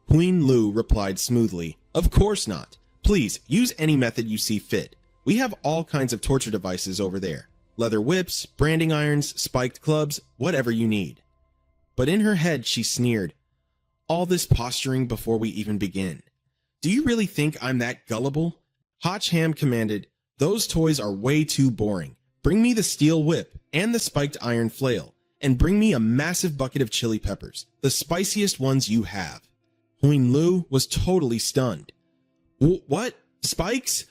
Huin Lu replied smoothly, Of course not. Please, use any method you see fit. We have all kinds of torture devices over there. Leather whips, branding irons, spiked clubs, whatever you need. But in her head she sneered, all this posturing before we even begin. Do you really think I'm that gullible? Hotch Ham commanded, Those toys are way too boring. Bring me the steel whip and the spiked iron flail, and bring me a massive bucket of chili peppers, the spiciest ones you have. Huin Lu was totally stunned. What? Spikes?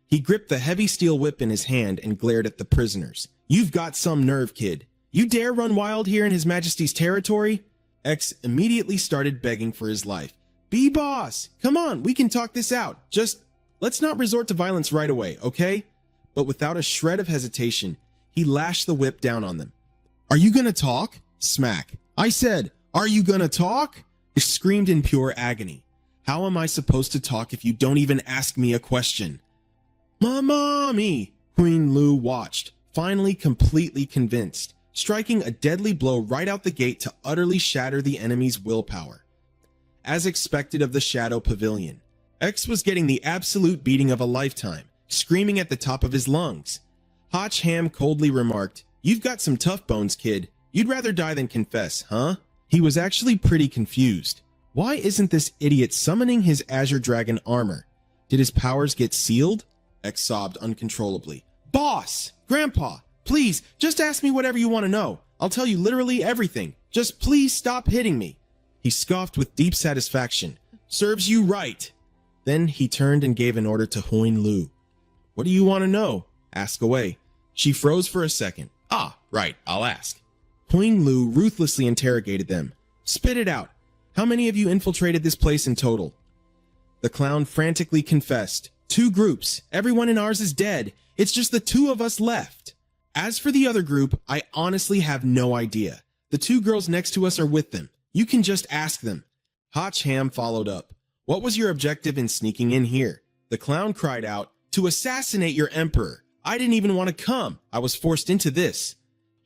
He gripped the heavy steel whip in his hand and glared at the prisoners. You've got some nerve, kid. You dare run wild here in His Majesty's territory? X immediately started begging for his life. Be boss! Come on, we can talk this out. Just, let's not resort to violence right away, okay? But without a shred of hesitation, he lashed the whip down on them. Are you gonna talk? Smack. I said, are you gonna talk? He screamed in pure agony. How am I supposed to talk if you don't even ask me a question? Mommy! Huin Lu watched, finally completely convinced, striking a deadly blow right out the gate to utterly shatter the enemy's willpower. As expected of the Shadow Pavilion, X was getting the absolute beating of a lifetime, screaming at the top of his lungs. Hotch Ham coldly remarked, You've got some tough bones, kid. You'd rather die than confess, huh? He was actually pretty confused. Why isn't this idiot summoning his Azure Dragon armor? Did his powers get sealed? X sobbed uncontrollably. Boss! Grandpa! Please, just ask me whatever you want to know. I'll tell you literally everything. Just please stop hitting me. He scoffed with deep satisfaction. Serves you right. Then he turned and gave an order to Huin Lu. What do you want to know? Ask away. She froze for a second. Ah, right, I'll ask. Huin Lu ruthlessly interrogated them. Spit it out. How many of you infiltrated this place in total? The clown frantically confessed. 2 groups. Everyone in ours is dead. It's just the 2 of us left. As for the other group, I honestly have no idea. The 2 girls next to us are with them. You can just ask them. Hotch Ham followed up. What was your objective in sneaking in here? The clown cried out, To assassinate your emperor. I didn't even want to come. I was forced into this.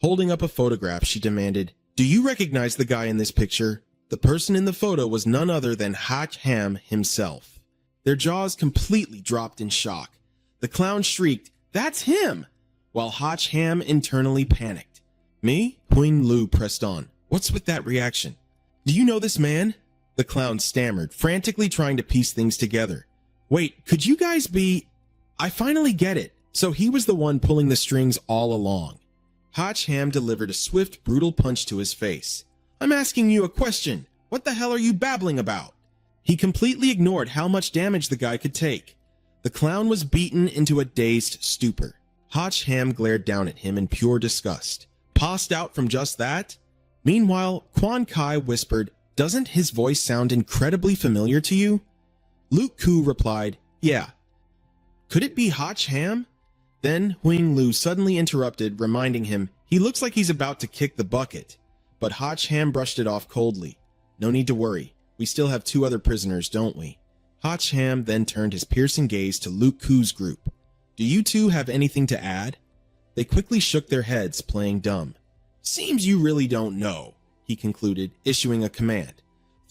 Holding up a photograph, she demanded, Do you recognize the guy in this picture? The person in the photo was none other than Hotch Ham himself. Their jaws completely dropped in shock. The clown shrieked, That's him! While Hotch Ham internally panicked. Me? Huin Lu pressed on. What's with that reaction? Do you know this man? The clown stammered, frantically trying to piece things together. Wait, could you guys be... I finally get it. So he was the one pulling the strings all along. Hotch Ham delivered a swift, brutal punch to his face. I'm asking you a question. What the hell are you babbling about? He completely ignored how much damage the guy could take. The clown was beaten into a dazed stupor. Hotch Ham glared down at him in pure disgust. Passed out from just that? Meanwhile, Quan Kai whispered, Doesn't his voice sound incredibly familiar to you? Luke Ku replied, Yeah. Could it be Hotch Ham? Then Huin Lu suddenly interrupted, reminding him, He looks like he's about to kick the bucket. But Hotch Ham brushed it off coldly. No need to worry. We still have 2 other prisoners, don't we? Hotch Ham then turned his piercing gaze to Luke Ku's group. Do you 2 have anything to add? They quickly shook their heads, playing dumb. Seems you really don't know, he concluded, issuing a command.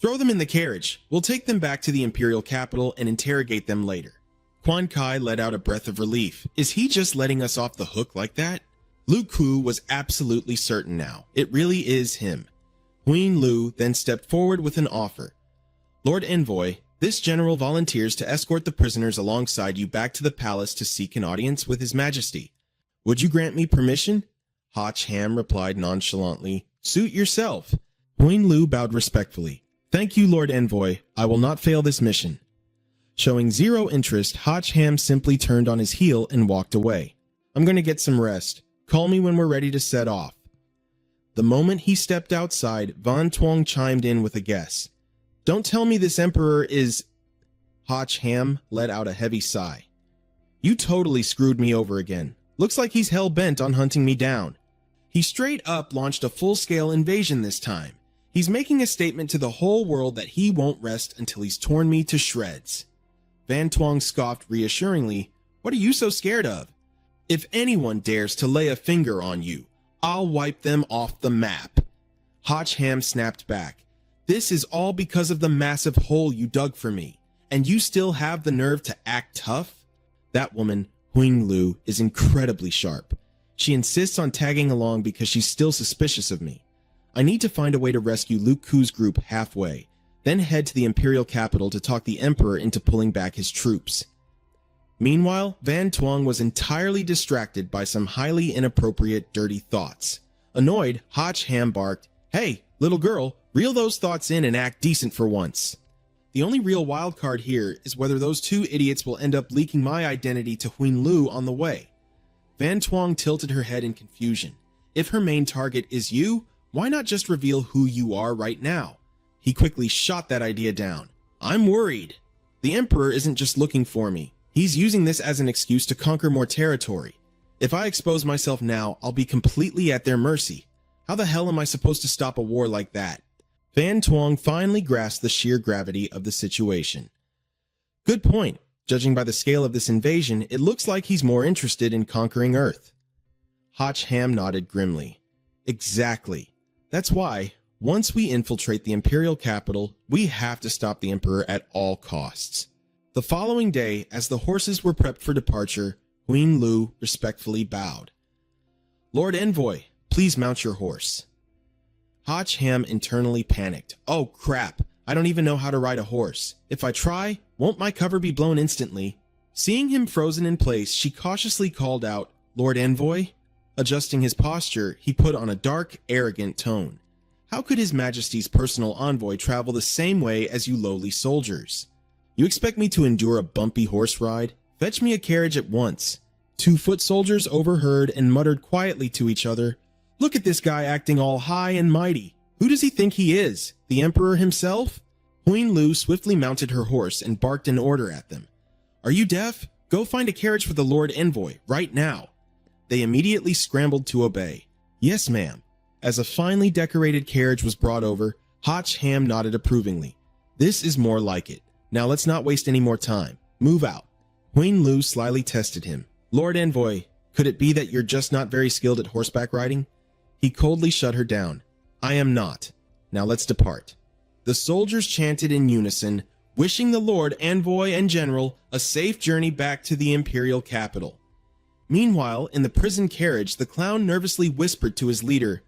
Throw them in the carriage. We'll take them back to the Imperial capital and interrogate them later. Quan Kai let out a breath of relief. Is he just letting us off the hook like that? Luke Ku was absolutely certain now. It really is him. Huin Lu then stepped forward with an offer. Lord Envoy, This general volunteers to escort the prisoners alongside you back to the palace to seek an audience with His Majesty. Would you grant me permission? Hotch Ham replied nonchalantly. Suit yourself. Huang Lu bowed respectfully. Thank you, Lord Envoy. I will not fail this mission. Showing zero interest, Hotch Ham simply turned on his heel and walked away. I'm going to get some rest. Call me when we're ready to set off. The moment he stepped outside, Van Tuong chimed in with a guess. Don't tell me this emperor is... Hotch Ham let out a heavy sigh. You totally screwed me over again. Looks like he's hell-bent on hunting me down. He straight up launched a full-scale invasion this time. He's making a statement to the whole world that he won't rest until he's torn me to shreds. Van Tuong scoffed reassuringly. What are you so scared of? If anyone dares to lay a finger on you, I'll wipe them off the map. Hotch Ham snapped back. This is all because of the massive hole you dug for me, and you still have the nerve to act tough? That woman, Huang Lu, is incredibly sharp. She insists on tagging along because she's still suspicious of me. I need to find a way to rescue Luke Ku's group halfway, then head to the imperial capital to talk the emperor into pulling back his troops. Meanwhile, Van Tuong was entirely distracted by some highly inappropriate, dirty thoughts. Annoyed, Hotch Ham barked, Hey, little girl, reel those thoughts in and act decent for once. The only real wild card here is whether those two idiots will end up leaking my identity to Huang Lu on the way. Van Tuong tilted her head in confusion. If her main target is you, why not just reveal who you are right now? He quickly shot that idea down. I'm worried. The Emperor isn't just looking for me. He's using this as an excuse to conquer more territory. If I expose myself now, I'll be completely at their mercy. How the hell am I supposed to stop a war like that? Van Tuong finally grasped the sheer gravity of the situation. Good point. Judging by the scale of this invasion, it looks like he's more interested in conquering Earth. Hotch Ham nodded grimly. Exactly. That's why, once we infiltrate the imperial capital, we have to stop the Emperor at all costs. The following day, as the horses were prepped for departure, Huang Lu respectfully bowed. Lord Envoy, please mount your horse. Hotch Ham internally panicked. Oh crap, I don't even know how to ride a horse. If I try, won't my cover be blown instantly? Seeing him frozen in place, she cautiously called out, Lord Envoy? Adjusting his posture, he put on a dark, arrogant tone. How could His Majesty's personal envoy travel the same way as you lowly soldiers? You expect me to endure a bumpy horse ride? Fetch me a carriage at once. 2 foot soldiers overheard and muttered quietly to each other, Look at this guy acting all high and mighty. Who does he think he is? The Emperor himself? Huang Lu swiftly mounted her horse and barked an order at them. Are you deaf? Go find a carriage for the Lord Envoy, right now. They immediately scrambled to obey. Yes, ma'am. As a finely decorated carriage was brought over, Hotch Ham nodded approvingly. This is more like it. Now let's not waste any more time. Move out. Huang Lu slyly tested him. Lord Envoy, could it be that you're just not very skilled at horseback riding? He coldly shut her down. I am not. Now let's depart. The soldiers chanted in unison, wishing the Lord Envoy and General a safe journey back to the imperial capital. Meanwhile, in the prison carriage, the clown nervously whispered to his leader,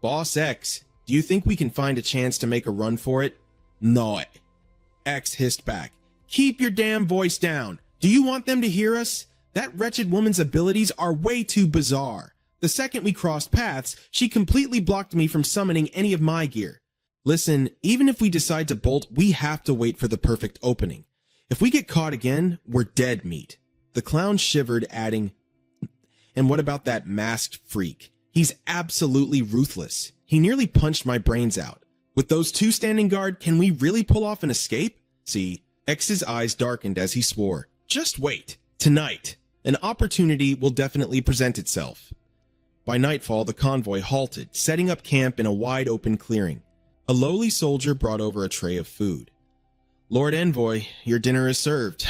Boss X, do you think we can find a chance to make a run for it? No. X hissed back. Keep your damn voice down. Do you want them to hear us? That wretched woman's abilities are way too bizarre. The second we crossed paths, she completely blocked me from summoning any of my gear. Listen, even if we decide to bolt, we have to wait for the perfect opening. If we get caught again, we're dead meat. The clown shivered, adding, And what about that masked freak? He's absolutely ruthless. He nearly punched my brains out. With those 2 standing guard, can we really pull off an escape? See, X's eyes darkened as he swore. Just wait. Tonight, an opportunity will definitely present itself. By nightfall, the convoy halted, setting up camp in a wide open clearing. A lowly soldier brought over a tray of food. Lord Envoy, your dinner is served.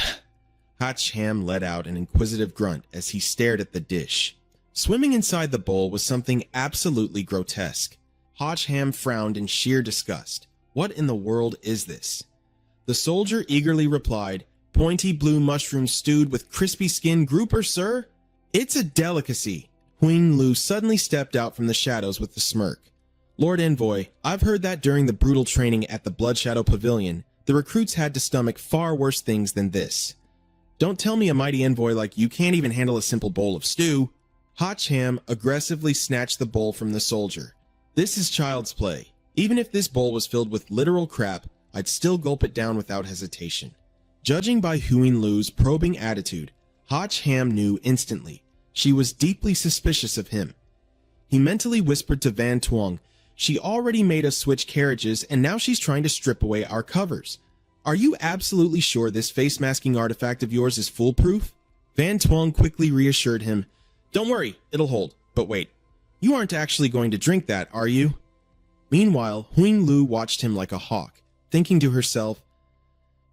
Hotch Ham let out an inquisitive grunt as he stared at the dish. Swimming inside the bowl was something absolutely grotesque. Hotch Ham frowned in sheer disgust. What in the world is this? The soldier eagerly replied, Pointy blue mushroom stewed with crispy skin grouper, sir? It's a delicacy. Huang Lu suddenly stepped out from the shadows with a smirk. Lord Envoy, I've heard that during the brutal training at the Blood Shadow Pavilion, The recruits had to stomach far worse things than this. Don't tell me a mighty envoy like you can't even handle a simple bowl of stew. Hacham aggressively snatched the bowl from the soldier. This is child's play. Even if this bowl was filled with literal crap, I'd still gulp it down without hesitation. Judging by Huin Lu's probing attitude, Hacham knew instantly. She was deeply suspicious of him. He mentally whispered to Van Tuong, "She already made us switch carriages and now she's trying to strip away our covers. Are you absolutely sure this face-masking artifact of yours is foolproof?" Van Tuong quickly reassured him, "Don't worry, it'll hold. But wait, you aren't actually going to drink that, are you?" Meanwhile, Huin Lu watched him like a hawk, thinking to herself,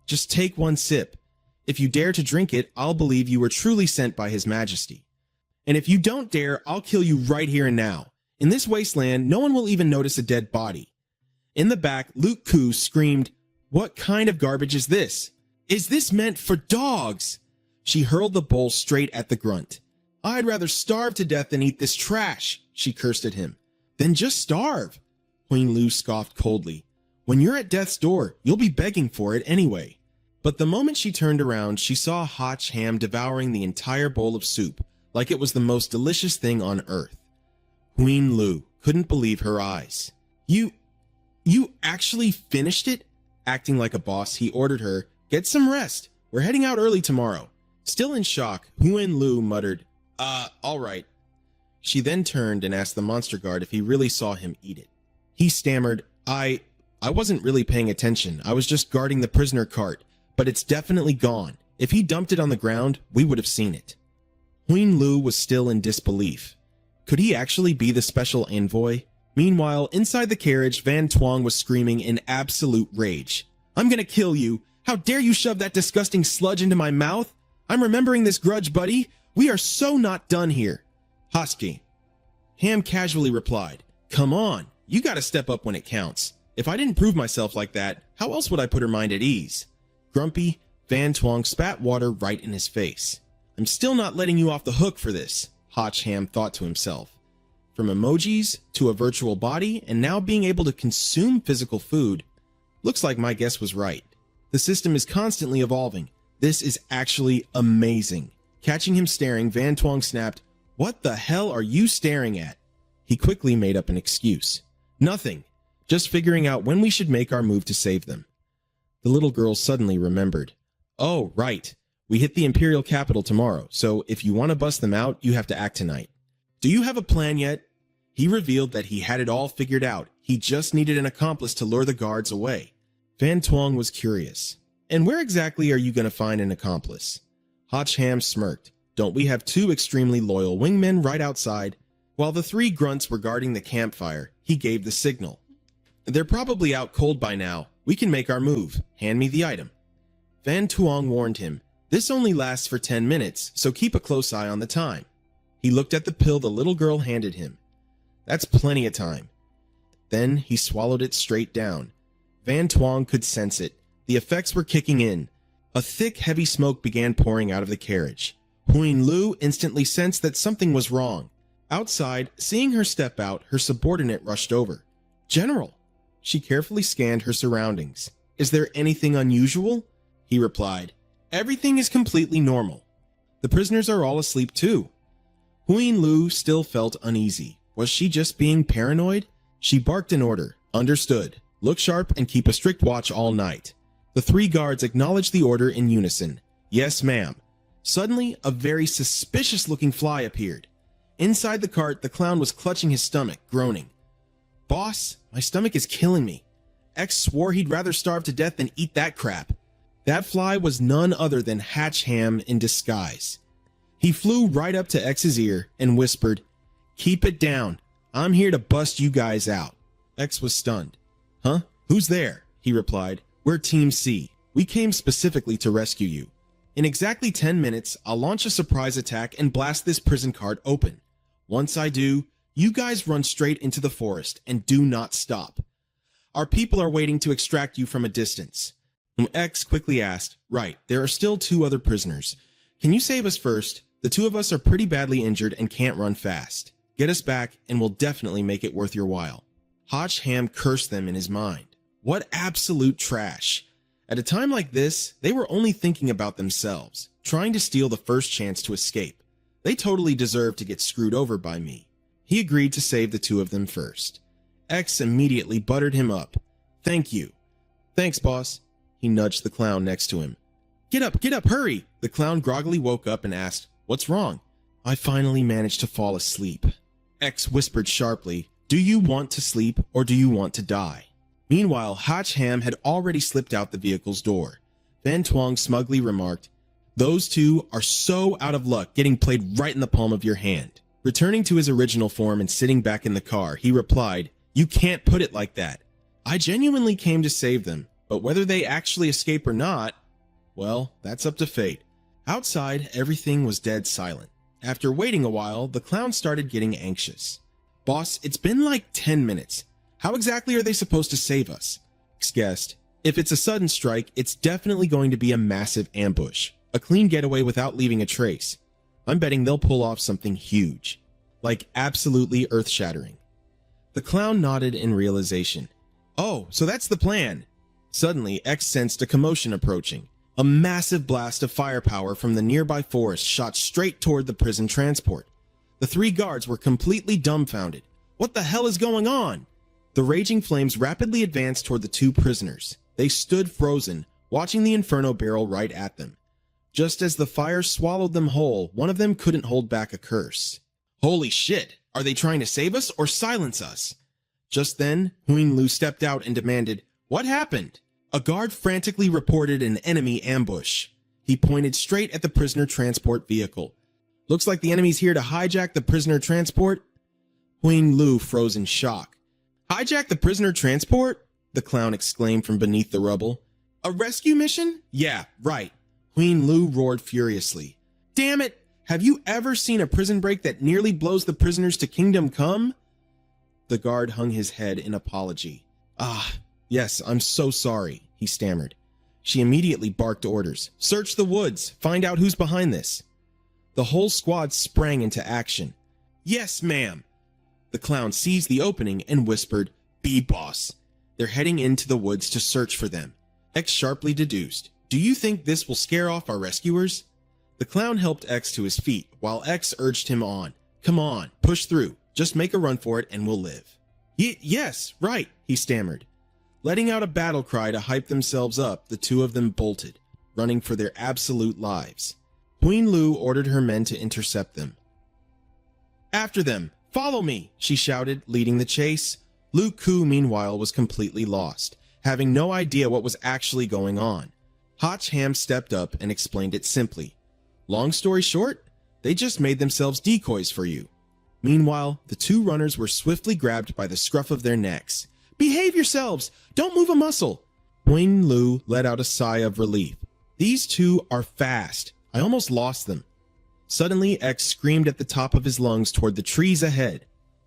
"Just take one sip. If you dare to drink it, I'll believe you were truly sent by His Majesty. And if you don't dare, I'll kill you right here and now. In this wasteland, no one will even notice a dead body." In the back, Luke Koo screamed, "What kind of garbage is this? Is this meant for dogs?" She hurled the bowl straight at the grunt. "I'd rather starve to death than eat this trash," she cursed at him. "Then just starve." Huin Lu scoffed coldly. "When you're at death's door, you'll be begging for it anyway." But the moment she turned around, she saw Hacham devouring the entire bowl of soup like it was the most delicious thing on earth. Huin Lu couldn't believe her eyes. You actually finished it?" Acting like a boss, he ordered her, "Get some rest. We're heading out early tomorrow." Still in shock, Huin Lu muttered, all right." She then turned and asked the monster guard if he really saw him eat it. He stammered, I wasn't really paying attention. I was just guarding the prisoner cart, but it's definitely gone. If he dumped it on the ground, we would have seen it." Huin Lu was still in disbelief. Could he actually be the special envoy? Meanwhile, inside the carriage, Van Tuong was screaming in absolute rage. "I'm gonna kill you! How dare you shove that disgusting sludge into my mouth? I'm remembering this grudge, buddy. We are so not done here." "Hosky." Ham casually replied, "Come on, you gotta step up when it counts. If I didn't prove myself like that, how else would I put her mind at ease?" Grumpy, Van Tuong spat water right in his face. "I'm still not letting you off the hook for this," Hacham thought to himself. From emojis to a virtual body and now being able to consume physical food, looks like my guess was right. The system is constantly evolving. This is actually amazing. Catching him staring, Van Tuong snapped, "What the hell are you staring at?" He quickly made up an excuse. "Nothing. Just figuring out when we should make our move to save them." The little girl suddenly remembered. "Oh, right. We hit the Imperial capital tomorrow, so if you want to bust them out, you have to act tonight. Do you have a plan yet?" He revealed that he had it all figured out. He just needed an accomplice to lure the guards away. Van Tuong was curious. "And where exactly are you going to find an accomplice?" Hacham smirked. "Don't we have 2 extremely loyal wingmen right outside?" While the 3 grunts were guarding the campfire, he gave the signal. "They're probably out cold by now. We can make our move. Hand me the item." Van Tuong warned him, "This only lasts for 10 minutes, so keep a close eye on the time." He looked at the pill the little girl handed him. "That's plenty of time." Then he swallowed it straight down. Van Tuong could sense it. The effects were kicking in. A thick, heavy smoke began pouring out of the carriage. Huin Lu instantly sensed that something was wrong. Outside, seeing her step out, her subordinate rushed over. "General!" She carefully scanned her surroundings. "Is there anything unusual?" He replied, "Everything is completely normal. The prisoners are all asleep too." Huin Lu still felt uneasy. Was she just being paranoid? She barked an order. "Understood. Look sharp and keep a strict watch all night." The 3 guards acknowledged the order in unison. "Yes, ma'am." Suddenly, a very suspicious-looking fly appeared. Inside the cart, the clown was clutching his stomach, groaning. "Boss, my stomach is killing me. X swore he'd rather starve to death than eat that crap." That fly was none other than Hacham in disguise. He flew right up to X's ear and whispered, "Keep it down. I'm here to bust you guys out." X was stunned. "Huh? Who's there?" He replied, "We're Team C. We came specifically to rescue you. In exactly 10 minutes, I'll launch a surprise attack and blast this prison cart open. Once I do, you guys run straight into the forest and do not stop. Our people are waiting to extract you from a distance." X quickly asked, "Right, there are still 2 other prisoners. Can you save us first? The 2 of us are pretty badly injured and can't run fast. Get us back and we'll definitely make it worth your while." Hacham cursed them in his mind. What absolute trash. At a time like this, they were only thinking about themselves, trying to steal the first chance to escape. They totally deserved to get screwed over by me. He agreed to save the two of them first. X immediately buttered him up. Thank you. Thanks, boss. He nudged the clown next to him. Get up, hurry! The clown groggily woke up and asked, What's wrong? I finally managed to fall asleep. X whispered sharply, Do you want to sleep or do you want to die? Meanwhile, Hotch Ham had already slipped out the vehicle's door. Van Twang smugly remarked, Those two are so out of luck getting played right in the palm of your hand. Returning to his original form and sitting back in the car, he replied, You can't put it like that. I genuinely came to save them, but whether they actually escape or not, well, that's up to fate. Outside, everything was dead silent. After waiting a while, the clown started getting anxious. Boss, it's been like 10 minutes. How exactly are they supposed to save us? X guessed, If it's a sudden strike, it's definitely going to be a massive ambush. A clean getaway without leaving a trace. I'm betting they'll pull off something huge. Like absolutely earth-shattering. The clown nodded in realization. Oh, so that's the plan. Suddenly, X sensed a commotion approaching. A massive blast of firepower from the nearby forest shot straight toward the prison transport. The three guards were completely dumbfounded. What the hell is going on? The raging flames rapidly advanced toward the two prisoners. They stood frozen, watching the inferno barrel right at them. Just as the fire swallowed them whole, one of them couldn't hold back a curse. Holy shit! Are they trying to save us or silence us? Just then, Huing Lu stepped out and demanded, What happened? A guard frantically reported an enemy ambush. He pointed straight at the prisoner transport vehicle. Looks like the enemy's here to hijack the prisoner transport. Huing Lu froze in shock. Hijack the prisoner transport? The clown exclaimed from beneath the rubble. A rescue mission? Yeah, right. Huing Lu roared furiously. Damn it! Have you ever seen a prison break that nearly blows the prisoners to kingdom come? The guard hung his head in apology. Yes, I'm so sorry, he stammered. She immediately barked orders. Search the woods. Find out who's behind this. The whole squad sprang into action. Yes, ma'am. The clown seized the opening and whispered, Be boss. They're heading into the woods to search for them. X sharply deduced, Do you think this will scare off our rescuers? The clown helped X to his feet, while X urged him on. Come on, push through. Just make a run for it and we'll live. Yes, right, he stammered. Letting out a battle cry to hype themselves up, the two of them bolted, running for their absolute lives. Huing Lu ordered her men to intercept them. After them! Follow me! She shouted, leading the chase. Lu Ku, meanwhile, was completely lost, having no idea what was actually going on. Hotch Ham stepped up and explained it simply. Long story short, they just made themselves decoys for you. Meanwhile, the two runners were swiftly grabbed by the scruff of their necks. Behave yourselves! Don't move a muscle! Huing Lu let out a sigh of relief. These two are fast. I almost lost them. Suddenly, X screamed at the top of his lungs toward the trees ahead.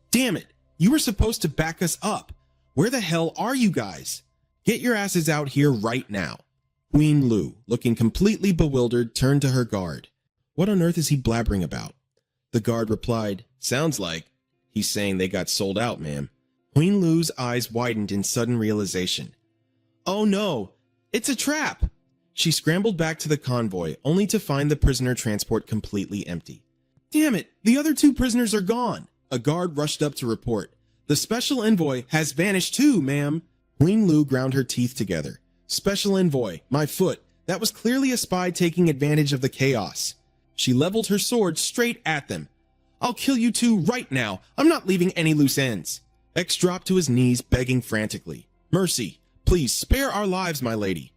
Damn it! You were supposed to back us up. Where the hell are you guys? Get your asses out here right now. Huing Lu, looking completely bewildered, turned to her guard. What on earth is he blabbering about? The guard replied, Sounds like he's saying they got sold out, ma'am. Huing Lu's eyes widened in sudden realization. Oh no, it's a trap! She scrambled back to the convoy, only to find the prisoner transport completely empty. Damn it, the other two prisoners are gone! A guard rushed up to report. The special envoy has vanished too, ma'am. Huing Lu ground her teeth together. Special envoy, my foot. That was clearly a spy taking advantage of the chaos. She leveled her sword straight at them. I'll kill you two right now. I'm not leaving any loose ends. X dropped to his knees, begging frantically. Mercy, please spare our lives, my lady.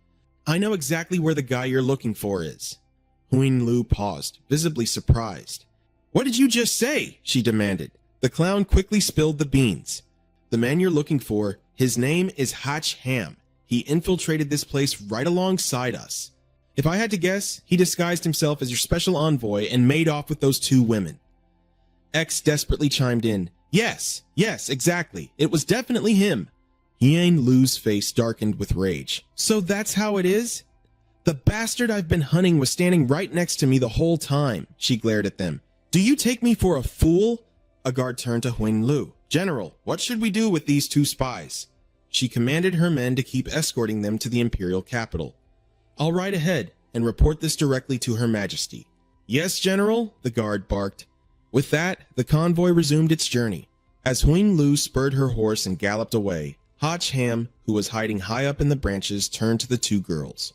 I know exactly where the guy you're looking for is. Huing Lu paused, visibly surprised. What did you just say? She demanded. The clown quickly spilled the beans. The man you're looking for, his name is Hotch Ham. He infiltrated this place right alongside us. If I had to guess, he disguised himself as your special envoy and made off with those two women. X desperately chimed in. Yes, exactly. It was definitely him. Huing Lu's face darkened with rage. So that's how it is? The bastard I've been hunting was standing right next to me the whole time. She glared at them. Do you take me for a fool? A guard turned to Huing Lu. General, what should we do with these two spies? She commanded her men to keep escorting them to the imperial capital. "I'll ride ahead and report this directly to Her Majesty." "Yes, General," the guard barked. With that, the convoy resumed its journey. As Huing Lu spurred her horse and galloped away, Hotch Ham, who was hiding high up in the branches, turned to the two girls.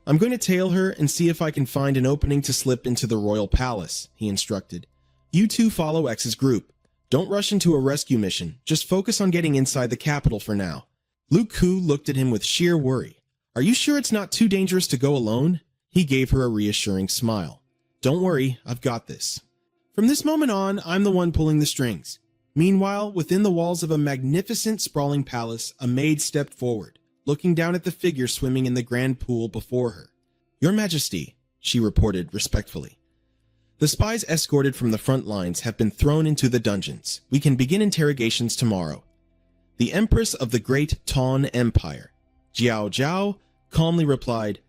"I'm going to tail her and see if I can find an opening to slip into the royal palace," he instructed. "You two follow X's group. Don't rush into a rescue mission, just focus on getting inside the capital for now." Lu Ku looked at him with sheer worry. "Are you sure it's not too dangerous to go alone?" He gave her a reassuring smile. "Don't worry, I've got this. From this moment on, I'm the one pulling the strings." Meanwhile, within the walls of a magnificent, sprawling palace, a maid stepped forward, looking down at the figure swimming in the grand pool before her. "Your Majesty," she reported respectfully. "The spies escorted from the front lines have been thrown into the dungeons. We can begin interrogations tomorrow." The Empress of the Great Tang Empire, Jiao Jiao, calmly replied,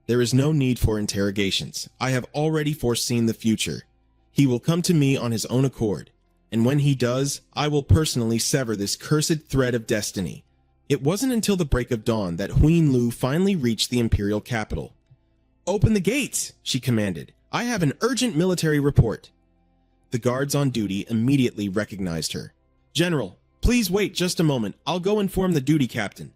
"There is no need for interrogations. I have already foreseen the future. He will come to me on his own accord, and when he does, I will personally sever this cursed thread of destiny." It wasn't until the break of dawn that Huing Lu finally reached the imperial capital. "Open the gates," she commanded. "I have an urgent military report." The guards on duty immediately recognized her. "General, please wait just a moment. I'll go inform the duty captain."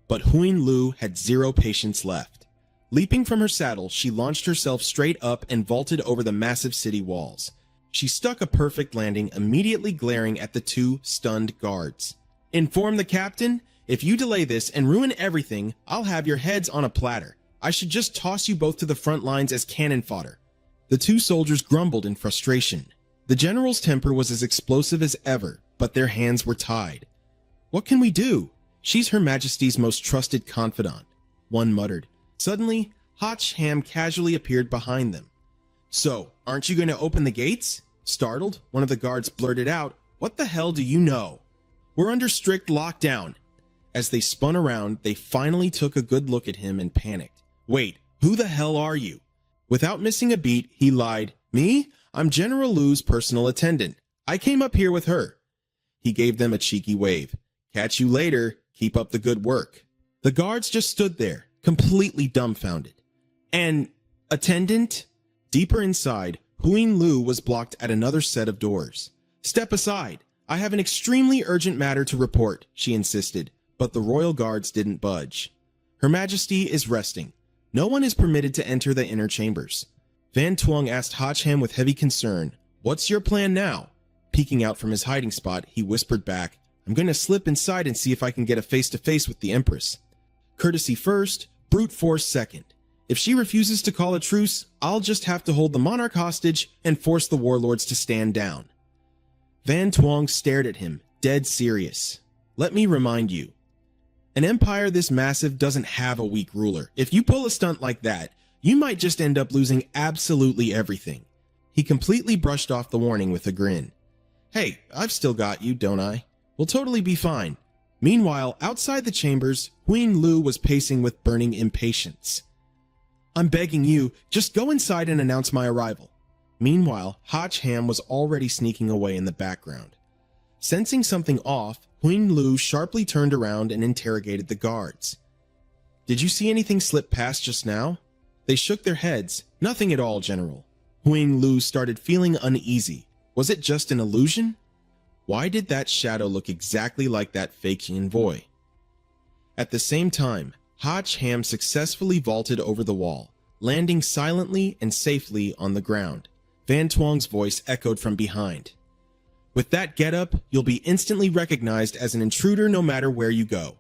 But Huing Lu had zero patience left. Leaping from her saddle, she launched herself straight up and vaulted over the massive city walls. She struck a perfect landing, immediately glaring at the two stunned guards. "Inform the captain? If you delay this and ruin everything, I'll have your heads on a platter. I should just toss you both to the front lines as cannon fodder." The two soldiers grumbled in frustration. The general's temper was as explosive as ever, but their hands were tied. "What can we do? She's Her Majesty's most trusted confidant," one muttered. Suddenly, Hotch Ham casually appeared behind them. "So, aren't you going to open the gates?" Startled, one of the guards blurted out, "What the hell do you know?" "We're under strict lockdown." As they spun around, they finally took a good look at him and panicked. "Wait, who the hell are you?" Without missing a beat, he lied. "Me? I'm General Lu's personal attendant. I came up here with her." He gave them a cheeky wave. "Catch you later. Keep up the good work." The guards just stood there, completely dumbfounded. "An attendant?" Deeper inside, Huing Lu was blocked at another set of doors. "Step aside. I have an extremely urgent matter to report," she insisted, but the royal guards didn't budge. "Her Majesty is resting. No one is permitted to enter the inner chambers." Van Tuong asked Hotchham with heavy concern, "What's your plan now?" Peeking out from his hiding spot, he whispered back, "I'm going to slip inside and see if I can get a face-to-face with the Empress. Courtesy first, brute force second. If she refuses to call a truce, I'll just have to hold the monarch hostage and force the warlords to stand down." Van Tuong stared at him, dead serious. "Let me remind you, an empire this massive doesn't have a weak ruler. If you pull a stunt like that, you might just end up losing absolutely everything." He completely brushed off the warning with a grin. "Hey, I've still got you, don't I? We'll totally be fine." Meanwhile, outside the chambers, Huing Lu was pacing with burning impatience. "I'm begging you, just go inside and announce my arrival." Meanwhile, Hotch Ham was already sneaking away in the background. Sensing something off, Huing Lu sharply turned around and interrogated the guards. "Did you see anything slip past just now?" They shook their heads. "Nothing at all, General." Huing Lu started feeling uneasy. Was it just an illusion? Why did that shadow look exactly like that fake envoy? At the same time, Hotch Ham successfully vaulted over the wall, landing silently and safely on the ground. Van Tuong's voice echoed from behind. "With that getup, you'll be instantly recognized as an intruder no matter where you go."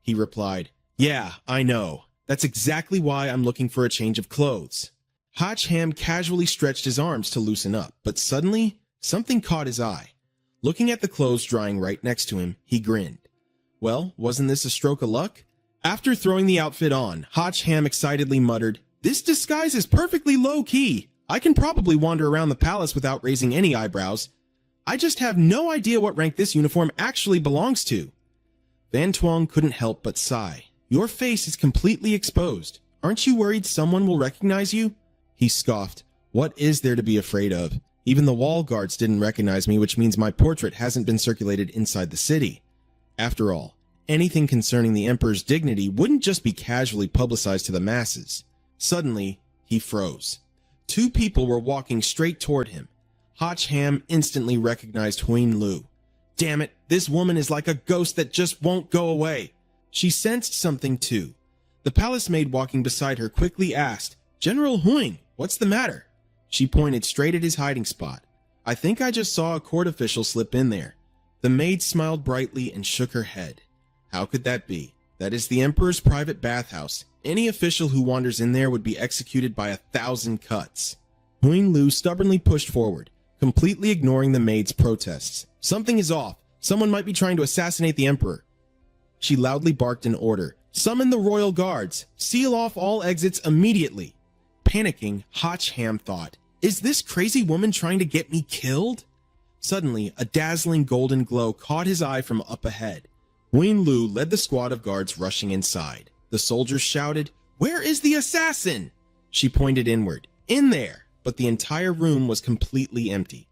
He replied, "Yeah, I know. That's exactly why I'm looking for a change of clothes." Hotch Ham casually stretched his arms to loosen up, but suddenly, something caught his eye. Looking at the clothes drying right next to him, he grinned. Well, wasn't this a stroke of luck? After throwing the outfit on, Hotch Ham excitedly muttered, "This disguise is perfectly low-key. I can probably wander around the palace without raising any eyebrows. I just have no idea what rank this uniform actually belongs to." Van Tuong couldn't help but sigh. "Your face is completely exposed. Aren't you worried someone will recognize you?" He scoffed. "What is there to be afraid of? Even the wall guards didn't recognize me, which means my portrait hasn't been circulated inside the city. After all, Anything concerning the emperor's dignity wouldn't just be casually publicized to the masses. Suddenly, he froze. Two people were walking straight toward him. Hotch Ham instantly recognized Huin Lu. Damn it, this woman is like a ghost that just won't go away. She sensed something too. The palace maid walking beside her quickly asked, General Huing, what's the matter? She pointed straight at his hiding spot. I think I just saw a court official slip in there. The maid smiled brightly and shook her head. How could that be? That is the emperor's private bathhouse. Any official who wanders in there would be executed by 1,000 cuts. Huing Lu stubbornly pushed forward, completely ignoring the maid's protests. Something is off. Someone might be trying to assassinate the emperor. She loudly barked an order. Summon the royal guards. Seal off all exits immediately. Panicking, Hotch Ham thought, is this crazy woman trying to get me killed? Suddenly, a dazzling golden glow caught his eye from up ahead. Huing Lu led the squad of guards rushing inside. The soldiers shouted, Where is the assassin? She pointed inward. In there! But the entire room was completely empty.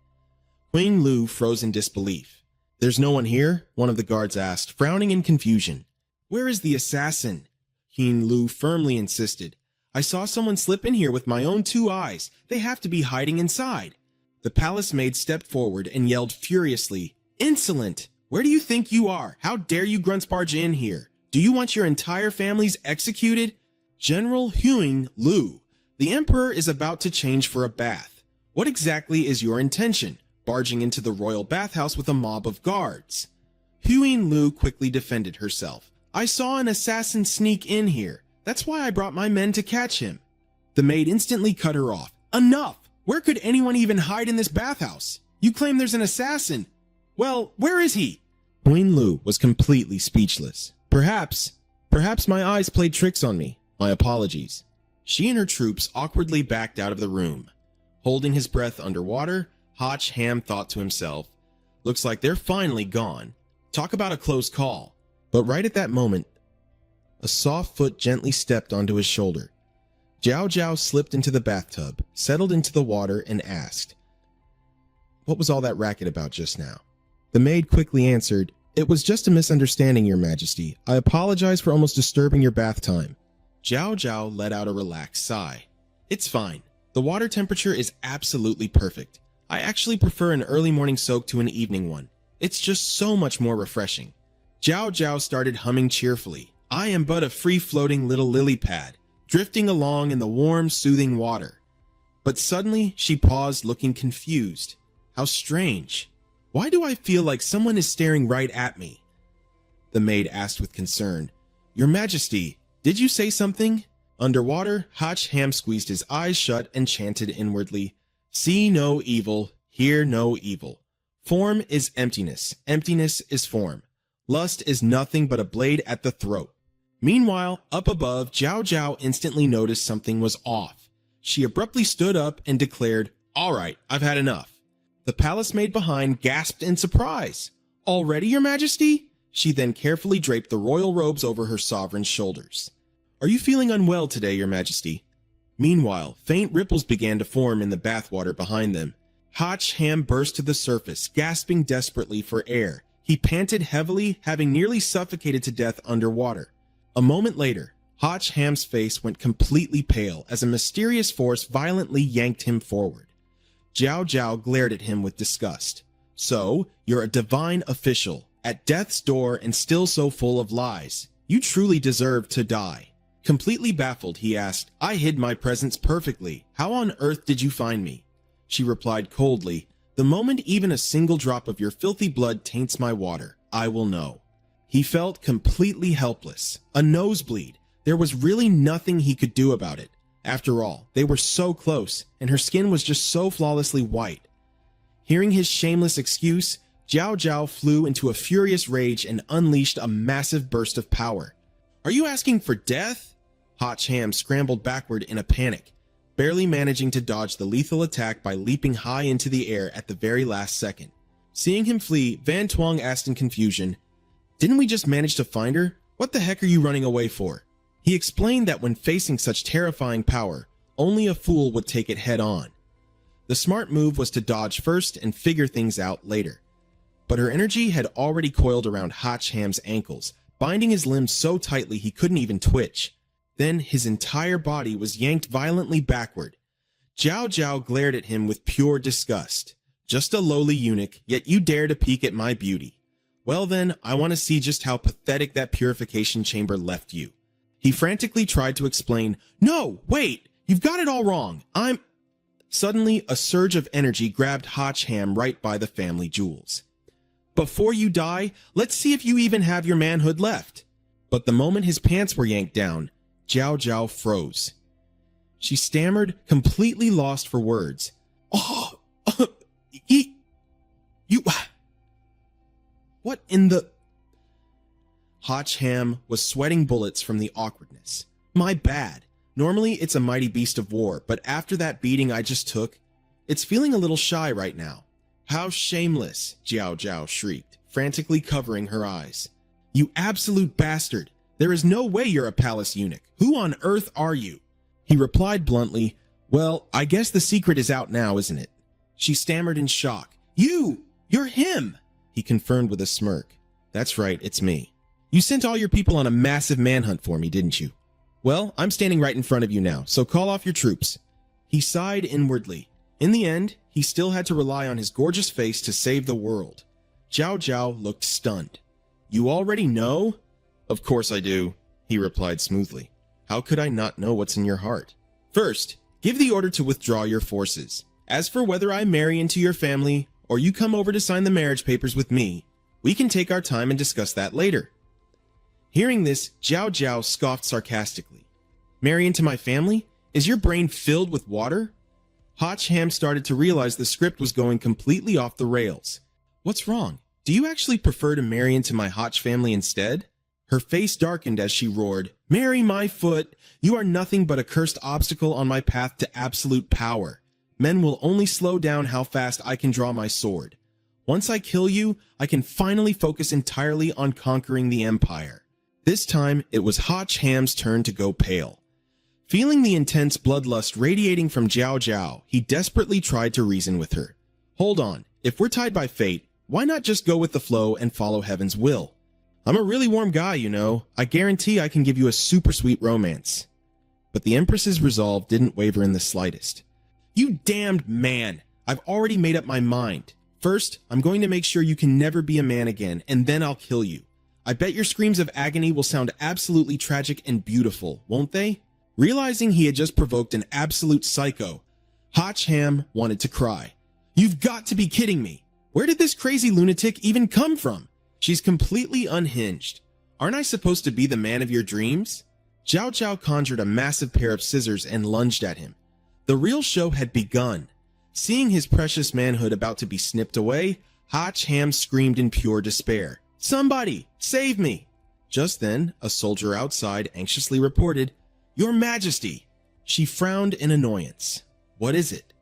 Huing Lu froze in disbelief. There's no one here? One of the guards asked, frowning in confusion. Where is the assassin? Huing Lu firmly insisted. I saw someone slip in here with my own 2 eyes. They have to be hiding inside. The palace maid stepped forward and yelled furiously, Insolent! Where do you think you are? How dare you grunts barge in here? Do you want your entire families executed? General Huing Lu, the emperor is about to change for a bath. What exactly is your intention? Barging into the royal bathhouse with a mob of guards. Huing Lu quickly defended herself. I saw an assassin sneak in here. That's why I brought my men to catch him. The maid instantly cut her off. Enough! Where could anyone even hide in this bathhouse? You claim there's an assassin. Well, where is he? Huing Lu was completely speechless. Perhaps my eyes played tricks on me. My apologies. She and her troops awkwardly backed out of the room. Holding his breath underwater, Hotch Ham thought to himself, looks like they're finally gone. Talk about a close call. But right at that moment, a soft foot gently stepped onto his shoulder. Jiao Jiao slipped into the bathtub, settled into the water, and asked, What was all that racket about just now? The maid quickly answered, It was just a misunderstanding, Your Majesty. I apologize for almost disturbing your bath time. Jiao Jiao let out a relaxed sigh. It's fine. The water temperature is absolutely perfect. I actually prefer an early morning soak to an evening one. It's just so much more refreshing. Jiao Jiao started humming cheerfully. I am but a free-floating little lily pad, drifting along in the warm, soothing water. But suddenly, she paused, looking confused. How strange. Why do I feel like someone is staring right at me? The maid asked with concern. Your Majesty, did you say something? Underwater, Hotch Ham squeezed his eyes shut and chanted inwardly, See no evil, hear no evil. Form is emptiness, emptiness is form. Lust is nothing but a blade at the throat. Meanwhile, up above, Jiao Jiao instantly noticed something was off. She abruptly stood up and declared, All right, I've had enough. The palace maid behind gasped in surprise. Already, Your Majesty? She then carefully draped the royal robes over her sovereign's shoulders. Are you feeling unwell today, Your Majesty? Meanwhile, faint ripples began to form in the bathwater behind them. Hotch Ham burst to the surface, gasping desperately for air. He panted heavily, having nearly suffocated to death underwater. A moment later, Hotch Ham's face went completely pale as a mysterious force violently yanked him forward. Jiao Jiao glared at him with disgust. So, you're a divine official, at death's door and still so full of lies. You truly deserve to die. Completely baffled, he asked, I hid my presence perfectly. How on earth did you find me? She replied coldly, The moment even a single drop of your filthy blood taints my water, I will know. He felt completely helpless. A nosebleed. There was really nothing he could do about it. After all, they were so close, and her skin was just so flawlessly white. Hearing his shameless excuse, Jiao Jiao flew into a furious rage and unleashed a massive burst of power. Are you asking for death? Hotch Ham scrambled backward in a panic, barely managing to dodge the lethal attack by leaping high into the air at the very last second. Seeing him flee, Van Tuong asked in confusion, Didn't we just manage to find her? What the heck are you running away for? He explained that when facing such terrifying power, only a fool would take it head-on. The smart move was to dodge first and figure things out later. But her energy had already coiled around Hotch Ham's ankles, binding his limbs so tightly he couldn't even twitch. Then his entire body was yanked violently backward. Zhao Zhao glared at him with pure disgust. Just a lowly eunuch, yet you dare to peek at my beauty. Well then, I want to see just how pathetic that purification chamber left you. He frantically tried to explain, "No, wait, you've got it all wrong. Suddenly, a surge of energy grabbed Ham right by the family jewels. "Before you die, let's see if you even have your manhood left." But the moment his pants were yanked down, Zhao Zhao froze. She stammered, completely lost for words. "Oh, you... What in the..." Ham was sweating bullets from the awkwardness. "My bad. Normally it's a mighty beast of war, but after that beating I just took, it's feeling a little shy right now." "How shameless," Zhao Zhao shrieked, frantically covering her eyes. "You absolute bastard. There is no way you're a palace eunuch. Who on earth are you?" He replied bluntly, "Well, I guess the secret is out now, isn't it?" She stammered in shock. You're him," he confirmed with a smirk. "That's right, it's me. You sent all your people on a massive manhunt for me, didn't you? Well, I'm standing right in front of you now, so call off your troops." He sighed inwardly. In the end, he still had to rely on his gorgeous face to save the world. Zhao Zhao looked stunned. "You already know?" "Of course I do," he replied smoothly. "How could I not know what's in your heart? First, give the order to withdraw your forces. As for whether I marry into your family, or you come over to sign the marriage papers with me, we can take our time and discuss that later." Hearing this, Zhao Zhao scoffed sarcastically. "Marry into my family? Is your brain filled with water?" Ham started to realize the script was going completely off the rails. "What's wrong? Do you actually prefer to marry into my Hotch family instead?" Her face darkened as she roared, "Marry my foot! You are nothing but a cursed obstacle on my path to absolute power. Men will only slow down how fast I can draw my sword. Once I kill you, I can finally focus entirely on conquering the empire." This time, it was Ham's turn to go pale. Feeling the intense bloodlust radiating from Zhao Zhao, he desperately tried to reason with her. "Hold on, if we're tied by fate, why not just go with the flow and follow heaven's will? I'm a really warm guy, you know. I guarantee I can give you a super sweet romance." But the Empress's resolve didn't waver in the slightest. "You damned man! I've already made up my mind. First, I'm going to make sure you can never be a man again, and then I'll kill you. I bet your screams of agony will sound absolutely tragic and beautiful, won't they?" Realizing he had just provoked an absolute psycho, Ham wanted to cry. "You've got to be kidding me! Where did this crazy lunatic even come from? She's completely unhinged. Aren't I supposed to be the man of your dreams?" Zhao Zhao conjured a massive pair of scissors and lunged at him. The real show had begun. Seeing his precious manhood about to be snipped away, Ham screamed in pure despair, "Somebody, save me!" Just then, a soldier outside anxiously reported, "Your Majesty!" She frowned in annoyance. "What is it?"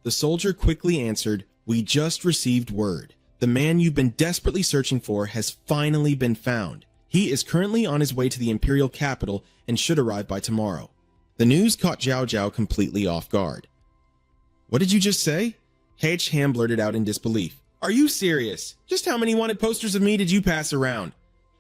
The soldier quickly answered, "We just received word. The man you've been desperately searching for has finally been found. He is currently on his way to the imperial capital and should arrive by tomorrow." The news caught Zhao Zhao completely off guard. "What did you just say?" Ham blurted out in disbelief. "Are you serious? Just how many wanted posters of me did you pass around?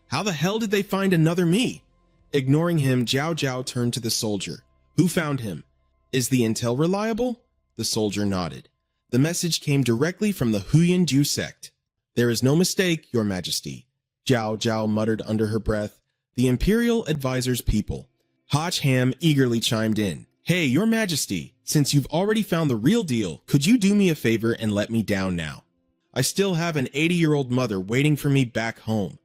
How the hell did they find another me?" Ignoring him, Zhao Zhao turned to the soldier. "Who found him? Is the intel reliable?" The soldier nodded. "The message came directly from the Huyan Ju sect." "There is no mistake, Your Majesty," Zhao Zhao muttered under her breath. "The Imperial Advisor's people." Ham eagerly chimed in. "Hey, Your Majesty, since you've already found the real deal, could you do me a favor and let me down now? I still have an 80-year-old mother waiting for me back home."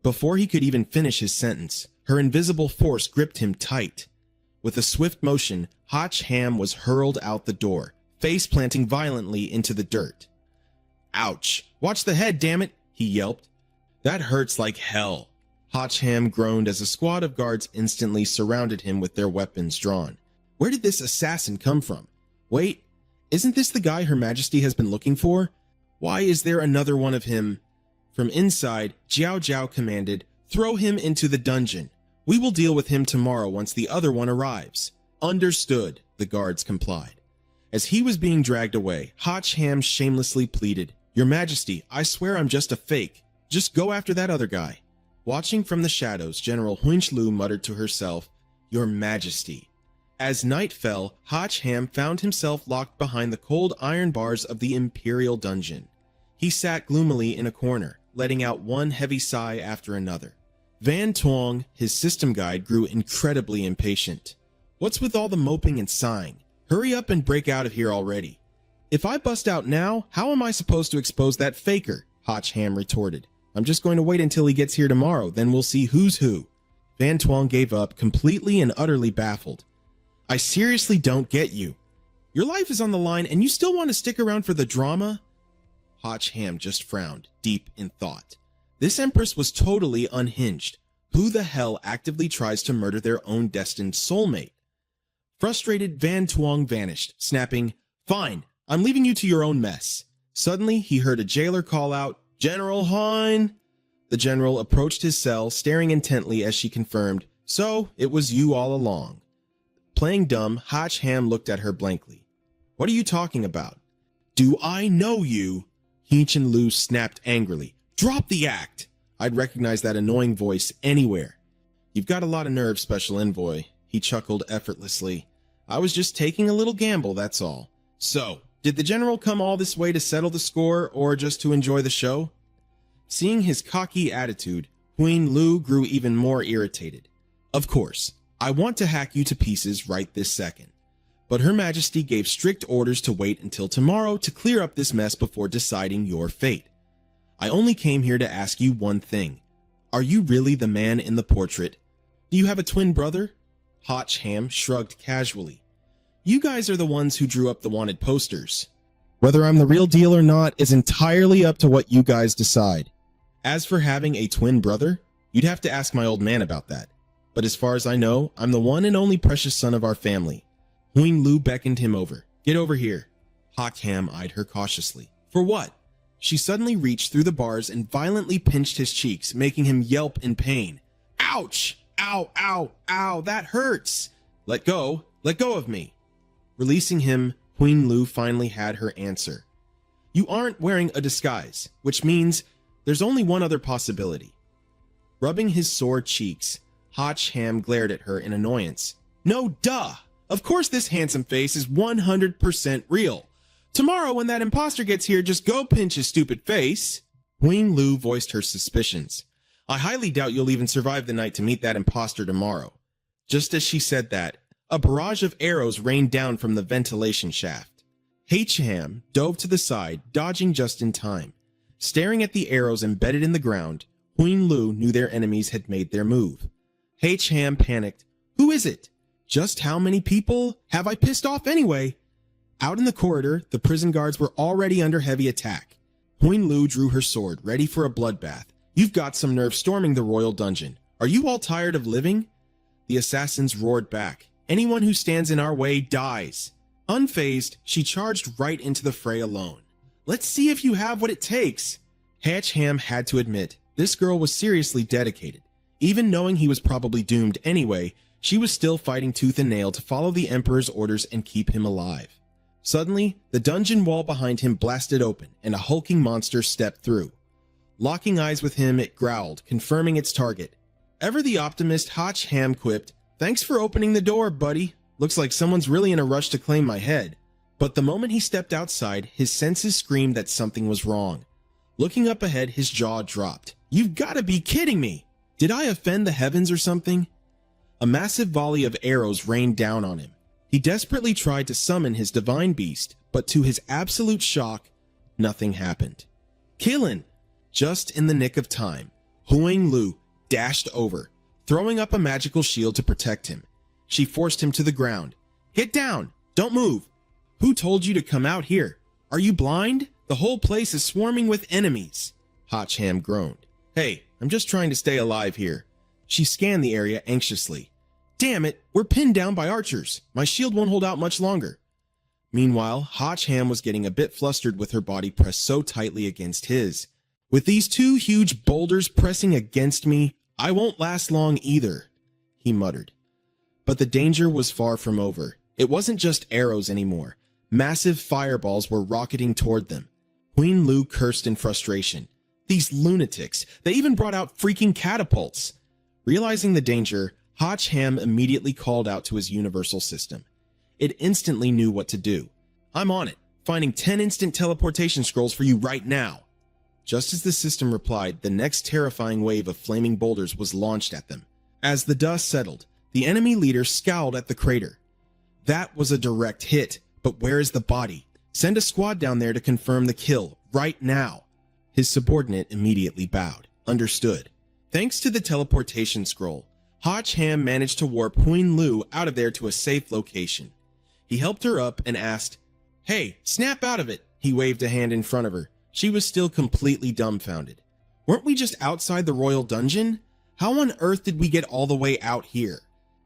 Before he could even finish his sentence, her invisible force gripped him tight. With a swift motion, Ham was hurled out the door, face planting violently into the dirt. "Ouch! Watch the head, damn it!" he yelped. "That hurts like hell." Ham groaned as a squad of guards instantly surrounded him with their weapons drawn. Where did this assassin come from? Wait, isn't this the guy Her Majesty has been looking for? Why is there another one of him? From inside, Zhao Zhao commanded, "Throw him into the dungeon. We will deal with him tomorrow once the other one arrives." "Understood," the guards complied. As he was being dragged away, Ham shamelessly pleaded, "Your Majesty, I swear I'm just a fake. Just go after that other guy. Watching from the shadows, General Lu muttered to herself, Your Majesty. As night fell, Ham found himself locked behind the cold iron bars of the Imperial dungeon. He sat gloomily in a corner, letting out one heavy sigh after another. Van Tuong, his system guide, grew incredibly impatient. What's with all the moping and sighing? Hurry up and break out of here already. If I bust out now, how am I supposed to expose that faker? Ham retorted. I'm just going to wait until he gets here tomorrow, then we'll see who's who. Van Tuong gave up, completely and utterly baffled. I seriously don't get you. Your life is on the line and you still want to stick around for the drama? Ham just frowned, deep in thought. This empress was totally unhinged. Who the hell actively tries to murder their own destined soulmate? Frustrated, Van Tuong vanished, snapping, Fine, I'm leaving you to your own mess. Suddenly, he heard a jailer call out, General Hein! The general approached his cell, staring intently as she confirmed, So, it was you all along. Playing dumb, Ham looked at her blankly. What are you talking about? Do I know you? Lu snapped angrily. Drop the act! I'd recognize that annoying voice anywhere. You've got a lot of nerve, Special Envoy. He chuckled effortlessly. I was just taking a little gamble, that's all. So, did the general come all this way to settle the score, or just to enjoy the show? Seeing his cocky attitude, Lu grew even more irritated. Of course, I want to hack you to pieces right this second. But Her Majesty gave strict orders to wait until tomorrow to clear up this mess before deciding your fate. I only came here to ask you one thing. Are you really the man in the portrait? Do you have a twin brother? Ham shrugged casually. You guys are the ones who drew up the wanted posters. Whether I'm the real deal or not is entirely up to what you guys decide. As for having a twin brother, you'd have to ask my old man about that. But as far as I know, I'm the one and only precious son of our family. Lu beckoned him over. Get over here. Ham eyed her cautiously. For what? She suddenly reached through the bars and violently pinched his cheeks, making him yelp in pain. Ouch! Ow, ow, ow, that hurts! Let go of me. Releasing him, Lu finally had her answer. You aren't wearing a disguise, which means there's only one other possibility. Rubbing his sore cheeks, Ham glared at her in annoyance. No, duh! Of course this handsome face is 100% real. Tomorrow when that imposter gets here, just go pinch his stupid face. Lu voiced her suspicions. I highly doubt you'll even survive the night to meet that imposter tomorrow. Just as she said that, a barrage of arrows rained down from the ventilation shaft. Ham dove to the side, dodging just in time. Staring at the arrows embedded in the ground, Lu knew their enemies had made their move. Ham panicked. Who is it? Just how many people have I pissed off anyway? Out in the corridor, the prison guards were already under heavy attack. Lu drew her sword, ready for a bloodbath. You've got some nerve storming the royal dungeon. Are you all tired of living? The assassins roared back. Anyone who stands in our way dies. Unfazed, she charged right into the fray alone. Let's see if you have what it takes. Ham had to admit, this girl was seriously dedicated. Even knowing he was probably doomed anyway, she was still fighting tooth and nail to follow the Emperor's orders and keep him alive. Suddenly, the dungeon wall behind him blasted open, and a hulking monster stepped through. Locking eyes with him, it growled, confirming its target. Ever the optimist, Ham quipped, Thanks for opening the door, buddy. Looks like someone's really in a rush to claim my head. But the moment he stepped outside, his senses screamed that something was wrong. Looking up ahead, his jaw dropped. You've got to be kidding me! Did I offend the heavens or something? A massive volley of arrows rained down on him. He desperately tried to summon his divine beast, but to his absolute shock, nothing happened. Killin! Just in the nick of time, Lu dashed over, throwing up a magical shield to protect him. She forced him to the ground. Get down! Don't move! Who told you to come out here? Are you blind? The whole place is swarming with enemies. Ham groaned. Hey, I'm just trying to stay alive here. She scanned the area anxiously. Damn it, we're pinned down by archers. My shield won't hold out much longer. Meanwhile, Ham was getting a bit flustered with her body pressed so tightly against his. With these two huge boulders pressing against me, I won't last long either, he muttered. But the danger was far from over. It wasn't just arrows anymore. Massive fireballs were rocketing toward them. Lu cursed in frustration. These lunatics, they even brought out freaking catapults. Realizing the danger, Hotch Ham immediately called out to his universal system. It instantly knew what to do. I'm on it, finding 10 instant teleportation scrolls for you right now. Just as the system replied, the next terrifying wave of flaming boulders was launched at them. As the dust settled, the enemy leader scowled at the crater. That was a direct hit, but where is the body? Send a squad down there to confirm the kill, right now. His subordinate immediately bowed. Understood. Thanks to the teleportation scroll, Hotch Ham managed to warp Huin Lu out of there to a safe location. He helped her up and asked, "Hey, snap out of it." He waved a hand in front of her. She was still completely dumbfounded. Weren't we just outside the royal dungeon? How on earth did we get all the way out here?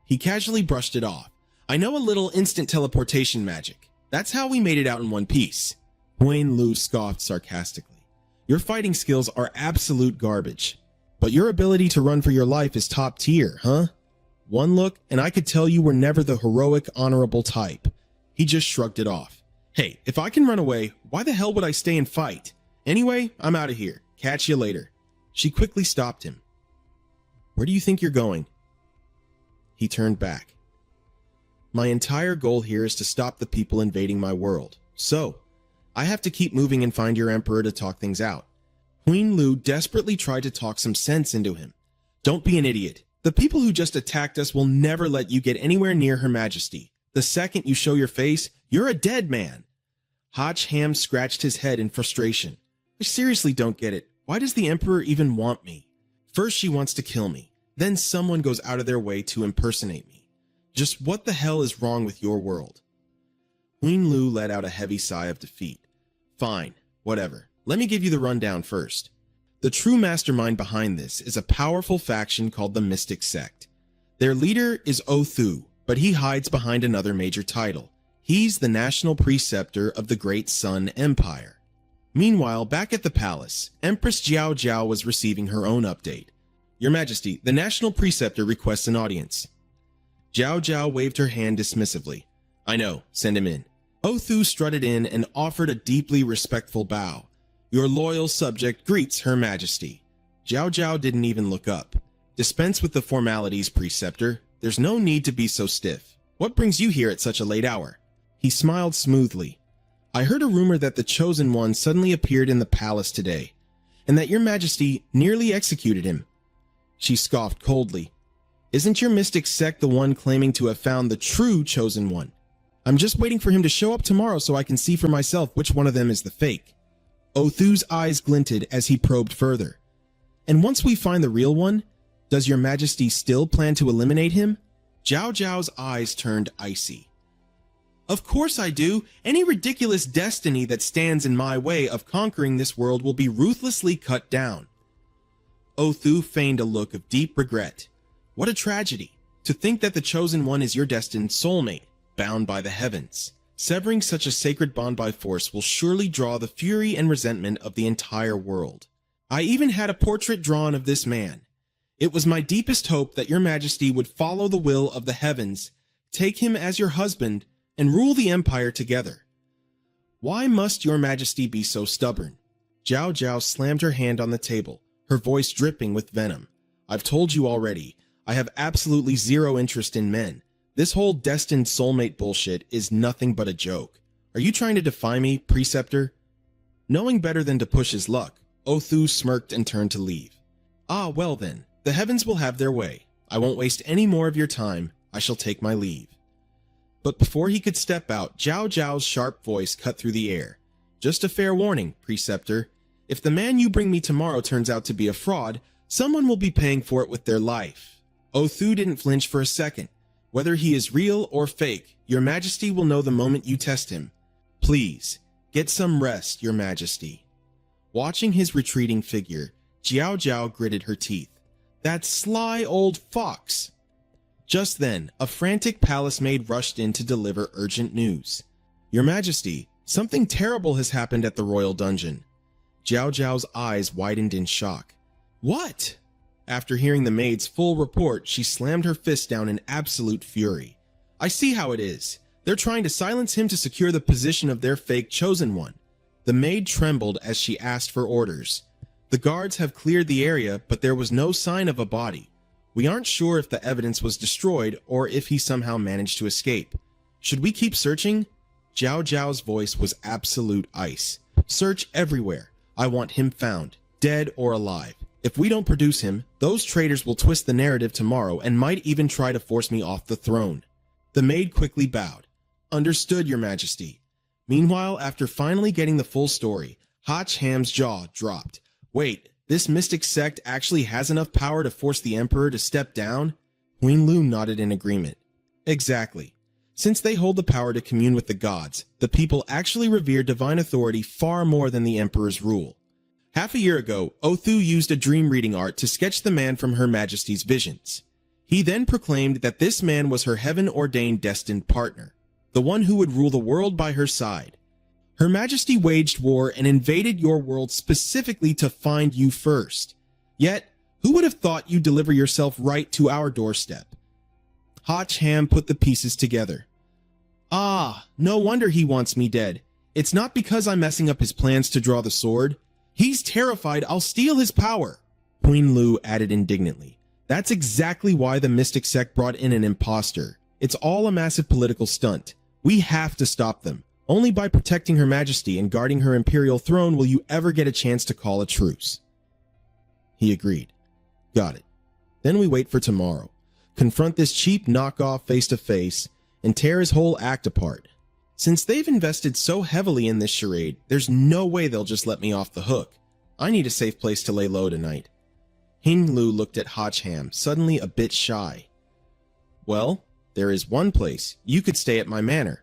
He casually brushed it off. I know a little instant teleportation magic. That's how we made it out in one piece. Huin Lu scoffed sarcastically. Your fighting skills are absolute garbage. But your ability to run for your life is top tier, huh? One look, and I could tell you were never the heroic, honorable type. He just shrugged it off. Hey, if I can run away, why the hell would I stay and fight? Anyway, I'm out of here. Catch you later. She quickly stopped him. Where do you think you're going? He turned back. My entire goal here is to stop the people invading my world. So, I have to keep moving and find your emperor to talk things out. Huin Lu desperately tried to talk some sense into him. Don't be an idiot. The people who just attacked us will never let you get anywhere near Her Majesty. The second you show your face, you're a dead man. Hotch Ham scratched his head in frustration. I seriously don't get it. Why does the Emperor even want me? First she wants to kill me, then someone goes out of their way to impersonate me. Just what the hell is wrong with your world? Huin Lu let out a heavy sigh of defeat. Fine, whatever. Let me give you the rundown first. The true mastermind behind this is a powerful faction called the Mystic Sect. Their leader is Othu, but he hides behind another major title. He's the national preceptor of the Great Sun Empire. Meanwhile, back at the palace, Empress Jiao Jiao was receiving her own update. Your Majesty, the national preceptor requests an audience. Jiao Jiao waved her hand dismissively. I know, send him in. Othu strutted in and offered a deeply respectful bow. Your loyal subject greets Her Majesty. Jiao Jiao didn't even look up. Dispense with the formalities, preceptor. There's no need to be so stiff. What brings you here at such a late hour? He smiled smoothly. I heard a rumor that the Chosen One suddenly appeared in the palace today, and that your Majesty nearly executed him. She scoffed coldly. Isn't your mystic sect the one claiming to have found the true Chosen One? I'm just waiting for him to show up tomorrow so I can see for myself which one of them is the fake. Othu's eyes glinted as he probed further. And once we find the real one, does your Majesty still plan to eliminate him? Jiao Jiao's eyes turned icy. Of course I do. Any ridiculous destiny that stands in my way of conquering this world will be ruthlessly cut down. Othu feigned a look of deep regret. What a tragedy, to think that the Chosen One is your destined soulmate, bound by the heavens. Severing such a sacred bond by force will surely draw the fury and resentment of the entire world. I even had a portrait drawn of this man. It was my deepest hope that your Majesty would follow the will of the heavens, take him as your husband, and rule the empire together. Why must your Majesty be so stubborn? Jiao Jiao slammed her hand on the table, her voice dripping with venom. I've told you already, I have absolutely zero interest in men. This whole destined soulmate bullshit is nothing but a joke. Are you trying to defy me, preceptor? Knowing better than to push his luck, Othu smirked and turned to leave. Ah, well then, the heavens will have their way. I won't waste any more of your time. I shall take my leave. But before he could step out, Jiao Jiao's sharp voice cut through the air. Just a fair warning, preceptor. If the man you bring me tomorrow turns out to be a fraud, someone will be paying for it with their life. Othu didn't flinch for a second. Whether he is real or fake, your Majesty will know the moment you test him. Please, get some rest, your Majesty. Watching his retreating figure, Jiao Jiao gritted her teeth. That sly old fox! Just then, a frantic palace maid rushed in to deliver urgent news. Your Majesty, something terrible has happened at the royal dungeon. Jiao Jiao's eyes widened in shock. What? After hearing the maid's full report, she slammed her fist down in absolute fury. I see how it is. They're trying to silence him to secure the position of their fake Chosen One. The maid trembled as she asked for orders. The guards have cleared the area, but there was no sign of a body. We aren't sure if the evidence was destroyed or if he somehow managed to escape. Should we keep searching? Zhao Zhao's voice was absolute ice. Search everywhere. I want him found, dead or alive. If we don't produce him, those traitors will twist the narrative tomorrow and might even try to force me off the throne. The maid quickly bowed. Understood, Your Majesty. Meanwhile, after finally getting the full story, Hotch Ham's jaw dropped. Wait, this mystic sect actually has enough power to force the Emperor to step down? Queen Lu nodded in agreement. Exactly. Since they hold the power to commune with the gods, the people actually revere divine authority far more than the Emperor's rule. Half a year ago, Othu used a dream reading art to sketch the man from Her Majesty's visions. He then proclaimed that this man was her heaven-ordained destined partner, the one who would rule the world by her side. Her Majesty waged war and invaded your world specifically to find you first. Yet, who would have thought you'd deliver yourself right to our doorstep? Hotch Ham put the pieces together. Ah, no wonder he wants me dead. It's not because I'm messing up his plans to draw the sword. He's terrified I'll steal his power. Queen Lu added indignantly. That's exactly why the Mystic Sect brought in an imposter. It's all a massive political stunt. We have to stop them. Only by protecting Her Majesty and guarding her imperial throne will you ever get a chance to call a truce. He agreed. Got it. Then we wait for tomorrow. Confront this cheap knockoff face to face and tear his whole act apart. Since they've invested so heavily in this charade, there's no way they'll just let me off the hook. I need a safe place to lay low tonight. Hing Lu looked at Hotch Ham, suddenly a bit shy. Well, there is one place. You could stay at my manor.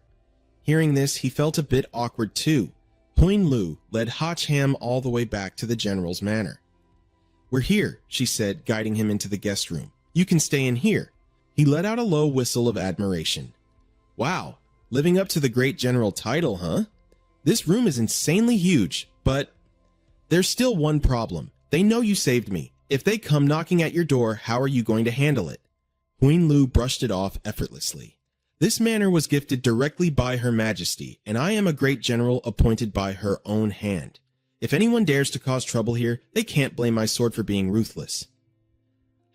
Hearing this, he felt a bit awkward too. Huing Lu led Hotch Ham all the way back to the general's manor. We're here, she said, guiding him into the guest room. You can stay in here. He let out a low whistle of admiration. Wow, living up to the great general title, huh? This room is insanely huge, but there's still one problem. They know you saved me. If they come knocking at your door, how are you going to handle it? Huing Lu brushed it off effortlessly. This manor was gifted directly by Her Majesty, and I am a great general appointed by her own hand. If anyone dares to cause trouble here, they can't blame my sword for being ruthless.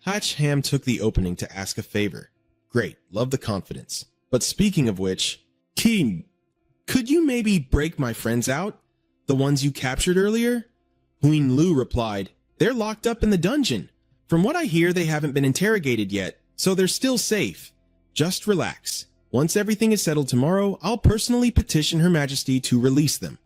Hotch Ham took the opening to ask a favor. Great, love the confidence. But speaking of which, King, could you maybe break my friends out? The ones you captured earlier? Huing Lu replied, they're locked up in the dungeon. From what I hear, they haven't been interrogated yet, so they're still safe. Just relax. Once everything is settled tomorrow, I'll personally petition Her Majesty to release them.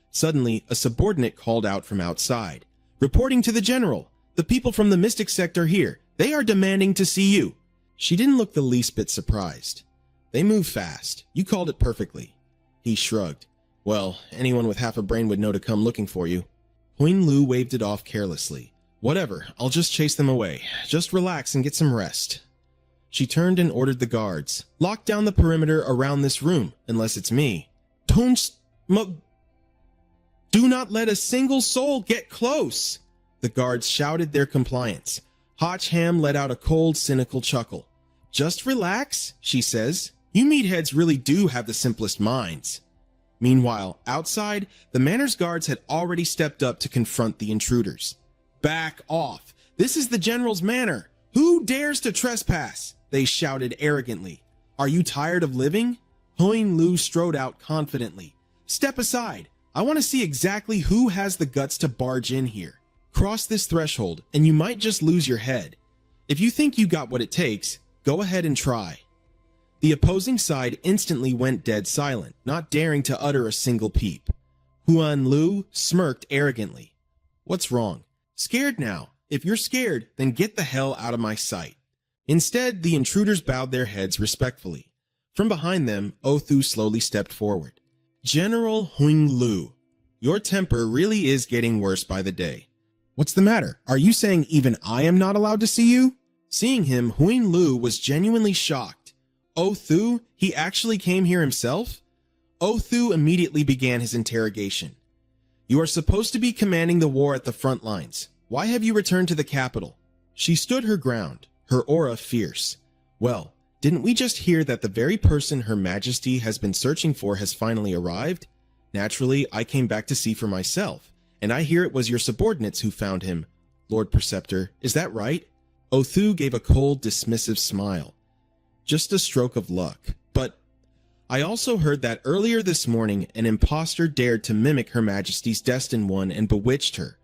Suddenly, a subordinate called out from outside. Reporting to the general. The people from the Mystic Sect are here. They are demanding to see you. She didn't look the least bit surprised. They move fast. You called it perfectly. He shrugged. Well, anyone with half a brain would know to come looking for you. Huing Lu waved it off carelessly. Whatever, I'll just chase them away. Just relax and get some rest. She turned and ordered the guards. Lock down the perimeter around this room, unless it's me. Do not let a single soul get close. The guards shouted their compliance. Hotch Ham let out a cold, cynical chuckle. Just relax, she says. You meatheads really do have the simplest minds. Meanwhile, outside, the manor's guards had already stepped up to confront the intruders. Back off. This is the general's manor. Who dares to trespass? They shouted arrogantly. Are you tired of living? Huing Lu strode out confidently. Step aside. I want to see exactly who has the guts to barge in here. Cross this threshold, and you might just lose your head. If you think you got what it takes, go ahead and try. The opposing side instantly went dead silent, not daring to utter a single peep. Huing Lu smirked arrogantly. What's wrong? Scared now. If you're scared, then get the hell out of my sight. Instead, the intruders bowed their heads respectfully. From behind them, Othu slowly stepped forward. General Huing Lu, your temper really is getting worse by the day. What's the matter? Are you saying even I am not allowed to see you? Seeing him, Huing Lu was genuinely shocked. Othu, he actually came here himself? Othu immediately began his interrogation. You are supposed to be commanding the war at the front lines. Why have you returned to the capital? She stood her ground, her aura fierce. Well, didn't we just hear that the very person Her Majesty has been searching for has finally arrived? Naturally, I came back to see for myself. And I hear it was your subordinates who found him, Lord Preceptor. Is that right? Othu gave a cold, dismissive smile. Just a stroke of luck. But I also heard that earlier this morning an impostor dared to mimic Her Majesty's Destined One and bewitched her.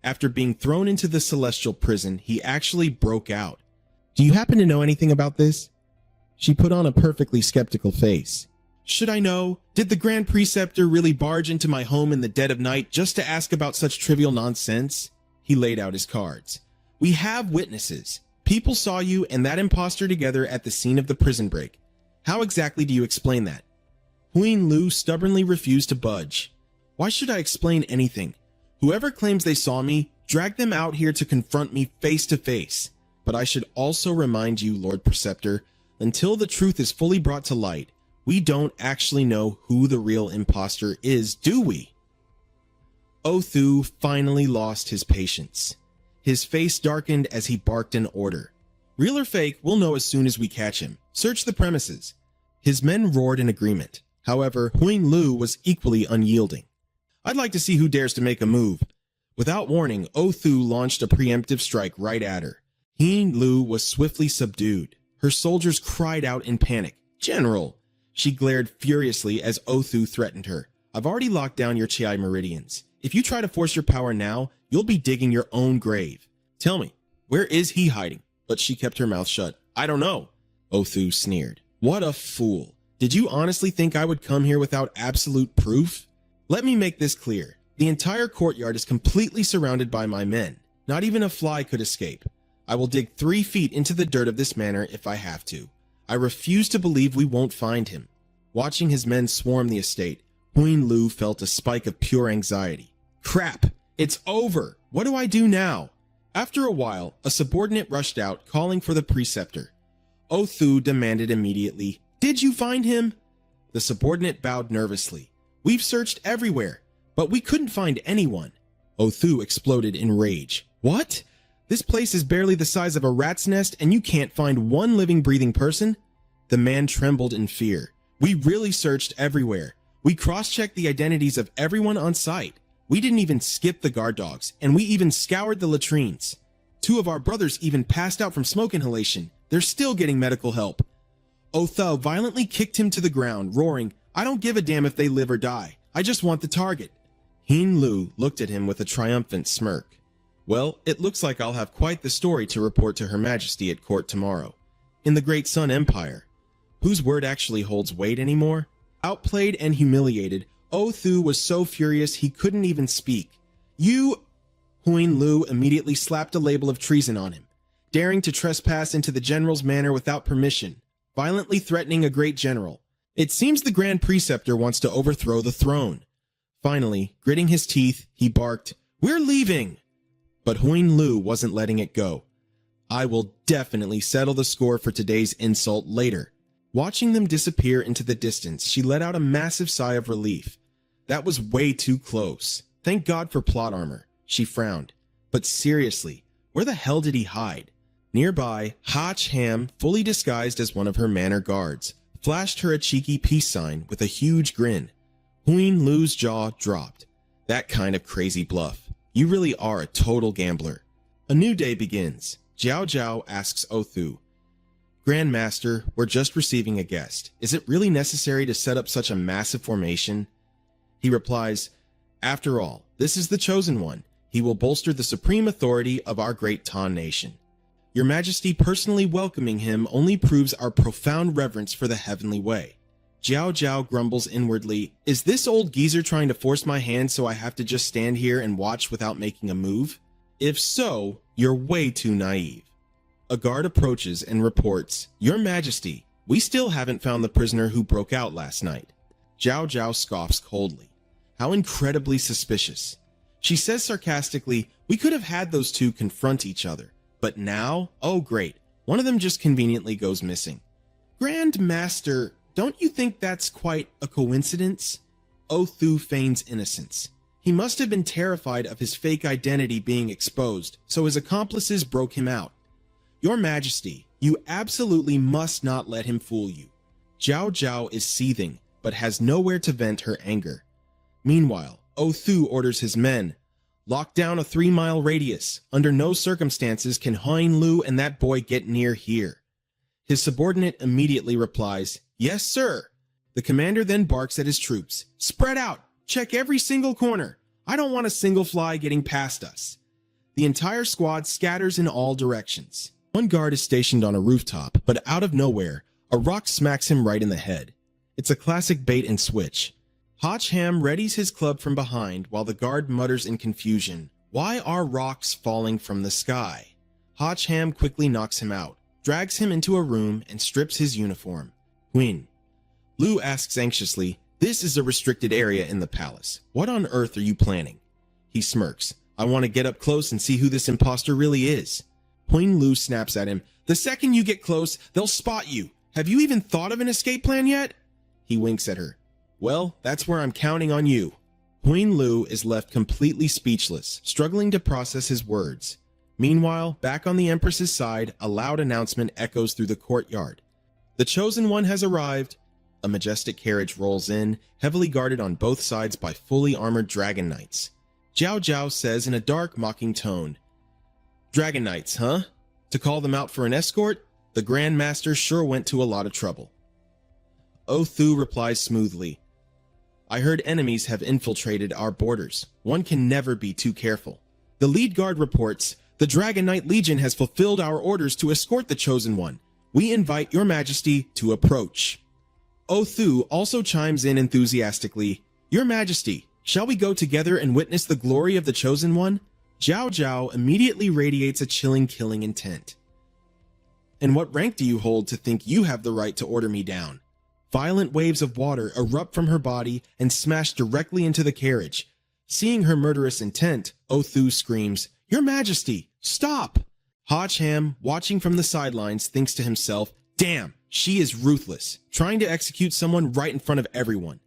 After being thrown into the celestial prison, he actually broke out. Do you happen to know anything about this? She put on a perfectly skeptical face. Should I know? Did the Grand Preceptor really barge into my home in the dead of night just to ask about such trivial nonsense? He laid out his cards. We have witnesses. People saw you and that impostor together at the scene of the prison break. How exactly do you explain that? Huin Lu stubbornly refused to budge. Why should I explain anything? Whoever claims they saw me, drag them out here to confront me face to face. But I should also remind you, Lord Preceptor, until the truth is fully brought to light, we don't actually know who the real impostor is, do we? Othu finally lost his patience. His face darkened as he barked an order. Real or fake, we'll know as soon as we catch him. Search the premises. His men roared in agreement. However, Huin Lu was equally unyielding. I'd like to see who dares to make a move. Without warning, Othu launched a preemptive strike right at her. Huin Lu was swiftly subdued. Her soldiers cried out in panic. General! She glared furiously as Othu threatened her. I've already locked down your Chi meridians. If you try to force your power now, you'll be digging your own grave. Tell me, where is he hiding? But she kept her mouth shut. I don't know. Othu sneered. What a fool. Did you honestly think I would come here without absolute proof? Let me make this clear. The entire courtyard is completely surrounded by my men. Not even a fly could escape. I will dig 3 feet into the dirt of this manor if I have to. I refuse to believe we won't find him. Watching his men swarm the estate, Huin Lu felt a spike of pure anxiety. Crap! It's over! What do I do now? After a while, a subordinate rushed out, calling for the preceptor. Othu demanded immediately, Did you find him? The subordinate bowed nervously. We've searched everywhere, but we couldn't find anyone. Othu exploded in rage. What? This place is barely the size of a rat's nest and you can't find one living, breathing person? The man trembled in fear. We really searched everywhere. We cross-checked the identities of everyone on site. We didn't even skip the guard dogs, and we even scoured the latrines. 2 of our brothers even passed out from smoke inhalation. They're still getting medical help. Othu violently kicked him to the ground, roaring, I don't give a damn if they live or die. I just want the target. Huin Lu looked at him with a triumphant smirk. Well, it looks like I'll have quite the story to report to Her Majesty at court tomorrow. In the Great Sun Empire. Whose word actually holds weight anymore? Outplayed and humiliated, Othu was so furious he couldn't even speak. You... Huin Lu immediately slapped a label of treason on him, daring to trespass into the general's manor without permission, violently threatening a great general. It seems the Grand Preceptor wants to overthrow the throne. Finally, gritting his teeth, he barked, We're leaving! But Huin Lu wasn't letting it go. I will definitely settle the score for today's insult later. Watching them disappear into the distance, she let out a massive sigh of relief. That was way too close. Thank God for plot armor. She frowned. But seriously, where the hell did he hide? Nearby, Hach Ham, fully disguised as one of her manor guards, flashed her a cheeky peace sign with a huge grin. Huin Lu's jaw dropped. That kind of crazy bluff. You really are a total gambler. A new day begins. Jiao Jiao asks Othu, Grand Master, we're just receiving a guest. Is it really necessary to set up such a massive formation? He replies, After all, this is the chosen one. He will bolster the supreme authority of our great Tan nation. Your Majesty personally welcoming him only proves our profound reverence for the heavenly way. Jiao Jiao grumbles inwardly, Is this old geezer trying to force my hand so I have to just stand here and watch without making a move? If so, you're way too naive. A guard approaches and reports, Your Majesty, we still haven't found the prisoner who broke out last night. Jiao Jiao scoffs coldly. How incredibly suspicious. She says sarcastically, We could have had those two confront each other. But now? Oh great, one of them just conveniently goes missing. Grand Master, don't you think that's quite a coincidence? Othu feigns innocence. He must have been terrified of his fake identity being exposed, so his accomplices broke him out. Your Majesty, you absolutely must not let him fool you. Jiao Jiao is seething, but has nowhere to vent her anger. Meanwhile, Othu orders his men, Lock down a 3-mile radius. Under no circumstances can Hein Lu and that boy get near here. His subordinate immediately replies, "Yes, sir." The commander then barks at his troops. "Spread out. Check every single corner. I don't want a single fly getting past us." The entire squad scatters in all directions. One guard is stationed on a rooftop, but out of nowhere, a rock smacks him right in the head. It's a classic bait and switch. Hotch Ham readies his club from behind while the guard mutters in confusion, "Why are rocks falling from the sky?" Hotch Ham quickly knocks him out, drags him into a room, and strips his uniform. Win. Lu asks anxiously, "This is a restricted area in the palace. What on earth are you planning?" He smirks. "I want to get up close and see who this imposter really is." Huyn Lu snaps at him, "The second you get close, they'll spot you. Have you even thought of an escape plan yet?" He winks at her. "Well, that's where I'm counting on you." Huyn Lu is left completely speechless, struggling to process his words. Meanwhile, back on the Empress's side, a loud announcement echoes through the courtyard. The Chosen One has arrived. A majestic carriage rolls in, heavily guarded on both sides by fully armored dragon knights. Zhao Zhao says in a dark, mocking tone, "Dragon knights, huh? To call them out for an escort? The Grand Master sure went to a lot of trouble." O Thu replies smoothly, "I heard enemies have infiltrated our borders. One can never be too careful." The lead guard reports, "The Dragon Knight Legion has fulfilled our orders to escort the Chosen One. We invite your majesty to approach." O Thu also chimes in enthusiastically, "Your majesty, shall we go together and witness the glory of the Chosen One?" Zhao Zhao immediately radiates a chilling killing intent. "And what rank do you hold to think you have the right to order me down?" Violent waves of water erupt from her body and smash directly into the carriage. Seeing her murderous intent, O Thu screams, "Your Majesty, stop!" Hotch Ham, watching from the sidelines, thinks to himself, "Damn, she is ruthless, trying to execute someone right in front of everyone."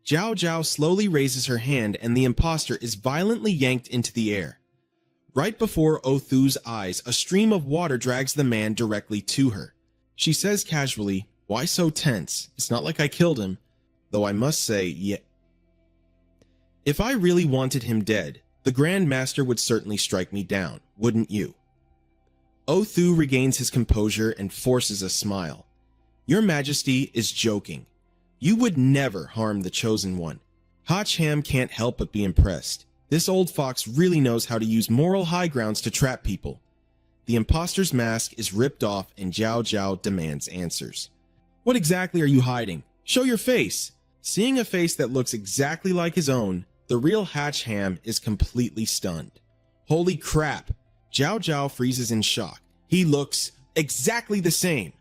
Zhao Zhao slowly raises her hand and the imposter is violently yanked into the air. Right before O Thu's eyes, a stream of water drags the man directly to her. She says casually, "Why so tense? It's not like I killed him. Though I must say, yeah. If I really wanted him dead, the Grand Master would certainly strike me down, wouldn't you?" O Thu regains his composure and forces a smile. "Your Majesty is joking. You would never harm the Chosen One." Hotch Ham can't help but be impressed. This old fox really knows how to use moral high grounds to trap people. The imposter's mask is ripped off and Zhao Zhao demands answers. "What exactly are you hiding? Show your face." Seeing a face that looks exactly like his own, the real Hotch Ham is completely stunned. Holy crap! Zhao Zhao freezes in shock. He looks exactly the same.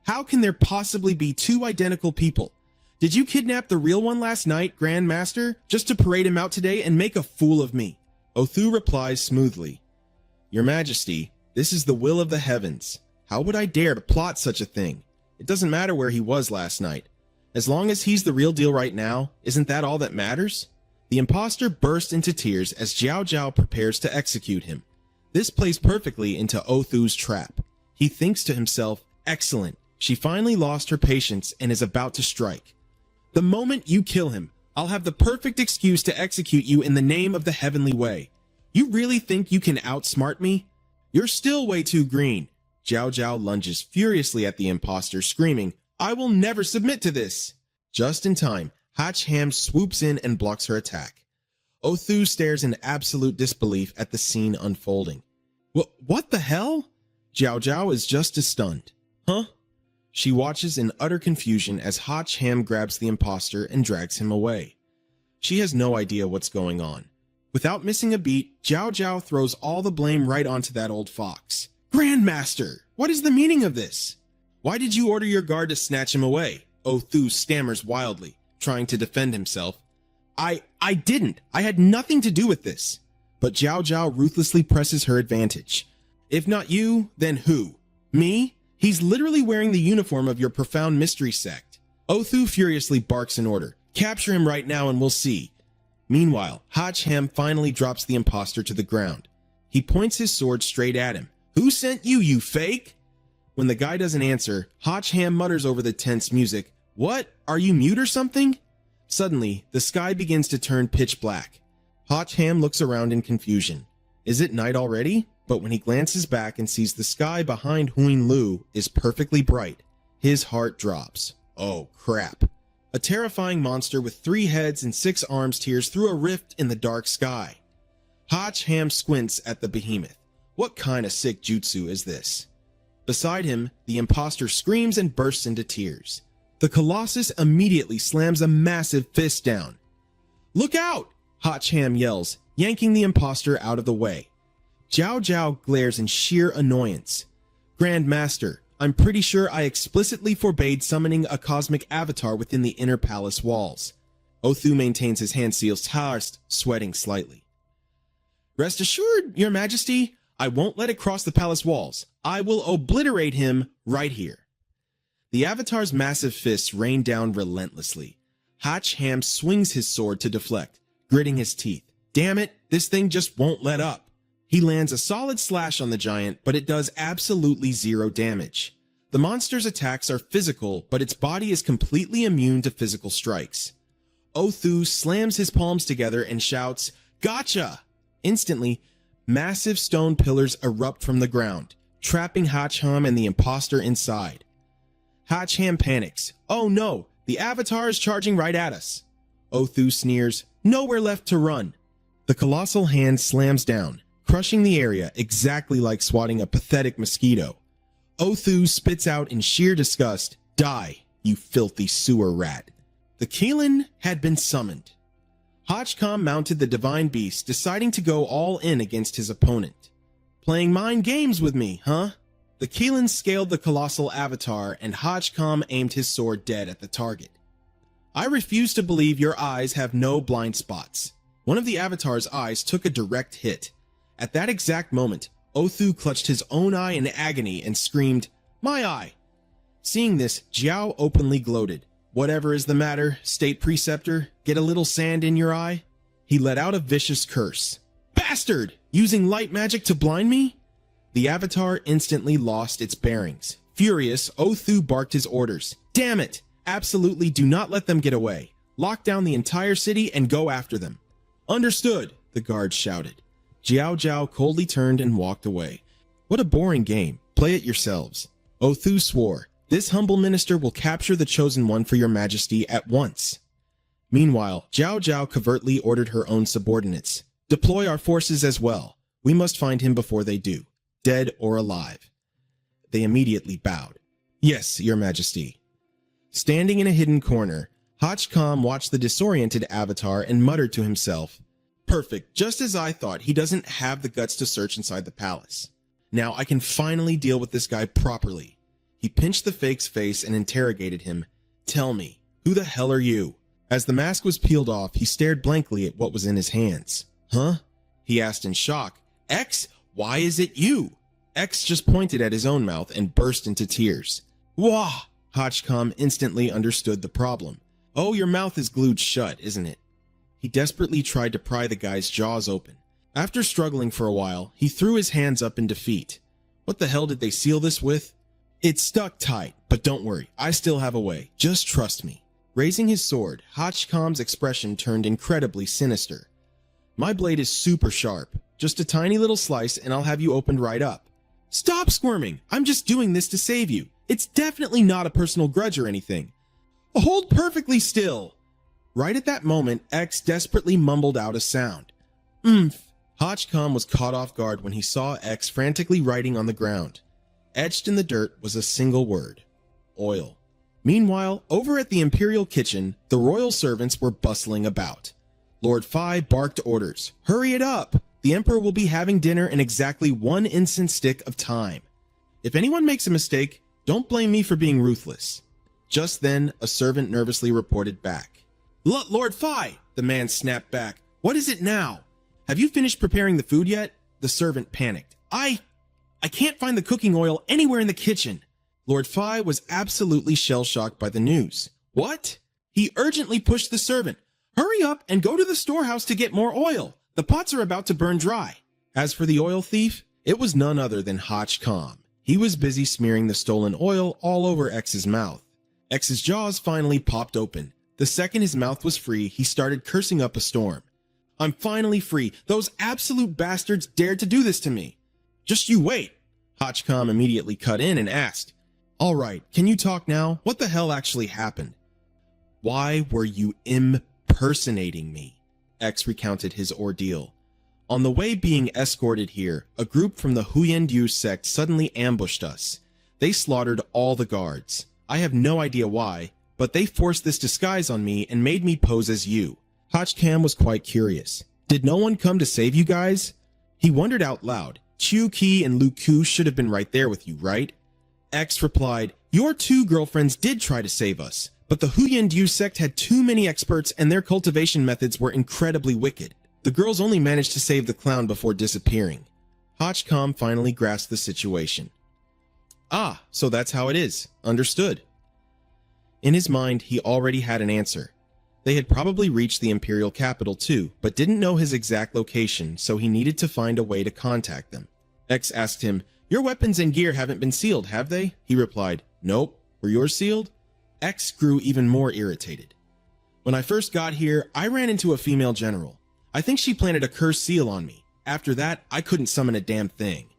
How can there possibly be two identical people? Did you kidnap the real one last night, Grand Master, just to parade him out today and make a fool of me? O Thu replies smoothly, "Your Majesty, this is the will of the heavens. How would I dare to plot such a thing? It doesn't matter where he was last night. As long as he's the real deal right now, isn't that all that matters?" The imposter bursts into tears as Zhao Zhao prepares to execute him. This plays perfectly into O Thu's trap. He thinks to himself, "Excellent, she finally lost her patience and is about to strike. The moment you kill him, I'll have the perfect excuse to execute you in the name of the heavenly way. You really think you can outsmart me? You're still way too green." Zhao Zhao lunges furiously at the imposter, screaming, "I will never submit to this." Just in time, Hotch Ham swoops in and blocks her attack. O Thu stares in absolute disbelief at the scene unfolding. What the hell? Zhao Zhao is just as stunned. Huh? She watches in utter confusion as Hotch Ham grabs the imposter and drags him away. She has no idea what's going on. Without missing a beat, Zhao Zhao throws all the blame right onto that old fox. "Grandmaster, what is the meaning of this? Why did you order your guard to snatch him away?" O Thu stammers wildly, trying to defend himself. I didn't. I had nothing to do with this." But Zhao Zhao ruthlessly presses her advantage. "If not you, then who? Me? He's literally wearing the uniform of your profound mystery sect." O Thu furiously barks an order. "Capture him right now and we'll see." Meanwhile, Hotch Ham finally drops the imposter to the ground. He points his sword straight at him. "Who sent you, you fake?" When the guy doesn't answer, Hotch Ham mutters over the tense music, "What? Are you mute or something?" Suddenly, the sky begins to turn pitch black. Ham looks around in confusion. Is it night already? But when he glances back and sees the sky behind Huin Lu is perfectly bright, his heart drops. Oh crap. A terrifying monster with 3 heads and 6 arms tears through a rift in the dark sky. Ham squints at the behemoth. What kind of sick jutsu is this? Beside him, the imposter screams and bursts into tears. The Colossus immediately slams a massive fist down. Look out! Ham yells, yanking the imposter out of the way. Jiao Jiao glares in sheer annoyance. Grand Master, I'm pretty sure I explicitly forbade summoning a cosmic avatar within the inner palace walls. Othu maintains his hand seals tarsed, sweating slightly. Rest assured, Your Majesty, I won't let it cross the palace walls. I will obliterate him right here. The avatar's massive fists rain down relentlessly. Ham swings his sword to deflect, gritting his teeth. Damn it, this thing just won't let up. He lands a solid slash on the giant, but it does absolutely 0 damage. The monster's attacks are physical, but its body is completely immune to physical strikes. Othu slams his palms together and shouts, "Gotcha!" Instantly, massive stone pillars erupt from the ground, trapping Ham and the imposter inside. Ham panics. Oh no, the avatar is charging right at us. Othu sneers, nowhere left to run. The colossal hand slams down, crushing the area exactly like swatting a pathetic mosquito. Othu spits out in sheer disgust, die, you filthy sewer rat. The Keelan had been summoned. Ham mounted the divine beast, deciding to go all in against his opponent. Playing mind games with me, huh? The Keelan scaled the colossal avatar and Ham aimed his sword dead at the target. I refuse to believe your eyes have no blind spots. One of the avatar's eyes took a direct hit. At that exact moment, Othu clutched his own eye in agony and screamed, "My eye!" Seeing this, Jiao openly gloated. Whatever is the matter, state preceptor, get a little sand in your eye? He let out a vicious curse. Bastard! Using light magic to blind me? The avatar instantly lost its bearings. Furious, Othu barked his orders. Damn it! Absolutely do not let them get away. Lock down the entire city and go after them. Understood, the guards shouted. Jiao Jiao coldly turned and walked away. What a boring game. Play it yourselves. Othu swore, this humble minister will capture the chosen one for your majesty at once. Meanwhile, Jiao Jiao covertly ordered her own subordinates. Deploy our forces as well. We must find him before they do, dead or alive. They immediately bowed. Yes, your majesty. Standing in a hidden corner, Ham watched the disoriented avatar and muttered to himself, perfect, just as I thought, he doesn't have the guts to search inside the palace. Now I can finally deal with this guy properly. He pinched the fake's face and interrogated him. Tell me, who the hell are you? As the mask was peeled off, he stared blankly at what was in his hands. Huh? He asked in shock. X, why is it you? X just pointed at his own mouth and burst into tears. Wah! Ham instantly understood the problem. Oh, your mouth is glued shut, isn't it? He desperately tried to pry the guy's jaws open. After struggling for a while, he threw his hands up in defeat. What the hell did they seal this with? It's stuck tight, but don't worry, I still have a way. Just trust me. Raising his sword, Ham's expression turned incredibly sinister. My blade is super sharp. Just a tiny little slice and I'll have you opened right up. Stop squirming! I'm just doing this to save you. It's definitely not a personal grudge or anything. Hold perfectly still! Right at that moment, X desperately mumbled out a sound. Ham was caught off guard when he saw X frantically writing on the ground. Etched in the dirt was a single word. Oil. Meanwhile, over at the Imperial kitchen, the royal servants were bustling about. Lord Phi barked orders. Hurry it up! The Emperor will be having dinner in exactly 1 instant stick of time. If anyone makes a mistake, don't blame me for being ruthless. Just then, a servant nervously reported back. Lord Phi! The man snapped back. What is it now? Have you finished preparing the food yet? The servant panicked. I can't find the cooking oil anywhere in the kitchen. Lord Phi was absolutely shell-shocked by the news. What? He urgently pushed the servant. Hurry up and go to the storehouse to get more oil. The pots are about to burn dry. As for the oil thief, it was none other than Ham. He was busy smearing the stolen oil all over X's mouth. X's jaws finally popped open. The second his mouth was free, he started cursing up a storm. I'm finally free. Those absolute bastards dared to do this to me. Just you wait. Hachcom immediately cut in and asked, all right, can you talk now? What the hell actually happened? Why were you impersonating me? X recounted his ordeal. On the way being escorted here, a group from the Huyen sect suddenly ambushed us. They slaughtered all the guards. I have no idea why, but they forced this disguise on me and made me pose as you. Hachcam was quite curious. Did no one come to save you guys? He wondered out loud. Chu Ki and Lu Ku should have been right there with you, right? X replied, your two girlfriends did try to save us, but the Huyen sect had too many experts and their cultivation methods were incredibly wicked. The girls only managed to save the clown before disappearing. Hachcom finally grasped the situation. Ah, so that's how it is. Understood. In his mind, he already had an answer. They had probably reached the imperial capital too, but didn't know his exact location, so he needed to find a way to contact them. X asked him, your weapons and gear haven't been sealed, have they? He replied, nope. Were yours sealed? X grew even more irritated. When I first got here, I ran into a female general. I think she planted a cursed seal on me. After that, I couldn't summon a damn thing.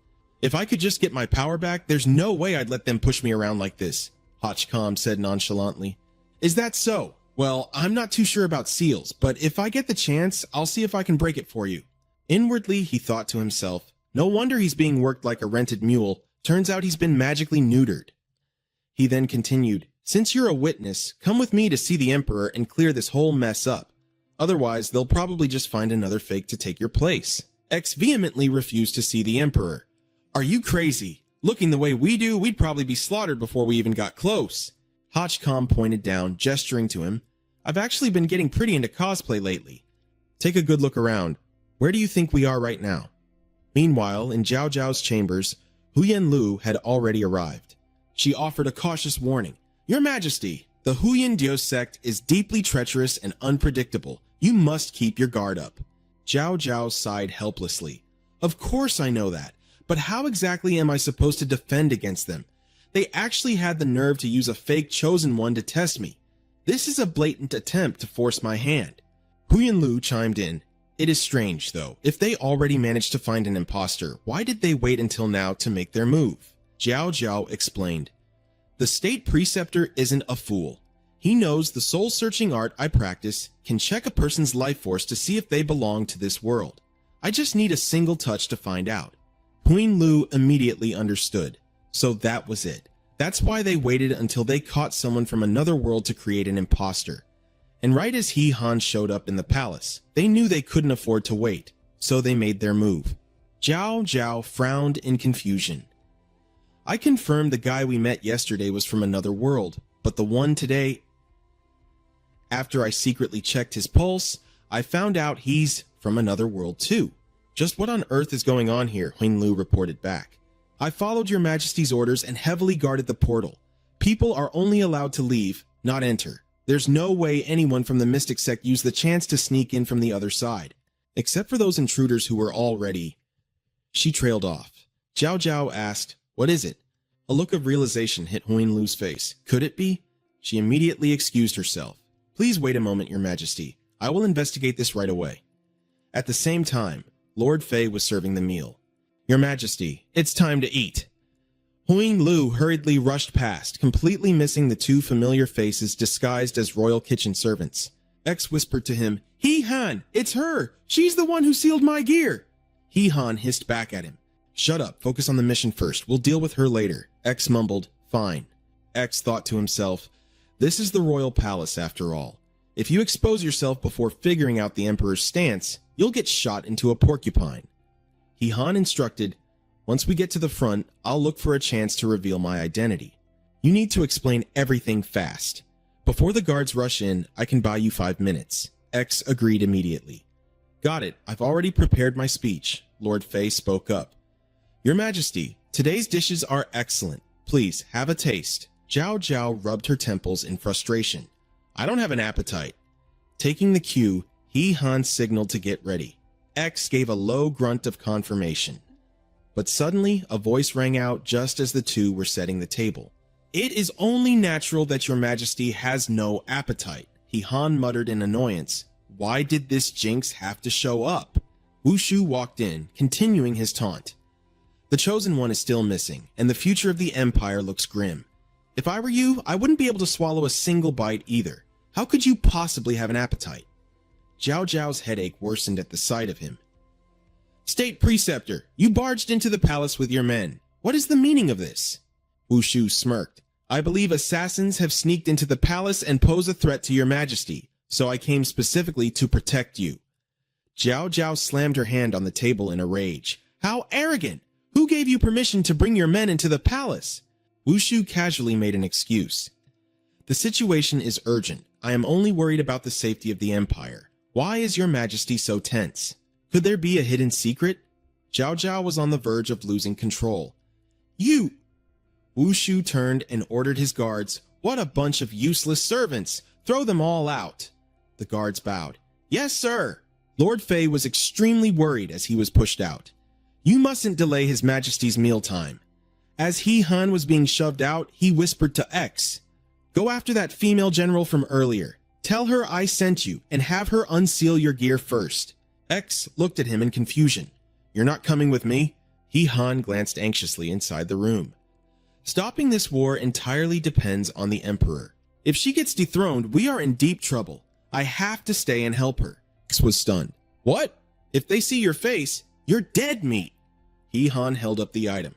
If I could just get my power back, there's no way I'd let them push me around like this, Hachcom said nonchalantly. Is that so? Well, I'm not too sure about seals, but if I get the chance, I'll see if I can break it for you. Inwardly, he thought to himself, no wonder he's being worked like a rented mule. Turns out he's been magically neutered. He then continued, since you're a witness, come with me to see the Emperor and clear this whole mess up. Otherwise, they'll probably just find another fake to take your place. X vehemently refused to see the Emperor. Are you crazy? Looking the way we do, we'd probably be slaughtered before we even got close. Hachcom pointed down, gesturing to him. I've actually been getting pretty into cosplay lately. Take a good look around. Where do you think we are right now? Meanwhile, in Zhao Zhao's chambers, Huyen Lu had already arrived. She offered a cautious warning. Your Majesty, the Huyen sect is deeply treacherous and unpredictable. You must keep your guard up. Zhao Zhao sighed helplessly. Of course I know that, but how exactly am I supposed to defend against them? They actually had the nerve to use a fake chosen one to test me. This is a blatant attempt to force my hand. Huyen Lu chimed in. It is strange, though. If they already managed to find an imposter, why did they wait until now to make their move? Zhao Zhao explained. The state preceptor isn't a fool. He knows the soul-searching art I practice can check a person's life force to see if they belong to this world. I just need a single touch to find out. Huyen Lu immediately understood. So that was it. That's why they waited until they caught someone from another world to create an imposter. And right as He Han showed up in the palace, they knew they couldn't afford to wait, so they made their move. Zhao Zhao frowned in confusion. I confirmed the guy we met yesterday was from another world, but the one today... After I secretly checked his pulse, I found out he's from another world too. Just what on earth is going on here? Huyen Lu reported back. I followed your Majesty's orders and heavily guarded the portal. People are only allowed to leave, not enter. There's no way anyone from the Mystic Sect used the chance to sneak in from the other side, except for those intruders who were already... She trailed off. Zhao Zhao asked, what is it? A look of realization hit Huyen Lu's face. Could it be? She immediately excused herself. Please wait a moment, Your Majesty. I will investigate this right away. At the same time, Lord Fei was serving the meal. Your Majesty, it's time to eat. Huyen Lu hurriedly rushed past, completely missing the two familiar faces disguised as royal kitchen servants. X whispered to him, He Han, it's her! She's the one who sealed my gear! He Han hissed back at him. Shut up, focus on the mission first, we'll deal with her later. X mumbled, fine. X thought to himself, this is the royal palace after all. If you expose yourself before figuring out the Emperor's stance, you'll get shot into a porcupine. He Han instructed, once we get to the front, I'll look for a chance to reveal my identity. You need to explain everything fast. Before the guards rush in, I can buy you 5 minutes. X agreed immediately. Got it, I've already prepared my speech. Lord Fei spoke up. Your Majesty, today's dishes are excellent. Please, have a taste. Zhao Zhao rubbed her temples in frustration. I don't have an appetite. Taking the cue, He Han signaled to get ready. X gave a low grunt of confirmation. But suddenly, a voice rang out just as the two were setting the table. It is only natural that Your Majesty has no appetite, He Han muttered in annoyance. Why did this jinx have to show up? Wushu walked in, continuing his taunt. The Chosen One is still missing, and the future of the Empire looks grim. If I were you, I wouldn't be able to swallow a single bite either. How could you possibly have an appetite? Zhao Zhao's headache worsened at the sight of him. State Preceptor, you barged into the palace with your men. What is the meaning of this? Wushu smirked. I believe assassins have sneaked into the palace and pose a threat to your majesty, so I came specifically to protect you. Zhao Zhao slammed her hand on the table in a rage. How arrogant! Who gave you permission to bring your men into the palace? Wushu casually made an excuse. The situation is urgent. I am only worried about the safety of the Empire. Why is your majesty so tense? Could there be a hidden secret? Zhao Zhao was on the verge of losing control. You! Wushu turned and ordered his guards. What a bunch of useless servants! Throw them all out! The guards bowed. Yes, sir! Lord Fei was extremely worried as he was pushed out. You mustn't delay His Majesty's mealtime. As He Han was being shoved out, he whispered to X, go after that female general from earlier. Tell her I sent you, and have her unseal your gear first. X looked at him in confusion. You're not coming with me? He Han glanced anxiously inside the room. Stopping this war entirely depends on the Emperor. If she gets dethroned, we are in deep trouble. I have to stay and help her. X was stunned. What? If they see your face, you're dead meat. He Han held up the item.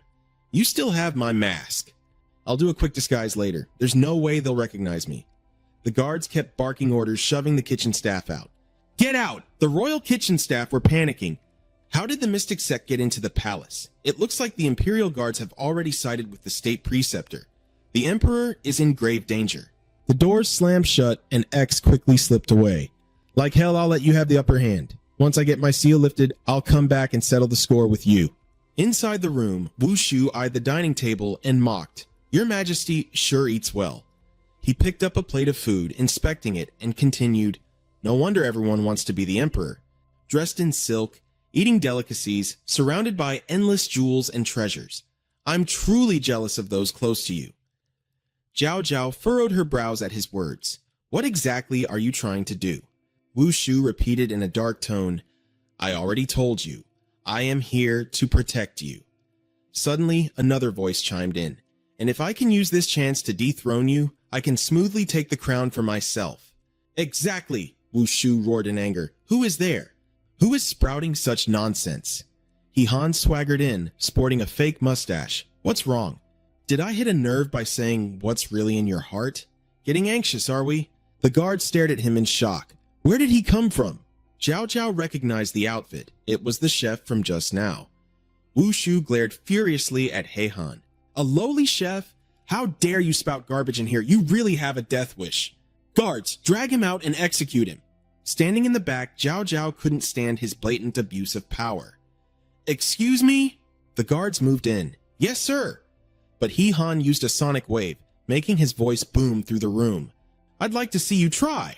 You still have my mask. I'll do a quick disguise later. There's no way they'll recognize me. The guards kept barking orders, shoving the kitchen staff out. Get out! The royal kitchen staff were panicking. How did the mystic sect get into the palace? It looks like the Imperial Guards have already sided with the State Preceptor. The Emperor is in grave danger. The doors slammed shut and X quickly slipped away. Like hell, I'll let you have the upper hand. Once I get my seal lifted, I'll come back and settle the score with you. Inside the room, Wushu eyed the dining table and mocked. Your Majesty sure eats well. He picked up a plate of food, inspecting it, and continued, no wonder everyone wants to be the Emperor. Dressed in silk, eating delicacies, surrounded by endless jewels and treasures. I'm truly jealous of those close to you. Zhao Zhao furrowed her brows at his words. What exactly are you trying to do? Wushu repeated in a dark tone, I already told you. I am here to protect you. Suddenly, another voice chimed in. And if I can use this chance to dethrone you, I can smoothly take the crown for myself. Exactly, Wushu roared in anger. Who is there? Who is sprouting such nonsense? He Han swaggered in, sporting a fake mustache. What's wrong? Did I hit a nerve by saying what's really in your heart? Getting anxious, are we? The guard stared at him in shock. Where did he come from? Zhao Zhao recognized the outfit. It was the chef from just now. Wushu glared furiously at He Han. A lowly chef? How dare you spout garbage in here? You really have a death wish. Guards, drag him out and execute him. Standing in the back, Zhao Zhao couldn't stand his blatant abuse of power. Excuse me? The guards moved in. Yes, sir. But He Han used a sonic wave, making his voice boom through the room. I'd like to see you try.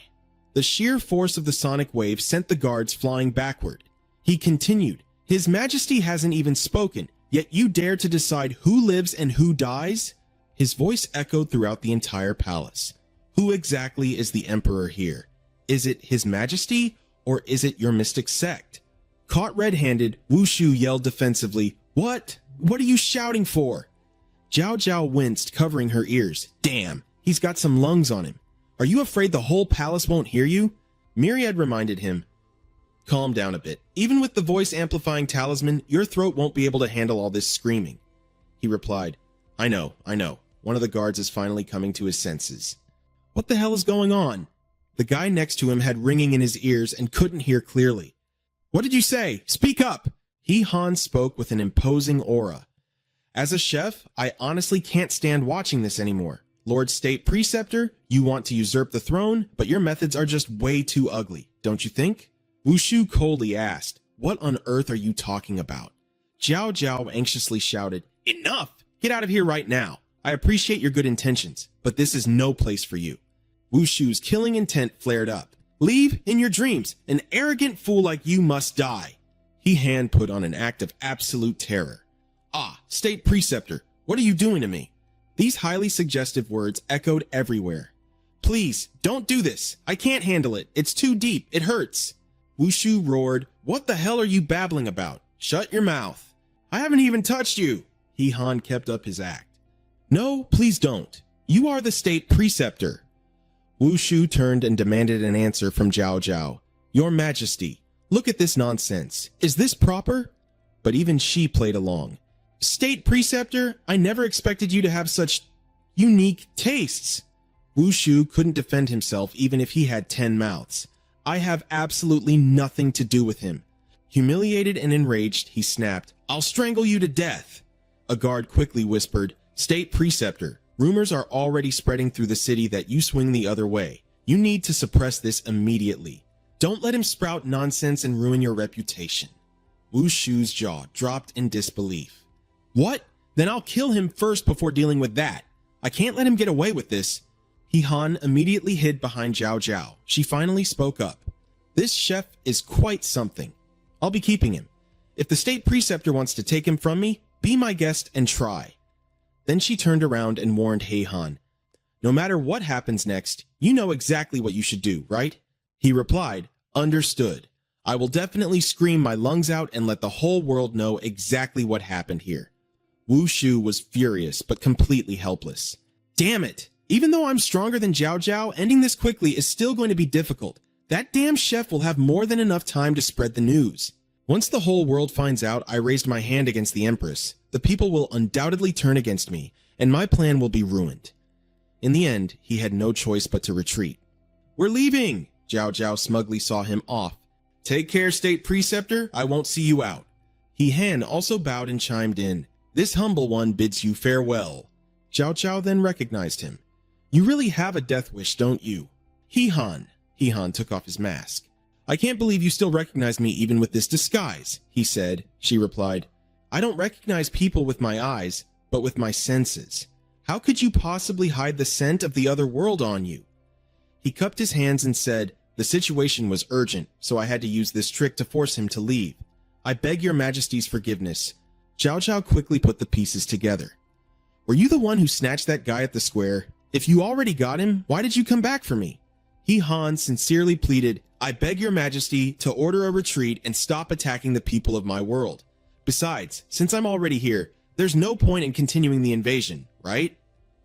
The sheer force of the sonic wave sent the guards flying backward. He continued, His Majesty hasn't even spoken, yet you dare to decide who lives and who dies? His voice echoed throughout the entire palace. Who exactly is the Emperor here? Is it His Majesty, or is it your mystic sect? Caught red-handed, Wushu yelled defensively, What? What are you shouting for? Zhao Zhao winced, covering her ears. Damn, he's got some lungs on him. Are you afraid the whole palace won't hear you? Myriad reminded him. Calm down a bit. Even with the voice-amplifying talisman, your throat won't be able to handle all this screaming. He replied, I know. One of the guards is finally coming to his senses. What the hell is going on? The guy next to him had ringing in his ears and couldn't hear clearly. What did you say? Speak up! He Han spoke with an imposing aura. As a chef, I honestly can't stand watching this anymore. Lord State Preceptor, you want to usurp the throne, but your methods are just way too ugly, don't you think? Wushu coldly asked, What on earth are you talking about? Zhao Zhao anxiously shouted, Enough! Get out of here right now. I appreciate your good intentions, but this is no place for you. Wushu's killing intent flared up. Leave in your dreams. An arrogant fool like you must die. He Han put on an act of absolute terror. Ah, State Preceptor, what are you doing to me? These highly suggestive words echoed everywhere. Please, don't do this. I can't handle it. It's too deep. It hurts. Wushu roared, "What the hell are you babbling about? Shut your mouth. I haven't even touched you." He-han kept up his act. "No, please don't. You are the state preceptor." Wushu turned and demanded an answer from Zhao Zhao. "Your Majesty, look at this nonsense. Is this proper?" But even she played along. "State preceptor, I never expected you to have such unique tastes." Wushu couldn't defend himself even if he had 10 mouths. "I have absolutely nothing to do with him." Humiliated and enraged, he snapped, "I'll strangle you to death." A guard quickly whispered, "State preceptor, rumors are already spreading through the city that you swing the other way. You need to suppress this immediately. Don't let him sprout nonsense and ruin your reputation." Wushu's jaw dropped in disbelief. "What? Then I'll kill him first before dealing with that. I can't let him get away with this." He-han immediately hid behind Zhao Zhao. She finally spoke up. "This chef is quite something. I'll be keeping him. If the state preceptor wants to take him from me, be my guest and try." Then she turned around and warned He-han, "No matter what happens next, you know exactly what you should do, right?" He replied, "Understood. I will definitely scream my lungs out and let the whole world know exactly what happened here." Wushu was furious, but completely helpless. "Damn it! Even though I'm stronger than Zhao Zhao, ending this quickly is still going to be difficult. That damn chef will have more than enough time to spread the news. Once the whole world finds out I raised my hand against the Empress, the people will undoubtedly turn against me, and my plan will be ruined." In the end, he had no choice but to retreat. "We're leaving!" Zhao Zhao smugly saw him off. "Take care, state preceptor. I won't see you out." He-han also bowed and chimed in, "This humble one bids you farewell." Zhao Zhao then recognized him. "You really have a death wish, don't you?" He-han took off his mask. "I can't believe you still recognize me even with this disguise," he said. She replied, "I don't recognize people with my eyes, but with my senses. How could you possibly hide the scent of the other world on you?" He cupped his hands and said, "The situation was urgent, so I had to use this trick to force him to leave. I beg your majesty's forgiveness." Zhao Zhao quickly put the pieces together. "Were you the one who snatched that guy at the square? If you already got him, why did you come back for me?" He-han sincerely pleaded, "I beg your majesty to order a retreat and stop attacking the people of my world. Besides, since I'm already here, there's no point in continuing the invasion, right?"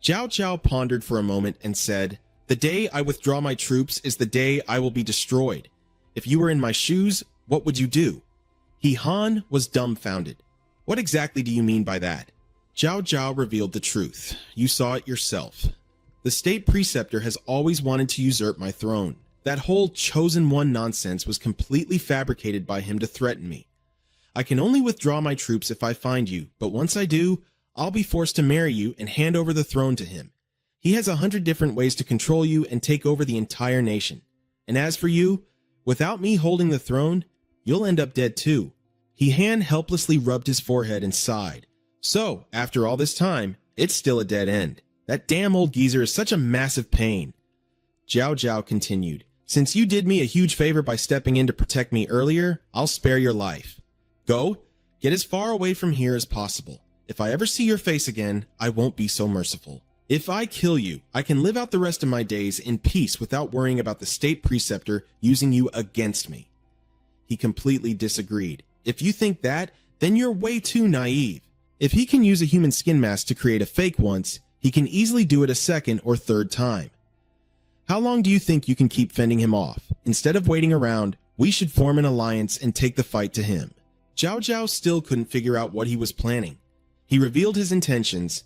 Zhao Zhao pondered for a moment and said, "The day I withdraw my troops is the day I will be destroyed. If you were in my shoes, what would you do?" He-han was dumbfounded. "What exactly do you mean by that?" Zhao Zhao revealed the truth. "You saw it yourself. The state preceptor has always wanted to usurp my throne. That whole chosen one nonsense was completely fabricated by him to threaten me. I can only withdraw my troops if I find you, but once I do, I'll be forced to marry you and hand over the throne to him. He has 100 different ways to control you and take over the entire nation. And as for you, without me holding the throne, you'll end up dead too." He-han helplessly rubbed his forehead and sighed. "So, after all this time, it's still a dead end. That damn old geezer is such a massive pain." Zhao Zhao continued, "Since you did me a huge favor by stepping in to protect me earlier, I'll spare your life. Go, get as far away from here as possible. If I ever see your face again, I won't be so merciful. If I kill you, I can live out the rest of my days in peace without worrying about the state preceptor using you against me." He completely disagreed. "If you think that, then you're way too naive. If he can use a human skin mask to create a fake once, he can easily do it a second or third time. How long do you think you can keep fending him off? Instead of waiting around, we should form an alliance and take the fight to him." Zhao Zhao still couldn't figure out what he was planning. He revealed his intentions.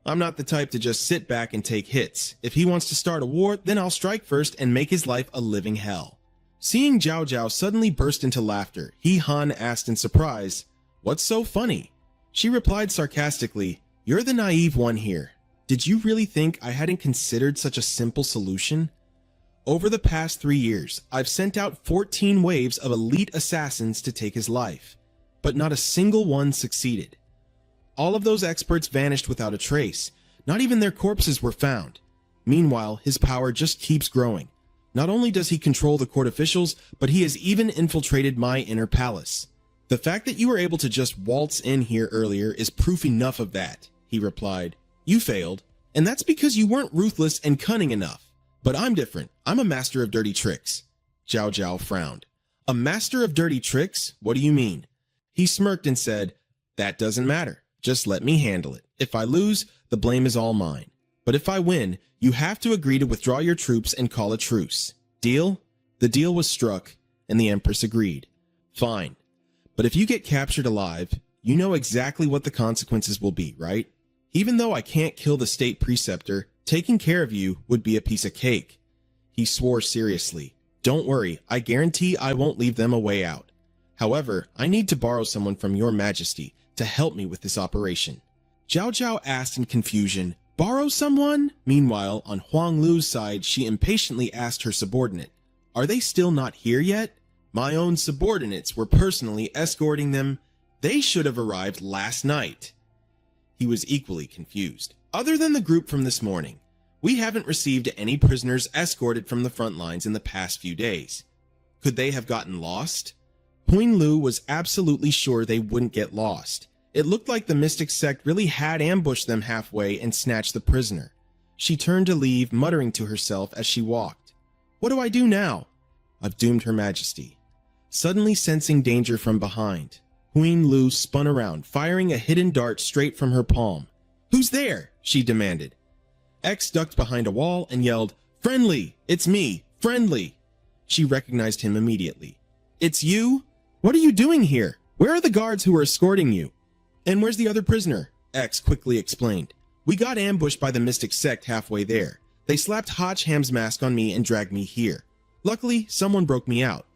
"I'm not the type to just sit back and take hits. If he wants to start a war, then I'll strike first and make his life a living hell." Seeing Zhao Zhao suddenly burst into laughter, He-han asked in surprise, "What's so funny?" She replied sarcastically, "You're the naive one here. Did you really think I hadn't considered such a simple solution? Over the past 3 years, I've sent out 14 waves of elite assassins to take his life, but not a single one succeeded. All of those experts vanished without a trace. Not even their corpses were found. Meanwhile, his power just keeps growing. Not only does he control the court officials, but he has even infiltrated my inner palace. The fact that you were able to just waltz in here earlier is proof enough of that," he replied. "You failed, and that's because you weren't ruthless and cunning enough. But I'm different. I'm a master of dirty tricks. Zhao Zhao frowned. A master of dirty tricks? What do you mean? He smirked and said, that doesn't matter. Just let me handle it. If I lose, the blame is all mine. But if I win, you have to agree to withdraw your troops and call a truce. Deal? The deal was struck, and the Empress agreed. Fine. But if you get captured alive, you know exactly what the consequences will be, right? Even though I can't kill the state preceptor, taking care of you would be a piece of cake. He swore seriously. Don't worry, I guarantee I won't leave them a way out. However, I need to borrow someone from your majesty to help me with this operation. Zhao Zhao asked in confusion, borrow someone? Meanwhile, on Huang Lu's side, she impatiently asked her subordinate, are they still not here yet? My own subordinates were personally escorting them. They should have arrived last night. He was equally confused. Other than the group from this morning, we haven't received any prisoners escorted from the front lines in the past few days. Could they have gotten lost? Huang Lu was absolutely sure they wouldn't get lost. It looked like the mystic sect really had ambushed them halfway and snatched the prisoner. She turned to leave, muttering to herself as she walked. What do I do now? I've doomed Her Majesty. Suddenly sensing danger from behind, Huang Lu spun around, firing a hidden dart straight from her palm. Who's there? She demanded. X ducked behind a wall and yelled, Friendly! It's me! Friendly! She recognized him immediately. It's you? What are you doing here? Where are the guards who are escorting you? And where's the other prisoner? X quickly explained. We got ambushed by the mystic sect halfway there. They slapped Hotch Ham's mask on me and dragged me here. Luckily, someone broke me out.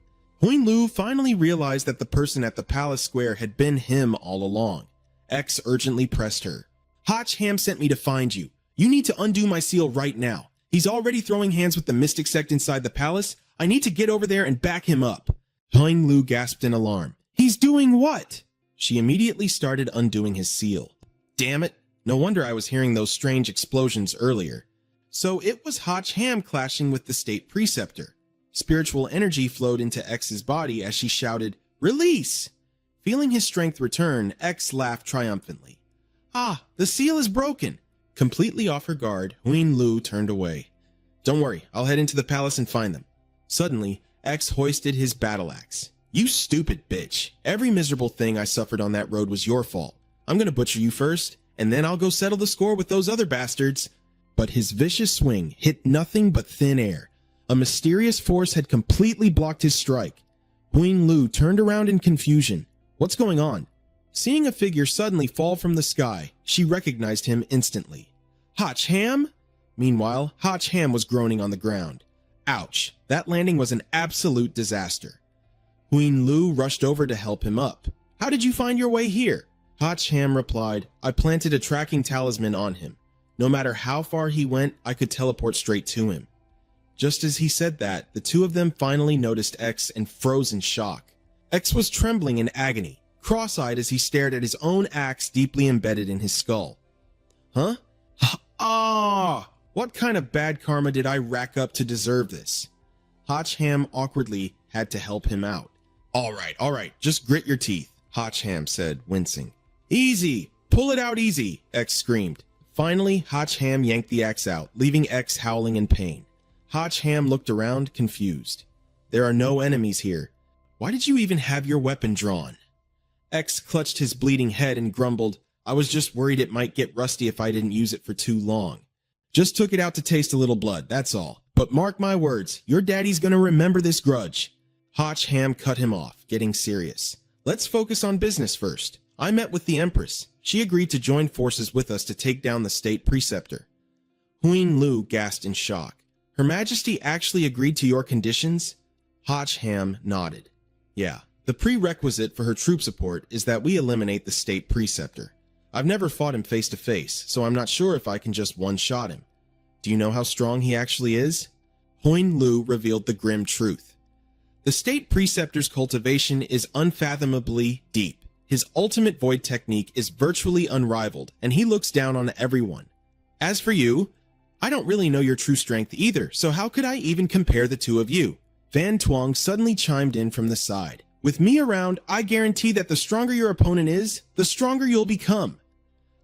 Huang Lu finally realized that the person at the palace square had been him all along. X urgently pressed her. Hotch Ham sent me to find you. You need to undo my seal right now. He's already throwing hands with the mystic sect inside the palace. I need to get over there and back him up. Huang Lu gasped in alarm. He's doing what? She immediately started undoing his seal. Damn it. No wonder I was hearing those strange explosions earlier. So it was Hotch Ham clashing with the state preceptor. Spiritual energy flowed into X's body as she shouted, Release! Feeling his strength return, X laughed triumphantly. Ah, the seal is broken! Completely off her guard, Huang Lu turned away. Don't worry, I'll head into the palace and find them. Suddenly, X hoisted his battle axe. You stupid bitch. Every miserable thing I suffered on that road was your fault. I'm gonna butcher you first, and then I'll go settle the score with those other bastards. But his vicious swing hit nothing but thin air. A mysterious force had completely blocked his strike. Huang Lu turned around in confusion. What's going on? Seeing a figure suddenly fall from the sky, she recognized him instantly. Hotch Ham? Meanwhile, Hotch Ham was groaning on the ground. Ouch, that landing was an absolute disaster. Huang Lu rushed over to help him up. How did you find your way here? Hotch Ham replied, I planted a tracking talisman on him. No matter how far he went, I could teleport straight to him. Just as he said that, the two of them finally noticed X and froze in shock. X was trembling in agony, cross-eyed as he stared at his own axe deeply embedded in his skull. Huh? Ah! What kind of bad karma did I rack up to deserve this? Hotch Ham awkwardly had to help him out. All right, just grit your teeth, Hotch Ham said, wincing. Easy! Pull it out easy, X screamed. Finally, Hotch Ham yanked the axe out, leaving X howling in pain. Hotch Ham looked around, confused. There are no enemies here. Why did you even have your weapon drawn? X clutched his bleeding head and grumbled, I was just worried it might get rusty if I didn't use it for too long. Just took it out to taste a little blood, that's all. But mark my words, your daddy's gonna remember this grudge. Hotch Ham cut him off, getting serious. Let's focus on business first. I met with the Empress. She agreed to join forces with us to take down the state preceptor. Huang Lu gasped in shock. Her Majesty actually agreed to your conditions? Hotch Ham nodded. Yeah, the prerequisite for her troop support is that we eliminate the state preceptor. I've never fought him face to face, so I'm not sure if I can just one-shot him. Do you know how strong he actually is? Huang Lu revealed the grim truth. The state preceptor's cultivation is unfathomably deep. His ultimate void technique is virtually unrivaled, and he looks down on everyone. As for you, I don't really know your true strength either, so how could I even compare the two of you? Van Tuong suddenly chimed in from the side. With me around, I guarantee that the stronger your opponent is, the stronger you'll become.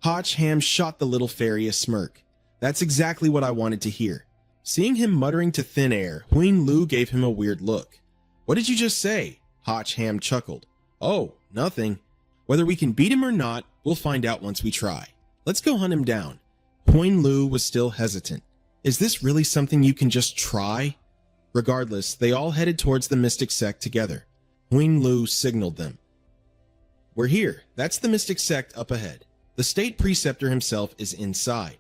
Hotch Ham shot the little fairy a smirk. That's exactly what I wanted to hear. Seeing him muttering to thin air, Huin Lu gave him a weird look. What did you just say? Hotch Ham chuckled. Oh, nothing. Whether we can beat him or not, we'll find out once we try. Let's go hunt him down. Huin Lu was still hesitant. Is this really something you can just try? Regardless, they all headed towards the mystic sect together. Huin Lu signaled them. We're here. That's the mystic sect up ahead. The state preceptor himself is inside.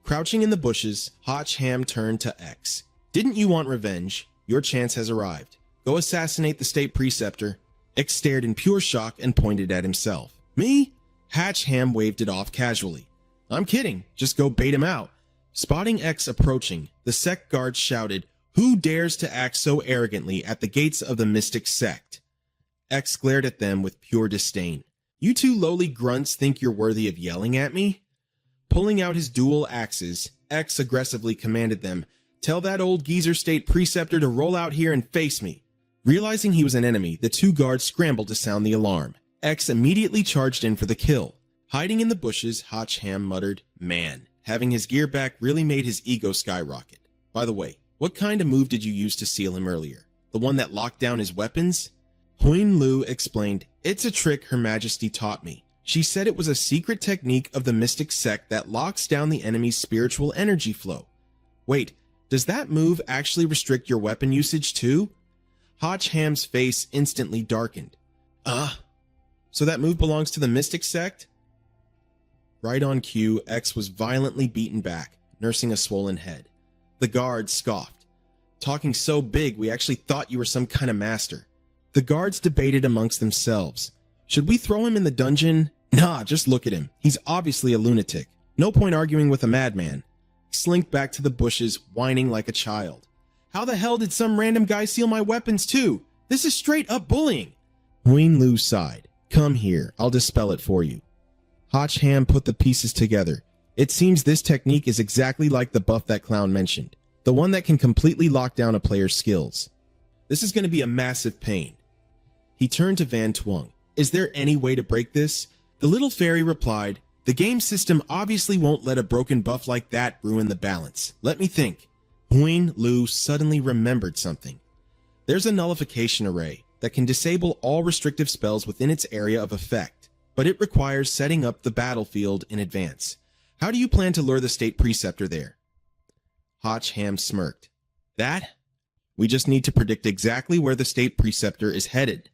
Crouching in the bushes, Hotch Ham turned to X. Didn't you want revenge? Your chance has arrived. Go assassinate the state preceptor. X stared in pure shock and pointed at himself. Me? Hatch Ham waved it off casually. I'm kidding. Just go bait him out. Spotting X approaching, the sect guards shouted, Who dares to act so arrogantly at the gates of the mystic sect? X glared at them with pure disdain. You two lowly grunts think you're worthy of yelling at me? Pulling out his dual axes, X aggressively commanded them, Tell that old geezer state preceptor to roll out here and face me. Realizing he was an enemy, the two guards scrambled to sound the alarm. X immediately charged in for the kill. Hiding in the bushes, Hotch Ham muttered, Man, having his gear back really made his ego skyrocket. By the way, what kind of move did you use to seal him earlier? The one that locked down his weapons? Huin Lu explained, It's a trick Her Majesty taught me. She said it was a secret technique of the mystic sect that locks down the enemy's spiritual energy flow. Wait, does that move actually restrict your weapon usage too? Hotch Ham's face instantly darkened. So that move belongs to the mystic sect? Right on cue, X was violently beaten back, nursing a swollen head. The guards scoffed. Talking so big, we actually thought you were some kind of master. The guards debated amongst themselves. Should we throw him in the dungeon? Nah, just look at him. He's obviously a lunatic. No point arguing with a madman. Slinked back to the bushes, whining like a child. How the hell did some random guy steal my weapons too? This is straight up bullying. Huin Lu sighed. Come here, I'll dispel it for you. Hotch Ham put the pieces together. It seems this technique is exactly like the buff that clown mentioned. The one that can completely lock down a player's skills. This is going to be a massive pain. He turned to Van Twung. Is there any way to break this? The little fairy replied, The game system obviously won't let a broken buff like that ruin the balance. Let me think. Huin Lu suddenly remembered something. There's a nullification array that can disable all restrictive spells within its area of effect, but it requires setting up the battlefield in advance. How do you plan to lure the state preceptor there? Hotch Ham smirked. That? We just need to predict exactly where the state preceptor is headed.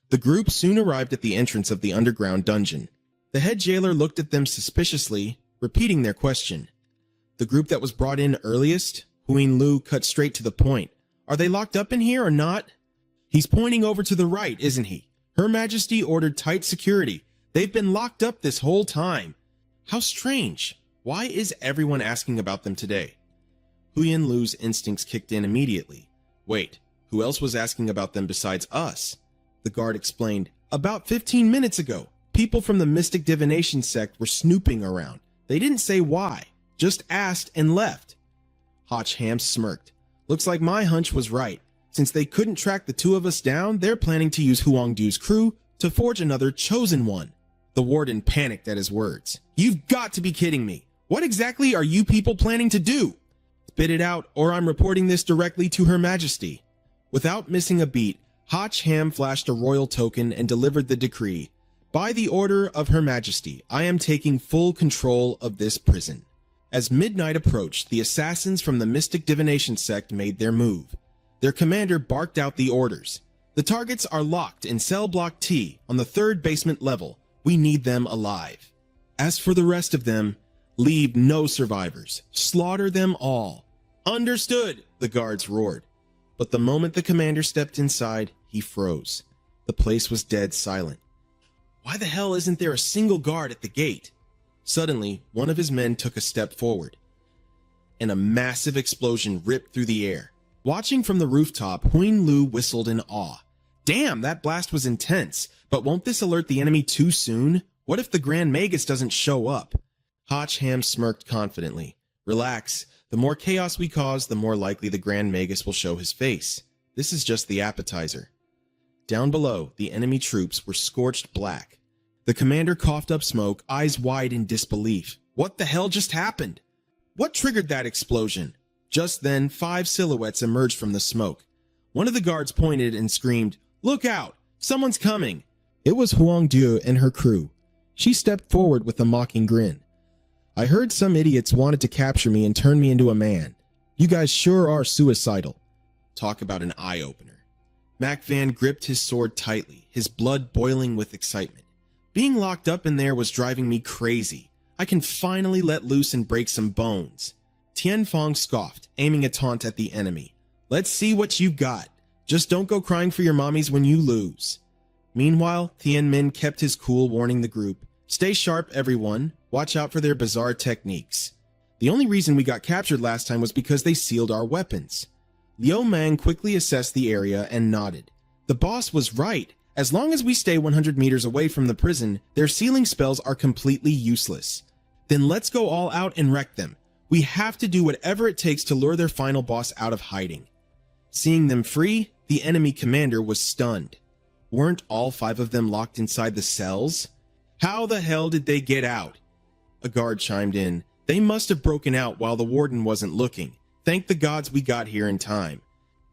The group soon arrived at the entrance of the underground dungeon. The head jailer looked at them suspiciously, repeating their question. The group that was brought in earliest? Huin Lu cut straight to the point. Are they locked up in here or not? He's pointing over to the right, isn't he? Her Majesty ordered tight security. They've been locked up this whole time. How strange. Why is everyone asking about them today? Huin Lu's instincts kicked in immediately. Wait, who else was asking about them besides us? The guard explained. About 15 minutes ago, people from the mystic divination sect were snooping around. They didn't say why, just asked and left. Hotch Ham smirked. Looks like my hunch was right. Since they couldn't track the two of us down, they're planning to use Huang Du's crew to forge another chosen one. The warden panicked at his words. You've got to be kidding me. What exactly are you people planning to do? Spit it out, or I'm reporting this directly to Her Majesty. Without missing a beat, Hotch Ham flashed a royal token and delivered the decree. By the order of Her Majesty, I am taking full control of this prison. As midnight approached, the assassins from the mystic divination sect made their move. Their commander barked out the orders. The targets are locked in cell block T on the 3rd basement level. We need them alive. As for the rest of them, leave no survivors. Slaughter them all. Understood, the guards roared. But the moment the commander stepped inside, he froze. The place was dead silent. Why the hell isn't there a single guard at the gate? Suddenly, one of his men took a step forward, and a massive explosion ripped through the air. Watching from the rooftop, Huin Lu whistled in awe. Damn, that blast was intense, but won't this alert the enemy too soon? What if the Grand Magus doesn't show up? Hotch Ham smirked confidently. Relax, the more chaos we cause, the more likely the Grand Magus will show his face. This is just the appetizer. Down below, the enemy troops were scorched black. The commander coughed up smoke, eyes wide in disbelief. What the hell just happened? What triggered that explosion? Just then, 5 silhouettes emerged from the smoke. One of the guards pointed and screamed, "Look out! Someone's coming!" It was Huang Du and her crew. She stepped forward with a mocking grin. "I heard some idiots wanted to capture me and turn me into a man. You guys sure are suicidal." Talk about an eye-opener. Mac Van gripped his sword tightly, his blood boiling with excitement. Being locked up in there was driving me crazy. I can finally let loose and break some bones. Tian Fong scoffed, aiming a taunt at the enemy. "Let's see what you've got. Just don't go crying for your mommies when you lose." Meanwhile, Tian Min kept his cool, warning the group, "Stay sharp, everyone. Watch out for their bizarre techniques." The only reason we got captured last time was because they sealed our weapons. Liu Mang quickly assessed the area and nodded. The boss was right. As long as we stay 100 meters away from the prison, their sealing spells are completely useless. Then let's go all out and wreck them. We have to do whatever it takes to lure their final boss out of hiding. Seeing them free, the enemy commander was stunned. Weren't all 5 of them locked inside the cells? How the hell did they get out? A guard chimed in. "They must have broken out while the warden wasn't looking. Thank the gods we got here in time."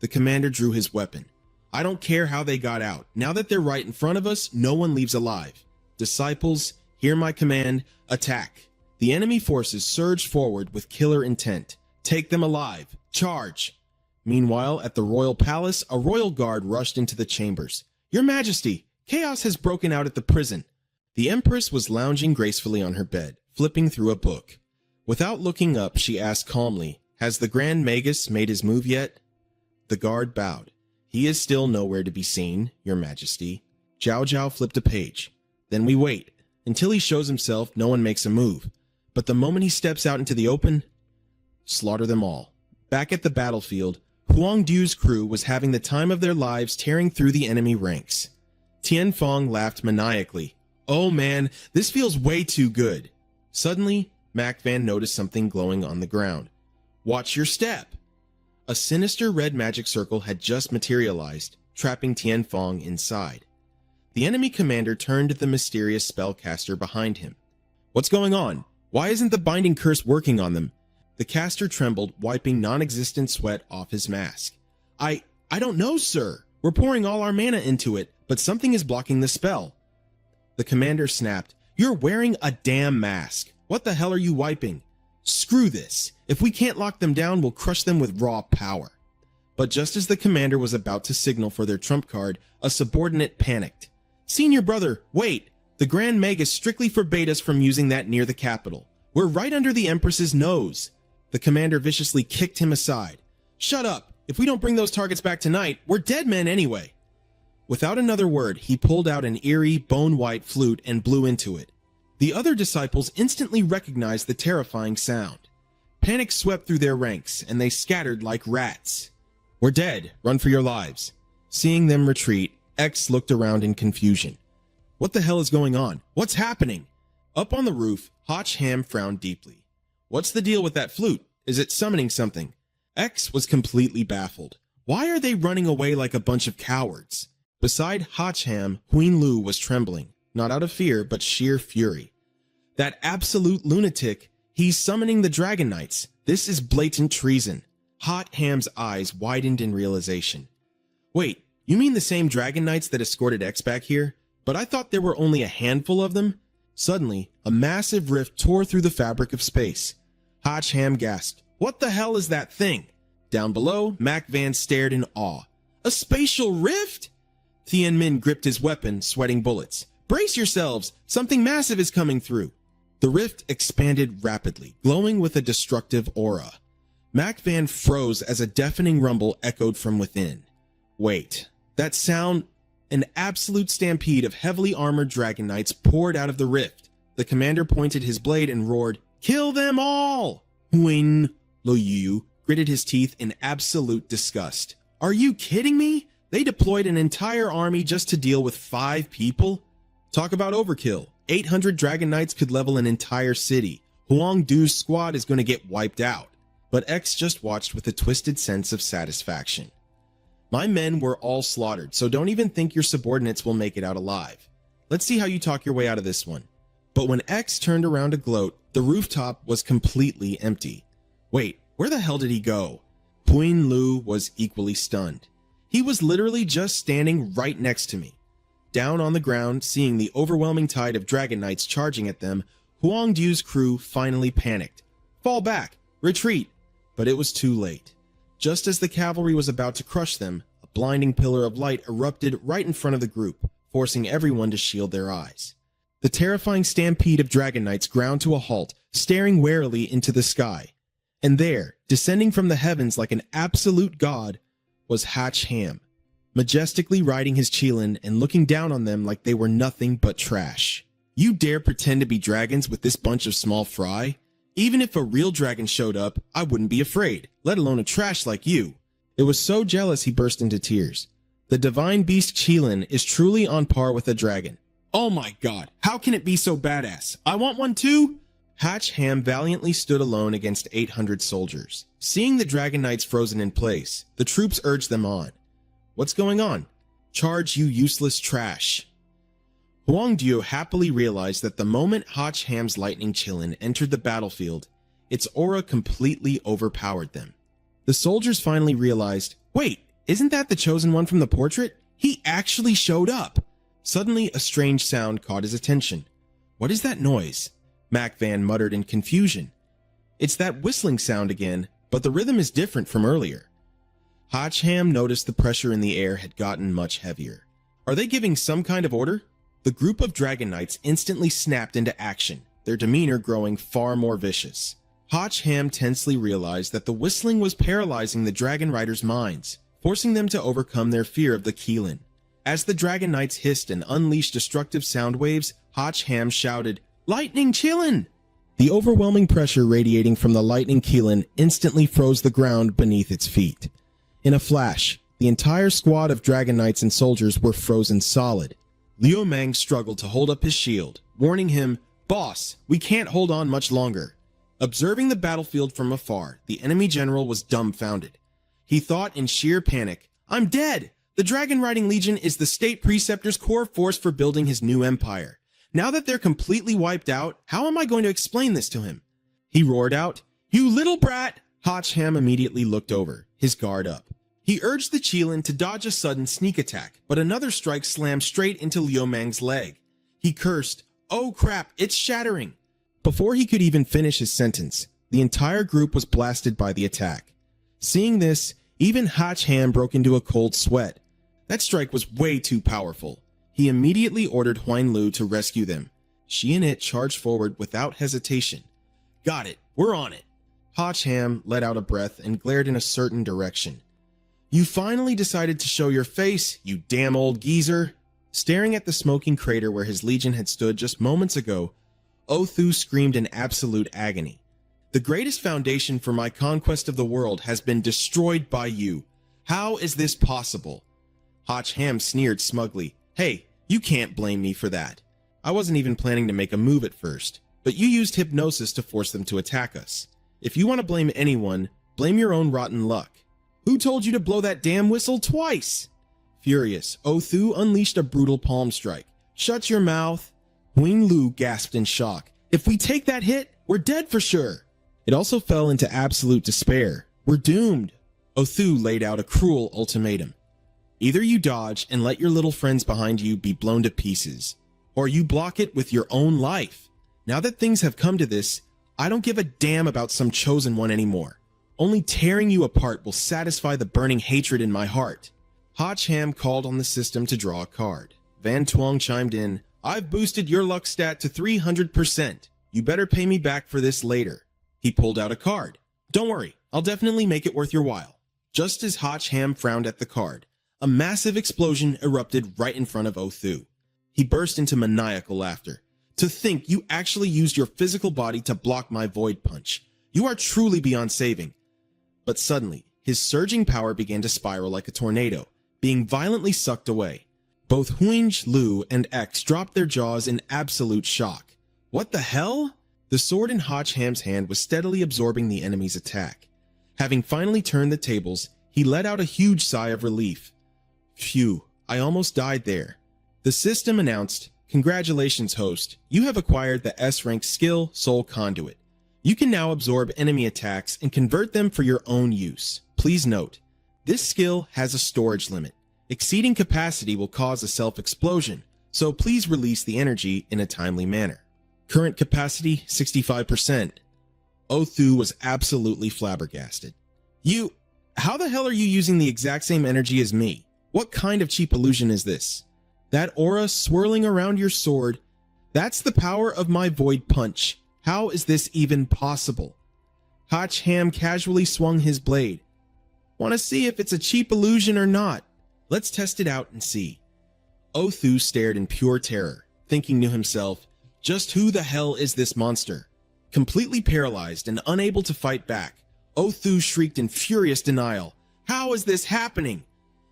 The commander drew his weapon. "I don't care how they got out. Now that they're right in front of us, no one leaves alive. Disciples, hear my command. Attack." The enemy forces surged forward with killer intent. "Take them alive. Charge." Meanwhile, at the royal palace, a royal guard rushed into the chambers. "Your Majesty, chaos has broken out at the prison." The Empress was lounging gracefully on her bed, flipping through a book. Without looking up, she asked calmly, "Has the Grand Magus made his move yet?" The guard bowed. "He is still nowhere to be seen, Your Majesty." Zhao Zhao flipped a page. "Then we wait. Until he shows himself, no one makes a move. But the moment he steps out into the open, slaughter them all." Back at the battlefield, Huang Du's crew was having the time of their lives tearing through the enemy ranks. Tian Fong laughed maniacally. "Oh man, this feels way too good." Suddenly, Mac Van noticed something glowing on the ground. "Watch your step." A sinister red magic circle had just materialized, trapping Tian Fong inside. The enemy commander turned to the mysterious spellcaster behind him. "What's going on? Why isn't the binding curse working on them?" The caster trembled, wiping non-existent sweat off his mask. I don't know, sir. We're pouring all our mana into it, but something is blocking the spell." The commander snapped. "You're wearing a damn mask. What the hell are you wiping?" "Screw this. If we can't lock them down, we'll crush them with raw power." But just as the commander was about to signal for their trump card, a subordinate panicked. "Senior brother, wait. The Grand Magus strictly forbade us from using that near the capital. We're right under the Empress's nose." The commander viciously kicked him aside. "Shut up. If we don't bring those targets back tonight, we're dead men anyway." Without another word, he pulled out an eerie, bone-white flute and blew into it. The other disciples instantly recognized the terrifying sound. Panic swept through their ranks, and they scattered like rats. "We're dead. Run for your lives." Seeing them retreat, X looked around in confusion. "What the hell is going on? What's happening?" Up on the roof, Hotch Ham frowned deeply. "What's the deal with that flute? Is it summoning something?" X was completely baffled. Why are they running away like a bunch of cowards? Beside Hotch Ham, Huin Lu was trembling, not out of fear, but sheer fury. "That absolute lunatic! He's summoning the Dragon Knights! This is blatant treason!" Hot Ham's eyes widened in realization. "Wait, you mean the same Dragon Knights that escorted X back here? But I thought there were only a handful of them?" Suddenly, a massive rift tore through the fabric of space. Hotch Ham gasped, "What the hell is that thing?" Down below, Mac Van stared in awe. "A spatial rift?" Tian Min gripped his weapon, sweating bullets. "Brace yourselves! Something massive is coming through!" The rift expanded rapidly, glowing with a destructive aura. Mac Van froze as a deafening rumble echoed from within. Wait, that sound... An absolute stampede of heavily armored Dragon Knights poured out of the rift. The commander pointed his blade and roared, "Kill them all!" Huin Lu gritted his teeth in absolute disgust. "Are you kidding me? They deployed an entire army just to deal with 5 people? Talk about overkill. 800 Dragon Knights could level an entire city. Huang Du's squad is going to get wiped out." But X just watched with a twisted sense of satisfaction. "My men were all slaughtered, so don't even think your subordinates will make it out alive. Let's see how you talk your way out of this one." But when X turned around to gloat, the rooftop was completely empty. Wait, where the hell did he go? Huin Lu was equally stunned. He was literally just standing right next to me. Down on the ground, seeing the overwhelming tide of Dragon Knights charging at them, Huang Du's crew finally panicked. Fall back! Retreat! But it was too late. Just as the cavalry was about to crush them, a blinding pillar of light erupted right in front of the group, forcing everyone to shield their eyes. The terrifying stampede of Dragon Knights ground to a halt, staring warily into the sky. And there, descending from the heavens like an absolute god, was Hatch Ham, majestically riding his Qilin and looking down on them like they were nothing but trash. You dare pretend to be dragons with this bunch of small fry? Even if a real dragon showed up, I wouldn't be afraid, let alone a trash like you. It was so jealous he burst into tears. The divine beast Qilin is truly on par with a dragon. Oh my god, how can it be so badass? I want one too! Hatch Ham valiantly stood alone against 800 soldiers. Seeing the Dragon Knights frozen in place, the troops urged them on. What's going on? Charge, you useless trash. Huang Du happily realized that the moment Hatch Ham's lightning Qilin entered the battlefield, its aura completely overpowered them. The soldiers finally realized, wait, isn't that the chosen one from the portrait? He actually showed up! Suddenly, a strange sound caught his attention. What is that noise? Mac Van muttered in confusion. It's that whistling sound again, but the rhythm is different from earlier. Hatch Ham noticed the pressure in the air had gotten much heavier. Are they giving some kind of order? The group of Dragon Knights instantly snapped into action, their demeanor growing far more vicious. Hatch Ham tensely realized that the whistling was paralyzing the Dragon Riders' minds, forcing them to overcome their fear of the Qilin. As the Dragon Knights hissed and unleashed destructive sound waves, Hatch Ham shouted, "Lightning Qilin!" The overwhelming pressure radiating from the lightning Qilin instantly froze the ground beneath its feet. In a flash, the entire squad of Dragon Knights and soldiers were frozen solid. Liu Mang struggled to hold up his shield, warning him, "Boss, we can't hold on much longer." Observing the battlefield from afar, the enemy general was dumbfounded. He thought in sheer panic, "I'm dead! The Dragon Riding Legion is the State Preceptor's core force for building his new empire. Now that they're completely wiped out, how am I going to explain this to him?" He roared out, "You little brat!" Hatch Ham immediately looked over, his guard up. He urged the Qilin to dodge a sudden sneak attack, but another strike slammed straight into Liu Mang's leg. He cursed, "Oh crap, it's shattering!" Before he could even finish his sentence, the entire group was blasted by the attack. Seeing this, even Hatch Ham broke into a cold sweat. That strike was way too powerful. He immediately ordered Huan Lu to rescue them. She and it charged forward without hesitation. "Got it, we're on it." Hatch Ham let out a breath and glared in a certain direction. "You finally decided to show your face, you damn old geezer." Staring at the smoking crater where his legion had stood just moments ago, Othu screamed in absolute agony. "The greatest foundation for my conquest of the world has been destroyed by you. How is this possible?" Hatch Ham sneered smugly. "Hey, you can't blame me for that. I wasn't even planning to make a move at first, but you used hypnosis to force them to attack us. If you want to blame anyone, blame your own rotten luck. Who told you to blow that damn whistle twice?" Furious, Othu unleashed a brutal palm strike. "Shut your mouth." Huang Lu gasped in shock. "If we take that hit, we're dead for sure." It also fell into absolute despair. "We're doomed." Othu laid out a cruel ultimatum. "Either you dodge and let your little friends behind you be blown to pieces, or you block it with your own life. Now that things have come to this, I don't give a damn about some chosen one anymore. Only tearing you apart will satisfy the burning hatred in my heart." Hatch Ham called on the system to draw a card. Van Tuong chimed in, "I've boosted your luck stat to 300%. You better pay me back for this later." He pulled out a card. "Don't worry, I'll definitely make it worth your while." Just as Hatch Ham frowned at the card, a massive explosion erupted right in front of Othu. He burst into maniacal laughter. "To think you actually used your physical body to block my void punch. You are truly beyond saving." But suddenly, his surging power began to spiral like a tornado, being violently sucked away. Both Huang Lu and X dropped their jaws in absolute shock. What the hell? The sword in Hatch Ham's hand was steadily absorbing the enemy's attack. Having finally turned the tables, he let out a huge sigh of relief. "Phew, I almost died there." The system announced, "Congratulations, host. You have acquired the S-rank skill Soul Conduit. You can now absorb enemy attacks and convert them for your own use. Please note, this skill has a storage limit. Exceeding capacity will cause a self-explosion, so please release the energy in a timely manner. Current capacity, 65%. Othu was absolutely flabbergasted. How the hell are you using the exact same energy as me? What kind of cheap illusion is this? That aura swirling around your sword, that's the power of my void punch. How is this even possible? Ham casually swung his blade. Want to see if it's a cheap illusion or not? Let's test it out and see. Othu stared in pure terror, thinking to himself, just who the hell is this monster? Completely paralyzed and unable to fight back, Othu shrieked in furious denial. How is this happening?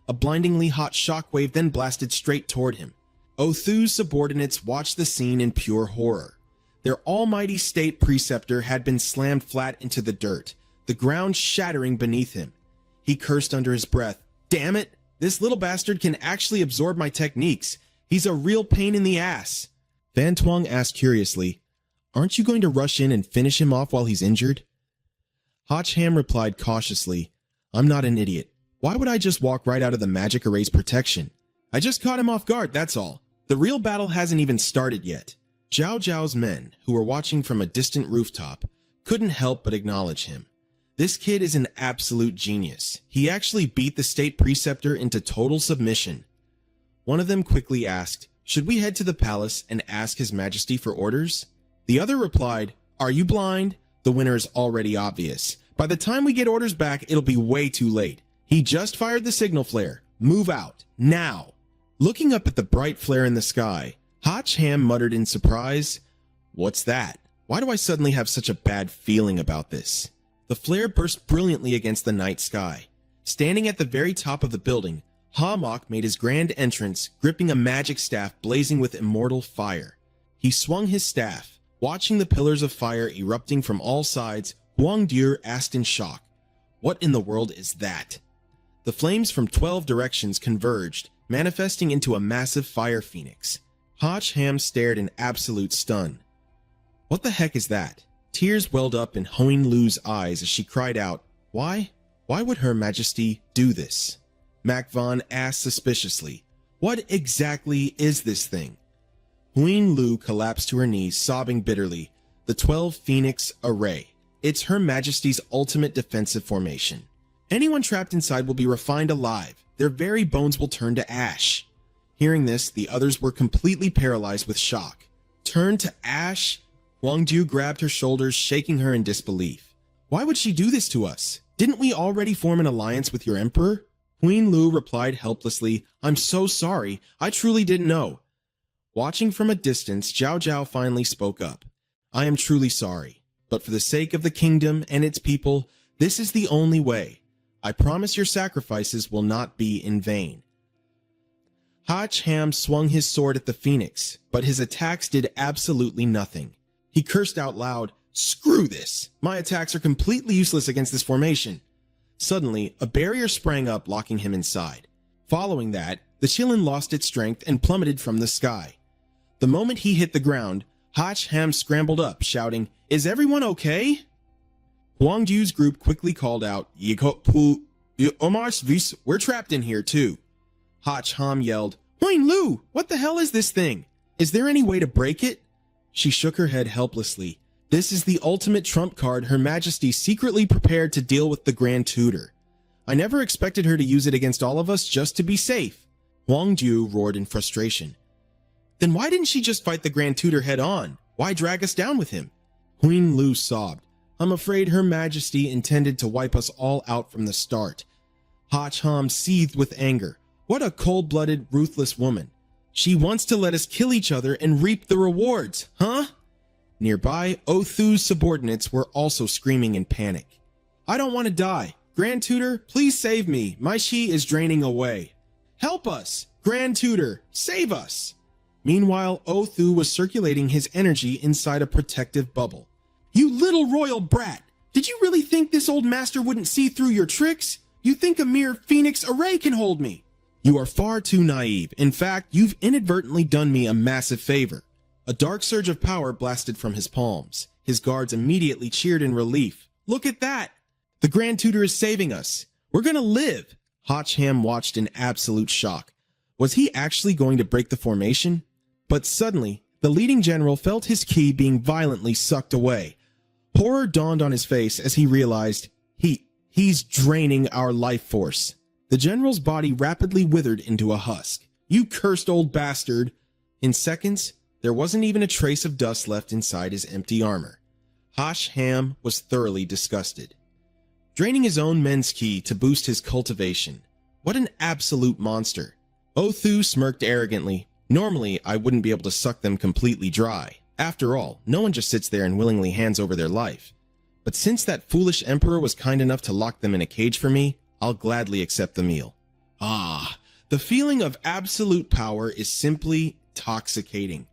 A blindingly hot shockwave then blasted straight toward him. Othu's subordinates watched the scene in pure horror. Their almighty state preceptor had been slammed flat into the dirt, the ground shattering beneath him. He cursed under his breath. Damn it! This little bastard can actually absorb my techniques. He's a real pain in the ass. Van Tuong asked curiously, aren't you going to rush in and finish him off while he's injured? Ham replied cautiously, I'm not an idiot. Why would I just walk right out of the magic array's protection? I just caught him off guard, that's all. The real battle hasn't even started yet. Zhao Zhao's men, who were watching from a distant rooftop, couldn't help but acknowledge him. This kid is an absolute genius. He actually beat the state preceptor into total submission. One of them quickly asked, should we head to the palace and ask His Majesty for orders? The other replied, are you blind? The winner is already obvious. By the time we get orders back, it'll be way too late. He just fired the signal flare. Move out, now. Looking up at the bright flare in the sky, Ham muttered in surprise, what's that? Why do I suddenly have such a bad feeling about this? The flare burst brilliantly against the night sky. Standing at the very top of the building, Hamok made his grand entrance, gripping a magic staff blazing with immortal fire. He swung his staff. Watching the pillars of fire erupting from all sides, Huangdiu asked in shock, what in the world is that? The flames from 12 directions converged, manifesting into a massive fire phoenix. Ham stared in absolute stun. What the heck is that? Tears welled up in Hoing Lu's eyes as she cried out, why? Why would Her Majesty do this? Mac Von asked suspiciously, what exactly is this thing? Hoing Lu collapsed to her knees, sobbing bitterly. The 12 Phoenix Array. It's Her Majesty's ultimate defensive formation. Anyone trapped inside will be refined alive. Their very bones will turn to ash. Hearing this, the others were completely paralyzed with shock. Turn to ash? Huangdiu grabbed her shoulders, shaking her in disbelief. Why would she do this to us? Didn't we already form an alliance with your emperor? Hoing Lu replied helplessly, I'm so sorry. I truly didn't know. Watching from a distance, Zhao Zhao finally spoke up. I am truly sorry, but for the sake of the kingdom and its people, this is the only way. I promise your sacrifices will not be in vain. Ham swung his sword at the phoenix, but his attacks did absolutely nothing. He cursed out loud, screw this! My attacks are completely useless against this formation. Suddenly, a barrier sprang up, locking him inside. Following that, the Qilin lost its strength and plummeted from the sky. The moment he hit the ground, Ham scrambled up, shouting, is everyone okay? Huangdiu's group quickly called out, we're trapped in here too. Ham yelled, Hoing Lu, what the hell is this thing? Is there any way to break it? She shook her head helplessly. This is the ultimate trump card Her Majesty secretly prepared to deal with the Grand Tutor. I never expected her to use it against all of us just to be safe. Huangdiu roared in frustration. Then why didn't she just fight the Grand Tutor head on? Why drag us down with him? Hoing Lu sobbed. I'm afraid Her Majesty intended to wipe us all out from the start. Ham seethed with anger. What a cold-blooded, ruthless woman. She wants to let us kill each other and reap the rewards, huh? Nearby, Othu's subordinates were also screaming in panic. I don't want to die. Grand Tutor, please save me. My chi is draining away. Help us! Grand Tutor, save us! Meanwhile, Othu was circulating his energy inside a protective bubble. You little royal brat! Did you really think this old master wouldn't see through your tricks? You think a mere Phoenix Array can hold me? You are far too naive. In fact, you've inadvertently done me a massive favor. A dark surge of power blasted from his palms. His guards immediately cheered in relief. Look at that! The Grand Tutor is saving us. We're gonna live! Hochham watched in absolute shock. Was he actually going to break the formation? But suddenly, the leading general felt his ki being violently sucked away. Horror dawned on his face as he realized he's draining our life force. The general's body rapidly withered into a husk. You cursed old bastard! In seconds, there wasn't even a trace of dust left inside his empty armor. Hochham was thoroughly disgusted. Draining his own men's ki to boost his cultivation. What an absolute monster. Othu smirked arrogantly. Normally, I wouldn't be able to suck them completely dry. After all, no one just sits there and willingly hands over their life. But since that foolish emperor was kind enough to lock them in a cage for me, I'll gladly accept the meal. Ah, the feeling of absolute power is simply intoxicating.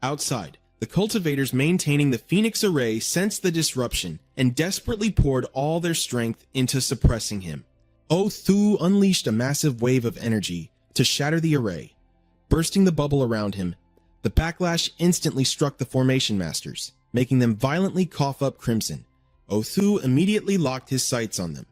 Outside, the cultivators maintaining the Phoenix array sensed the disruption and desperately poured all their strength into suppressing him. Othu unleashed a massive wave of energy to shatter the array. Bursting the bubble around him, the backlash instantly struck the formation masters, making them violently cough up crimson. Othu immediately locked his sights on them.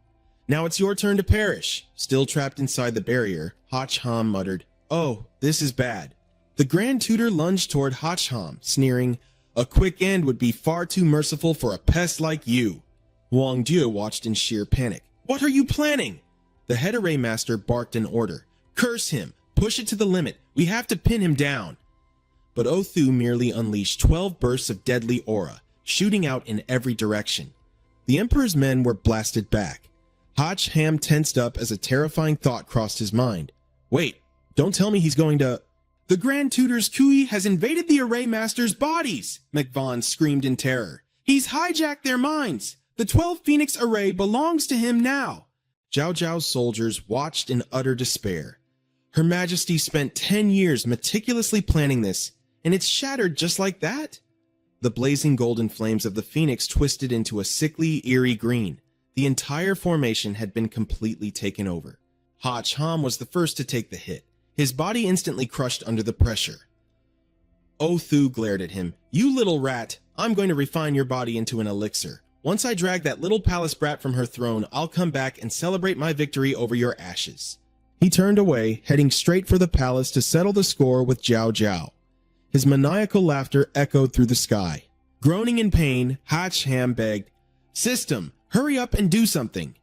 Now it's your turn to perish. Still trapped inside the barrier, Hochham muttered, "Oh, this is bad." The Grand Tutor lunged toward Hochham, sneering, "A quick end would be far too merciful for a pest like you." Wang Jie watched in sheer panic. "What are you planning?" The head array master barked an order. "Curse him! Push it to the limit! We have to pin him down!" But Othu merely unleashed 12 bursts of deadly aura, shooting out in every direction. The Emperor's men were blasted back. Hochham tensed up as a terrifying thought crossed his mind. "Wait, don't tell me he's going to—" "The Grand Tutor's Kui has invaded the Array Master's bodies!" McVaughn screamed in terror. "He's hijacked their minds! The 12 Phoenix Array belongs to him now!" Zhao Zhao's soldiers watched in utter despair. Her Majesty spent 10 years meticulously planning this, and it's shattered just like that? The blazing golden flames of the Phoenix twisted into a sickly, eerie green. The entire formation had been completely taken over. Hochham was the first to take the hit, his body instantly crushed under the pressure. Othu glared at him. "You little rat, I'm going to refine your body into an elixir. Once I drag that little palace brat from her throne, I'll come back and celebrate my victory over your ashes." He turned away, heading straight for the palace to settle the score with Zhao Zhao. His maniacal laughter echoed through the sky. Groaning in pain, Hochham begged, "System, hurry up and do something."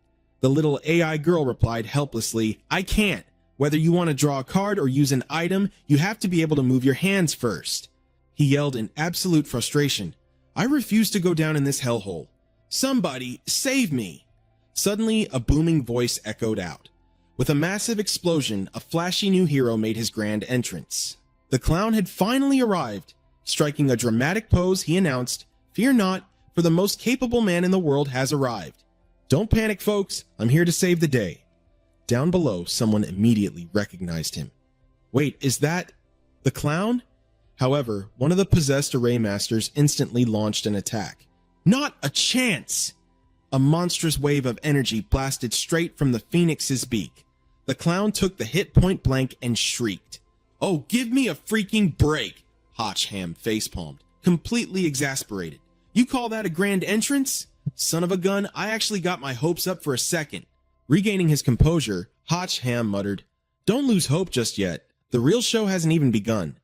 The little AI girl replied helplessly, "I can't. Whether you want to draw a card or use an item, you have to be able to move your hands first." He yelled in absolute frustration, "I refuse to go down in this hellhole. Somebody, save me!" Suddenly, a booming voice echoed out. With a massive explosion, a flashy new hero made his grand entrance. The clown had finally arrived. Striking a dramatic pose, he announced, "Fear not, for the most capable man in the world has arrived. Don't panic, folks. I'm here to save the day." Down below, someone immediately recognized him. "Wait, is that the clown?" However, one of the possessed array masters instantly launched an attack. Not a chance! A monstrous wave of energy blasted straight from the Phoenix's beak. The clown took the hit point blank and shrieked. "Oh, give me a freaking break!" Hochham facepalmed, completely exasperated. "You call that a grand entrance? Son of a gun, I actually got my hopes up for a second." Regaining his composure, Hochham muttered, "Don't lose hope just yet. The real show hasn't even begun."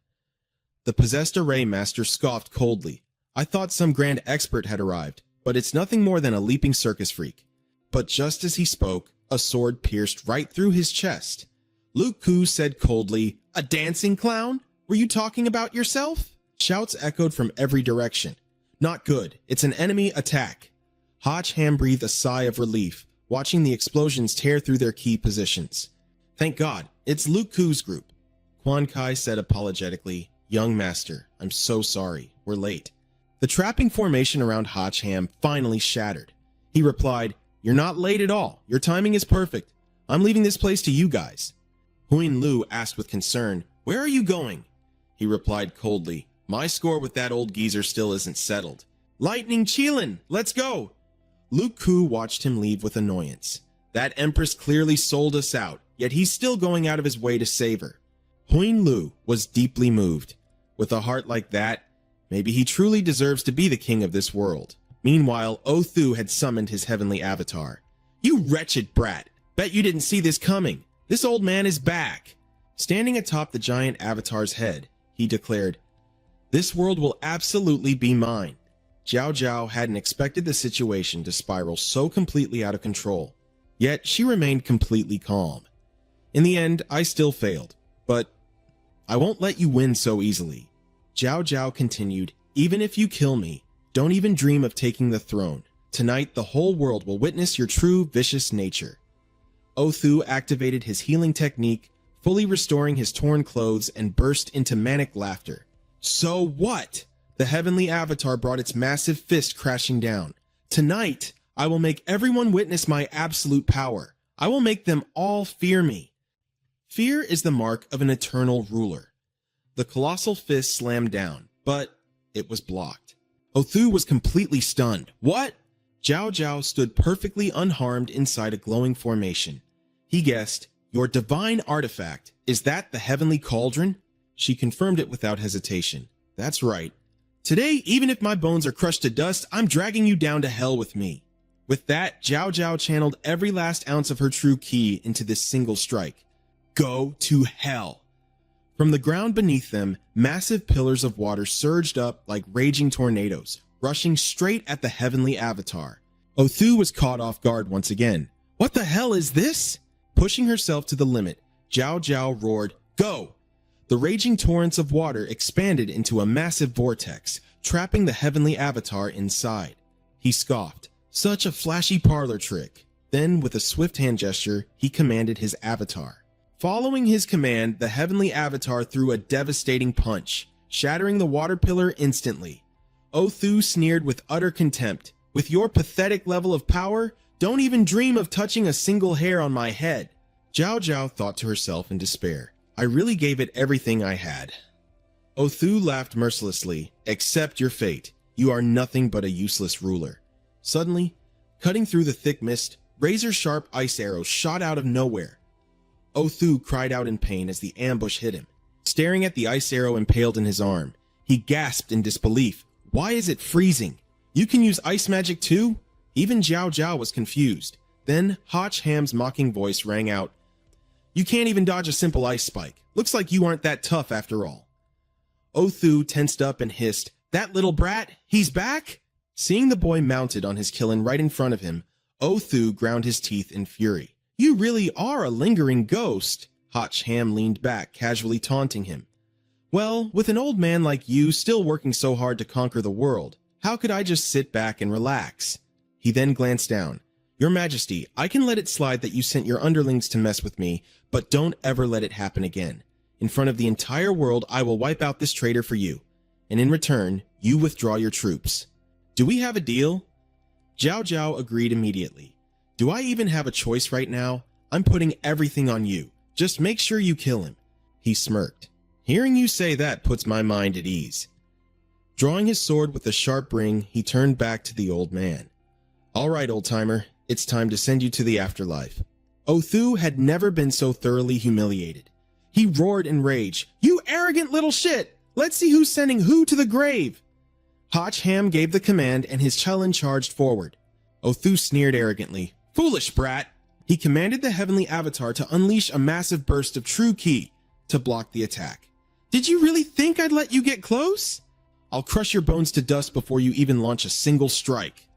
The possessed array master scoffed coldly. "I thought some grand expert had arrived, but it's nothing more than a leaping circus freak." But just as he spoke, a sword pierced right through his chest. Luke Koo said coldly, "A dancing clown? Were you talking about yourself?" Shouts echoed from every direction. "Not good. It's an enemy attack." Hochham breathed a sigh of relief, watching the explosions tear through their key positions. "Thank God, it's Luke Koo's group." Quan Kai said apologetically, "Young master, I'm so sorry. We're late." The trapping formation around Hochham finally shattered. He replied, "You're not late at all. Your timing is perfect. I'm leaving this place to you guys." Huin Lu asked with concern, "Where are you going?" He replied coldly, "My score with that old geezer still isn't settled." "Lightning Chilin, let's go!" Luke Koo watched him leave with annoyance. That empress clearly sold us out, yet he's still going out of his way to save her. Huin Lu was deeply moved. With a heart like that, Maybe he truly deserves to be the king of this world. Meanwhile, Othu had summoned his heavenly avatar. You wretched brat! Bet you didn't see this coming. This old man is back. Standing atop the giant avatar's head, he declared, "This world will absolutely be mine." Zhao Zhao hadn't expected the situation to spiral so completely out of control, yet she remained completely calm. In the end, I still failed, but I won't let you win so easily. Zhao Zhao continued, "Even if you kill me, don't even dream of taking the throne. Tonight, the whole world will witness your true vicious nature." Othu activated his healing technique, fully restoring his torn clothes, and burst into manic laughter. So what? The heavenly avatar brought its massive fist crashing down. "Tonight, I will make everyone witness my absolute power. I will make them all fear me." Fear is the mark of an eternal ruler. The colossal fist slammed down, but it was blocked. Othu was completely stunned. What? Zhao Zhao stood perfectly unharmed inside a glowing formation. He guessed, "Your divine artifact, is that the heavenly cauldron?" She confirmed it without hesitation. "That's right. Today, even if my bones are crushed to dust, I'm dragging you down to hell with me." With that, Zhao Zhao channeled every last ounce of her true ki into this single strike. Go to hell. From the ground beneath them, massive pillars of water surged up like raging tornadoes, rushing straight at the heavenly avatar. Othu was caught off guard once again. What the hell is this? Pushing herself to the limit, Zhao Zhao roared, "Go!" The raging torrents of water expanded into a massive vortex, trapping the heavenly avatar inside. He scoffed, "Such a flashy parlor trick." Then, with a swift hand gesture, he commanded his avatar. Following his command, the heavenly avatar threw a devastating punch, shattering the water pillar instantly. Othu sneered with utter contempt. "With your pathetic level of power, don't even dream of touching a single hair on my head." Zhao Zhao thought to herself in despair, "I really gave it everything I had." Othu laughed mercilessly. "Accept your fate. You are nothing but a useless ruler." Suddenly, cutting through the thick mist, razor-sharp ice arrows shot out of nowhere. Othu cried out in pain as the ambush hit him. Staring at the ice arrow impaled in his arm, he gasped in disbelief. "Why is it freezing? You can use ice magic too?" Even Zhao Zhao was confused. Then Hotch Ham's mocking voice rang out. "You can't even dodge a simple ice spike. Looks like you aren't that tough after all." Othu tensed up and hissed, "That little brat? He's back?" Seeing the boy mounted on his killin right in front of him, Othu ground his teeth in fury. "You really are a lingering ghost." Hotch Ham leaned back, casually taunting him. "Well, with an old man like you still working so hard to conquer the world, how could I just sit back and relax?" He then glanced down. "Your Majesty, I can let it slide that you sent your underlings to mess with me, but don't ever let it happen again. In front of the entire world, I will wipe out this traitor for you. And in return, you withdraw your troops. Do we have a deal?" Zhao Zhao agreed immediately. "Do I even have a choice right now? I'm putting everything on you. Just make sure you kill him." He smirked. "Hearing you say that puts my mind at ease." Drawing his sword with a sharp ring, he turned back to the old man. "All right, old-timer, it's time to send you to the afterlife." Othu had never been so thoroughly humiliated. He roared in rage, "You arrogant little shit! Let's see who's sending who to the grave!" Hotch Ham gave the command and his Chelin charged forward. Othu sneered arrogantly, "Foolish brat!" He commanded the heavenly avatar to unleash a massive burst of true ki to block the attack. "Did you really think I'd let you get close? I'll crush your bones to dust before you even launch a single strike."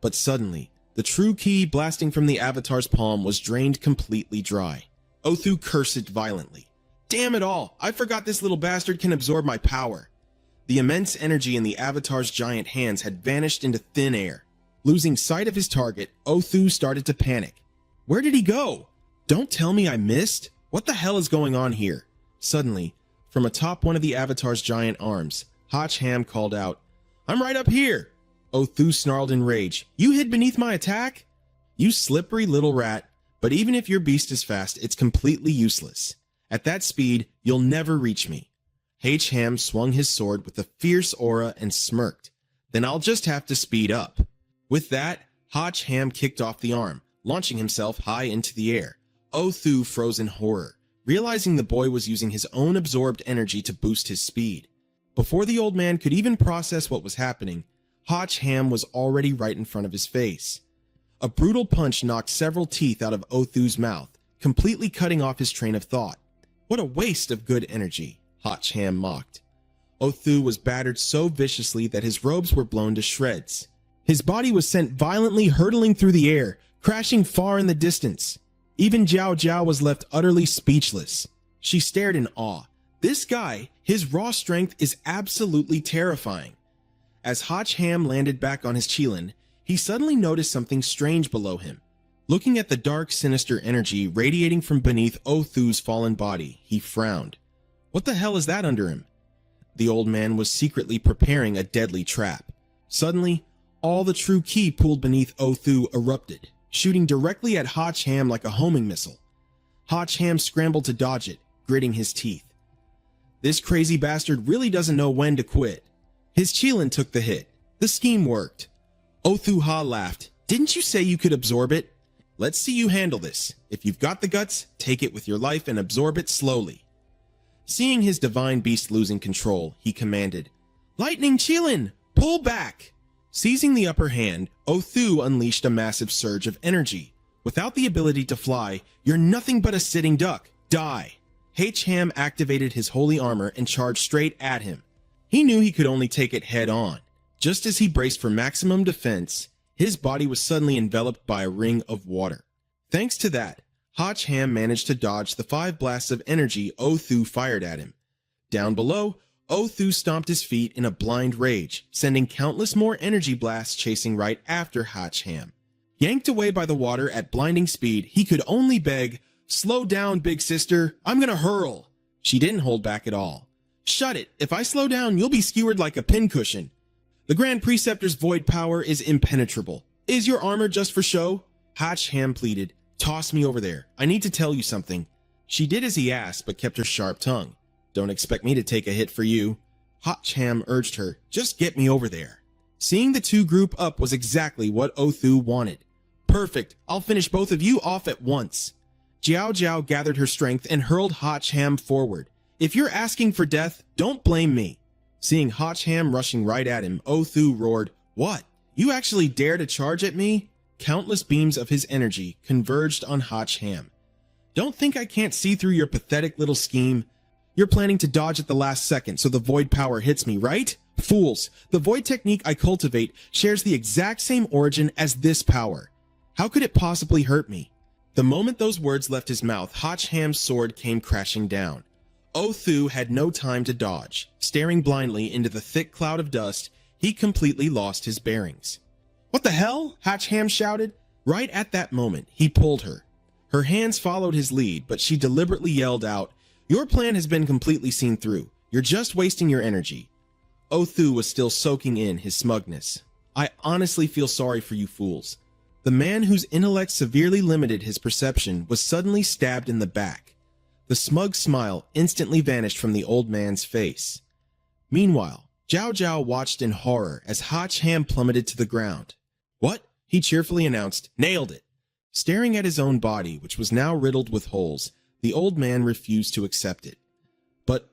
But suddenly, the true ki blasting from the avatar's palm was drained completely dry. Othu cursed violently. "Damn it all! I forgot this little bastard can absorb my power." The immense energy in the avatar's giant hands had vanished into thin air. Losing sight of his target, Othu started to panic. Where did he go? Don't tell me I missed. What the hell is going on here? Suddenly, from atop one of the avatar's giant arms, Hotch Ham called out, "I'm right up here!" Othu snarled in rage. "You hid beneath my attack? You slippery little rat. But even if your beast is fast, it's completely useless. At that speed, you'll never reach me." H Ham swung his sword with a fierce aura and smirked. "Then I'll just have to speed up." With that, Hotch Ham kicked off the arm, launching himself high into the air. Othu froze in horror, realizing the boy was using his own absorbed energy to boost his speed. Before the old man could even process what was happening, Hotch Ham was already right in front of his face. A brutal punch knocked several teeth out of Othu's mouth, completely cutting off his train of thought. What a waste of good energy, Hotch Ham mocked. Othu was battered so viciously that his robes were blown to shreds. His body was sent violently hurtling through the air, crashing far in the distance. Even Jiao Jiao was left utterly speechless. She stared in awe. This guy, his raw strength is absolutely terrifying. As Hotch Ham landed back on his Qilin, he suddenly noticed something strange below him. Looking at the dark, sinister energy radiating from beneath Othu's fallen body, he frowned. What the hell is that under him? The old man was secretly preparing a deadly trap. Suddenly, all the true ki pooled beneath Othu erupted, shooting directly at Hotch Ham like a homing missile. Hotch Ham scrambled to dodge it, gritting his teeth. This crazy bastard really doesn't know when to quit. His Qilin took the hit. The scheme worked. Othu Ha laughed. Didn't you say you could absorb it? Let's see you handle this. If you've got the guts, take it with your life and absorb it slowly. Seeing his divine beast losing control, he commanded, Lightning Qilin, pull back! Seizing the upper hand, Othu unleashed a massive surge of energy. Without the ability to fly, you're nothing but a sitting duck. Die! Hotch Ham activated his holy armor and charged straight at him. He knew he could only take it head on. Just as he braced for maximum defense, his body was suddenly enveloped by a ring of water. Thanks to that, Hotch Ham managed to dodge the 5 blasts of energy Othu fired at him. Down below, Othu stomped his feet in a blind rage, sending countless more energy blasts chasing right after Hotch Ham. Yanked away by the water at blinding speed, he could only beg, Slow down, big sister, I'm gonna hurl. She didn't hold back at all. Shut it, if I slow down, you'll be skewered like a pincushion. The Grand Preceptor's void power is impenetrable. Is your armor just for show? Hotch Ham pleaded, Toss me over there, I need to tell you something. She did as he asked, but kept her sharp tongue. Don't expect me to take a hit for you. Hotch Ham urged her, just get me over there. Seeing the two group up was exactly what Othu wanted. Perfect, I'll finish both of you off at once. Jiao Jiao gathered her strength and hurled Hotch Ham forward. If you're asking for death, don't blame me. Seeing Hotch Ham rushing right at him, Othu roared, What? You actually dare to charge at me? Countless beams of his energy converged on Hotch Ham. Don't think I can't see through your pathetic little scheme. You're planning to dodge at the last second so the void power hits me, right? Fools, the void technique I cultivate shares the exact same origin as this power. How could it possibly hurt me? The moment those words left his mouth, Hotch Ham's sword came crashing down. Othu had no time to dodge. Staring blindly into the thick cloud of dust, he completely lost his bearings. What the hell? Hotch Ham shouted. Right at that moment, he pulled her. Her hands followed his lead, but she deliberately yelled out, Your plan has been completely seen through. You're just wasting your energy. Othu was still soaking in his smugness. I honestly feel sorry for you fools. The man whose intellect severely limited his perception was suddenly stabbed in the back. The smug smile instantly vanished from the old man's face. Meanwhile, Jiao Jiao watched in horror as Hotch Ham plummeted to the ground. What? He cheerfully announced, Nailed it! Staring at his own body, which was now riddled with holes, the old man refused to accept it. But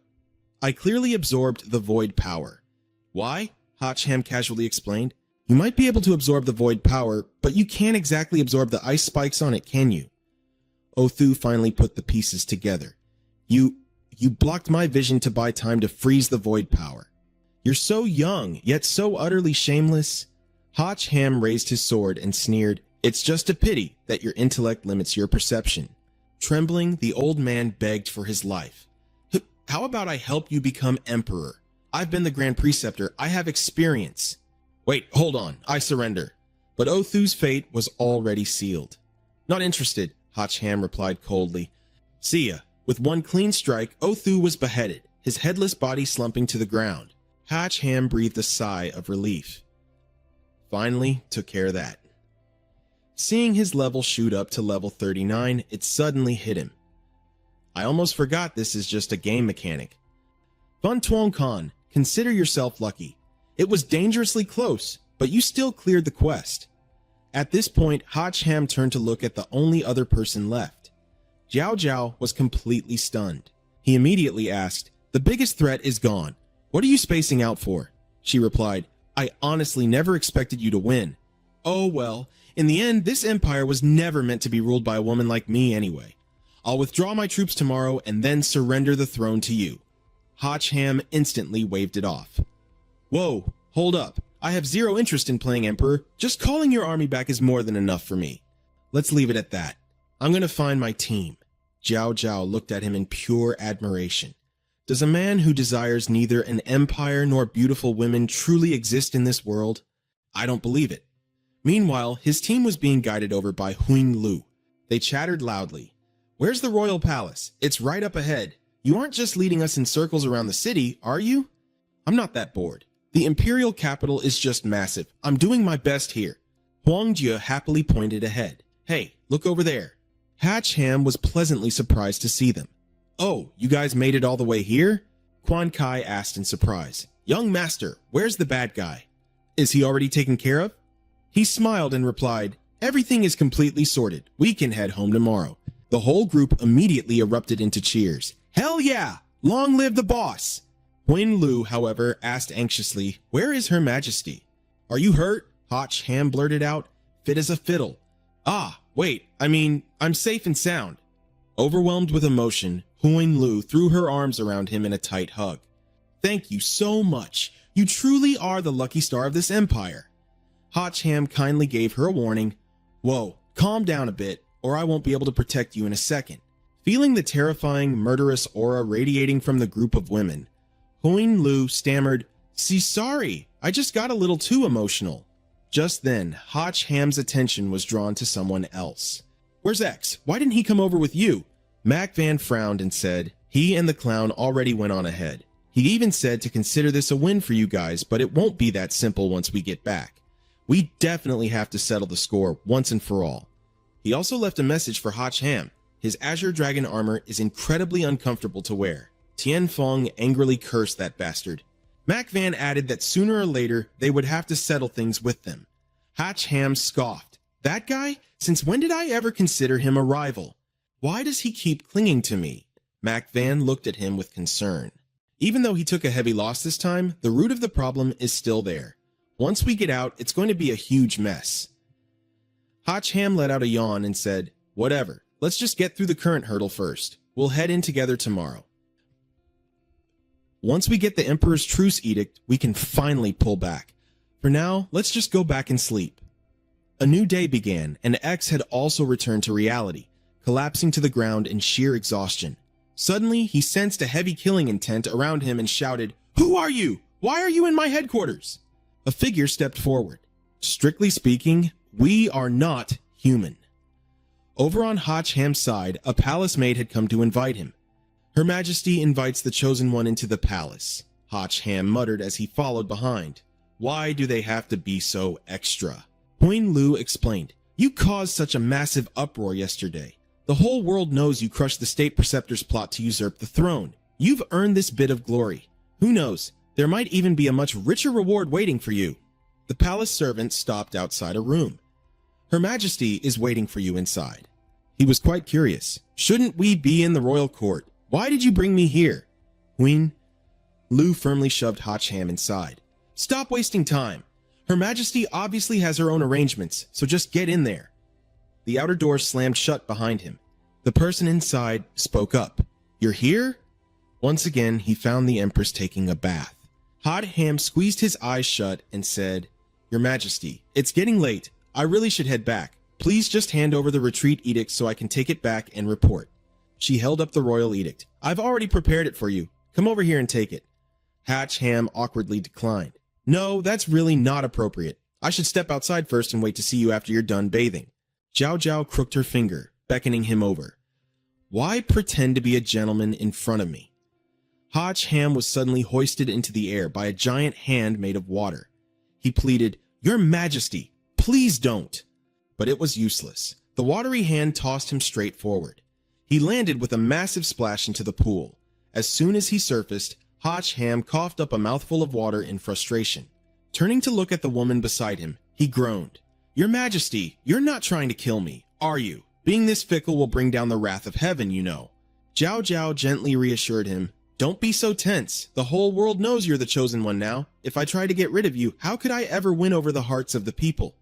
I clearly absorbed the void power. Why? Hotch Ham casually explained. You might be able to absorb the void power, but you can't exactly absorb the ice spikes on it, can you? Othu finally put the pieces together. You blocked my vision to buy time to freeze the void power. You're so young, yet so utterly shameless. Hotch Ham raised his sword and sneered, It's just a pity that your intellect limits your perception. Trembling, the old man begged for his life. How about I help you become emperor? I've been the Grand Preceptor. I have experience. Wait, hold on. I surrender. But Othu's fate was already sealed. Not interested, Hotch Ham replied coldly. See ya. With one clean strike, Othu was beheaded, his headless body slumping to the ground. Hotch Ham breathed a sigh of relief. Finally, took care of that. Seeing his level shoot up to level 39, it suddenly hit him. I almost forgot this is just a game mechanic. Fun Tuong Khan, consider yourself lucky. It was dangerously close, but you still cleared the quest. At this point, Hotch Ham turned to look at the only other person left. Jiao Jiao was completely stunned. He immediately asked, The biggest threat is gone. What are you spacing out for? She replied, I honestly never expected you to win. Oh well, in the end, this empire was never meant to be ruled by a woman like me anyway. I'll withdraw my troops tomorrow and then surrender the throne to you. Hotchham instantly waved it off. Whoa, hold up. I have zero interest in playing Emperor. Just calling your army back is more than enough for me. Let's leave it at that. I'm gonna find my team. Zhao Zhao looked at him in pure admiration. Does a man who desires neither an empire nor beautiful women truly exist in this world? I don't believe it. Meanwhile, his team was being guided over by Huing Lu. They chattered loudly. Where's the royal palace? It's right up ahead. You aren't just leading us in circles around the city, are you? I'm not that bored. The imperial capital is just massive. I'm doing my best here. Huang Jie happily pointed ahead. Hey, look over there. Hotchham was pleasantly surprised to see them. Oh, you guys made it all the way here? Quan Kai asked in surprise. Young master, where's the bad guy? Is he already taken care of? He smiled and replied, everything is completely sorted. We can head home tomorrow. The whole group immediately erupted into cheers. Hell yeah! Long live the boss! Huin Lu, however, asked anxiously, where is Her Majesty? Are you hurt? Hotchham blurted out. Fit as a fiddle. Ah, wait, I'm safe and sound. Overwhelmed with emotion, Huin Lu threw her arms around him in a tight hug. Thank you so much. You truly are the lucky star of this empire. Hotchham kindly gave her a warning. Whoa, calm down a bit, or I won't be able to protect you in a second. Feeling the terrifying, murderous aura radiating from the group of women, Huin Lu stammered, sorry, I just got a little too emotional. Just then, Hotchham's attention was drawn to someone else. Where's X? Why didn't he come over with you? Mac Van frowned and said, he and the clown already went on ahead. He even said to consider this a win for you guys, but it won't be that simple once we get back. We definitely have to settle the score once and for all. He also left a message for Hotchham. His Azure Dragon armor is incredibly uncomfortable to wear. Tian Feng angrily cursed that bastard. Mac Van added that sooner or later they would have to settle things with them. Hotchham scoffed. That guy? Since when did I ever consider him a rival? Why does he keep clinging to me? Mac Van looked at him with concern. Even though he took a heavy loss this time, the root of the problem is still there. Once we get out, it's going to be a huge mess. Hotchham let out a yawn and said, whatever, let's just get through the current hurdle first. We'll head in together tomorrow. Once we get the Emperor's Truce Edict, we can finally pull back. For now, let's just go back and sleep. A new day began, and X had also returned to reality, collapsing to the ground in sheer exhaustion. Suddenly, he sensed a heavy killing intent around him and shouted, Who are you? Why are you in my headquarters? A figure stepped forward. Strictly speaking, we are not human. Over on Hotchham's side, a palace maid had come to invite him. Her Majesty invites the Chosen One into the palace, Hotchham muttered as he followed behind. Why do they have to be so extra? Huin Lu explained, You caused such a massive uproar yesterday. The whole world knows you crushed the State Preceptor's plot to usurp the throne. You've earned this bit of glory. Who knows, there might even be a much richer reward waiting for you. The palace servant stopped outside a room. Her Majesty is waiting for you inside. He was quite curious. Shouldn't we be in the royal court? Why did you bring me here? Huin Lu firmly shoved Hotchham inside. Stop wasting time. Her Majesty obviously has her own arrangements, so just get in there. The outer door slammed shut behind him. The person inside spoke up. You're here? Once again, he found the Empress taking a bath. Hotchham squeezed his eyes shut and said, Your Majesty, it's getting late. I really should head back. Please just hand over the retreat edict so I can take it back and report. She held up the royal edict. I've already prepared it for you. Come over here and take it. Hotchham awkwardly declined. No, that's really not appropriate. I should step outside first and wait to see you after you're done bathing. Zhao Zhao crooked her finger, beckoning him over. Why pretend to be a gentleman in front of me? Hotchham was suddenly hoisted into the air by a giant hand made of water. He pleaded, Your Majesty, please don't. But it was useless. The watery hand tossed him straight forward. He landed with a massive splash into the pool. As soon as he surfaced, Hotchham coughed up a mouthful of water in frustration. Turning to look at the woman beside him, he groaned. Your Majesty, you're not trying to kill me, are you? Being this fickle will bring down the wrath of heaven, you know. Zhao Zhao gently reassured him. Don't be so tense. The whole world knows you're the chosen one now. If I try to get rid of you, how could I ever win over the hearts of the people?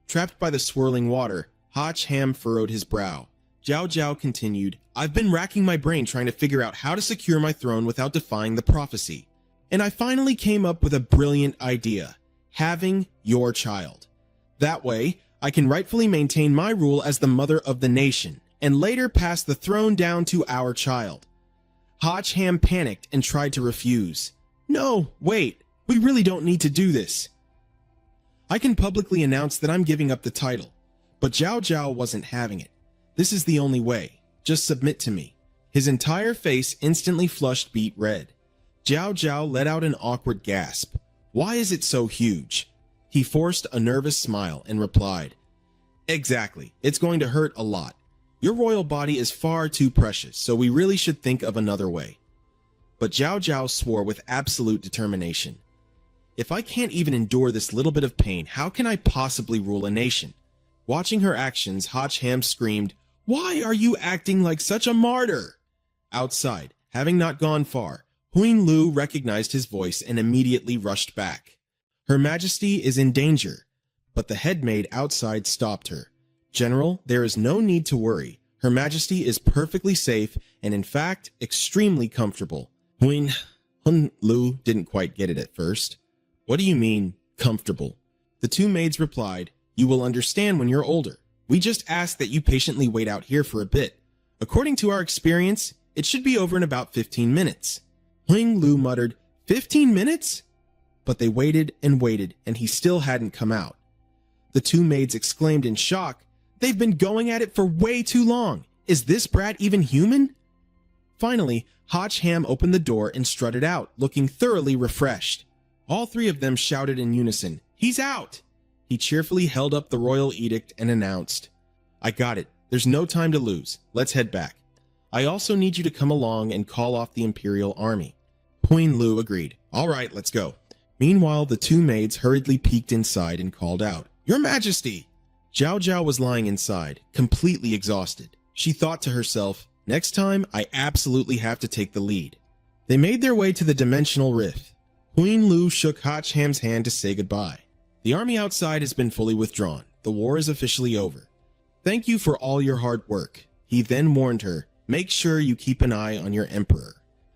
Trapped by the swirling water, Hotch Ham furrowed his brow. Zhao Zhao continued, I've been racking my brain trying to figure out how to secure my throne without defying the prophecy. And I finally came up with a brilliant idea. Having your child. That way, I can rightfully maintain my rule as the mother of the nation, and later pass the throne down to our child. Hotch Ham panicked and tried to refuse. No, wait, we really don't need to do this. I can publicly announce that I'm giving up the title, but Zhao Zhao wasn't having it. This is the only way. Just submit to me. His entire face instantly flushed beet red. Zhao Zhao let out an awkward gasp. Why is it so huge? He forced a nervous smile and replied, Exactly, it's going to hurt a lot. Your royal body is far too precious, so we really should think of another way. But Zhao Zhao swore with absolute determination. If I can't even endure this little bit of pain, how can I possibly rule a nation? Watching her actions, Hotch Ham screamed, Why are you acting like such a martyr? Outside, having not gone far, Huing Lu recognized his voice and immediately rushed back. Her Majesty is in danger, but the headmaid outside stopped her. General, there is no need to worry. Her Majesty is perfectly safe and in fact extremely comfortable. Huing Lu didn't quite get it at first. What do you mean, comfortable? The two maids replied, You will understand when you're older. We just ask that you patiently wait out here for a bit. According to our experience, it should be over in about 15 minutes. Huing Lu muttered, 15 minutes? But they waited, and he still hadn't come out. The two maids exclaimed in shock, They've been going at it for way too long. Is this brat even human? Finally, Hotch Ham opened the door and strutted out, looking thoroughly refreshed. All three of them shouted in unison, He's out! He cheerfully held up the royal edict and announced, I got it. There's no time to lose. Let's head back. I also need you to come along and call off the Imperial Army. Huing Lu agreed. All right, let's go. Meanwhile, the two maids hurriedly peeked inside and called out, Your Majesty! Zhao Zhao was lying inside, completely exhausted. She thought to herself, Next time, I absolutely have to take the lead. They made their way to the dimensional rift. Huing Lu shook Hotch Ham's hand to say goodbye. The army outside has been fully withdrawn. The war is officially over. Thank you for all your hard work. He then warned her, Make sure you keep an eye on your emperor.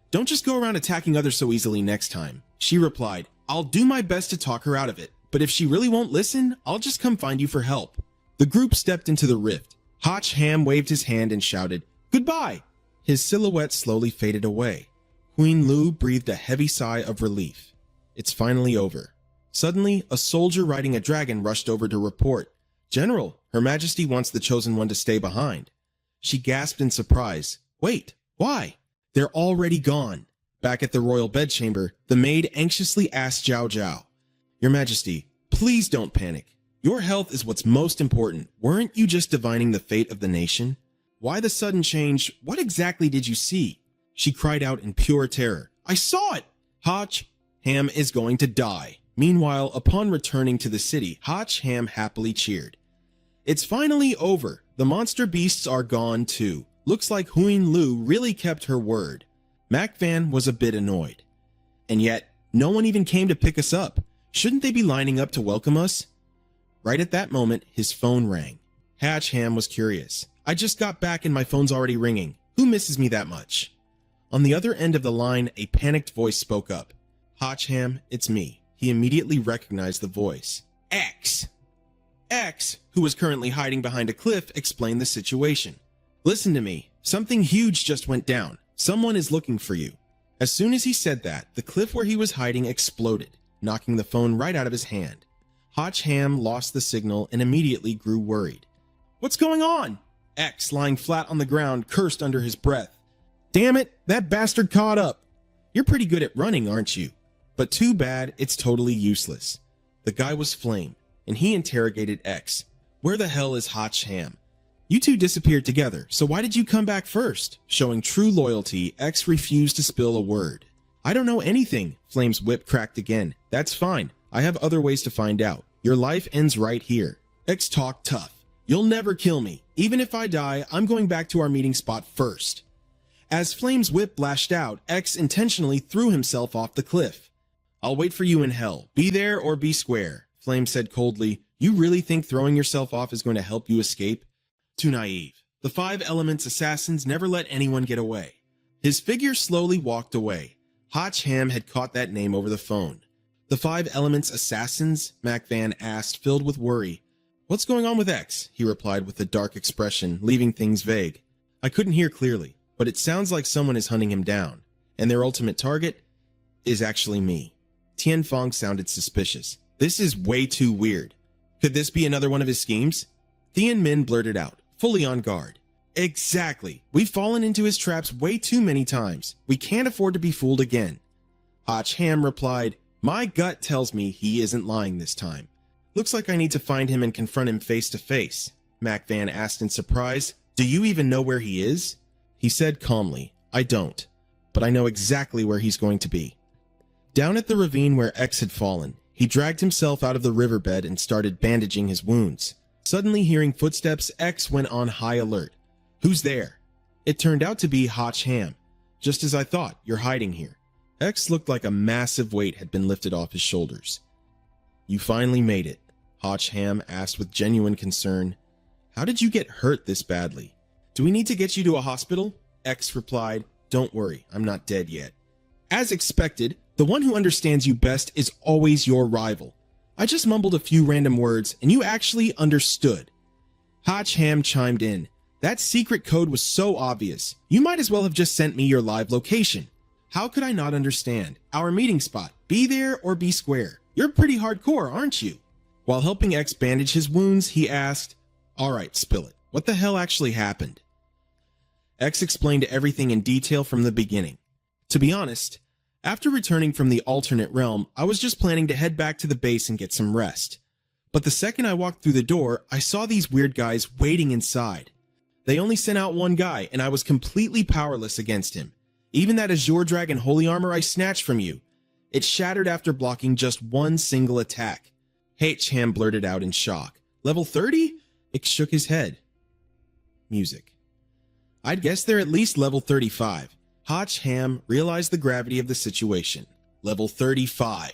Don't just go around attacking others so easily next time. She replied, I'll do my best to talk her out of it, but if she really won't listen, I'll just come find you for help. The group stepped into the rift. Hotch Ham waved his hand and shouted, Goodbye! His silhouette slowly faded away. Huing Lu breathed a heavy sigh of relief. It's finally over. Suddenly, a soldier riding a dragon rushed over to report, General, Her Majesty wants the chosen one to stay behind. She gasped in surprise. Wait, why? They're already gone. Back at the royal bedchamber, the maid anxiously asked Zhao Zhao, Your Majesty, please don't panic. Your health is what's most important. Weren't you just divining the fate of the nation? Why the sudden change? What exactly did you see? She cried out in pure terror. I saw it! Hotch Ham is going to die. Meanwhile, upon returning to the city, Hotch Ham happily cheered. It's finally over. The monster beasts are gone too. Looks like Huing Lu really kept her word. Mac Van was a bit annoyed. And yet, no one even came to pick us up. Shouldn't they be lining up to welcome us? Right at that moment, his phone rang. Hotch Ham was curious. I just got back and my phone's already ringing. Who misses me that much? On the other end of the line, a panicked voice spoke up. Hotch Ham, it's me. He immediately recognized the voice. X, who was currently hiding behind a cliff, explained the situation. Listen to me. Something huge just went down. Someone is looking for you. As soon as he said that, the cliff where he was hiding exploded, knocking the phone right out of his hand. Hotch Ham lost the signal and immediately grew worried. What's going on? X, lying flat on the ground, cursed under his breath. Damn it, that bastard caught up. You're pretty good at running, aren't you? But too bad, it's totally useless. The guy was Flame, and he interrogated X. Where the hell is Hotch Ham? You two disappeared together, so why did you come back first? Showing true loyalty, X refused to spill a word. I don't know anything, Flame's whip cracked again. That's fine. I have other ways to find out. Your life ends right here. X talked tough. You'll never kill me. Even if I die, I'm going back to our meeting spot first. As Flame's whip lashed out, X intentionally threw himself off the cliff. "I'll wait for you in hell. Be there or be square," Flame said coldly. "You really think throwing yourself off is going to help you escape? Too naive. The Five Elements assassins never let anyone get away." His figure slowly walked away. Hotch Ham had caught that name over the phone. "The Five Elements assassins?" Mac Van asked, filled with worry. "What's going on with X?" he replied with a dark expression, leaving things vague. "I couldn't hear clearly, but it sounds like someone is hunting him down, and their ultimate target is actually me." Tian Fong sounded suspicious. "This is way too weird. Could this be another one of his schemes?" Tian Min blurted out, fully on guard. "Exactly. We've fallen into his traps way too many times. We can't afford to be fooled again." Hotch Ham replied, "My gut tells me he isn't lying this time. Looks like I need to find him and confront him face to face." Mac Van asked in surprise, "Do you even know where he is?" He said calmly, "I don't, but I know exactly where he's going to be." Down at the ravine where X had fallen, he dragged himself out of the riverbed and started bandaging his wounds. Suddenly hearing footsteps, X went on high alert. "Who's there?" It turned out to be Hotch Ham. "Just as I thought, you're hiding here." X looked like a massive weight had been lifted off his shoulders. "You finally made it," Hotch Ham asked with genuine concern. "How did you get hurt this badly?" "Do we need to get you to a hospital?" X replied, "Don't worry, I'm not dead yet." As expected, the one who understands you best is always your rival. "I just mumbled a few random words, and you actually understood." Hotch Ham chimed in. "That secret code was so obvious. You might as well have just sent me your live location." "How could I not understand? Our meeting spot. Be there or be square. You're pretty hardcore, aren't you?" While helping X bandage his wounds, he asked, "All right, spill it. What the hell actually happened?" X explained everything in detail from the beginning. "To be honest, after returning from the alternate realm, I was just planning to head back to the base and get some rest. But the second I walked through the door, I saw these weird guys waiting inside. They only sent out one guy, and I was completely powerless against him. Even that Azure Dragon holy armor I snatched from you, it shattered after blocking just one single attack." H. Ham blurted out in shock. "Level 30? X shook his head. Music. "I'd guess they're at least level 35. Hotch Ham realized the gravity of the situation. "Level 35.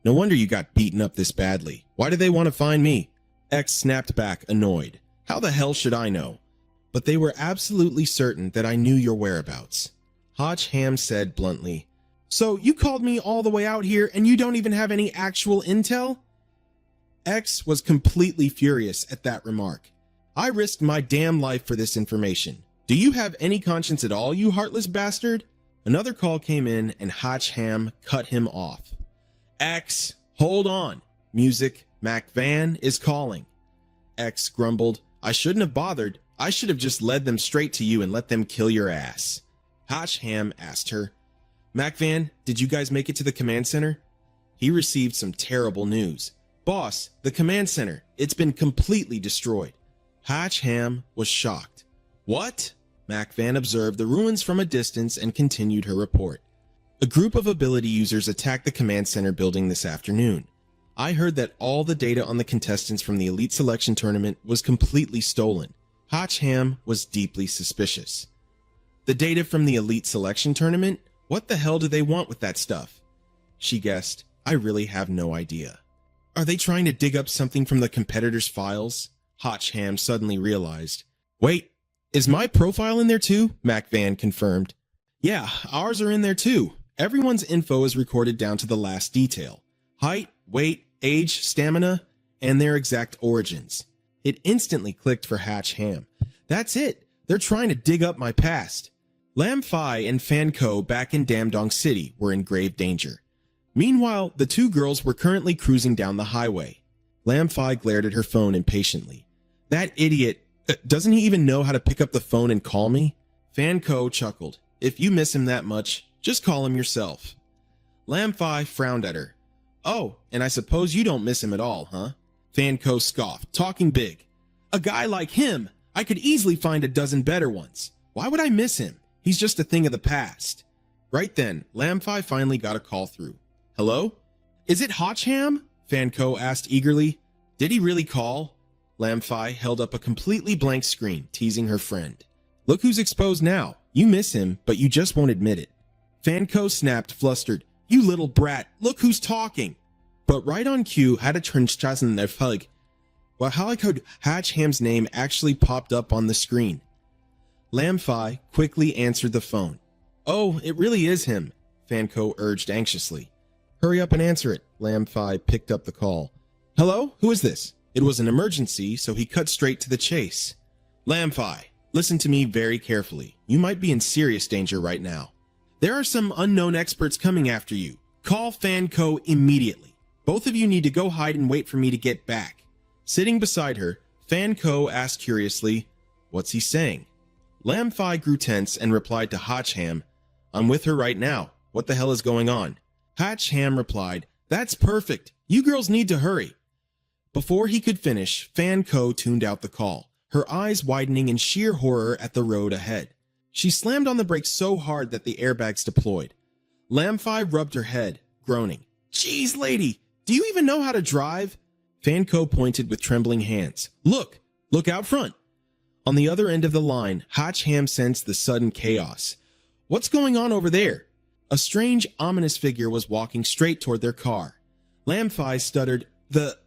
No wonder you got beaten up this badly. Why do they want to find me?" X snapped back, annoyed. "How the hell should I know? But they were absolutely certain that I knew your whereabouts." Hotch Ham said bluntly, "So you called me all the way out here and you don't even have any actual intel?" X was completely furious at that remark. "I risked my damn life for this information. Do you have any conscience at all, you heartless bastard?" Another call came in and Hotch Ham cut him off. "X, hold on. Music, Mac Van is calling." X grumbled, "I shouldn't have bothered. I should have just led them straight to you and let them kill your ass." Hotch Ham asked her, "Mac Van, did you guys make it to the command center?" He received some terrible news. "Boss, the command center, it's been completely destroyed." Hotch Ham was shocked. "What?" Mac Van observed the ruins from a distance and continued her report. "A group of ability users attacked the command center building this afternoon. I heard that all the data on the contestants from the Elite Selection Tournament was completely stolen." Hotch Ham was deeply suspicious. "The data from the Elite Selection Tournament? What the hell do they want with that stuff?" She guessed, "I really have no idea." "Are they trying to dig up something from the competitors' files?" Hotch Ham suddenly realized. "Wait, is my profile in there too?" Mac Van confirmed. "Yeah, ours are in there too. Everyone's info is recorded down to the last detail. Height, weight, age, stamina, and their exact origins." It instantly clicked for Hotch Ham. "That's it. They're trying to dig up my past." Lam Phi and Fan Ko back in Damdong City were in grave danger. Meanwhile, the two girls were currently cruising down the highway. Lam Phi glared at her phone impatiently. "That idiot, doesn't he even know how to pick up the phone and call me?" Fan Ko chuckled. "If you miss him that much, just call him yourself." Lam Phi frowned at her. "Oh, and I suppose you don't miss him at all, huh?" Fan Ko scoffed, talking big. "A guy like him, I could easily find a dozen better ones. Why would I miss him? He's just a thing of the past." Right then, Lam Phi finally got a call through. "Hello? Is it Hotch Ham?" Fan Ko asked eagerly. "Did he really call?" Lam Phi held up a completely blank screen, teasing her friend. "Look who's exposed now. You miss him, but you just won't admit it. Fanco snapped, flustered. You little brat, look who's talking. But right on cue, had a trenchchasen their fug. While how could Hatch Ham's name actually popped up on the screen. Lamfi quickly answered the phone. Oh, it really is him, Fanco urged anxiously. Hurry up and answer it. Lamfi picked up the call. Hello, who is this? It was an emergency, so he cut straight to the chase. Lamfi, listen to me very carefully. You might be in serious danger right now. There are some unknown experts coming after you. Call Fanco immediately. Both of you need to go hide and wait for me to get back. Sitting beside her, Fanco asked curiously, What's he saying? Lamfi grew tense and replied to Hatchham, I'm with her right now. What the hell is going on? Hatchham replied, That's perfect. You girls need to hurry. Before he could finish, Fanco tuned out the call, her eyes widening in sheer horror at the road ahead. She slammed on the brakes so hard that the airbags deployed. Lamfi rubbed her head, groaning. Jeez, lady, do you even know how to drive? Fanco pointed with trembling hands. Look out front. On the other end of the line, Hatchham sensed the sudden chaos. What's going on over there? A strange, ominous figure was walking straight toward their car. Lamfi stuttered, The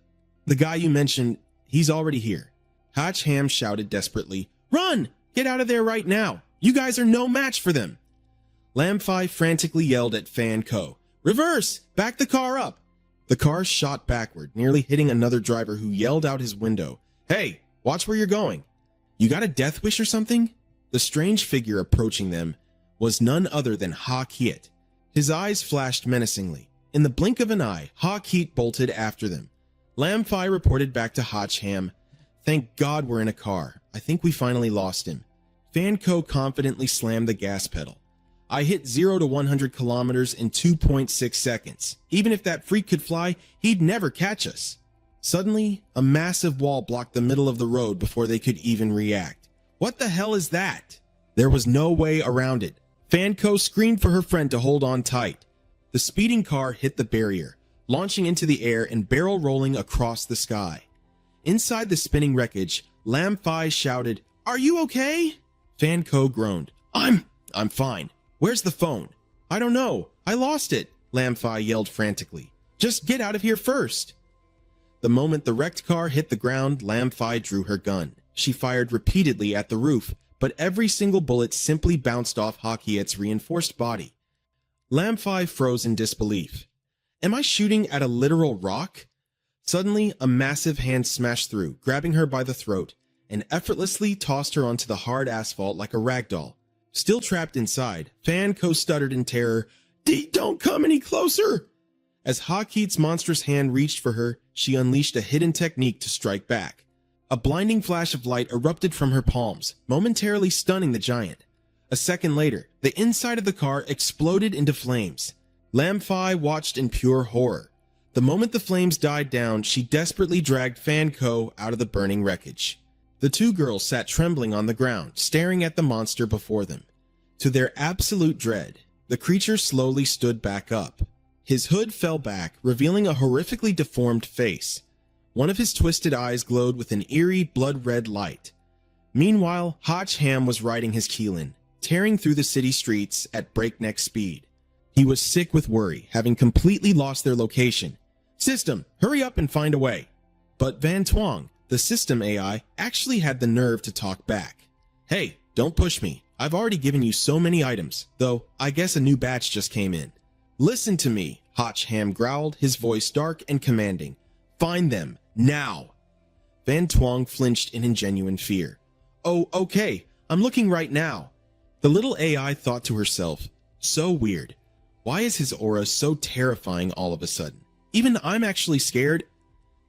guy you mentioned, he's already here. Hatchham shouted desperately, Run! Get out of there right now! You guys are no match for them! Lamfi frantically yelled at Fanco, Reverse! Back the car up! The car shot backward, nearly hitting another driver who yelled out his window, Hey, watch where you're going. You got a death wish or something? The strange figure approaching them was none other than Ha Kiet. His eyes flashed menacingly. In the blink of an eye, Ha Kiet bolted after them. Lamfi reported back to Hatchham, Thank God we're in a car. I think we finally lost him. Fanco confidently slammed the gas pedal. I hit 0 to 100 kilometers in 2.6 seconds. Even if that freak could fly, he'd never catch us. Suddenly, a massive wall blocked the middle of the road before they could even react. What the hell is that? There was no way around it. Fanco screamed for her friend to hold on tight. The speeding car hit the barrier, launching into the air and barrel rolling across the sky. Inside the spinning wreckage, Lamfi shouted, Are you okay? Fanco groaned, I'm fine. Where's the phone? I don't know. I lost it, Lamfi yelled frantically. Just get out of here first. The moment the wrecked car hit the ground, Lamfi drew her gun. She fired repeatedly at the roof, but every single bullet simply bounced off Hakiet's reinforced body. Lamfi froze in disbelief. Am I shooting at a literal rock? Suddenly, a massive hand smashed through, grabbing her by the throat, and effortlessly tossed her onto the hard asphalt like a rag doll. Still trapped inside, Fanco stuttered in terror, Don't come any closer! As Hakiet's monstrous hand reached for her, she unleashed a hidden technique to strike back. A blinding flash of light erupted from her palms, momentarily stunning the giant. A second later, the inside of the car exploded into flames. Lamfi watched in pure horror. The moment the flames died down, she desperately dragged Fanco out of the burning wreckage. The two girls sat trembling on the ground, staring at the monster before them. To their absolute dread, the creature slowly stood back up. His hood fell back, revealing a horrifically deformed face. One of his twisted eyes glowed with an eerie, blood-red light. Meanwhile, Hatchham was riding his Keelan, tearing through the city streets at breakneck speed. He was sick with worry, having completely lost their location. System, hurry up and find a way. But Van Twang, the system AI, actually had the nerve to talk back. Hey, don't push me. I've already given you so many items, though I guess a new batch just came in. Listen to me, Hatchham growled, his voice dark and commanding. Find them, now. Van Twang flinched in genuine fear. Oh, okay, I'm looking right now. The little AI thought to herself, so weird. Why is his aura so terrifying all of a sudden? Even I'm actually scared.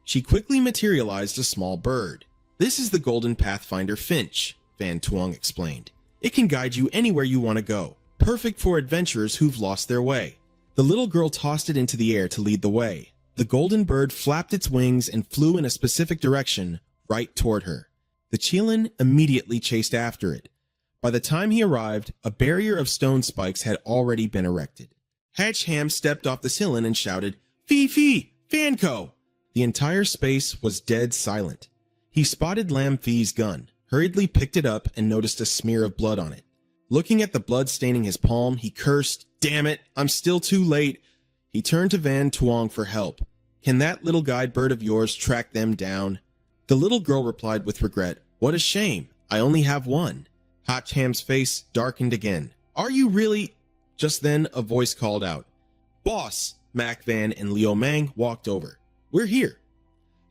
She quickly materialized a small bird. This is the Golden Pathfinder Finch, Van Twang explained. It can guide you anywhere you want to go, perfect for adventurers who've lost their way. The little girl tossed it into the air to lead the way. The golden bird flapped its wings and flew in a specific direction, right toward her. The Cheelin immediately chased after it. By the time he arrived, a barrier of stone spikes had already been erected. Hatchham stepped off the ceiling and shouted, Fee, Fanco! The entire space was dead silent. He spotted Lamfi's gun, hurriedly picked it up and noticed a smear of blood on it. Looking at the blood staining his palm, he cursed, "Damn it, I'm still too late." He turned to Van Tuong for help. "Can that little guide bird of yours track them down?" The little girl replied with regret, "What a shame, I only have one." Hot Ham's face darkened again. "Are you really—" Just then, a voice called out, "Boss!" Mac Van and Liu Mang walked over. "We're here."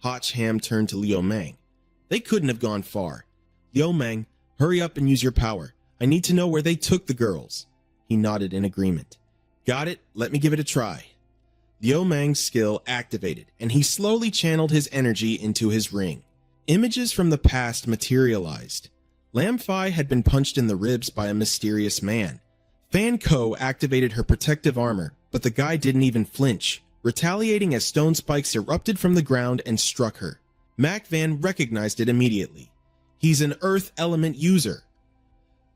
Hot Ham turned to Liu Mang. They couldn't have gone far. "Liu Mang, hurry up and use your power. I need to know where they took the girls." He nodded in agreement. "Got it, let me give it a try." Liu Mang's skill activated, and he slowly channeled his energy into his ring. Images from the past materialized. Lam Fai had been punched in the ribs by a mysterious man. Fan Ko activated her protective armor, but the guy didn't even flinch, retaliating as stone spikes erupted from the ground and struck her. Mac Van recognized it immediately. He's an earth element user.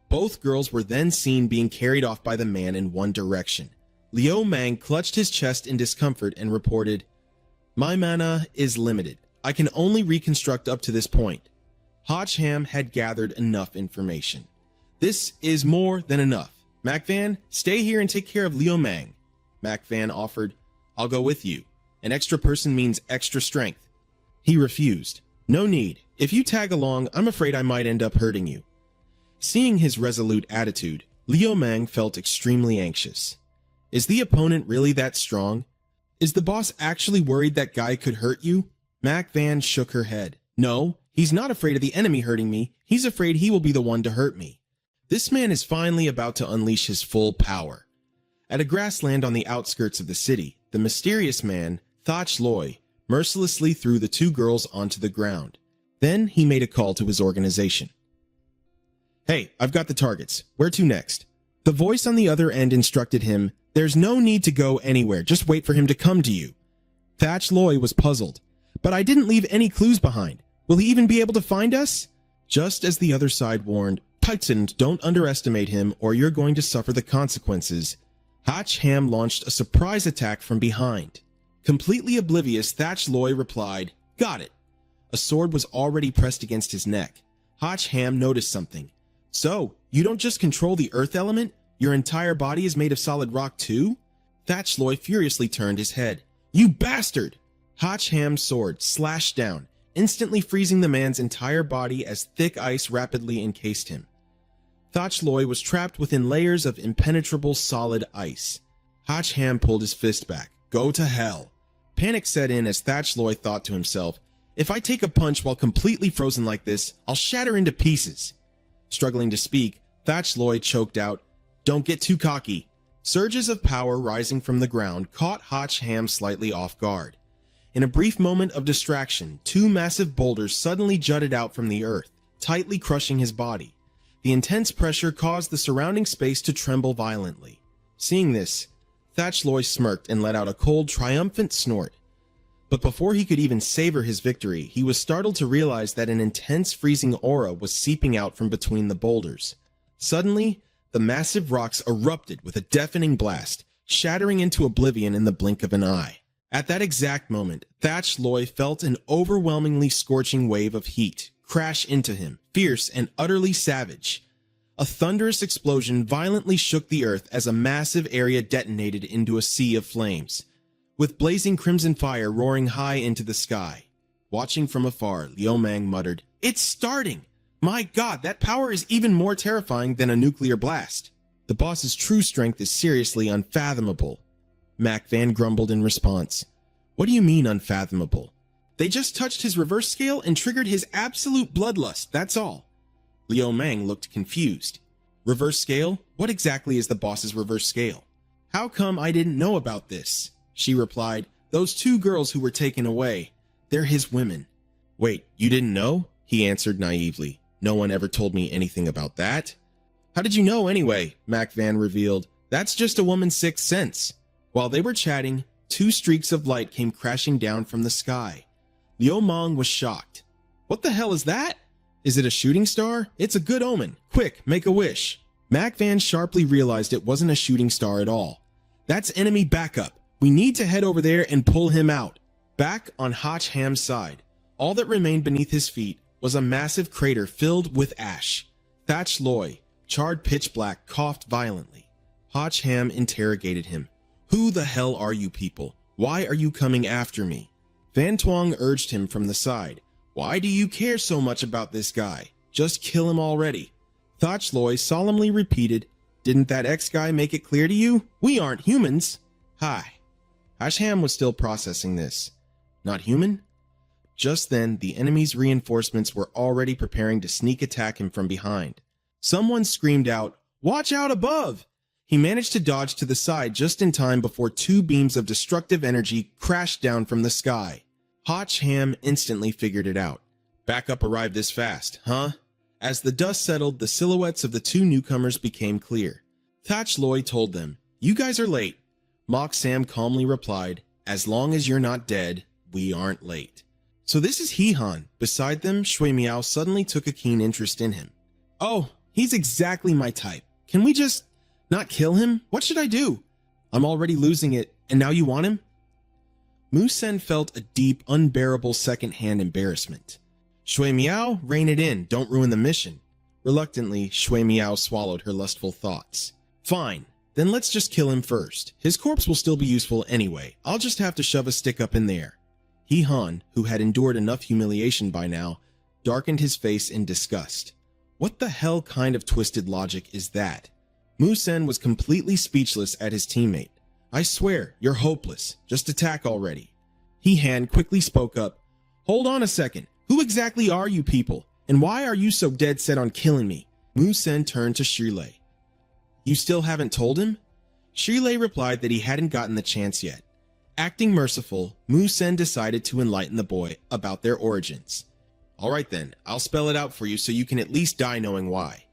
Both girls were then seen being carried off by the man in one direction. Liu Mang clutched his chest in discomfort and reported, "My mana is limited. I can only reconstruct up to this point." Hotch Ham had gathered enough information. "This is more than enough. Mac Van, stay here and take care of Liu Mang." Mac Van offered, "I'll go with you. An extra person means extra strength." He refused. "No need. If you tag along, I'm afraid I might end up hurting you." Seeing his resolute attitude, Liu Mang felt extremely anxious. Is the opponent really that strong? Is the boss actually worried that guy could hurt you? Mac Van shook her head. "No, he's not afraid of the enemy hurting me. He's afraid he will be the one to hurt me." This man is finally about to unleash his full power. At a grassland on the outskirts of the city, the mysterious man, Thach Loi, mercilessly threw the two girls onto the ground. Then he made a call to his organization. "Hey, I've got the targets. Where to next?" The voice on the other end instructed him, "There's no need to go anywhere. Just wait for him to come to you." Thach Loi was puzzled. "But I didn't leave any clues behind. Will he even be able to find us?" Just as the other side warned, "Titan, don't underestimate him or you're going to suffer the consequences," Hotch Ham launched a surprise attack from behind. Completely oblivious, Thach Loi replied, "Got it." A sword was already pressed against his neck. Hotch Ham noticed something. "So, you don't just control the earth element? Your entire body is made of solid rock too?" Thach Loi furiously turned his head. "You bastard!" Hotch Ham's sword slashed down, instantly freezing the man's entire body as thick ice rapidly encased him. Thach Loi was trapped within layers of impenetrable solid ice. Hotch Ham pulled his fist back. "Go to hell." Panic set in as Thach Loi thought to himself, "If I take a punch while completely frozen like this, I'll shatter into pieces." Struggling to speak, Thach Loi choked out, "Don't get too cocky." Surges of power rising from the ground caught Hotch Ham slightly off guard. In a brief moment of distraction, two massive boulders suddenly jutted out from the earth, tightly crushing his body. The intense pressure caused the surrounding space to tremble violently. Seeing this, Thach Loi smirked and let out a cold, triumphant snort. But before he could even savor his victory, he was startled to realize that an intense freezing aura was seeping out from between the boulders. Suddenly, the massive rocks erupted with a deafening blast, shattering into oblivion in the blink of an eye. At that exact moment, Thach Loi felt an overwhelmingly scorching wave of heat crash into him, fierce and utterly savage. A thunderous explosion violently shook the earth as a massive area detonated into a sea of flames, with blazing crimson fire roaring high into the sky. Watching from afar, Liu Mang muttered, "It's starting! My god, that power is even more terrifying than a nuclear blast. The boss's true strength is seriously unfathomable." Mac Van grumbled in response. "What do you mean unfathomable? They just touched his reverse scale and triggered his absolute bloodlust, that's all." Liu Mang looked confused. "Reverse scale? What exactly is the boss's reverse scale?" "How come I didn't know about this?" She replied, "Those two girls who were taken away, they're his women." "Wait, you didn't know?" He answered naively. "No one ever told me anything about that." "How did you know anyway?" Mac Van revealed. "That's just a woman's sixth sense." While they were chatting, two streaks of light came crashing down from the sky. Liu Mang was shocked. "What the hell is that? Is it a shooting star? It's a good omen. Quick, make a wish." Mac Van sharply realized it wasn't a shooting star at all. "That's enemy backup. We need to head over there and pull him out." Back on Hotch Ham's side, all that remained beneath his feet was a massive crater filled with ash. Thach Loi, Charred Pitch Black coughed violently. Hotch Ham interrogated him. Who the hell are you people? Why are you coming after me? Van Twong urged him from the side. Why do you care so much about this guy? Just kill him already. Thach Loi solemnly repeated, Didn't that X-guy make it clear to you? We aren't humans. Hi. Hotch Ham was still processing this. Not human? Just then, the enemy's reinforcements were already preparing to sneak attack him from behind. Someone screamed out, Watch out above! He managed to dodge to the side just in time before two beams of destructive energy crashed down from the sky. Hotch Ham instantly figured it out. Backup arrived this fast, huh? As the dust settled, the silhouettes of the two newcomers became clear. Thach Loi told them, You guys are late. Mock Sam calmly replied, As long as you're not dead, we aren't late. So this is He-Han. Beside them, Shui Miao suddenly took a keen interest in him. Oh, he's exactly my type. Can we just not kill him? What should I do? I'm already losing it, and now you want him? Mu Sen felt a deep, unbearable second-hand embarrassment. Shui Miao, rein it in, don't ruin the mission. Reluctantly, Shui Miao swallowed her lustful thoughts. Fine, then let's just kill him first. His corpse will still be useful anyway. I'll just have to shove a stick up in there. He-Han, who had endured enough humiliation by now, darkened his face in disgust. What the hell kind of twisted logic is that? Mu Sen was completely speechless at his teammate. I swear, you're hopeless. Just attack already. He-Han quickly spoke up. Hold on a second. Who exactly are you people? And why are you so dead set on killing me? Mu Sen turned to Shirley. You still haven't told him? Shirley replied that he hadn't gotten the chance yet. Acting merciful, Mu Sen decided to enlighten the boy about their origins. Alright then, I'll spell it out for you so you can at least die knowing why.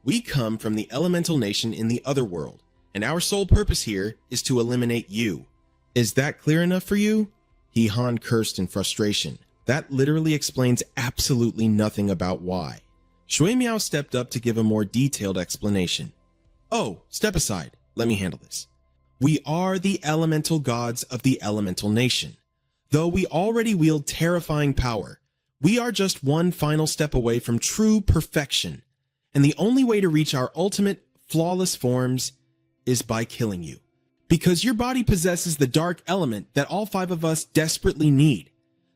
We come from the elemental nation in the other world, and our sole purpose here is to eliminate you. Is that clear enough for you? He-Han cursed in frustration. That literally explains absolutely nothing about why. Shui Miao stepped up to give a more detailed explanation. Oh, step aside. Let me handle this. We are the elemental gods of the elemental nation. Though we already wield terrifying power, we are just one final step away from true perfection. And the only way to reach our ultimate, flawless forms is by killing you. Because your body possesses the dark element that all five of us desperately need.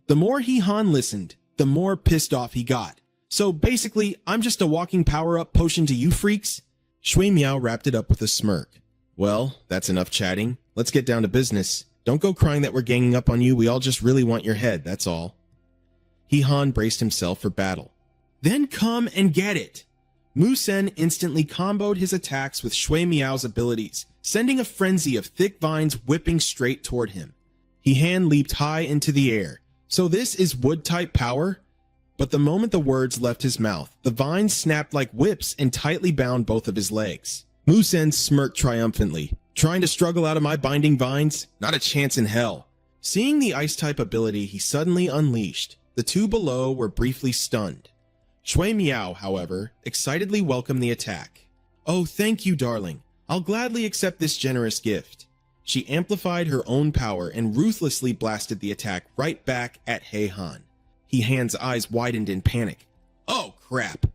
The more He-Han listened, the more pissed off he got. So basically, I'm just a walking power-up potion to you freaks? Shui Miao wrapped it up with a smirk. Well, that's enough chatting. Let's get down to business. Don't go crying that we're ganging up on you. We all just really want your head, that's all. He-Han braced himself for battle. Then come and get it! Mu Sen instantly comboed his attacks with Shui Miao's abilities, sending a frenzy of thick vines whipping straight toward him. He-Han leaped high into the air. So this is wood-type power? But the moment the words left his mouth, the vines snapped like whips and tightly bound both of his legs. Mu Sen smirked triumphantly. Trying to struggle out of my binding vines? Not a chance in hell. Seeing the ice-type ability he suddenly unleashed, the two below were briefly stunned. Shui Miao, however, excitedly welcomed the attack. Oh, thank you, darling. I'll gladly accept this generous gift. She amplified her own power and ruthlessly blasted the attack right back at He-Han. He-Han's eyes widened in panic. Oh, crap.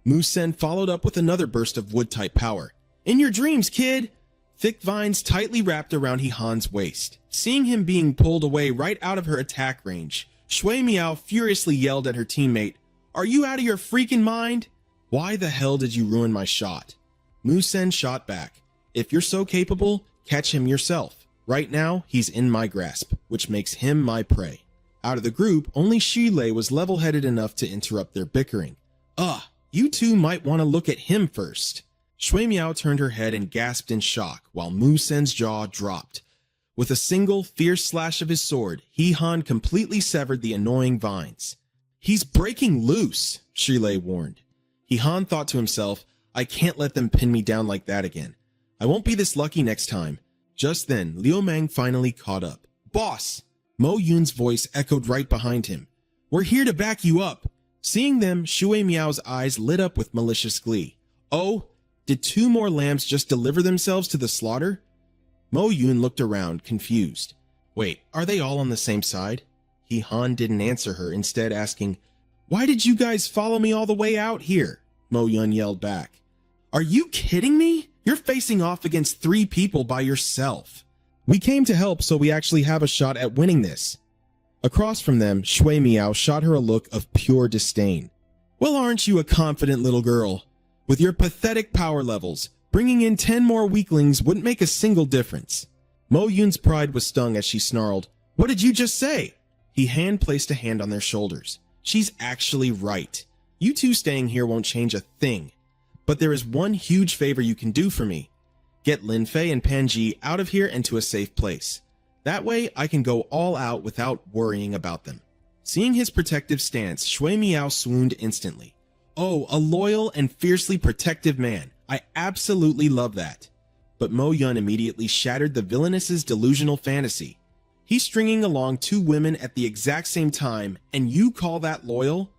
Mu Sen followed up with another burst of wood-type power. In your dreams, kid! Thick vines tightly wrapped around He-Han's waist. Seeing him being pulled away right out of her attack range, Shui Miao furiously yelled at her teammate, Are you out of your freaking mind? Why the hell did you ruin my shot? Mu Sen shot back. If you're so capable, catch him yourself. Right now, he's in my grasp, which makes him my prey. Out of the group, only Shilei was level-headed enough to interrupt their bickering. You two might want to look at him first. Shui Miao turned her head and gasped in shock, while Mu Sen's jaw dropped. With a single, fierce slash of his sword, He-Han completely severed the annoying vines. He's breaking loose, Shilei warned. He-Han thought to himself, I can't let them pin me down like that again. I won't be this lucky next time. Just then, Liu Mang finally caught up. Boss! Mo Yun's voice echoed right behind him. We're here to back you up. Seeing them, Shui Miao's eyes lit up with malicious glee. Oh, did two more lambs just deliver themselves to the slaughter? Mo Yun looked around, confused. Wait, are they all on the same side? He-Han didn't answer her, instead asking, Why did you guys follow me all the way out here? Mo Yun yelled back. Are you kidding me? You're facing off against 3 people by yourself. We came to help, so we actually have a shot at winning this. Across from them, Shui Miao shot her a look of pure disdain. Well, aren't you a confident little girl? With your pathetic power levels, bringing in 10 more weaklings wouldn't make a single difference. Mo Yun's pride was stung as she snarled, "What did you just say?" He placed a hand on their shoulders. She's actually right. You two staying here won't change a thing. But there is one huge favor you can do for me. Get Lin Fei and Pan Ji out of here and to a safe place. That way, I can go all out without worrying about them. Seeing his protective stance, Shui Miao swooned instantly. Oh, a loyal and fiercely protective man. I absolutely love that. But Mo Yun immediately shattered the villainess's delusional fantasy. He's stringing along 2 women at the exact same time, and you call that loyal?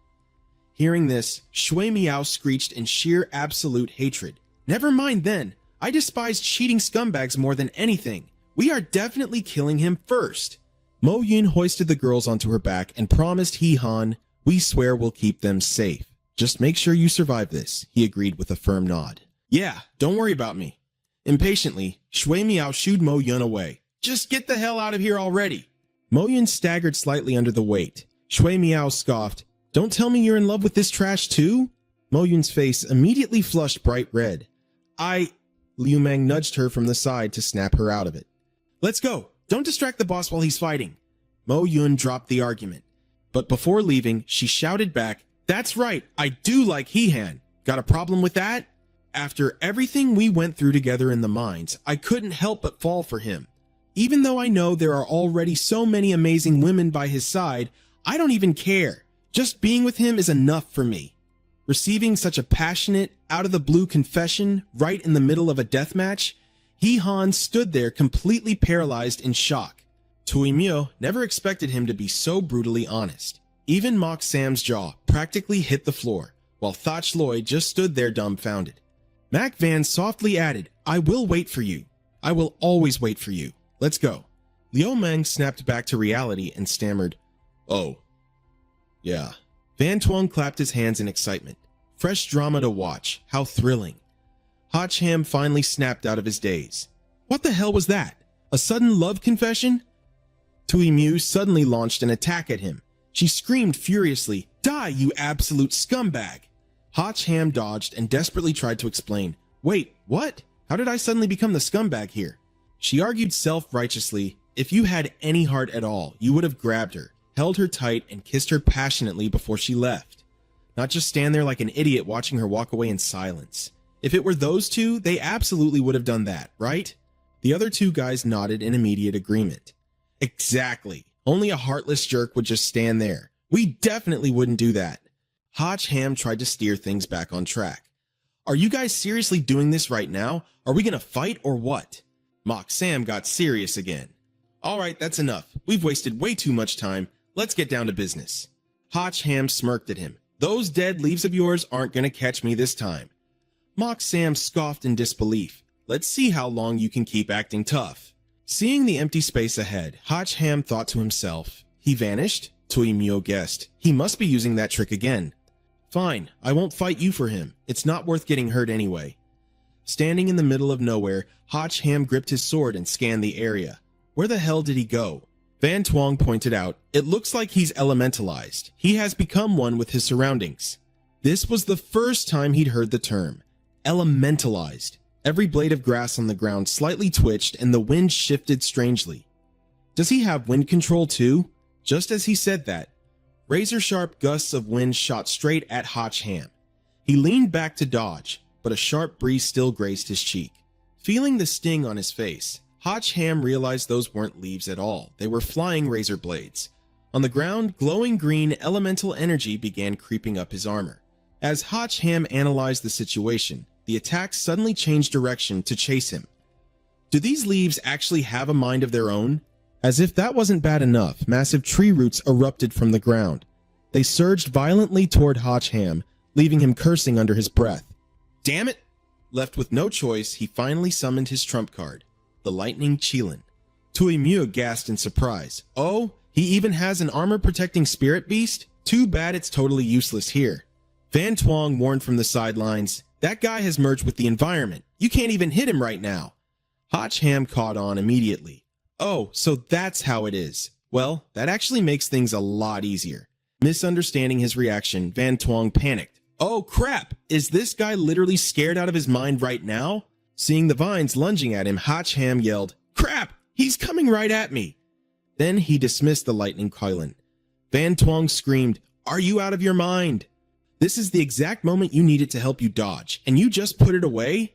Hearing this, Shui Miao screeched in sheer absolute hatred. Never mind then. I despise cheating scumbags more than anything. We are definitely killing him first. Mo Yun hoisted the girls onto her back and promised He Han, "We swear we'll keep them safe. Just make sure you survive this," he agreed with a firm nod. "Yeah, don't worry about me." Impatiently, Shui Miao shooed Mo Yun away. "Just get the hell out of here already." Mo Yun staggered slightly under the weight. Shui Miao scoffed, "Don't tell me you're in love with this trash too?" Mo Yun's face immediately flushed bright red. Liu Meng nudged her from the side to snap her out of it. "Let's go. Don't distract the boss while he's fighting." Mo Yun dropped the argument. But before leaving, she shouted back, "That's right, I do like He Han. Got a problem with that? After everything we went through together in the mines, I couldn't help but fall for him. Even though I know there are already so many amazing women by his side, I don't even care. Just being with him is enough for me." Receiving such a passionate, out-of-the-blue confession right in the middle of a deathmatch, He Han stood there completely paralyzed in shock. Tui Mio never expected him to be so brutally honest. Even Mock Sam's jaw practically hit the floor, while Thach Loi just stood there dumbfounded. Mac Van softly added, "I will wait for you. I will always wait for you. Let's go." Liu Meng snapped back to reality and stammered, "Oh, yeah." Van Tuong clapped his hands in excitement. Fresh drama to watch. How thrilling. Hotch Ham finally snapped out of his daze. What the hell was that? A sudden love confession? Tui Mew suddenly launched an attack at him. She screamed furiously, "Die, you absolute scumbag!" Hotch Ham dodged and desperately tried to explain. "Wait, what? How did I suddenly become the scumbag here?" She argued self-righteously, if you had any heart at all, you would have grabbed her, held her tight, and kissed her passionately before she left. Not just stand there like an idiot watching her walk away in silence. If it were those two, they absolutely would have done that, right? The other 2 guys nodded in immediate agreement. Exactly. Only a heartless jerk would just stand there. We definitely wouldn't do that. Hotch Ham tried to steer things back on track. "Are you guys seriously doing this right now? Are we gonna fight or what?" Mock Sam got serious again. "Alright, that's enough. We've wasted way too much time. Let's get down to business." Hotch Ham smirked at him. "Those dead leaves of yours aren't gonna catch me this time." Mock Sam scoffed in disbelief. "Let's see how long you can keep acting tough." Seeing the empty space ahead, Hotch Ham thought to himself, "He vanished?" Tui Mio guessed. "He must be using that trick again." "Fine, I won't fight you for him. It's not worth getting hurt anyway." Standing in the middle of nowhere, Hotch Ham gripped his sword and scanned the area. Where the hell did he go? Van Tuong pointed out, "It looks like he's elementalized. He has become one with his surroundings." This was the first time he'd heard the term. Elementalized. Every blade of grass on the ground slightly twitched and the wind shifted strangely. Does he have wind control too? Just as he said that, razor-sharp gusts of wind shot straight at Hotch Ham. He leaned back to dodge, but a sharp breeze still grazed his cheek. Feeling the sting on his face, Hotch Ham realized those weren't leaves at all. They were flying razor blades. On the ground, glowing green elemental energy began creeping up his armor. As Hotch Ham analyzed the situation, the attack suddenly changed direction to chase him. Do these leaves actually have a mind of their own? As if that wasn't bad enough, massive tree roots erupted from the ground. They surged violently toward Hotch Ham, leaving him cursing under his breath. Damn it! Left with no choice, he finally summoned his trump card, the Lightning Qilin. Tui Mew gasped in surprise. Oh, he even has an armor-protecting spirit beast? Too bad it's totally useless here. Van Tuong warned from the sidelines, That guy has merged with the environment. You can't even hit him right now. Hotch Ham caught on immediately. Oh, so that's how it is. Well, that actually makes things a lot easier. Misunderstanding his reaction, Van Twong panicked. Oh crap, is this guy literally scared out of his mind right now? Seeing the vines lunging at him, Hotch Ham yelled, "Crap, he's coming right at me." Then he dismissed the lightning Kylan. Van Twong screamed, "Are you out of your mind? This is the exact moment you needed to help you dodge, and you just put it away?"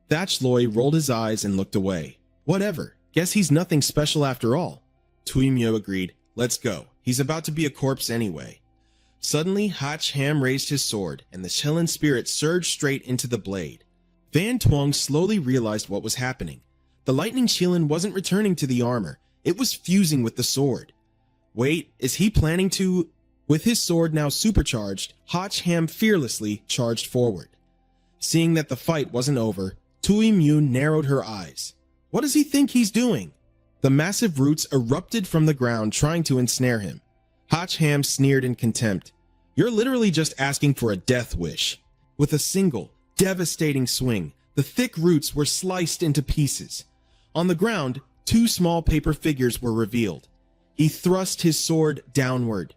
Thatch Loy rolled his eyes and looked away. Whatever, guess he's nothing special after all. Tui Myo agreed, "Let's go. He's about to be a corpse anyway." Suddenly, Hotch Ham raised his sword, and the Shilin spirit surged straight into the blade. Van Twong slowly realized what was happening. The lightning Shilin wasn't returning to the armor. It was fusing with the sword. Wait, is he planning to... With his sword now supercharged, Hotch Ham fearlessly charged forward. Seeing that the fight wasn't over, Tui Myo narrowed her eyes. What does he think he's doing? The massive roots erupted from the ground trying to ensnare him. Hotch Ham sneered in contempt. You're literally just asking for a death wish. With a single, devastating swing, the thick roots were sliced into pieces. On the ground, 2 small paper figures were revealed. He thrust his sword downward.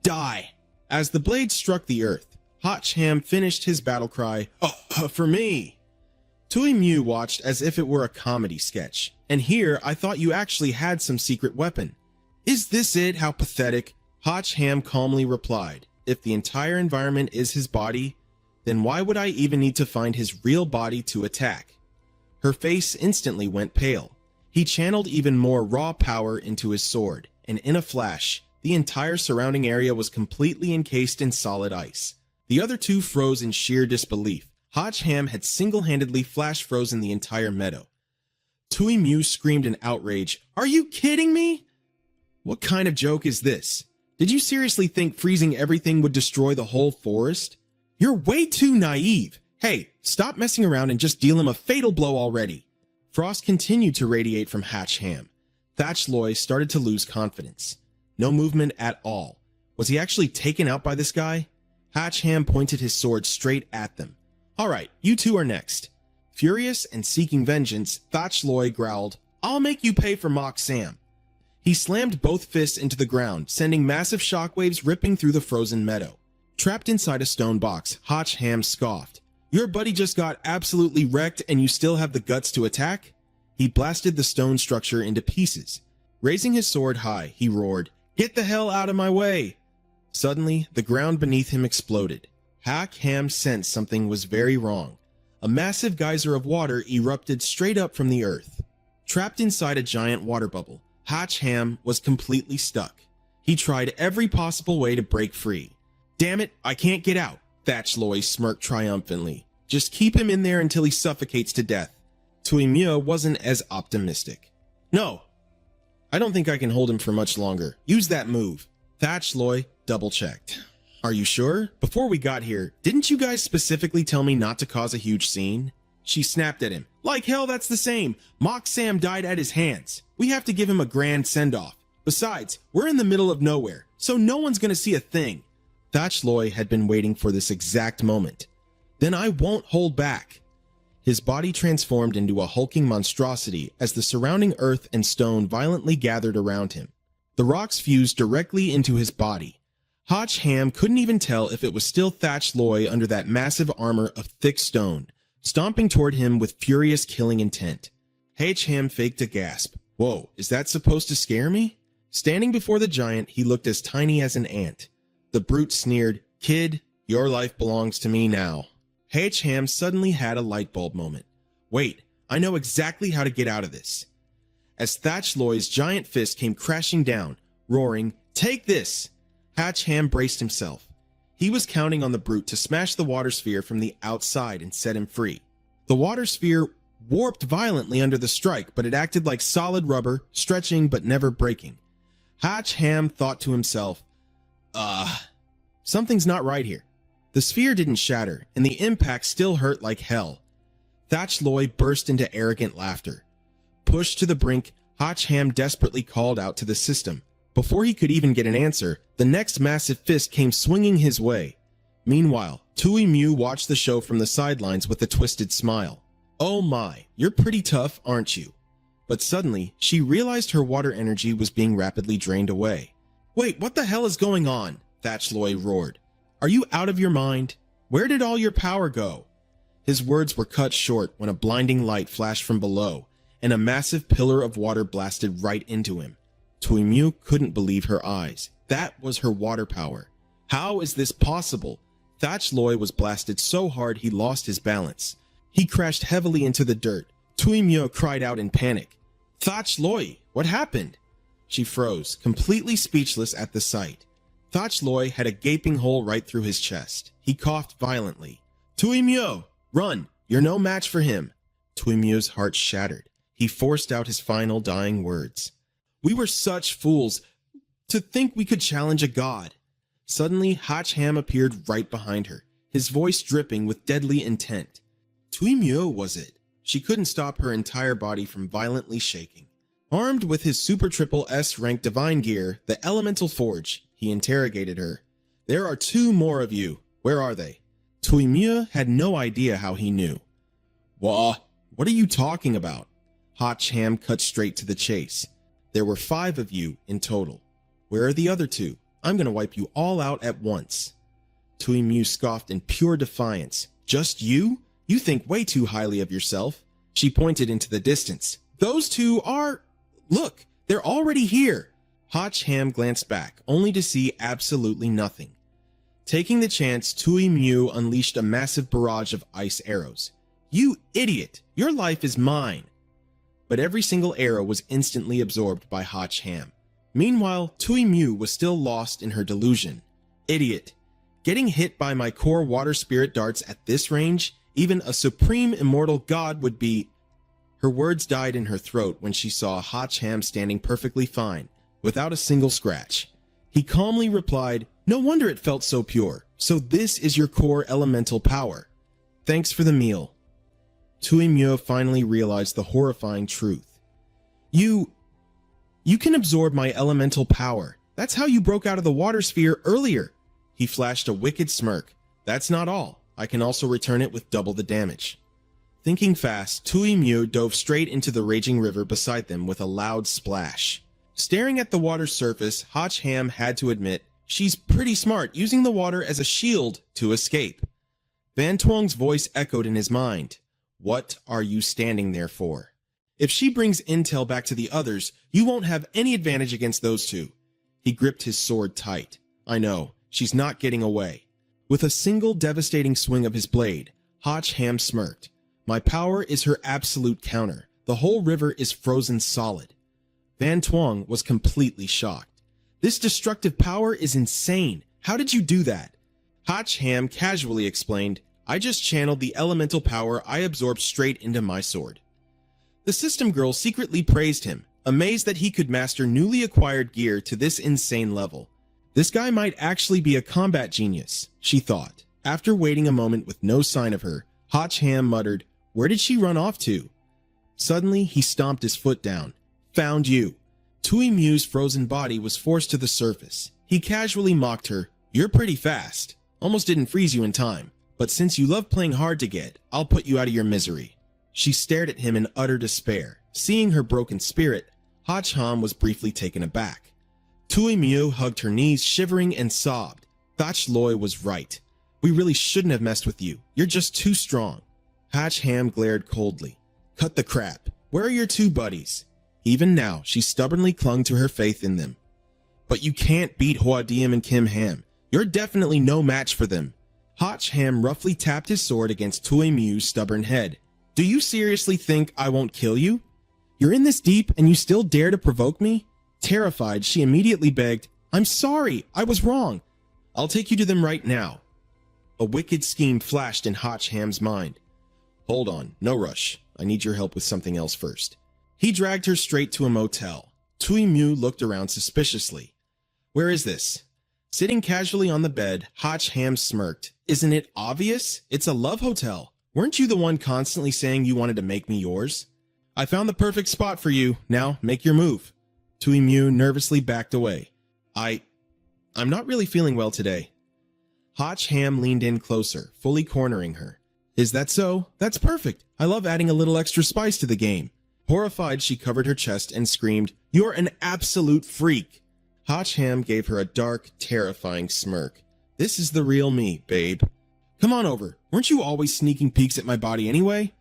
Die! As the blade struck the earth, Hotch Ham finished his battle cry, "Oh, for me!" Tui Myo watched as if it were a comedy sketch. And here, I thought you actually had some secret weapon. Is this it? How pathetic. Hotch Ham calmly replied, if the entire environment is his body, then why would I even need to find his real body to attack? Her face instantly went pale. He channeled even more raw power into his sword, and in a flash, the entire surrounding area was completely encased in solid ice. The other 2 froze in sheer disbelief. Hotch Ham had single-handedly flash frozen the entire meadow. Tui Myo screamed in outrage, "Are you kidding me? What kind of joke is this? Did you seriously think freezing everything would destroy the whole forest? You're way too naive. Hey, stop messing around and just deal him a fatal blow already." Frost continued to radiate from Hotch Ham. Thatch Loy started to lose confidence. No movement at all. Was he actually taken out by this guy? Hotch Ham pointed his sword straight at them. Alright, you 2 are next. Furious and seeking vengeance, Thatch Loy growled, "I'll make you pay for Mock Sam." He slammed both fists into the ground, sending massive shockwaves ripping through the frozen meadow. Trapped inside a stone box, Hotch Ham scoffed. Your buddy just got absolutely wrecked and you still have the guts to attack? He blasted the stone structure into pieces. Raising his sword high, he roared, "Get the hell out of my way!" Suddenly, the ground beneath him exploded. Hotch Ham sensed something was very wrong. A massive geyser of water erupted straight up from the earth. Trapped inside a giant water bubble, Hotch Ham was completely stuck. He tried every possible way to break free. "Damn it, I can't get out," Thatch Loy smirked triumphantly. "Just keep him in there until he suffocates to death." Tui Myo wasn't as optimistic. "No, I don't think I can hold him for much longer. Use that move." Thatch Loy double-checked. "Are you sure? Before we got here, didn't you guys specifically tell me not to cause a huge scene?" She snapped at him. "Like hell, that's the same. Mock Sam died at his hands. We have to give him a grand send-off. Besides, we're in the middle of nowhere, so no one's gonna see a thing." Thatch Loy had been waiting for this exact moment. "Then I won't hold back." His body transformed into a hulking monstrosity as the surrounding earth and stone violently gathered around him. The rocks fused directly into his body. Hotch Ham couldn't even tell if it was still Thatch Loy under that massive armor of thick stone, stomping toward him with furious killing intent. Hotch Ham faked a gasp. Whoa, is that supposed to scare me? Standing before the giant, he looked as tiny as an ant. The brute sneered, "Kid, your life belongs to me now." Hotch Ham suddenly had a light bulb moment. Wait, I know exactly how to get out of this. As Thatch Loy's giant fist came crashing down, roaring, "Take this!" Hotch Ham braced himself. He was counting on the brute to smash the water sphere from the outside and set him free. The water sphere warped violently under the strike, but it acted like solid rubber, stretching but never breaking. Hotch Ham thought to himself, something's not right here. The sphere didn't shatter, and the impact still hurt like hell. Thatch Loy burst into arrogant laughter. Pushed to the brink, Hotch Ham desperately called out to the system. Before he could even get an answer, the next massive fist came swinging his way. Meanwhile, Tui Mew watched the show from the sidelines with a twisted smile. Oh my, you're pretty tough, aren't you? But suddenly, she realized her water energy was being rapidly drained away. Wait, what the hell is going on? Thatchloy roared. Are you out of your mind? Where did all your power go? His words were cut short when a blinding light flashed from below, and a massive pillar of water blasted right into him. Tui Mew couldn't believe her eyes. That was her water power. How is this possible? Thatchloy was blasted so hard he lost his balance. He crashed heavily into the dirt. Tui Mew cried out in panic. Thatchloy, what happened? She froze, completely speechless at the sight. Thatchloy had a gaping hole right through his chest. He coughed violently. Tui Mew, run! You're no match for him. Tui Mew's heart shattered. He forced out his final dying words. We were such fools to think we could challenge a god. Suddenly, Hacham appeared right behind her, his voice dripping with deadly intent. Tui Mew was it? She couldn't stop her entire body from violently shaking. Armed with his Super Triple S rank divine gear, the Elemental Forge, he interrogated her. There are 2 more of you. Where are they? Tui Mew had no idea how he knew. What are you talking about? Hacham cut straight to the chase. There were 5 of you in total. Where are the other 2? I'm gonna wipe you all out at once. Tui Mew scoffed in pure defiance. Just you? You think way too highly of yourself. She pointed into the distance. Those 2 are... Look, they're already here. Hacham glanced back, only to see absolutely nothing. Taking the chance, Tui Mew unleashed a massive barrage of ice arrows. You idiot! Your life is mine! But every single arrow was instantly absorbed by Hacham. Meanwhile, Tui Mew was still lost in her delusion. Idiot! Getting hit by my core water spirit darts at this range, even a supreme immortal god would be... Her words died in her throat when she saw Hacham standing perfectly fine, without a single scratch. He calmly replied, no wonder it felt so pure. So this is your core elemental power. Thanks for the meal. Tui Mew finally realized the horrifying truth. You can absorb my elemental power. That's how you broke out of the water sphere earlier. He flashed a wicked smirk. That's not all. I can also return it with double the damage. Thinking fast, Tui Mew dove straight into the raging river beside them with a loud splash. Staring at the water's surface, Hacham had to admit, she's pretty smart using the water as a shield to escape. Van Tuong's voice echoed in his mind. What are you standing there for? If she brings intel back to the others, you won't have any advantage against those 2. He gripped his sword tight. I know, she's not getting away. With a single devastating swing of his blade, Hacham smirked. My power is her absolute counter. The whole river is frozen solid. Van Tuong was completely shocked. This destructive power is insane. How did you do that? Hacham casually explained, I just channeled the elemental power I absorbed straight into my sword. The system girl secretly praised him, amazed that he could master newly acquired gear to this insane level. This guy might actually be a combat genius, she thought. After waiting a moment with no sign of her, Hacham muttered, where did she run off to? Suddenly, he stomped his foot down. Found you. Tui Mew's frozen body was forced to the surface. He casually mocked her. You're pretty fast. Almost didn't freeze you in time. But since you love playing hard to get, I'll put you out of your misery. She stared at him in utter despair. Seeing her broken spirit, Hacham was briefly taken aback. Tui Mew hugged her knees, shivering, and sobbed. Thatchloy was right. We really shouldn't have messed with you. You're just too strong. Hacham glared coldly. Cut the crap. Where are your 2 buddies? Even now, she stubbornly clung to her faith in them. But you can't beat Hoa Diem and Kim Ham. You're definitely no match for them. Hacham roughly tapped his sword against Tui Mew's stubborn head. Do you seriously think I won't kill you? You're in this deep and you still dare to provoke me? Terrified, she immediately begged, I'm sorry, I was wrong. I'll take you to them right now. A wicked scheme flashed in Hacham's mind. Hold on, no rush. I need your help with something else first. He dragged her straight to a motel. Tui Mew looked around suspiciously. Where is this? Sitting casually on the bed, Hacham smirked. Isn't it obvious? It's a love hotel. Weren't you the one constantly saying you wanted to make me yours? I found the perfect spot for you. Now, make your move. Tui Mew nervously backed away. I'm not really feeling well today. Hotch Ham leaned in closer, fully cornering her. Is that so? That's perfect. I love adding a little extra spice to the game. Horrified, she covered her chest and screamed, You're an absolute freak. Hotch Ham gave her a dark, terrifying smirk. This is the real me, babe. Come on over. Weren't you always sneaking peeks at my body anyway?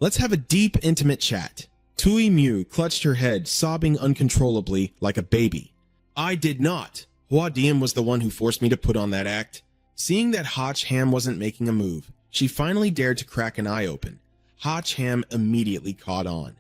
Let's have a deep, intimate chat. Tui Mew clutched her head, sobbing uncontrollably like a baby. I did not. Hua Diem was the one who forced me to put on that act. Seeing that Hotch Ham wasn't making a move, she finally dared to crack an eye open. Hotch Ham immediately caught on.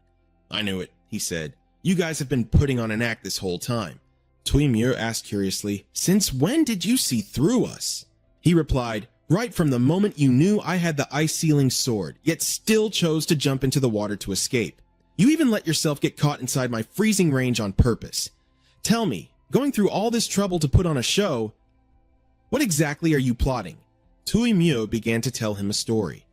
I knew it, he said. You guys have been putting on an act this whole time. Tui Mew asked curiously, Since when did you see through us? He replied, Right from the moment you knew I had the ice-sealing sword, yet still chose to jump into the water to escape. You even let yourself get caught inside my freezing range on purpose. Tell me, going through all this trouble to put on a show, what exactly are you plotting? Tui Mew began to tell him a story.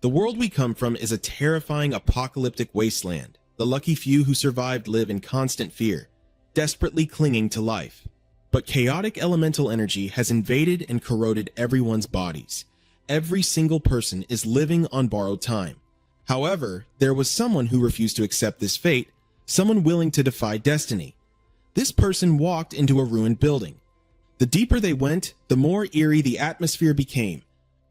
The world we come from is a terrifying apocalyptic wasteland. The lucky few who survived live in constant fear, desperately clinging to life. But chaotic elemental energy has invaded and corroded everyone's bodies. Every single person is living on borrowed time. However, there was someone who refused to accept this fate, someone willing to defy destiny. This person walked into a ruined building. The deeper they went, the more eerie the atmosphere became.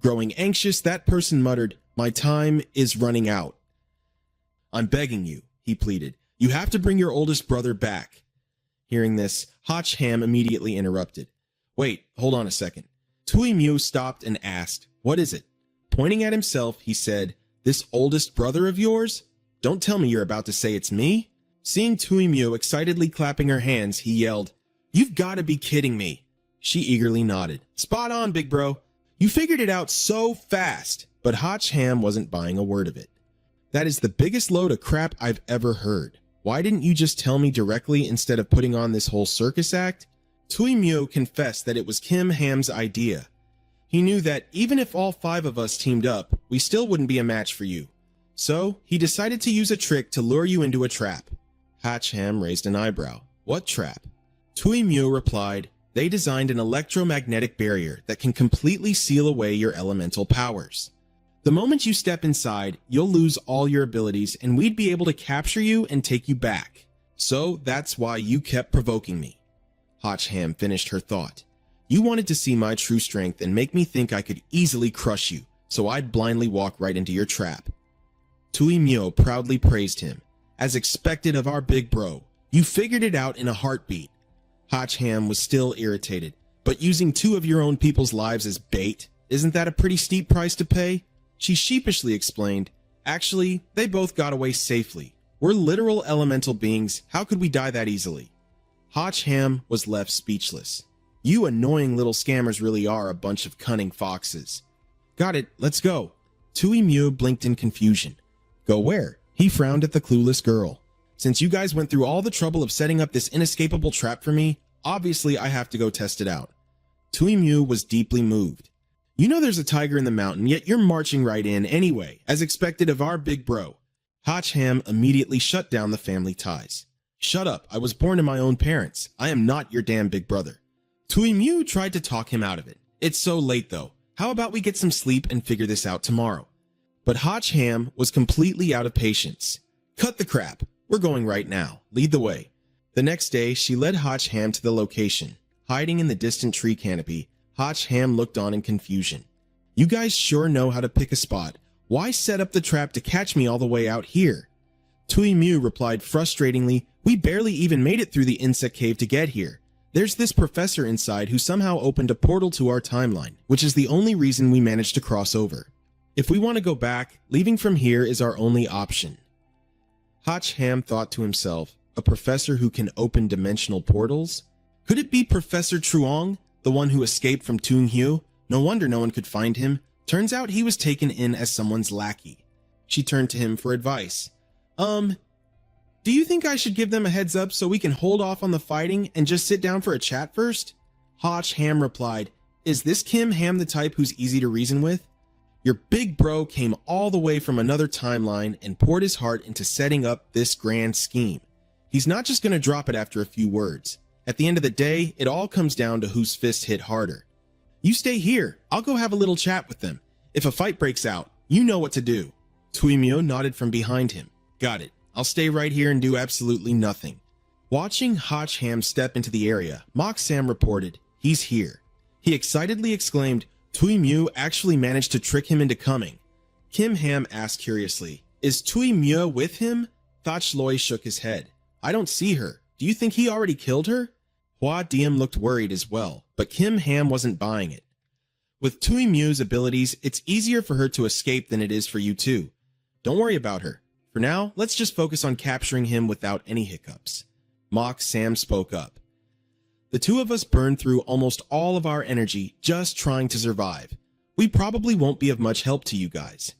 Growing anxious, that person muttered, My time is running out. I'm begging you, he pleaded. You have to bring your oldest brother back. Hearing this, Hotch Ham immediately interrupted. Wait, hold on a second. Tui Mew stopped and asked, What is it? Pointing at himself, he said, This oldest brother of yours? Don't tell me you're about to say it's me? Seeing Tui Mew excitedly clapping her hands, he yelled, You've got to be kidding me. She eagerly nodded. Spot on, big bro. You figured it out so fast. But Hotch Ham wasn't buying a word of it. That is the biggest load of crap I've ever heard. Why didn't you just tell me directly instead of putting on this whole circus act? Tui Mew confessed that it was Kim Ham's idea. He knew that even if all 5 of us teamed up, we still wouldn't be a match for you. So, he decided to use a trick to lure you into a trap. Hotch Ham raised an eyebrow. What trap? Tui Mew replied, They designed an electromagnetic barrier that can completely seal away your elemental powers. The moment you step inside, you'll lose all your abilities and we'd be able to capture you and take you back. So that's why you kept provoking me. Hotch Ham finished her thought. You wanted to see my true strength and make me think I could easily crush you, so I'd blindly walk right into your trap. Tui Mew proudly praised him. As expected of our big bro, you figured it out in a heartbeat. Hotch Ham was still irritated. But using 2 of your own people's lives as bait, isn't that a pretty steep price to pay? She sheepishly explained, Actually, they both got away safely. We're literal elemental beings. How could we die that easily? Hotch Ham was left speechless. You annoying little scammers really are a bunch of cunning foxes. Got it, let's go. Tui Mew blinked in confusion. Go where? He frowned at the clueless girl. Since you guys went through all the trouble of setting up this inescapable trap for me, obviously I have to go test it out. Tui Mew was deeply moved. You know there's a tiger in the mountain, yet you're marching right in anyway, as expected of our big bro. Hotch Ham immediately shut down the family ties. Shut up, I was born to my own parents. I am not your damn big brother. Tui Mew tried to talk him out of it. It's so late though. How about we get some sleep and figure this out tomorrow? But Hotch Ham was completely out of patience. Cut the crap. We're going right now. Lead the way. The next day, she led Hotch Ham to the location. Hiding in the distant tree canopy, Hotch Ham looked on in confusion. You guys sure know how to pick a spot. Why set up the trap to catch me all the way out here? Tui Mew replied frustratingly, We barely even made it through the insect cave to get here. There's this professor inside who somehow opened a portal to our timeline, which is the only reason we managed to cross over. If we want to go back, leaving from here is our only option. Hotch Ham thought to himself, a professor who can open dimensional portals? Could it be Professor Truong, the one who escaped from Toon Hue? No wonder no one could find him. Turns out he was taken in as someone's lackey. She turned to him for advice. Do you think I should give them a heads up so we can hold off on the fighting and just sit down for a chat first? Hotch Ham replied, Is this Kim Ham the type who's easy to reason with? Your big bro came all the way from another timeline and poured his heart into setting up this grand scheme. He's not just going to drop it after a few words. At the end of the day, it all comes down to whose fist hit harder. You stay here. I'll go have a little chat with them. If a fight breaks out, you know what to do. Tuimyo nodded from behind him. Got it. I'll stay right here and do absolutely nothing. Watching Hotch Ham step into the area, Mock Sam reported, he's here. He excitedly exclaimed, Tuimyo actually managed to trick him into coming. Kim Ham asked curiously, is Tuimyo with him? Thach Loi shook his head. I don't see her. Do you think he already killed her? Hua Diem looked worried as well, but Kim Ham wasn't buying it. With Tuimyo's abilities, it's easier for her to escape than it is for you two. Don't worry about her. For now, let's just focus on capturing him without any hiccups. Mock Sam spoke up. The two of us burned through almost all of our energy just trying to survive. We probably won't be of much help to you guys.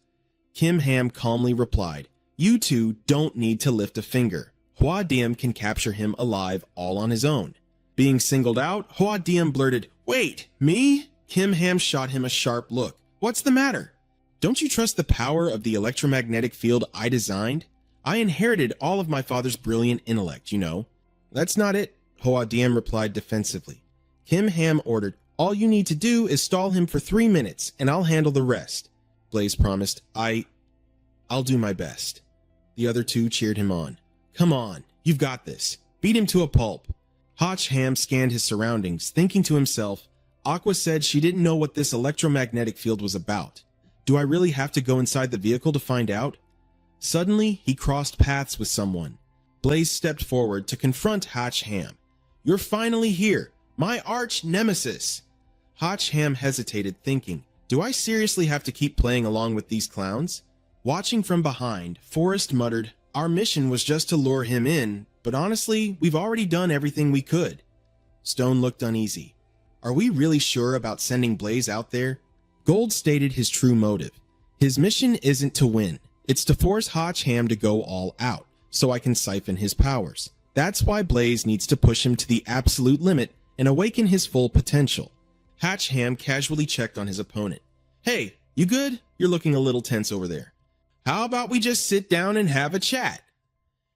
Kim Ham calmly replied, you two don't need to lift a finger. Hua Diem can capture him alive all on his own. Being singled out, Hua Diem blurted, wait, me? Kim Ham shot him a sharp look. What's the matter? Don't you trust the power of the electromagnetic field I designed? I inherited all of my father's brilliant intellect, you know. That's not it, Hua Diem replied defensively. Kim Ham ordered, all you need to do is stall him for 3 minutes, and I'll handle the rest. Blaze promised, I'll do my best. The other two cheered him on. Come on, you've got this. Beat him to a pulp. Hotch Ham scanned his surroundings, thinking to himself, Aqua said she didn't know what this electromagnetic field was about. Do I really have to go inside the vehicle to find out? Suddenly, he crossed paths with someone. Blaze stepped forward to confront Hotch Ham. You're finally here, my arch nemesis. Hotch Ham hesitated, thinking, do I seriously have to keep playing along with these clowns? Watching from behind, Forrest muttered, our mission was just to lure him in, but honestly, we've already done everything we could. Stone looked uneasy. Are we really sure about sending Blaze out there? Gold stated his true motive. His mission isn't to win. It's to force Hotch Ham to go all out, so I can siphon his powers. That's why Blaze needs to push him to the absolute limit and awaken his full potential. Hotch Ham casually checked on his opponent. Hey, you good? You're looking a little tense over there. How about we just sit down and have a chat?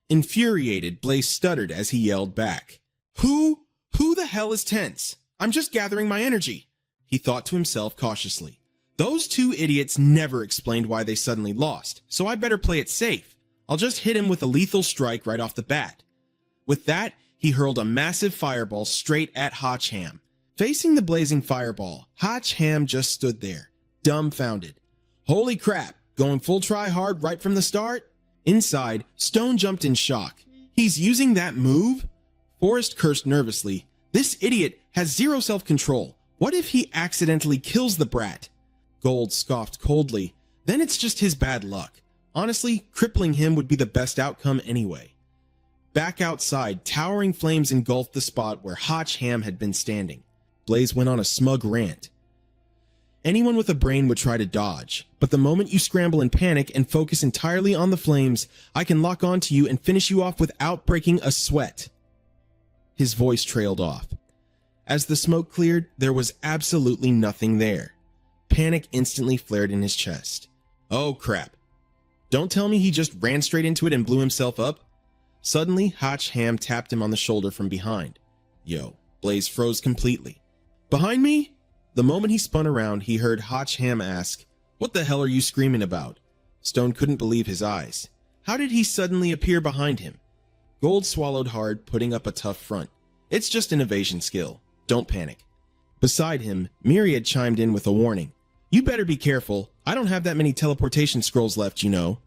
Infuriated, Blaze stuttered as he yelled back. Who the hell is tense? I'm just gathering my energy, he thought to himself cautiously. Those two idiots never explained why they suddenly lost, so I better play it safe. I'll just hit him with a lethal strike right off the bat. With that, he hurled a massive fireball straight at Hotch Ham. Facing the blazing fireball, Hotch Ham just stood there, dumbfounded. Holy crap, going full try hard right from the start? Inside, Stone jumped in shock. He's using that move? Forrest cursed nervously. This idiot has zero self-control. What if he accidentally kills the brat? Gold scoffed coldly. Then it's just his bad luck. Honestly, crippling him would be the best outcome anyway. Back outside, towering flames engulfed the spot where Hotch Ham had been standing. Blaze went on a smug rant. Anyone with a brain would try to dodge, but the moment you scramble in panic and focus entirely on the flames, I can lock onto you and finish you off without breaking a sweat. His voice trailed off. As the smoke cleared, there was absolutely nothing there. Panic instantly flared in his chest. Oh crap. Don't tell me he just ran straight into it and blew himself up. Suddenly, Hotch Ham tapped him on the shoulder from behind. Yo, Blaze froze completely. Behind me? The moment he spun around, he heard Hotch Ham ask, What the hell are you screaming about? Stone couldn't believe his eyes. How did he suddenly appear behind him? Gold swallowed hard, putting up a tough front. It's just an evasion skill. Don't panic. Beside him, Myriad chimed in with a warning. You better be careful. I don't have that many teleportation scrolls left, you know.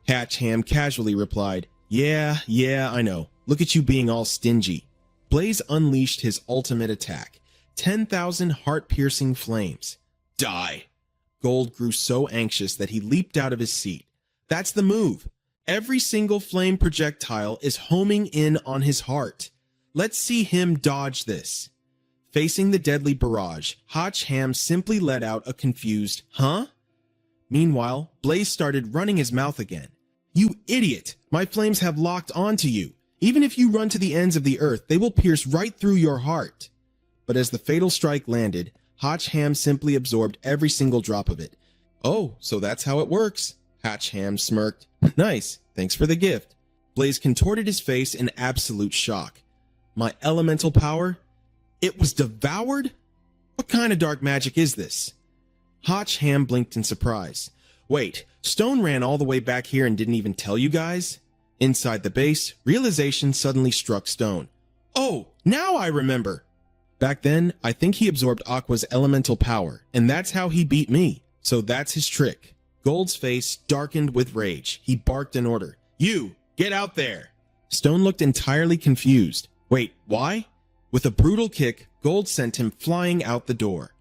Hotch Ham casually replied, Yeah, I know. Look at you being all stingy. Blaze unleashed his ultimate attack. 10,000 heart-piercing flames. Die. Gold grew so anxious that he leaped out of his seat. That's the move. Every single flame projectile is homing in on his heart. Let's see him dodge this. Facing the deadly barrage, Hotch Ham simply let out a confused, huh? Meanwhile, Blaze started running his mouth again. You idiot! My flames have locked onto you. Even if you run to the ends of the earth, they will pierce right through your heart. But as the fatal strike landed, Hotch Ham simply absorbed every single drop of it. Oh, so that's how it works. Hotch Ham smirked. Nice, thanks for the gift. Blaze contorted his face in absolute shock. My elemental power? It was devoured? What kind of dark magic is this? Hotch Ham blinked in surprise. Wait, Stone ran all the way back here and didn't even tell you guys? Inside the base, realization suddenly struck Stone. Oh, now I remember! Back then, I think he absorbed Aqua's elemental power, and that's how he beat me. So that's his trick. Gold's face darkened with rage. He barked an order. You, get out there! Stone looked entirely confused. Wait, why? With a brutal kick, Gold sent him flying out the door.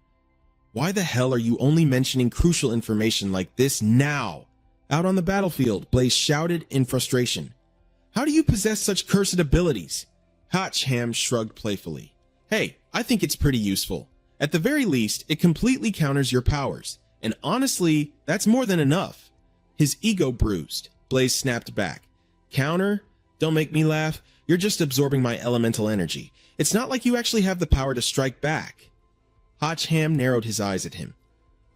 Why the hell are you only mentioning crucial information like this now? Out on the battlefield, Blaze shouted in frustration. How do you possess such cursed abilities? Hotch Ham shrugged playfully. Hey, I think it's pretty useful. At the very least, it completely counters your powers. And honestly, that's more than enough. His ego bruised. Blaze snapped back. Counter? Don't make me laugh. You're just absorbing my elemental energy. It's not like you actually have the power to strike back. Hotch Ham narrowed his eyes at him.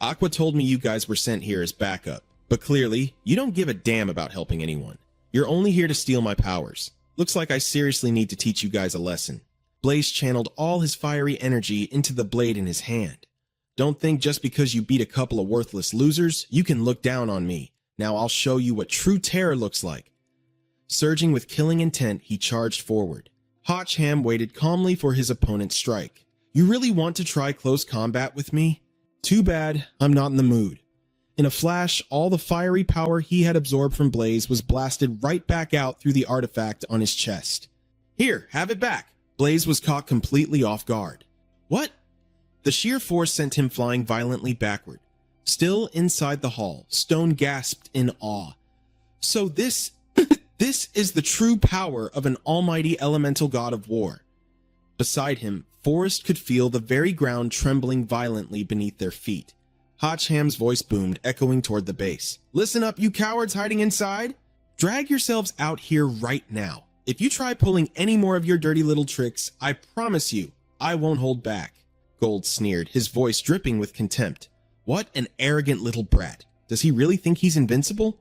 Aqua told me you guys were sent here as backup, but clearly, you don't give a damn about helping anyone. You're only here to steal my powers. Looks like I seriously need to teach you guys a lesson. Blaze channeled all his fiery energy into the blade in his hand. Don't think just because you beat a couple of worthless losers, you can look down on me. Now I'll show you what true terror looks like. Surging with killing intent, he charged forward. Hotch Ham waited calmly for his opponent's strike. You really want to try close combat with me? Too bad, I'm not in the mood. In a flash, all the fiery power he had absorbed from Blaze was blasted right back out through the artifact on his chest. Here, have it back. Blaze was caught completely off guard. What? The sheer force sent him flying violently backward. Still inside the hall, Stone gasped in awe. So this is the true power of an almighty elemental god of war. Beside him, Forrest could feel the very ground trembling violently beneath their feet. Hotch Ham's voice boomed, echoing toward the base. Listen up, you cowards hiding inside. Drag yourselves out here right now. If you try pulling any more of your dirty little tricks, I promise you, I won't hold back. Gold sneered, his voice dripping with contempt. What an arrogant little brat. Does he really think he's invincible?